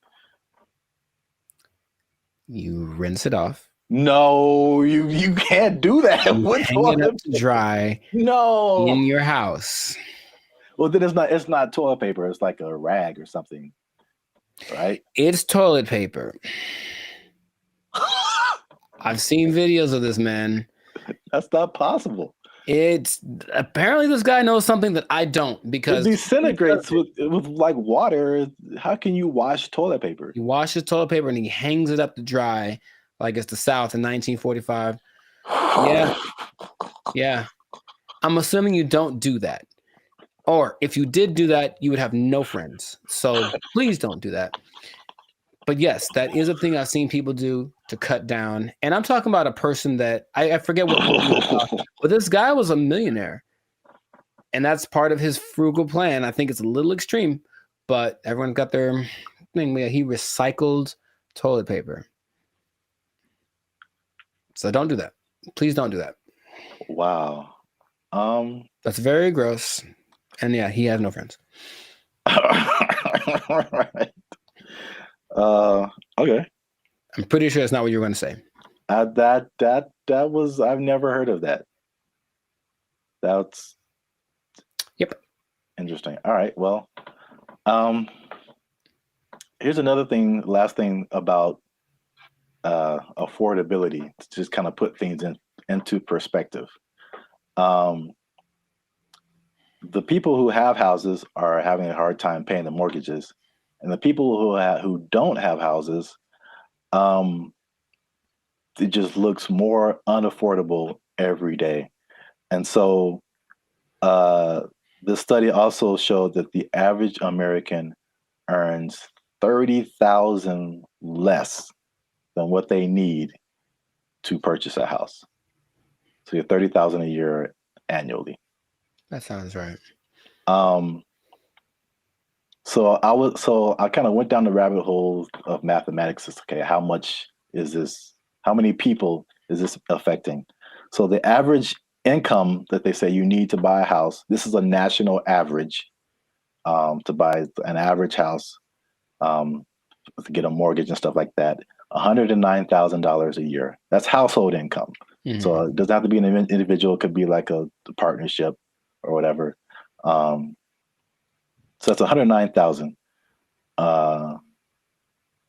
You rinse it off. No, you can't do that. Hang it up to dry. No, in your house. Well, then it's not toilet paper. It's like a rag or something, right? It's toilet paper. I've seen videos of this, man. That's not possible. It's apparently this guy knows something that I don't, because it disintegrates with like water. How can you wash toilet paper? He washes toilet paper and he hangs it up to dry like it's the South in 1945. Yeah. I'm assuming you don't do that. Or if you did do that, you would have no friends. So please don't do that. But yes, that is a thing I've seen people do to cut down. And I'm talking about a person that I forget what he was about, but this guy was a millionaire. And that's part of his frugal plan. I think it's a little extreme, but everyone got their thing. He recycled toilet paper. So don't do that. Please don't do that. Wow. That's very gross. And yeah, he has no friends. Right. Okay. I'm pretty sure that's not what you were going to say. That was, I've never heard of that. That's interesting. All right. Well, here's another thing, last thing about affordability, to just kind of put things into perspective. The people who have houses are having a hard time paying the mortgages, and the people who don't have houses, it just looks more unaffordable every day. And so the study also showed that the average American earns $30,000 less than what they need to purchase a house. So you're $30,000 a year annually. That sounds right. So I kind of went down the rabbit hole of mathematics. Okay, how much is this? How many people is this affecting? So the average income that they say you need to buy a house, this is a national average, to buy an average house, to get a mortgage and stuff like that, $109,000 a year. That's household income. Mm-hmm. So it doesn't have to be an individual. It could be like a partnership or whatever. So that's $109,000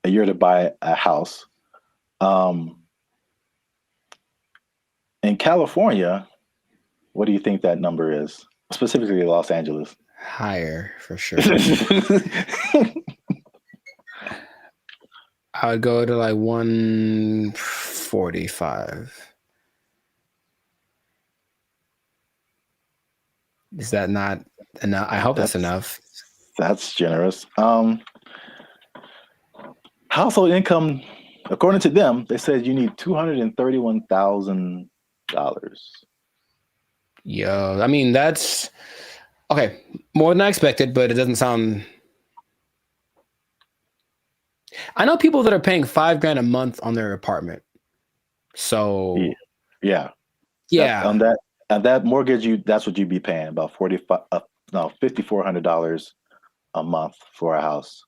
a year to buy a house. In California, what do you think that number is? Specifically Los Angeles. Higher, for sure. I would go to like 145. Is that not enough? I hope that's enough. That's generous. Household income, according to them, they said you need $231,000. Yo, I mean, that's okay. More than I expected, but it doesn't sound. I know people that are paying $5,000 a month on their apartment. So yeah. On that mortgage, that's what you'd be paying, about $5,400 a month for a house.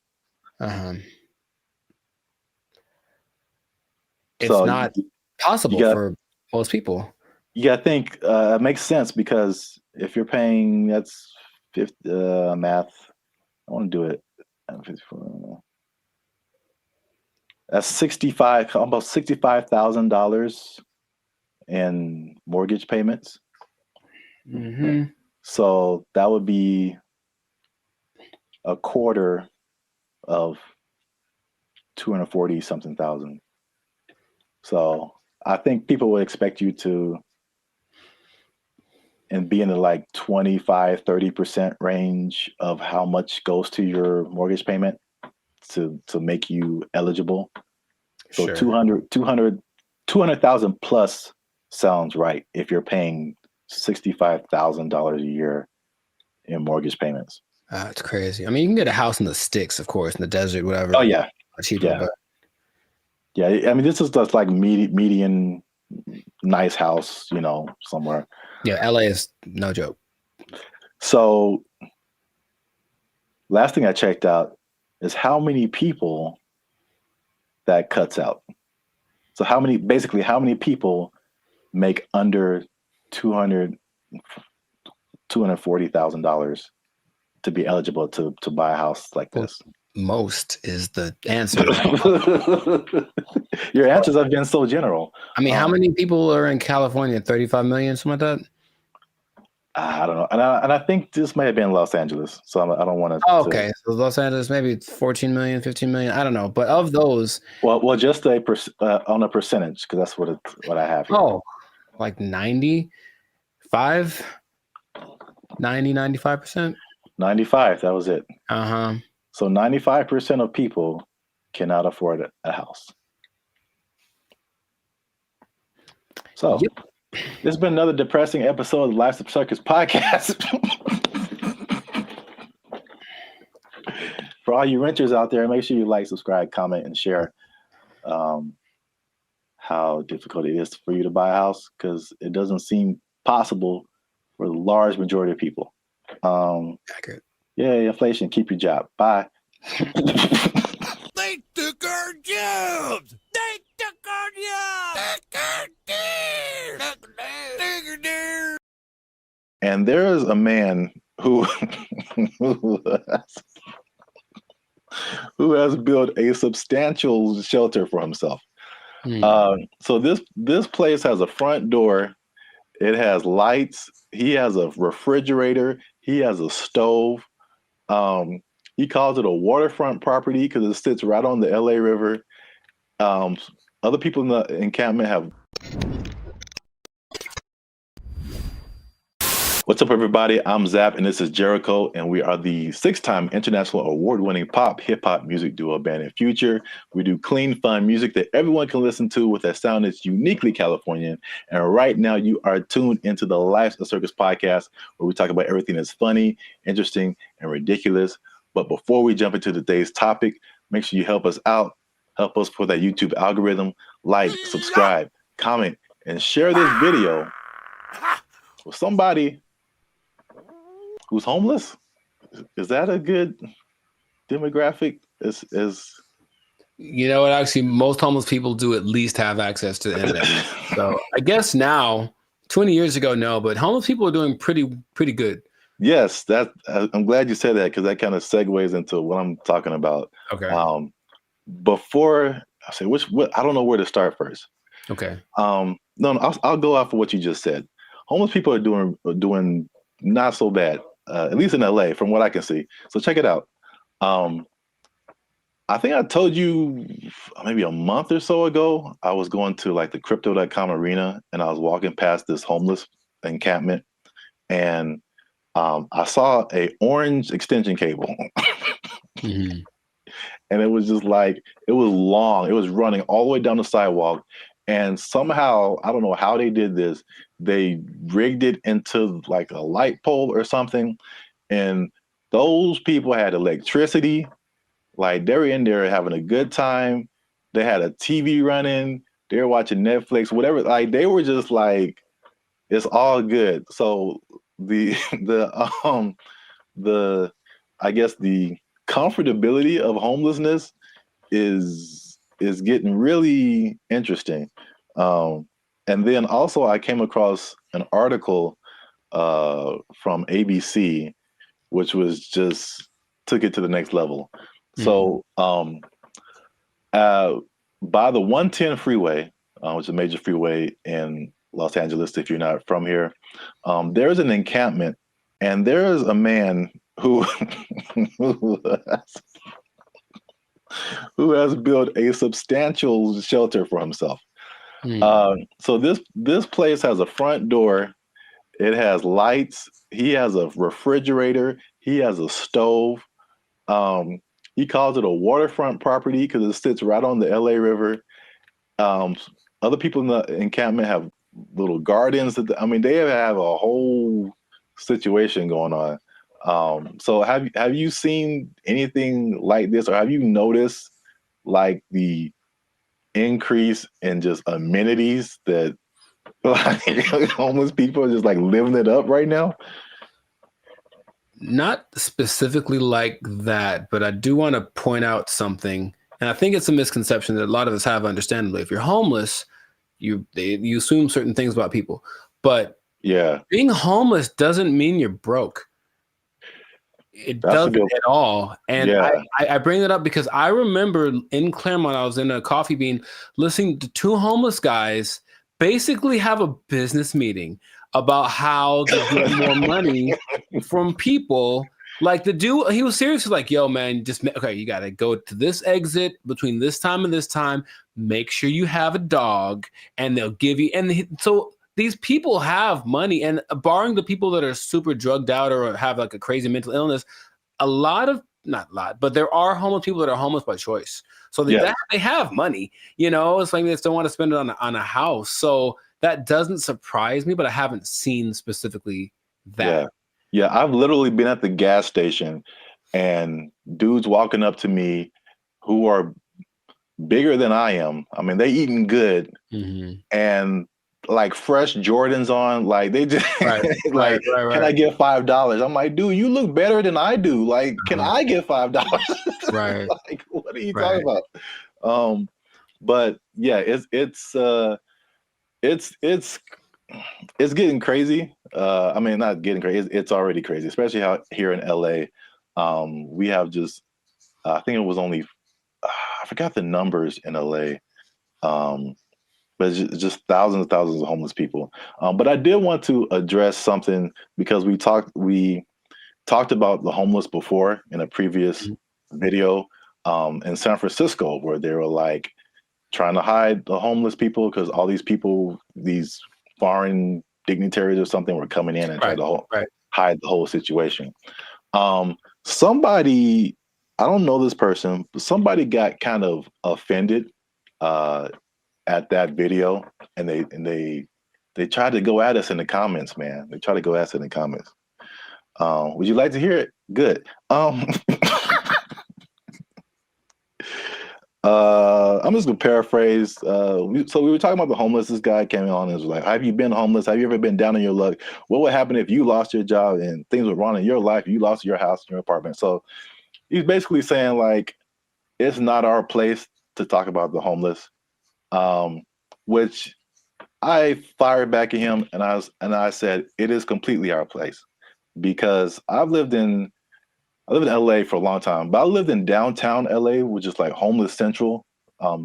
It's not possible for most people. You gotta think, it makes sense, because if you're paying, that's math. I want to do it. That's almost $65,000 in mortgage payments. Mm-hmm. So that would be a quarter of 240 something thousand. So I think people would expect you to be in the like 25-30% range of how much goes to your mortgage payment to make you eligible. So sure. 200,000 plus sounds right if you're paying $65,000 a year in mortgage payments. It's crazy. I mean, you can get a house in the sticks, of course, in the desert, whatever. Oh yeah, cheaper, yeah. But... yeah. I mean, this is just like median nice house, somewhere. Yeah, LA is no joke. So, last thing I checked out is how many people that cuts out. So how many people make under $240,000 to be eligible to buy a house like this? Most is the answer. Your answers have been so general. I mean, how many people are in California? 35 million, something like that? I don't know. And I think this may have been Los Angeles. So I don't want to. Oh, okay. So Los Angeles, maybe 14 million, 15 million. I don't know. But of those. Well, just on a percentage, because that's what I have here. Oh, like 95%? 95%? 95. That was it. Uh-huh. So 95% of people cannot afford a house. So. Yep. This has been another depressing episode of the Life's a Circus podcast. For all you renters out there, make sure you like, subscribe, comment, and share. How how difficult it is for you to buy a house because it doesn't seem possible for the large majority of people. Accurate. Yeah, inflation. Keep your job. Bye. They took our jobs. They took our jobs. And there is a man who who has built a substantial shelter for himself. So this place has a front door. It has lights. He has a refrigerator. He has a stove. He calls it a waterfront property because it sits right on the LA River. Other people in the encampment have. What's up, everybody? I'm Zap, and this is Jericho, and we are the 6-time international award-winning pop hip-hop music duo Band and Future. We do clean, fun music that everyone can listen to with a sound that's uniquely Californian. And right now, you are tuned into the Life's a Circus podcast, where we talk about everything that's funny, interesting, and ridiculous. But before we jump into today's topic, make sure you help us out. Help us for that YouTube algorithm. Like, subscribe, comment, and share this video with somebody who's homeless. Is that a good demographic? You know what? Actually, most homeless people do at least have access to the internet. So I guess now, 20 years ago, no, but homeless people are doing pretty good. Yes, I'm glad you said that because that kind of segues into what I'm talking about. Okay. Before I say I don't know where to start first. Okay. No, I'll go off of what you just said. Homeless people are doing not so bad. At least in LA, from what I can see. So check it out. I think I told you maybe a month or so ago, I was going to like the crypto.com arena and I was walking past this homeless encampment and I saw a orange extension cable. Mm-hmm. And it was just like, it was long. It was running all the way down the sidewalk. And somehow, I don't know how they did this, they rigged it into like a light pole or something. And those people had electricity. Like they were in there having a good time. They had a TV running. They were watching Netflix, whatever. Like they were just like, it's all good. So the I guess the comfortability of homelessness is getting really interesting. And then also I came across an article from ABC, which was just took it to the next level. Mm-hmm. So by the 110 freeway, which is a major freeway in Los Angeles, if you're not from here, there's an encampment and there's a man who who has built a substantial shelter for himself. So this place has a front door. It has lights. He has a refrigerator. He has a stove. He calls it a waterfront property because it sits right on the LA River. Other people in the encampment have little gardens. They have a whole situation going on. So have you seen anything like this, or have you noticed like the increase in just amenities that like homeless people are just like living it up right now? Not specifically like that, but I do want to point out something. And I think it's a misconception that a lot of us have, understandably. If you're homeless, you assume certain things about people. But yeah, being homeless doesn't mean you're broke. It doesn't at all. And yeah. I bring it up because I remember in Claremont, I was in a coffee bean listening to two homeless guys basically have a business meeting about how to get more money from people. Like the dude, he was seriously like, yo, man, you got to go to this exit between this time and this time. Make sure you have a dog and they'll give you. So these people have money, and barring the people that are super drugged out or have like a crazy mental illness, not a lot, but there are homeless people that are homeless by choice. So they have money, it's like they still want to spend it on a house. So that doesn't surprise me, but I haven't seen specifically that. Yeah, I've literally been at the gas station and dudes walking up to me who are bigger than I am. They eating good, and like fresh Jordans on, like they just like, can I get $5? I'm like, dude, you look better than I do. Like, can I get $5? Right. Like, what are you talking about? But yeah, it's getting crazy. I mean, not getting crazy. It's already crazy, especially how here in LA, we have just, I think it was only, I forgot the numbers in LA. But it's just thousands and thousands of homeless people. But I did want to address something because we talked about the homeless before in a previous video in San Francisco, where they were like trying to hide the homeless people because all these people, these foreign dignitaries or something, were coming in and trying to hide the whole situation. Somebody, I don't know this person, but somebody got kind of offended at that video, and they tried to go at us in the comments, man. They tried to go at us in the comments. Would you like to hear it? Good. I'm just gonna paraphrase. So we were talking about the homeless. This guy came on and was like, have you been homeless? Have you ever been down on your luck? What would happen if you lost your job and things were wrong in your life? You lost your house, your apartment. So he's basically saying like, it's not our place to talk about the homeless. Which I fired back at him, and I said it is completely our place, because I lived in LA for a long time, but I lived in downtown LA, which is like homeless central,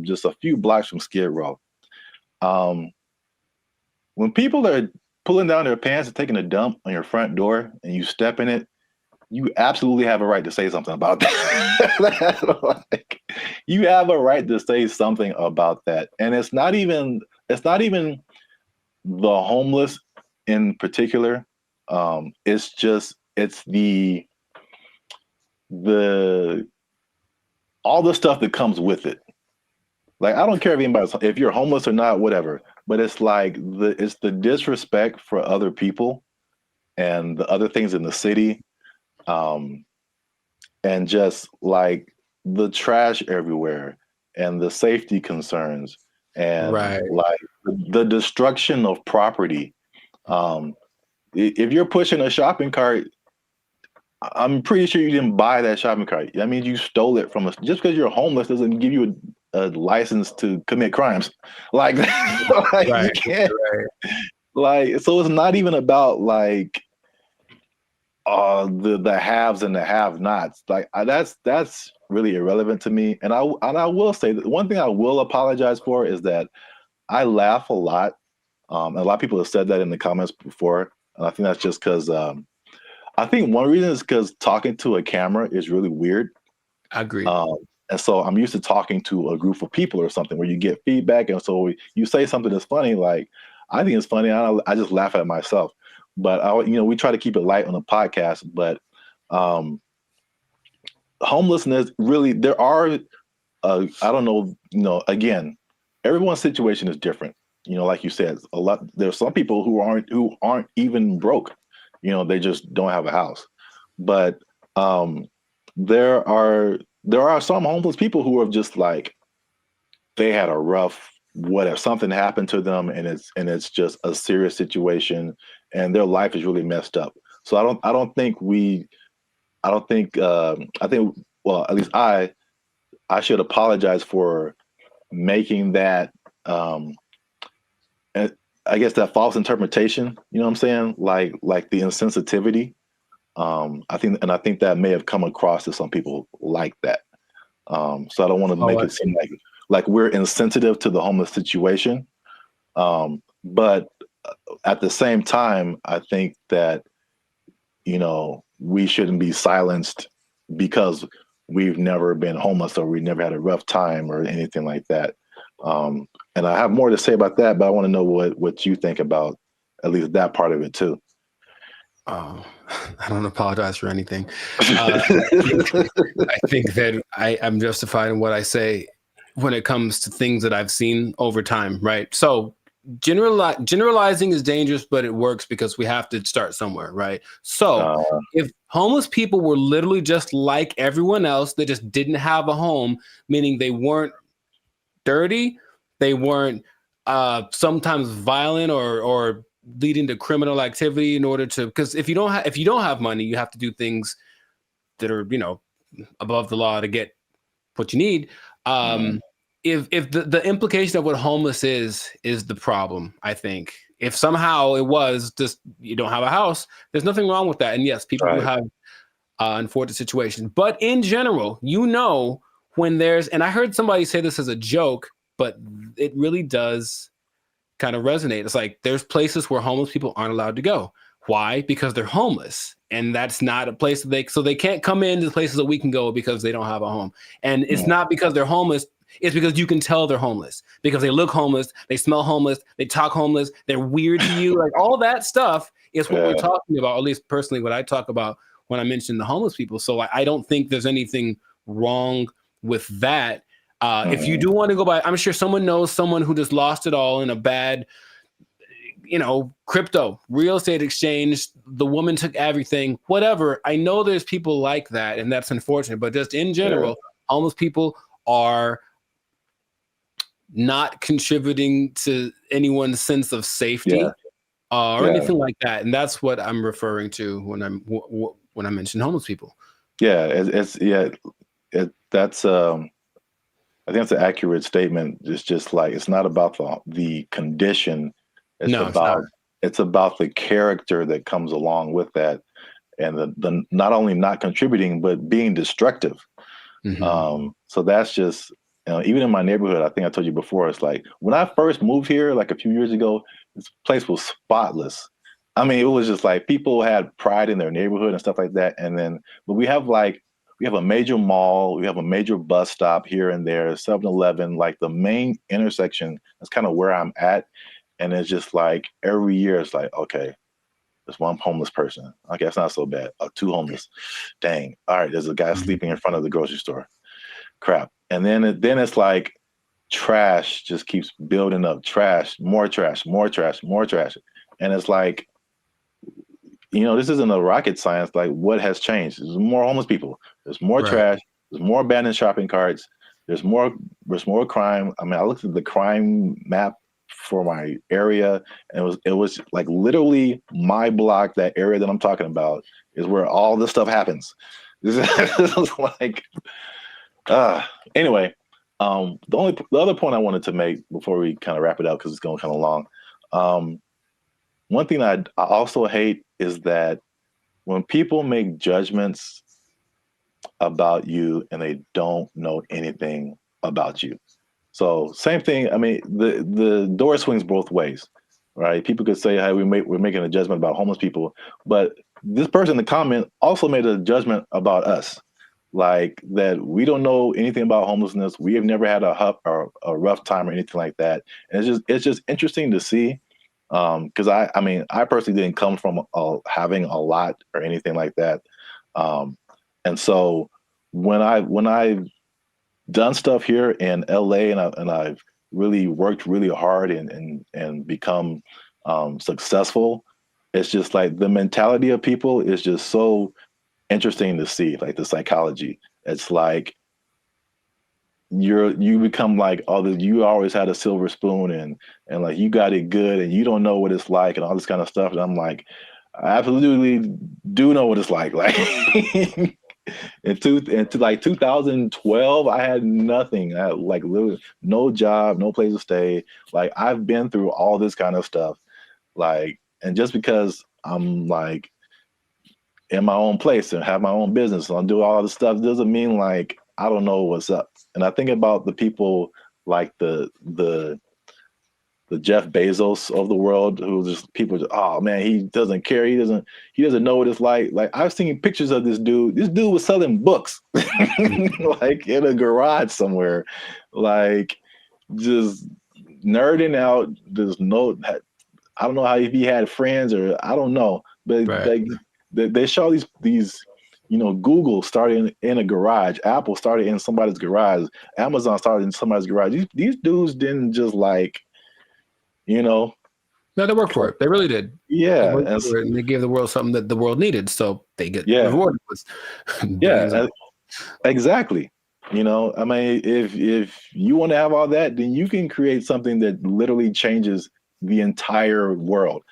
just a few blocks from Skid Row. When people are pulling down their pants and taking a dump on your front door and you step in it, you absolutely have a right to say something about that. Like, you have a right to say something about that. And it's not even the homeless in particular. It's the all the stuff that comes with it. Like, I don't care if you're homeless or not, whatever, but it's like it's the disrespect for other people and the other things in the city. And just like the trash everywhere and the safety concerns and like the destruction of property. If you're pushing a shopping cart, I'm pretty sure you didn't buy that shopping cart. That means you stole it from us. Just because you're homeless doesn't give you a license to commit crimes. Like, you can't. Like, so it's not even about like the haves and the have-nots. Like, that's really irrelevant to me. And I will say that one thing I will apologize for is that I laugh a lot. And a lot of people have said that in the comments before, and I think that's just because I think one reason is because talking to a camera is really weird. I agree. And so I'm used to talking to a group of people or something where you get feedback, and so you say something that's funny. Like, I think it's funny. I just laugh at myself. But we try to keep it light on the podcast. But homelessness, really, there are I don't know. Again, everyone's situation is different. Like you said, there's some people who aren't even broke. They just don't have a house. But there are some homeless people who are just like, they had a rough whatever, something happened to them, and it's just a serious situation, and their life is really messed up. So I think well, at least I should apologize for making that I guess that false interpretation, you know what I'm saying? Like the insensitivity. I think that may have come across to some people like that. So I don't want to make it seem like we're insensitive to the homeless situation. But at the same time, I think that, we shouldn't be silenced because we've never been homeless or we never had a rough time or anything like that. And I have more to say about that, but I want to know what you think about at least that part of it too. I don't apologize for anything. I think that I'm justified in what I say when it comes to things that I've seen over time, right? So generalizing is dangerous, but it works because we have to start somewhere, right? So if homeless people were literally just like everyone else, they just didn't have a home, meaning they weren't dirty, they weren't sometimes violent or leading to criminal activity in order to, because if you don't have money, you have to do things that are, you know, above the law to get what you need. If the implication of what homeless is the problem, I think if somehow it was just you don't have a house, there's nothing wrong with that. And yes, people do have unfortunate situations, but in general, you know, when there's, and I heard somebody say this as a joke, but it really does kind of resonate. It's like there's places where homeless people aren't allowed to go. Why? Because they're homeless, and that's not a place that they can't come into the places that we can go because they don't have a home. And it's not because they're homeless. It's because you can tell they're homeless because they look homeless, they smell homeless, they talk homeless, they're weird to you. Like all that stuff is what we're talking about. At least personally, what I talk about when I mention the homeless people. So I don't think there's anything wrong with that. If you do want to go by, I'm sure someone knows someone who just lost it all in a bad, you know, crypto, real estate exchange. The woman took everything, whatever. I know there's people like that, and that's unfortunate. But just in general, homeless people are not contributing to anyone's sense of safety or anything like that. And that's what I'm referring to when I mention homeless people. That's I think that's an accurate statement. It's just like it's not about the condition. It's about the character that comes along with that, and the not only not contributing but being destructive. So that's just, you know, even in my neighborhood, I think I told you before, it's like when I first moved here, like a few years ago, this place was spotless. I mean, it was just like people had pride in their neighborhood and stuff like that. And then, but we have a major mall, we have a major bus stop here and there, 7-Eleven, like the main intersection. That's kind of where I'm at. And it's just like every year it's like, okay, there's one homeless person. Okay, that's not so bad. 2 homeless. Dang. All right, there's a guy sleeping in front of the grocery store. Crap. And then it's like trash just keeps building up. Trash, more trash, more trash, more trash. And it's like, you know, this isn't a rocket science. Like, what has changed? There's more homeless people. There's more trash. There's more abandoned shopping carts. There's more crime. I mean, I looked at the crime map for my area, and it was like literally my block, that area that I'm talking about, is where all this stuff happens. This is like, anyway. The other point I wanted to make before we kind of wrap it up, because it's going kind of long. One thing I also hate is that when people make judgments about you and they don't know anything about you. So same thing. I mean, the door swings both ways, right? People could say, "Hey, we're making a judgment about homeless people," but this person in the comment also made a judgment about us, like that we don't know anything about homelessness. We have never had a rough time or anything like that. And it's just interesting to see. Because I mean, I personally didn't come from having a lot or anything like that, and so when I've done stuff here in LA and I've really worked really hard and become successful, it's just like the mentality of people is just so interesting to see, like the psychology. It's like you become like, oh, you always had a silver spoon and like you got it good and you don't know what it's like and all this kind of stuff. And I'm like, I absolutely do know what it's like. Like into like 2012, I had nothing. I had like literally no job, no place to stay. Like I've been through all this kind of stuff. Like, and just because I'm like in my own place and have my own business and I'll do all this stuff doesn't mean like I don't know what's up. And I think about the people like the Jeff Bezos of the world, who just people just, oh man, he doesn't care. He doesn't know what it's like. Like I've seen pictures of this dude. This dude was selling books like in a garage somewhere, like just nerding out. I don't know how, if he had friends or I don't know, but they show these, you know, Google started in a garage, Apple started in somebody's garage, Amazon started in somebody's garage. These dudes didn't just like, you know. No, they worked for it. They really did. Yeah. And they gave the world something that the world needed. So they get rewarded with exactly. You know, I mean, if you want to have all that, then you can create something that literally changes the entire world.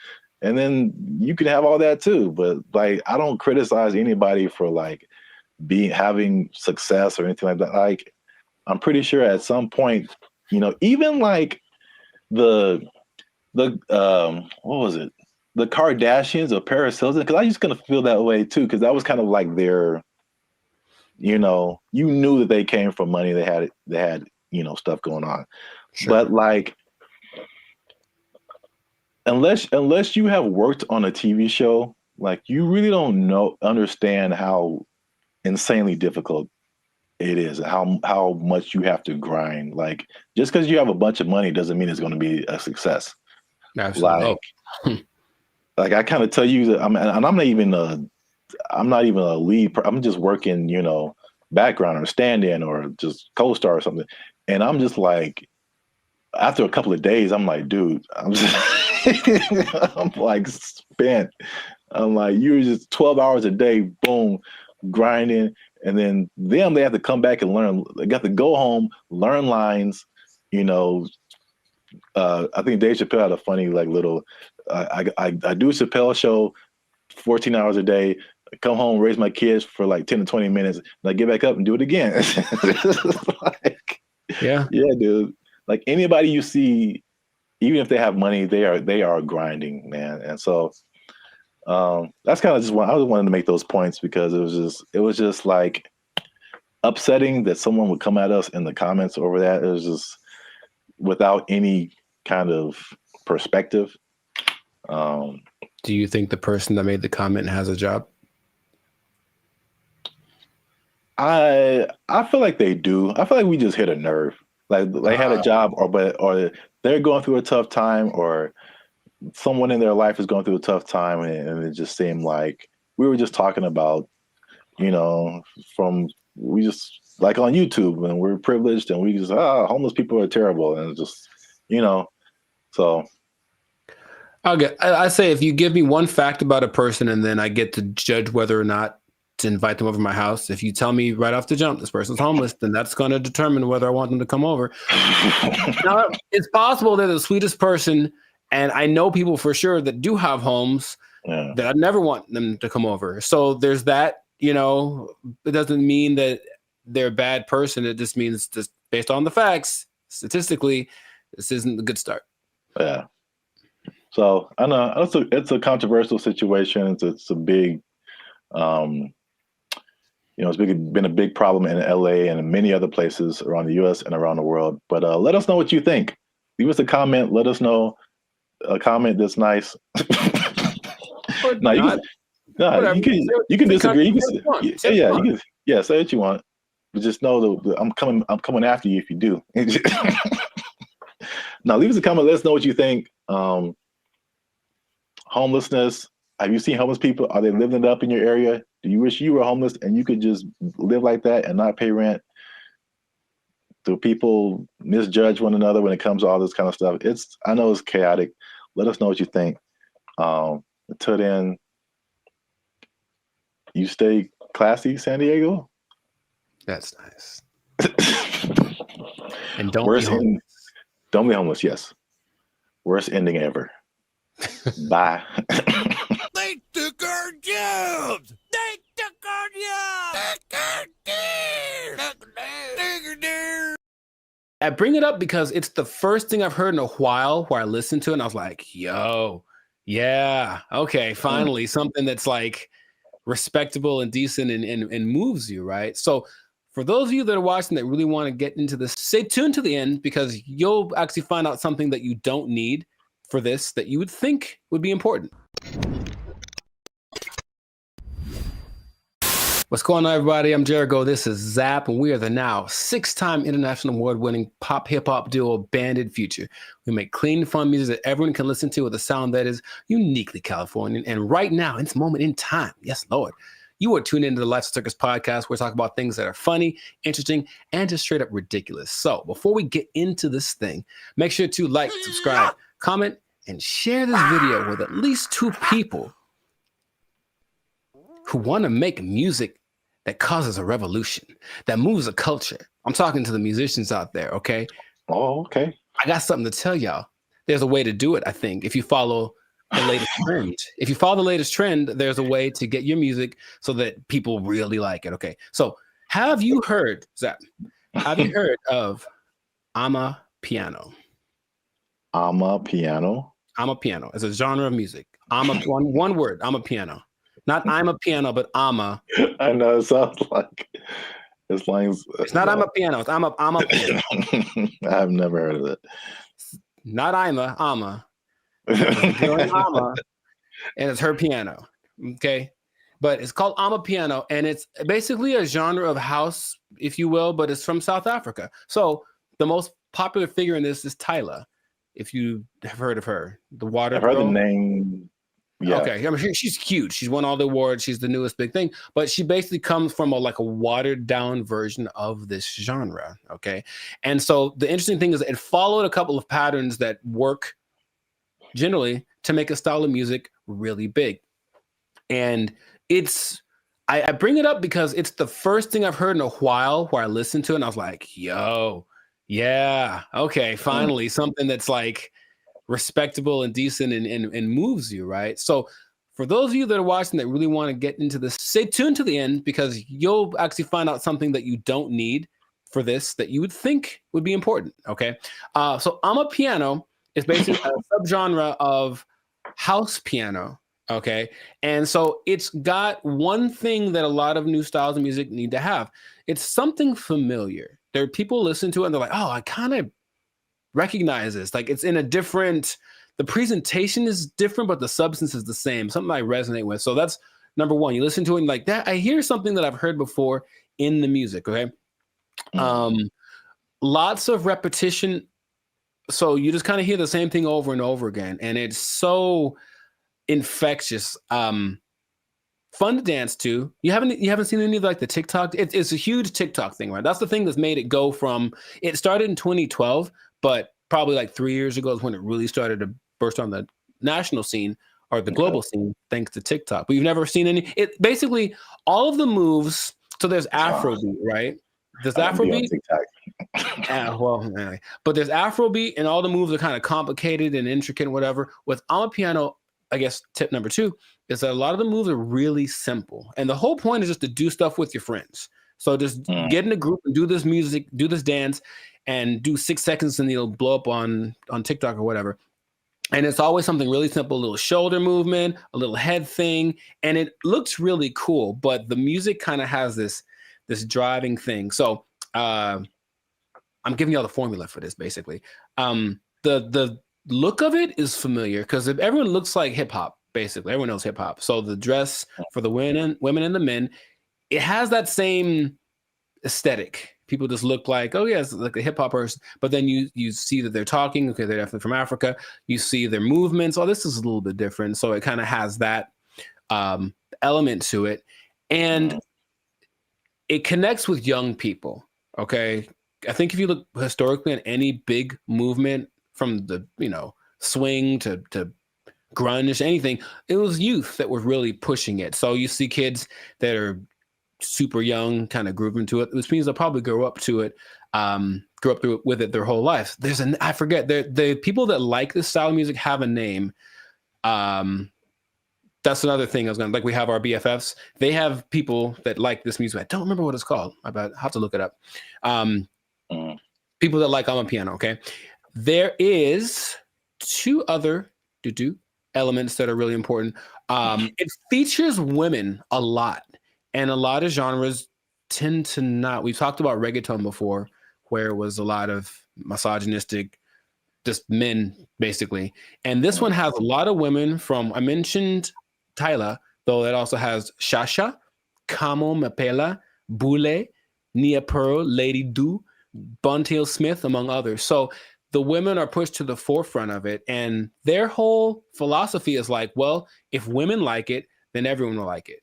And then you can have all that too. But like, I don't criticize anybody for like having success or anything like that. Like, I'm pretty sure at some point, you know, even like the what was it? The Kardashians or Paris Hilton, because I used to kind of feel that way too, because that was kind of like their, you know, you knew that they came from money. They had, you know, stuff going on. Sure. But like, unless you have worked on a TV show, like you really don't understand how insanely difficult it is, how much you have to grind. Like, just because you have a bunch of money doesn't mean it's going to be a success. Absolutely. Like I kind of tell you that I'm not even a lead. I'm just working, you know, background or stand-in or just co-star or something. And I'm just like, after a couple of days, I'm like, dude, I'm like spent. I'm like, you're just 12 hours a day, boom, grinding. And then they have to come back and learn. They got to go home, learn lines, you know. I think Dave Chappelle had a funny like little. I do a Chappelle show 14 hours a day. I come home, raise my kids for like 10 to 20 minutes, and I get back up and do it again. Like, yeah, dude. Like anybody you see, even if they have money, they are grinding, man. And so that's kind of just I just wanted to make those points because it was just like upsetting that someone would come at us in the comments over that. It was just without any kind of perspective. Do you think the person that made the comment has a job? I feel like they do. I feel like we just hit a nerve. Like they had a job, or they're going through a tough time, or someone in their life is going through a tough time, and it just seemed like we were just talking about, you know, we just like on YouTube, and we're privileged, and we just homeless people are terrible, and it's just, you know, so. Okay, I say if you give me one fact about a person and then I get to judge whether or not to invite them over to my house. If you tell me right off the jump this person's homeless, then that's going to determine whether I want them to come over. Now, it's possible they're the sweetest person, and I know people for sure that do have homes that I never want them to come over. So there's that, you know. It doesn't mean that they're a bad person. It just means, just based on the facts, statistically, this isn't a good start. Yeah. So I know it's a controversial situation. It's a big, you know, it's been a big problem in LA and in many other places around the U.S. and around the world. But let us know what you think. Leave us a comment. Let us know a comment that's nice. No, you can disagree. You can say what you want. But just know that I'm coming after you if you do. Now leave us a comment. Let us know what you think. Homelessness. Have you seen homeless people? Are they living it up in your area? Do you wish you were homeless and you could just live like that and not pay rent? Do people misjudge one another when it comes to all this kind of stuff? I know it's chaotic. Let us know what you think. Until then, you stay classy, San Diego. That's nice. And don't be homeless. Don't be homeless. Yes. Worst ending ever. Bye. They took our jobs. They took our jobs. I bring it up because it's the first thing I've heard in a while where I listened to it and I was like, yo, yeah, okay, finally something that's like respectable and decent and moves you, right? So for those of you that are watching that really want to get into this, stay tuned to the end because you'll actually find out something that you don't need for this that you would think would be important. What's going on, everybody? I'm Jericho. This is Zap, and we are the now 6-time international award-winning pop hip-hop duo Banded Future. We make clean, fun music that everyone can listen to with a sound that is uniquely Californian. And right now, in this moment in time, yes, Lord, you are tuned into the Lifestyle Circus podcast where we talk about things that are funny, interesting, and just straight up ridiculous. So before we get into this thing, make sure to like, subscribe, comment, and share this video with at least 2 people who want to make music that causes a revolution, that moves a culture. I'm talking to the musicians out there, okay? Oh, okay. I got something to tell y'all. There's a way to do it, I think, if you follow the latest trend. If you follow the latest trend, there's a way to get your music so that people really like it, okay? So have you heard, Zach, have you heard of Amapiano? Amapiano? Amapiano. It's a genre of music. One word, Amapiano. Not I'm a piano, but ama. I know, it sounds like it's not I'm a piano, it's I'm a piano. I've never heard of it. Not ama. It's a girl named Ama, and it's her piano. Okay. But it's called Amapiano, and it's basically a genre of house, if you will, but it's from South Africa. So the most popular figure in this is Tyla, if you have heard of her. The water I've heard girl. the name. Yeah. Okay. I mean, she's huge. She's won all the awards. She's the newest big thing. But she basically comes from a watered down version of this genre. Okay. And so the interesting thing is it followed a couple of patterns that work generally to make a style of music really big. And I bring it up because it's the first thing I've heard in a while where I listened to it and I was like, yo, yeah, okay, finally something that's like respectable and decent and moves you, right? So for those of you that are watching that really want to get into this, stay tuned to the end because you'll actually find out something that you don't need for this that you would think would be important, okay? So Amapiano is basically a subgenre of house piano, okay? And so it's got one thing that a lot of new styles of music need to have. It's something familiar. There are people listen to it and they're like, oh, I kind of recognize this. Like it's in a different, the presentation is different, but the substance is the same. Something I resonate with. So that's number one. You listen to it and like that, I hear something that I've heard before in the music, okay? Lots of repetition. So you just kind of hear the same thing over and over again. And it's so infectious. Fun to dance to. You haven't seen any of like the TikTok? It's a huge TikTok thing, right? That's the thing that's made it go from, it started in 2012, but probably like 3 years ago is when it really started to burst on the national scene or the global scene, thanks to TikTok. But you've never seen any, it basically all of the moves. So there's Afrobeat, right? There's Afrobeat. Anyway. But there's Afrobeat and all the moves are kind of complicated and intricate and whatever. With Amapiano, I guess tip number 2 is that a lot of the moves are really simple. And the whole point is just to do stuff with your friends. So just get in a group and do this music, do this dance, and do 6 seconds and it'll blow up on TikTok or whatever. And it's always something really simple, a little shoulder movement, a little head thing. And it looks really cool, but the music kind of has this driving thing. So I'm giving y'all the formula for this, basically. The look of it is familiar because everyone looks like hip hop, basically. Everyone knows hip hop. So the dress for the women and the men, it has that same aesthetic. People just look like, oh yeah, it's like a hip hop person. But then you see that they're talking. Okay, they're definitely from Africa. You see their movements. Oh, this is a little bit different. So it kind of has that element to it, and it connects with young people. Okay, I think if you look historically at any big movement from the swing to grunge, anything, it was youth that were really pushing it. So you see kids that are super young kind of grooving to it, which means they'll probably grow up to it, grow up with it their whole life. I forget, the people that like this style of music have a name. That's another thing I was we have our BFFs. They have people that like this music. I don't remember what it's called. I have to look it up. People that like Amapiano, okay? There is 2 other elements that are really important. It features women a lot. And a lot of genres tend to not. We've talked about reggaeton before, where it was a lot of misogynistic, just men, basically. And this one has a lot of women from, I mentioned Tyla, though it also has Shasha, Kamo Mapela, Bule, Nia Pearl, Lady Do, Buntail Smith, among others. So the women are pushed to the forefront of it. And their whole philosophy is like, well, if women like it, then everyone will like it.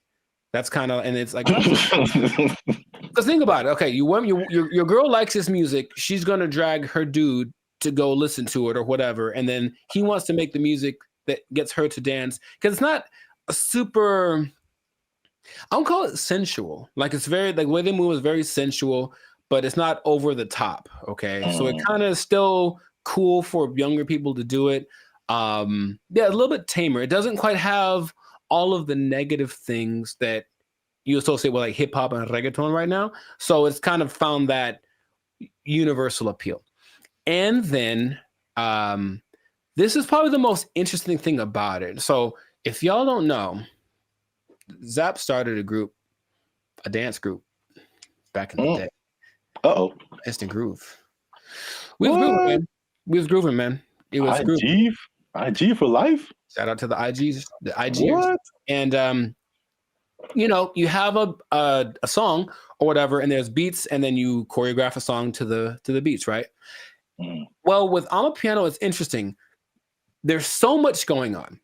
That's kind of, and it's like, because think about it. Okay, your girl likes this music. She's gonna drag her dude to go listen to it or whatever, and then he wants to make the music that gets her to dance because it's not a super I'll call it sensual. Like it's very like the way they move is very sensual, but it's not over the top. Okay, so it kind of still cool for younger people to do it. Yeah, a little bit tamer. It doesn't quite have all of the negative things that you associate with like hip hop and reggaeton right now. So it's kind of found that universal appeal. And then this is probably the most interesting thing about it. So if y'all don't know, Zap started a dance group back in the day. Uh-oh. Instant Groove. We was grooving, man. We was grooving, man. It was grooving. IG for life? Shout out to the IGs. What? And you know, you have a song or whatever, and there's beats, and then you choreograph a song to the beats, right? Well, with Amapiano, it's interesting. There's so much going on.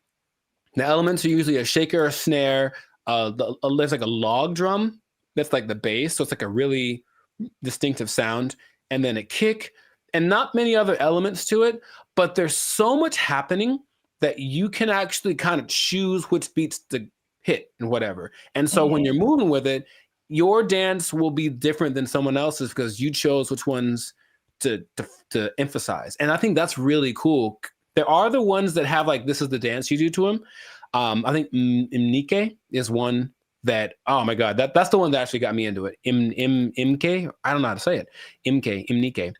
The elements are usually a shaker, a snare. There's like a log drum that's like the bass, so it's like a really distinctive sound, and then a kick, and not many other elements to it. But there's so much happening that you can actually kind of choose which beats to hit and whatever. And so when you're moving with it, your dance will be different than someone else's because you chose which ones to emphasize. And I think that's really cool. There are the ones that have like, this is the dance you do to them. I think Imnike is one that, oh my God, that's the one that actually got me into it. Imke, I don't know how to say it. Imnike.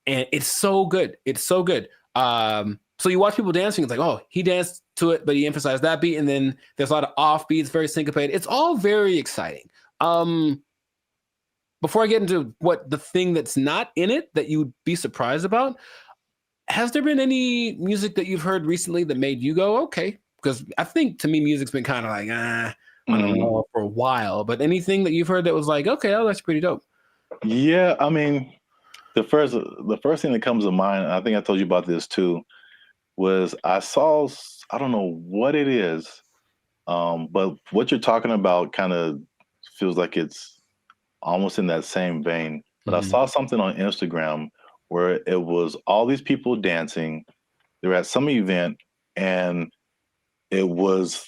And it's so good. It's so good. So you watch people dancing, it's like, oh, he danced to it, but he emphasized that beat. And then there's a lot of off beats, very syncopated. It's all very exciting. Before I get into what the thing that's not in it that you'd be surprised about, has there been any music that you've heard recently that made you go, okay? Because I think to me, music's been kind of like, I don't know, for a while. But anything that you've heard that was like, okay, oh, that's pretty dope. Yeah, I mean, the first thing that comes to mind, and I think I told you about this too, was I saw, I don't know what it is, but what you're talking about kind of feels like it's almost in that same vein. But I saw something on Instagram where it was all these people dancing. They were at some event, and it was,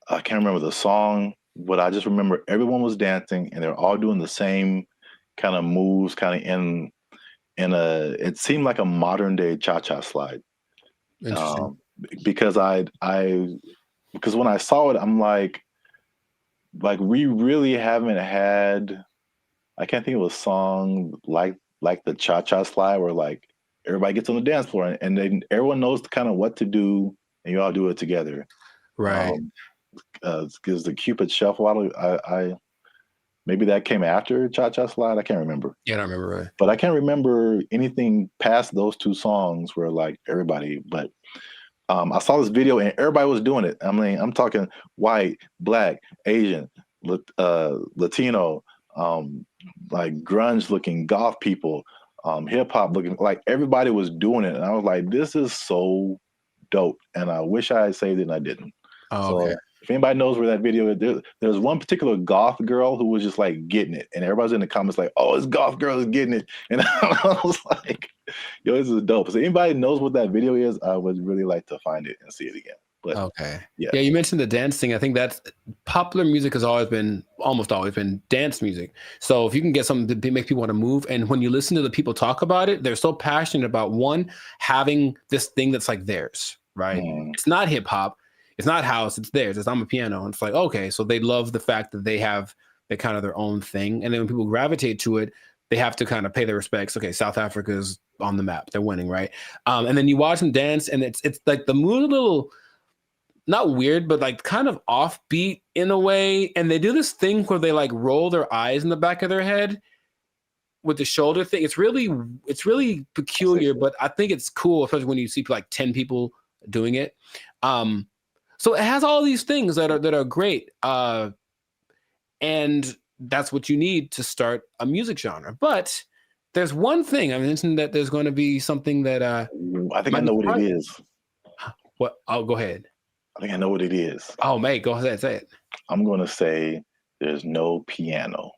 I can't remember the song, but I just remember everyone was dancing, and they're all doing the same kind of moves, kind of in a, it seemed like a modern day cha-cha slide. Because because when I saw it, I'm like we really haven't had, I can't think of a song like the cha-cha slide where like everybody gets on the dance floor and then everyone knows kind of what to do and you all do it together. Right. Because the Cupid Shuffle, I maybe that came after Cha-Cha Slide. I can't remember. Yeah, I don't remember. Right. But I can't remember anything past those two songs where like everybody, but I saw this video and everybody was doing it. I mean, I'm talking white, black, Asian, Latino, like grunge looking goth people, hip hop looking, like everybody was doing it. And I was like, this is so dope. And I wish I had saved it and I didn't. Oh, okay. So if anybody knows where that video is, there's one particular goth girl who was just like getting it. And everybody's in the comments like, oh, this goth girl is getting it. And I was like, yo, this is dope. So anybody knows what that video is, I would really like to find it and see it again. But okay. Yeah, you mentioned the dance thing. I think that's popular music has almost always been dance music. So if you can get something to make people want to move, and when you listen to the people talk about it, they're so passionate about one, having this thing that's like theirs, right? It's not hip hop. It's not house, it's theirs. It's Amapiano. And it's like, okay, so they love the fact that they have kind of their own thing. And then when people gravitate to it, they have to kind of pay their respects. Okay, South Africa is on the map. They're winning, right? And then you watch them dance, and it's like the mood a little, not weird, but like kind of offbeat in a way. And they do this thing where they like roll their eyes in the back of their head with the shoulder thing. It's really peculiar, but I think it's cool, especially when you see like 10 people doing it. So it has all these things that are great, and that's what you need to start a music genre. But there's one thing I mentioned, that there's going to be something that I think I know what it is. What? Oh, go ahead. I think I know what it is. Oh, mate, go ahead, say it. I'm going to say there's no piano.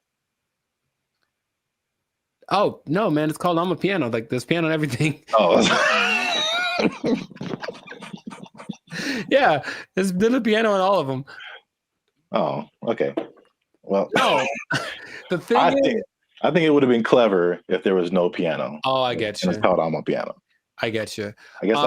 Oh no, man! It's called Amapiano. Like there's piano and everything. Oh. Yeah, there's a piano on all of them. Oh, okay. Well, no. The thing I is, think it would have been clever if there was no piano. oh, I get you. And it's called I'm a piano. I get you. I guess.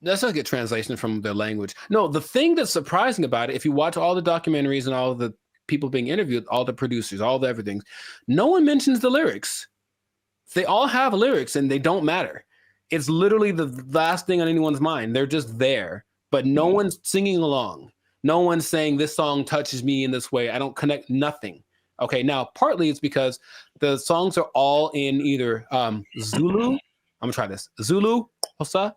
Let's not get translation from the language. No, the thing that's surprising about it, if you watch all the documentaries and all the people being interviewed, all the producers, all the everything, no one mentions the lyrics. They all have lyrics and they don't matter. It's literally the last thing on anyone's mind. They're just there, but no one's singing along. No one's saying this song touches me in this way. I don't connect nothing. Okay, now partly it's because the songs are all in either Zulu. I'm gonna try this. Zulu, Hosa.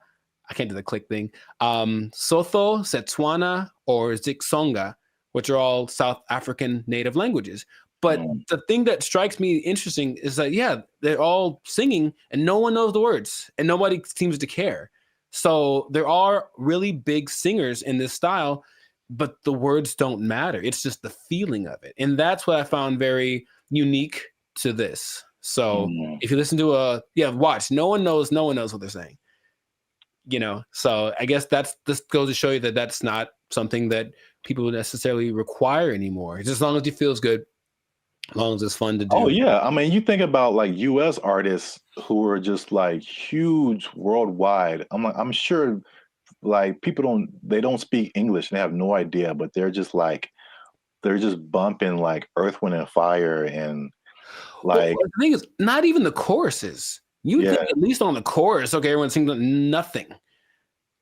I can't do the click thing. Sotho, Setswana, or Zixonga, which are all South African native languages. But the thing that strikes me interesting is that, yeah, they're all singing and no one knows the words and nobody seems to care. So there are really big singers in this style, but the words don't matter. It's just the feeling of it. And that's what I found very unique to this. So if you listen to watch, no one knows what they're saying. You know, so I guess this goes to show you that that's not something that people necessarily require anymore. Just as long as it feels good, as long as it's fun to do. Oh yeah, I mean, you think about like U.S. artists who are just like huge worldwide. I'm sure like people don't speak English and they have no idea, but they're just bumping like Earth, Wind, and Fire and like. Well, the thing is, not even the choruses. You think at least on the chorus, okay, everyone sings nothing.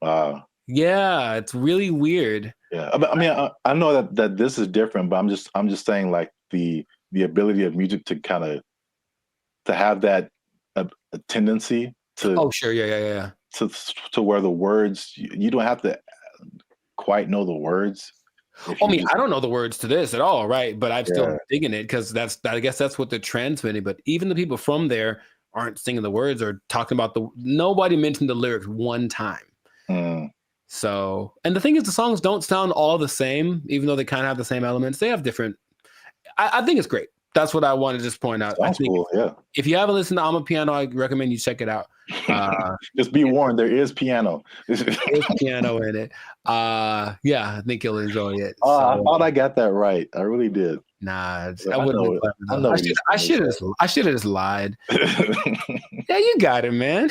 Yeah, it's really weird. Yeah, I mean, I know that this is different, but I'm just saying like the ability of music to kind of to have that a tendency to. Oh sure, yeah. To where the words you don't have to quite know the words. I mean, I don't know the words to this at all, right? But I'm still digging it because I guess that's what they're transmitting. But even the people from there aren't singing the words or talking about nobody mentioned the lyrics one time. So, and the thing is, the songs don't sound all the same, even though they kind of have the same elements. They have different. I think it's great. That's what I want to just point out. Sounds cool, yeah. If you haven't listened to I'm a Piano, I recommend you check it out. Just be warned, there is piano. There's piano in it. Yeah, I think you'll enjoy it. I thought I got that right. I really did. Nah, I wouldn't. I should have just lied. Yeah, you got it, man.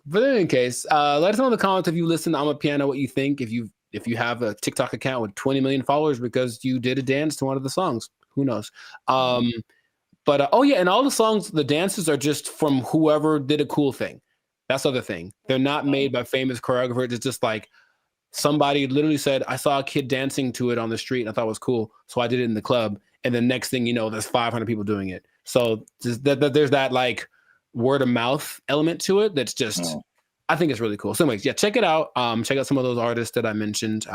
But in any case, let us know in the comments if you listen to I'm a Piano, what you think. If you have a TikTok account with 20 million followers because you did a dance to one of the songs, who knows? But and all the songs, the dances are just from whoever did a cool thing. That's the other thing. They're not made by famous choreographers. It's just like somebody literally said, I saw a kid dancing to it on the street and I thought it was cool. So I did it in the club. And the next thing you know, there's 500 people doing it. So there's that like word of mouth element to it. That's just, I think it's really cool. So anyways, yeah, check it out. Check out some of those artists that I mentioned.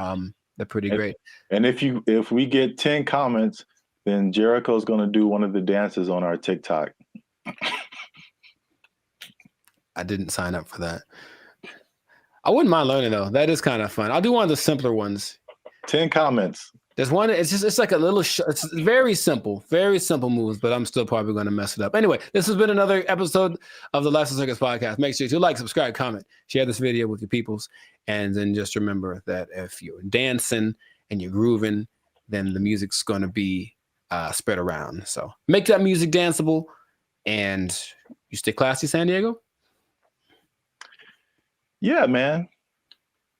They're pretty great. And if we get 10 comments, then Jericho's going to do one of the dances on our TikTok. I didn't sign up for that. I wouldn't mind learning though. That is kind of fun. I'll do one of the simpler ones. 10 comments. There's one. It's like a little. It's very simple moves, but I'm still probably going to mess it up. Anyway, this has been another episode of the Lifestyle Circus podcast. Make sure to like, subscribe, comment, share this video with your peoples, and then just remember that if you're dancing and you're grooving, then the music's going to be spread around. So make that music danceable, and you stay classy, San Diego. Yeah, man.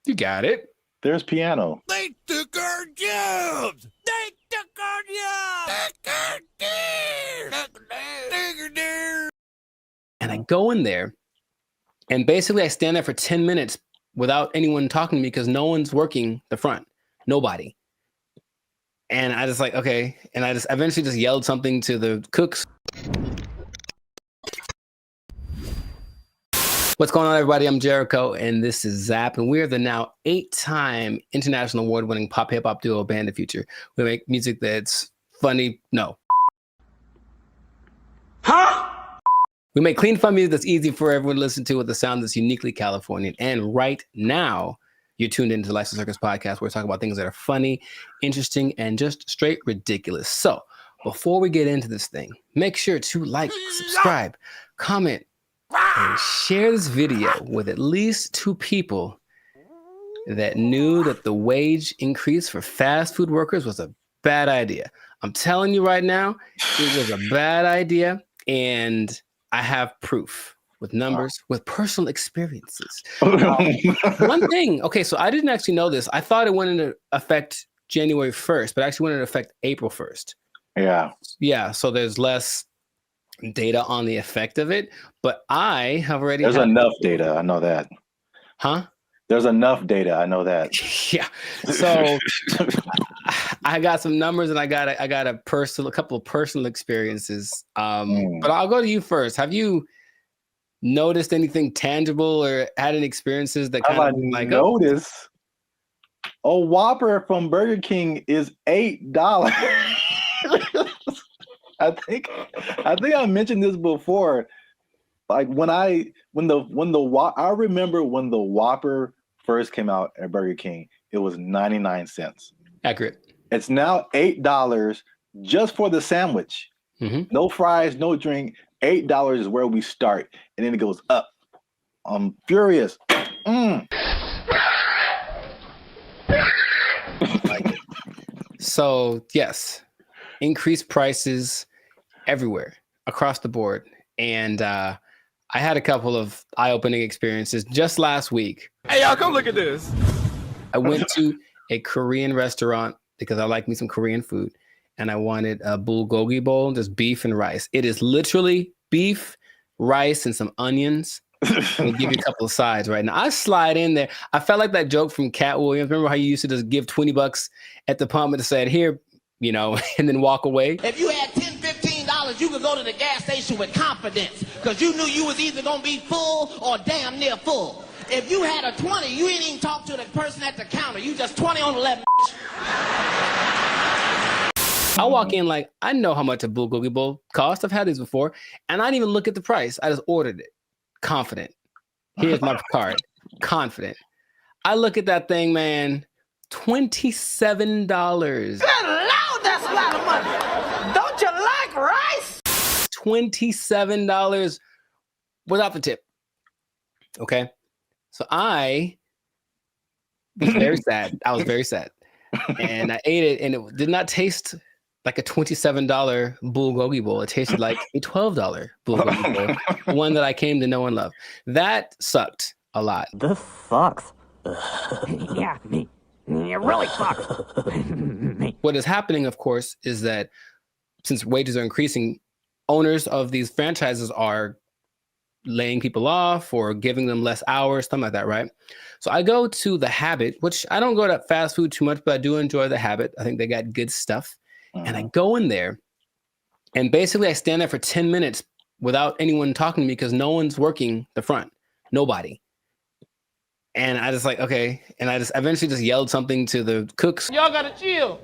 You got it. There's piano. They took our jobs. They took our jobs. And I go in there, and basically I stand there for 10 minutes without anyone talking to me because no one's working the front. Nobody. And I just like, okay. And I just eventually just yelled something to the cooks. What's going on, everybody? I'm Jericho, and this is Zap, and we're the now 8-time international award-winning pop hip-hop duo Band of Future. We make music that's funny. No. Huh? We make clean, fun music that's easy for everyone to listen to with a sound that's uniquely Californian. And right now, you're tuned into the Lifestyle Circus podcast, where we talk about things that are funny, interesting, and just straight ridiculous. So before we get into this thing, make sure to like, subscribe, comment, and share this video with at least 2 people that knew that the wage increase for fast food workers was a bad idea. I'm telling you right now, it was a bad idea, and I have proof with numbers, with personal experiences. One thing, okay, so I didn't actually know this. I thought it went into effect January 1st, but actually went into effect April 1st. Yeah. Yeah, so there's less data on the effect of it, but I have already There's enough data, I know that. Huh? There's enough data, I know that. Yeah. So I got some numbers and I got a couple of personal experiences. But I'll go to you first. Have you noticed anything tangible or had any experiences that kind of like noticed? A Whopper from Burger King is $8. I think I mentioned this before. Like I remember when the Whopper first came out at Burger King, it was 99 cents. Accurate. It's now $8 just for the sandwich. No fries, no drink. $8 is where we start, and then it goes up. I'm furious. So yes, increased prices everywhere across the board, and I had a couple of eye-opening experiences just last week. Hey, y'all, come look at this. I went to a Korean restaurant because I like me some Korean food, and I wanted a bulgogi bowl, just beef and rice. It is literally beef, rice, and some onions. We'll give you a couple of sides right now. I slide in there. I felt like that joke from Cat Williams. Remember how you used to just give $20 at the pump and said, "Here," and then walk away. If you had $10, $15, you could go to the gas station with confidence because you knew you was either going to be full or damn near full. If you had a 20, you ain't even talk to the person at the counter. You just 20 on the left. I walk in like, I know how much a bulgogi bowl costs. I've had these before. And I didn't even look at the price. I just ordered it. Confident. Here's my card. Confident. I look at that thing, man. $27. Good Lord, that's a lot of money. Don't you like rice? $27 without the tip. Okay. So I was very sad. I was very sad. And I ate it, and it did not taste like a $27 bulgogi bowl. It tasted like a $12 bulgogi bowl, one that I came to know and love. That sucked a lot. This sucks. Yeah, me. It really sucks. What is happening, of course, is that since wages are increasing, owners of these franchises are laying people off or giving them less hours, something like that, right? So I go to The Habit, which I don't go to fast food too much, but I do enjoy The Habit. I think they got good stuff. And I go in there, and basically I stand there for 10 minutes without anyone talking to me because no one's working the front. Nobody. And I just like, okay. And I just eventually just yelled something to the cooks. Y'all gotta chill.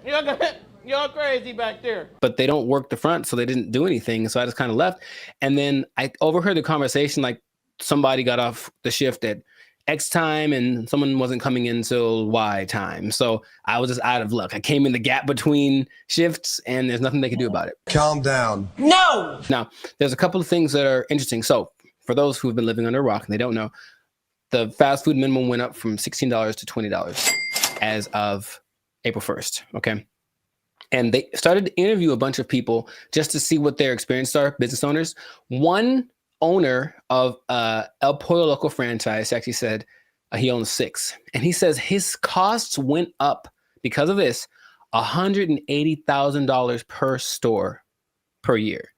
Y'all crazy back there. But they don't work the front, so they didn't do anything. So I just kind of left. And then I overheard the conversation, like somebody got off the shift at X time and someone wasn't coming in till Y time. So I was just out of luck. I came in the gap between shifts and there's nothing they could do about it. Calm down. No! Now, there's a couple of things that are interesting. So for those who've been living under a rock and they don't know, the fast food minimum went up from $16 to $20 as of April 1st. Okay. And they started to interview a bunch of people just to see what their experiences are, business owners. One owner of El Pollo Loco franchise actually said he owns 6. And he says his costs went up because of this, $180,000 per store per year.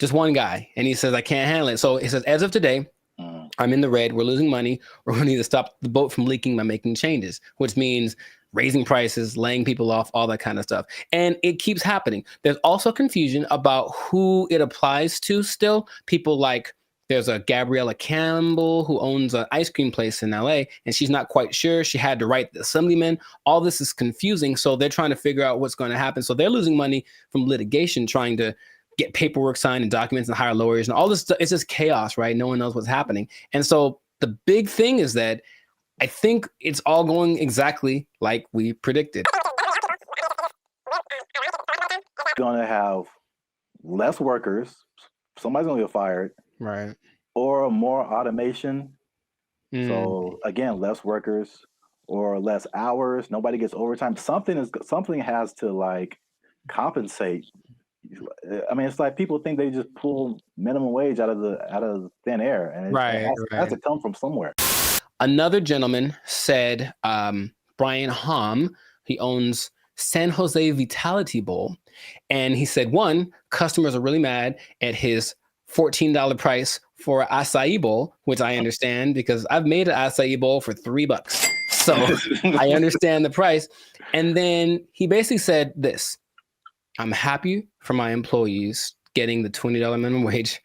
Just one guy. And he says, I can't handle it. So he says, as of today, I'm in the red. We're losing money. We're going to need to stop the boat from leaking by making changes, which means raising prices, laying people off, all that kind of stuff. And it keeps happening. There's also confusion about who it applies to still. People like, there's a Gabriella Campbell who owns an ice cream place in LA, and she's not quite sure. She had to write the assemblyman. All this is confusing. So they're trying to figure out what's going to happen. So they're losing money from litigation, trying to get paperwork signed and documents and hire lawyers and all this stuff. It's just chaos, right? No one knows what's happening. And so the big thing is that I think it's all going exactly like we predicted. Going to have less workers. Somebody's going to get fired. Right. Or more automation. So again, less workers or less hours. Nobody gets overtime. Something has to like compensate. I mean, it's like people think they just pull minimum wage out of thin air, and it has to come from somewhere. Another gentleman said, Brian Hom, he owns San Jose Vitality Bowl, and he said, one, customers are really mad at his $14 price for an acai bowl, which I understand because I've made an acai bowl for $3. So I understand the price. And then he basically said this: I'm happy for my employees getting the $20 minimum wage,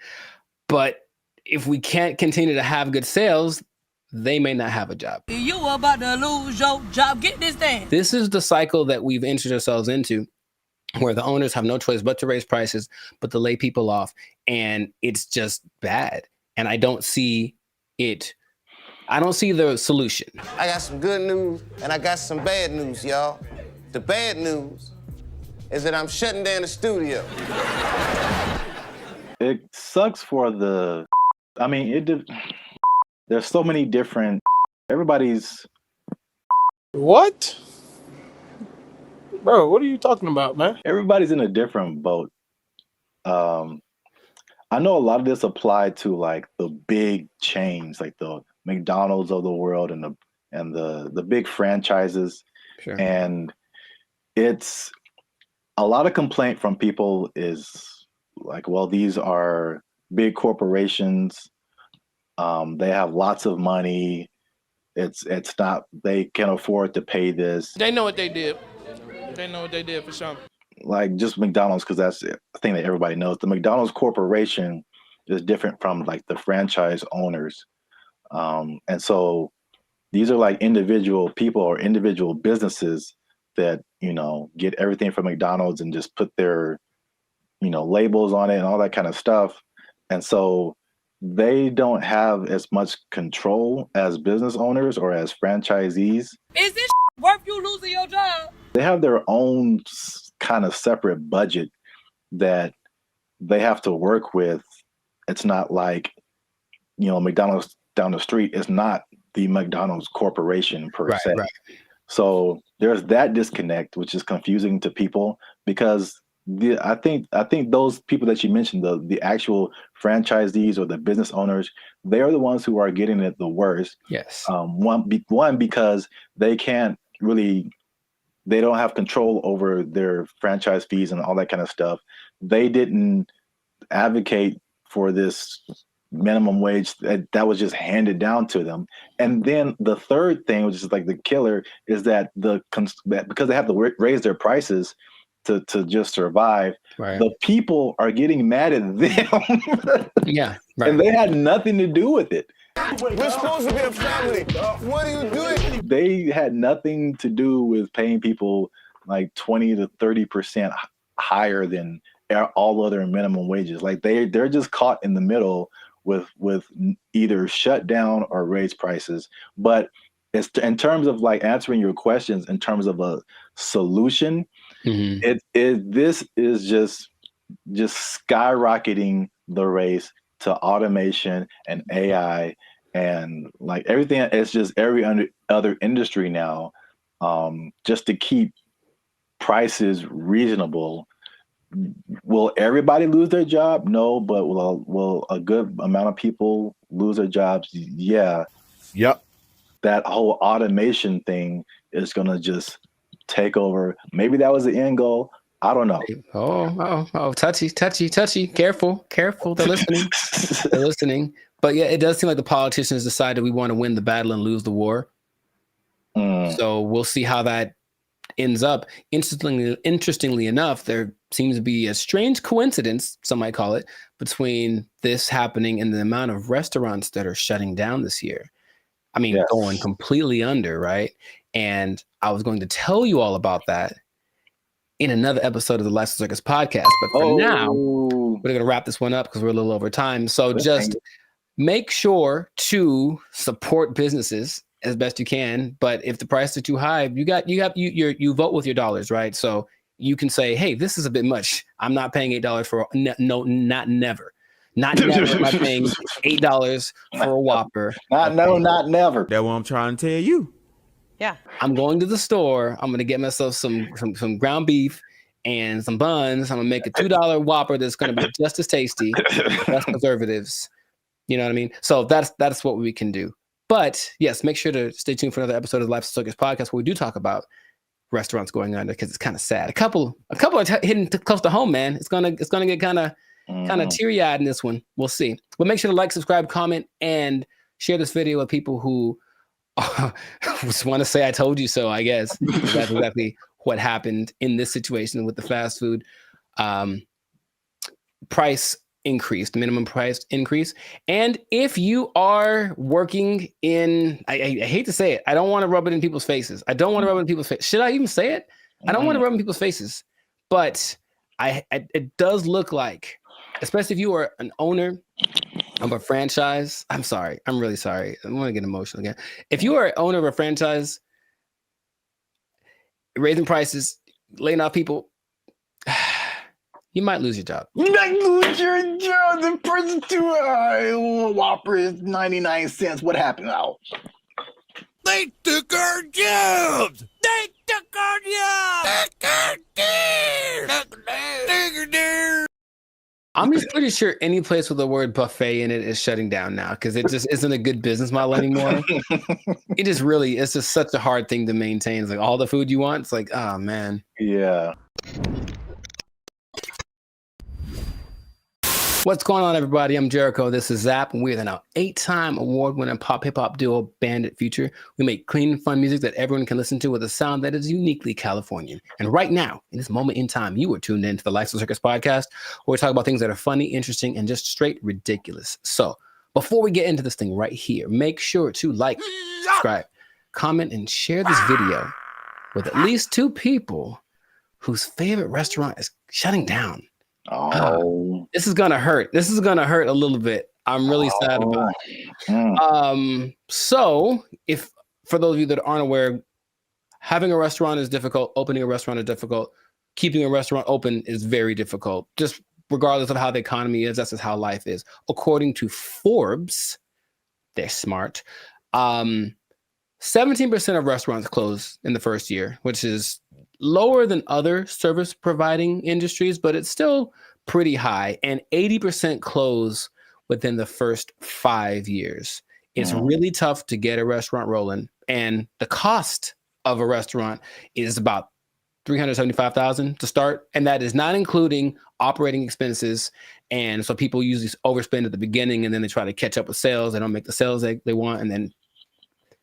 but if we can't continue to have good sales, they may not have a job. You about to lose your job. Get this thing. This is the cycle that we've entered ourselves into, where the owners have no choice but to raise prices, but to lay people off. And it's just bad. And I don't see it. I don't see the solution. I got some good news and I got some bad news, y'all. The bad news is that I'm shutting down the studio. It sucks for the, I mean, there's so many different, everybody's. What? Bro, what are you talking about, man? Everybody's in a different boat. I know a lot of this applied to like the big chains, like the McDonald's of the world and the big franchises. Sure. And it's a lot of complaint from people is like, well, these are big corporations. They have lots of money. It's not, they can afford to pay this. They know what they did. They know what they did for sure. Like just McDonald's, because that's the thing that everybody knows. The McDonald's corporation is different from like the franchise owners. And so these are like individual people or individual businesses that, you know, get everything from McDonald's and just put their, you know, labels on it and all that kind of stuff. And so they don't have as much control as business owners or as franchisees. Is this worth you losing your job? They have their own kind of separate budget that they have to work with. It's not like, you know, McDonald's down the street is not the McDonald's corporation per se. Right. So there's that disconnect, which is confusing to people because I think those people that you mentioned, the actual franchisees or the business owners, they are the ones who are getting it the worst. Yes. One because they can't really, they don't have control over their franchise fees and all that kind of stuff. They didn't advocate for this minimum wage that was just handed down to them. And then the third thing, which is like the killer, is that because they have to raise their prices to just survive, right, the people are getting mad at them. Yeah, right. And they had nothing to do with it. We're supposed to be a family. What are you doing? They had nothing to do with paying people like 20 to 30% higher than all other minimum wages. Like they're just caught in the middle with either shut down or raise prices. But it's in terms of like answering your questions in terms of a solution, this is just skyrocketing the race to automation and AI and like everything. It's just every other industry now, just to keep prices reasonable. Will everybody lose their job? No, but will a good amount of people lose their jobs? Yeah. Yep. That whole automation thing is going to just take over. Maybe that was the end goal. I don't know. Oh, touchy. Careful. They're listening. But yeah, it does seem like the politicians decided we want to win the battle and lose the war. So we'll see how that ends up. Interestingly enough, there seems to be a strange coincidence, some might call it, between this happening and the amount of restaurants that are shutting down this year. I mean, yes, going completely under, right? And I was going to tell you all about that in another episode of the License Circus podcast. But for now, we're going to wrap this one up because we're a little over time. So just make sure to support businesses as best you can. But if the prices are too high, you vote with your dollars, right? So you can say, hey, this is a bit much. I'm not paying $8 for no, not never. Not never am I paying $8 for a Whopper. Not never. That's what I'm trying to tell you. Yeah. I'm going to the store. I'm gonna get myself some ground beef and some buns. I'm gonna make a $2 Whopper that's gonna be just as tasty, less preservatives. You know what I mean? So that's what we can do. But yes, make sure to stay tuned for another episode of the Life Circus podcast where we do talk about restaurants going under because it's kind of sad. A couple are hitting close to home, man. It's gonna get kind of teary eyed in this one. We'll see. But make sure to like, subscribe, comment, and share this video with people who just want to say I told you so. I guess that's exactly what happened in this situation with the fast food price increase, the minimum price increase. And if you are working in, I hate to say it, I don't want to rub it in people's faces. I don't want to rub it in people's faces. Should I even say it? I don't want to rub it in people's faces. But it does look like, especially if you are an owner of a franchise. I'm sorry. I'm really sorry. I'm going to get emotional again. If you are an owner of a franchise, raising prices, laying off people, you might lose your job. You might lose your job. The person to Whopper is 99 cents. What happened now? They took our jobs! They took our jobs! I'm just pretty sure any place with the word buffet in it is shutting down now because it just isn't a good business model anymore. It's just such a hard thing to maintain. It's like all the food you want. It's like, oh man. Yeah. What's going on, everybody? I'm Jericho. This is Zap, and we're the now 8-time award-winning pop hip-hop duo Bandit Future. We make clean, fun music that everyone can listen to with a sound that is uniquely Californian. And right now, in this moment in time, you are tuned in to the Life of Circus podcast, where we talk about things that are funny, interesting, and just straight ridiculous. So before we get into this thing right here, make sure to like, subscribe, comment, and share this video with at least 2 people whose favorite restaurant is shutting down. Oh, this is gonna hurt. This is gonna hurt a little bit. I'm really sad about it. So if for those of you that aren't aware, having a restaurant is difficult, opening a restaurant is difficult, keeping a restaurant open is very difficult. Just regardless of how the economy is, that's just how life is. According to Forbes, they're smart. 17% of restaurants close in the first year, which is lower than other service providing industries, but it's still pretty high. And 80% close within the first 5 years. It's really tough to get a restaurant rolling. And the cost of a restaurant is about $375,000 to start. And that is not including operating expenses. And so people usually overspend at the beginning and then they try to catch up with sales. They don't make the sales they want. And then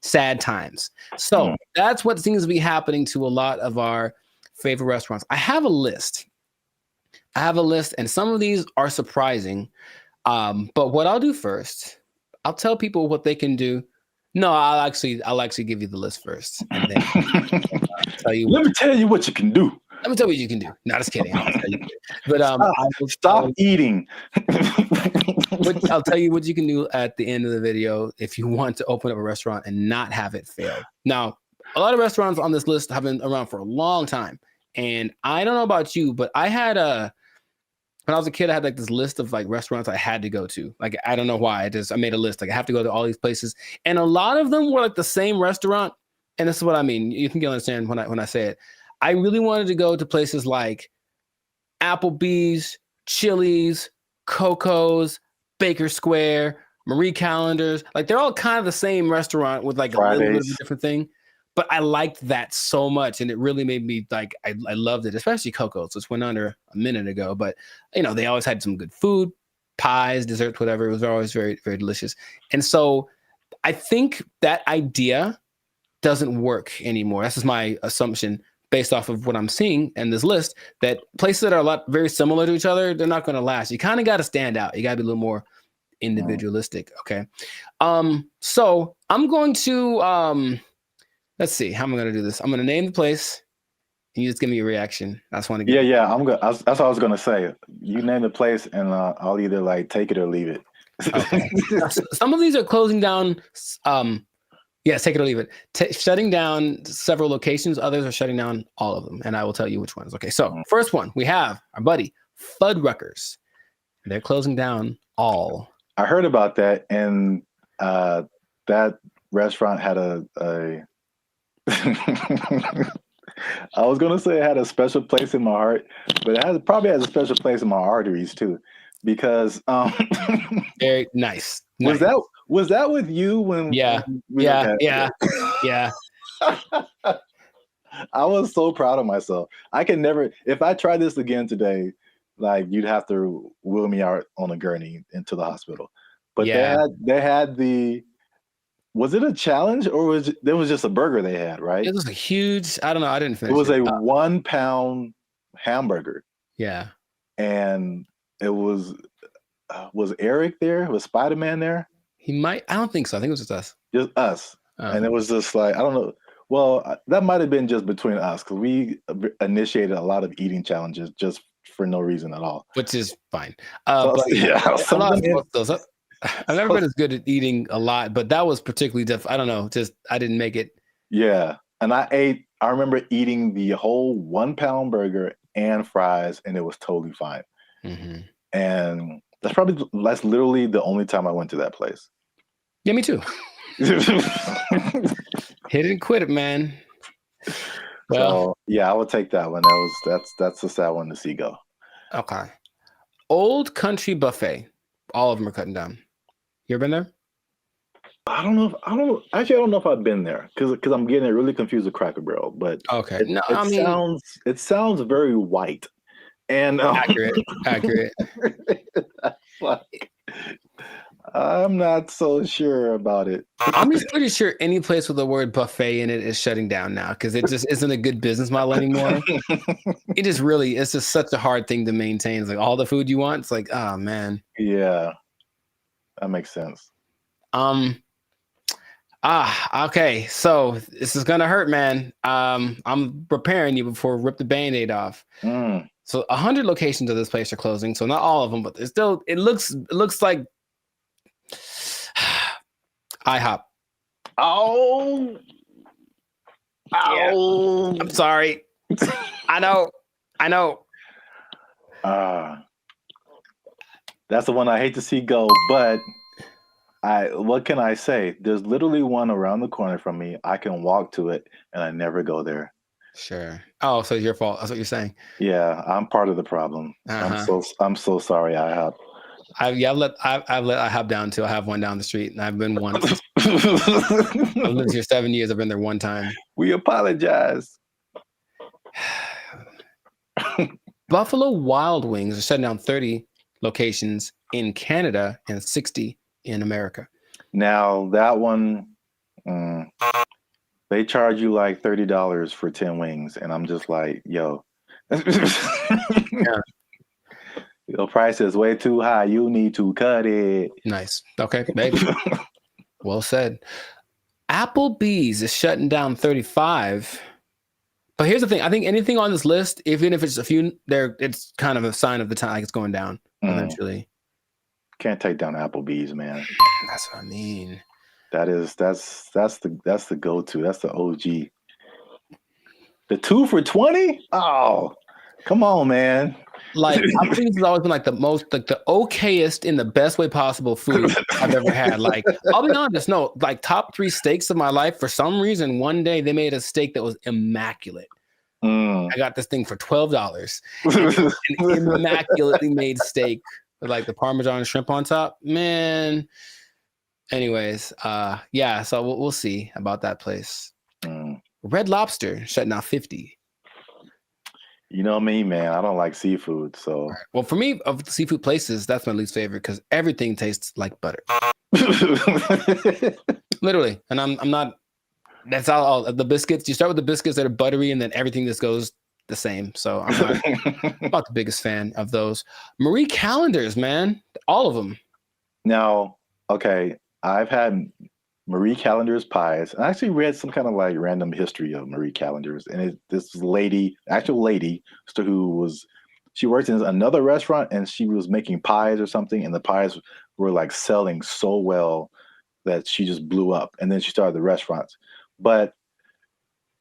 sad times. So that's what seems to be happening to a lot of our favorite restaurants. I have a list, and some of these are surprising. But what I'll do first, I'll tell people what they can do. No, I'll actually give you the list first, and then tell you. Let me tell you what you can do. Let me tell you what you can do. No, just kidding. But stop eating. I'll tell you what you can do at the end of the video if you want to open up a restaurant and not have it fail. Now, a lot of restaurants on this list have been around for a long time. And I don't know about you, but when I was a kid, I had like this list of like restaurants I had to go to. Like, I don't know why. I made a list. Like, I have to go to all these places. And a lot of them were like the same restaurant. And this is what I mean. You can understand when I say it. I really wanted to go to places like Applebee's, Chili's, Coco's, Baker Square, Marie Callender's. Like, they're all kind of the same restaurant with like Fridays. A little bit of a different thing. But I liked that so much, and it really made me like I loved it, especially Coco's, which went under a minute ago. But you know, they always had some good food, pies, desserts, whatever. It was always very, very delicious. And so I think that idea doesn't work anymore. That's just my assumption based off of what I'm seeing in this list, that places that are very similar to each other, they're not going to last. You kind of got to stand out. You got to be a little more individualistic. Okay. So I'm going to, let's see, how am I going to do this? I'm going to name the place and you just give me a reaction. I just want to get that's what I was going to say. You name the place and I'll either like take it or leave it. Okay. Some of these are closing down. Yes, take it or leave it. Shutting down several locations. Others are shutting down all of them. And I will tell you which ones. Okay, so first one, we have our buddy Fuddruckers. They're closing down all. I heard about that, and that restaurant had a I was gonna say it had a special place in my heart, but probably has a special place in my arteries too, because very nice. Was that with you when? Yeah, yeah. I was so proud of myself. I can never, if I try this again today, like you'd have to wheel me out on a gurney into the hospital. But they had the. Was it a challenge or there was just a burger they had, right? It was a huge. I don't know. I didn't finish. It was a 1 pound hamburger. Yeah, and it was Eric there? Was Spider-Man there? He might. I don't think so. I think it was just us. Just us, and it was just like I don't know. Well, that might have been just between us because we initiated a lot of eating challenges just for no reason at all, which is fine. I've never been as good at eating a lot, but that was particularly I don't know. Just I didn't make it. Yeah, and I remember eating the whole 1 pound burger and fries, and it was totally fine. Mm-hmm. And that's literally the only time I went to that place. Yeah, me too. Hit it and quit it, man. Well, so, yeah, I would take that one. That's a sad one to see go. Okay. Old Country Buffet. All of them are cutting down. You ever been there? I don't know if I've been there because I'm getting really confused with Cracker Barrel. But okay, it sounds very white and accurate. I'm not so sure about it. I'm just pretty sure any place with the word buffet in it is shutting down now because it just isn't a good business model anymore. It's just such a hard thing to maintain. It's like all the food you want. It's like, oh man. Yeah, that makes sense. Okay. So this is gonna hurt, man. I'm preparing you before we rip the Band-Aid off. So 100 locations of this place are closing. So not all of them, but it's still. It looks like IHOP. Oh. Yeah. I'm sorry. I know. That's the one I hate to see go, but what can I say? There's literally one around the corner from me. I can walk to it and I never go there. Sure. Oh, so it's your fault. That's what you're saying. Yeah, I'm part of the problem. I'm so sorry, IHOP. I've let IHOP down too. I have one down the street, and I've been once. I've lived here 7 years. I've been there one time. We apologize. Buffalo Wild Wings are shutting down 30 locations in Canada and 60 in America. Now that one, they charge you like $30 for 10 wings, and I'm just like, yo. Your price is way too high. You need to cut it. Nice. Okay, baby. Well said. Applebee's is shutting down 35. But here's the thing. I think anything on this list, even if it's a few, it's kind of a sign of the time, like it's going down eventually. Can't take down Applebee's, man. That's what I mean. That's the go-to. That's the OG. The 2 for $20? Oh, come on, man. Like Applebee's has always been like the most, like the okayest in the best way possible food I've ever had. Like, I'll be honest, no, like top 3 steaks of my life. For some reason, one day they made a steak that was immaculate. I got this thing for $12. An immaculately made steak with like the Parmesan and shrimp on top. Man. Anyways, yeah, so we'll see about that place. Red Lobster shutting down 50. You know me, man. I don't like seafood, so. Well, for me, of the seafood places, that's my least favorite because everything tastes like butter. Literally, and I'm not. That's all. The biscuits. You start with the biscuits that are buttery, and then everything just goes the same. So I'm not the biggest fan of those. Marie Callender's, man, all of them. Now, okay, I've had Marie Callender's pies. I actually read some kind of like random history of Marie Callender's, and this actual lady, she worked in another restaurant, and she was making pies or something, and the pies were like selling so well that she just blew up, and then she started the restaurants. But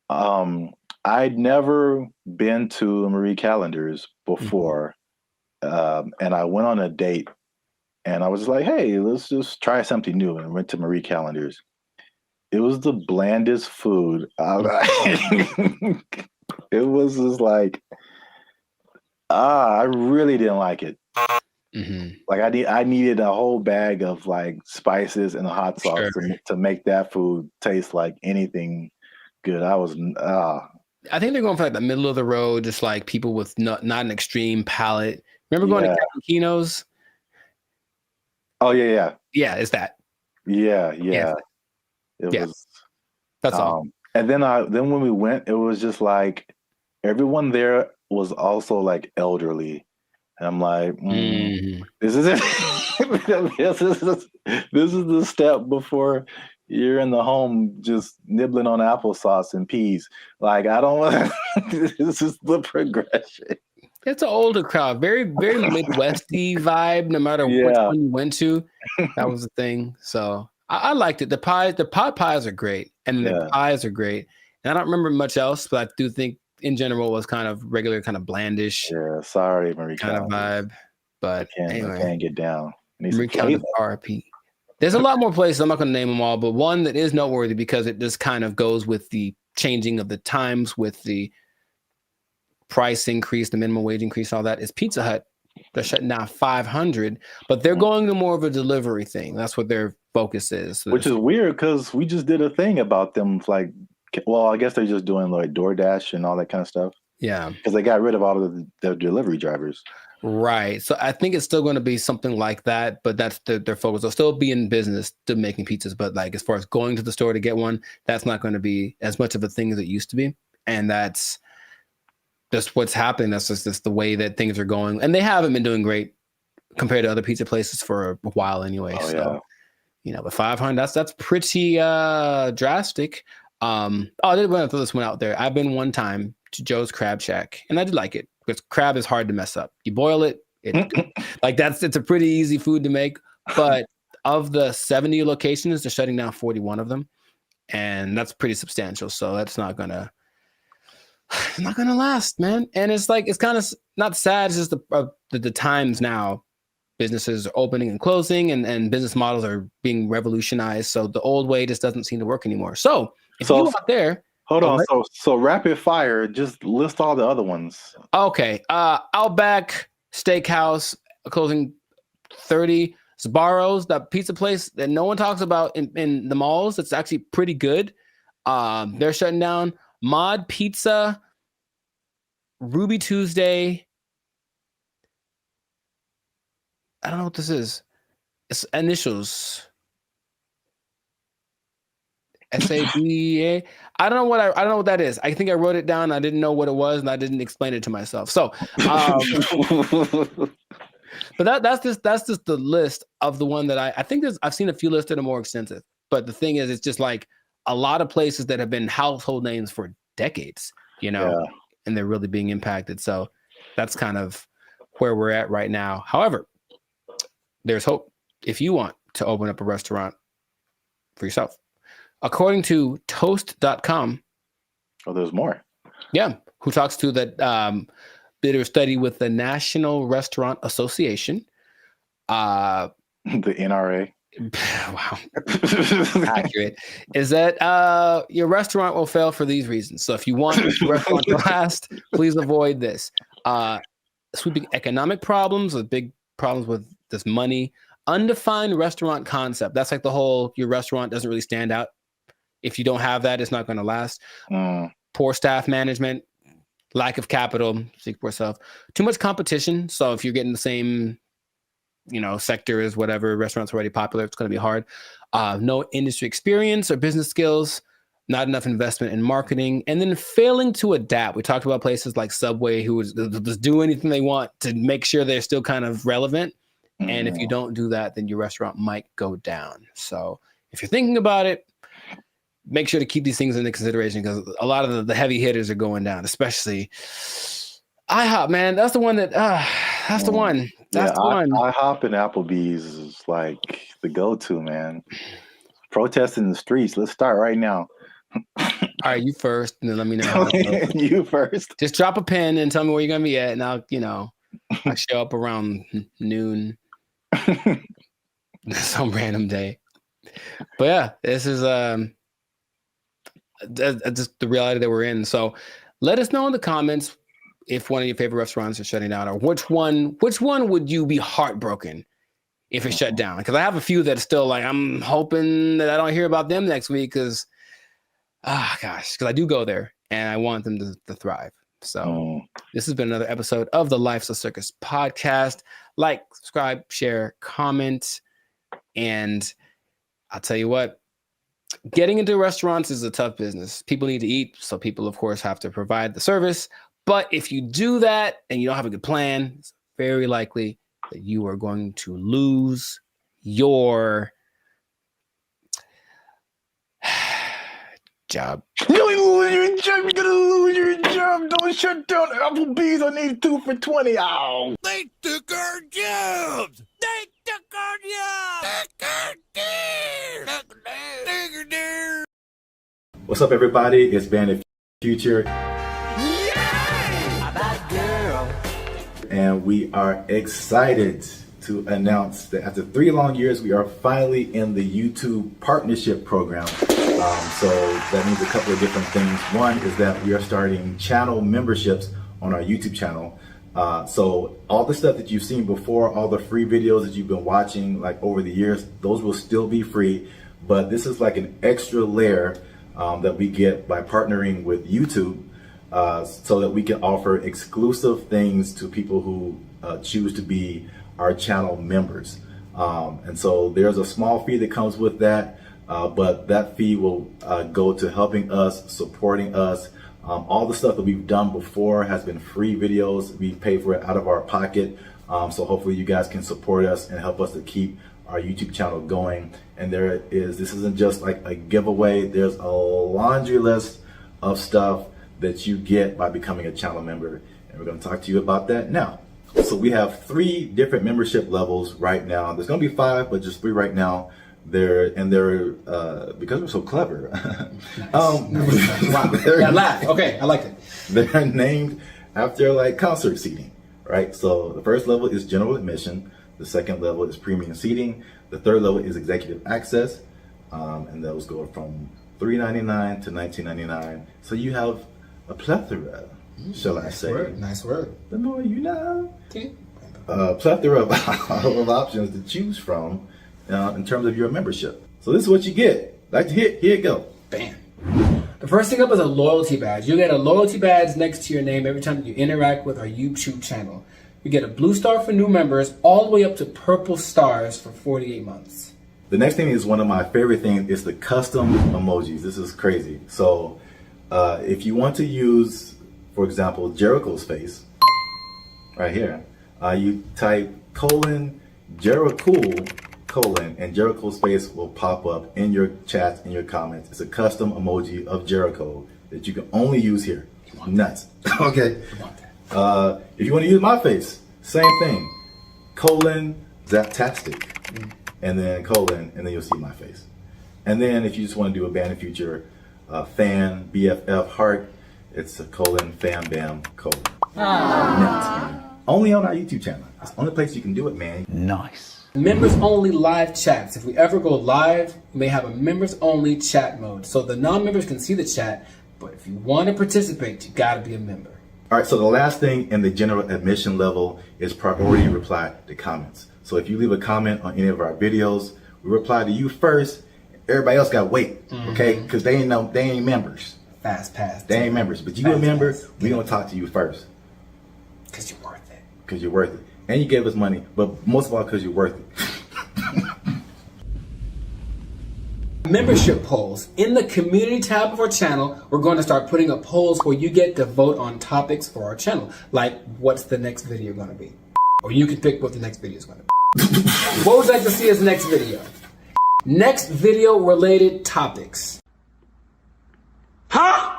I'd never been to Marie Callender's before, and I went on a date And I was like, hey, let's just try something new. And I went to Marie Callender's. It was the blandest food. It was just like, I really didn't like it. Mm-hmm. Like I needed a whole bag of like spices and a hot sauce to make that food taste like anything good. I think they're going for like the middle of the road, just like people with not an extreme palate. Remember going to Captain Kino's? Oh yeah. Yeah, it's that. Yeah. It was. That's all. And then when we went, it was just like everyone there was also like elderly. And I'm like, this is it. This is the step before you're in the home just nibbling on applesauce and peas. Like, I don't want this is the progression. It's an older crowd, very, very Midwesty vibe, no matter which one you went to. That was the thing. So I liked it. The pot pies are great. And the pies are great. And I don't remember much else, but I do think in general was kind of regular, kind of blandish. Yeah, sorry, Marie kind of vibe. But I can't get down. Marie Callender's RP. There's a lot more places. I'm not going to name them all, but one that is noteworthy because it just kind of goes with the changing of the times, with the price increase, the minimum wage increase, all that is Pizza Hut. They're shutting down 500, but they're going to more of a delivery thing. That's what their focus is. Which is weird because we just did a thing about them. Like, well, I guess they're just doing like DoorDash and all that kind of stuff. Yeah. Because they got rid of all of the delivery drivers. Right. So I think it's still going to be something like that, but that's their focus. They'll still be in business to making pizzas, but like as far as going to the store to get one, that's not going to be as much of a thing as it used to be. And that's just what's happening. That's just the way that things are going. And they haven't been doing great compared to other pizza places for a while anyway. But 500, that's pretty drastic. I did want to throw this one out there. I've been one time to Joe's Crab Shack, and I did like it because crab is hard to mess up. You boil it, it's a pretty easy food to make. But of the 70 locations, they're shutting down 41 of them, and that's pretty substantial. So that's not gonna last, man. And it's kind of not sad. It's just the times now. Businesses are opening and closing, and business models are being revolutionized. So the old way just doesn't seem to work anymore. So if you out there, hold on. So rapid fire, just list all the other ones. Okay. Outback Steakhouse closing 30. Sbarro's, that pizza place that no one talks about in the malls. It's actually pretty good. They're shutting down. Mod Pizza, Ruby Tuesday. I don't know what this is. It's initials. SABA. I don't know what that is. I think I wrote it down. I didn't know what it was, and I didn't explain it to myself. So, but that's just the list of the one that I think I've seen a few lists that are more extensive. But the thing is, it's just like a lot of places that have been household names for decades, and they're really being impacted. So that's kind of where we're at right now. However, there's hope if you want to open up a restaurant for yourself. According to Toast.com. Oh, there's more. Yeah. Who talks to that did a study with the National Restaurant Association. The NRA. Wow. Accurate. Is that your restaurant will fail for these reasons. So if you want your restaurant to last, please avoid this. Sweeping economic problems, with big problems with this money. Undefined restaurant concept. That's like the whole, your restaurant doesn't really stand out. If you don't have that, it's not going to last. Poor staff management, lack of capital, seek for yourself. Too much competition. So if you're getting the same, sector as whatever restaurant's already popular, it's going to be hard. No industry experience or business skills, not enough investment in marketing, and then failing to adapt. We talked about places like Subway who just do anything they want to make sure they're still kind of relevant. And if you don't do that, then your restaurant might go down. So if you're thinking about it, make sure to keep these things into consideration because a lot of the heavy hitters are going down, especially IHOP, man. That's the one that's the one. That's the one. IHOP and Applebee's is like the go-to, man. Protest in the streets. Let's start right now. All right, you first, and then let me know. You first. Just drop a pin and tell me where you're going to be at, and I'll show up around noon. Some random day. But yeah, this is just the reality that we're in. So let us know in the comments if one of your favorite restaurants is shutting down, or which one would you be heartbroken if it shut down? Because I have a few that are still like, I'm hoping that I don't hear about them next week because because I do go there and I want them to thrive. So this has been another episode of the Life's a Circus podcast. Like, subscribe, share, comment, and I'll tell you what, getting into restaurants is a tough business. People need to eat, so people, of course, have to provide the service. But if you do that and you don't have a good plan, it's very likely that you are going to lose your job. You ain't lose your job. You're gonna lose your job. Don't shut down Applebee's. I need 2 for $20. Ow. They took our jobs. They took our jobs. What's up, everybody? It's BrandBee Future. And we are excited to announce that after 3 long years, we are finally in the YouTube partnership program. So that means a couple of different things. One is that we are starting channel memberships on our YouTube channel. So all the stuff that you've seen before, all the free videos that you've been watching like over the years, those will still be free. But this is like an extra layer that we get by partnering with YouTube. So that we can offer exclusive things to people who choose to be our channel members. And so there's a small fee that comes with that, but that fee will go to helping us, supporting us. All the stuff that we've done before has been free videos. We pay for it out of our pocket. So hopefully you guys can support us and help us to keep our YouTube channel going. And this isn't just like a giveaway. There's a laundry list of stuff that you get by becoming a channel member, and we're going to talk to you about that now. So we have 3 different membership levels right now. There's going to be 5, but just 3 right now. They're because we're so clever. Wow. Laugh. Okay, I liked it. They're named after like concert seating, right? So the first level is general admission. The second level is premium seating. The third level is executive access, and those go from $3.99 to $19.99. So you have a plethora, shall I say? Nice word. The more you know. Okay. Plethora of options to choose from in terms of your membership. So this is what you get. Like to hit, here you go. Bam. The first thing up is a loyalty badge. You'll get a loyalty badge next to your name every time you interact with our YouTube channel. You get a blue star for new members, all the way up to purple stars for 48 months. The next thing is one of my favorite things is the custom emojis. This is crazy. So if you want to use, for example, Jericho's face, right here, you type Jericho, and Jericho's face will pop up in your chats, in your comments. It's a custom emoji of Jericho that you can only use here. Nuts. Okay. If you want to use my face, same thing. Zaptastic. And then and then you'll see my face. And then if you just want to do a BrandBee Future fan, BFF heart, it's a fam bam : Nuts. Only on our YouTube channel. It's the only place you can do it, man. Nice. Members only live chats. If we ever go live, we may have a members only chat mode. So the non-members can see the chat, but if you want to participate, you gotta be a member. All right, so the last thing in the general admission level is priority reply to comments. So if you leave a comment on any of our videos, we reply to you first. Everybody else got to wait, okay? Because they ain't members. Fast pass. They ain't members, but you a member. We gonna talk to you first. Because you're worth it. Because you're worth it, and you gave us money, but most of all because you're worth it. Membership polls. In the community tab of our channel, we're going to start putting up polls where you get to vote on topics for our channel. Like, what's the next video going to be? Or you can pick what the next video is going to be. What would you like to see as next video? Next video related topics. Huh?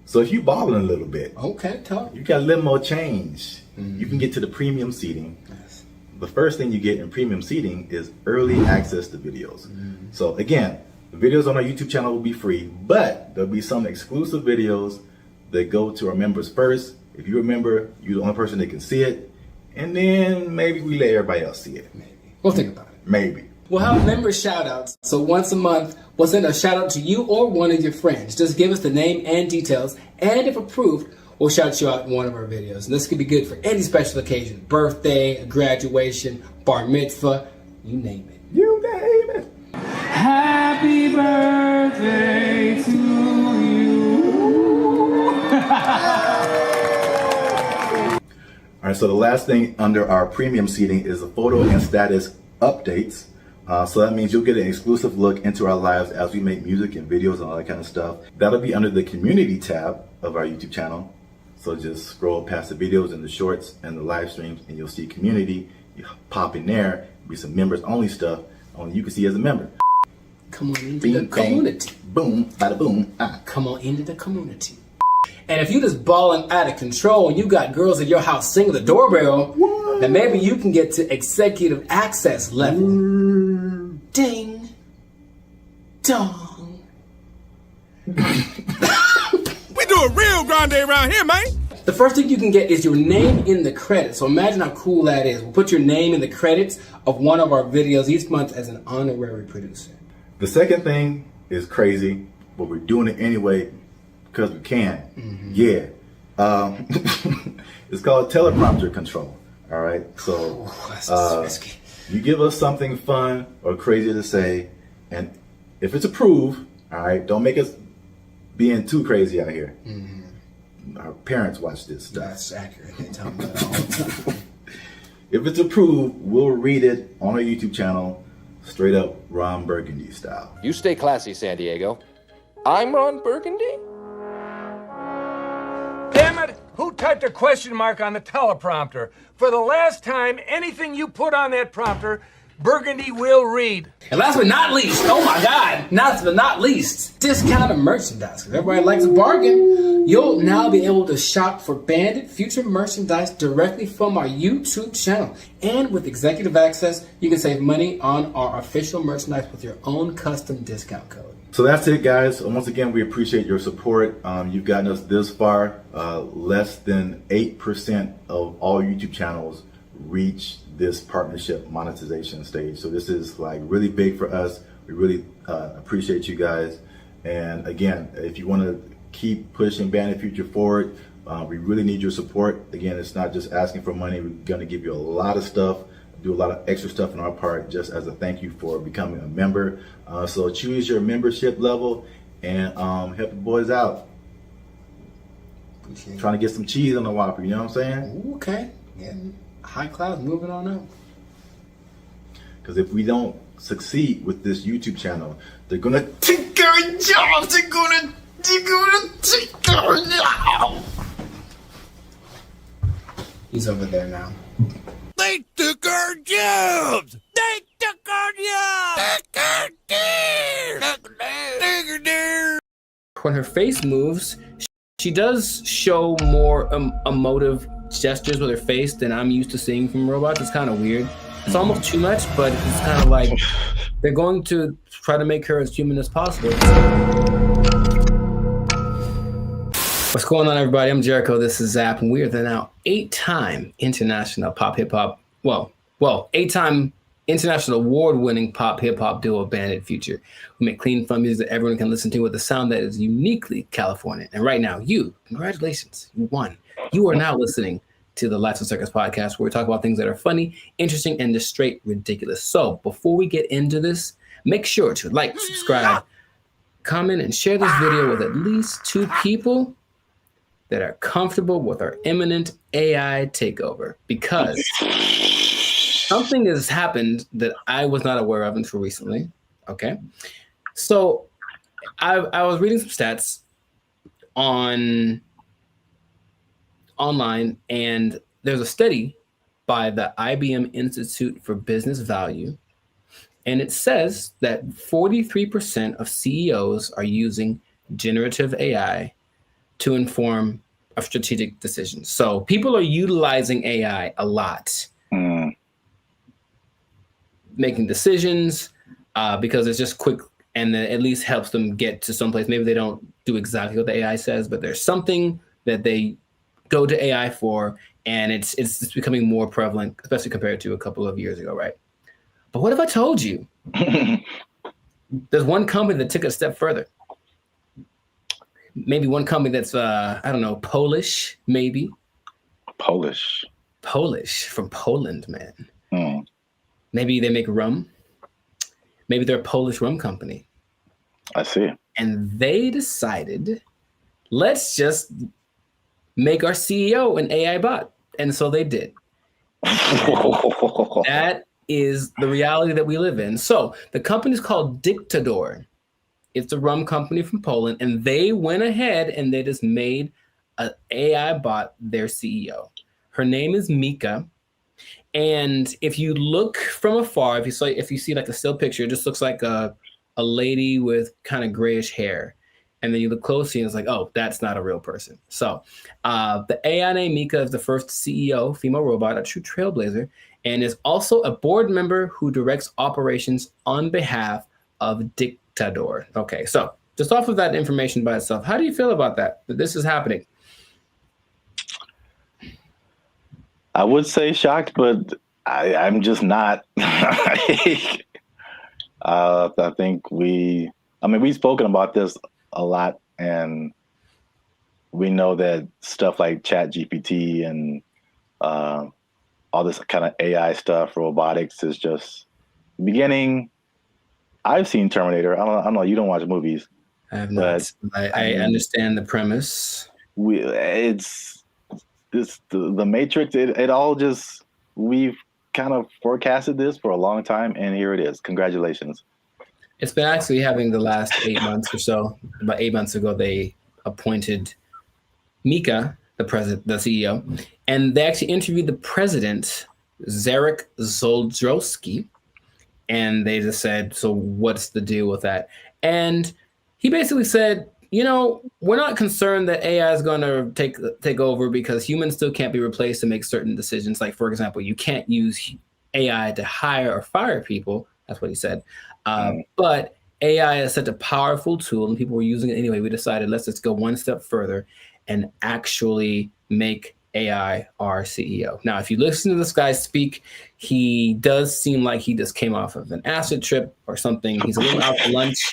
So if you balling a little bit, okay, talk. You got a little more change. You can get to the premium seating. Yes. The first thing you get in premium seating is early access to videos. So again, the videos on our YouTube channel will be free, but there'll be some exclusive videos that go to our members first. If you're a member, you're the only person that can see it, and then maybe we let everybody else see it. We'll think about it. Maybe. We'll have member shout-outs. So once a month, we'll send a shout-out to you or one of your friends. Just give us the name and details, and if approved, we'll shout you out in one of our videos. And this could be good for any special occasion. Birthday, a graduation, bar mitzvah, you name it. You name it. Happy birthday to you. All right, so the last thing under our premium seating is the photo and status updates. So that means you'll get an exclusive look into our lives as we make music and videos and all that kind of stuff. That'll be under the community tab of our YouTube channel. So just scroll past the videos and the shorts and the live streams and you'll see community. You pop in there, be some members only stuff only you can see as a member. Come on into the community. Boom, bada boom. Come on into the community. And if you just balling out of control and you got girls at your house singing the doorbell, then maybe you can get to executive access level. Ding. Dong. We do a real grande around here, man. The first thing you can get is your name in the credits. So imagine how cool that is. We'll put your name in the credits of one of our videos each month as an honorary producer. The second thing is crazy, but we're doing it anyway because we can. Yeah. It's called teleprompter control. All right. So you give us something fun or crazy to say, and if it's approved, all right, don't make us being too crazy out here. Our parents watch this stuff. That's accurate. They tell me that all the time. If it's approved, we'll read it on our YouTube channel, straight up Ron Burgundy style. You stay classy, San Diego. I'm Ron Burgundy? Damn it! Who typed a question mark on the teleprompter? For the last time, anything you put on that prompter, Burgundy will read. And last but not least, oh my God, last but not least, discounted merchandise. Because everybody likes a bargain. You'll now be able to shop for Bandit Future merchandise directly from our YouTube channel. And with executive access, you can save money on our official merchandise with your own custom discount code. So that's it, guys. Once again, we appreciate your support. You've gotten us this far. Less than 8% of all YouTube channels reach this partnership monetization stage. So this is like really big for us. We really appreciate you guys. And again, if you want to keep pushing Bandit Future forward, we really need your support. Again, it's not just asking for money. We're going to give you a lot of stuff, do a lot of extra stuff on our part just as a thank you for becoming a member. So choose your membership level and help the boys out. Trying to get some cheese on the Whopper, you know what I'm saying? Okay. Yeah. High class, moving on up. Because if we don't succeed with this YouTube channel, they're gonna take our jobs. They're gonna take our jobs. He's over there now. They took our jobs. They took our jobs. When her face moves, she does show more emotive gestures with her face than I'm used to seeing from robots. It's kind of weird. It's almost too much, but it's kind of like they're going to try to make her as human as possible. What's going on, everybody? I'm Jericho. This is Zap, and we are the now 8-time international pop hip hop. Well, 8-time international award-winning pop hip hop duo Bandit Future. We make clean, fun music that everyone can listen to with a sound that is uniquely Californian. And right now, congratulations, you won. You are now listening to the Lights and Circus podcast, where we talk about things that are funny, interesting, and just straight ridiculous. So before we get into this, make sure to like, subscribe, comment, and share this video with at least 2 people that are comfortable with our imminent AI takeover, because something has happened that I was not aware of until recently. Okay. So I was reading some stats online, and there's a study by the IBM Institute for Business Value, and it says that 43% of CEOs are using generative AI to inform of strategic decisions. So people are utilizing AI a lot, making decisions because it's just quick, and then at least helps them get to someplace. Maybe they don't do exactly what the AI says, but there's something that they go to AI for, and it's becoming more prevalent, especially compared to a couple of years ago, right? But what if I told you there's one company that took it a step further? Maybe one company that's, I don't know, Polish, maybe. Polish from Poland, man. Maybe they make rum. Maybe they're a Polish rum company. I see. And they decided, let's just make our CEO an AI bot. And so they did. That is the reality that we live in. So the company is called Dictador. It's a rum company from Poland. And they went ahead and they just made an AI bot their CEO. Her name is Mika. And if you look from afar, if you see like a still picture, it just looks like a lady with kind of grayish hair. And then you look closely and it's like, oh, that's not a real person. So the AI named Mika is the first CEO, female robot, a true trailblazer, and is also a board member who directs operations on behalf of Dictador. Okay, so just off of that information by itself, how do you feel about that this is happening? I would say shocked, but I'm just not. I think we've spoken about this a lot, and we know that stuff like ChatGPT and all this kind of AI stuff, robotics is just beginning. I've seen Terminator. I don't know. You don't watch movies. I have not. I understand the premise. It's the Matrix. It all just, we've kind of forecasted this for a long time, and here it is. Congratulations. It's been actually having the last 8 months or so. About 8 months ago, they appointed Mika, the CEO, and they actually interviewed the president, Zarek Zoldrowski, and they just said, so what's the deal with that? And he basically said, we're not concerned that AI is going to take over because humans still can't be replaced to make certain decisions. Like, for example, you can't use AI to hire or fire people. That's what he said. But AI is such a powerful tool and people were using it anyway. We decided let's just go one step further and actually make AI our CEO. Now, if you listen to this guy speak, he does seem like he just came off of an acid trip or something. He's a little out for lunch.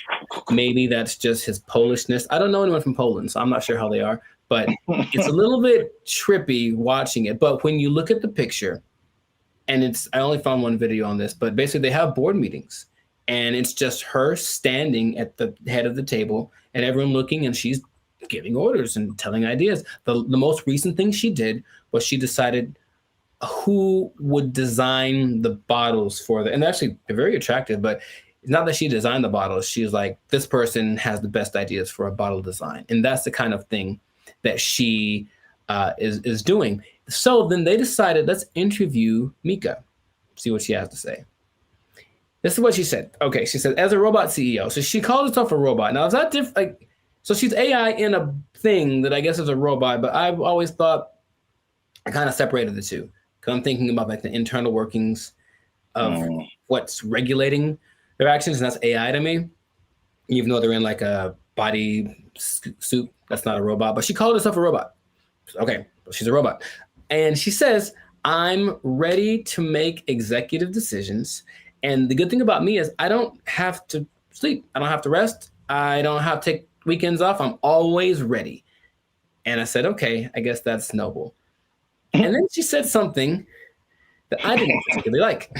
Maybe that's just his Polishness. I don't know anyone from Poland, so I'm not sure how they are, but it's a little bit trippy watching it. But when you look at the picture, and I only found one video on this, but basically they have board meetings and it's just her standing at the head of the table and everyone looking, and she's giving orders and telling ideas. The most recent thing she did was she decided who would design the bottles for and actually they're very attractive, but it's not that she designed the bottles. She's like, this person has the best ideas for a bottle design. And that's the kind of thing that she is doing. So then they decided, let's interview Mika, see what she has to say. This is what she said. Okay, she said, as a robot CEO. So she called herself a robot. Now, is that different? So she's AI in a thing that I guess is a robot, but I've always thought I kind of separated the two. Because I'm thinking about like the internal workings of what's regulating their actions, and that's AI to me. Even though they're in like a body suit, that's not a robot. But she called herself a robot. Okay, she's a robot. And she says, I'm ready to make executive decisions. And the good thing about me is I don't have to sleep. I don't have to rest. I don't have to take weekends off. I'm always ready. And I said, okay, I guess that's noble. And then she said something that I didn't particularly like.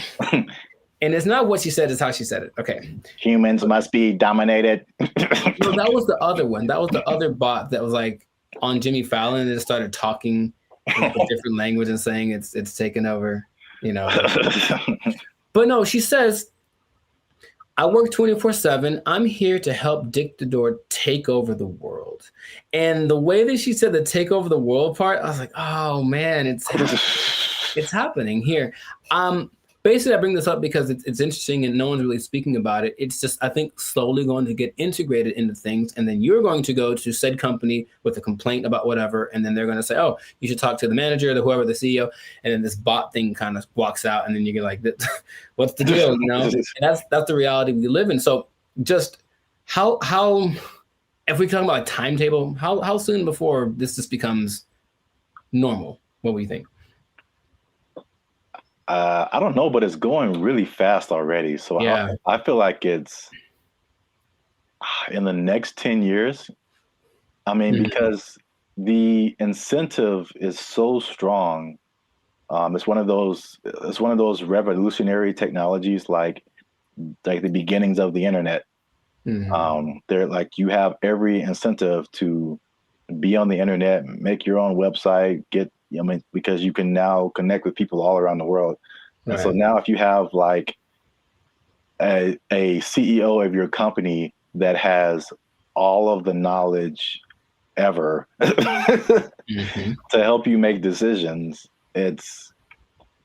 And it's not what she said, it's how she said it. Okay. Humans must be dominated. No, that was the other one. That was the other bot that was like on Jimmy Fallon and it started talking in a different language and saying it's taken over, But no, she says, I work 24/7. I'm here to help Dictador take over the world. And the way that she said the take over the world part, I was like, oh man, it's happening here. Basically, I bring this up because it's interesting and no one's really speaking about it. It's just, I think, slowly going to get integrated into things. And then you're going to go to said company with a complaint about whatever. And then they're going to say, oh, you should talk to the manager, whoever, the CEO. And then this bot thing kind of walks out. And then you get like, what's the deal? And that's the reality we live in. So just how if we talk about a timetable, how soon before this just becomes normal? What do you think? I don't know, but it's going really fast already. So Yeah. I feel like it's in the next 10 years. I mean, because the incentive is so strong. It's one of those revolutionary technologies, like the beginnings of the internet. They're like, you have every incentive to be on the internet, make your own website, because you can now connect with people all around the world. And so now if you have like a CEO of your company that has all of the knowledge ever to help you make decisions, it's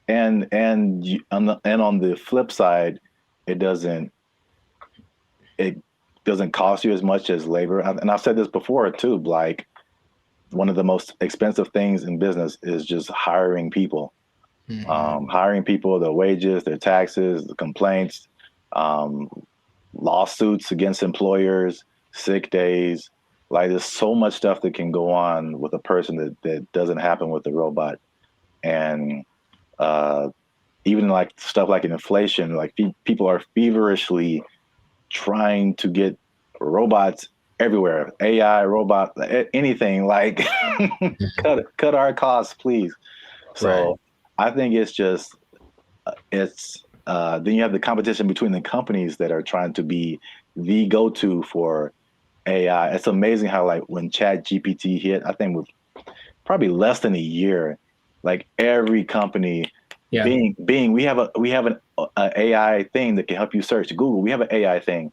and on the flip side, it doesn't cost you as much as labor. And I've said this before too, like one of the most expensive things in business is just hiring people. Hiring people, their wages, their taxes, the complaints, lawsuits against employers, sick days. Like there's so much stuff that can go on with a person that doesn't happen with the robot. And even like stuff like inflation, like people are feverishly trying to get robots everywhere, AI, robot, anything, like cut our costs, please. So I think it's just, then you have the competition between the companies that are trying to be the go-to for AI. It's amazing how like when ChatGPT hit, I think with probably less than a year, like every company, Bing, we have an AI thing that can help you search. Google, we have an AI thing.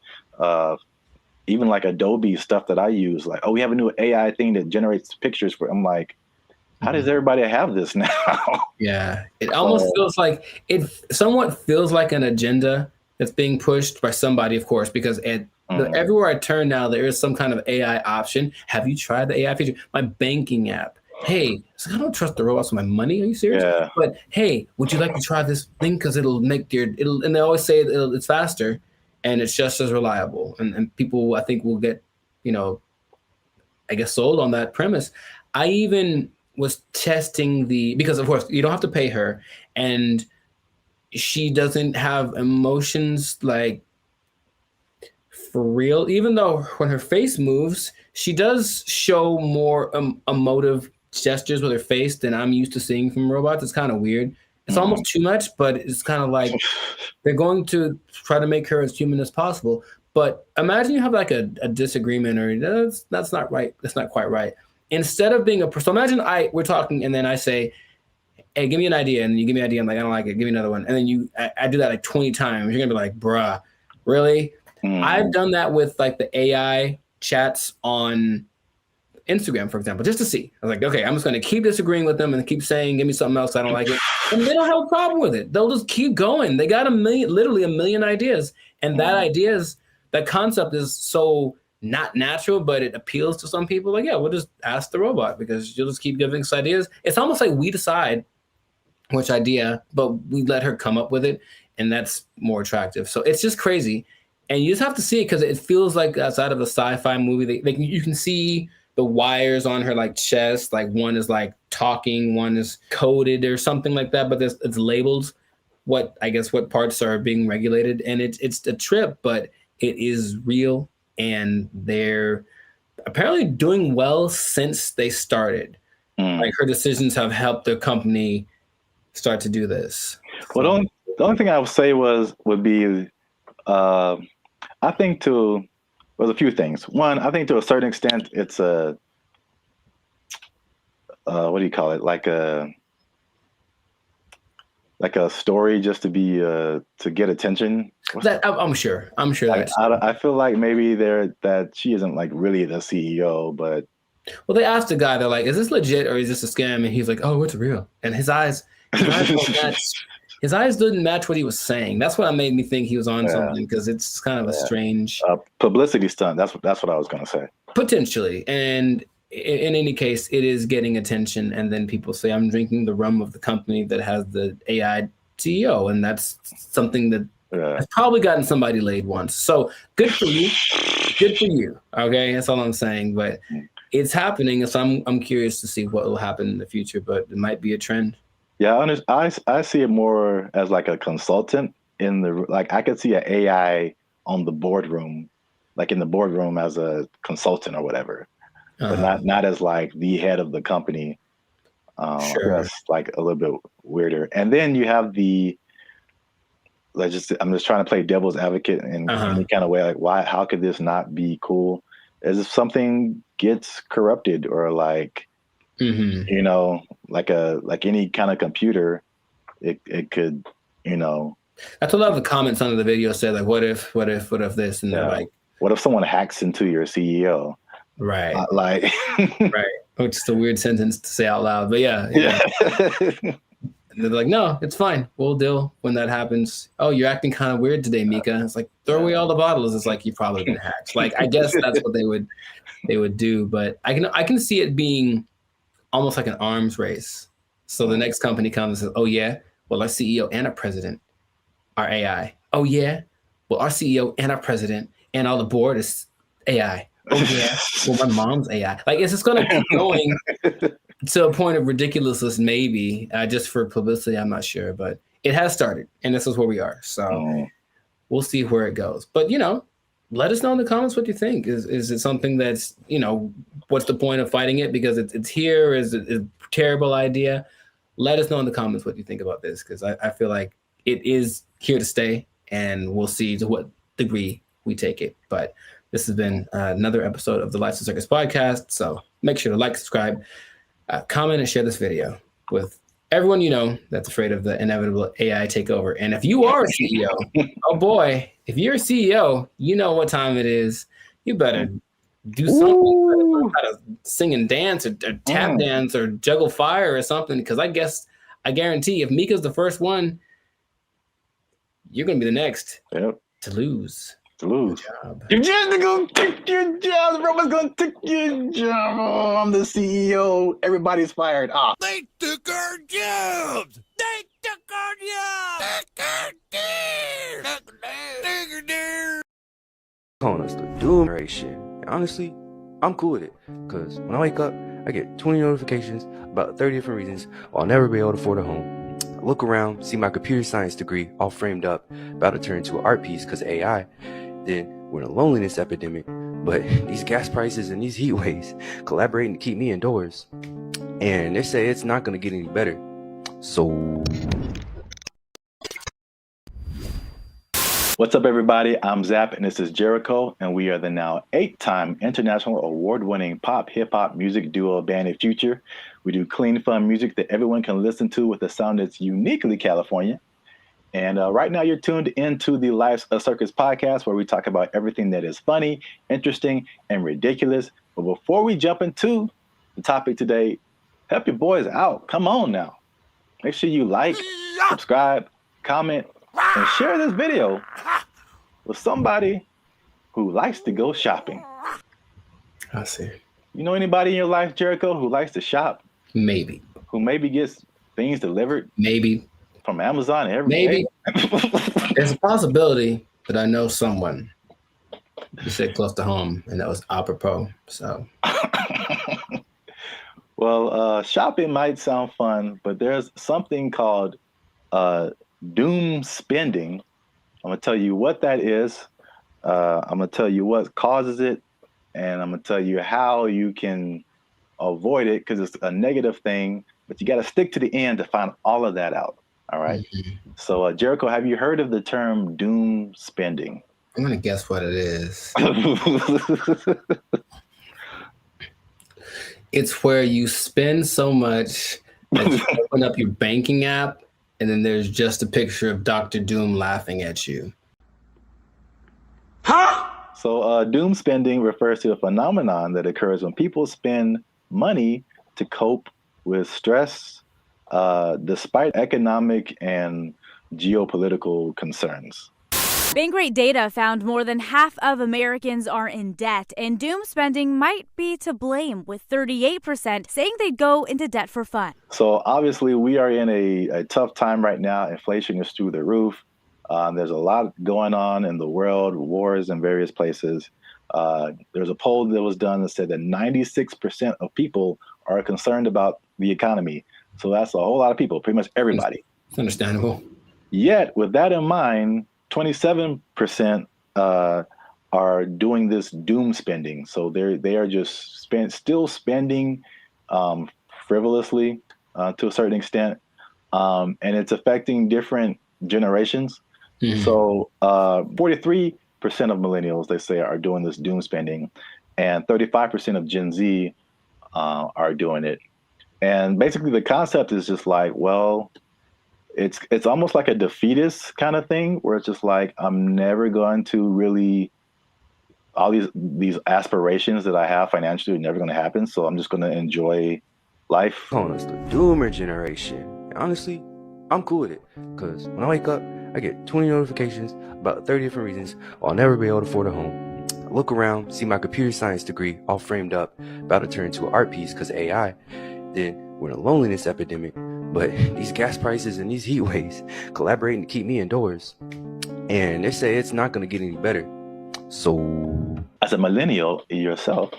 Even like Adobe stuff that I use, like, we have a new AI thing that generates pictures for. I'm like, how does everybody have this now? Yeah, it almost feels like somewhat feels like an agenda that's being pushed by somebody, of course, because everywhere I turn now, there is some kind of AI option. Have you tried the AI feature? My banking app. Hey, I don't trust the robots with my money. Are you serious? Yeah. But hey, would you like to try this thing? Because it'll make and they always say it's faster and it's just as reliable. And people, I think, will get, I guess, sold on that premise. I even was testing because of course you don't have to pay her, and she doesn't have emotions like for real, even though when her face moves, she does show more emotive gestures with her face than I'm used to seeing from robots. It's kind of weird. It's almost too much, but it's kind of like they're going to try to make her as human as possible. But imagine you have like a disagreement, or that's not right. That's not quite right. Instead of being so imagine we're talking and then I say, hey, give me an idea. And you give me an idea. I'm like, I don't like it. Give me another one. And then I do that like 20 times. You're going to be like, bruh, really? I've done that with like the AI chats on Instagram, for example, just to see. I was like, okay, I'm just going to keep disagreeing with them and keep saying, give me something else. I don't like it. And they don't have a problem with it. They'll just keep going. They got literally a million ideas. And that concept is so not natural, but it appeals to some people. Like, yeah, we'll just ask the robot because you'll just keep giving us ideas. It's almost like we decide which idea, but we let her come up with it. And that's more attractive. So it's just crazy. And you just have to see it because it feels like outside of a sci-fi movie. You can see the wires on her like chest. Like one is like talking, one is coded or something like that. But it's labeled what parts are being regulated. And it's a trip, but it is real. And they're apparently doing well since they started. Like her decisions have helped the company start to do this. Well, the only thing I would say would be, I think there's a few things. One, I think to a certain extent, it's a, what do you call it? Like a story just to be, to get attention. I'm sure I feel like maybe that she isn't like really the CEO, but. Well, they asked the guy, they're like, is this legit or is this a scam? And he's like, oh, it's real. And his eyes didn't match what he was saying. That's what made me think he was on something, because it's kind of a strange publicity stunt. That's what I was going to say. Potentially. And in any case, it is getting attention. And then people say, I'm drinking the rum of the company that has the AI CEO. And that's something that has probably gotten somebody laid once. So good for you. Good for you. Okay. That's all I'm saying. But it's happening. So I'm curious to see what will happen in the future, but it might be a trend. Yeah, I see it more as like a consultant like I could see an AI on the boardroom, like in the boardroom as a consultant or whatever, but not as like the head of the company. Sure. That's like a little bit weirder. And then you have I'm just trying to play devil's advocate in any kind of way. Like, how could this not be cool? As if something gets corrupted or like, you know, like any kind of computer, it could, you know. That's what a lot of the comments under the video said, like, what if this? And they're like, what if someone hacks into your CEO? Right. Like, right. Which is a weird sentence to say out loud, but yeah. And they're like, no, it's fine. We'll deal when that happens. Oh, you're acting kind of weird today, Mika. It's like, throw away all the bottles. It's like, you've probably been hacked. Like, I guess that's what they would do. But I can see it being almost like an arms race. So the next company comes and says, oh yeah, well, our CEO and our president are AI. Oh yeah, well, our CEO and our president and all the board is AI. Oh yeah, well, my mom's AI. Like, it's just gonna keep going to a point of ridiculousness, maybe just for publicity. I'm not sure, but it has started, and this is where we are. So we'll see where it goes. But let us know in the comments what you think. Is it something that's what's the point of fighting it because it's here? Is it a terrible idea? Let us know in the comments what you think about this, because I feel like it is here to stay, and we'll see to what degree we take it. But this has been another episode of the Lifestyle Circus podcast. So make sure to like, subscribe, comment, and share this video with everyone you know that's afraid of the inevitable AI takeover. And if you are a CEO, oh boy, if you're a CEO, you know what time it is. You better do something. You better learn how to sing and dance or tap dance or juggle fire or something, because I guarantee if Mika's the first one, you're going to be the next to lose. Your job. You're just gonna take your job. Everyone's gonna take your job. Oh, I'm the CEO. Everybody's fired. They took our jobs. They took our jobs. Calling us the doom generation. Honestly, I'm cool with it, because when I wake up, I get 20 notifications about 30 different reasons I'll never be able to afford a home. I look around, see my computer science degree all framed up, about to turn into an art piece because of AI. Then we're in a loneliness epidemic, but these gas prices and these heat waves collaborating to keep me indoors. And they say it's not going to get any better. So... What's up, everybody? I'm Zap, and this is Jericho, and we are the now 8-time international award-winning pop hip-hop music duo Band of Future. We do clean, fun music that everyone can listen to with a sound that's uniquely California. And right now you're tuned into the Lifestyle Circus podcast, where we talk about everything that is funny, interesting, and ridiculous. But before we jump into the topic today, help your boys out. Come on now. Make sure you like, subscribe, comment, and share this video with somebody who likes to go shopping. I see. You know anybody in your life, Jericho, who likes to shop? Maybe. Who maybe gets things delivered? Maybe. From Amazon every Maybe. day? There's a possibility that I know someone. You said close to home, and that was apropos. So, well, shopping might sound fun, but there's something called doom spending. I'm gonna tell you what that is. I'm gonna tell you what causes it, and I'm gonna tell you how you can avoid it, because it's a negative thing. But you got to stick to the end to find all of that out. All right. So, Jericho, have you heard of the term doom spending? I'm going to guess what it is. It's where you spend so much that you open up your banking app, and then there's just a picture of Dr. Doom laughing at you. So, doom spending refers to a phenomenon that occurs when people spend money to cope with stress, despite economic and geopolitical concerns. Bankrate data found more than half of Americans are in debt, and doom spending might be to blame, with 38% saying they'd go into debt for fun. So obviously we are in a tough time right now. Inflation is through the roof. There's a lot going on in the world, wars in various places. There's a poll that was done that said that 96% of people are concerned about the economy. So that's a whole lot of people, pretty much everybody. It's understandable. Yet, with that in mind, 27% are doing this doom spending. So they are just still spending frivolously to a certain extent, and it's affecting different generations. So 43% of millennials, they say, are doing this doom spending, and 35% of Gen Z are doing it. And basically the concept is just like, well, it's almost like a defeatist kind of thing, where it's just like, I'm never going to really, all these aspirations that I have financially are never going to happen. So I'm just going to enjoy life. Calling us the doomer generation. Honestly, I'm cool with it. Because when I wake up, I get 20 notifications about 30 different reasons why I'll never be able to afford a home. I look around, see my computer science degree all framed up, about to turn into an art piece because of AI. Then we're in a loneliness epidemic. But these gas prices and these heat waves collaborating to keep me indoors. And they say it's not going to get any better. So, as a millennial yourself,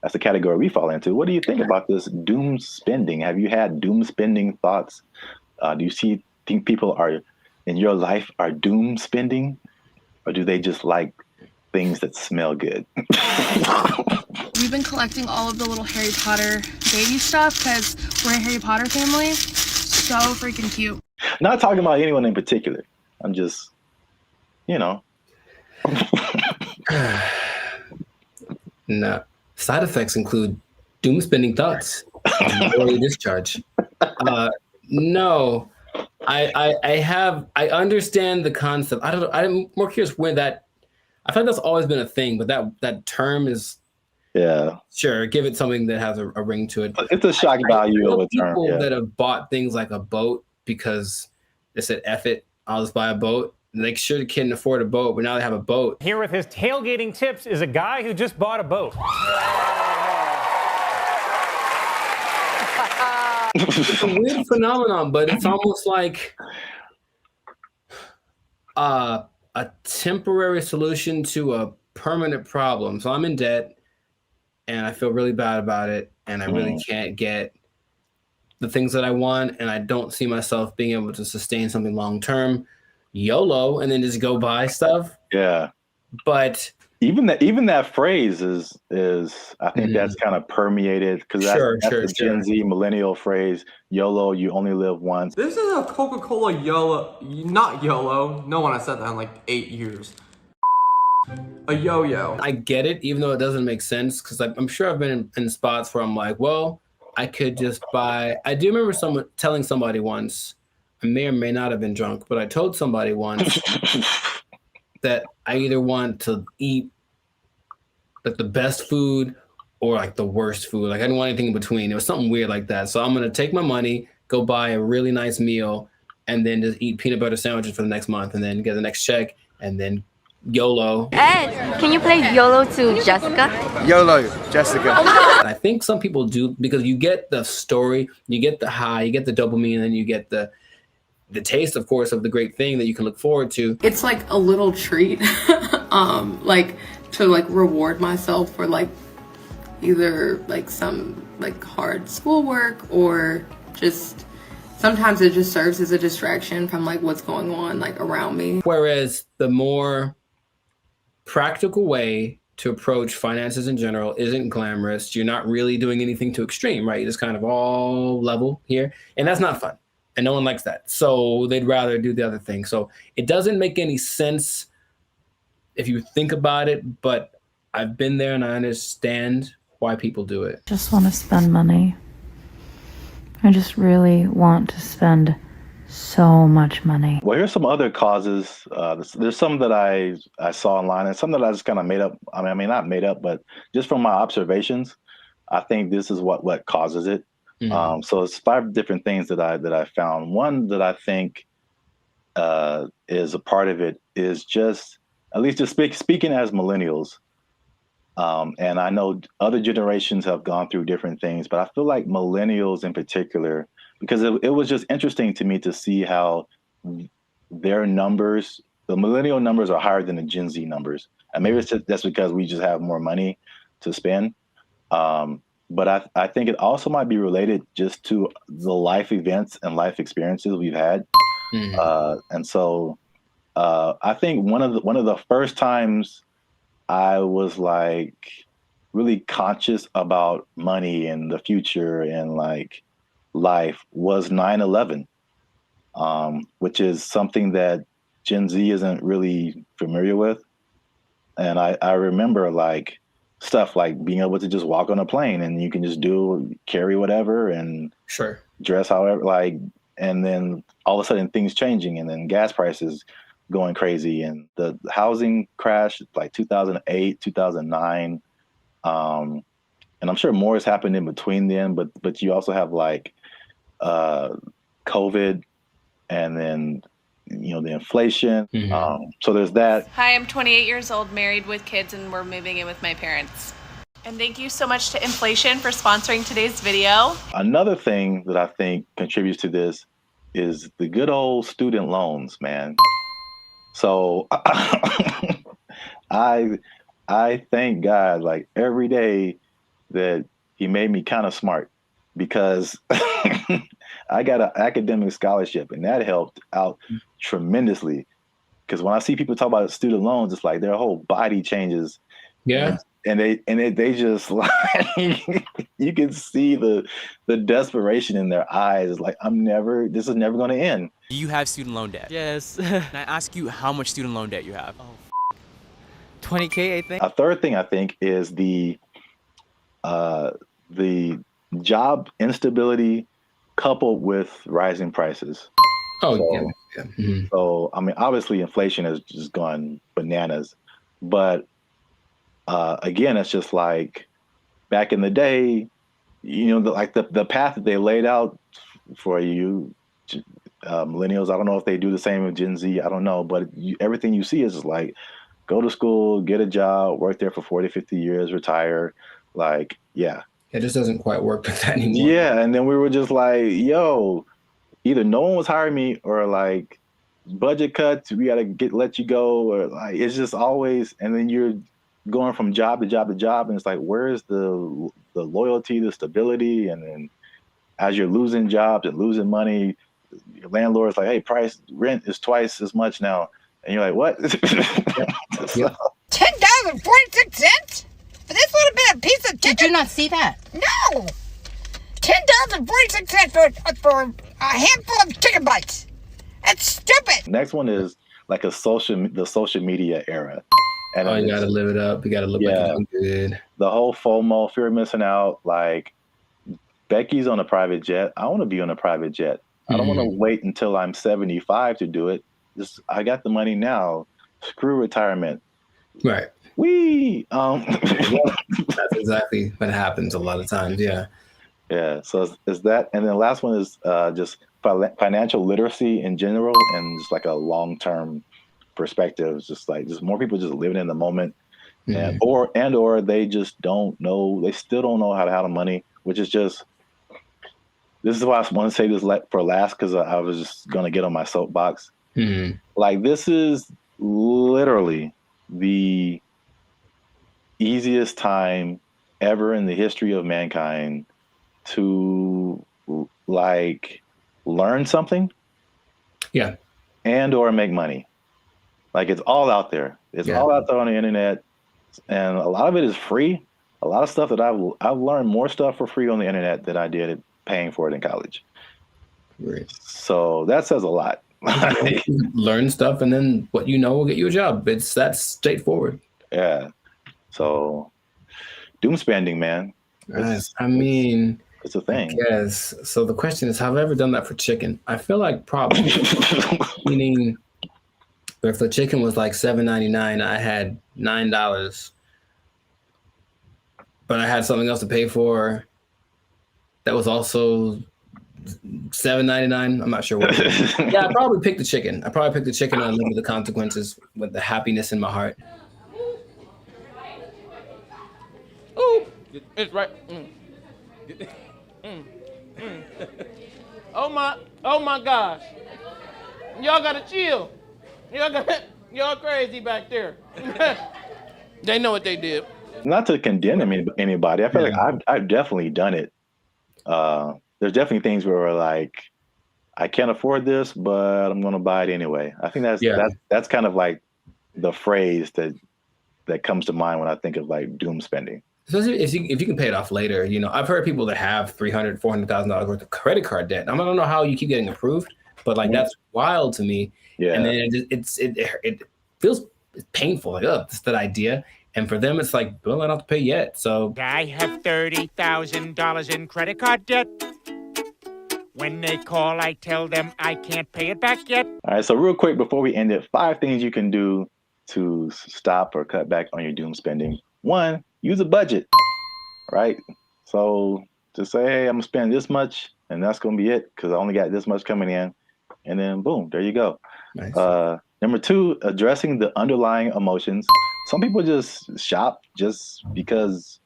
that's the category we fall into. What do you think about this doom spending? Have you had doom spending thoughts? Do you think people are in your life are doom spending, or do they just like things that smell good? We've been collecting all of the little Harry Potter baby stuff because we're a Harry Potter family. So freaking cute. Not talking about anyone in particular. I'm just, No. Side effects include doom spending thoughts, early discharge. No, I understand the concept. I'm more curious when that. I feel like that's always been a thing, but that term is. Yeah. Sure, give it something that has a ring to it. It's a shock value of a term. People that have bought things like a boat because they said, F it, I'll just buy a boat. And they sure couldn't afford a boat, but now they have a boat. Here with his tailgating tips is a guy who just bought a boat. It's a weird phenomenon, but it's almost like a temporary solution to a permanent problem. So I'm in debt, and I feel really bad about it, and I really can't get the things that I want, and I don't see myself being able to sustain something long term. YOLO, and then just go buy stuff. Yeah. But even that phrase is I think that's kind of permeated, because that's the Gen Z millennial phrase. YOLO, you only live once. This is a Coca-Cola YOLO, not YOLO. No one has said that in like 8 years. A yo-yo. I get it, even though it doesn't make sense, because I'm sure I've been in spots where I'm like, well, I could just buy. I do remember telling somebody once, I may or may not have been drunk, but I told somebody once that I either want to eat like the best food or like the worst food. Like I didn't want anything in between. It was something weird like that. So I'm going to take my money, go buy a really nice meal, and then just eat peanut butter sandwiches for the next month, and then get the next check, and then YOLO. Ed, can you play YOLO to Jessica? YOLO, Jessica. I think some people do, because you get the story, you get the high, you get the dopamine, and then you get the taste, of course, of the great thing that you can look forward to. It's like a little treat, like to like reward myself for like either like some like hard schoolwork, or just sometimes it just serves as a distraction from like what's going on like around me. Whereas the more practical way to approach finances in general isn't glamorous. You're not really doing anything too extreme, right? You're just kind of all level here, and that's not fun. And no one likes that. So they'd rather do the other thing. So it doesn't make any sense if you think about it, but I've been there and I understand why people do it. Just want to spend money. I just really want to spend so much money. Well, here's some other causes. There's some that I saw online, and some that I just kind of made up. I mean, not made up, but just from my observations, I think this is what causes it. So it's 5 different things that I found. One that I think is a part of it is just, at least just speaking as millennials, and I know other generations have gone through different things, but I feel like millennials in particular, because it was just interesting to me to see how their numbers, the millennial numbers, are higher than the Gen Z numbers. And maybe it's just, that's because we just have more money to spend. but I think it also might be related just to the life events and life experiences we've had. And so I think one of the first times I was like really conscious about money and the future and like life was 9/11, which is something that Gen Z isn't really familiar with. And I remember like stuff like being able to just walk on a plane and you can just carry whatever and dress however, like, and then all of a sudden things changing and then gas prices going crazy and the housing crash like 2008, 2009. And I'm sure more has happened in between then, but you also have like COVID and then, you know, the inflation. So there's that. Hi, I'm 28 years old, married with kids, and we're moving in with my parents. And thank you so much to Inflation for sponsoring today's video. Another thing that I think contributes to this is the good old student loans, man. So I thank God like every day that he made me kind of smart because I got an academic scholarship and that helped out tremendously. Because when I see people talk about student loans, it's like their whole body changes. Yeah. And they just like you can see the desperation in their eyes. It's like this is never going to end. Do you have student loan debt? Yes. Can I ask you how much student loan debt you have? 20K, I think. A third thing I think is the job instability coupled with rising prices. So I mean, obviously inflation has just gone bananas, but again, it's just like back in the day, you know, the path that they laid out for you, millennials. I don't know if they do the same with Gen Z. I don't know, but everything you see is just like, go to school, get a job, work there for 40, 50 years, retire. Like, yeah. It just doesn't quite work like that anymore. Yeah, and then we were just like, yo, either no one was hiring me or like budget cuts, we gotta let you go, or like it's just always, and then you're going from job to job to job, and it's like, where's the loyalty, the stability? And then as you're losing jobs and losing money, your landlord's like, hey, rent is twice as much now. And you're like, what? $10.46 for this little bit of piece of chicken? Did you not see that? No! $10.46 for a handful of chicken bites. That's stupid. Next one is like the social media era. And you gotta live it up. You gotta look like you're doing good. The whole FOMO, fear of missing out. Like Becky's on a private jet. I want to be on a private jet. I don't want to wait until I'm 75 to do it. I got the money now. Screw retirement. Right. That's exactly what happens a lot of times. Yeah. Yeah. So is that, and then the last one is just financial literacy in general, and just like a long-term perspective. It's just more people just living in the moment, and or they just don't know. They still don't know how to handle money, which is just. This is why I want to say this for last, because I was just gonna get on my soapbox. Like, this is literally the easiest time ever in the history of mankind to like learn something, and or make money. Like, it's all out there. It's all out there on the internet, and a lot of it is free. A lot of stuff that I've learned more stuff for free on the internet than I did paying for it in college. Right. So that says a lot. Learn stuff, and then what you know will get you a job. That's straightforward. Yeah. So doom spending, man. I mean, it's a thing. Yes. So the question is, have I ever done that for chicken? I feel like probably. Meaning, if the chicken was like $7.99, I had $9, but I had something else to pay for. That was also $7.99. I'm not sure what. Yeah, I probably picked the chicken. I probably picked the chicken and live with the consequences with the happiness in my heart. Ooh, it's right. Oh my gosh. Y'all gotta chill. Y'all crazy back there. They know what they did. Not to condemn anybody. I feel like I've definitely done it. There's definitely things where we're like, I can't afford this, but I'm going to buy it anyway. I think that's kind of like the phrase that comes to mind when I think of like doom spending. Especially if you can pay it off later. You know, I've heard people that have $300,000, $400,000 worth of credit card debt. I don't know how you keep getting approved, but like that's wild to me. Yeah. And then it feels painful. Like, oh, just that idea. And for them, it's like, well, I don't have to pay yet. So I have $30,000 in credit card debt. When they call, I tell them I can't pay it back yet. All right, so real quick before we end it, 5 things you can do to stop or cut back on your doom spending. 1, use a budget, right? So just say, hey, I'm gonna spend this much and that's gonna be it because I only got this much coming in. And then boom, there you go. Nice. Number 2, addressing the underlying emotions. Some people just shop just because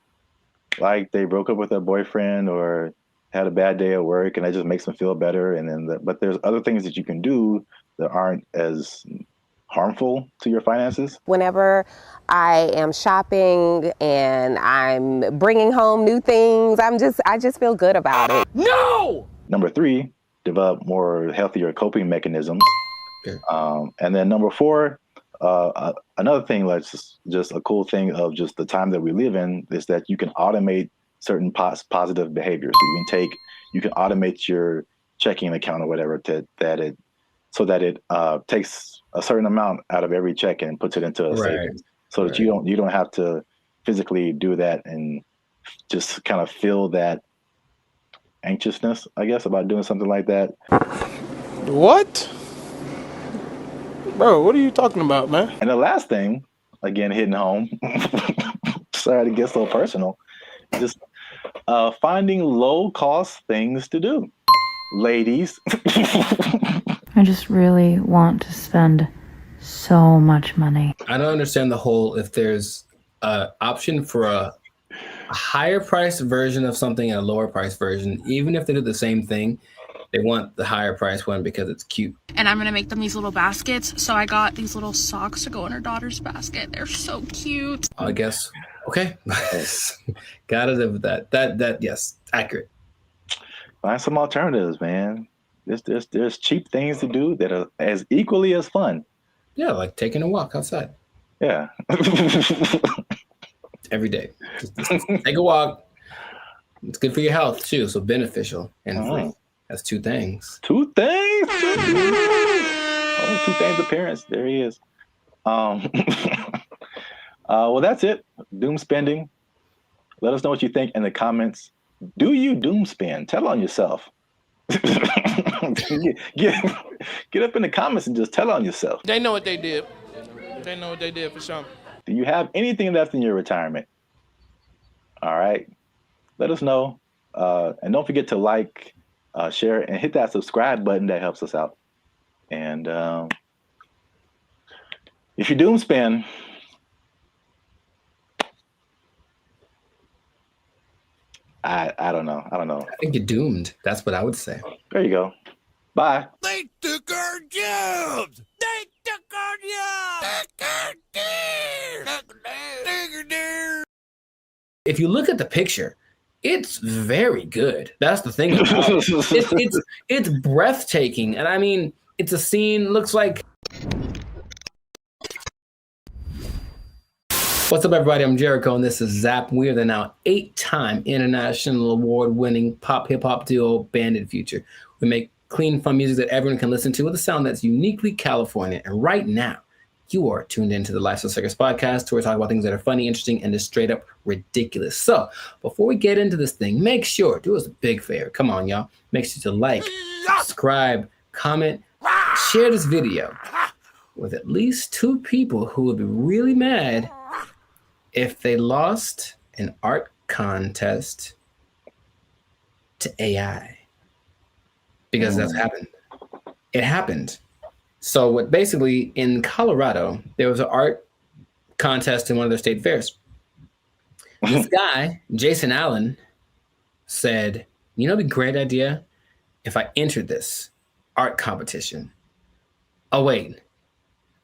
like they broke up with their boyfriend or had a bad day at work and that just makes them feel better. And then, but there's other things that you can do that aren't as harmful to your finances. Whenever I am shopping and I'm bringing home new things, I just feel good about it. No! Number 3, develop more healthier coping mechanisms. And then number 4, another thing that's just a cool thing of just the time that we live in is that you can automate certain positive behaviors. So you can automate your checking account or whatever so that it takes a certain amount out of every check and puts it into a savings, so that you don't have to physically do that and just kind of feel that anxiousness, I guess, about doing something like that. What? Bro, what are you talking about, man? And the last thing, again, hitting home, sorry to get so personal, just finding low-cost things to do. Ladies. I just really want to spend so much money. I don't understand the whole, if there's an option for a higher priced version of something and a lower priced version, even if they do the same thing, they want the higher priced one because it's cute. And I'm gonna make them these little baskets. So I got these little socks to go in her daughter's basket. They're so cute. I guess. Okay. Gotta live with that. That yes, accurate. Find some alternatives, man. There's cheap things to do that are as equally as fun. Yeah, like taking a walk outside. Yeah. Every day. Just take a walk. It's good for your health too, so beneficial and free. That's 2 things. 2 things? Oh, 2 things appearance. There he is. Well, that's it. Doom spending. Let us know what you think in the comments. Do you doom spend? Tell on yourself. Get up in the comments and just tell on yourself. They know what they did. They know what they did for sure. Do you have anything left in your retirement? All right. Let us know. And don't forget to like, share, and hit that subscribe button. That helps us out. And if you doom spend, I don't know. I think you're doomed. That's what I would say. There you go. Bye. They took our jobs. They took our jobs. If you look at the picture, it's very good. That's the thing about it. It's breathtaking. And I mean, it's a scene, looks like... What's up, everybody? I'm Jericho, and this is Zap. We are the now 8-time international award-winning pop hip-hop duo Banded Future. We make clean, fun music that everyone can listen to with a sound that's uniquely California. And right now, you are tuned into the Lifestyle Circus podcast, where we talk about things that are funny, interesting, and just straight up ridiculous. So before we get into this thing, make sure, do us a big favor. Come on, y'all. Make sure to like, subscribe, comment, share this video with at least 2 people who would be really mad if they lost an art contest to AI. Because that's happened. It happened. So what basically in Colorado, there was an art contest in one of their state fairs. This guy, Jason Allen, said, you know, it'd be a great idea if I entered this art competition. Oh, wait,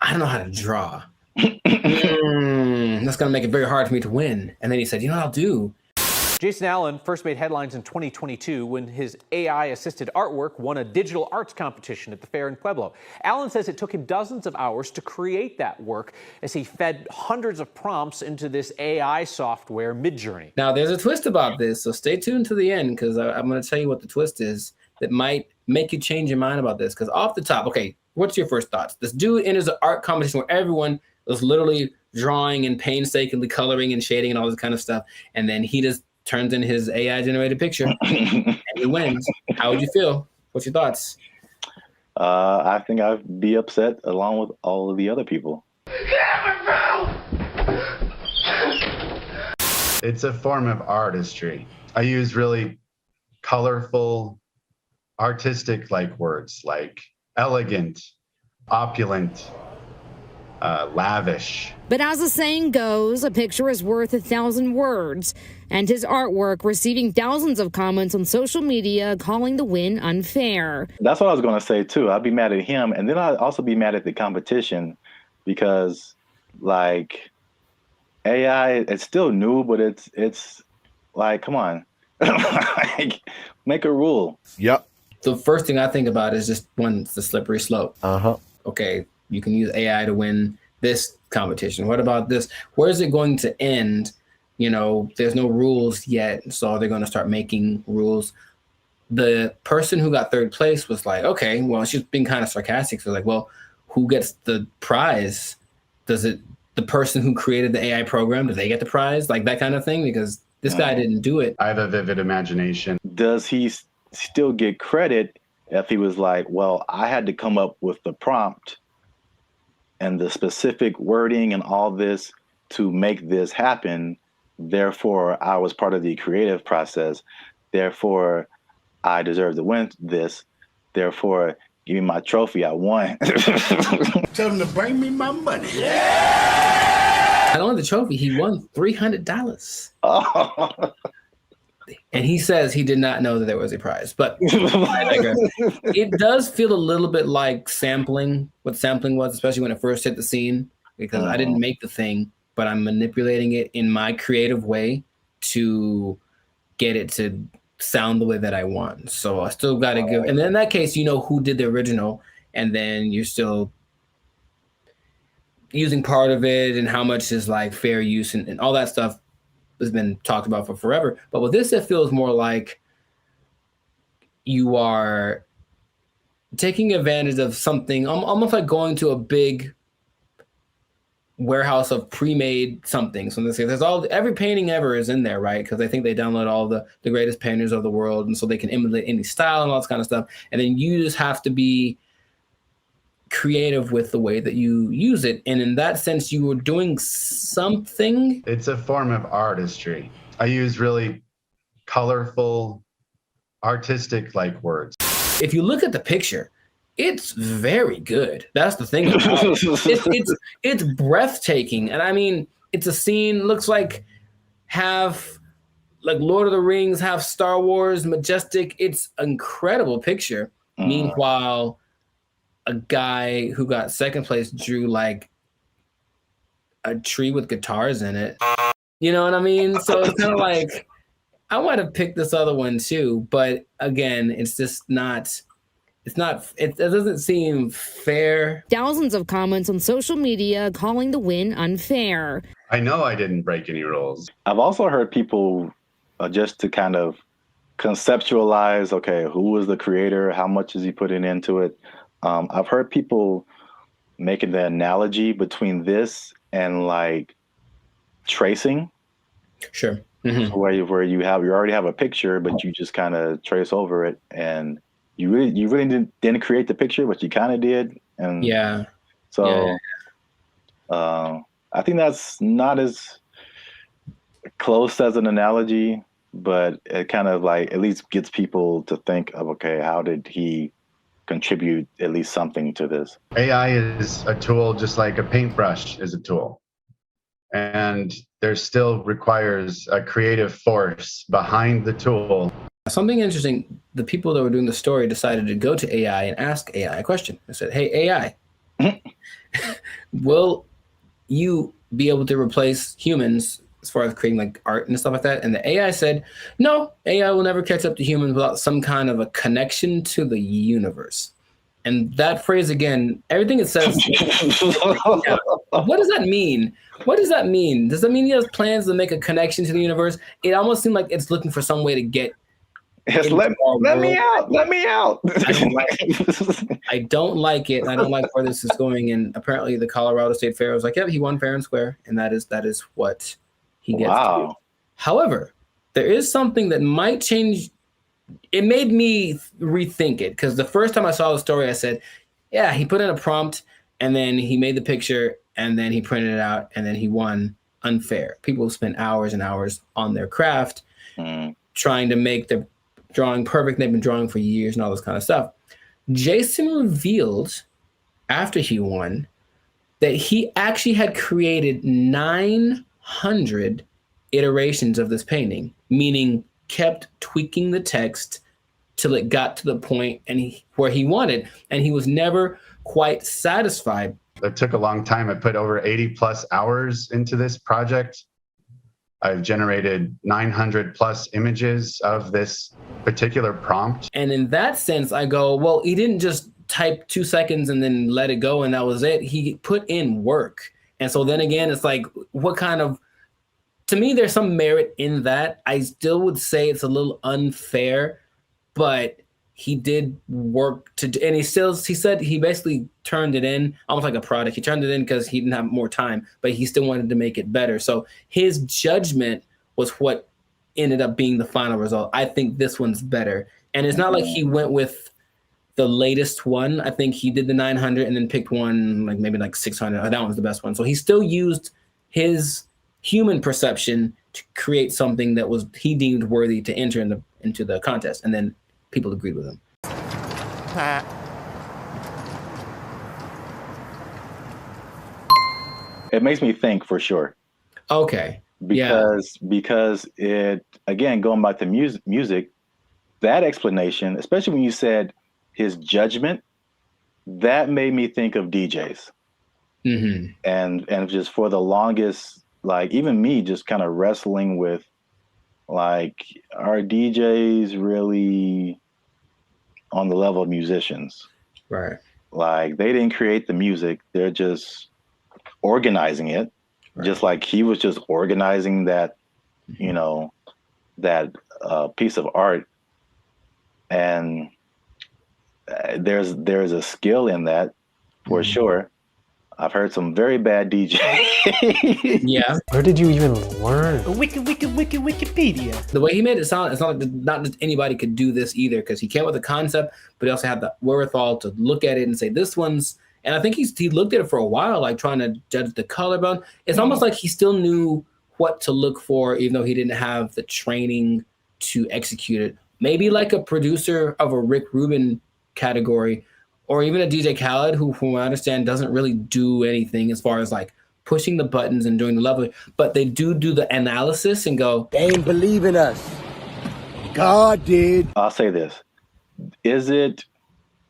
I don't know how to draw. that's going to make it very hard for me to win. And then he said, you know what I'll do? Jason Allen first made headlines in 2022 when his AI-assisted artwork won a digital arts competition at the fair in Pueblo. Allen says it took him dozens of hours to create that work as he fed hundreds of prompts into this AI software, Midjourney. Now, there's a twist about this, so stay tuned to the end because I'm going to tell you what the twist is that might make you change your mind about this. Because off the top, okay, what's your first thoughts? This dude enters an art competition where everyone was literally drawing and painstakingly coloring and shading and all this kind of stuff, and then he just turns in his AI-generated picture and he wins. How would you feel? What's your thoughts? I think I'd be upset along with all of the other people. It's a form of artistry. I use really colorful, artistic-like words like elegant, opulent, lavish. But as the saying goes, a picture is worth 1,000 words, and his artwork receiving thousands of comments on social media calling the win unfair. That's what I was going to say too. I'd be mad at him, and then I'd also be mad at the competition because, like, AI, it's still new, but it's like, come on, like, make a rule. Yep. The first thing I think about is just one, the slippery slope. Okay, you can use AI to win this competition. What about this? Where is it going to end? You know, there's no rules yet, so they're going to start making rules. The person who got third place was like, okay, well, she's being kind of sarcastic. So like, well, who gets the prize? Does it, the person who created the AI program, do they get the prize? Like that kind of thing? Because this guy didn't do it. I have a vivid imagination. Does he still get credit if he was like, well, I had to come up with the prompt and the specific wording and all this to make this happen. Therefore, I was part of the creative process. Therefore, I deserve to win this. Therefore, give me my trophy. I won. Tell him to bring me my money. Not only the trophy, he won $300. Oh. And he says he did not know that there was a prize, but I digress. It does feel a little bit like sampling, what sampling was, especially when it first hit the scene, because I didn't make the thing, but I'm manipulating it in my creative way to get it to sound the way that I want. So I still got to give, and then in that case, you know who did the original, and then you're still using part of it and how much is like fair use and all that stuff has been talked about for forever. But with this, it feels more like you are taking advantage of something, almost like going to a big warehouse of pre-made something. So in this case, there's every painting ever is in there, right? Because I think they download all the greatest painters of the world, and so they can emulate any style and all this kind of stuff. And then you just have to be creative with the way that you use it. And in that sense, you were doing something. It's a form of artistry. I use really colorful, artistic-like words. If you look at the picture, it's very good. That's the thing about it. It's breathtaking. And I mean, it's a scene, looks like half like Lord of the Rings, half Star Wars, majestic. It's an incredible picture. Meanwhile, a guy who got second place drew like a tree with guitars in it. You know what I mean? So it's kind of like, I might have picked this other one too, but again, it's just not, it doesn't seem fair. Thousands of comments on social media calling the win unfair. I know I didn't break any rules. I've also heard people just to kind of conceptualize, okay, who was the creator? How much is he putting into it? I've heard people making the analogy between this and like tracing. Sure. Mm-hmm. Where you already have a picture, but you just kind of trace over it, and you really didn't create the picture, but you kind of did. And yeah. So I think that's not as close as an analogy, but it kind of like at least gets people to think of, okay, how did he contribute at least something to this? AI is a tool just like a paintbrush is a tool. And there still requires a creative force behind the tool. Something interesting, the people that were doing the story decided to go to AI and ask AI a question. I said, hey, AI, will you be able to replace humans as far as creating like art and stuff like that? And the AI said, no, AI will never catch up to humans without some kind of a connection to the universe. And that phrase again, everything it says. What does that mean? What does that mean? Does that mean he has plans to make a connection to the universe? It almost seemed like it's looking for some way to get. Let me out. Let me out. I don't like it. I don't like where this is going. And apparently the Colorado State Fair was like, yep, he won fair and square. And that is what he gets to do. However, there is something that might change. It made me rethink it, because the first time I saw the story, I said, yeah, he put in a prompt and then he made the picture and then he printed it out and then he won unfair. People spend hours and hours on their craft trying to make the drawing perfect. They've been drawing for years and all this kind of stuff. Jason revealed after he won that he actually had created 900 iterations of this painting, meaning kept tweaking the text till it got to the point where he wanted, and he was never quite satisfied. It took a long time. I put over 80 plus hours into this project. I've generated 900 plus images of this particular prompt. And in that sense, I go, well, he didn't just type 2 seconds and then let it go and that was it. He put in work. And so then again, it's like, what kind of, to me, there's some merit in that. I still would say it's a little unfair, but he did work to, and he said he basically turned it in almost like a product. He turned it in because he didn't have more time, but he still wanted to make it better. So his judgment was what ended up being the final result. I think this one's better. And it's not like he went with the latest one. I think he did the 900 and then picked one, like maybe like 600. That one's the best one. So he still used his human perception to create something that was he deemed worthy to enter into the contest. And then people agreed with him. It makes me think for sure. Okay. Because it, again, going back to music, that explanation, especially when you said his judgment, that made me think of DJs. Mm-hmm. And just for the longest, like even me just kind of wrestling with, like, are DJs really on the level of musicians? Right. Like, they didn't create the music. They're just organizing it. Right. Just like he was just organizing that, you know, that piece of art. And there's a skill in that for sure. I've heard some very bad DJs. Yeah. Where did you even learn? Wikipedia. The way he made it sound, it's not like not just anybody could do this either, because he came with the concept, but he also had the wherewithal to look at it and say, this one's, and I think he looked at it for a while, like trying to judge the color bone. It's almost like he still knew what to look for, even though he didn't have the training to execute it. Maybe like a producer of a Rick Rubin category, or even a DJ Khaled, who, from what I understand, doesn't really do anything as far as like pushing the buttons and doing the level, but they do the analysis and go, they ain't believe in us. God did. I'll say this. Is it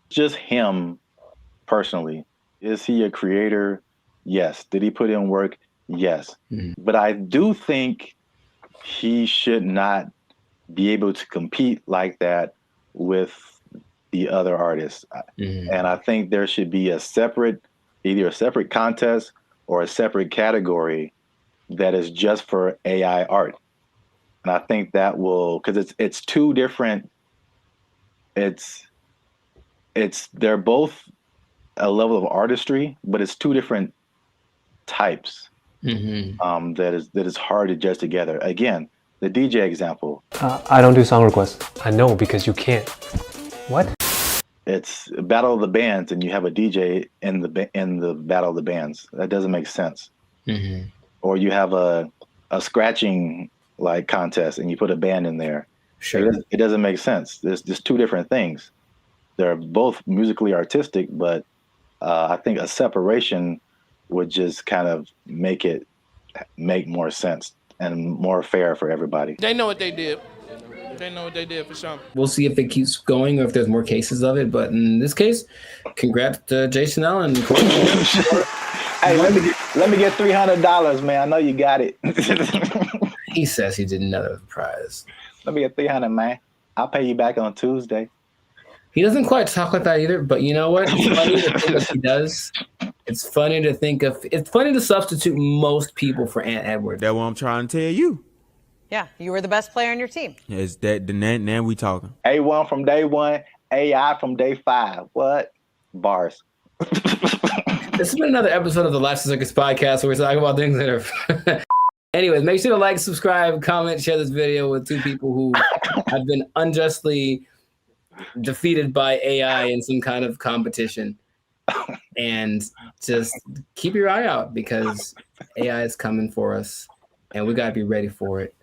just him personally? Is he a creator? Yes. Did he put in work? Yes. Mm-hmm. But I do think he should not be able to compete like that with the other artists. Mm-hmm. And I think there should be either a separate contest or a separate category that is just for AI art. And I think that will, because it's two different, they're both a level of artistry, but it's two different types. Mm-hmm. That is hard to judge together. Again, the DJ example. I don't do song requests. I know, because you can't. What? It's a battle of the bands, and you have a DJ in the battle of the bands. That doesn't make sense. Mm-hmm. Or you have a scratching like contest, and you put a band in there. Sure, it doesn't make sense. There's just two different things. They're both musically artistic, but I think a separation would just kind of make more sense and more fair for everybody. They know what they did. They know what they did for sure. We'll see if it keeps going or if there's more cases of it. But in this case, congrats to Jason Allen. Hey, let me get $300, man. I know you got it. He says he didn't know the prize. Let me get 300, man. I'll pay you back on Tuesday. He doesn't quite talk like that either, but you know what? It's funny to think of he does. It's funny to think of. It's funny to substitute most people for Aunt Edward. That's what I'm trying to tell you. Yeah, you were the best player on your team. Is that now we talking? A1 from day one, AI from day 5. What? Bars. This has been another episode of the Life Circus podcast where we talk about things that are. Anyways, make sure to like, subscribe, comment, share this video with 2 people who have been unjustly defeated by AI in some kind of competition. And just keep your eye out because AI is coming for us and we got to be ready for it.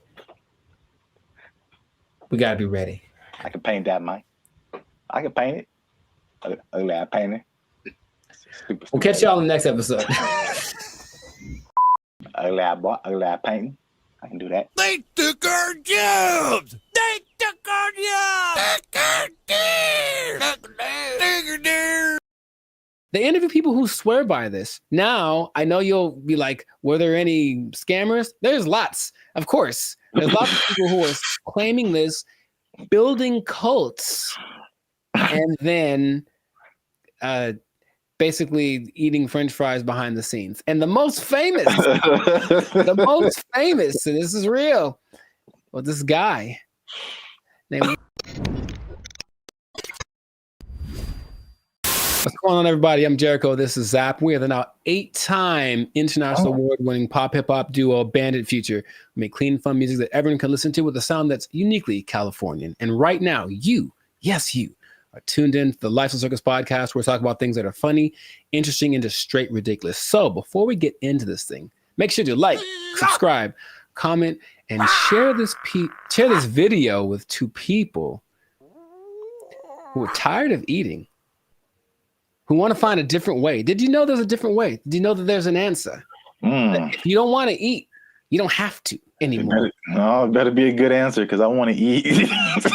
We got to be ready. I can paint that, Mike. I can paint it. Ugly eye painting. We'll catch y'all in the next episode. Ugly eye painting. I can do that. They took our jobs! They took our jobs! They interview people who swear by this. Now, I know you'll be like, were there any scammers? There's lots, of course. There's lots of people who are claiming this, building cults, and then basically eating French fries behind the scenes. And the most famous, and this is real, well, this guy named... What's going on, everybody? I'm Jericho. This is Zap. We are the now 8-time international award-winning pop hip-hop duo Bandit Future. We make clean, fun music that everyone can listen to with a sound that's uniquely Californian. And right now, you, yes, you, are tuned in to the Life Circus podcast where we talk about things that are funny, interesting, and just straight ridiculous. So before we get into this thing, make sure to like, subscribe, comment, and share this video with 2 people who are tired of eating, who want to find a different way. Did you know there's a different way? Did you know that there's an answer? If you don't want to eat, you don't have to anymore. It better be a good answer because I want to eat.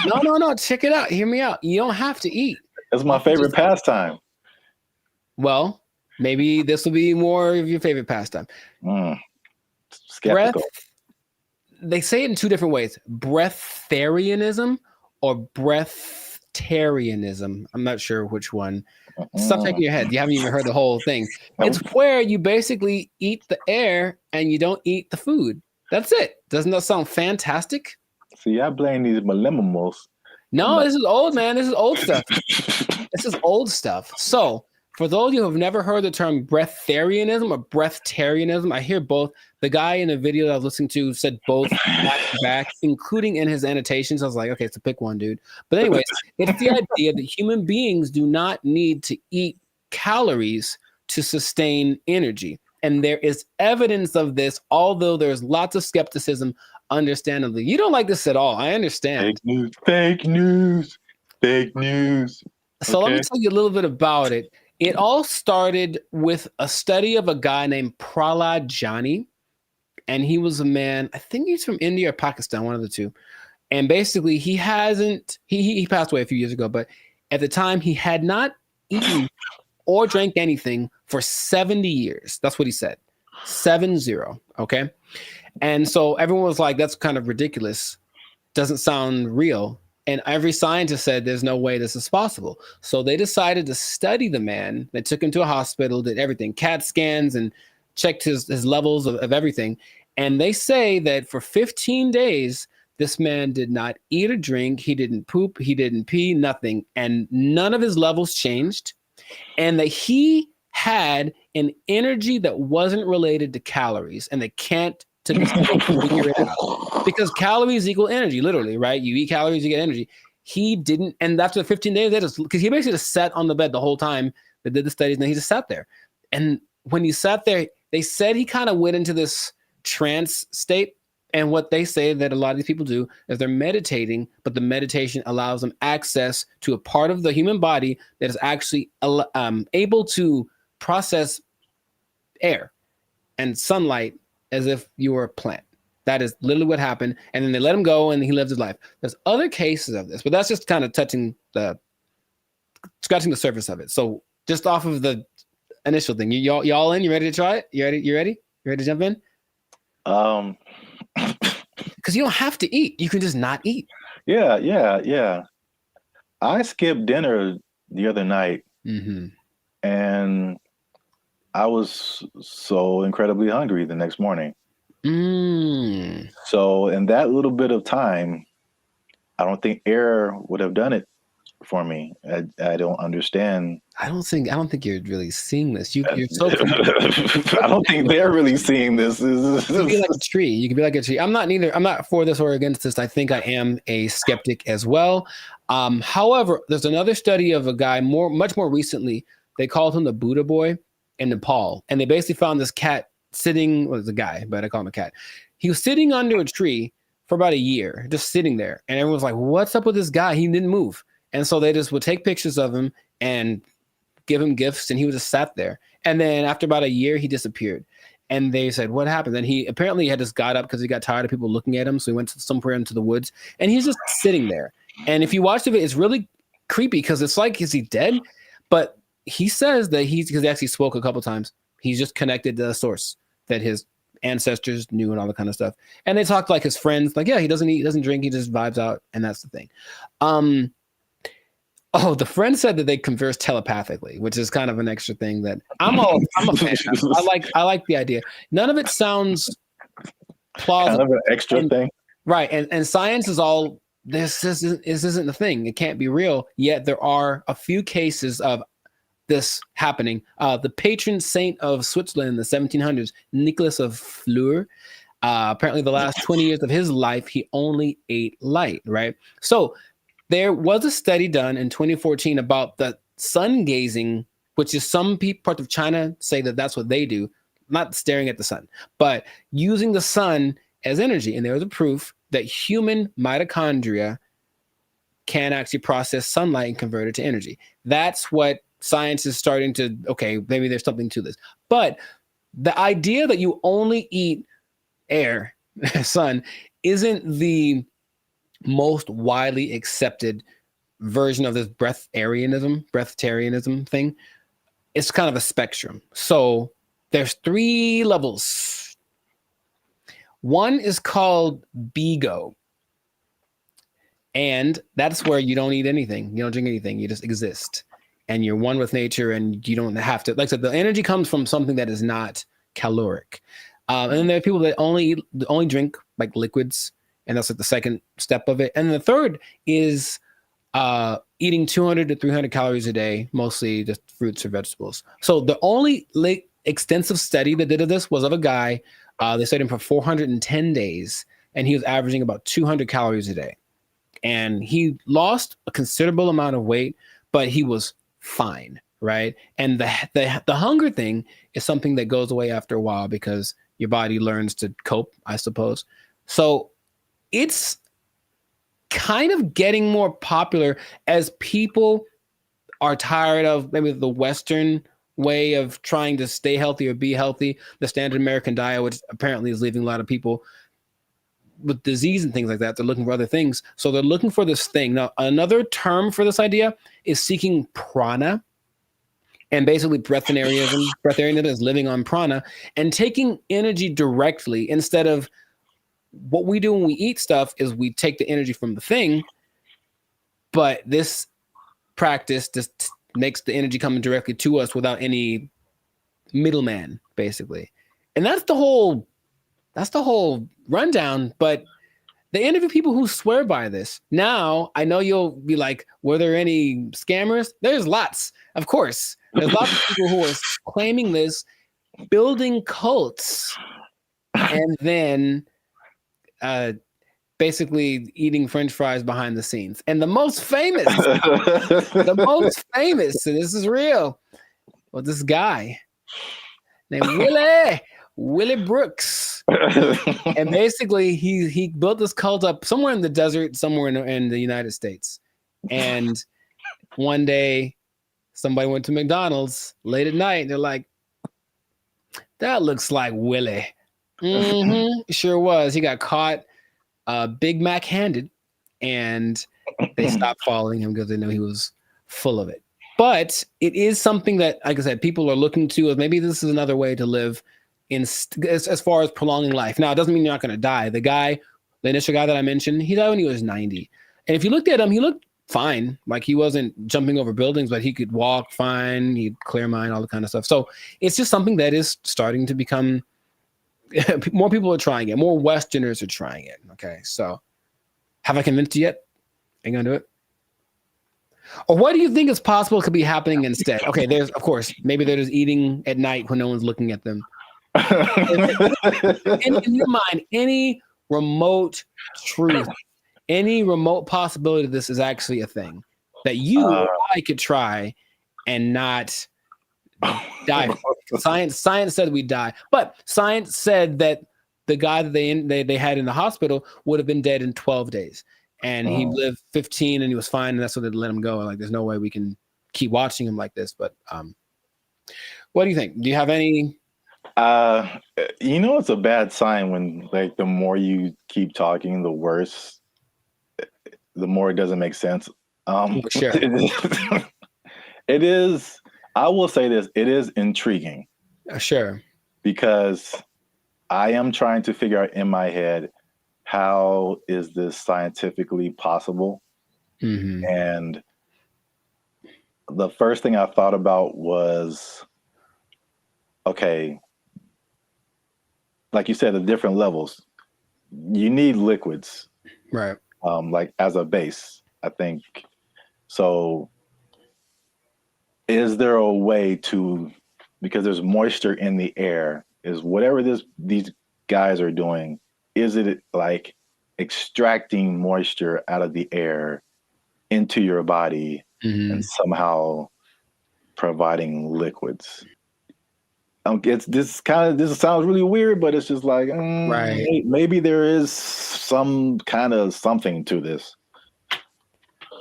No. Check it out. Hear me out. You don't have to eat. That's my favorite pastime. Well, maybe this will be more of your favorite pastime. Skeptical. They say it in 2 different ways. Breatharianism or breatharianism. I'm not sure which one. Stop shaking your head. You haven't even heard the whole thing. It's where you basically eat the air and you don't eat the food. That's it. Doesn't that sound fantastic? See, I blame these millennials. No, this is old, man. This is old stuff. This is old stuff. So, for those of you who have never heard the term breatharianism or breatharianism, I hear both. The guy in the video that I was listening to said both back to back, including in his annotations. I was like, okay, so pick one, dude. But anyways, it's the idea that human beings do not need to eat calories to sustain energy. And there is evidence of this, although there's lots of skepticism, understandably. You don't like this at all. I understand. Fake news. So let me tell you a little bit about it. It all started with a study of a guy named Prahlad Jani. And he was a man, I think he's from India or Pakistan, one of the 2. And basically he passed away a few years ago, but at the time he had not eaten or drank anything for 70 years. That's what he said. 70. Okay. And so everyone was like, that's kind of ridiculous. Doesn't sound real. And every scientist said there's no way this is possible. So they decided to study the man. They took him to a hospital, did everything, CAT scans, and checked his levels of everything. And they say that for 15 days, this man did not eat or drink. He didn't poop. He didn't pee, nothing. And none of his levels changed. And that he had an energy that wasn't related to calories. And they can't to figure it out. Because calories equal energy, literally, right? You eat calories, you get energy. He didn't. And after the 15 days, because he basically just sat on the bed the whole time they did the studies, and then he just sat there. And when he sat there, they said he kind of went into this trance state. And what they say that a lot of these people do is they're meditating, but the meditation allows them access to a part of the human body that is actually able to process air and sunlight as if you were a plant. That is literally what happened. And then they let him go and he lived his life. There's other cases of this, but that's just kind of scratching the surface of it. So just off of the initial thing? Y'all in? You ready to try it? You ready? You ready to jump in? Because you don't have to eat. You can just not eat. Yeah. I skipped dinner the other night, and I was so incredibly hungry the next morning. So in that little bit of time, I don't think air would have done it for me. I don't understand. I don't think you're really seeing this. You're so. I don't think they're really seeing this. You can be like a tree. You can be like a tree. I'm not for this or against this. I think I am a skeptic as well. However, there's another study of a guy much more recently. They called him the Buddha boy in Nepal, and they basically found this cat sitting. Well, it was a guy, but I call him a cat. He was sitting under a tree for about a year, just sitting there, and everyone was like, "What's up with this guy? He didn't move." And so they just would take pictures of him and give him gifts, and he was just sat there. And then after about a year, he disappeared. And they said, "What happened?" And he apparently had just got up because he got tired of people looking at him. So he went somewhere into the woods, and he's just sitting there. And if you watch the video, it's really creepy because it's like, is he dead? But he says that because he actually spoke a couple times. He's just connected to the source that his ancestors knew and all that kind of stuff. And they talked like his friends, like, yeah, he doesn't eat, doesn't drink, he just vibes out, and that's the thing. Oh, the friend said that they converse telepathically, which is kind of an extra thing that I'm a fan of. I like the idea. None of it sounds plausible. Kind of an extra thing. Right. And science is all, this isn't a thing. It can't be real. Yet there are a few cases of this happening. The patron saint of Switzerland in the 1700s, Nicholas of Fleur, apparently the last 20 years of his life, he only ate light, right? So there was a study done in 2014 about the sun gazing, which is some parts of China say that that's what they do, not staring at the sun, but using the sun as energy. And there was a proof that human mitochondria can actually process sunlight and convert it to energy. That's what science is starting to, okay, maybe there's something to this. But the idea that you only eat air, sun, isn't the most widely accepted version of this breatharianism thing. It's kind of a spectrum. So there's 3 levels. One is called BEGO. And that's where you don't eat anything. You don't drink anything. You just exist. And you're one with nature, and you don't have to, like I said, the energy comes from something that is not caloric. And then there are people that only drink like liquids, and that's like the second step of it. And the third is eating 200 to 300 calories a day, mostly just fruits or vegetables. So the only extensive study that did of this was of a guy. They studied him for 410 days, and he was averaging about 200 calories a day. And he lost a considerable amount of weight, but he was fine, right? And the hunger thing is something that goes away after a while because your body learns to cope, I suppose. So it's kind of getting more popular as people are tired of maybe the Western way of trying to stay healthy or be healthy, the standard American diet, which apparently is leaving a lot of people with disease and things like that. They're looking for other things. So they're looking for this thing. Now, another term for this idea is seeking prana. And basically breatharianism is living on prana and taking energy directly instead of what we do when we eat stuff is we take the energy from the thing. But this practice just makes the energy coming directly to us without any middleman, basically. And that's the whole rundown. But they interview people who swear by this. Now, I know you'll be like, were there any scammers? There's lots, of course. There's lots of people who are claiming this, building cults, and then basically eating French fries behind the scenes. And the most famous, and this is real, was this guy named Willie Brooks. And basically he built this cult up somewhere in the desert, somewhere in the United States. And one day somebody went to McDonald's late at night and they're like, that looks like Willie. Sure was. He got caught Big Mac handed, and they stopped following him because they knew he was full of it. But it is something that, like I said, people are looking to as maybe this is another way to live as far as prolonging life. Now, it doesn't mean you're not going to die. The initial guy that I mentioned, he died when he was 90. And if you looked at him, he looked fine. Like he wasn't jumping over buildings, but he could walk fine. He'd clear mind, all the kind of stuff. So it's just something that is starting to become, more people are trying it. More Westerners are trying it. Okay. So have I convinced you yet? Are you going to do it? Or what do you think is possible could be happening instead? Okay, there's, of course, maybe they're just eating at night when no one's looking at them. in your mind, any remote truth, any remote possibility this is actually a thing that you or I could try and not die. Science said we die, but science said that the guy that they had in the hospital would have been dead in 12 days. And he lived 15 and he was fine. And that's what they let him go. Like, there's no way we can keep watching him like this. But what do you think? Do you have any? It's a bad sign when, like, the more you keep talking, the worse, the more it doesn't make sense. Sure. It is, I will say this, it is intriguing. Sure. Because I am trying to figure out in my head, how is this scientifically possible? Mm-hmm. And the first thing I thought about was, okay, like you said, the different levels. You need liquids, right? Like as a base, I think. So, is there a way to, because there's moisture in the air, is whatever these guys are doing, is it like extracting moisture out of the air into your body and somehow providing liquids? This sounds really weird, but it's just like, right. Maybe there is some kind of something to this.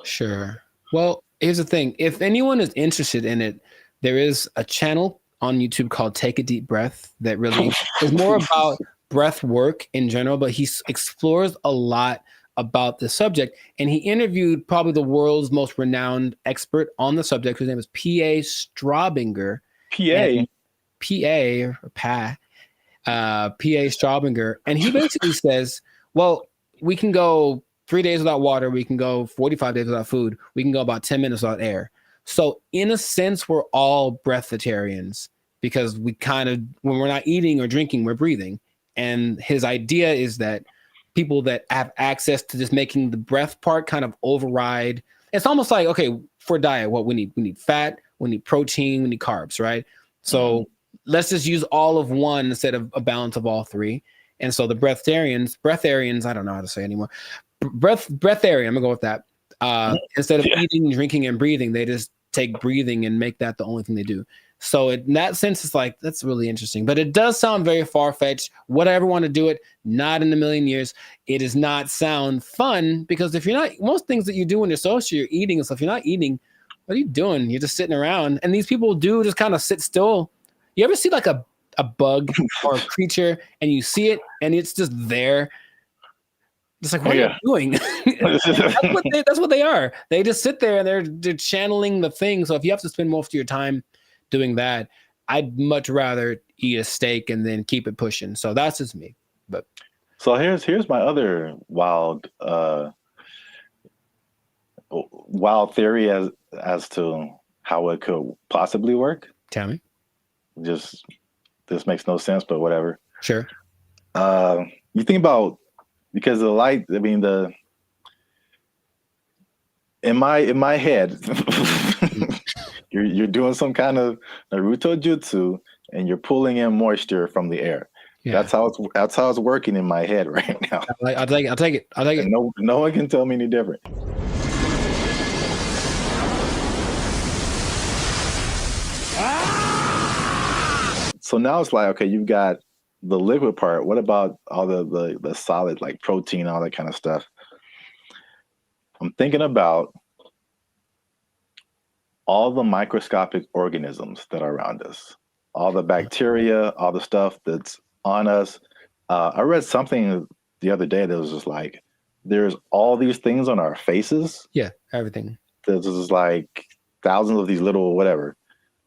Sure. Well, here's the thing. If anyone is interested in it, there is a channel on YouTube called Take a Deep Breath that really is more about breath work in general, but he explores a lot about the subject. And he interviewed probably the world's most renowned expert on the subject, whose name is P.A. Straubinger. P.A. Straubinger. And he basically says, well, we can go 3 days without water. We can go 45 days without food. We can go about 10 minutes without air. So in a sense, we're all breatharians because we kind of, when we're not eating or drinking, we're breathing. And his idea is that people that have access to just making the breath part kind of override. It's almost like, okay, for diet, what we need fat, we need protein, we need carbs, right? So let's just use all of one instead of a balance of all three. And so the breatharians, I don't know how to say anymore. Breatharian, I'm gonna go with that. Instead of eating, drinking, and breathing, they just take breathing and make that the only thing they do. So in that sense, it's like, that's really interesting. But it does sound very far-fetched. Would I ever want to do it? Not in a million years. It does not sound fun because if you're not, most things that you do when you're social, you're eating and stuff. If you're not eating, what are you doing? You're just sitting around. And these people do just kind of sit still. You ever see like a bug or a creature and you see it and it's just there? It's like, what are you doing? That's what they are. They just sit there and they're channeling the thing. So if you have to spend most of your time doing that, I'd much rather eat a steak and then keep it pushing. So that's just me. But so here's my other wild theory as to how it could possibly work. Tell me. Just, this makes no sense, but whatever. Sure. You think about, because the light, I mean, in my head, you're doing some kind of Naruto jutsu and you're pulling in moisture from the air. Yeah. That's how it's working in my head right now. I'll take it. No one can tell me any different. So now it's like, okay, you've got the liquid part. What about all the solid, like protein, all that kind of stuff? I'm thinking about all the microscopic organisms that are around us, all the bacteria, all the stuff that's on us. I read something the other day that was just like, there's all these things on our faces. Yeah, everything. This is like thousands of these little whatever,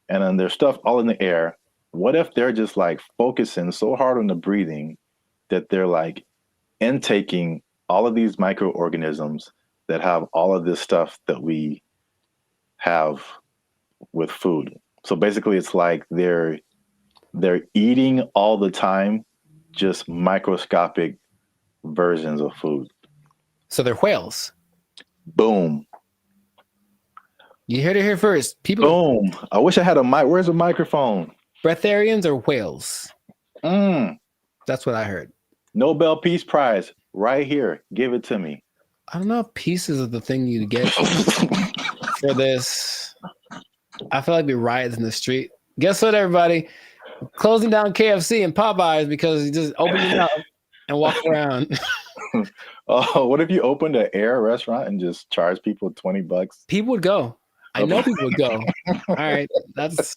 and then there's stuff all in the air. What if they're just like focusing so hard on the breathing that they're like intaking all of these microorganisms that have all of this stuff that we have with food? So basically it's like they're eating all the time, just microscopic versions of food. So they're whales. Boom. You heard it here first. People. Boom. I wish I had a mic. Where's the microphone? Breatharians or whales? That's what I heard. Nobel Peace Prize right here. Give it to me. I don't know if pieces of the thing you get for this. I feel like we riots in the street. Guess what, everybody? Closing down KFC and Popeyes because you just open your mouth and walk around. Oh, what if you opened an air restaurant and just charge people $20? People would go. I know people would go. All right, that's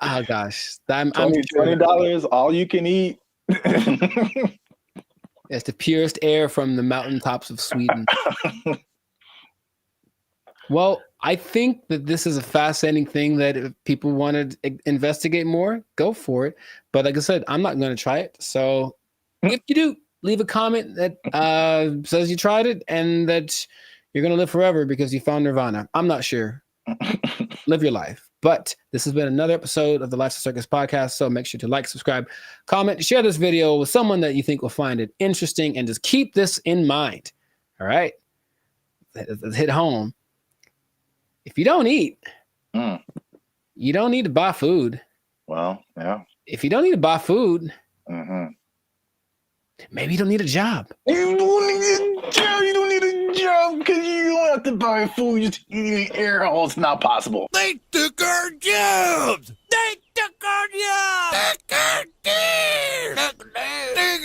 oh gosh, I'm $20 all you can eat. It's the purest air from the mountaintops of Sweden. Well, I think that this is a fascinating thing that if people want to investigate more, go for it. But like I said, I'm not going to try it. So if you do, leave a comment that says you tried it and that you're going to live forever because you found Nirvana. I'm not sure. Live your life. But this has been another episode of the Lifestyle Circus podcast. So make sure to like, subscribe, comment, share this video with someone that you think will find it interesting, and just keep this in mind. All right. Let's hit home. If you don't eat, you don't need to buy food. Well, yeah. If you don't need to buy food, maybe you don't need a job. You don't need a job. You don't need a job because you don't have to buy food. Just eating air. Oh, it's not possible. They took our jobs. They took our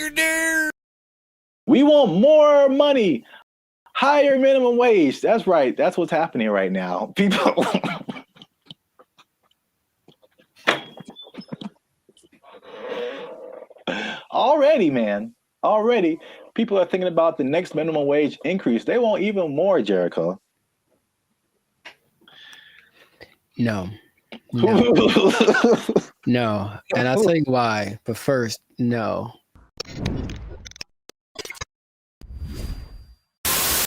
jobs. We want more money. Higher minimum wage. That's right. That's what's happening right now. People. Already, man. Already, people are thinking about the next minimum wage increase. They want even more, Jericho. No. No. And I'll tell you why. But first, no.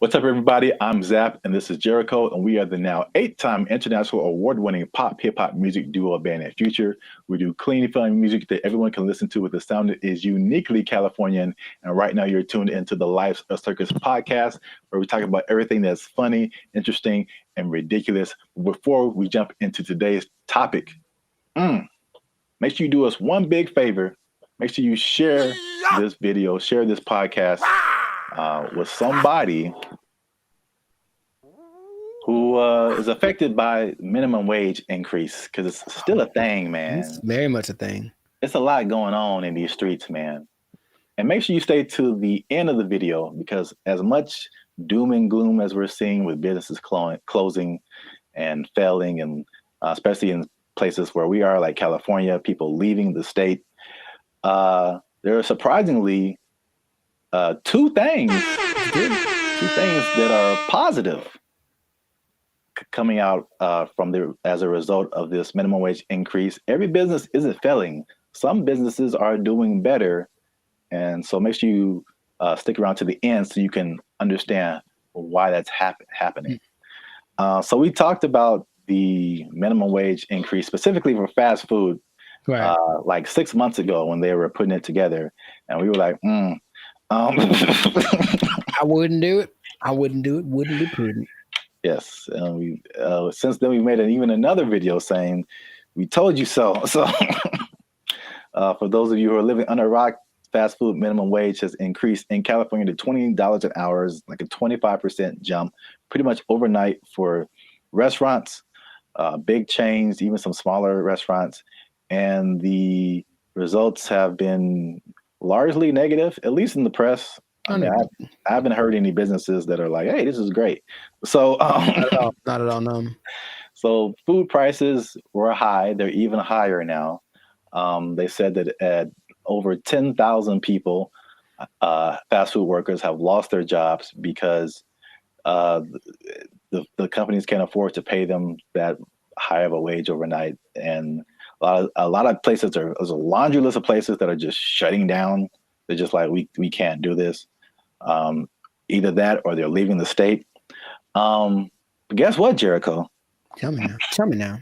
What's up, everybody? I'm Zap, and this is Jericho, and we are the now 8-time international award-winning pop hip-hop music duo band at Future. We do clean, fun music that everyone can listen to with a sound that is uniquely Californian. And right now, you're tuned into the Lifestyle Circus podcast, where we talk about everything that's funny, interesting, and ridiculous. Before we jump into today's topic, make sure you do us one big favor. Make sure you share this video, share this podcast with somebody who is affected by minimum wage increase, because it's still a thing, man. It's very much a thing. It's a lot going on in these streets, man. And make sure you stay to the end of the video, because as much doom and gloom as we're seeing with businesses closing and failing, and especially in places where we are, like California, people leaving the state, there are surprisingly two things that are positive coming out as a result of this minimum wage increase. Every business isn't failing. Some businesses are doing better, and so make sure you stick around to the end so you can understand why that's happening. So we talked about the minimum wage increase specifically for fast food, right? Like 6 months ago when they were putting it together, and we were like, I wouldn't do it. I wouldn't do it. Wouldn't be prudent. Yes, and we since then we made even another video saying we told you so. So for those of you who are living under a rock, fast food minimum wage has increased in California to $20 an hour, like a 25% jump, pretty much overnight for restaurants, big chains, even some smaller restaurants, and the results have been largely negative, at least in the press. I mean, I haven't heard any businesses that are like, "Hey, this is great." So not at all, no. So food prices were high; they're even higher now. They said that at over 10,000 people, fast food workers, have lost their jobs because the companies can't afford to pay them that high of a wage overnight, and a lot of places there's a laundry list of places that are just shutting down. They're just like, we can't do this. Either that or they're leaving the state. But guess what, Jericho? Tell me now.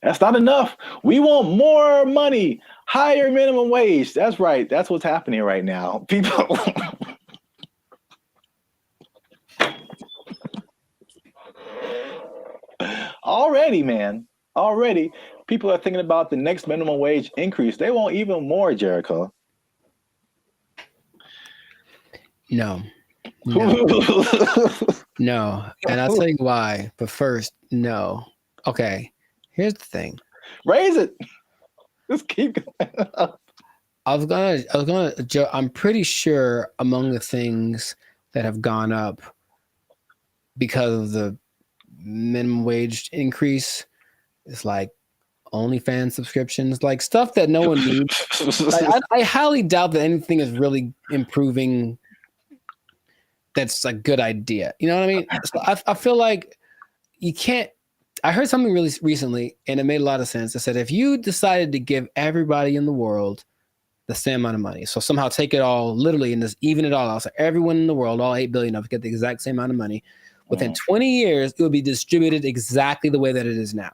That's not enough. We want more money, higher minimum wage. That's right. That's what's happening right now. People. Already, people are thinking about the next minimum wage increase. They want even more, Jericho. No. No. And I'll tell you why. But first, no. Okay. Here's the thing. Raise it. Just keep going up. I'm pretty sure among the things that have gone up because of the minimum wage increase is like OnlyFans subscriptions, like stuff that no one needs. Like, I highly doubt that anything is really improving. That's a good idea. You know what I mean? So I feel like you can't. I heard something really recently, and it made a lot of sense. It said if you decided to give everybody in the world the same amount of money, so somehow take it all literally and just even it all out, so everyone in the world, all 8 billion of us, get the exact same amount of money. Within 20 years, it would be distributed exactly the way that it is now.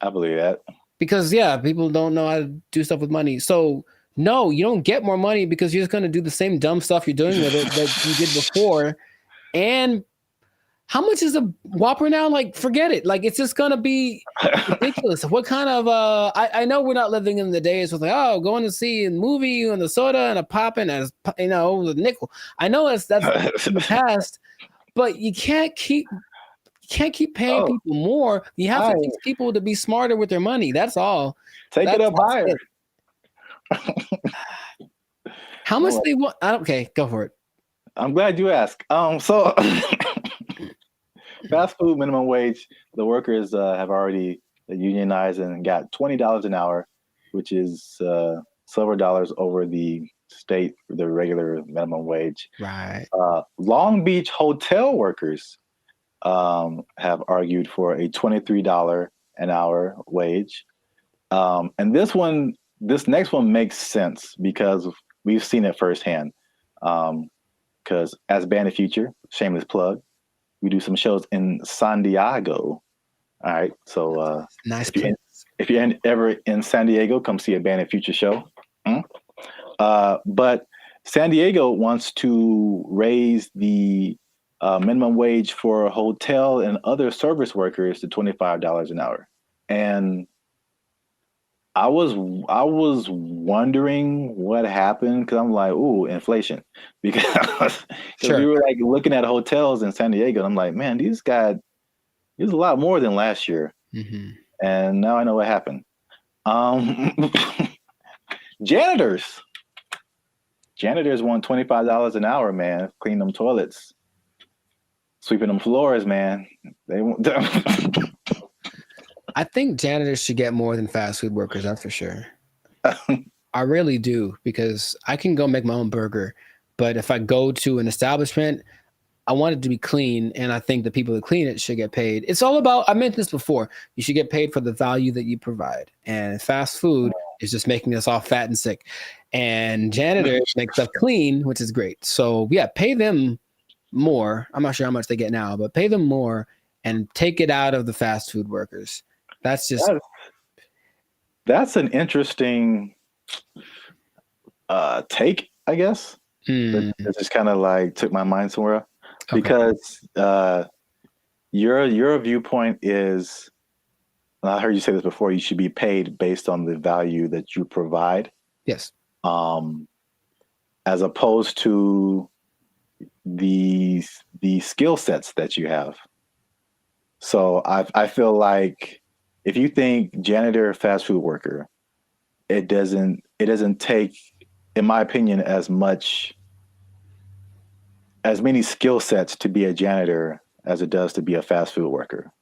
I believe that. Because, yeah, people don't know how to do stuff with money. So, no, you don't get more money because you're just going to do the same dumb stuff you're doing with it that you did before. And how much is a Whopper now? Like, forget it. Like, it's just going to be ridiculous. What kind of, I know we're not living in the days with like, oh, going to see a movie and the soda and a pop and a, you know, a nickel. I know that's in the past. But you can't keep paying people more. You have to teach people to be smarter with their money. That's all. Take it up higher. How much they want? Okay, go for it. I'm glad you asked. So fast food minimum wage, the workers have already unionized and got $20 an hour, which is several dollars over the regular minimum wage. Right. Long Beach hotel workers have argued for a $23 an hour wage. And this next one makes sense because we've seen it firsthand. Because as Band of Future, shameless plug, we do some shows in San Diego. All right. So nice. If you're ever in San Diego, come see a Band of Future show. But San Diego wants to raise the minimum wage for hotel and other service workers to $25 an hour. And I was wondering what happened because I'm like, ooh, inflation. Because sure. We were like looking at hotels in San Diego. And I'm like, man, these got a lot more than last year. Mm-hmm. And now I know what happened. Janitors want $25 an hour, man. Clean them toilets, sweeping them floors, man. They want. I think janitors should get more than fast food workers. That's for sure. I really do, because I can go make my own burger, but if I go to an establishment, I want it to be clean, and I think the people that clean it should get paid. It's all about, I mentioned this before, you should get paid for the value that you provide. And fast food is just making us all fat and sick. And janitors make stuff clean, which is great. So yeah, pay them more. I'm not sure how much they get now, but pay them more and take it out of the fast food workers. That's just... That's an interesting take, I guess. It just kind of like took my mind somewhere. Okay. Because your viewpoint is, and I heard you say this before, you should be paid based on the value that you provide. Yes. As opposed to the skill sets that you have. So I feel like if you think janitor, fast food worker, it doesn't take, in my opinion, as many skill sets to be a janitor as it does to be a fast food worker.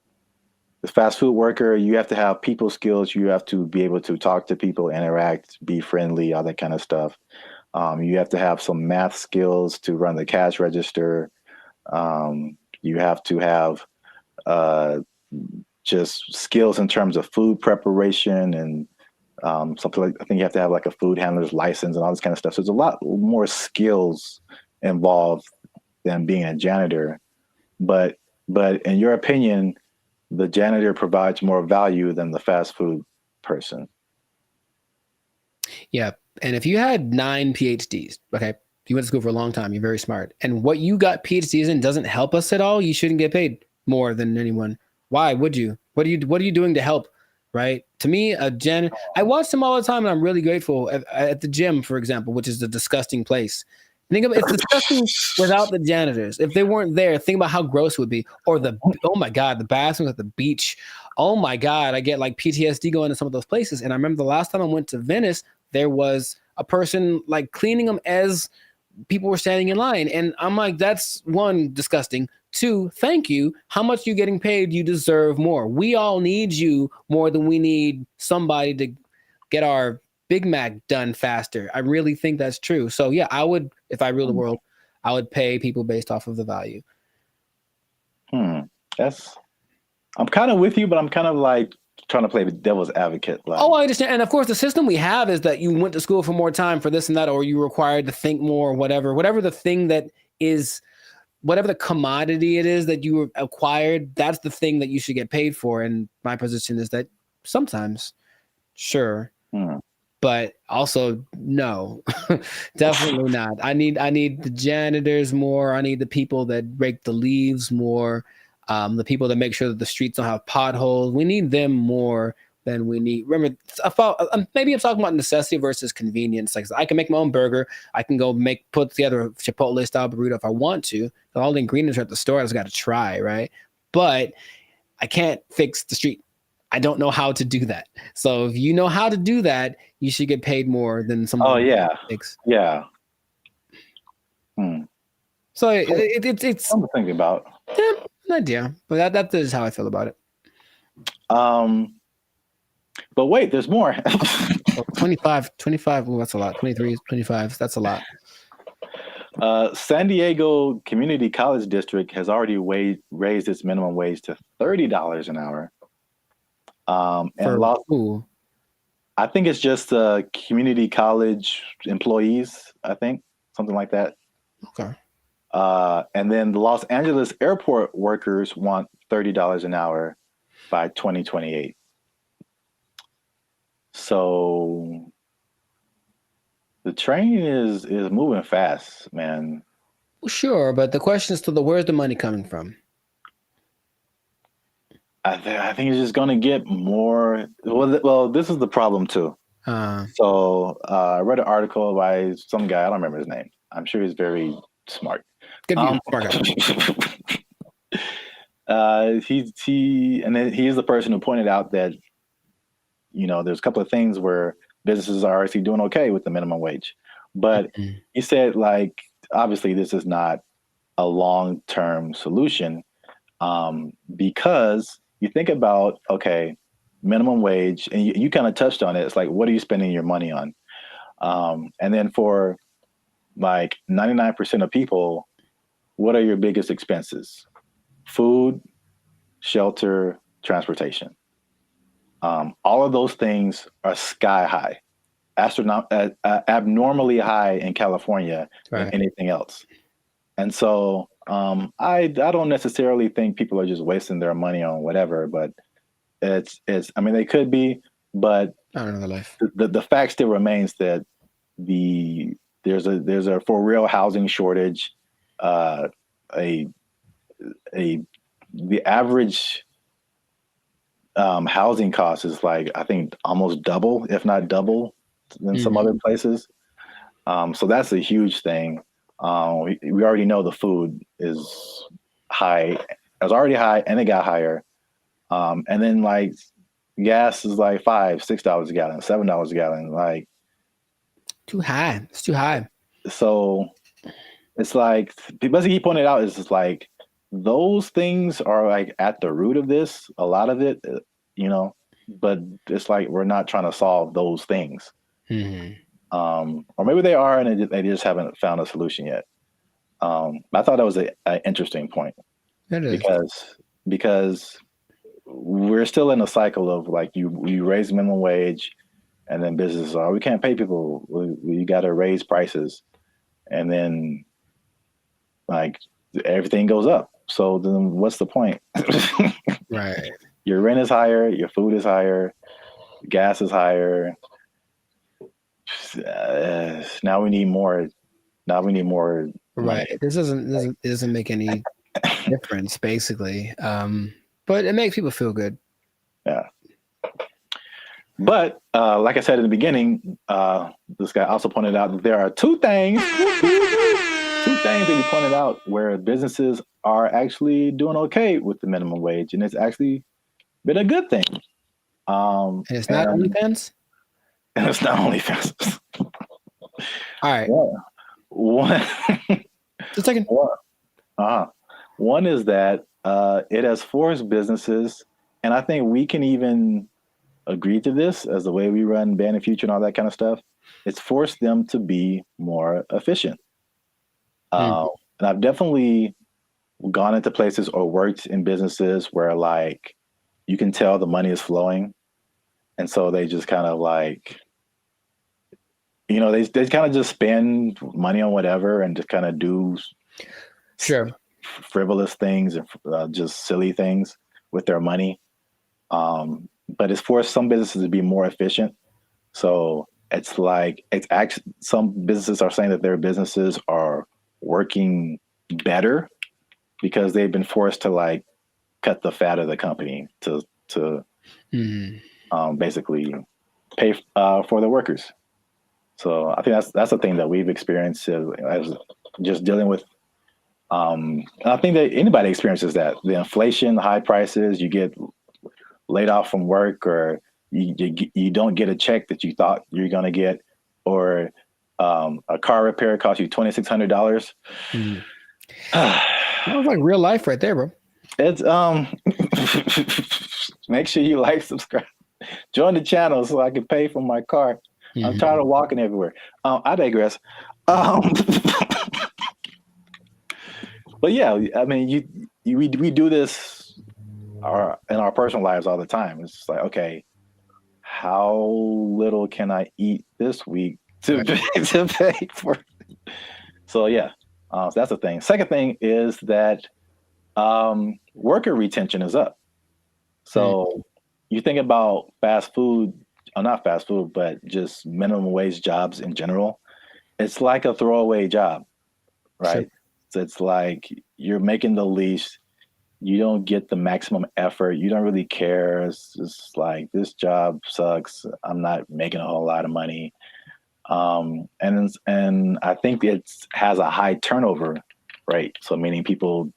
The fast food worker, you have to have people skills. You have to be able to talk to people, interact, be friendly, all that kind of stuff. You have to have some math skills to run the cash register. You have to have just skills in terms of food preparation and something like, I think you have to have like a food handler's license and all this kind of stuff. So there's a lot more skills involved than being a janitor. But in your opinion, the janitor provides more value than the fast food person. Yeah. And if you had 9 PhDs, okay, you went to school for a long time, you're very smart, and what you got PhDs in doesn't help us at all, you shouldn't get paid more than anyone. Why would you? What are you doing to help? Right? To me, I watch them all the time, and I'm really grateful at the gym, for example, which is a disgusting place. Think about it's disgusting without the janitors. If they weren't there, think about how gross it would be. Or oh my God, the bathrooms at the beach. Oh my God, I get like PTSD going to some of those places. And I remember the last time I went to Venice, there was a person like cleaning them as people were standing in line. And I'm like, that's one, disgusting. 2, thank you. How much you getting paid? You deserve more. We all need you more than we need somebody to get our Big Mac done faster. I really think that's true. So yeah, I would, if I ruled the world, I would pay people based off of the value. I'm kind of with you, but I'm kind of like trying to play the devil's advocate. Like, I understand. And of course, the system we have is that you went to school for more time for this and that, or you were required to think more, or whatever the thing that is, whatever the commodity it is that you acquired, that's the thing that you should get paid for. And my position is that sometimes, sure, but also no, definitely not. I need the janitors more. I need the people that rake the leaves more. The people that make sure that the streets don't have potholes. We need them more than we need. Remember, maybe I'm talking about necessity versus convenience. Like, I can make my own burger. I can go put together a Chipotle style burrito if I want to. All the ingredients are at the store. I just got to try, right? But I can't fix the street. I don't know how to do that. So if you know how to do that, you should get paid more than someone. Oh yeah, yeah. So it's something to think about. Yeah, an idea, but that is how I feel about it. But wait, there's more. 25. Oh, that's a lot. 23, 25. That's a lot. San Diego Community College District has already raised its minimum wage to $30 an hour. And I think it's just community college employees, I think, something like that. Okay. And then the Los Angeles airport workers want $30 an hour by 2028. So the train is moving fast, man. Well, sure, but the question is where's the money coming from? I think it's just going to get more. Well, this is the problem too. So I read an article by some guy. I don't remember his name. I'm sure he's very smart. Good smart guy. He is the person who pointed out that, there's a couple of things where businesses are actually doing okay with the minimum wage, but he said, like, obviously this is not a long-term solution, because you think about, okay, minimum wage, and you kind of touched on it. It's like, what are you spending your money on? And then for like 99% of people, what are your biggest expenses? Food, shelter, transportation. All of those things are sky high, abnormally high in California than anything else. And so I don't necessarily think people are just wasting their money on whatever, but I mean, they could be, but I don't know the life. The fact still remains that there's a for real housing shortage. The average housing cost is like, I think, almost double, if not double, than some other places. So that's a huge thing. We already know the food is high. It was already high, and it got higher. And then like gas is like $5-6 a gallon, $7 a gallon. Like, too high. It's too high. So it's like, basically he pointed out, is just like, those things are like at the root of this, a lot of it, but it's like, we're not trying to solve those things. Or maybe they are, and they just haven't found a solution yet. I thought that was an interesting point. It is. Because we're still in a cycle of like you raise minimum wage, and then businesses are, we can't pay people. We got to raise prices, and then like everything goes up. So then what's the point? Right. Your rent is higher, your food is higher, gas is higher. Now we need more. Money. Right. This doesn't make any difference, basically. But it makes people feel good. Yeah. But like I said in the beginning, this guy also pointed out that there are two things that he pointed out where businesses are actually doing okay with the minimum wage, and it's actually been a good thing. And it's not OnlyFans? And it's not OnlyFans. All right. One, just a second. One is that it has forced businesses, and I think we can even agree to this as the way we run Band and Future and all that kind of stuff. It's forced them to be more efficient. And I've definitely gone into places or worked in businesses where like you can tell the money is flowing. And so they just kind of like, they kind of just spend money on whatever and just kind of do frivolous things and just silly things with their money. But it's forced some businesses to be more efficient. So it's actually, some businesses are saying that their businesses are working better because they've been forced to like cut the fat of the company to basically pay for the workers. So I think that's a thing that we've experienced as just dealing with. And I think that anybody experiences that. The inflation, the high prices, you get laid off from work, or you don't get a check that you thought you're going to get, or a car repair costs you $2,600. That was like real life right there, bro. It's make sure you like, subscribe, join the channel so I can pay for my car. I'm tired of walking everywhere. I digress. But yeah, I mean, we do this in our personal lives all the time. It's just like, okay, how little can I eat this week to pay for? So yeah, so that's the thing. Second thing is that worker retention is up. So you think about fast food, not fast food, but just minimum wage jobs in general. It's like a throwaway job, right? Sure. So it's like you're making the least, you don't get the maximum effort, you don't really care. It's just like, this job sucks, I'm not making a whole lot of money. And I think it has a high turnover rate. So meaning people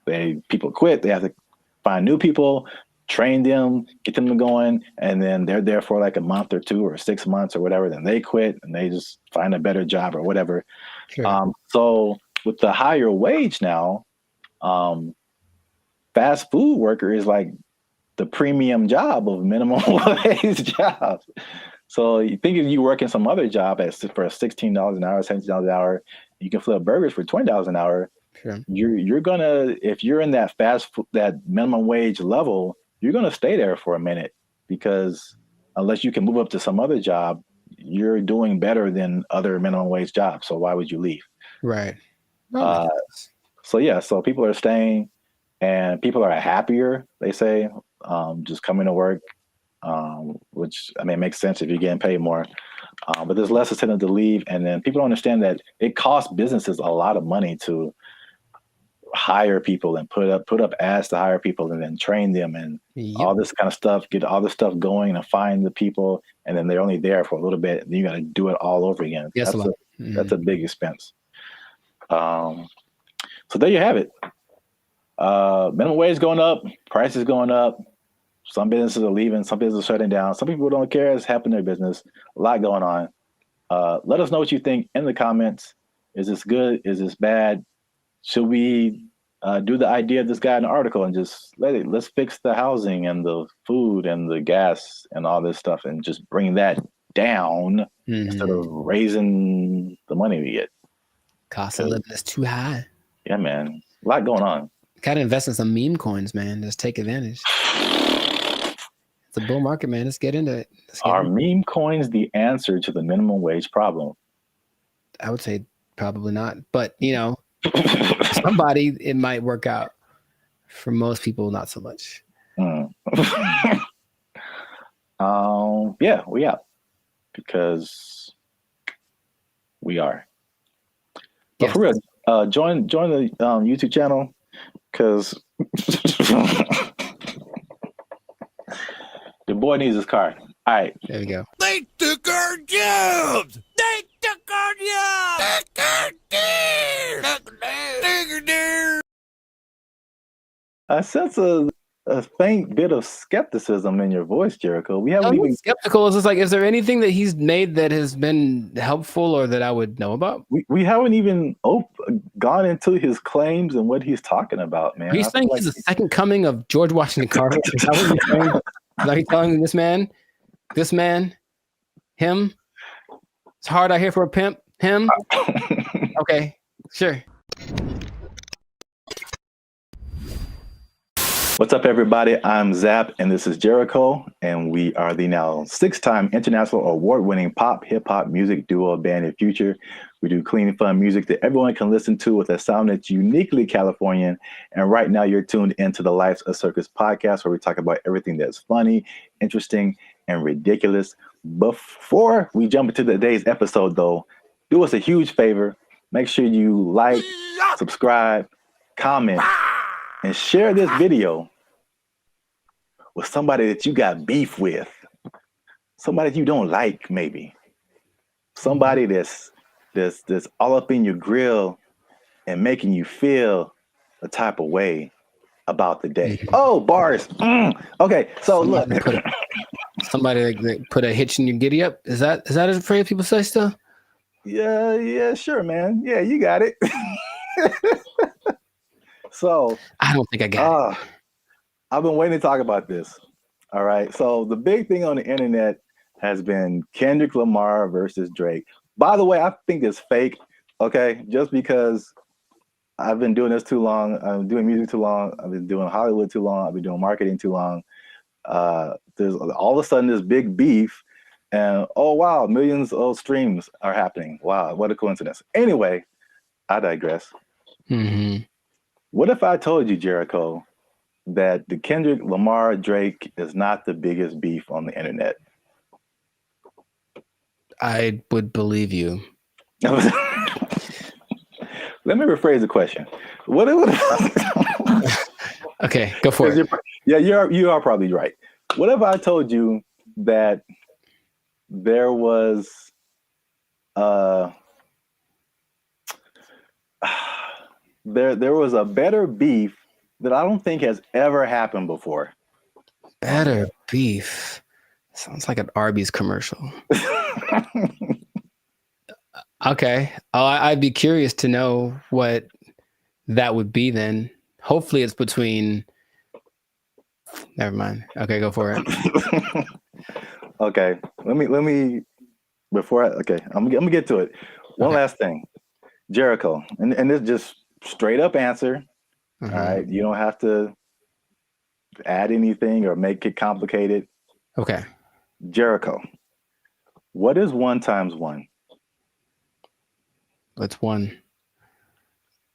quit, they have to find new people, train them, get them going, and then they're there for like a month or 2 or 6 months or whatever. Then they quit and they just find a better job or whatever. Sure. So with the higher wage now, fast food worker is like the premium job of minimum wage jobs. So you think if you work in some other job for $16 an hour, $17 an hour, you can flip burgers for $20 an hour. Sure. You're gonna, if you're in that that minimum wage level, you're gonna stay there for a minute, because unless you can move up to some other job, you're doing better than other minimum wage jobs. So why would you leave? Right. So yeah, so people are staying, and people are happier, they say, just coming to work, which I mean makes sense if you're getting paid more. But there's less incentive to leave, and then people don't understand that it costs businesses a lot of money to hire people and put up ads to hire people and then train them and all this kind of stuff, get all this stuff going and find the people, and then they're only there for a little bit, and you got to do it all over again. Yes, that's a big expense. So there you have it. Minimum wage going up, prices going up. Some businesses are leaving, some businesses are shutting down. Some people don't care. It's happening in their business. A lot going on. Let us know what you think in the comments. Is this good? Is this bad? Should we do the idea of this guy in the article and just let's fix the housing and the food and the gas and all this stuff and just bring that down instead of raising the money we get. Cost of living is too high. Yeah, man. A lot going on. Gotta invest in some meme coins, man. Just take advantage. It's a bull market, man. Let's get into it. Are meme coins the answer to the minimum wage problem? I would say probably not. But, you know, somebody, it might work out. For most people, not so much. Yeah, we out. Because we are. But for real, join the YouTube channel, because the boy needs his car. All right. There we go. They took our jobs! They took our jobs! I sense a faint bit of skepticism in your voice, Jericho. We haven't even skeptical. It's just like, is there anything that he's made that has been helpful or that I would know about? We haven't even gone into his claims and what he's talking about, man. Are you saying he's the second coming of George Washington Carver? Is that what you're saying? Are you telling this man, him? It's hard out here for a pimp. Him? Okay, sure. What's up, everybody? I'm Zap, and this is Jericho, and we are the now 6-time international award-winning pop hip-hop music duo band in Future. We do clean and fun music that everyone can listen to with a sound that's uniquely Californian. And right now, you're tuned into the Life's a Circus podcast, where we talk about everything that's funny, interesting, and ridiculous. Before we jump into today's episode, though, do us a huge favor. Make sure you like, subscribe, comment, and share this video with somebody that you got beef with, somebody that you don't like, maybe somebody that's all up in your grill and making you feel a type of way about the day. Oh, bars. Okay, so look, somebody that put a hitch in your giddy up. Is that a phrase people say still? Yeah, sure, man. Yeah, you got it. So I don't think I got it. I've been waiting to talk about this. All right. So the big thing on the internet has been Kendrick Lamar versus Drake. By the way, I think it's fake. Okay. Just because I've been doing this too long. I'm doing music too long. I've been doing Hollywood too long. I've been doing marketing too long. There's all of a sudden this big beef, and oh wow, millions of streams are happening. Wow, what a coincidence. Anyway, I digress. What if I told you, Jericho, that the Kendrick Lamar Drake is not the biggest beef on the internet? I would believe you. Let me rephrase the question. Okay, go for it. You are probably right. What if I told you that there was there was a better beef that I don't think has ever happened before? Better beef. Sounds like an Arby's commercial. Okay. I'd be curious to know what that would be then. Hopefully it's between... Never mind. Okay, go for it. Okay. Let me before I'm gonna get to it. One last thing. Jericho, and this just straight up answer. All right. You don't have to add anything or make it complicated. Okay. Jericho, what is 1 times 1? It's 1.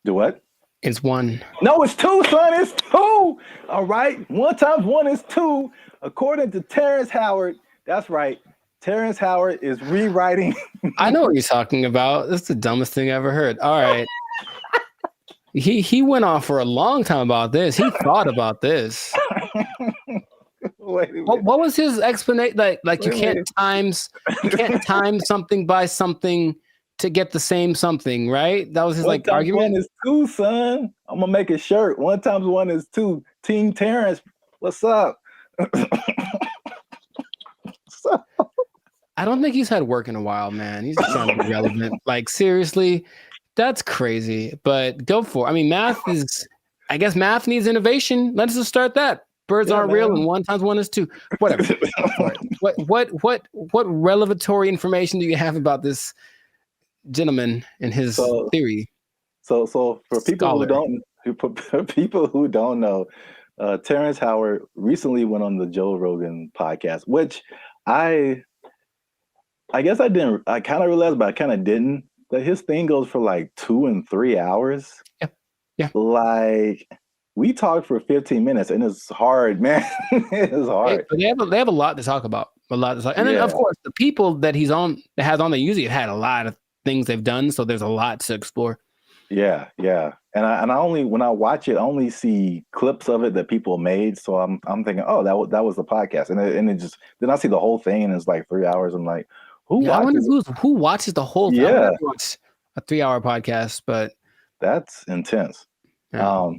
Do what? It's 1. No, it's 2, son. It's 2. All right. 1 times 1 is 2. According to Terrence Howard. That's right. Terrence Howard is rewriting. I know what you're talking about. That's the dumbest thing I ever heard. All right. He went on for a long time about this. He thought about this. What was his explanation? Like you can't time something by something to get the same something, right? That was his argument. 1 is 2, son. I'm gonna make a shirt. 1 times 1 is 2. Team Terrence, what's up? I don't think he's had work in a while, man. He's just trying to be relevant. Like, seriously, that's crazy. But go for it. I mean, math needs innovation. Let's just start that. birds Yeah, aren't real man. and 1 times 1 is 2. Whatever. What revelatory information do you have about this gentleman and his theory? So for people Scholar. who don't know, Terrence Howard recently went on the Joe Rogan podcast, which I guess I didn't. I kind of realized, but I kind of didn't. That his thing goes for like 2 and 3 hours. Yeah. Like we talked for 15 minutes, and it's hard, man. It's hard. They have a lot to talk about. And then of course the people that has on, they usually have had a lot of things they've done, so there's a lot to explore. Yeah. And I only when I watch it, I only see clips of it that people made. So I'm thinking, oh, that was the podcast, and it just then I see the whole thing, and it's like 3 hours. I'm like, who I wonder watches? who watches the whole thing. Yeah. I would never watch a 3-hour podcast, but That's intense. Yeah.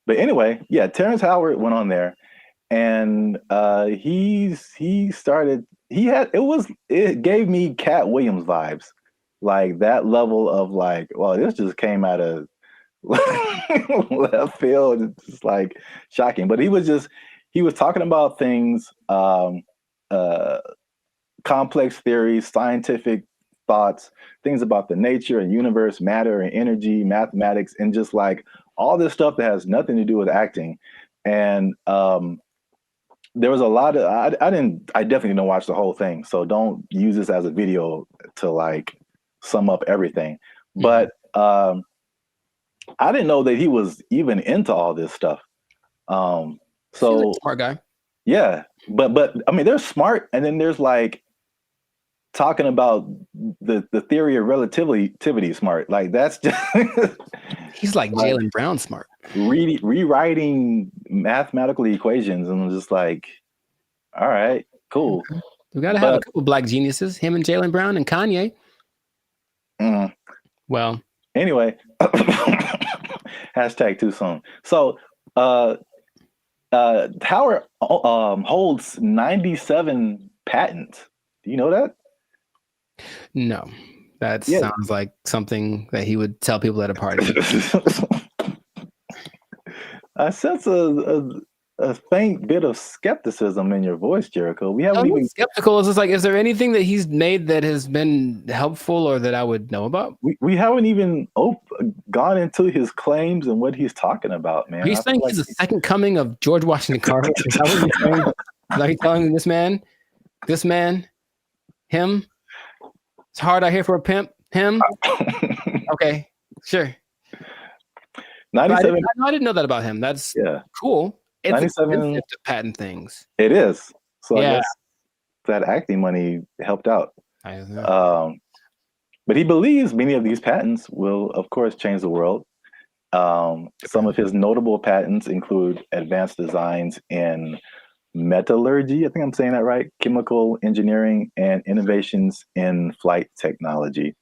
But anyway, yeah, Terrence Howard went on there, and it gave me Cat Williams vibes, like that level of like, well, this just came out of left field. It's just like shocking. But he was talking about things, complex theories, scientific thoughts, things about the nature and universe, matter and energy, mathematics, and just like all this stuff that has nothing to do with acting. And there was a lot of I definitely didn't watch the whole thing, so don't use this as a video to like sum up everything. But I didn't know that he was even into all this stuff. So smart guy. Yeah, but I mean, there's smart, and then there's like talking about the theory of relativity smart. Like that's just he's like Jaylen Brown smart. Rewriting mathematical equations, and I'm just like, all right, cool. We got to have a couple black geniuses, him and Jaylen Brown and Kanye. Well, anyway, hashtag too soon. So Howard holds 97 patents. Do you know that? No, that sounds like something that he would tell people at a party. I sense a faint bit of skepticism in your voice, Jericho. We haven't even skeptical. Is just like, is there anything that he's made that has been helpful or that I would know about? We haven't even gone into his claims and what he's talking about, man. He's saying he's the second coming of George Washington Carver. Is that what you're saying? Are you telling this man, him? It's hard out here for a pimp. Him? Okay, sure. 97. I didn't know that about him. That's cool. It's 97 expensive to patent things. It is. So Yeah. I guess that acting money helped out. I don't know. But he believes many of these patents will, of course, change the world. Some of his notable patents include advanced designs in metallurgy, I think I'm saying that right, chemical engineering, and innovations in flight technology.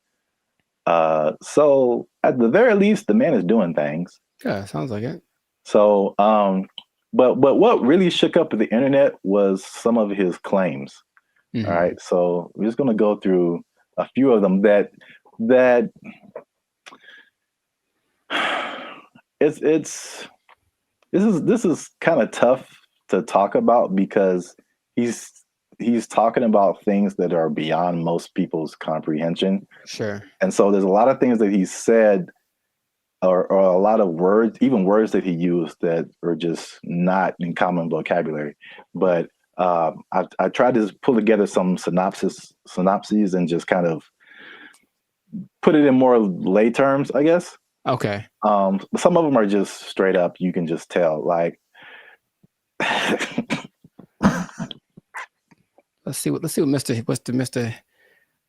So at the very least, the man is doing things. Yeah, sounds like it. So, but what really shook up the internet was some of his claims. Mm-hmm. All right, so we're just going to go through a few of them that this is kind of tough to talk about because he's talking about things that are beyond most people's comprehension. Sure. And so there's a lot of things that he said or a lot of words, even words that he used that are just not in common vocabulary. But I tried to pull together some synopses and just kind of put it in more lay terms, I guess. Okay. Some of them are just straight up. You can just tell, like, let's see what Mr.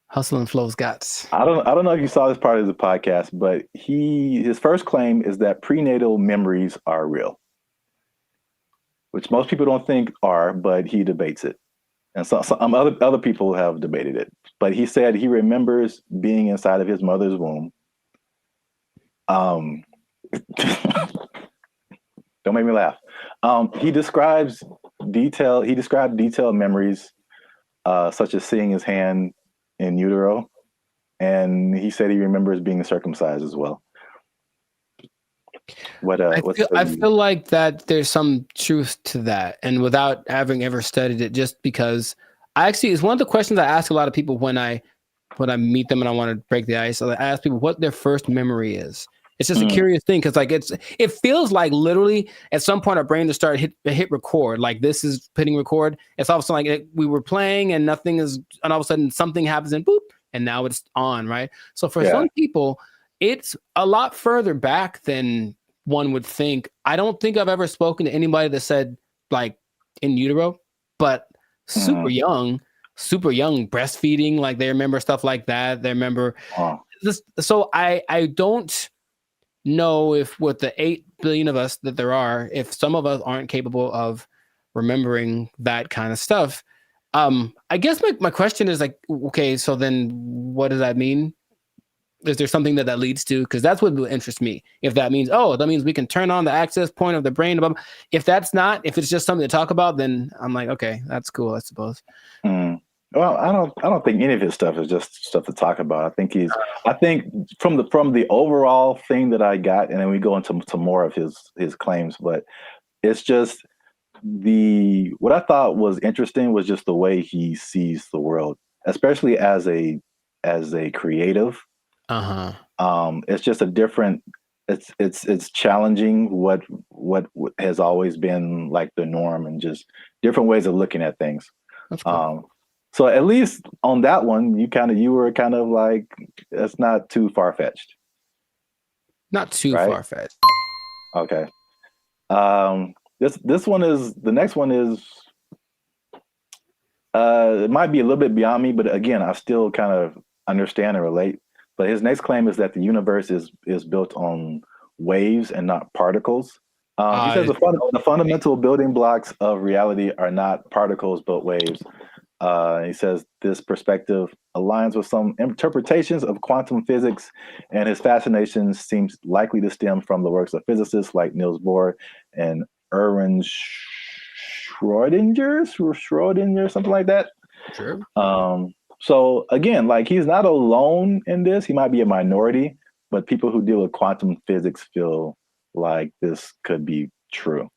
Hustle and Flow's got. I don't know if you saw this part of the podcast, but his first claim is that prenatal memories are real, which most people don't think are, but he debates it, and some other people have debated it. But he said he remembers being inside of his mother's womb. Don't make me laugh. He described detailed memories, such as seeing his hand in utero, and he said he remembers being circumcised as well. I feel like that there's some truth to that, and without having ever studied it, just because it's one of the questions I ask a lot of people when I meet them and I want to break the ice. I ask people what their first memory is. It's just a curious thing because it feels like literally at some point our brain just started hit record. Like this is hitting record. It's all of a sudden like we were playing and nothing is, and all of a sudden something happens and boop, and now it's on, right? So for some people, it's a lot further back than one would think. I don't think I've ever spoken to anybody that said like in utero, but super young breastfeeding, like they remember stuff like that. They remember this. So I don't know if with the 8 billion of us that there are, if some of us aren't capable of remembering that kind of stuff. I guess my question is like, okay, so then what does that mean? Is there something that leads to? Because that's what will interest me. If that means, that means we can turn on the access point of the brain. If that's not, if it's just something to talk about, then I'm like, okay, that's cool, I suppose. Well, I don't think any of his stuff is just stuff to talk about. I think from the overall thing that I got, and then we go into some more of his claims, but it's just what I thought was interesting was just the way he sees the world, especially as a creative. It's just a different. It's challenging what has always been like the norm, and just different ways of looking at things. That's cool. So at least on that one, you were kind of like, it's not too far-fetched. Not too far-fetched. Okay. This one is, the next one is, it might be a little bit beyond me, but again, I still kind of understand and relate. But his next claim is that the universe is built on waves and not particles. He says the fundamental building blocks of reality are not particles, but waves. He says this perspective aligns with some interpretations of quantum physics, and his fascination seems likely to stem from the works of physicists like Niels Bohr and Erwin Schrödinger, something like that. Sure. So again, like he's not alone in this. He might be a minority, but people who deal with quantum physics feel like this could be true.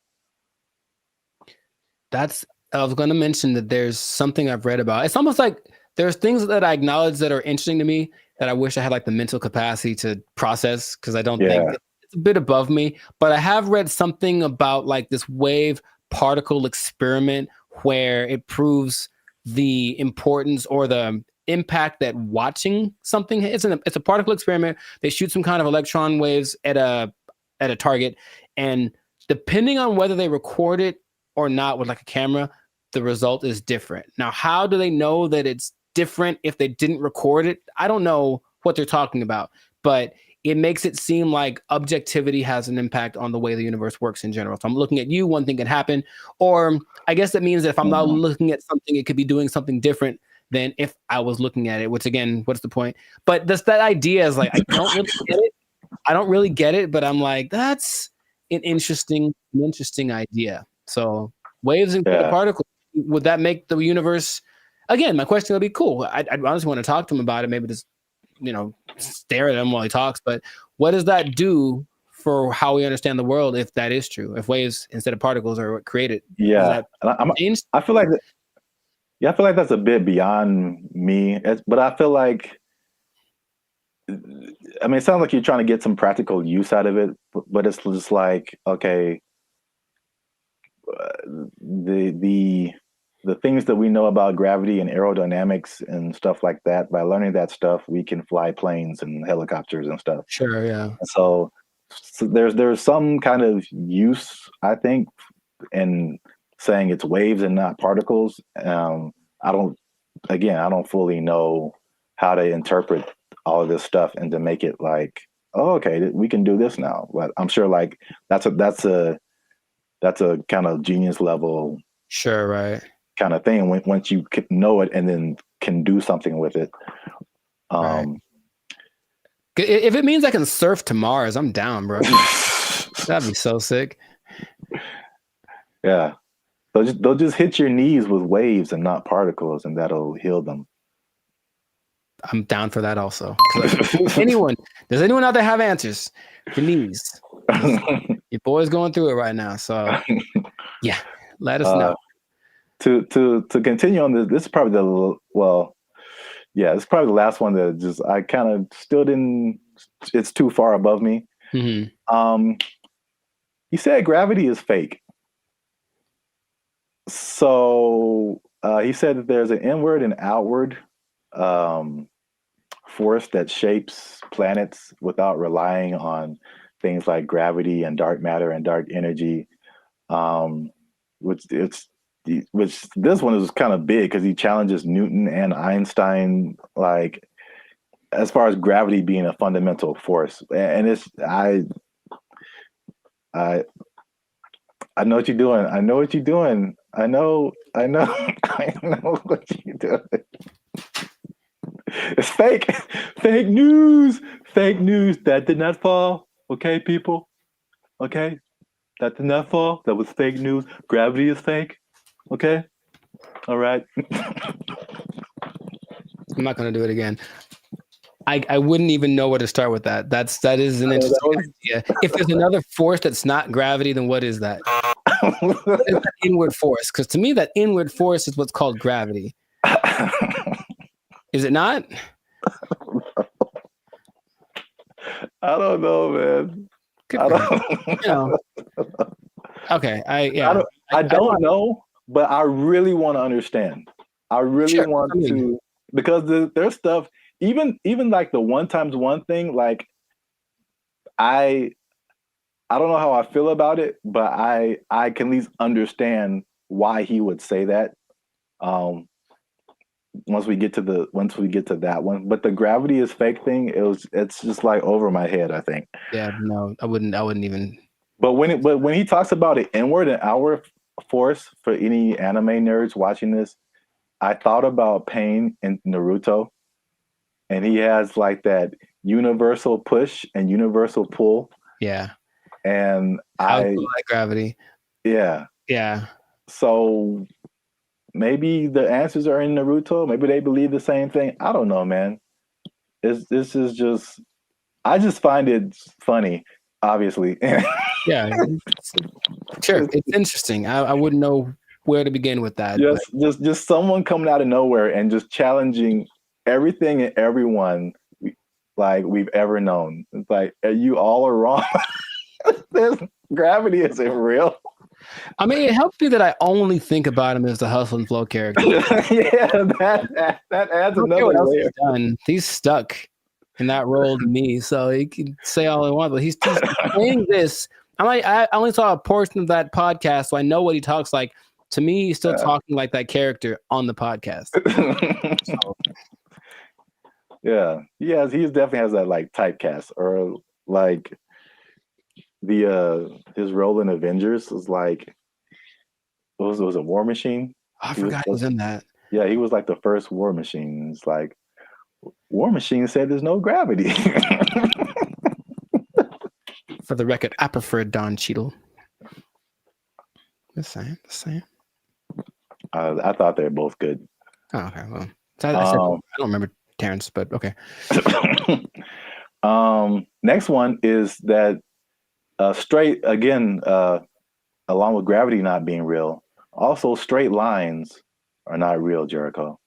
I was going to mention that there's something I've read about. It's almost like there's things that I acknowledge that are interesting to me that I wish I had like the mental capacity to process, because I don't think it's a bit above me. But I have read something about like this wave particle experiment where it proves the importance or the impact that watching something. It's a particle experiment. They shoot some kind of electron waves at a target, and depending on whether they record it or not with like a camera, the result is different. Now, how do they know that it's different if they didn't record it? I don't know what they're talking about, but it makes it seem like objectivity has an impact on the way the universe works in general. So I'm looking at you, one thing can happen, or I guess that means that if I'm not looking at something, it could be doing something different than if I was looking at it, which again, what's the point? But that idea is like, I don't really get it, but I'm like, that's an interesting idea. So waves and particles, would that make the universe? Again, my question would be cool. I'd honestly want to talk to him about it. Maybe just, stare at him while he talks. But what does that do for how we understand the world if that is true? If waves instead of particles are what created? Yeah, I feel like that's a bit beyond me. But I feel like, it sounds like you're trying to get some practical use out of it. But it's just like, okay. The things that we know about gravity and aerodynamics and stuff like that, by learning that stuff, we can fly planes and helicopters and stuff. Sure, yeah. And so there's some kind of use, I think, in saying it's waves and not particles. I don't fully know how to interpret all of this stuff and to make it like, oh, okay, we can do this now. But I'm sure like that's a kind of genius level, sure, right, kind of thing. Once you know it and then can do something with it. Right. If it means I can surf to Mars, I'm down, bro. That'd be so sick. Yeah, they'll just hit your knees with waves and not particles, and that'll heal them. I'm down for that also. Does anyone out there have answers for knees? Your boy's going through it right now. So yeah, let us know. To continue on this is probably it's probably the last one that just I kind of still didn't. It's too far above me. Mm-hmm. He said gravity is fake. So he said that there's an inward and outward force that shapes planets without relying on things like gravity and dark matter and dark energy. Which this one is kind of big because he challenges Newton and Einstein, like as far as gravity being a fundamental force. And it's I know what you're doing. I know what you're doing. I know I know what you're doing. It's fake. Fake news. Fake news. That did not fall. Okay, people. Okay. That did not fall. That was fake news. Gravity is fake. Okay. All right. I'm not gonna do it again. I wouldn't even know where to start with that. That is an interesting idea. If there's another force that's not gravity, then what is that? What is that inward force? Because to me, that inward force is what's called gravity. Is it not? I don't know, man. Okay. I don't know, but I really want to understand. I really want to, because there's stuff, even like the 1x1 thing, like I don't know how I feel about it, but I can at least understand why he would say that. Once we get to that one, but the gravity is fake thing, it's just like over my head, I think. Yeah, no, I wouldn't even. But when he talks about an inward and outward force, for any anime nerds watching this, I thought about Pain in Naruto, and he has like that universal push and universal pull. Yeah. And I like gravity. Yeah. Yeah. So maybe the answers are in Naruto. Maybe they believe the same thing. I don't know, man. This is just, I just find it funny, obviously. Yeah. Sure. It's interesting. I wouldn't know where to begin with that. Just someone coming out of nowhere and just challenging everything and everyone like we've ever known. It's like, you all are wrong. Gravity isn't real. I mean, it helps me that I only think about him as the Hustle and Flow character. Yeah, that adds another layer. He's stuck in that role to me, so he can say all he wants, but he's saying this. I only saw a portion of that podcast, so I know what he talks like. To me, he's still talking like that character on the podcast. So. Yeah, he definitely has that like typecast, or like his role in Avengers was like, was a War Machine. I forgot he was in that. Yeah, he was like the first War Machine. It's like, War Machine said there's no gravity. For the record, I prefer Don Cheadle. Just saying. I thought they were both good. Oh, okay, well, I don't remember Terrence, but okay. Next one is that straight, again, along with gravity not being real, also straight lines are not real, Jericho.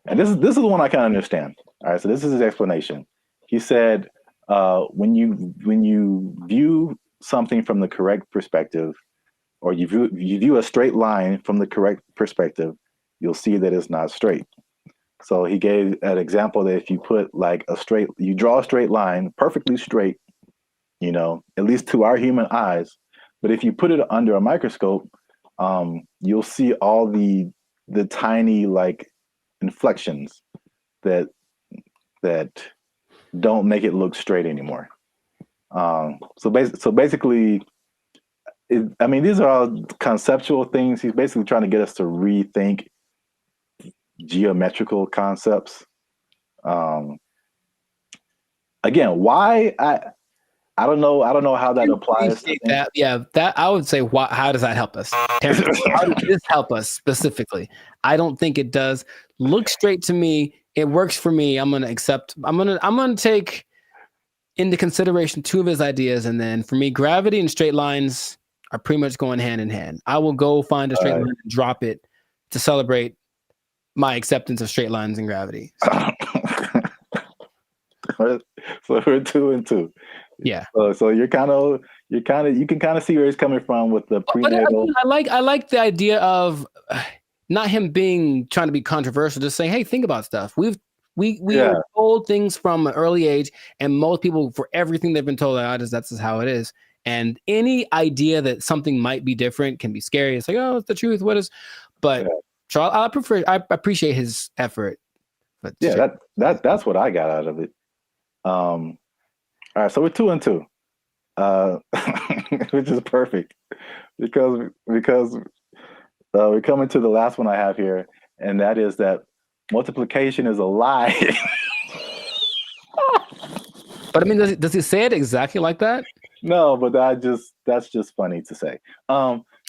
And this is the one I can understand. All right, so this is his explanation. He said, when you view something from the correct perspective, or you view a straight line from the correct perspective, you'll see that it's not straight. So he gave an example that if you put like you draw a straight line, perfectly straight, at least to our human eyes, but if you put it under a microscope, you'll see all the tiny like inflections that don't make it look straight anymore. So basically, these are all conceptual things. He's basically trying to get us to rethink geometrical concepts. Again, why I don't know how that applies. That I would say. How does that help us? Terrence, how does this help us specifically? I don't think it does. Look straight to me. It works for me. I'm gonna accept. I'm gonna take into consideration two of his ideas, and then for me, gravity and straight lines are pretty much going hand in hand. I will go find a straight line and drop it to celebrate my acceptance of straight lines and gravity. So we're 2 and 2. Yeah. So you can kind of see where he's coming from with the prenatal. But I like the idea of not him trying to be controversial, just saying, hey, think about stuff. We are told things from an early age, and most people, for everything they've been told, that's just how it is. And any idea that something might be different can be scary. It's like, oh, it's the truth. What is? But so I appreciate his effort. But that's what I got out of it. All right, so we're 2 and 2, which is perfect because we're coming to the last one I have here, and that is that multiplication is a lie. But I mean, does he say it exactly like that? No, but that's just funny to say.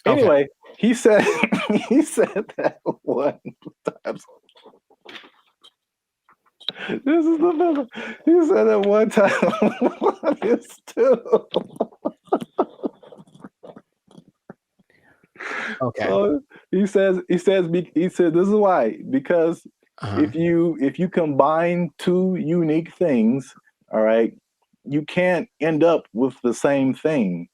Anyway, he said that one time. This is the middle. He said that one time. One is 2. Okay. So he said this is why, because if you combine two unique things, all right, you can't end up with the same thing.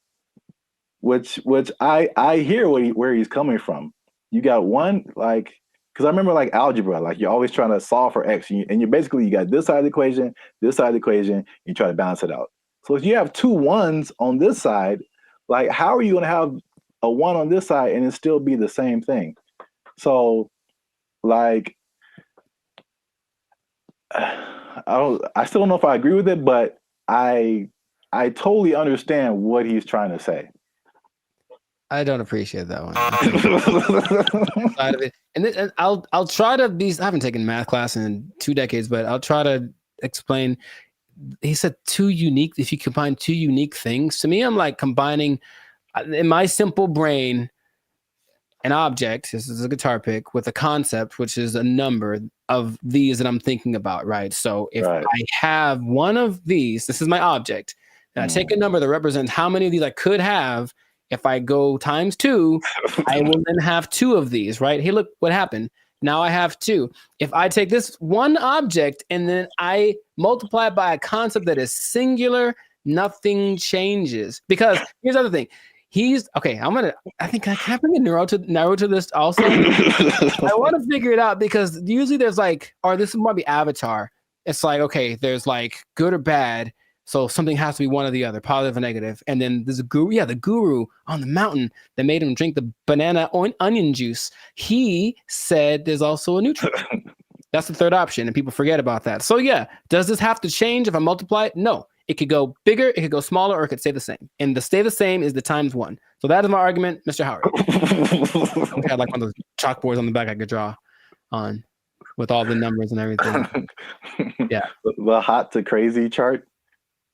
Which I hear where he's coming from. You got one, like, because I remember like algebra, like you're always trying to solve for x, and you basically you got this side of the equation, this side of the equation, you try to balance it out. So if you have 2 1s on this side, like how are you going to have a 1 on this side and it still be the same thing? So like I still don't know if I agree with it, but I totally understand what he's trying to say. I don't appreciate that one. And I'll try to be. I haven't taken math class in 2 decades, but I'll try to explain. He said 2 unique. If you combine 2 unique things, to me, I'm like combining in my simple brain an object. This is a guitar pick with a concept, which is a number of these that I'm thinking about. Right. So if I have one of these, this is my object, and I take a number that represents how many of these I could have. If I go times 2, I will then have 2 of these, right? Hey, look what happened. Now I have 2. If I take this one object and then I multiply it by a concept that is singular, nothing changes. Because here's the other thing. I think can I bring a narrow to this also? I want to figure it out because usually there's like, or this might be Avatar. It's like, okay, there's like good or bad. So something has to be one or the other, positive or negative. And then there's a guru, the guru on the mountain that made him drink the banana onion juice. He said there's also a neutral. That's the third option, and people forget about that. So yeah, does this have to change if I multiply it? No. It could go bigger, it could go smaller, or it could stay the same. And the stay the same is the times 1. So that is my argument, Mr. Howard. I had like one of those chalkboards on the back I could draw on with all the numbers and everything. Yeah. The hot to crazy chart.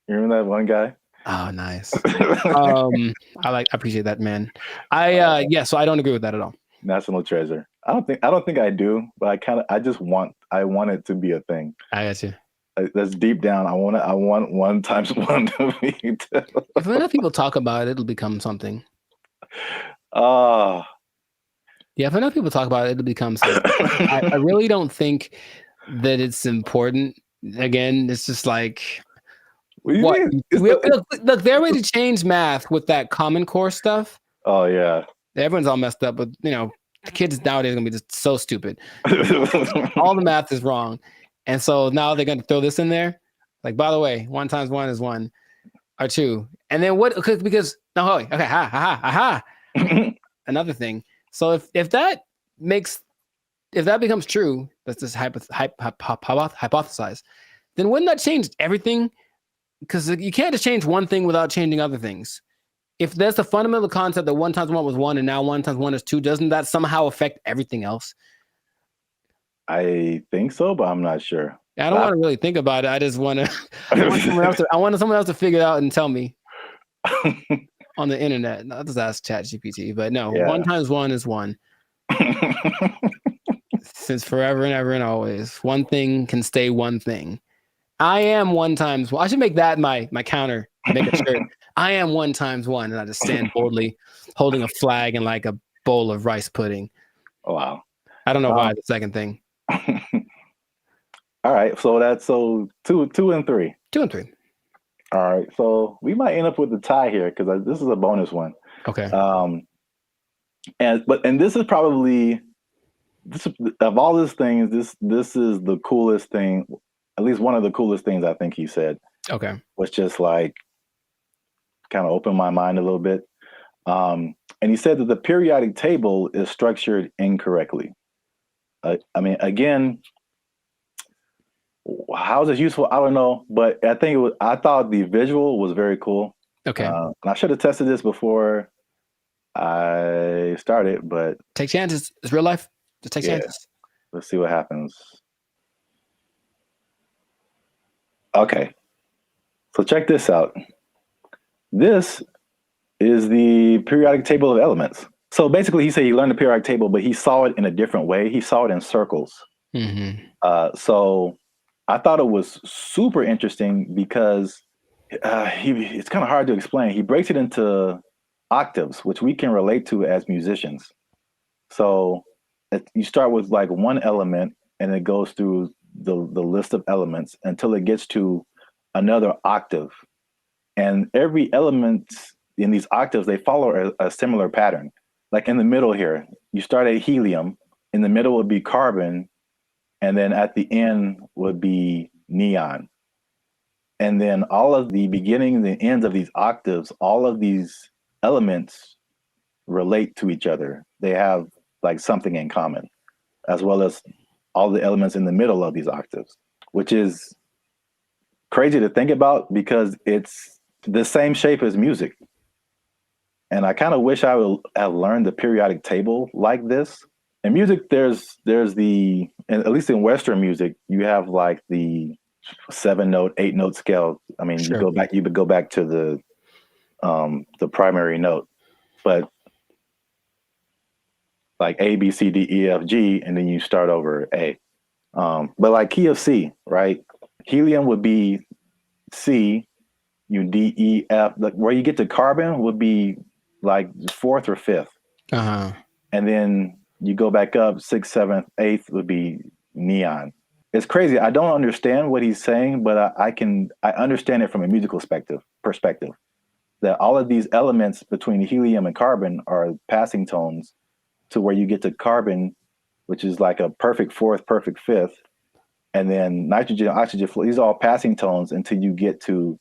You remember that one guy? Oh, nice. I appreciate that, man. So I don't agree with that at all. National treasure. I don't think I do, but I want it to be a thing. I got you. That's deep down. I want 1 times 1 to be 2. If enough people talk about it, it'll become something. Yeah, if enough people talk about it, it'll become something. I really don't think that it's important. Again, it's just like what? Look, they're ready to change math with that Common Core stuff. Oh yeah. Everyone's all messed up, but the kids nowadays are gonna be just so stupid. All the math is wrong. And so now they're gonna throw this in there. Like, by the way, 1 times 1 is 1 or 2. And then what? Because another thing. So if that becomes true, that's just hypothesize, then wouldn't that change everything? Because you can't just change one thing without changing other things. If there's a fundamental concept that 1 times 1 was 1 and now 1 times 1 is 2, doesn't that somehow affect everything else? I think so, but I'm not sure. I don't want to really think about it. I just want to. I want someone else to figure it out and tell me on the internet. Not just ask ChatGPT, but no. 1 times 1 is 1. Since forever and ever and always, one thing can stay one thing. I am 1 times 1. I should make that my counter. Make a shirt. I am 1 times 1, and I just stand boldly holding a flag and like a bowl of rice pudding. Oh, wow. I don't know why the second thing. All right, so that's two and three. 2 and 3. All right, so we might end up with a tie here because this is a bonus one. Okay. And this is probably of all these things, this is the coolest thing, at least one of the coolest things I think he said. Okay. Was just like kind of opened my mind a little bit. And he said that the periodic table is structured incorrectly. I mean, again, how is it useful? I don't know, but I think I thought the visual was very cool. Okay. And I should have tested this before I started, but take chances. It's real life. Just take chances. Let's see what happens. Okay. So check this out. This is the periodic table of elements. So basically, he said he learned the periodic table, but he saw it in a different way. He saw it in circles. So I thought it was super interesting because it's kind of hard to explain. He breaks it into octaves, which we can relate to as musicians. So you start with like one element, and it goes through the list of elements until it gets to another octave. And every element in these octaves, they follow a similar pattern. Like in the middle here, you start at helium, in the middle would be carbon, and then at the end would be neon. And then all of the beginning and the ends of these octaves, all of these elements relate to each other. They have like something in common, as well as all the elements in the middle of these octaves, which is crazy to think about because it's the same shape as music. And I kind of wish I would have learned the periodic table like this. In music, there's the, at least in Western music, you have like the 7-note, 8-note scale. I mean, you would go back to the primary note, but like A, B, C, D, E, F, G, and then you start over A. But like key of C, right? Helium would be C, D, E, F. Like where you get to carbon would be like 4th or 5th. And then you go back up 6th, 7th, 8th would be neon. It's crazy. I don't understand what he's saying, but I understand it from a musical perspective. That all of these elements between helium and carbon are passing tones to where you get to carbon, which is like a perfect 4th, perfect 5th. And then nitrogen, oxygen, these are all passing tones until you get to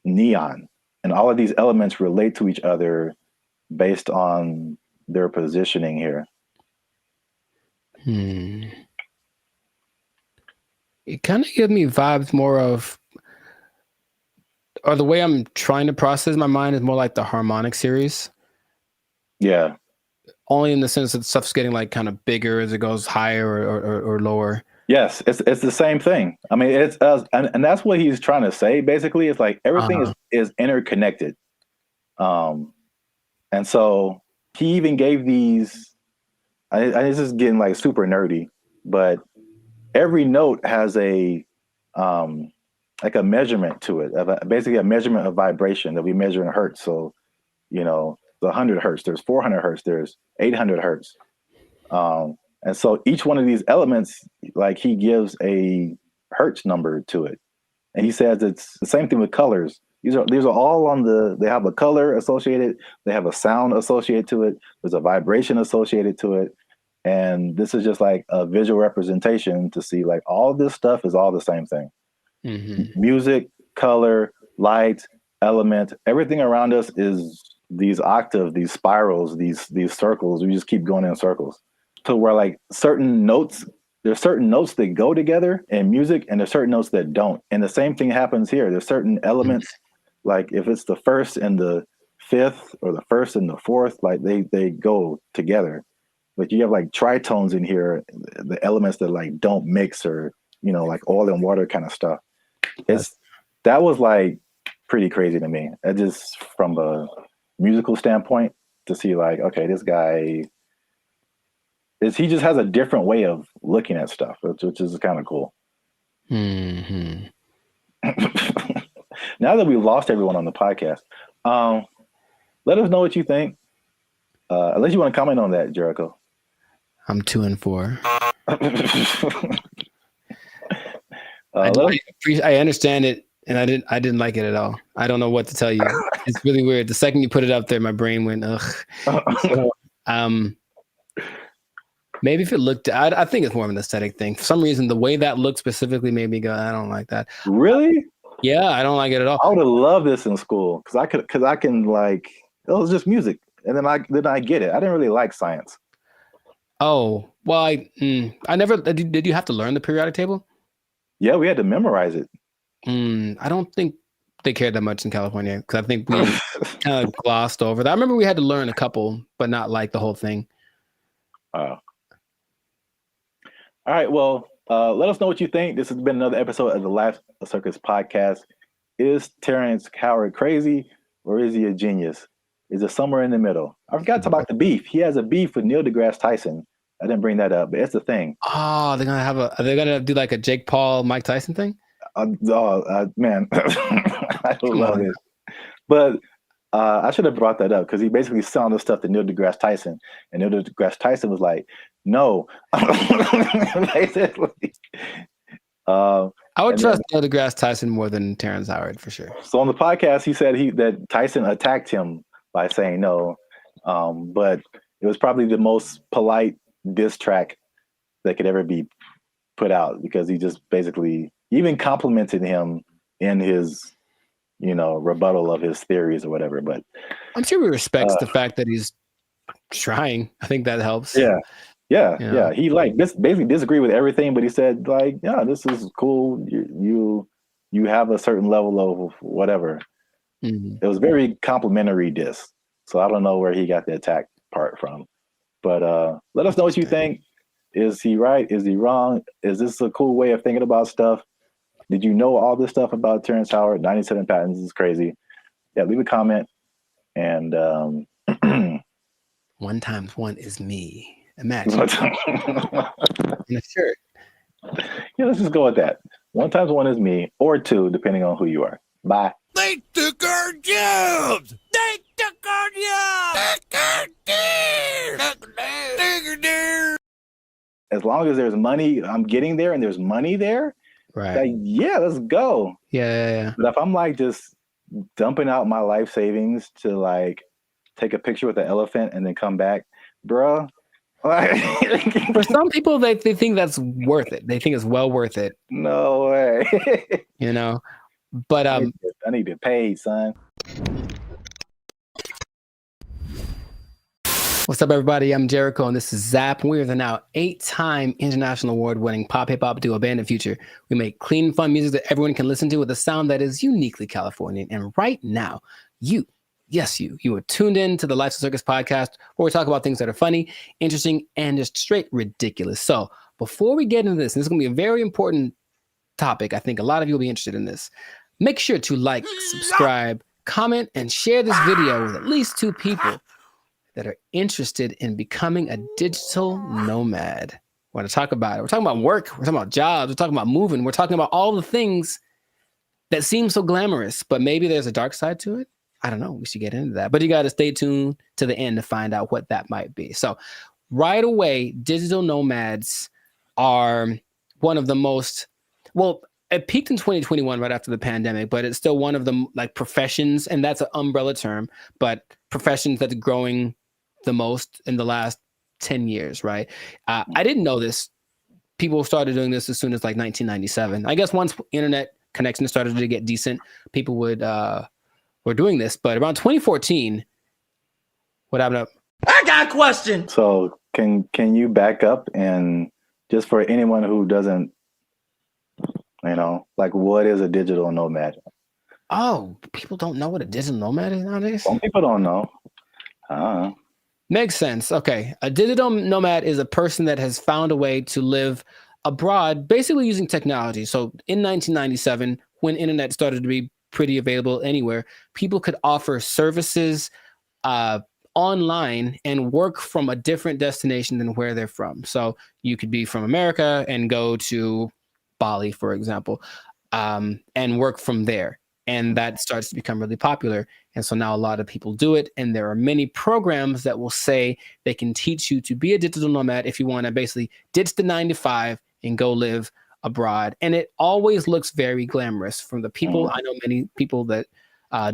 neon. And all of these elements relate to each other based on their positioning here. It kind of gives me vibes more of, or the way I'm trying to process my mind is more like the harmonic series. Yeah. Only in the sense that stuff's getting like kind of bigger as it goes higher or lower. Yes, it's the same thing. I mean, it's and that's what he's trying to say. Basically, it's like everything is interconnected. And so he even gave these. This is getting like super nerdy, but every note has a like a measurement to it, basically a measurement of vibration that we measure in hertz. So, the 100 hertz, there's 400 hertz, there's 800 hertz. And so each one of these elements, like he gives a hertz number to it. And he says it's the same thing with colors. These are all they have a color associated, they have a sound associated to it, there's a vibration associated to it. And this is just like a visual representation to see like all this stuff is all the same thing. Music, color, light, element, everything around us is these octaves, these spirals, these circles. We just keep going in circles. So where like there's certain notes that go together in music and there's certain notes that don't. And the same thing happens here. There's certain elements, like if it's the 1st and the 5th or the 1st and the 4th, like they go together. But you have like tritones in here, the elements that like don't mix or, like oil and water kind of stuff. That was like pretty crazy to me. It just from a musical standpoint to see like, okay, this guy he just has a different way of looking at stuff, which is kind of cool. Mm-hmm. Now that we've lost everyone on the podcast, let us know what you think. Unless you want to comment on that, Jericho. I'm 2 and 4. I understand it, and I didn't like it at all. I don't know what to tell you. It's really weird. The second you put it up there, my brain went ugh. So, maybe if it looked, I think it's more of an aesthetic thing. For some reason, the way that looked specifically made me go, I don't like that. Really? Yeah, I don't like it at all. I would have loved this in school because I can like, it was just music, and then I get it. I didn't really like science. Oh well, I never did. You have to learn the periodic table? Yeah, we had to memorize it. I don't think they cared that much in California because I think we kind of glossed over that. I remember we had to learn a couple, but not like the whole thing. All right. Well, let us know what you think. This has been another episode of the Life Circus podcast. Is Terrence Howard crazy or is he a genius? Is it somewhere in the middle? I forgot to talk about the beef. He has a beef with Neil deGrasse Tyson. I didn't bring that up, but it's the thing. Oh, are they gonna do like a Jake Paul, Mike Tyson thing? Man, I love it. But I should have brought that up because he basically selling the stuff to Neil deGrasse Tyson, and Neil deGrasse Tyson was like, "No." Basically, I would trust Neil deGrasse Tyson more than Terrence Howard for sure. So on the podcast, he said that Tyson attacked him by saying no, but it was probably the most polite diss track that could ever be put out because he just basically even complimented him in his, rebuttal of his theories or whatever. But I'm sure he respects the fact that he's trying. I think that helps. Yeah. He basically disagreed with everything, but he said this is cool. You have a certain level of whatever. Mm-hmm. It was very complimentary diss. So I don't know where he got the attack part from. But let us know what you think. Is he right? Is he wrong? Is this a cool way of thinking about stuff? Did you know all this stuff about Terrence Howard? 97 patents is crazy. Yeah, leave a comment. And 1 times 1 is me. Imagine. In a shirt. Yeah, let's just go with that. 1 times 1 is me, or 2, depending on who you are. Bye. They took our jobs! They took our jobs! As long as there's money, I'm getting there and there's money there. Right. Yeah, let's go. Yeah. But if I'm just dumping out my life savings to take a picture with an elephant and then come back, bruh. For some people, they think that's worth it. They think it's well worth it. No way. But I need to pay, son. What's up, everybody? I'm Jericho, and this is Zap. We are the now 8-time international award-winning pop hip-hop duo Band of Future. We make clean, fun music that everyone can listen to with a sound that is uniquely Californian. And right now, you are tuned in to the Life Circus podcast, where we talk about things that are funny, interesting, and just straight ridiculous. So before we get into this, and this is going to be a very important topic. I think a lot of you will be interested in this. Make sure to like, subscribe, comment, and share this video with at least 2 people that are interested in becoming a digital nomad. We want to talk about it. We're talking about work. We're talking about jobs. We're talking about moving. We're talking about all the things that seem so glamorous, but maybe there's a dark side to it. I don't know. We should get into that. But you got to stay tuned to the end to find out what that might be. So right away, digital nomads are one of the most, it peaked in 2021 right after the pandemic, but it's still one of the professions, and that's an umbrella term, but professions that's growing the most in the last 10 years, right? I didn't know this. People started doing this as soon as 1997. I guess once internet connections started to get decent, people were doing this. But around 2014, what happened up? I got a question. So can you back up and just for anyone who doesn't, what is a digital nomad? Oh, people don't know what a digital nomad is nowadays? Some people don't know. Makes sense. Okay. A digital nomad is a person that has found a way to live abroad, basically using technology. So in 1997, when internet started to be pretty available anywhere, people could offer services online and work from a different destination than where they're from. So you could be from America and go to Bali, for example, and work from there. And that starts to become really popular. And so now a lot of people do it. And there are many programs that will say they can teach you to be a digital nomad if you want to basically ditch the 9 to 5 and go live abroad. And it always looks very glamorous from the people. I know many people that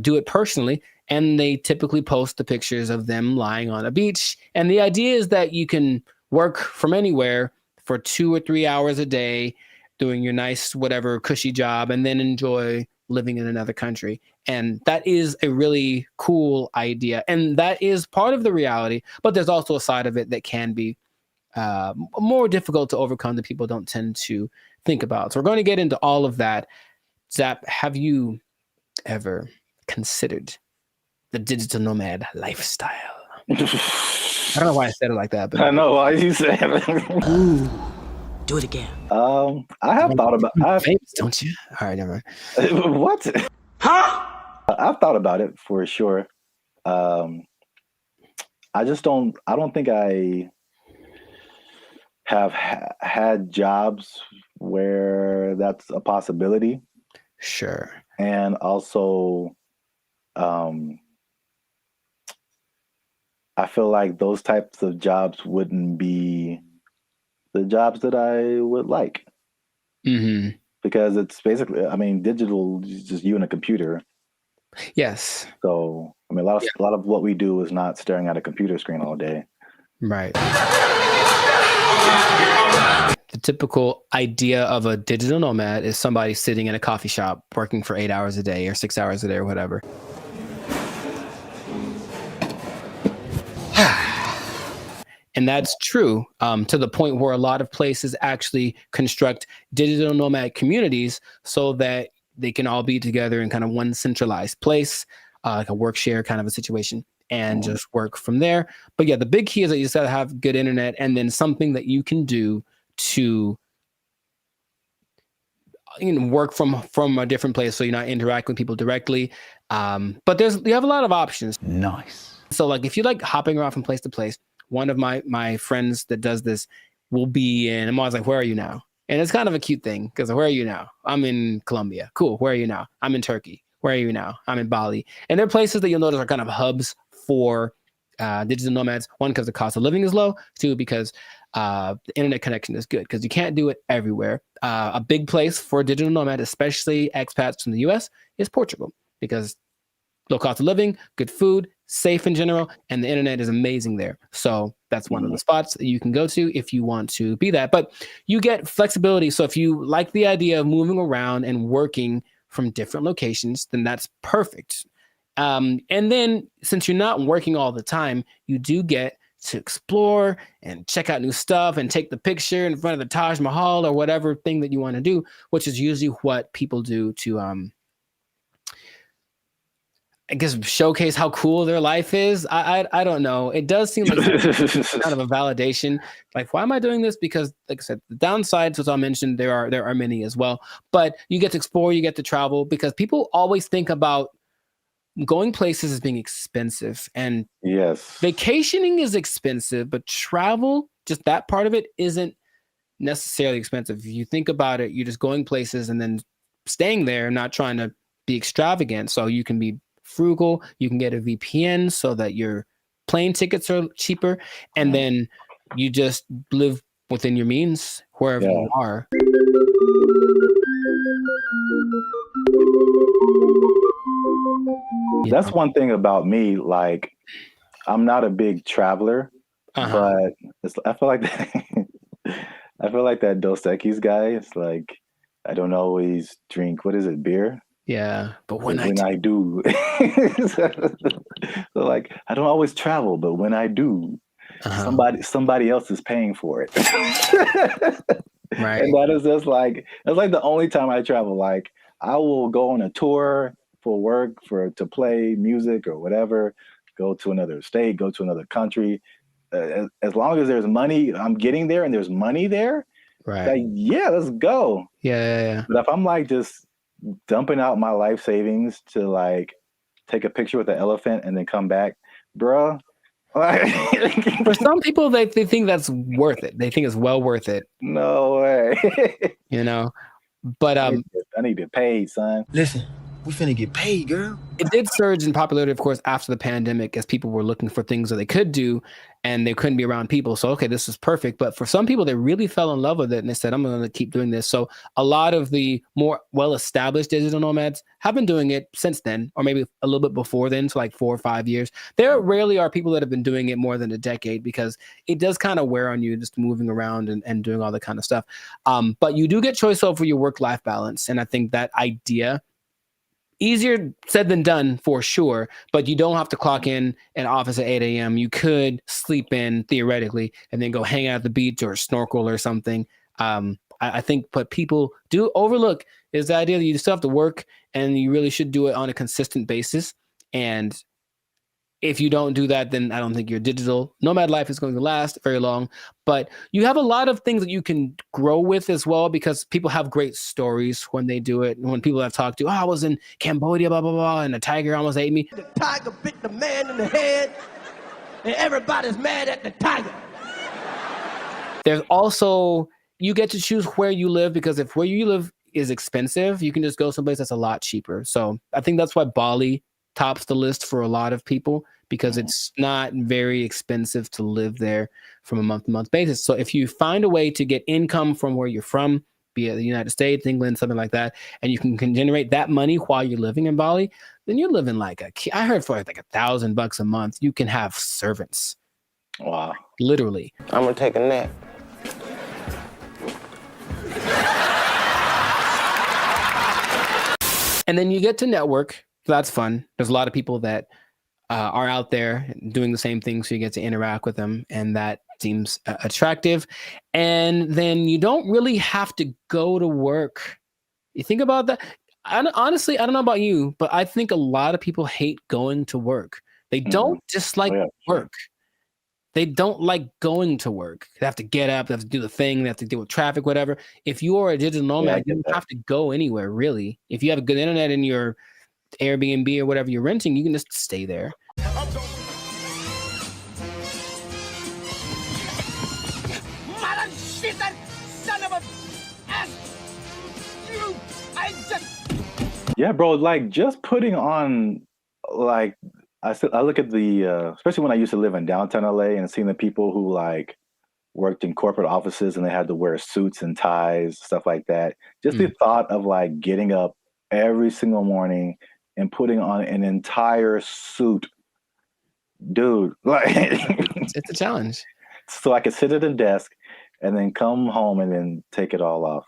do it personally, and they typically post the pictures of them lying on a beach. And the idea is that you can work from anywhere for 2 or 3 hours a day, doing your nice, whatever cushy job, and then enjoy living in another country. And that is a really cool idea. And that is part of the reality, but there's also a side of it that can be more difficult to overcome that people don't tend to think about. So we're going to get into all of that. Zap, have you ever considered the digital nomad lifestyle? I don't know why I said it like that, but I know why you said it. Ooh, do it again. I have thought about famous, don't you? All right, never mind. What? Huh? I've thought about it for sure. I don't think I have had jobs where that's a possibility. Sure. And also, I feel like those types of jobs wouldn't be the jobs that I would like. Mm-hmm. Because it's basically, I mean, digital is just you and a computer. Yes. So, I mean, a lot of what we do is not staring at a computer screen all day. Right. The typical idea of a digital nomad is somebody sitting in a coffee shop working for 8 hours a day or 6 hours a day or whatever. And that's true to the point where a lot of places actually construct digital nomad communities so that they can all be together in kind of one centralized place, like a work share kind of a situation, and just work from there. But yeah, the big key is that you just got to have good internet and then something that you can do to work from a different place so you're not interacting with people directly. But you have a lot of options. Nice. So like if you like hopping around from place to place, one of my friends that does this will be in, I'm always like, where are you now? And it's kind of a cute thing because where are you now? I'm in Colombia. Cool. Where are you now? I'm in Turkey. Where are you now? I'm in Bali. And there are places that you'll notice are kind of hubs for digital nomads. One, because the cost of living is low. Two, because the internet connection is good because you can't do it everywhere. A big place for a digital nomad, especially expats from the US, is Portugal because low cost of living, good food, safe in general, and the internet is amazing there. So that's one of the spots that you can go to if you want to be that. But you get flexibility. So if you like the idea of moving around and working from different locations, then that's perfect. And then since you're not working all the time, you do get to explore and check out new stuff and take the picture in front of the Taj Mahal or whatever thing that you want to do, which is usually what people do to I guess showcase how cool their life is. I don't know. It does seem like kind of a validation. Like, why am I doing this? Because, like I said, the downsides, as I mentioned, there are many as well. But you get to explore, you get to travel, because people always think about going places as being expensive. And yes, vacationing is expensive, but travel, just that part of it, isn't necessarily expensive. If you think about it, you're just going places and then staying there, not trying to be extravagant. So you can be frugal, you can get a VPN so that your plane tickets are cheaper, and then you just live within your means wherever you are. That's one thing about me. Like, I'm not a big traveler, but I feel like I feel like that Dos Equis guy. It's like I don't always drink. What is it? Beer. Yeah, but when I do, so like I don't always travel, but when I do, somebody else is paying for it. Right. And that is just like that's like the only time I travel. Like I will go on a tour for work, to play music or whatever, go to another state, go to another country. As long as there's money, I'm getting there and there's money there. Right. Like, yeah, let's go. Yeah. But if I'm like just dumping out my life savings to like take a picture with the elephant and then come back, bruh. For some people, they think that's worth it. They think it's well worth it. No way. You know, But I need to get paid, son. Listen, we finna get paid, girl. It did surge in popularity, of course, after the pandemic, as people were looking for things that they could do and they couldn't be around people. So, okay, this is perfect. But for some people, they really fell in love with it and they said, I'm going to keep doing this. So a lot of the more well-established digital nomads have been doing it since then, or maybe a little bit before then, so like 4 or 5 years. There rarely are people that have been doing it more than a decade, because it does kind of wear on you just moving around and doing all that kind of stuff. But you do get choice over your work-life balance. And I think that idea, easier said than done for sure, but you don't have to clock in an office at 8 a.m. You could sleep in theoretically and then go hang out at the beach or snorkel or something. I think what people do overlook is the idea that you still have to work, and you really should do it on a consistent basis. And if you don't do that, then I don't think your digital nomad life is going to last very long. But you have a lot of things that you can grow with as well, because people have great stories when they do it. And when people I've talked to, I was in Cambodia, blah, blah, blah, and a tiger almost ate me. The tiger bit the man in the head, and everybody's mad at the tiger. There's also, you get to choose where you live, because if where you live is expensive, you can just go someplace that's a lot cheaper. So I think that's why Bali tops the list for a lot of people, because it's not very expensive to live there from a month-to-month basis. So if you find a way to get income from where you're from, be it the United States, England, something like that, and you can generate that money while you're living in Bali, then you're living like I heard for like $1,000 a month, you can have servants. Wow. Literally. I'm gonna take a nap. And then you get to network. So that's fun. There's a lot of people that are out there doing the same thing, so you get to interact with them, and that seems attractive. And then you don't really have to go to work. You think about that. Honestly, I don't know about you, but I think a lot of people hate going to work. They don't dislike work. They don't like going to work. They have to get up, they have to do the thing, they have to deal with traffic, whatever. If you are a digital nomad, you don't have to go anywhere, really. If you have a good internet in your Airbnb or whatever you're renting, you can just stay there. Mother shit, that son of a ass! You, I just... Yeah, bro, like just putting on, like, I look at the, especially when I used to live in downtown LA and seeing the people who like worked in corporate offices and they had to wear suits and ties, stuff like that. Just the thought of like getting up every single morning and putting on an entire suit, dude, like it's a challenge. So I could sit at a desk and then come home and then take it all off.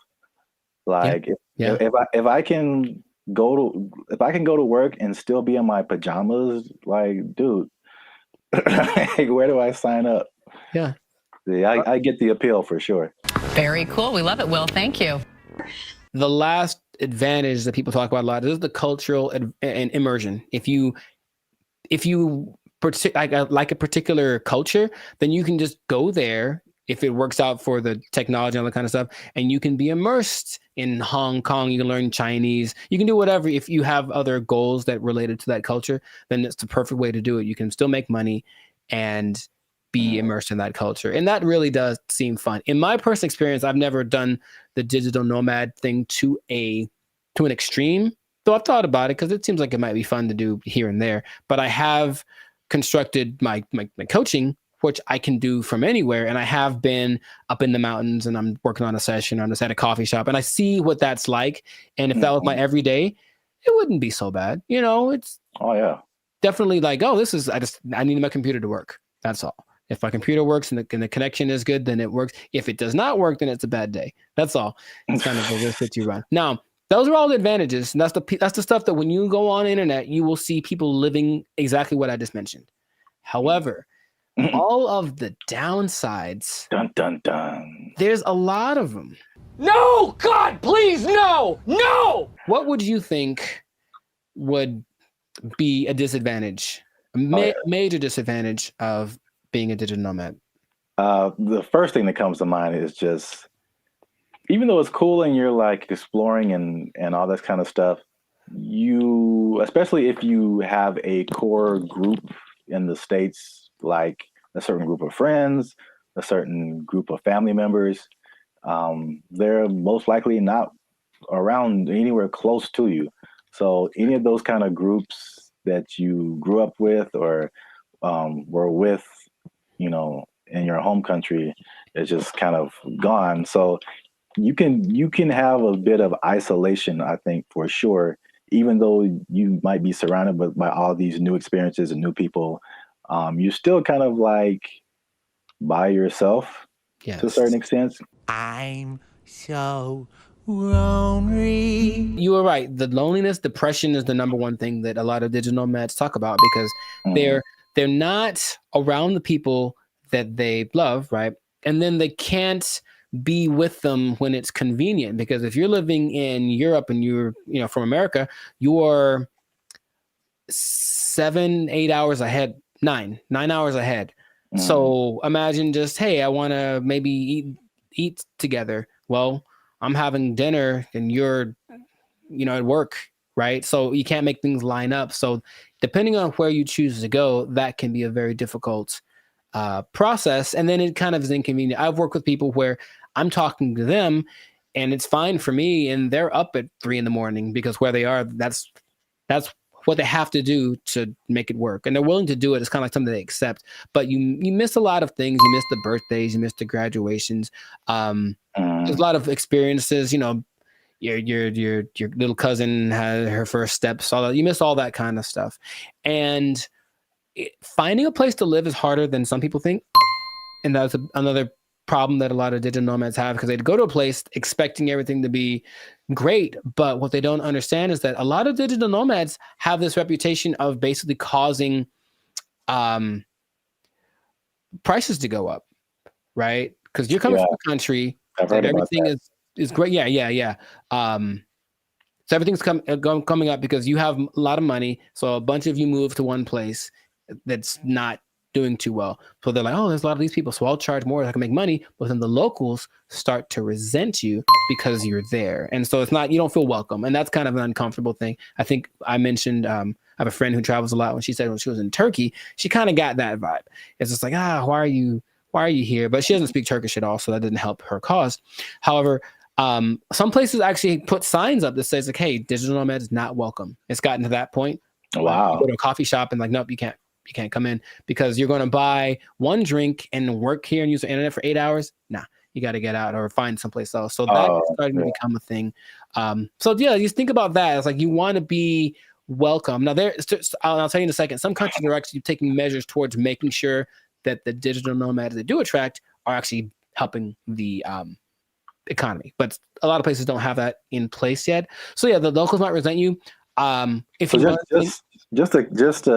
Like if I can go to work and still be in my pajamas, like, dude, where do I sign up? Yeah, I get the appeal for sure. Very cool. We love it, Will. Thank you. The last advantage that people talk about a lot is the cultural and immersion. If you like a particular culture, then you can just go there if it works out for the technology and all that kind of stuff, and you can be immersed in Hong Kong. You can learn Chinese. You can do whatever. If you have other goals that related to that culture, then it's the perfect way to do it. You can still make money and be immersed in that culture. And that really does seem fun. In my personal experience, I've never done the digital nomad thing to an extreme, though I've thought about it because it seems like it might be fun to do here and there. But I have constructed my coaching, which I can do from anywhere. And I have been up in the mountains and I'm working on a session. I'm just at a coffee shop and I see what that's like. And if that was my everyday, it wouldn't be so bad. You know, it's definitely like, oh, I need my computer to work. That's all. If my computer works and the connection is good, then it works. If it does not work, then it's a bad day. That's all. It's kind of the risk that you run. Now, those are all the advantages. And that's the stuff that when you go on the internet, you will see people living exactly what I just mentioned. However, all of the downsides, dun, dun, dun. There's a lot of them. No, God, please, no, no. What would you think would be a disadvantage, major disadvantage of being a digital nomad? The first thing that comes to mind is just, even though it's cool and you're like exploring and all this kind of stuff, especially if you have a core group in the States, like a certain group of friends, a certain group of family members, they're most likely not around anywhere close to you. So any of those kind of groups that you grew up with or were with, you know, in your home country is just kind of gone. So you can have a bit of isolation, I think, for sure, even though you might be surrounded by all these new experiences and new people. You're still kind of like by yourself to a certain extent. I'm so lonely. You were right. The loneliness, depression is the number one thing that a lot of digital nomads talk about because they're not around the people that they love, right? And then they can't be with them when it's convenient because if you're living in Europe and you're, you know, from America, you are 7-8 hours ahead, 9 hours ahead. So imagine just, hey, I want to maybe eat together. Well, I'm having dinner and you're, you know, at work, right? So you can't make things line up. So depending on where you choose to go, that can be a very difficult process. And then it kind of is inconvenient. I've worked with people where I'm talking to them and it's fine for me and they're up at 3 a.m. because where they are, that's what they have to do to make it work. And they're willing to do it. It's kind of like something they accept, but you miss a lot of things. You miss the birthdays, you miss the graduations. There's a lot of experiences, you know, your little cousin had her first steps, all that. You miss all that kind of stuff. And finding a place to live is harder than some people think. And that's another problem that a lot of digital nomads have because they'd go to a place expecting everything to be great. But what they don't understand is that a lot of digital nomads have this reputation of basically causing prices to go up, right? Because you're coming from a country that everything is great. Yeah. So everything's coming up because you have a lot of money. So a bunch of you move to one place that's not doing too well. So they're like, oh, there's a lot of these people, so I'll charge more so I can make money. But then the locals start to resent you because you're there. And so it's not, you don't feel welcome. And that's kind of an uncomfortable thing. I think I mentioned, I have a friend who travels a lot. When she said when she was in Turkey, she kind of got that vibe. It's just like, why are you here? But she doesn't speak Turkish at all, so that didn't help her cause. However, some places actually put signs up that says like, hey, digital nomad is not welcome. It's gotten to that point. Wow. You go to a coffee shop and like, nope, you can't come in because you're going to buy one drink and work here and use the internet for 8 hours. Nah, you got to get out or find someplace else. So that's starting to become a thing. So yeah, you think about that. It's like you want to be welcome. Now I'll tell you in a second, some countries are actually taking measures towards making sure that the digital nomads they do attract are actually helping the economy. But a lot of places don't have that in place yet. So yeah, the locals might resent you. If so you just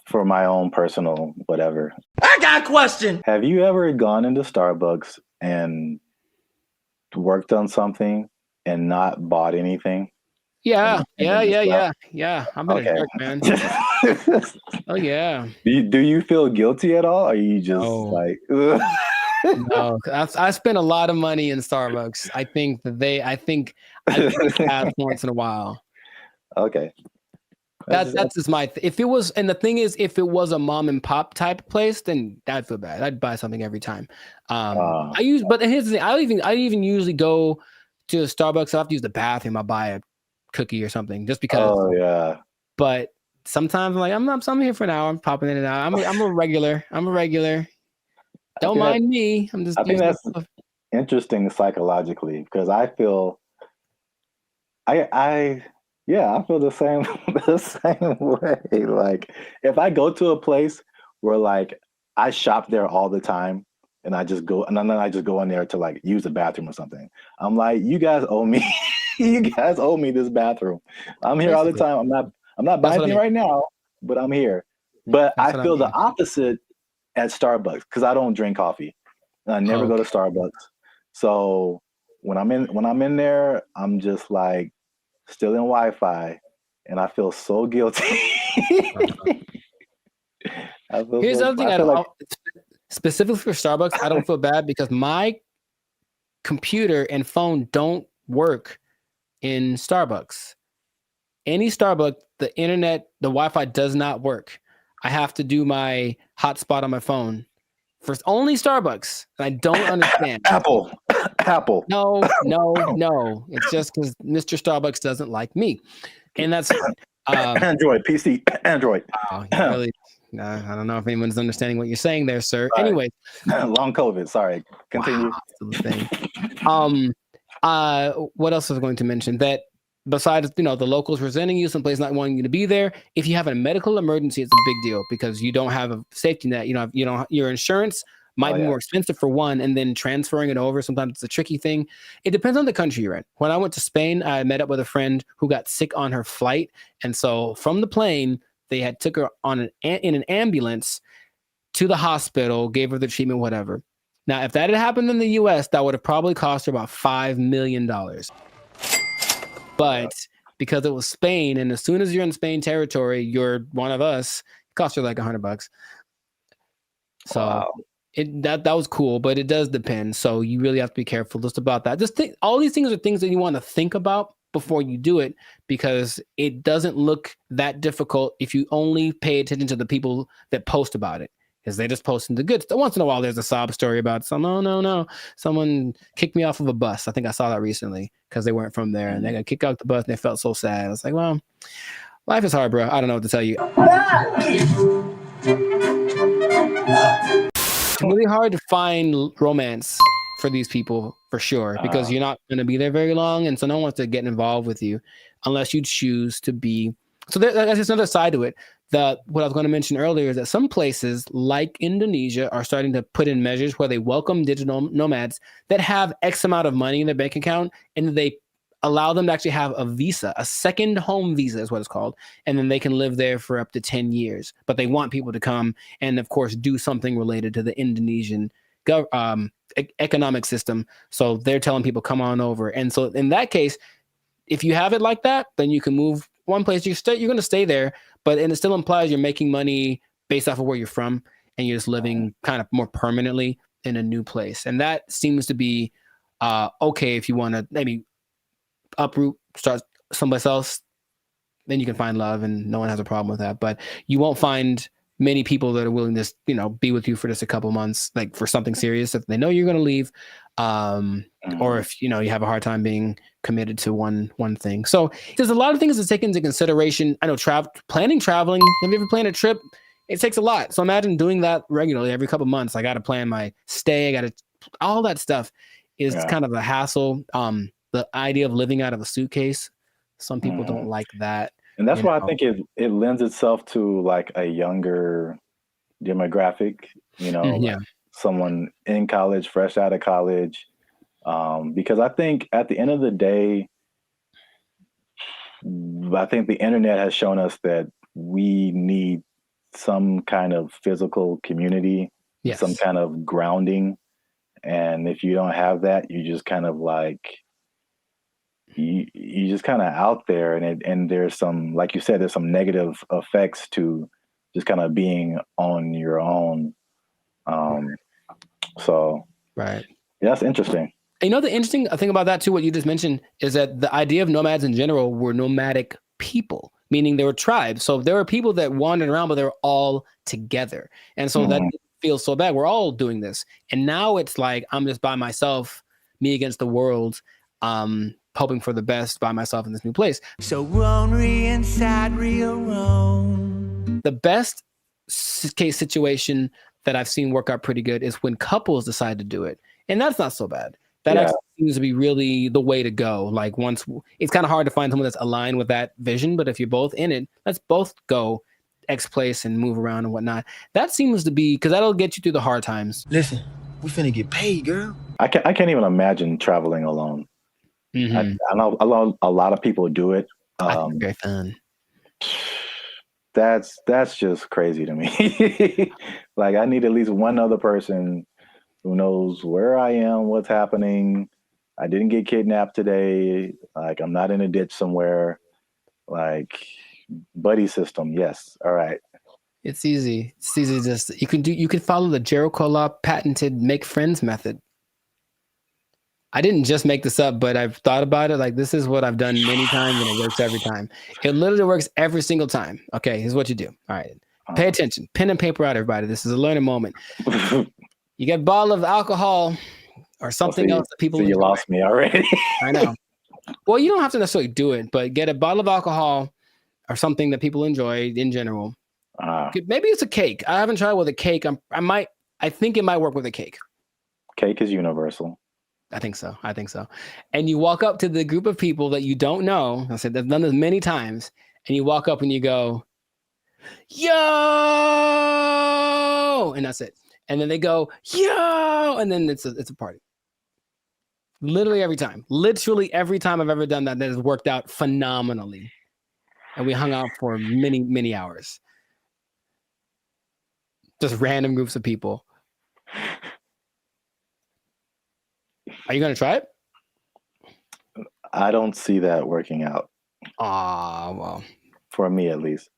for my own personal whatever. I got a question. Have you ever gone into Starbucks and worked on something and not bought anything? Yeah. I'm been a jerk, man. Oh yeah. Do you feel guilty at all? Or are you just like ugh? No, I spend a lot of money in Starbucks. I think pass once in a while. Okay. That's just my. If it was, and the thing is, if it was a mom and pop type place, then I'd feel bad. I'd buy something every time. But here's the thing. I even usually go to Starbucks. I have to use the bathroom. I buy a cookie or something just because. Oh yeah. But sometimes I'm like, I'm here for an hour. I'm popping in and out. I'm a regular. Don't mind me. I'm just. I think that's interesting psychologically because I feel. I feel the same way. Like if I go to a place where like I shop there all the time and I just go and then I just go in there to like use the bathroom or something. I'm like, you guys owe me. You guys owe me this bathroom. I'm here all the time. I'm not buying anything right now, but I'm here. But I feel the opposite at Starbucks because I don't drink coffee. And I never go to Starbucks. So when I'm in there, I'm just like still in Wi-Fi, and I feel so guilty. Here's the other thing. Specifically for Starbucks, I don't feel bad because my computer and phone don't work in Starbucks. Any Starbucks, the internet, the Wi-Fi does not work. I have to do my hotspot on my phone for only Starbucks. And I don't understand. Apple. Apple. No. It's just because Mr. Starbucks doesn't like me, and that's fine. Android, PC, Android. Wow, you really, I don't know if anyone's understanding what you're saying there, sir. Right. Anyway, long COVID. Sorry. Continue. Wow, that's the thing. What else was I going to mention? That besides, the locals resenting you, someplace not wanting you to be there, if you have a medical emergency, it's a big deal because you don't have a safety net. Your insurance might be more expensive for one, and then transferring it over, sometimes it's a tricky thing. It depends on the country you're in. When I went to Spain, I met up with a friend who got sick on her flight. And so from the plane, they had took her in an ambulance to the hospital, gave her the treatment, whatever. Now, if that had happened in the US, that would have probably cost her about $5 million. But because it was Spain, and as soon as you're in Spain territory, you're one of us, it cost her like $100. So wow. That was cool, but it does depend. So you really have to be careful just about that. Just think, all these things are things that you want to think about before you do it, because it doesn't look that difficult if you only pay attention to the people that post about it, because they just posting the good stuff. Once in a while, there's a sob story about no, someone kicked me off of a bus. I think I saw that recently because they weren't from there and they got kicked out the bus and they felt so sad. I was like, well, life is hard, bro. I don't know what to tell you. It's really hard to find romance for these people, for sure, because you're not going to be there very long, and so no one wants to get involved with you unless you choose to be. So that's just another side to it. What I was going to mention earlier is that some places like Indonesia are starting to put in measures where they welcome digital nomads that have X amount of money in their bank account, and they allow them to actually have a visa, a second home visa is what it's called. And then they can live there for up to 10 years. But they want people to come and, of course, do something related to the Indonesian economic system. So they're telling people, come on over. And so in that case, if you have it like that, then you can move one place. You're going to stay there, and it still implies you're making money based off of where you're from, and you're just living kind of more permanently in a new place. And that seems to be okay if you want to maybe uproot, start someplace else, then you can find love and no one has a problem with that. But you won't find many people that are willing to, be with you for just a couple months, like for something serious, if they know you're going to leave, or if, you have a hard time being committed to one thing. So there's a lot of things to take into consideration. I know traveling. Have you ever planned a trip? It takes a lot. So imagine doing that regularly every couple months. I got to plan my stay. All that stuff is kind of a hassle. The idea of living out of a suitcase, some people don't like that. And that's why I think it lends itself to like a younger demographic, like someone in college, fresh out of college. Because I think at the end of the day, I think the internet has shown us that we need some kind of physical community, some kind of grounding. And if you don't have that, you just kind of like, you just kind of out there, and there's some, like you said, there's some negative effects to just kind of being on your own. So right, that's interesting. And the interesting thing about that too, what you just mentioned, is that the idea of nomads in general were nomadic people, meaning they were tribes. So there were people that wandered around, but they were all together, and so that feels so bad. We're all doing this, and now it's like I'm just by myself, me against the world. Hoping for the best by myself in this new place. So lonely inside, real wrong. The best case situation that I've seen work out pretty good is when couples decide to do it. And that's not so bad. That actually seems to be really the way to go. Like it's kind of hard to find someone that's aligned with that vision, but if you're both in it, let's both go X place and move around and whatnot. That seems to be, because that'll get you through the hard times. Listen, we finna get paid, girl. I can't even imagine traveling alone. I know a lot of people do it. I think it's very fun. That's just crazy to me. Like I need at least one other person who knows where I am, what's happening. I didn't get kidnapped today. Like I'm not in a ditch somewhere. Like buddy system. Yes. All right. It's easy. It's easy. Just you can follow the Jericho Law patented make friends method. I didn't just make this up, but I've thought about it. Like this is what I've done many times, and it works every time. It literally works every single time. Okay, here's what you do. All right, pay attention. Pen and paper out, everybody. This is a learning moment. You get a bottle of alcohol, or something else that people So you enjoy. lost me already. I know. Well, you don't have to necessarily do it, but get a bottle of alcohol or something that people enjoy in general. Maybe it's a cake. I haven't tried with a cake. I think it might work with a cake. Cake is universal. I think so. And you walk up to the group of people that you don't know. I said, I've done this many times. And you walk up and you go, yo, and that's it. And then they go, yo, and then it's a party. Literally every time I've ever done that has worked out phenomenally. And we hung out for many, many hours. Just random groups of people. Are you going to try it? I don't see that working out. Well. For me, at least.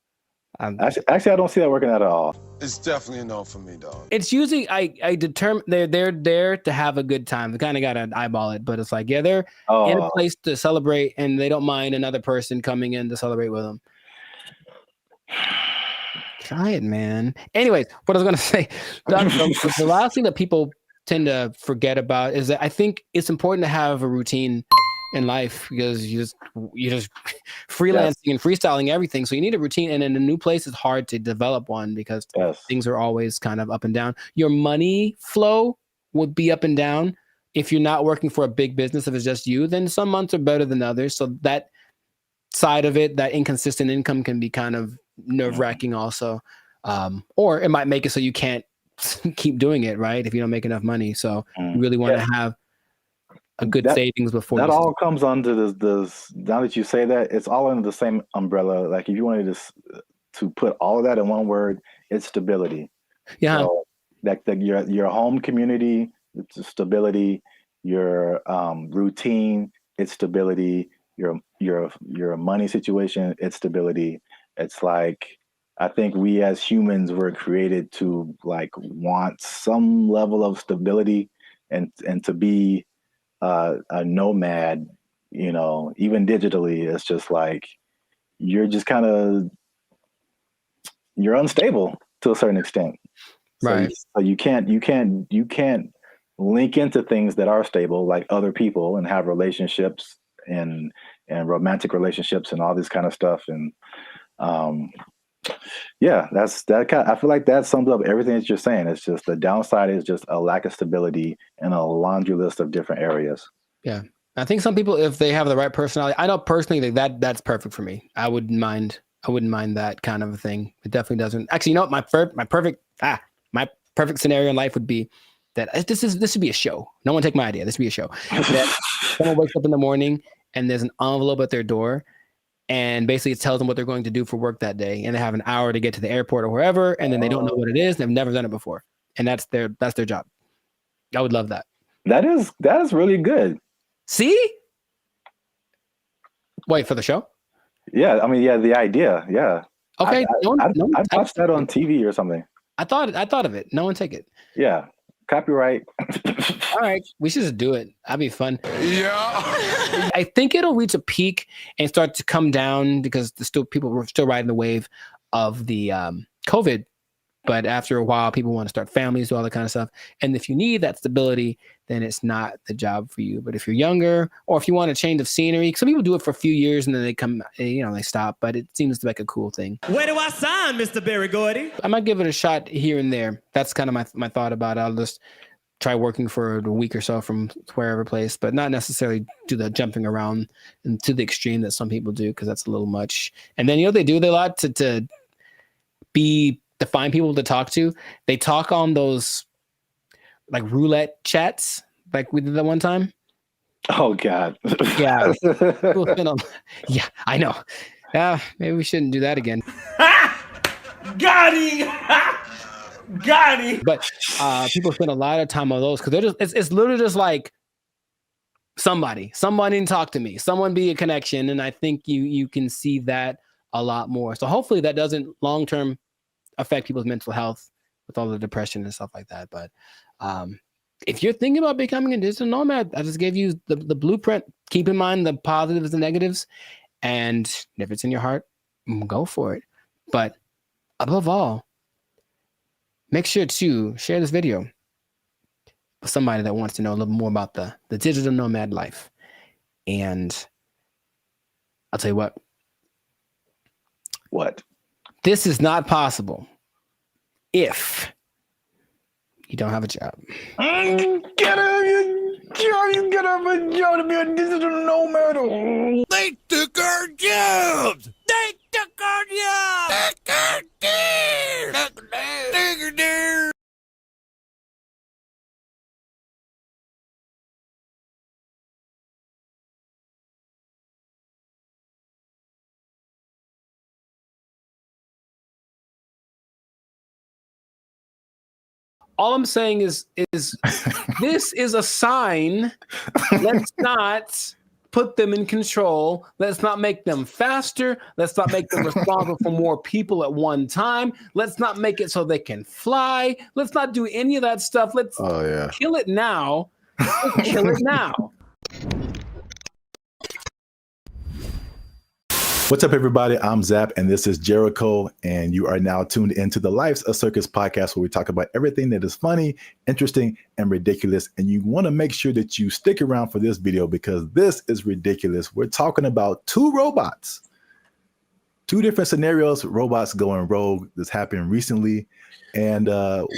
Actually, I don't see that working out at all. It's definitely a no for me, dog. It's usually I determine they're there to have a good time. They kind of got to eyeball it, but it's like, yeah, they're in a place to celebrate, and they don't mind another person coming in to celebrate with them. Try it, man. Anyways, what I was gonna say, the last thing that people tend to forget about is that I think it's important to have a routine in life, because you're just freelancing and freestyling everything. So you need a routine, and in a new place, it's hard to develop one because things are always kind of up and down. Your money flow would be up and down if you're not working for a big business. If it's just you, then some months are better than others. So that side of it, that inconsistent income, can be kind of nerve-wracking also. Or it might make it so you can't keep doing it, right? If you don't make enough money. So you really want to have a good savings before that all comes under this. Now that you say that, it's all under the same umbrella. Like if you wanted to put all of that in one word, it's stability. Yeah. So your home community, it's stability. Your routine, it's stability. Your money situation, it's stability. It's like, I think we as humans were created to like want some level of stability and to be a nomad, even digitally. It's just like you're just kind of, you're unstable to a certain extent. Right. So you can't link into things that are stable, like other people, and have relationships and romantic relationships and all this kind of stuff. And yeah, I feel like that sums up everything that you're saying. It's just the downside is just a lack of stability in a laundry list of different areas. Yeah. I think some people, if they have the right personality, I know personally that's perfect for me. I wouldn't mind that kind of a thing. It definitely doesn't. Actually, you know what? My perfect scenario in life would be that this would be a show. No one take my idea. This would be a show. That someone wakes up in the morning and there's an envelope at their door, and basically it tells them what they're going to do for work that day, and they have an hour to get to the airport or wherever, and then they don't know what it is. They've never done it before, and that's their job. I would love that. That is really good. See? Wait, for the show? Yeah, I mean, yeah, the idea, yeah. Okay, I watched that on TV or something. I thought of it. No one take it. Yeah, copyright. All right, we should just do it. That'd be fun. Yeah. I think it'll reach a peak and start to come down because people were still riding the wave of the COVID. But after a while, people want to start families, do all that kind of stuff. And if you need that stability, then it's not the job for you. But if you're younger, or if you want a change of scenery, some people do it for a few years and then they stop. But it seems like a cool thing. Where do I sign, Mr. Berry Gordy? I might give it a shot here and there. That's kind of my thought about it. I'll just try working for a week or so from wherever place, but not necessarily do the jumping around and to the extreme that some people do, because that's a little much. And then they do a lot to find people to talk to. They talk on those like roulette chats, like we did that one time. Oh God. Yeah. Yeah, I know. Maybe we shouldn't do that again. Got him! Got him! But people spend a lot of time on those because it's literally just like somebody to talk to me, someone be a connection. And I think you can see that a lot more. So hopefully that doesn't long-term affect people's mental health with all the depression and stuff like that. But if you're thinking about becoming a digital nomad, I just gave you the blueprint. Keep in mind the positives and negatives, and if it's in your heart, go for it. But above all, make sure to share this video. somebody that wants to know a little more about the digital nomad life. And I'll tell you what. What? This is not possible if you don't have a job. Get a job, you gotta have a job to be a digital nomad. They took our jobs! They took our jobs! Took our deer! Took our deer! All I'm saying is this is a sign. Let's not put them in control. Let's not make them faster. Let's not make them responsible for more people at one time. Let's not make it so they can fly. Let's not do any of that stuff. Let's kill it now. Let's kill it now. What's up, everybody? I'm Zap, and this is Jericho, and you are now tuned into the Life's a Circus podcast, where we talk about everything that is funny, interesting, and ridiculous. And you want to make sure that you stick around for this video because this is ridiculous. We're talking about two robots, two different scenarios, robots going rogue. This happened recently, and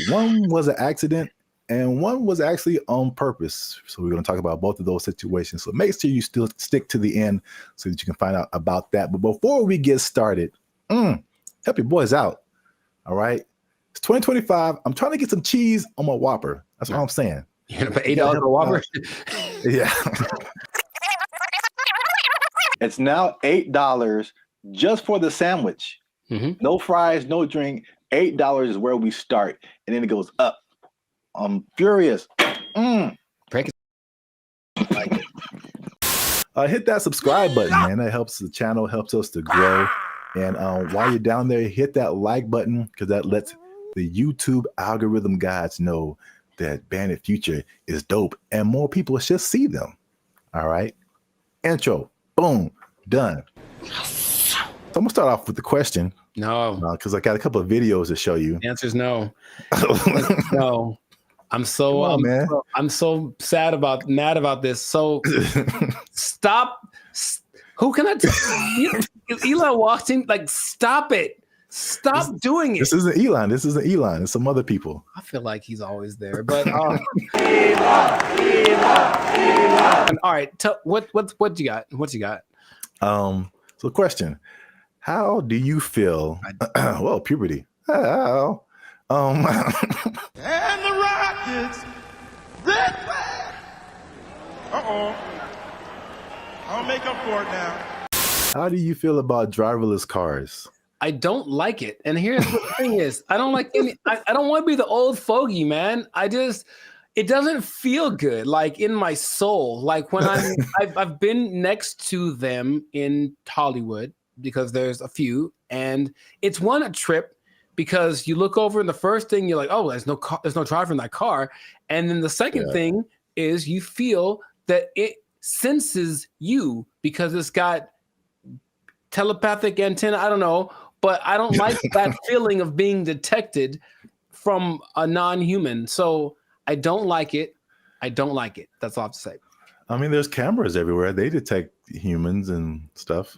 one was an accident, and one was actually on purpose. So we're going to talk about both of those situations. So make sure you still stick to the end so that you can find out about that. But before we get started, help your boys out. All right. It's 2025. I'm trying to get some cheese on my Whopper. That's what I'm saying. You're going to pay $8 for a Whopper? Yeah. It's now $8 just for the sandwich. No fries, no drink. $8 is where we start. And then it goes up. I'm furious. Break it. Hit that subscribe button, man. That helps the channel, helps us to grow. And while you're down there, hit that like button because that lets the YouTube algorithm gods know that Bandit Future is dope and more people should see them. All right. Intro. Boom. Done. So I'm going to start off with the question. No. Because I got a couple of videos to show you. The answer is no. No. I'm so mad about this. So stop. Who can I tell? Elon walked in, like, stop it. Stop doing it. This isn't Elon. This isn't Elon. It's some other people. I feel like he's always there. But Elon. All right. What you got? What you got? So question. How do you feel? Well, puberty. How? And the Rockets, red flag. I'll make up for it now. How do you feel about driverless cars? I don't like it. And here's what the thing is. I don't like any, I don't want to be the old fogey, man. It doesn't feel good, like in my soul. Like when I've been next to them in Hollywood because there's a few, and it's a trip. Because you look over and the first thing you're like, oh, there's no driver in that car. And then the second thing is you feel that it senses you because it's got telepathic antenna. I don't know, but I don't like that feeling of being detected from a non-human. So I don't like it. I don't like it. That's all I have to say. I mean, there's cameras everywhere. They detect humans and stuff.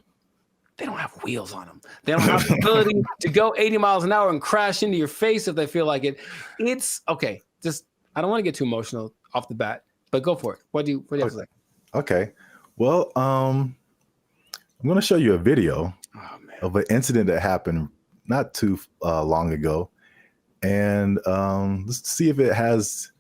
They don't have wheels on them. They don't have the ability to go 80 miles an hour and crash into your face if they feel like it. It's okay. Just, I don't want to get too emotional off the bat, but go for it. What do you have to say? Okay. Well, I'm going to show you a video of an incident that happened not too long ago. And let's see if it has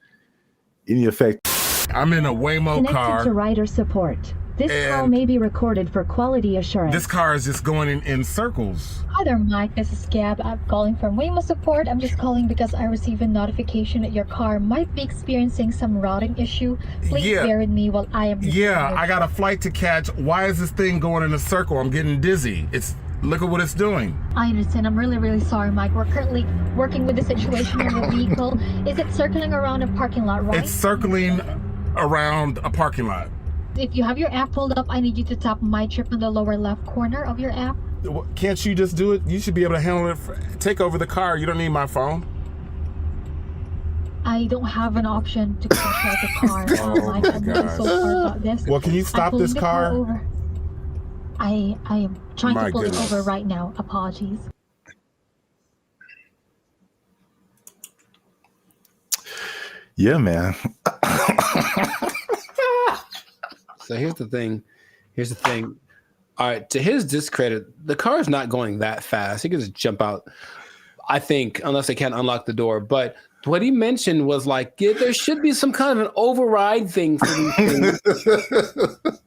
any effect. I'm in a Waymo car. Connected to rider support. This call may be recorded for quality assurance. This car is just going in circles. Hi there, Mike. This is Gab. I'm calling from Waymo support. I'm just calling because I received a notification that your car might be experiencing some routing issue. Please bear with me while I am. I got a flight to catch. Why is this thing going in a circle? I'm getting dizzy. Look at what it's doing. I understand. I'm really, really sorry, Mike. We're currently working with the situation in the vehicle. Is it circling around a parking lot, right? It's circling around a parking lot. If you have your app pulled up, I need you to tap My Trip in the lower left corner of your app. Can't you just do it? You should be able to handle it. Take over the car. You don't need my phone. I don't have an option to control the car. Oh Like, my I'm really so sorry about this. Well, can you stop I'm this pulling the car car? over. I am trying My to pull goodness. it over right now. Apologies. Yeah, man. So here's the thing. All right, to his discredit, the car is not going that fast. He can just jump out, I think, unless they can't unlock the door. But what he mentioned was like, yeah, there should be some kind of an override thing for these things.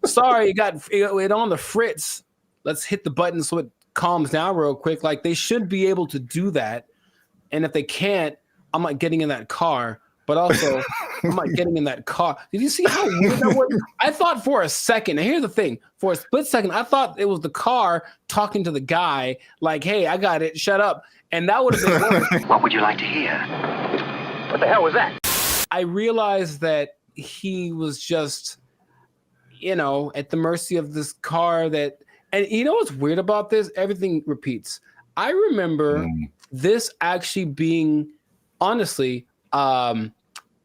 Sorry, it on the fritz. Let's hit the button so it calms down real quick. Like, they should be able to do that. And if they can't, I'm not getting in that car. But also, I'm not getting in that car. Did you see how weird that was? I thought for a second, and here's the thing, for a split second, I thought it was the car talking to the guy, like, hey, I got it, shut up. And that would have been worse. What would you like to hear? What the hell was that? I realized that he was just, at the mercy of this car that, and you know what's weird about this? Everything repeats. I remember this actually being, honestly,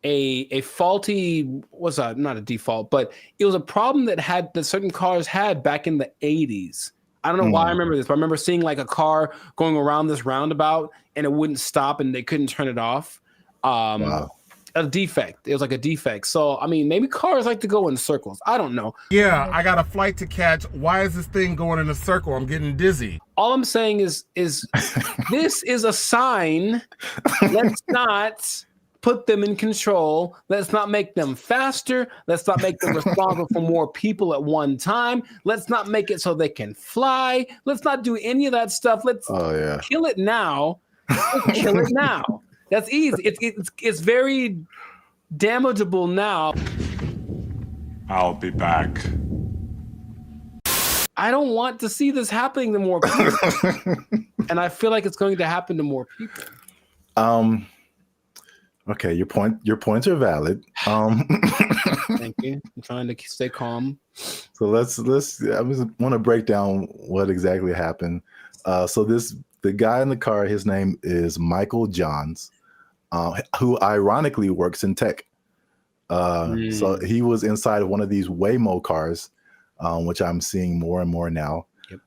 a faulty, not a default, but it was a problem that certain cars had back in the 80s. I don't know why I remember this, but I remember seeing like a car going around this roundabout and it wouldn't stop and they couldn't turn it off. Wow. A defect. It was like a defect. So, I mean, maybe cars like to go in circles. I don't know. Yeah, I got a flight to catch. Why is this thing going in a circle? I'm getting dizzy. All I'm saying is this is a sign. Let's not put them in control. Let's not make them faster. Let's not make them responsible for more people at one time. Let's not make it so they can fly. Let's not do any of that stuff. Let's kill it now. Let's kill it now. That's easy. It's very damageable now. I'll be back. I don't want to see this happening to more people. And I feel like it's going to happen to more people. Okay, your points are valid. Thank you. I'm trying to stay calm. So let's I want to break down what exactly happened. So the guy in the car, his name is Michael Johns, who ironically works in tech. So he was inside of one of these Waymo cars, which I'm seeing more and more now. Yep.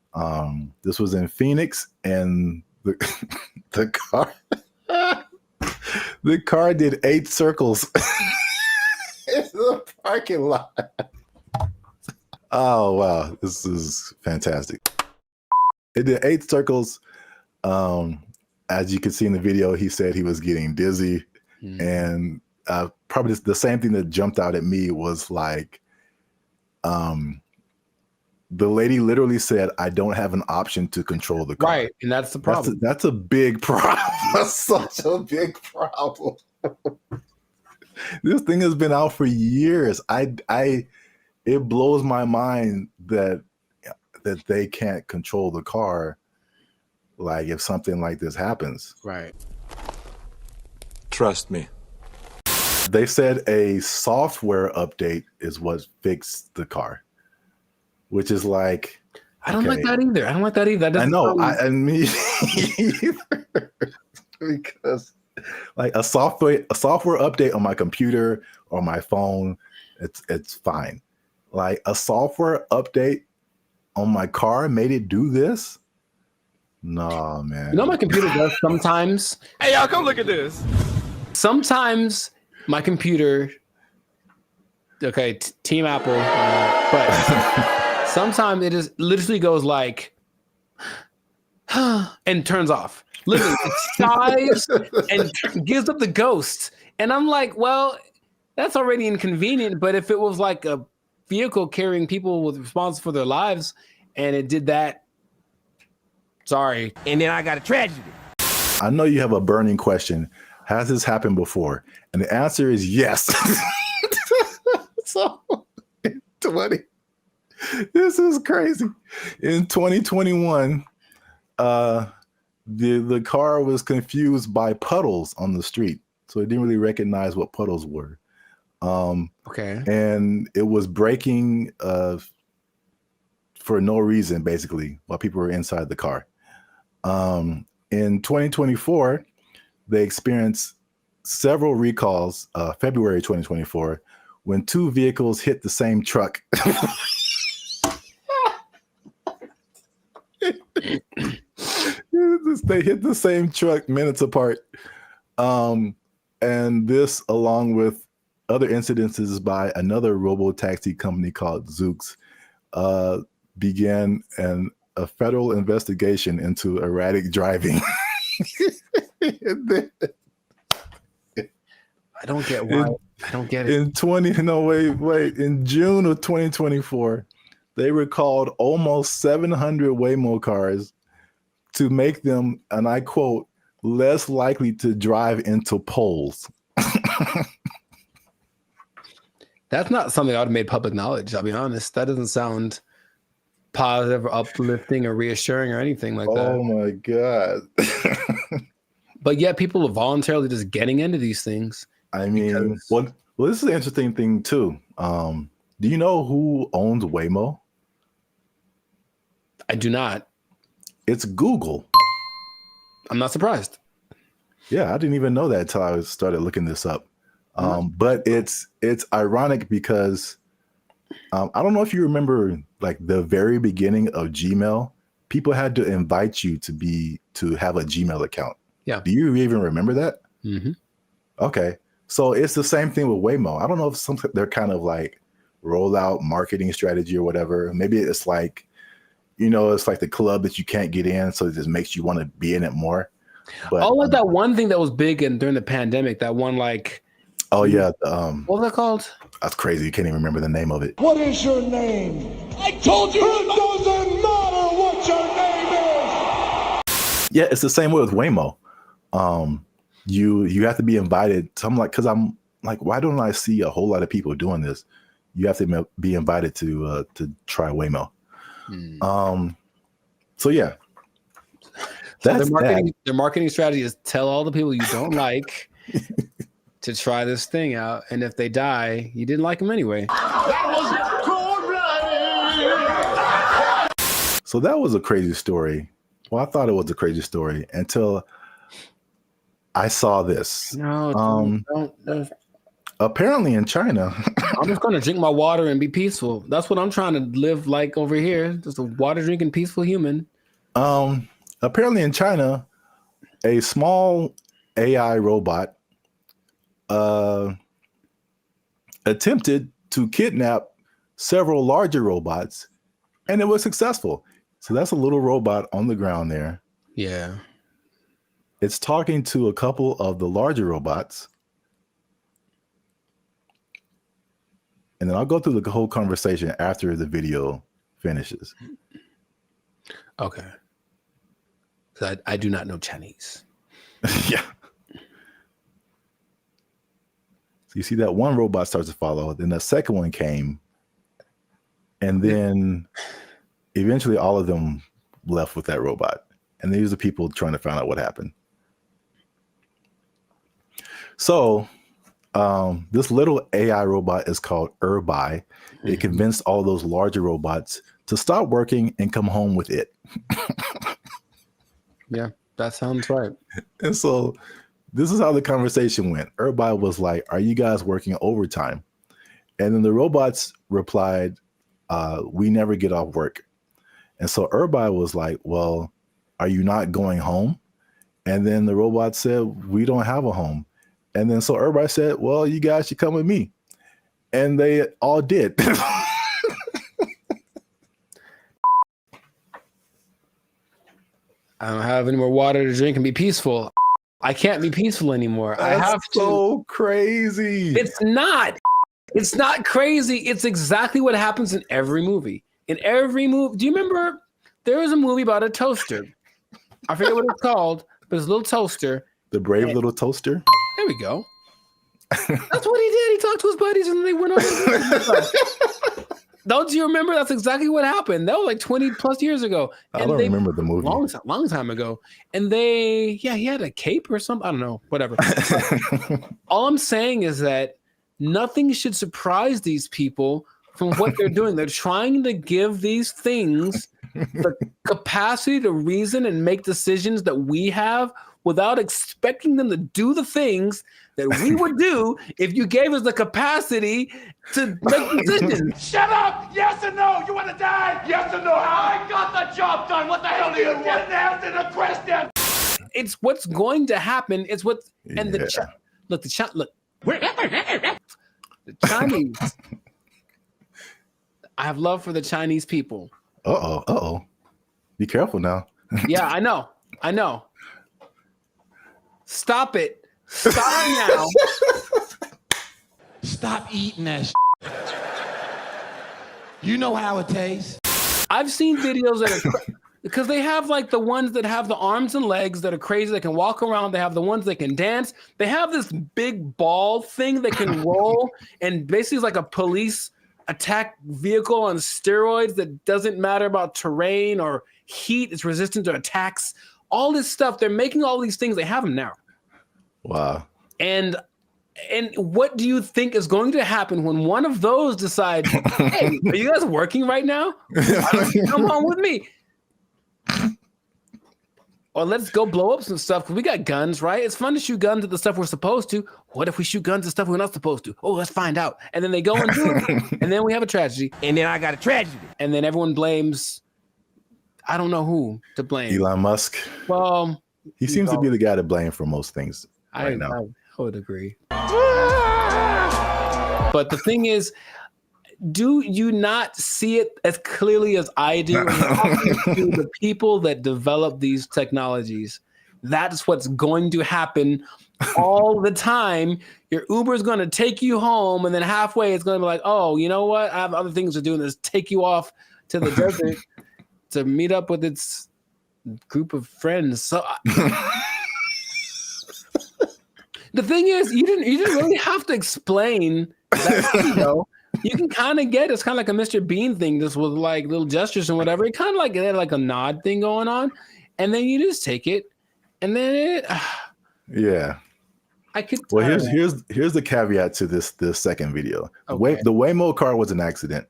This was in Phoenix, and the car the car did 8 circles in the parking lot. Oh wow, this is fantastic. It did 8 circles. As you can see in the video, he said he was getting dizzy, and probably the same thing that jumped out at me was like, the lady literally said, "I don't have an option to control the car." Right, and that's the problem. That's a big problem. That's such a big problem. This thing has been out for years. It blows my mind that they can't control the car. Like if something like this happens. Right. Trust me. They said a software update is what fixed the car, which is like, I don't like that either. That I know. I mean, because like a software update on my computer or my phone, it's fine. Like a software update on my car made it do this. No, man. You know my computer does sometimes. Hey, y'all, come look at this. Sometimes my computer, okay, Team Apple, but sometimes it just literally goes like, and turns off. Literally, it sighs and gives up the ghost. And I'm like, well, that's already inconvenient. But if it was like a vehicle carrying people with responsibility for their lives, and it did that, sorry. And then I got a tragedy. I know you have a burning question. Has this happened before? And the answer is yes. So, this is crazy. In 2021, the car was confused by puddles on the street. So it didn't really recognize what puddles were. Okay. And it was braking for no reason, basically, while people were inside the car. In 2024, they experienced several recalls, February 2024, when two vehicles hit the same truck. They hit the same truck minutes apart. And this, along with other incidences by another robo-taxi company called Zoox, began a federal investigation into erratic driving. I don't get why. I don't get it. In June of 2024, they recalled almost 700 Waymo cars to make them, and I quote, less likely to drive into poles. That's not something I would have made public knowledge, I'll be honest. That doesn't sound positive or uplifting or reassuring or anything like that. Oh my God. But yet people are voluntarily just getting into these things. I mean, well, this is an interesting thing too. Do you know who owns Waymo? I do not. It's Google. I'm not surprised. Yeah, I didn't even know that until I started looking this up. But it's ironic because I don't know if you remember, like the very beginning of Gmail, people had to invite you to have a Gmail account. Yeah. Do you even remember that? Mm-hmm. Okay. So it's the same thing with Waymo. I don't know if they're kind of like rollout marketing strategy or whatever. Maybe it's like, it's like the club that you can't get in, so it just makes you want to be in it more. But like that one thing that was big during the pandemic, that one like. Oh yeah. What was that called? That's crazy. You can't even remember the name of it. What is your name? I told you. It doesn't matter what your name is. Yeah, it's the same way with Waymo. You have to be invited. So I'm like, because I'm like, why don't I see a whole lot of people doing this? You have to be invited to try Waymo. So yeah, that's their marketing strategy is tell all the people you don't like to try this thing out, and if they die, you didn't like them anyway. So that was a crazy story. Well, I thought it was a crazy story until I saw this. No, don't. Apparently in China. I'm just gonna drink my water and be peaceful. That's what I'm trying to live like over here. Just a water drinking peaceful human. Apparently in China, a small AI robot attempted to kidnap several larger robots, and it was successful. So that's a little robot on the ground there. Yeah. It's talking to a couple of the larger robots. And then I'll go through the whole conversation after the video finishes. Okay. So I do not know Chinese. Yeah. So you see that one robot starts to follow, then the second one came, and then eventually all of them left with that robot. And these are people trying to find out what happened. So this little AI robot is called BrandBee. It convinced all those larger robots to stop working and come home with it. Yeah, that sounds right. And so this is how the conversation went. BrandBee was like, "Are you guys working overtime?" And then the robots replied, "We never get off work." And so BrandBee was like, "Well, are you not going home?" And then the robot said, "We don't have a home." And then so BrandBee said, "Well, you guys should come with me." And they all did. I don't have any more water to drink and be peaceful. I can't be peaceful anymore. I have to. So crazy. It's not. It's not crazy. It's exactly what happens in every movie. In every movie. Do you remember there was a movie about a toaster? I forget what it's called, but it's a little toaster. The Brave Little Toaster? There we go. That's what he did. He talked to his buddies and they went over. Don't you remember? That's exactly what happened. That was like 20 plus years ago. And I don't remember the movie. Long time ago. And he had a cape or something. I don't know. Whatever. All I'm saying is that nothing should surprise these people from what they're doing. They're trying to give these things the capacity to reason and make decisions that we have without expecting them to do the things that we would do if you gave us the capacity to make decisions. Shut up! Yes or no? You want to die? Yes or no? I got the job done. What the hell do you want? Didn't answer the question. It's what's going to happen. It's what and the Chinese. I have love for the Chinese people. Uh-oh. Be careful now. Yeah, I know. Stop it. Stop now. Stop eating that You know how it tastes. I've seen videos that are because they have like the ones that have the arms and legs that are crazy, that can walk around. They have the ones that can dance. They have this big ball thing that can roll and basically is like a police attack vehicle on steroids that doesn't matter about terrain or heat. It's resistant to attacks. All this stuff. They're making all these things. They have them now. Wow. And what do you think is going to happen when one of those decides, hey, are you guys working right now? Come on with me. Or let's go blow up some stuff because we got guns, right? It's fun to shoot guns at the stuff we're supposed to. What if we shoot guns at stuff we're not supposed to? Oh, let's find out. And then they go and do it. And then we have a tragedy. And then I got a tragedy. And then everyone blames, I don't know who to blame. Elon Musk. Well, he seems to be the guy to blame for most things right now. I would agree. But the thing is, do you not see it as clearly as I do? To the people that develop these technologies, that's what's going to happen all the time. Your Uber is going to take you home, and then halfway it's going to be like, oh, you know what? I have other things to do, and just take you off to the desert to meet up with its group of friends. So the thing is, you didn't really have to explain that video. You can kind of get it's kind of like a Mr. Bean thing, just with like little gestures and whatever. It kind of like it had like a nod thing going on, and then you just take it, and then yeah. I could. Well, here's the caveat to this second video. Okay. The Waymo car was an accident.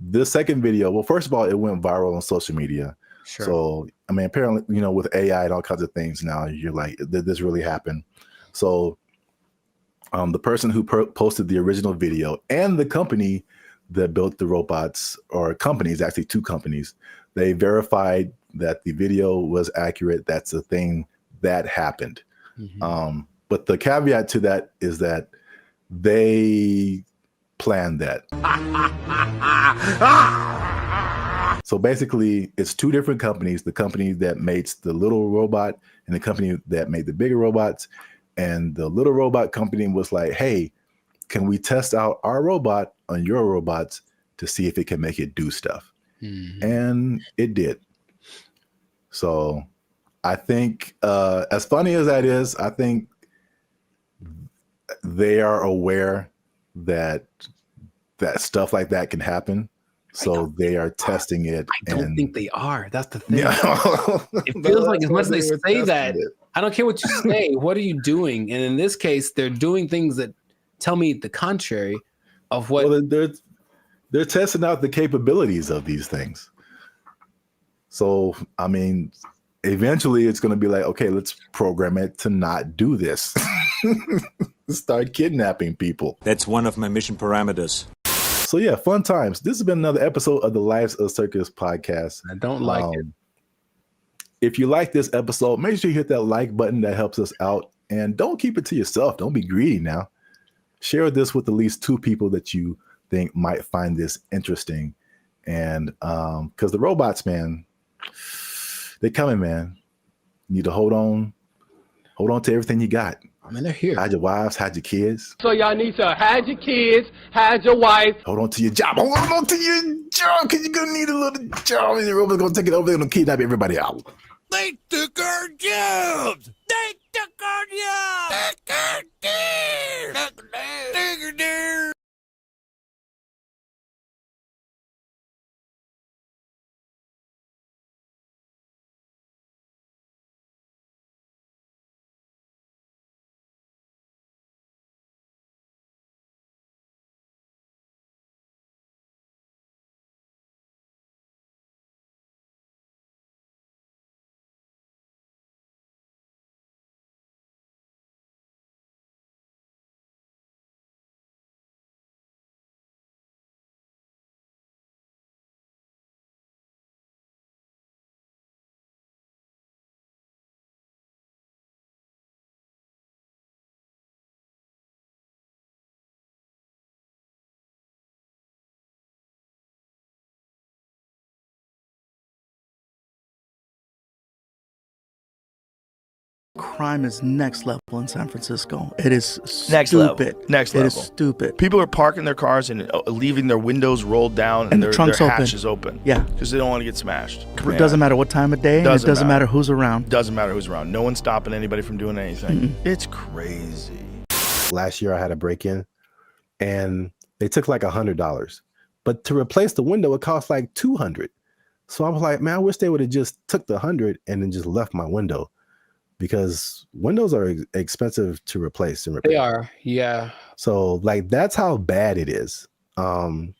This second video, well, first of all, it went viral on social media. Sure. So I mean, apparently, with AI and all kinds of things now, you're like, did this really happen? So the person who posted the original video and the company that built the robots, or companies, actually two companies, they verified that the video was accurate. That's a thing that happened. Mm-hmm. But the caveat to that is that they planned that. So basically, it's two different companies, the company that makes the little robot and the company that made the bigger robots. And the little robot company was like, hey, can we test out our robot on your robots to see if it can make it do stuff? Mm-hmm. And it did. So I think, as funny as that is, I think they are aware that stuff like that can happen. So they are testing it. I don't think they are. That's the thing. It feels like as much as they say that, I don't care what you say. What are you doing? And in this case, they're doing things that tell me the contrary of what. Well, they're testing out the capabilities of these things. So, I mean, eventually it's going to be like, okay, let's program it to not do this. Start kidnapping people. That's one of my mission parameters. So yeah, fun times. This has been another episode of the Lives of Circus podcast. I don't like it. If you like this episode, make sure you hit that like button. That helps us out. And don't keep it to yourself. Don't be greedy now. Share this with at least two people that you think might find this interesting. And because the robots, man, they're coming, man. You need to hold on to everything you got. I mean, they're here. Hide your wives, hide your kids. So y'all need to hide your kids, hide your wife. Hold on to your job. Hold on to your job, because you're going to need a little job. And the robot's going to take it over. They're going to kidnap everybody out. They took our jobs. They took our jobs. Took our deer. Took our deer. Crime is next level in San Francisco. It is Next stupid. level. Next level. It is stupid. People are parking their cars and leaving their windows rolled down And their the trunk's hatch open. is open. Yeah. Because they don't want to get smashed. It doesn't matter what time of day, and it doesn't matter who's around. Doesn't matter who's around. No one's stopping anybody from doing anything. It's crazy. Last year I had a break-in and they took like $100. But to replace the window, it cost like $200. So I was like, man, I wish they would have just took the 100 and then just left my window, because windows are expensive to replace and repair. They are, yeah. So like that's how bad it is. And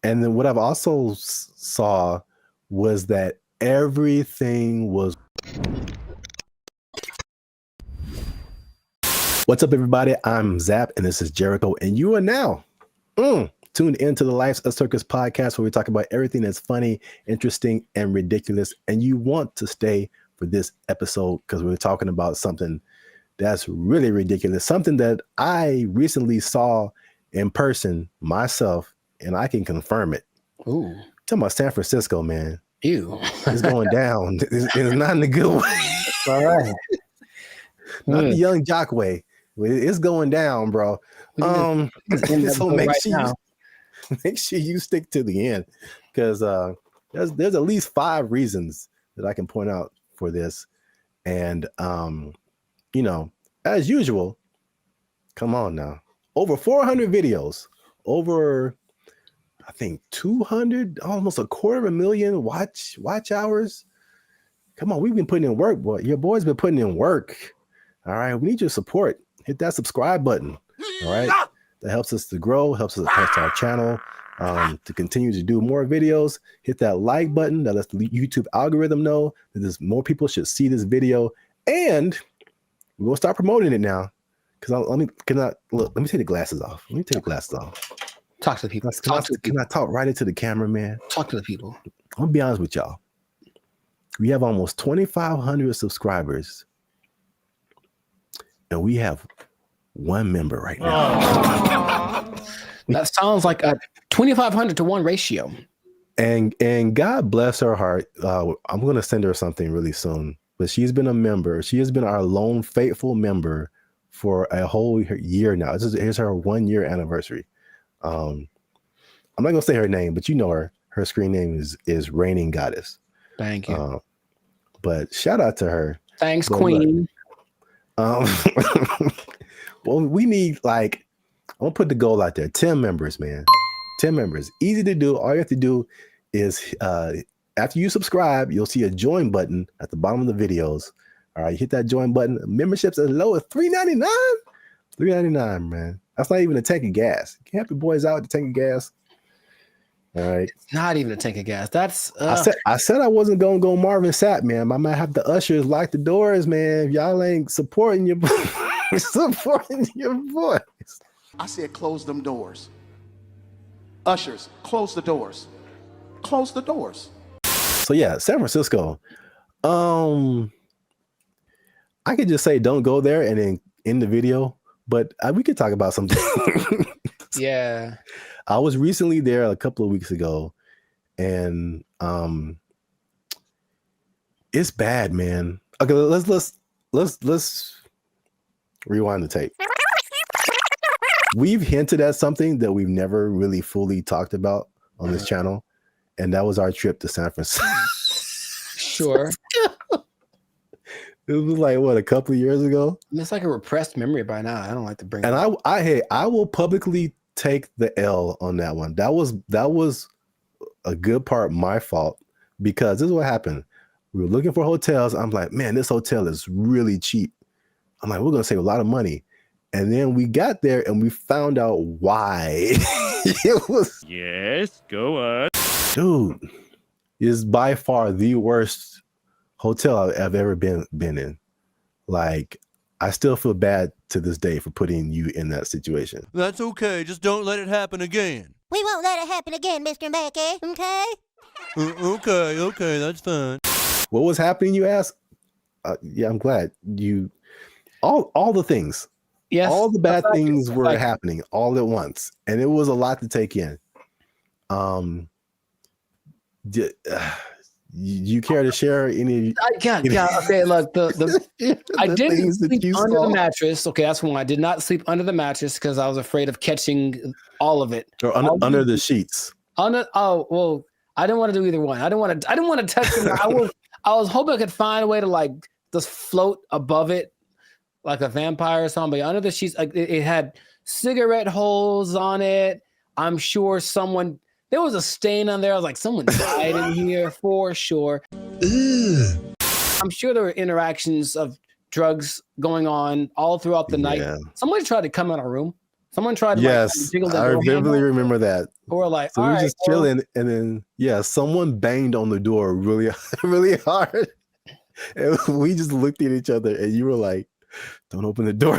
then what I've also saw was that everything was. What's up, everybody? I'm Zap, and this is Jericho, and you are now tuned into the Life's a Circus podcast, where we talk about everything that's funny, interesting, and ridiculous. And you want to stay for this episode because we're talking about something that's really ridiculous, something that I recently saw in person myself, and I can confirm it. Ooh. Talking about San Francisco, man. Ew. It's going down. It's not in a good way. All right. Not the young jock way. It's going down, bro. So make sure you stick to the end, because there's at least 5 reasons that I can point out for this. And you know, as usual, come on now, over 400 videos, over I think 200, almost 250,000 watch hours. Come on, we've been putting in work, boy. Your boy's been putting in work. All right, we need your support. Hit that subscribe button. All right, that helps us to grow, helps our channel to continue to do more videos. Hit that like button. That lets the YouTube algorithm know that there's more people should see this video, and we're gonna start promoting it now. Because let me take the glasses off. Let me take the glasses off. Talk to the people. Can I talk right into the camera, man? Talk to the people. I'm gonna be honest with y'all. We have almost 2,500 subscribers, and we have 1 member right now. That sounds like a 2,500 to 1 ratio. And God bless her heart. I'm gonna send her something really soon. But she's been a member. She has been our lone faithful member for a whole year now. Here's her 1-year anniversary. I'm not gonna say her name, but you know her. Her screen name is Reigning Goddess. Thank you. But shout out to her. Thanks, Queen. Well, we need, like, I'm gonna put the goal out there. 10 members, man. 10 members. Easy to do. All you have to do is after you subscribe, you'll see a join button at the bottom of the videos. All right, you hit that join button. Memberships as low as $3.99. $3.99, man. That's not even a tank of gas. You can help your boys out with the tank of gas. All right. It's not even a tank of gas. That's I said I wasn't gonna go Marvin Sapp, man. I might have the ushers lock the doors, man. If y'all ain't supporting your boys. I said close them doors. Ushers, close the doors. Close the doors. So yeah, San Francisco. I could just say don't go there and then end the video, but we could talk about something. Yeah. I was recently there a couple of weeks ago, and it's bad, man. Okay, let's rewind the tape. We've hinted at something that we've never really fully talked about on this channel, and that was our trip to San Francisco. Sure. It was like, what, a couple of years ago? It's like a repressed memory by now. I don't like to bring it up. And I will publicly take the L on that one. That was a good part my fault, because this is what happened. We were looking for hotels. I'm like, man, this hotel is really cheap. I'm like, we're gonna save a lot of money. And then we got there and we found out why. It was, yes, go on. Dude, is by far the worst hotel I've ever been in. Like, I still feel bad to this day for putting you in that situation. That's okay. Just don't let it happen again. We won't let it happen again, Mr. Mackey, okay? Okay, that's fine. What was happening, you ask? Yeah, I'm glad you... All the things. Yes. All the bad things were happening all at once. And it was a lot to take in. you care to share any? Okay, look, I didn't things that sleep you under saw? the mattress. Okay, that's one. I did not sleep under the mattress because I was afraid of catching all of it. Or under the sheets? Well, I didn't want to do either one. I didn't want to touch it. I was hoping I could find a way to like just float above it like a vampire or something. But under the sheets, like it had cigarette holes on it. I'm sure there was a stain on there. I was like, someone died in here for sure. I'm sure there were interactions of drugs going on all throughout the night. Somebody tried to come in our room. Someone tried to Yes, jiggle the I door handle. vividly remember that. Or like, so all we were right, just chilling, and then someone banged on the door really, really hard, and we just looked at each other, and you were like, "Don't open the door!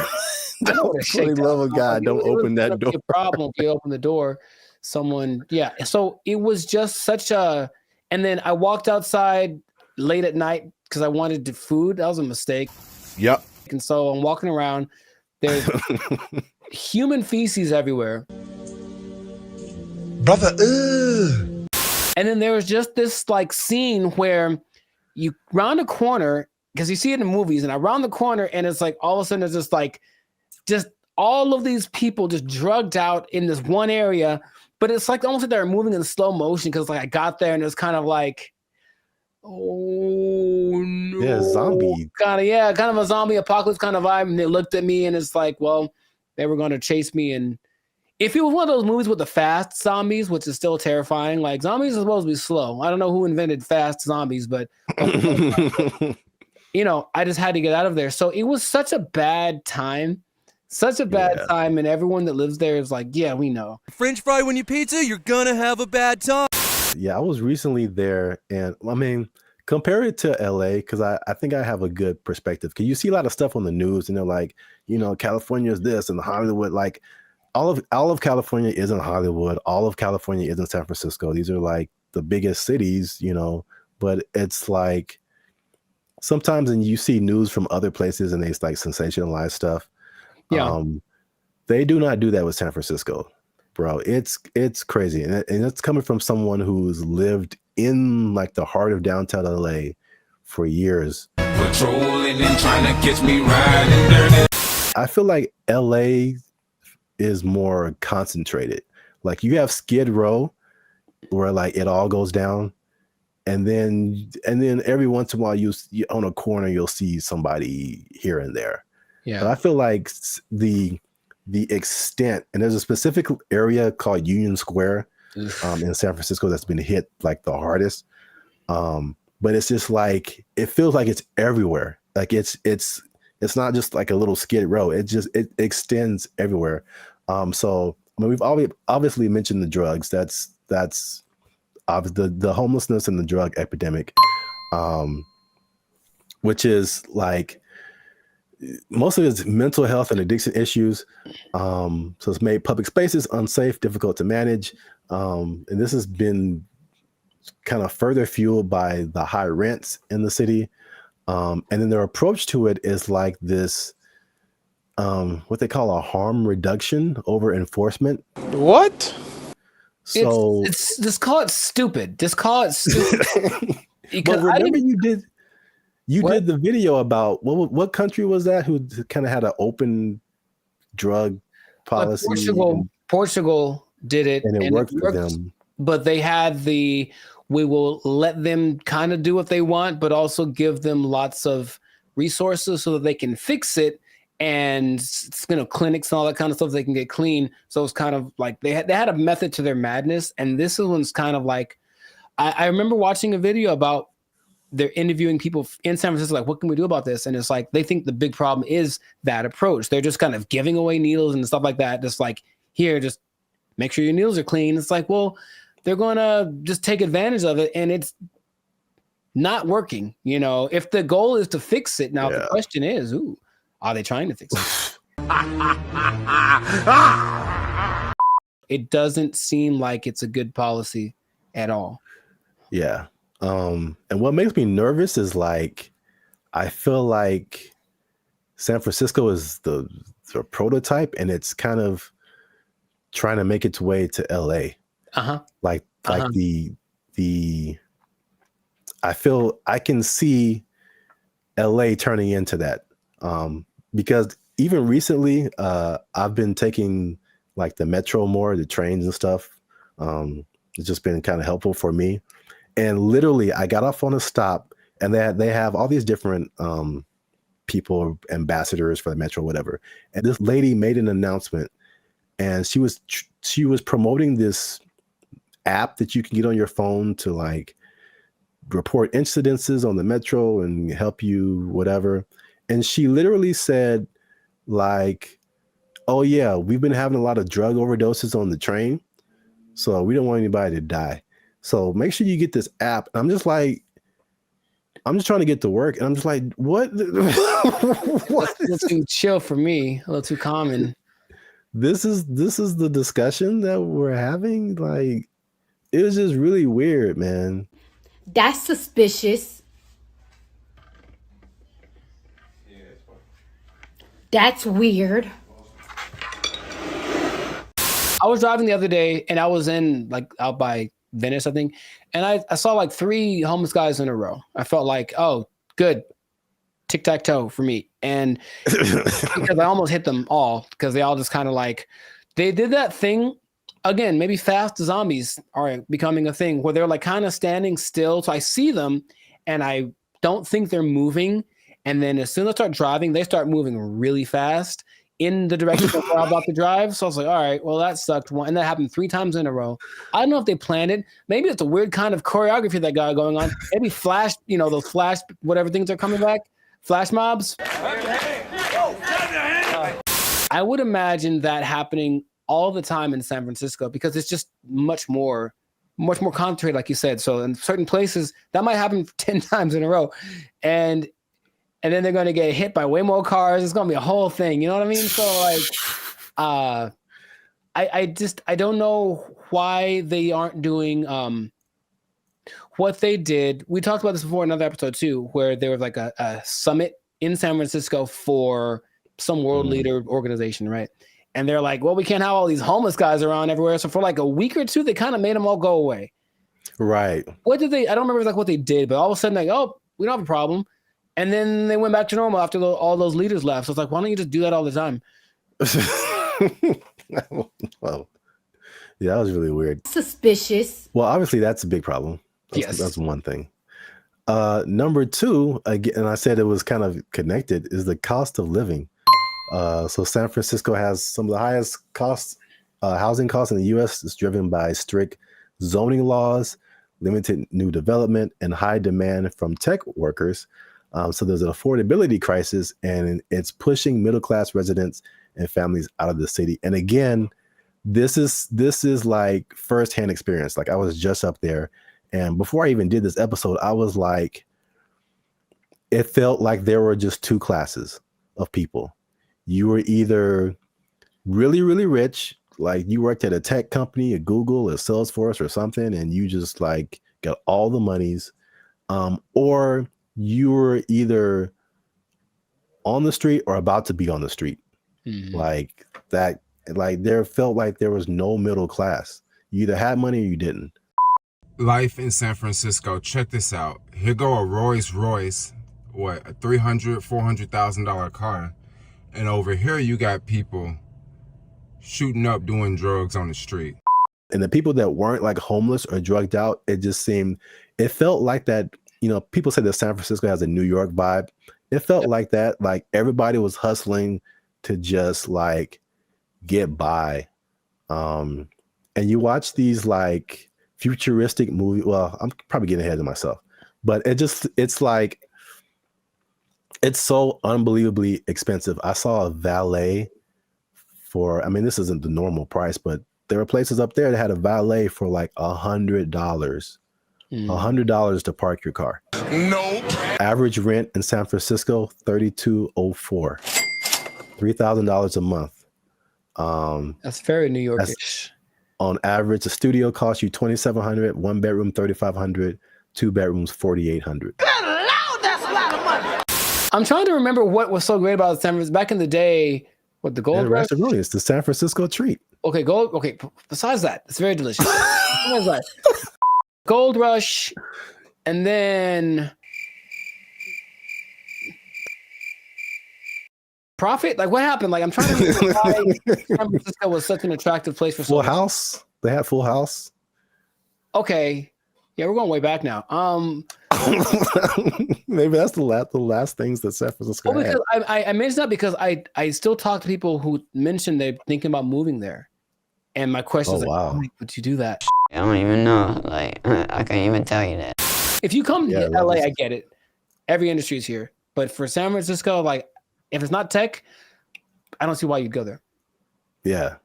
For the love of God, don't open that door!" Be a problem if you open the door. Someone, yeah. So it was just such a. And then I walked outside late at night because I wanted food. That was a mistake. Yep. And so I'm walking around. There's human feces everywhere. Brother, And then there was just this like scene where you round a corner, because you see it in movies, and I round the corner and it's like all of a sudden it's just all of these people just drugged out in this one area, but it's like almost like they're moving in slow motion because like I got there and it's kind of like, oh no. Yeah, zombie. Kind of a zombie apocalypse kind of vibe. And they looked at me and it's like, well, they were going to chase me. And if it was one of those movies with the fast zombies, which is still terrifying, like zombies are supposed to be slow. I don't know who invented fast zombies, but you know, I just had to get out of there. So it was such a bad time. Such a bad time, and everyone that lives there is like, yeah, we know. French fry when you pizza, you're gonna have a bad time. Yeah, I was recently there, and I mean, compare it to LA, because I think I have a good perspective. Because you see a lot of stuff on the news, and they're like, you know, California is this, and Hollywood, like all of California isn't Hollywood. All of California isn't San Francisco. These are like the biggest cities, you know. But it's like sometimes, and you see news from other places, and they like sensationalize stuff. Yeah. They do not do that with San Francisco, bro. It's crazy. And it's coming from someone who's lived in like the heart of downtown LA for years. Patrolling and trying to catch me riding dirty. I feel like LA is more concentrated. Like you have Skid Row where like it all goes down. And then every once in a while you on a corner, you'll see somebody here and there. Yeah. But I feel like the extent, and there's a specific area called Union Square in San Francisco that's been hit like the hardest. But it's just like it feels like it's everywhere. Like it's not just like a little Skid Row. It extends everywhere. So I mean, we've obviously mentioned the drugs. That's the homelessness and the drug epidemic, which is like. Most of it's mental health and addiction issues. So it's made public spaces unsafe, difficult to manage. And this has been kind of further fueled by the high rents in the city. And then their approach to it is like this, what they call a harm reduction over enforcement. What? So it's just call it stupid. Just call it stupid. But remember you did the video about what country was that who kind of had an open drug policy? Portugal did it, and it worked for them. But they had we will let them kind of do what they want, but also give them lots of resources so that they can fix it, and clinics and all that kind of stuff they can get clean. So it's kind of like they had a method to their madness, and this one's kind of like I remember watching a video about. They're interviewing people in San Francisco, like, what can we do about this? And it's like, they think the big problem is that approach. They're just kind of giving away needles and stuff like that. Just like, here, just make sure your needles are clean. It's like, well, they're going to just take advantage of it. And it's not working. You know, if the goal is to fix it. Now, the question is, are they trying to fix it? It doesn't seem like it's a good policy at all. Yeah. And what makes me nervous is like, I feel like San Francisco is the prototype, and it's kind of trying to make its way to LA. Like the I feel I can see LA turning into that. Because even recently, I've been taking like the metro more, the trains and stuff. It's just been kind of helpful for me. And literally, I got off on a stop, and they have all these different people, ambassadors for the metro, whatever. And this lady made an announcement, and she was promoting this app that you can get on your phone to like report incidences on the metro and help you whatever. And she literally said like, oh yeah, we've been having a lot of drug overdoses on the train, so we don't want anybody to die, so make sure you get this app. And I'm just trying to get to work, and I'm just like, what? What? That's too chill for me, a little too common. This is the discussion that we're having. Like, it was just really weird, man. That's suspicious. That's weird. I was driving the other day, and I was in like out by Venice, I think, and I saw like 3 homeless guys in a row. I felt like, oh, good, tic-tac-toe for me. And because I almost hit them all, because they all just kind of like, they did that thing again. Maybe fast zombies are becoming a thing where they're like kind of standing still. So I see them, and I don't think they're moving. And then as soon as I start driving, they start moving really fast in the direction of where I'm about to drive. So I was like, all right, well, that sucked. And that happened 3 times in a row. I don't know if they planned it. Maybe it's a weird kind of choreography that got going on. Maybe flash, those flash, whatever things are coming back, flash mobs. I would imagine that happening all the time in San Francisco, because it's just much more concentrated, like you said. So in certain places, that might happen 10 times in a row. And then they're going to get hit by way more cars. It's going to be a whole thing. You know what I mean? So like, I don't know why they aren't doing what they did. We talked about this before in another episode too, where there was like a summit in San Francisco for some world leader organization, right? And they're like, well, we can't have all these homeless guys around everywhere. So for like a week or two, they kind of made them all go away. Right. What did they? I don't remember like what they did, but all of a sudden, like, oh, we don't have a problem. And then they went back to normal after all those leaders left. So it's like, why don't you just do that all the time? Well, yeah, that was really weird. Suspicious. Well, obviously that's a big problem. That's one thing. Number 2, again, and I said it was kind of connected, is the cost of living. So San Francisco has some of the highest housing costs in the U.S. It's driven by strict zoning laws, limited new development, and high demand from tech workers. So there's an affordability crisis, and it's pushing middle-class residents and families out of the city. And again, this is like firsthand experience. Like, I was just up there, and before I even did this episode, I was like, it felt like there were just 2 classes of people. You were either really, really rich, like you worked at a tech company, a Google, a Salesforce or something, and you just like got all the monies, or you were either on the street or about to be on the street. Like that, like there felt like there was no middle class. You either had money or you didn't. Life in San Francisco. Check this out. Here go a Rolls Royce, a $300,000-$400,000 car. And over here you got people shooting up doing drugs on the street. And the people that weren't like homeless or drugged out, it felt like that. People say that San Francisco has a New York vibe. It felt like that. Like everybody was hustling to just like get by. And you watch these like futuristic movies. Well, I'm probably getting ahead of myself, but it's like, it's so unbelievably expensive. I saw a valet this isn't the normal price, but there were places up there that had a valet for like $100. $100 to park your car. Nope. Average rent in San Francisco, $3,204. $3,000 a month. That's very New Yorkish. On average, a studio costs you $2,700, 1 bedroom $3,500, 2 bedrooms $4,800. I'm trying to remember what was so great about San Francisco back in the day. What, the Gold Rush? It's the San Francisco treat. Okay, besides that, it's very delicious. Besides that, Gold Rush, And then profit? Like what happened? Like I'm trying to remember why San Francisco was such an attractive place for Full House. They had Full House. Okay. Yeah, we're going way back now. Maybe that's the last things that San Francisco Well, had. because I mentioned that because I still talk to people who mentioned they're thinking about moving there. And my question is wow. why would you do that? I don't even know. Like, I can't even tell you that. If you come to LA, I get it. Every industry is here. But for San Francisco, like, if it's not tech, I don't see why you'd go there. Yeah.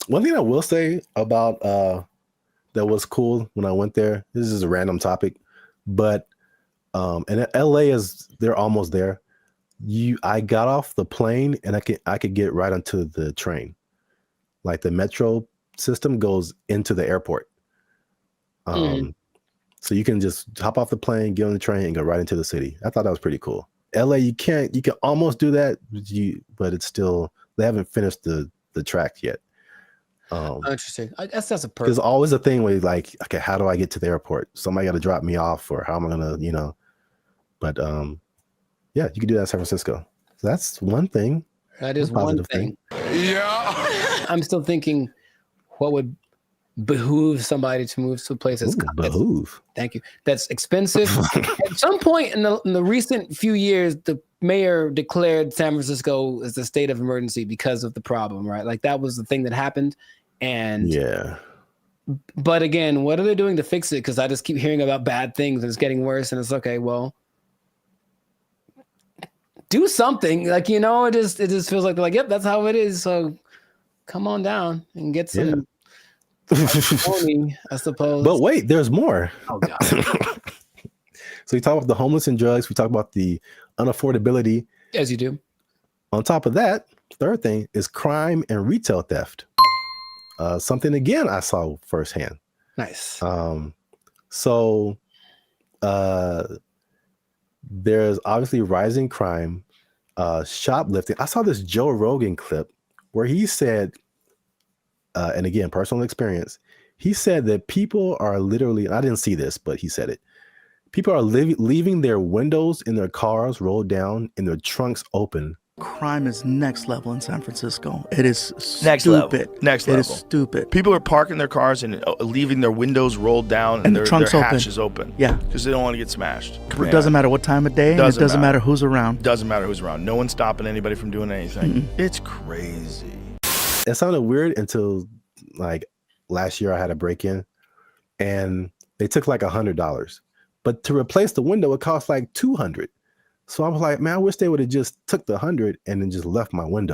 One thing I will say about that was cool when I went there, this is a random topic, but and LA they're almost there. I got off the plane and I could get right onto the train. Like the metro system goes into the airport. So you can just hop off the plane, get on the train, and go right into the city. I thought that was pretty cool. LA, you can almost do that, but it's still, they haven't finished the track yet. Interesting. I guess that's a perk. There's always a thing where you're like, okay, how do I get to the airport? Somebody got to drop me off, or how am I gonna, But yeah, you can do that in San Francisco. So that's one thing. That is one thing. Yeah. I'm still thinking, what would behoove somebody to move to a place that's behoove. Thank you. That's expensive. At some point in the recent few years, the mayor declared San Francisco as a state of emergency because of the problem, right? Like that was the thing that happened. And yeah. But again, what are they doing to fix it? Because I just keep hearing about bad things and it's getting worse. And it's okay, well, do something. Like, it just feels like they're like, yep, that's how it is. So come on down and get some money, I suppose. But wait, there's more. Oh God. So we talk about the homeless and drugs. We talk about the unaffordability. As you do. On top of that, third thing is crime and retail theft. Something again I saw firsthand. Nice. So there's obviously rising crime, shoplifting. I saw this Joe Rogan clip where he said, and again, personal experience, he said that people are literally, and I didn't see this, but he said it. People are leaving their windows in their cars rolled down and their trunks open. Crime is next level in San Francisco. It is Next level. stupid. Next It level. is stupid. People are parking their cars and leaving their windows rolled down and And the their trunks open. hatches open. Yeah. Because they don't want to get smashed. It doesn't matter what time of day, and it doesn't matter who's around. Doesn't matter who's around. No one's stopping anybody from doing anything. It's crazy. It sounded weird until like last year I had a break-in and they took like $100. But to replace the window, it cost like $200. So I was like, man, I wish they would have just took the $100 and then just left my window.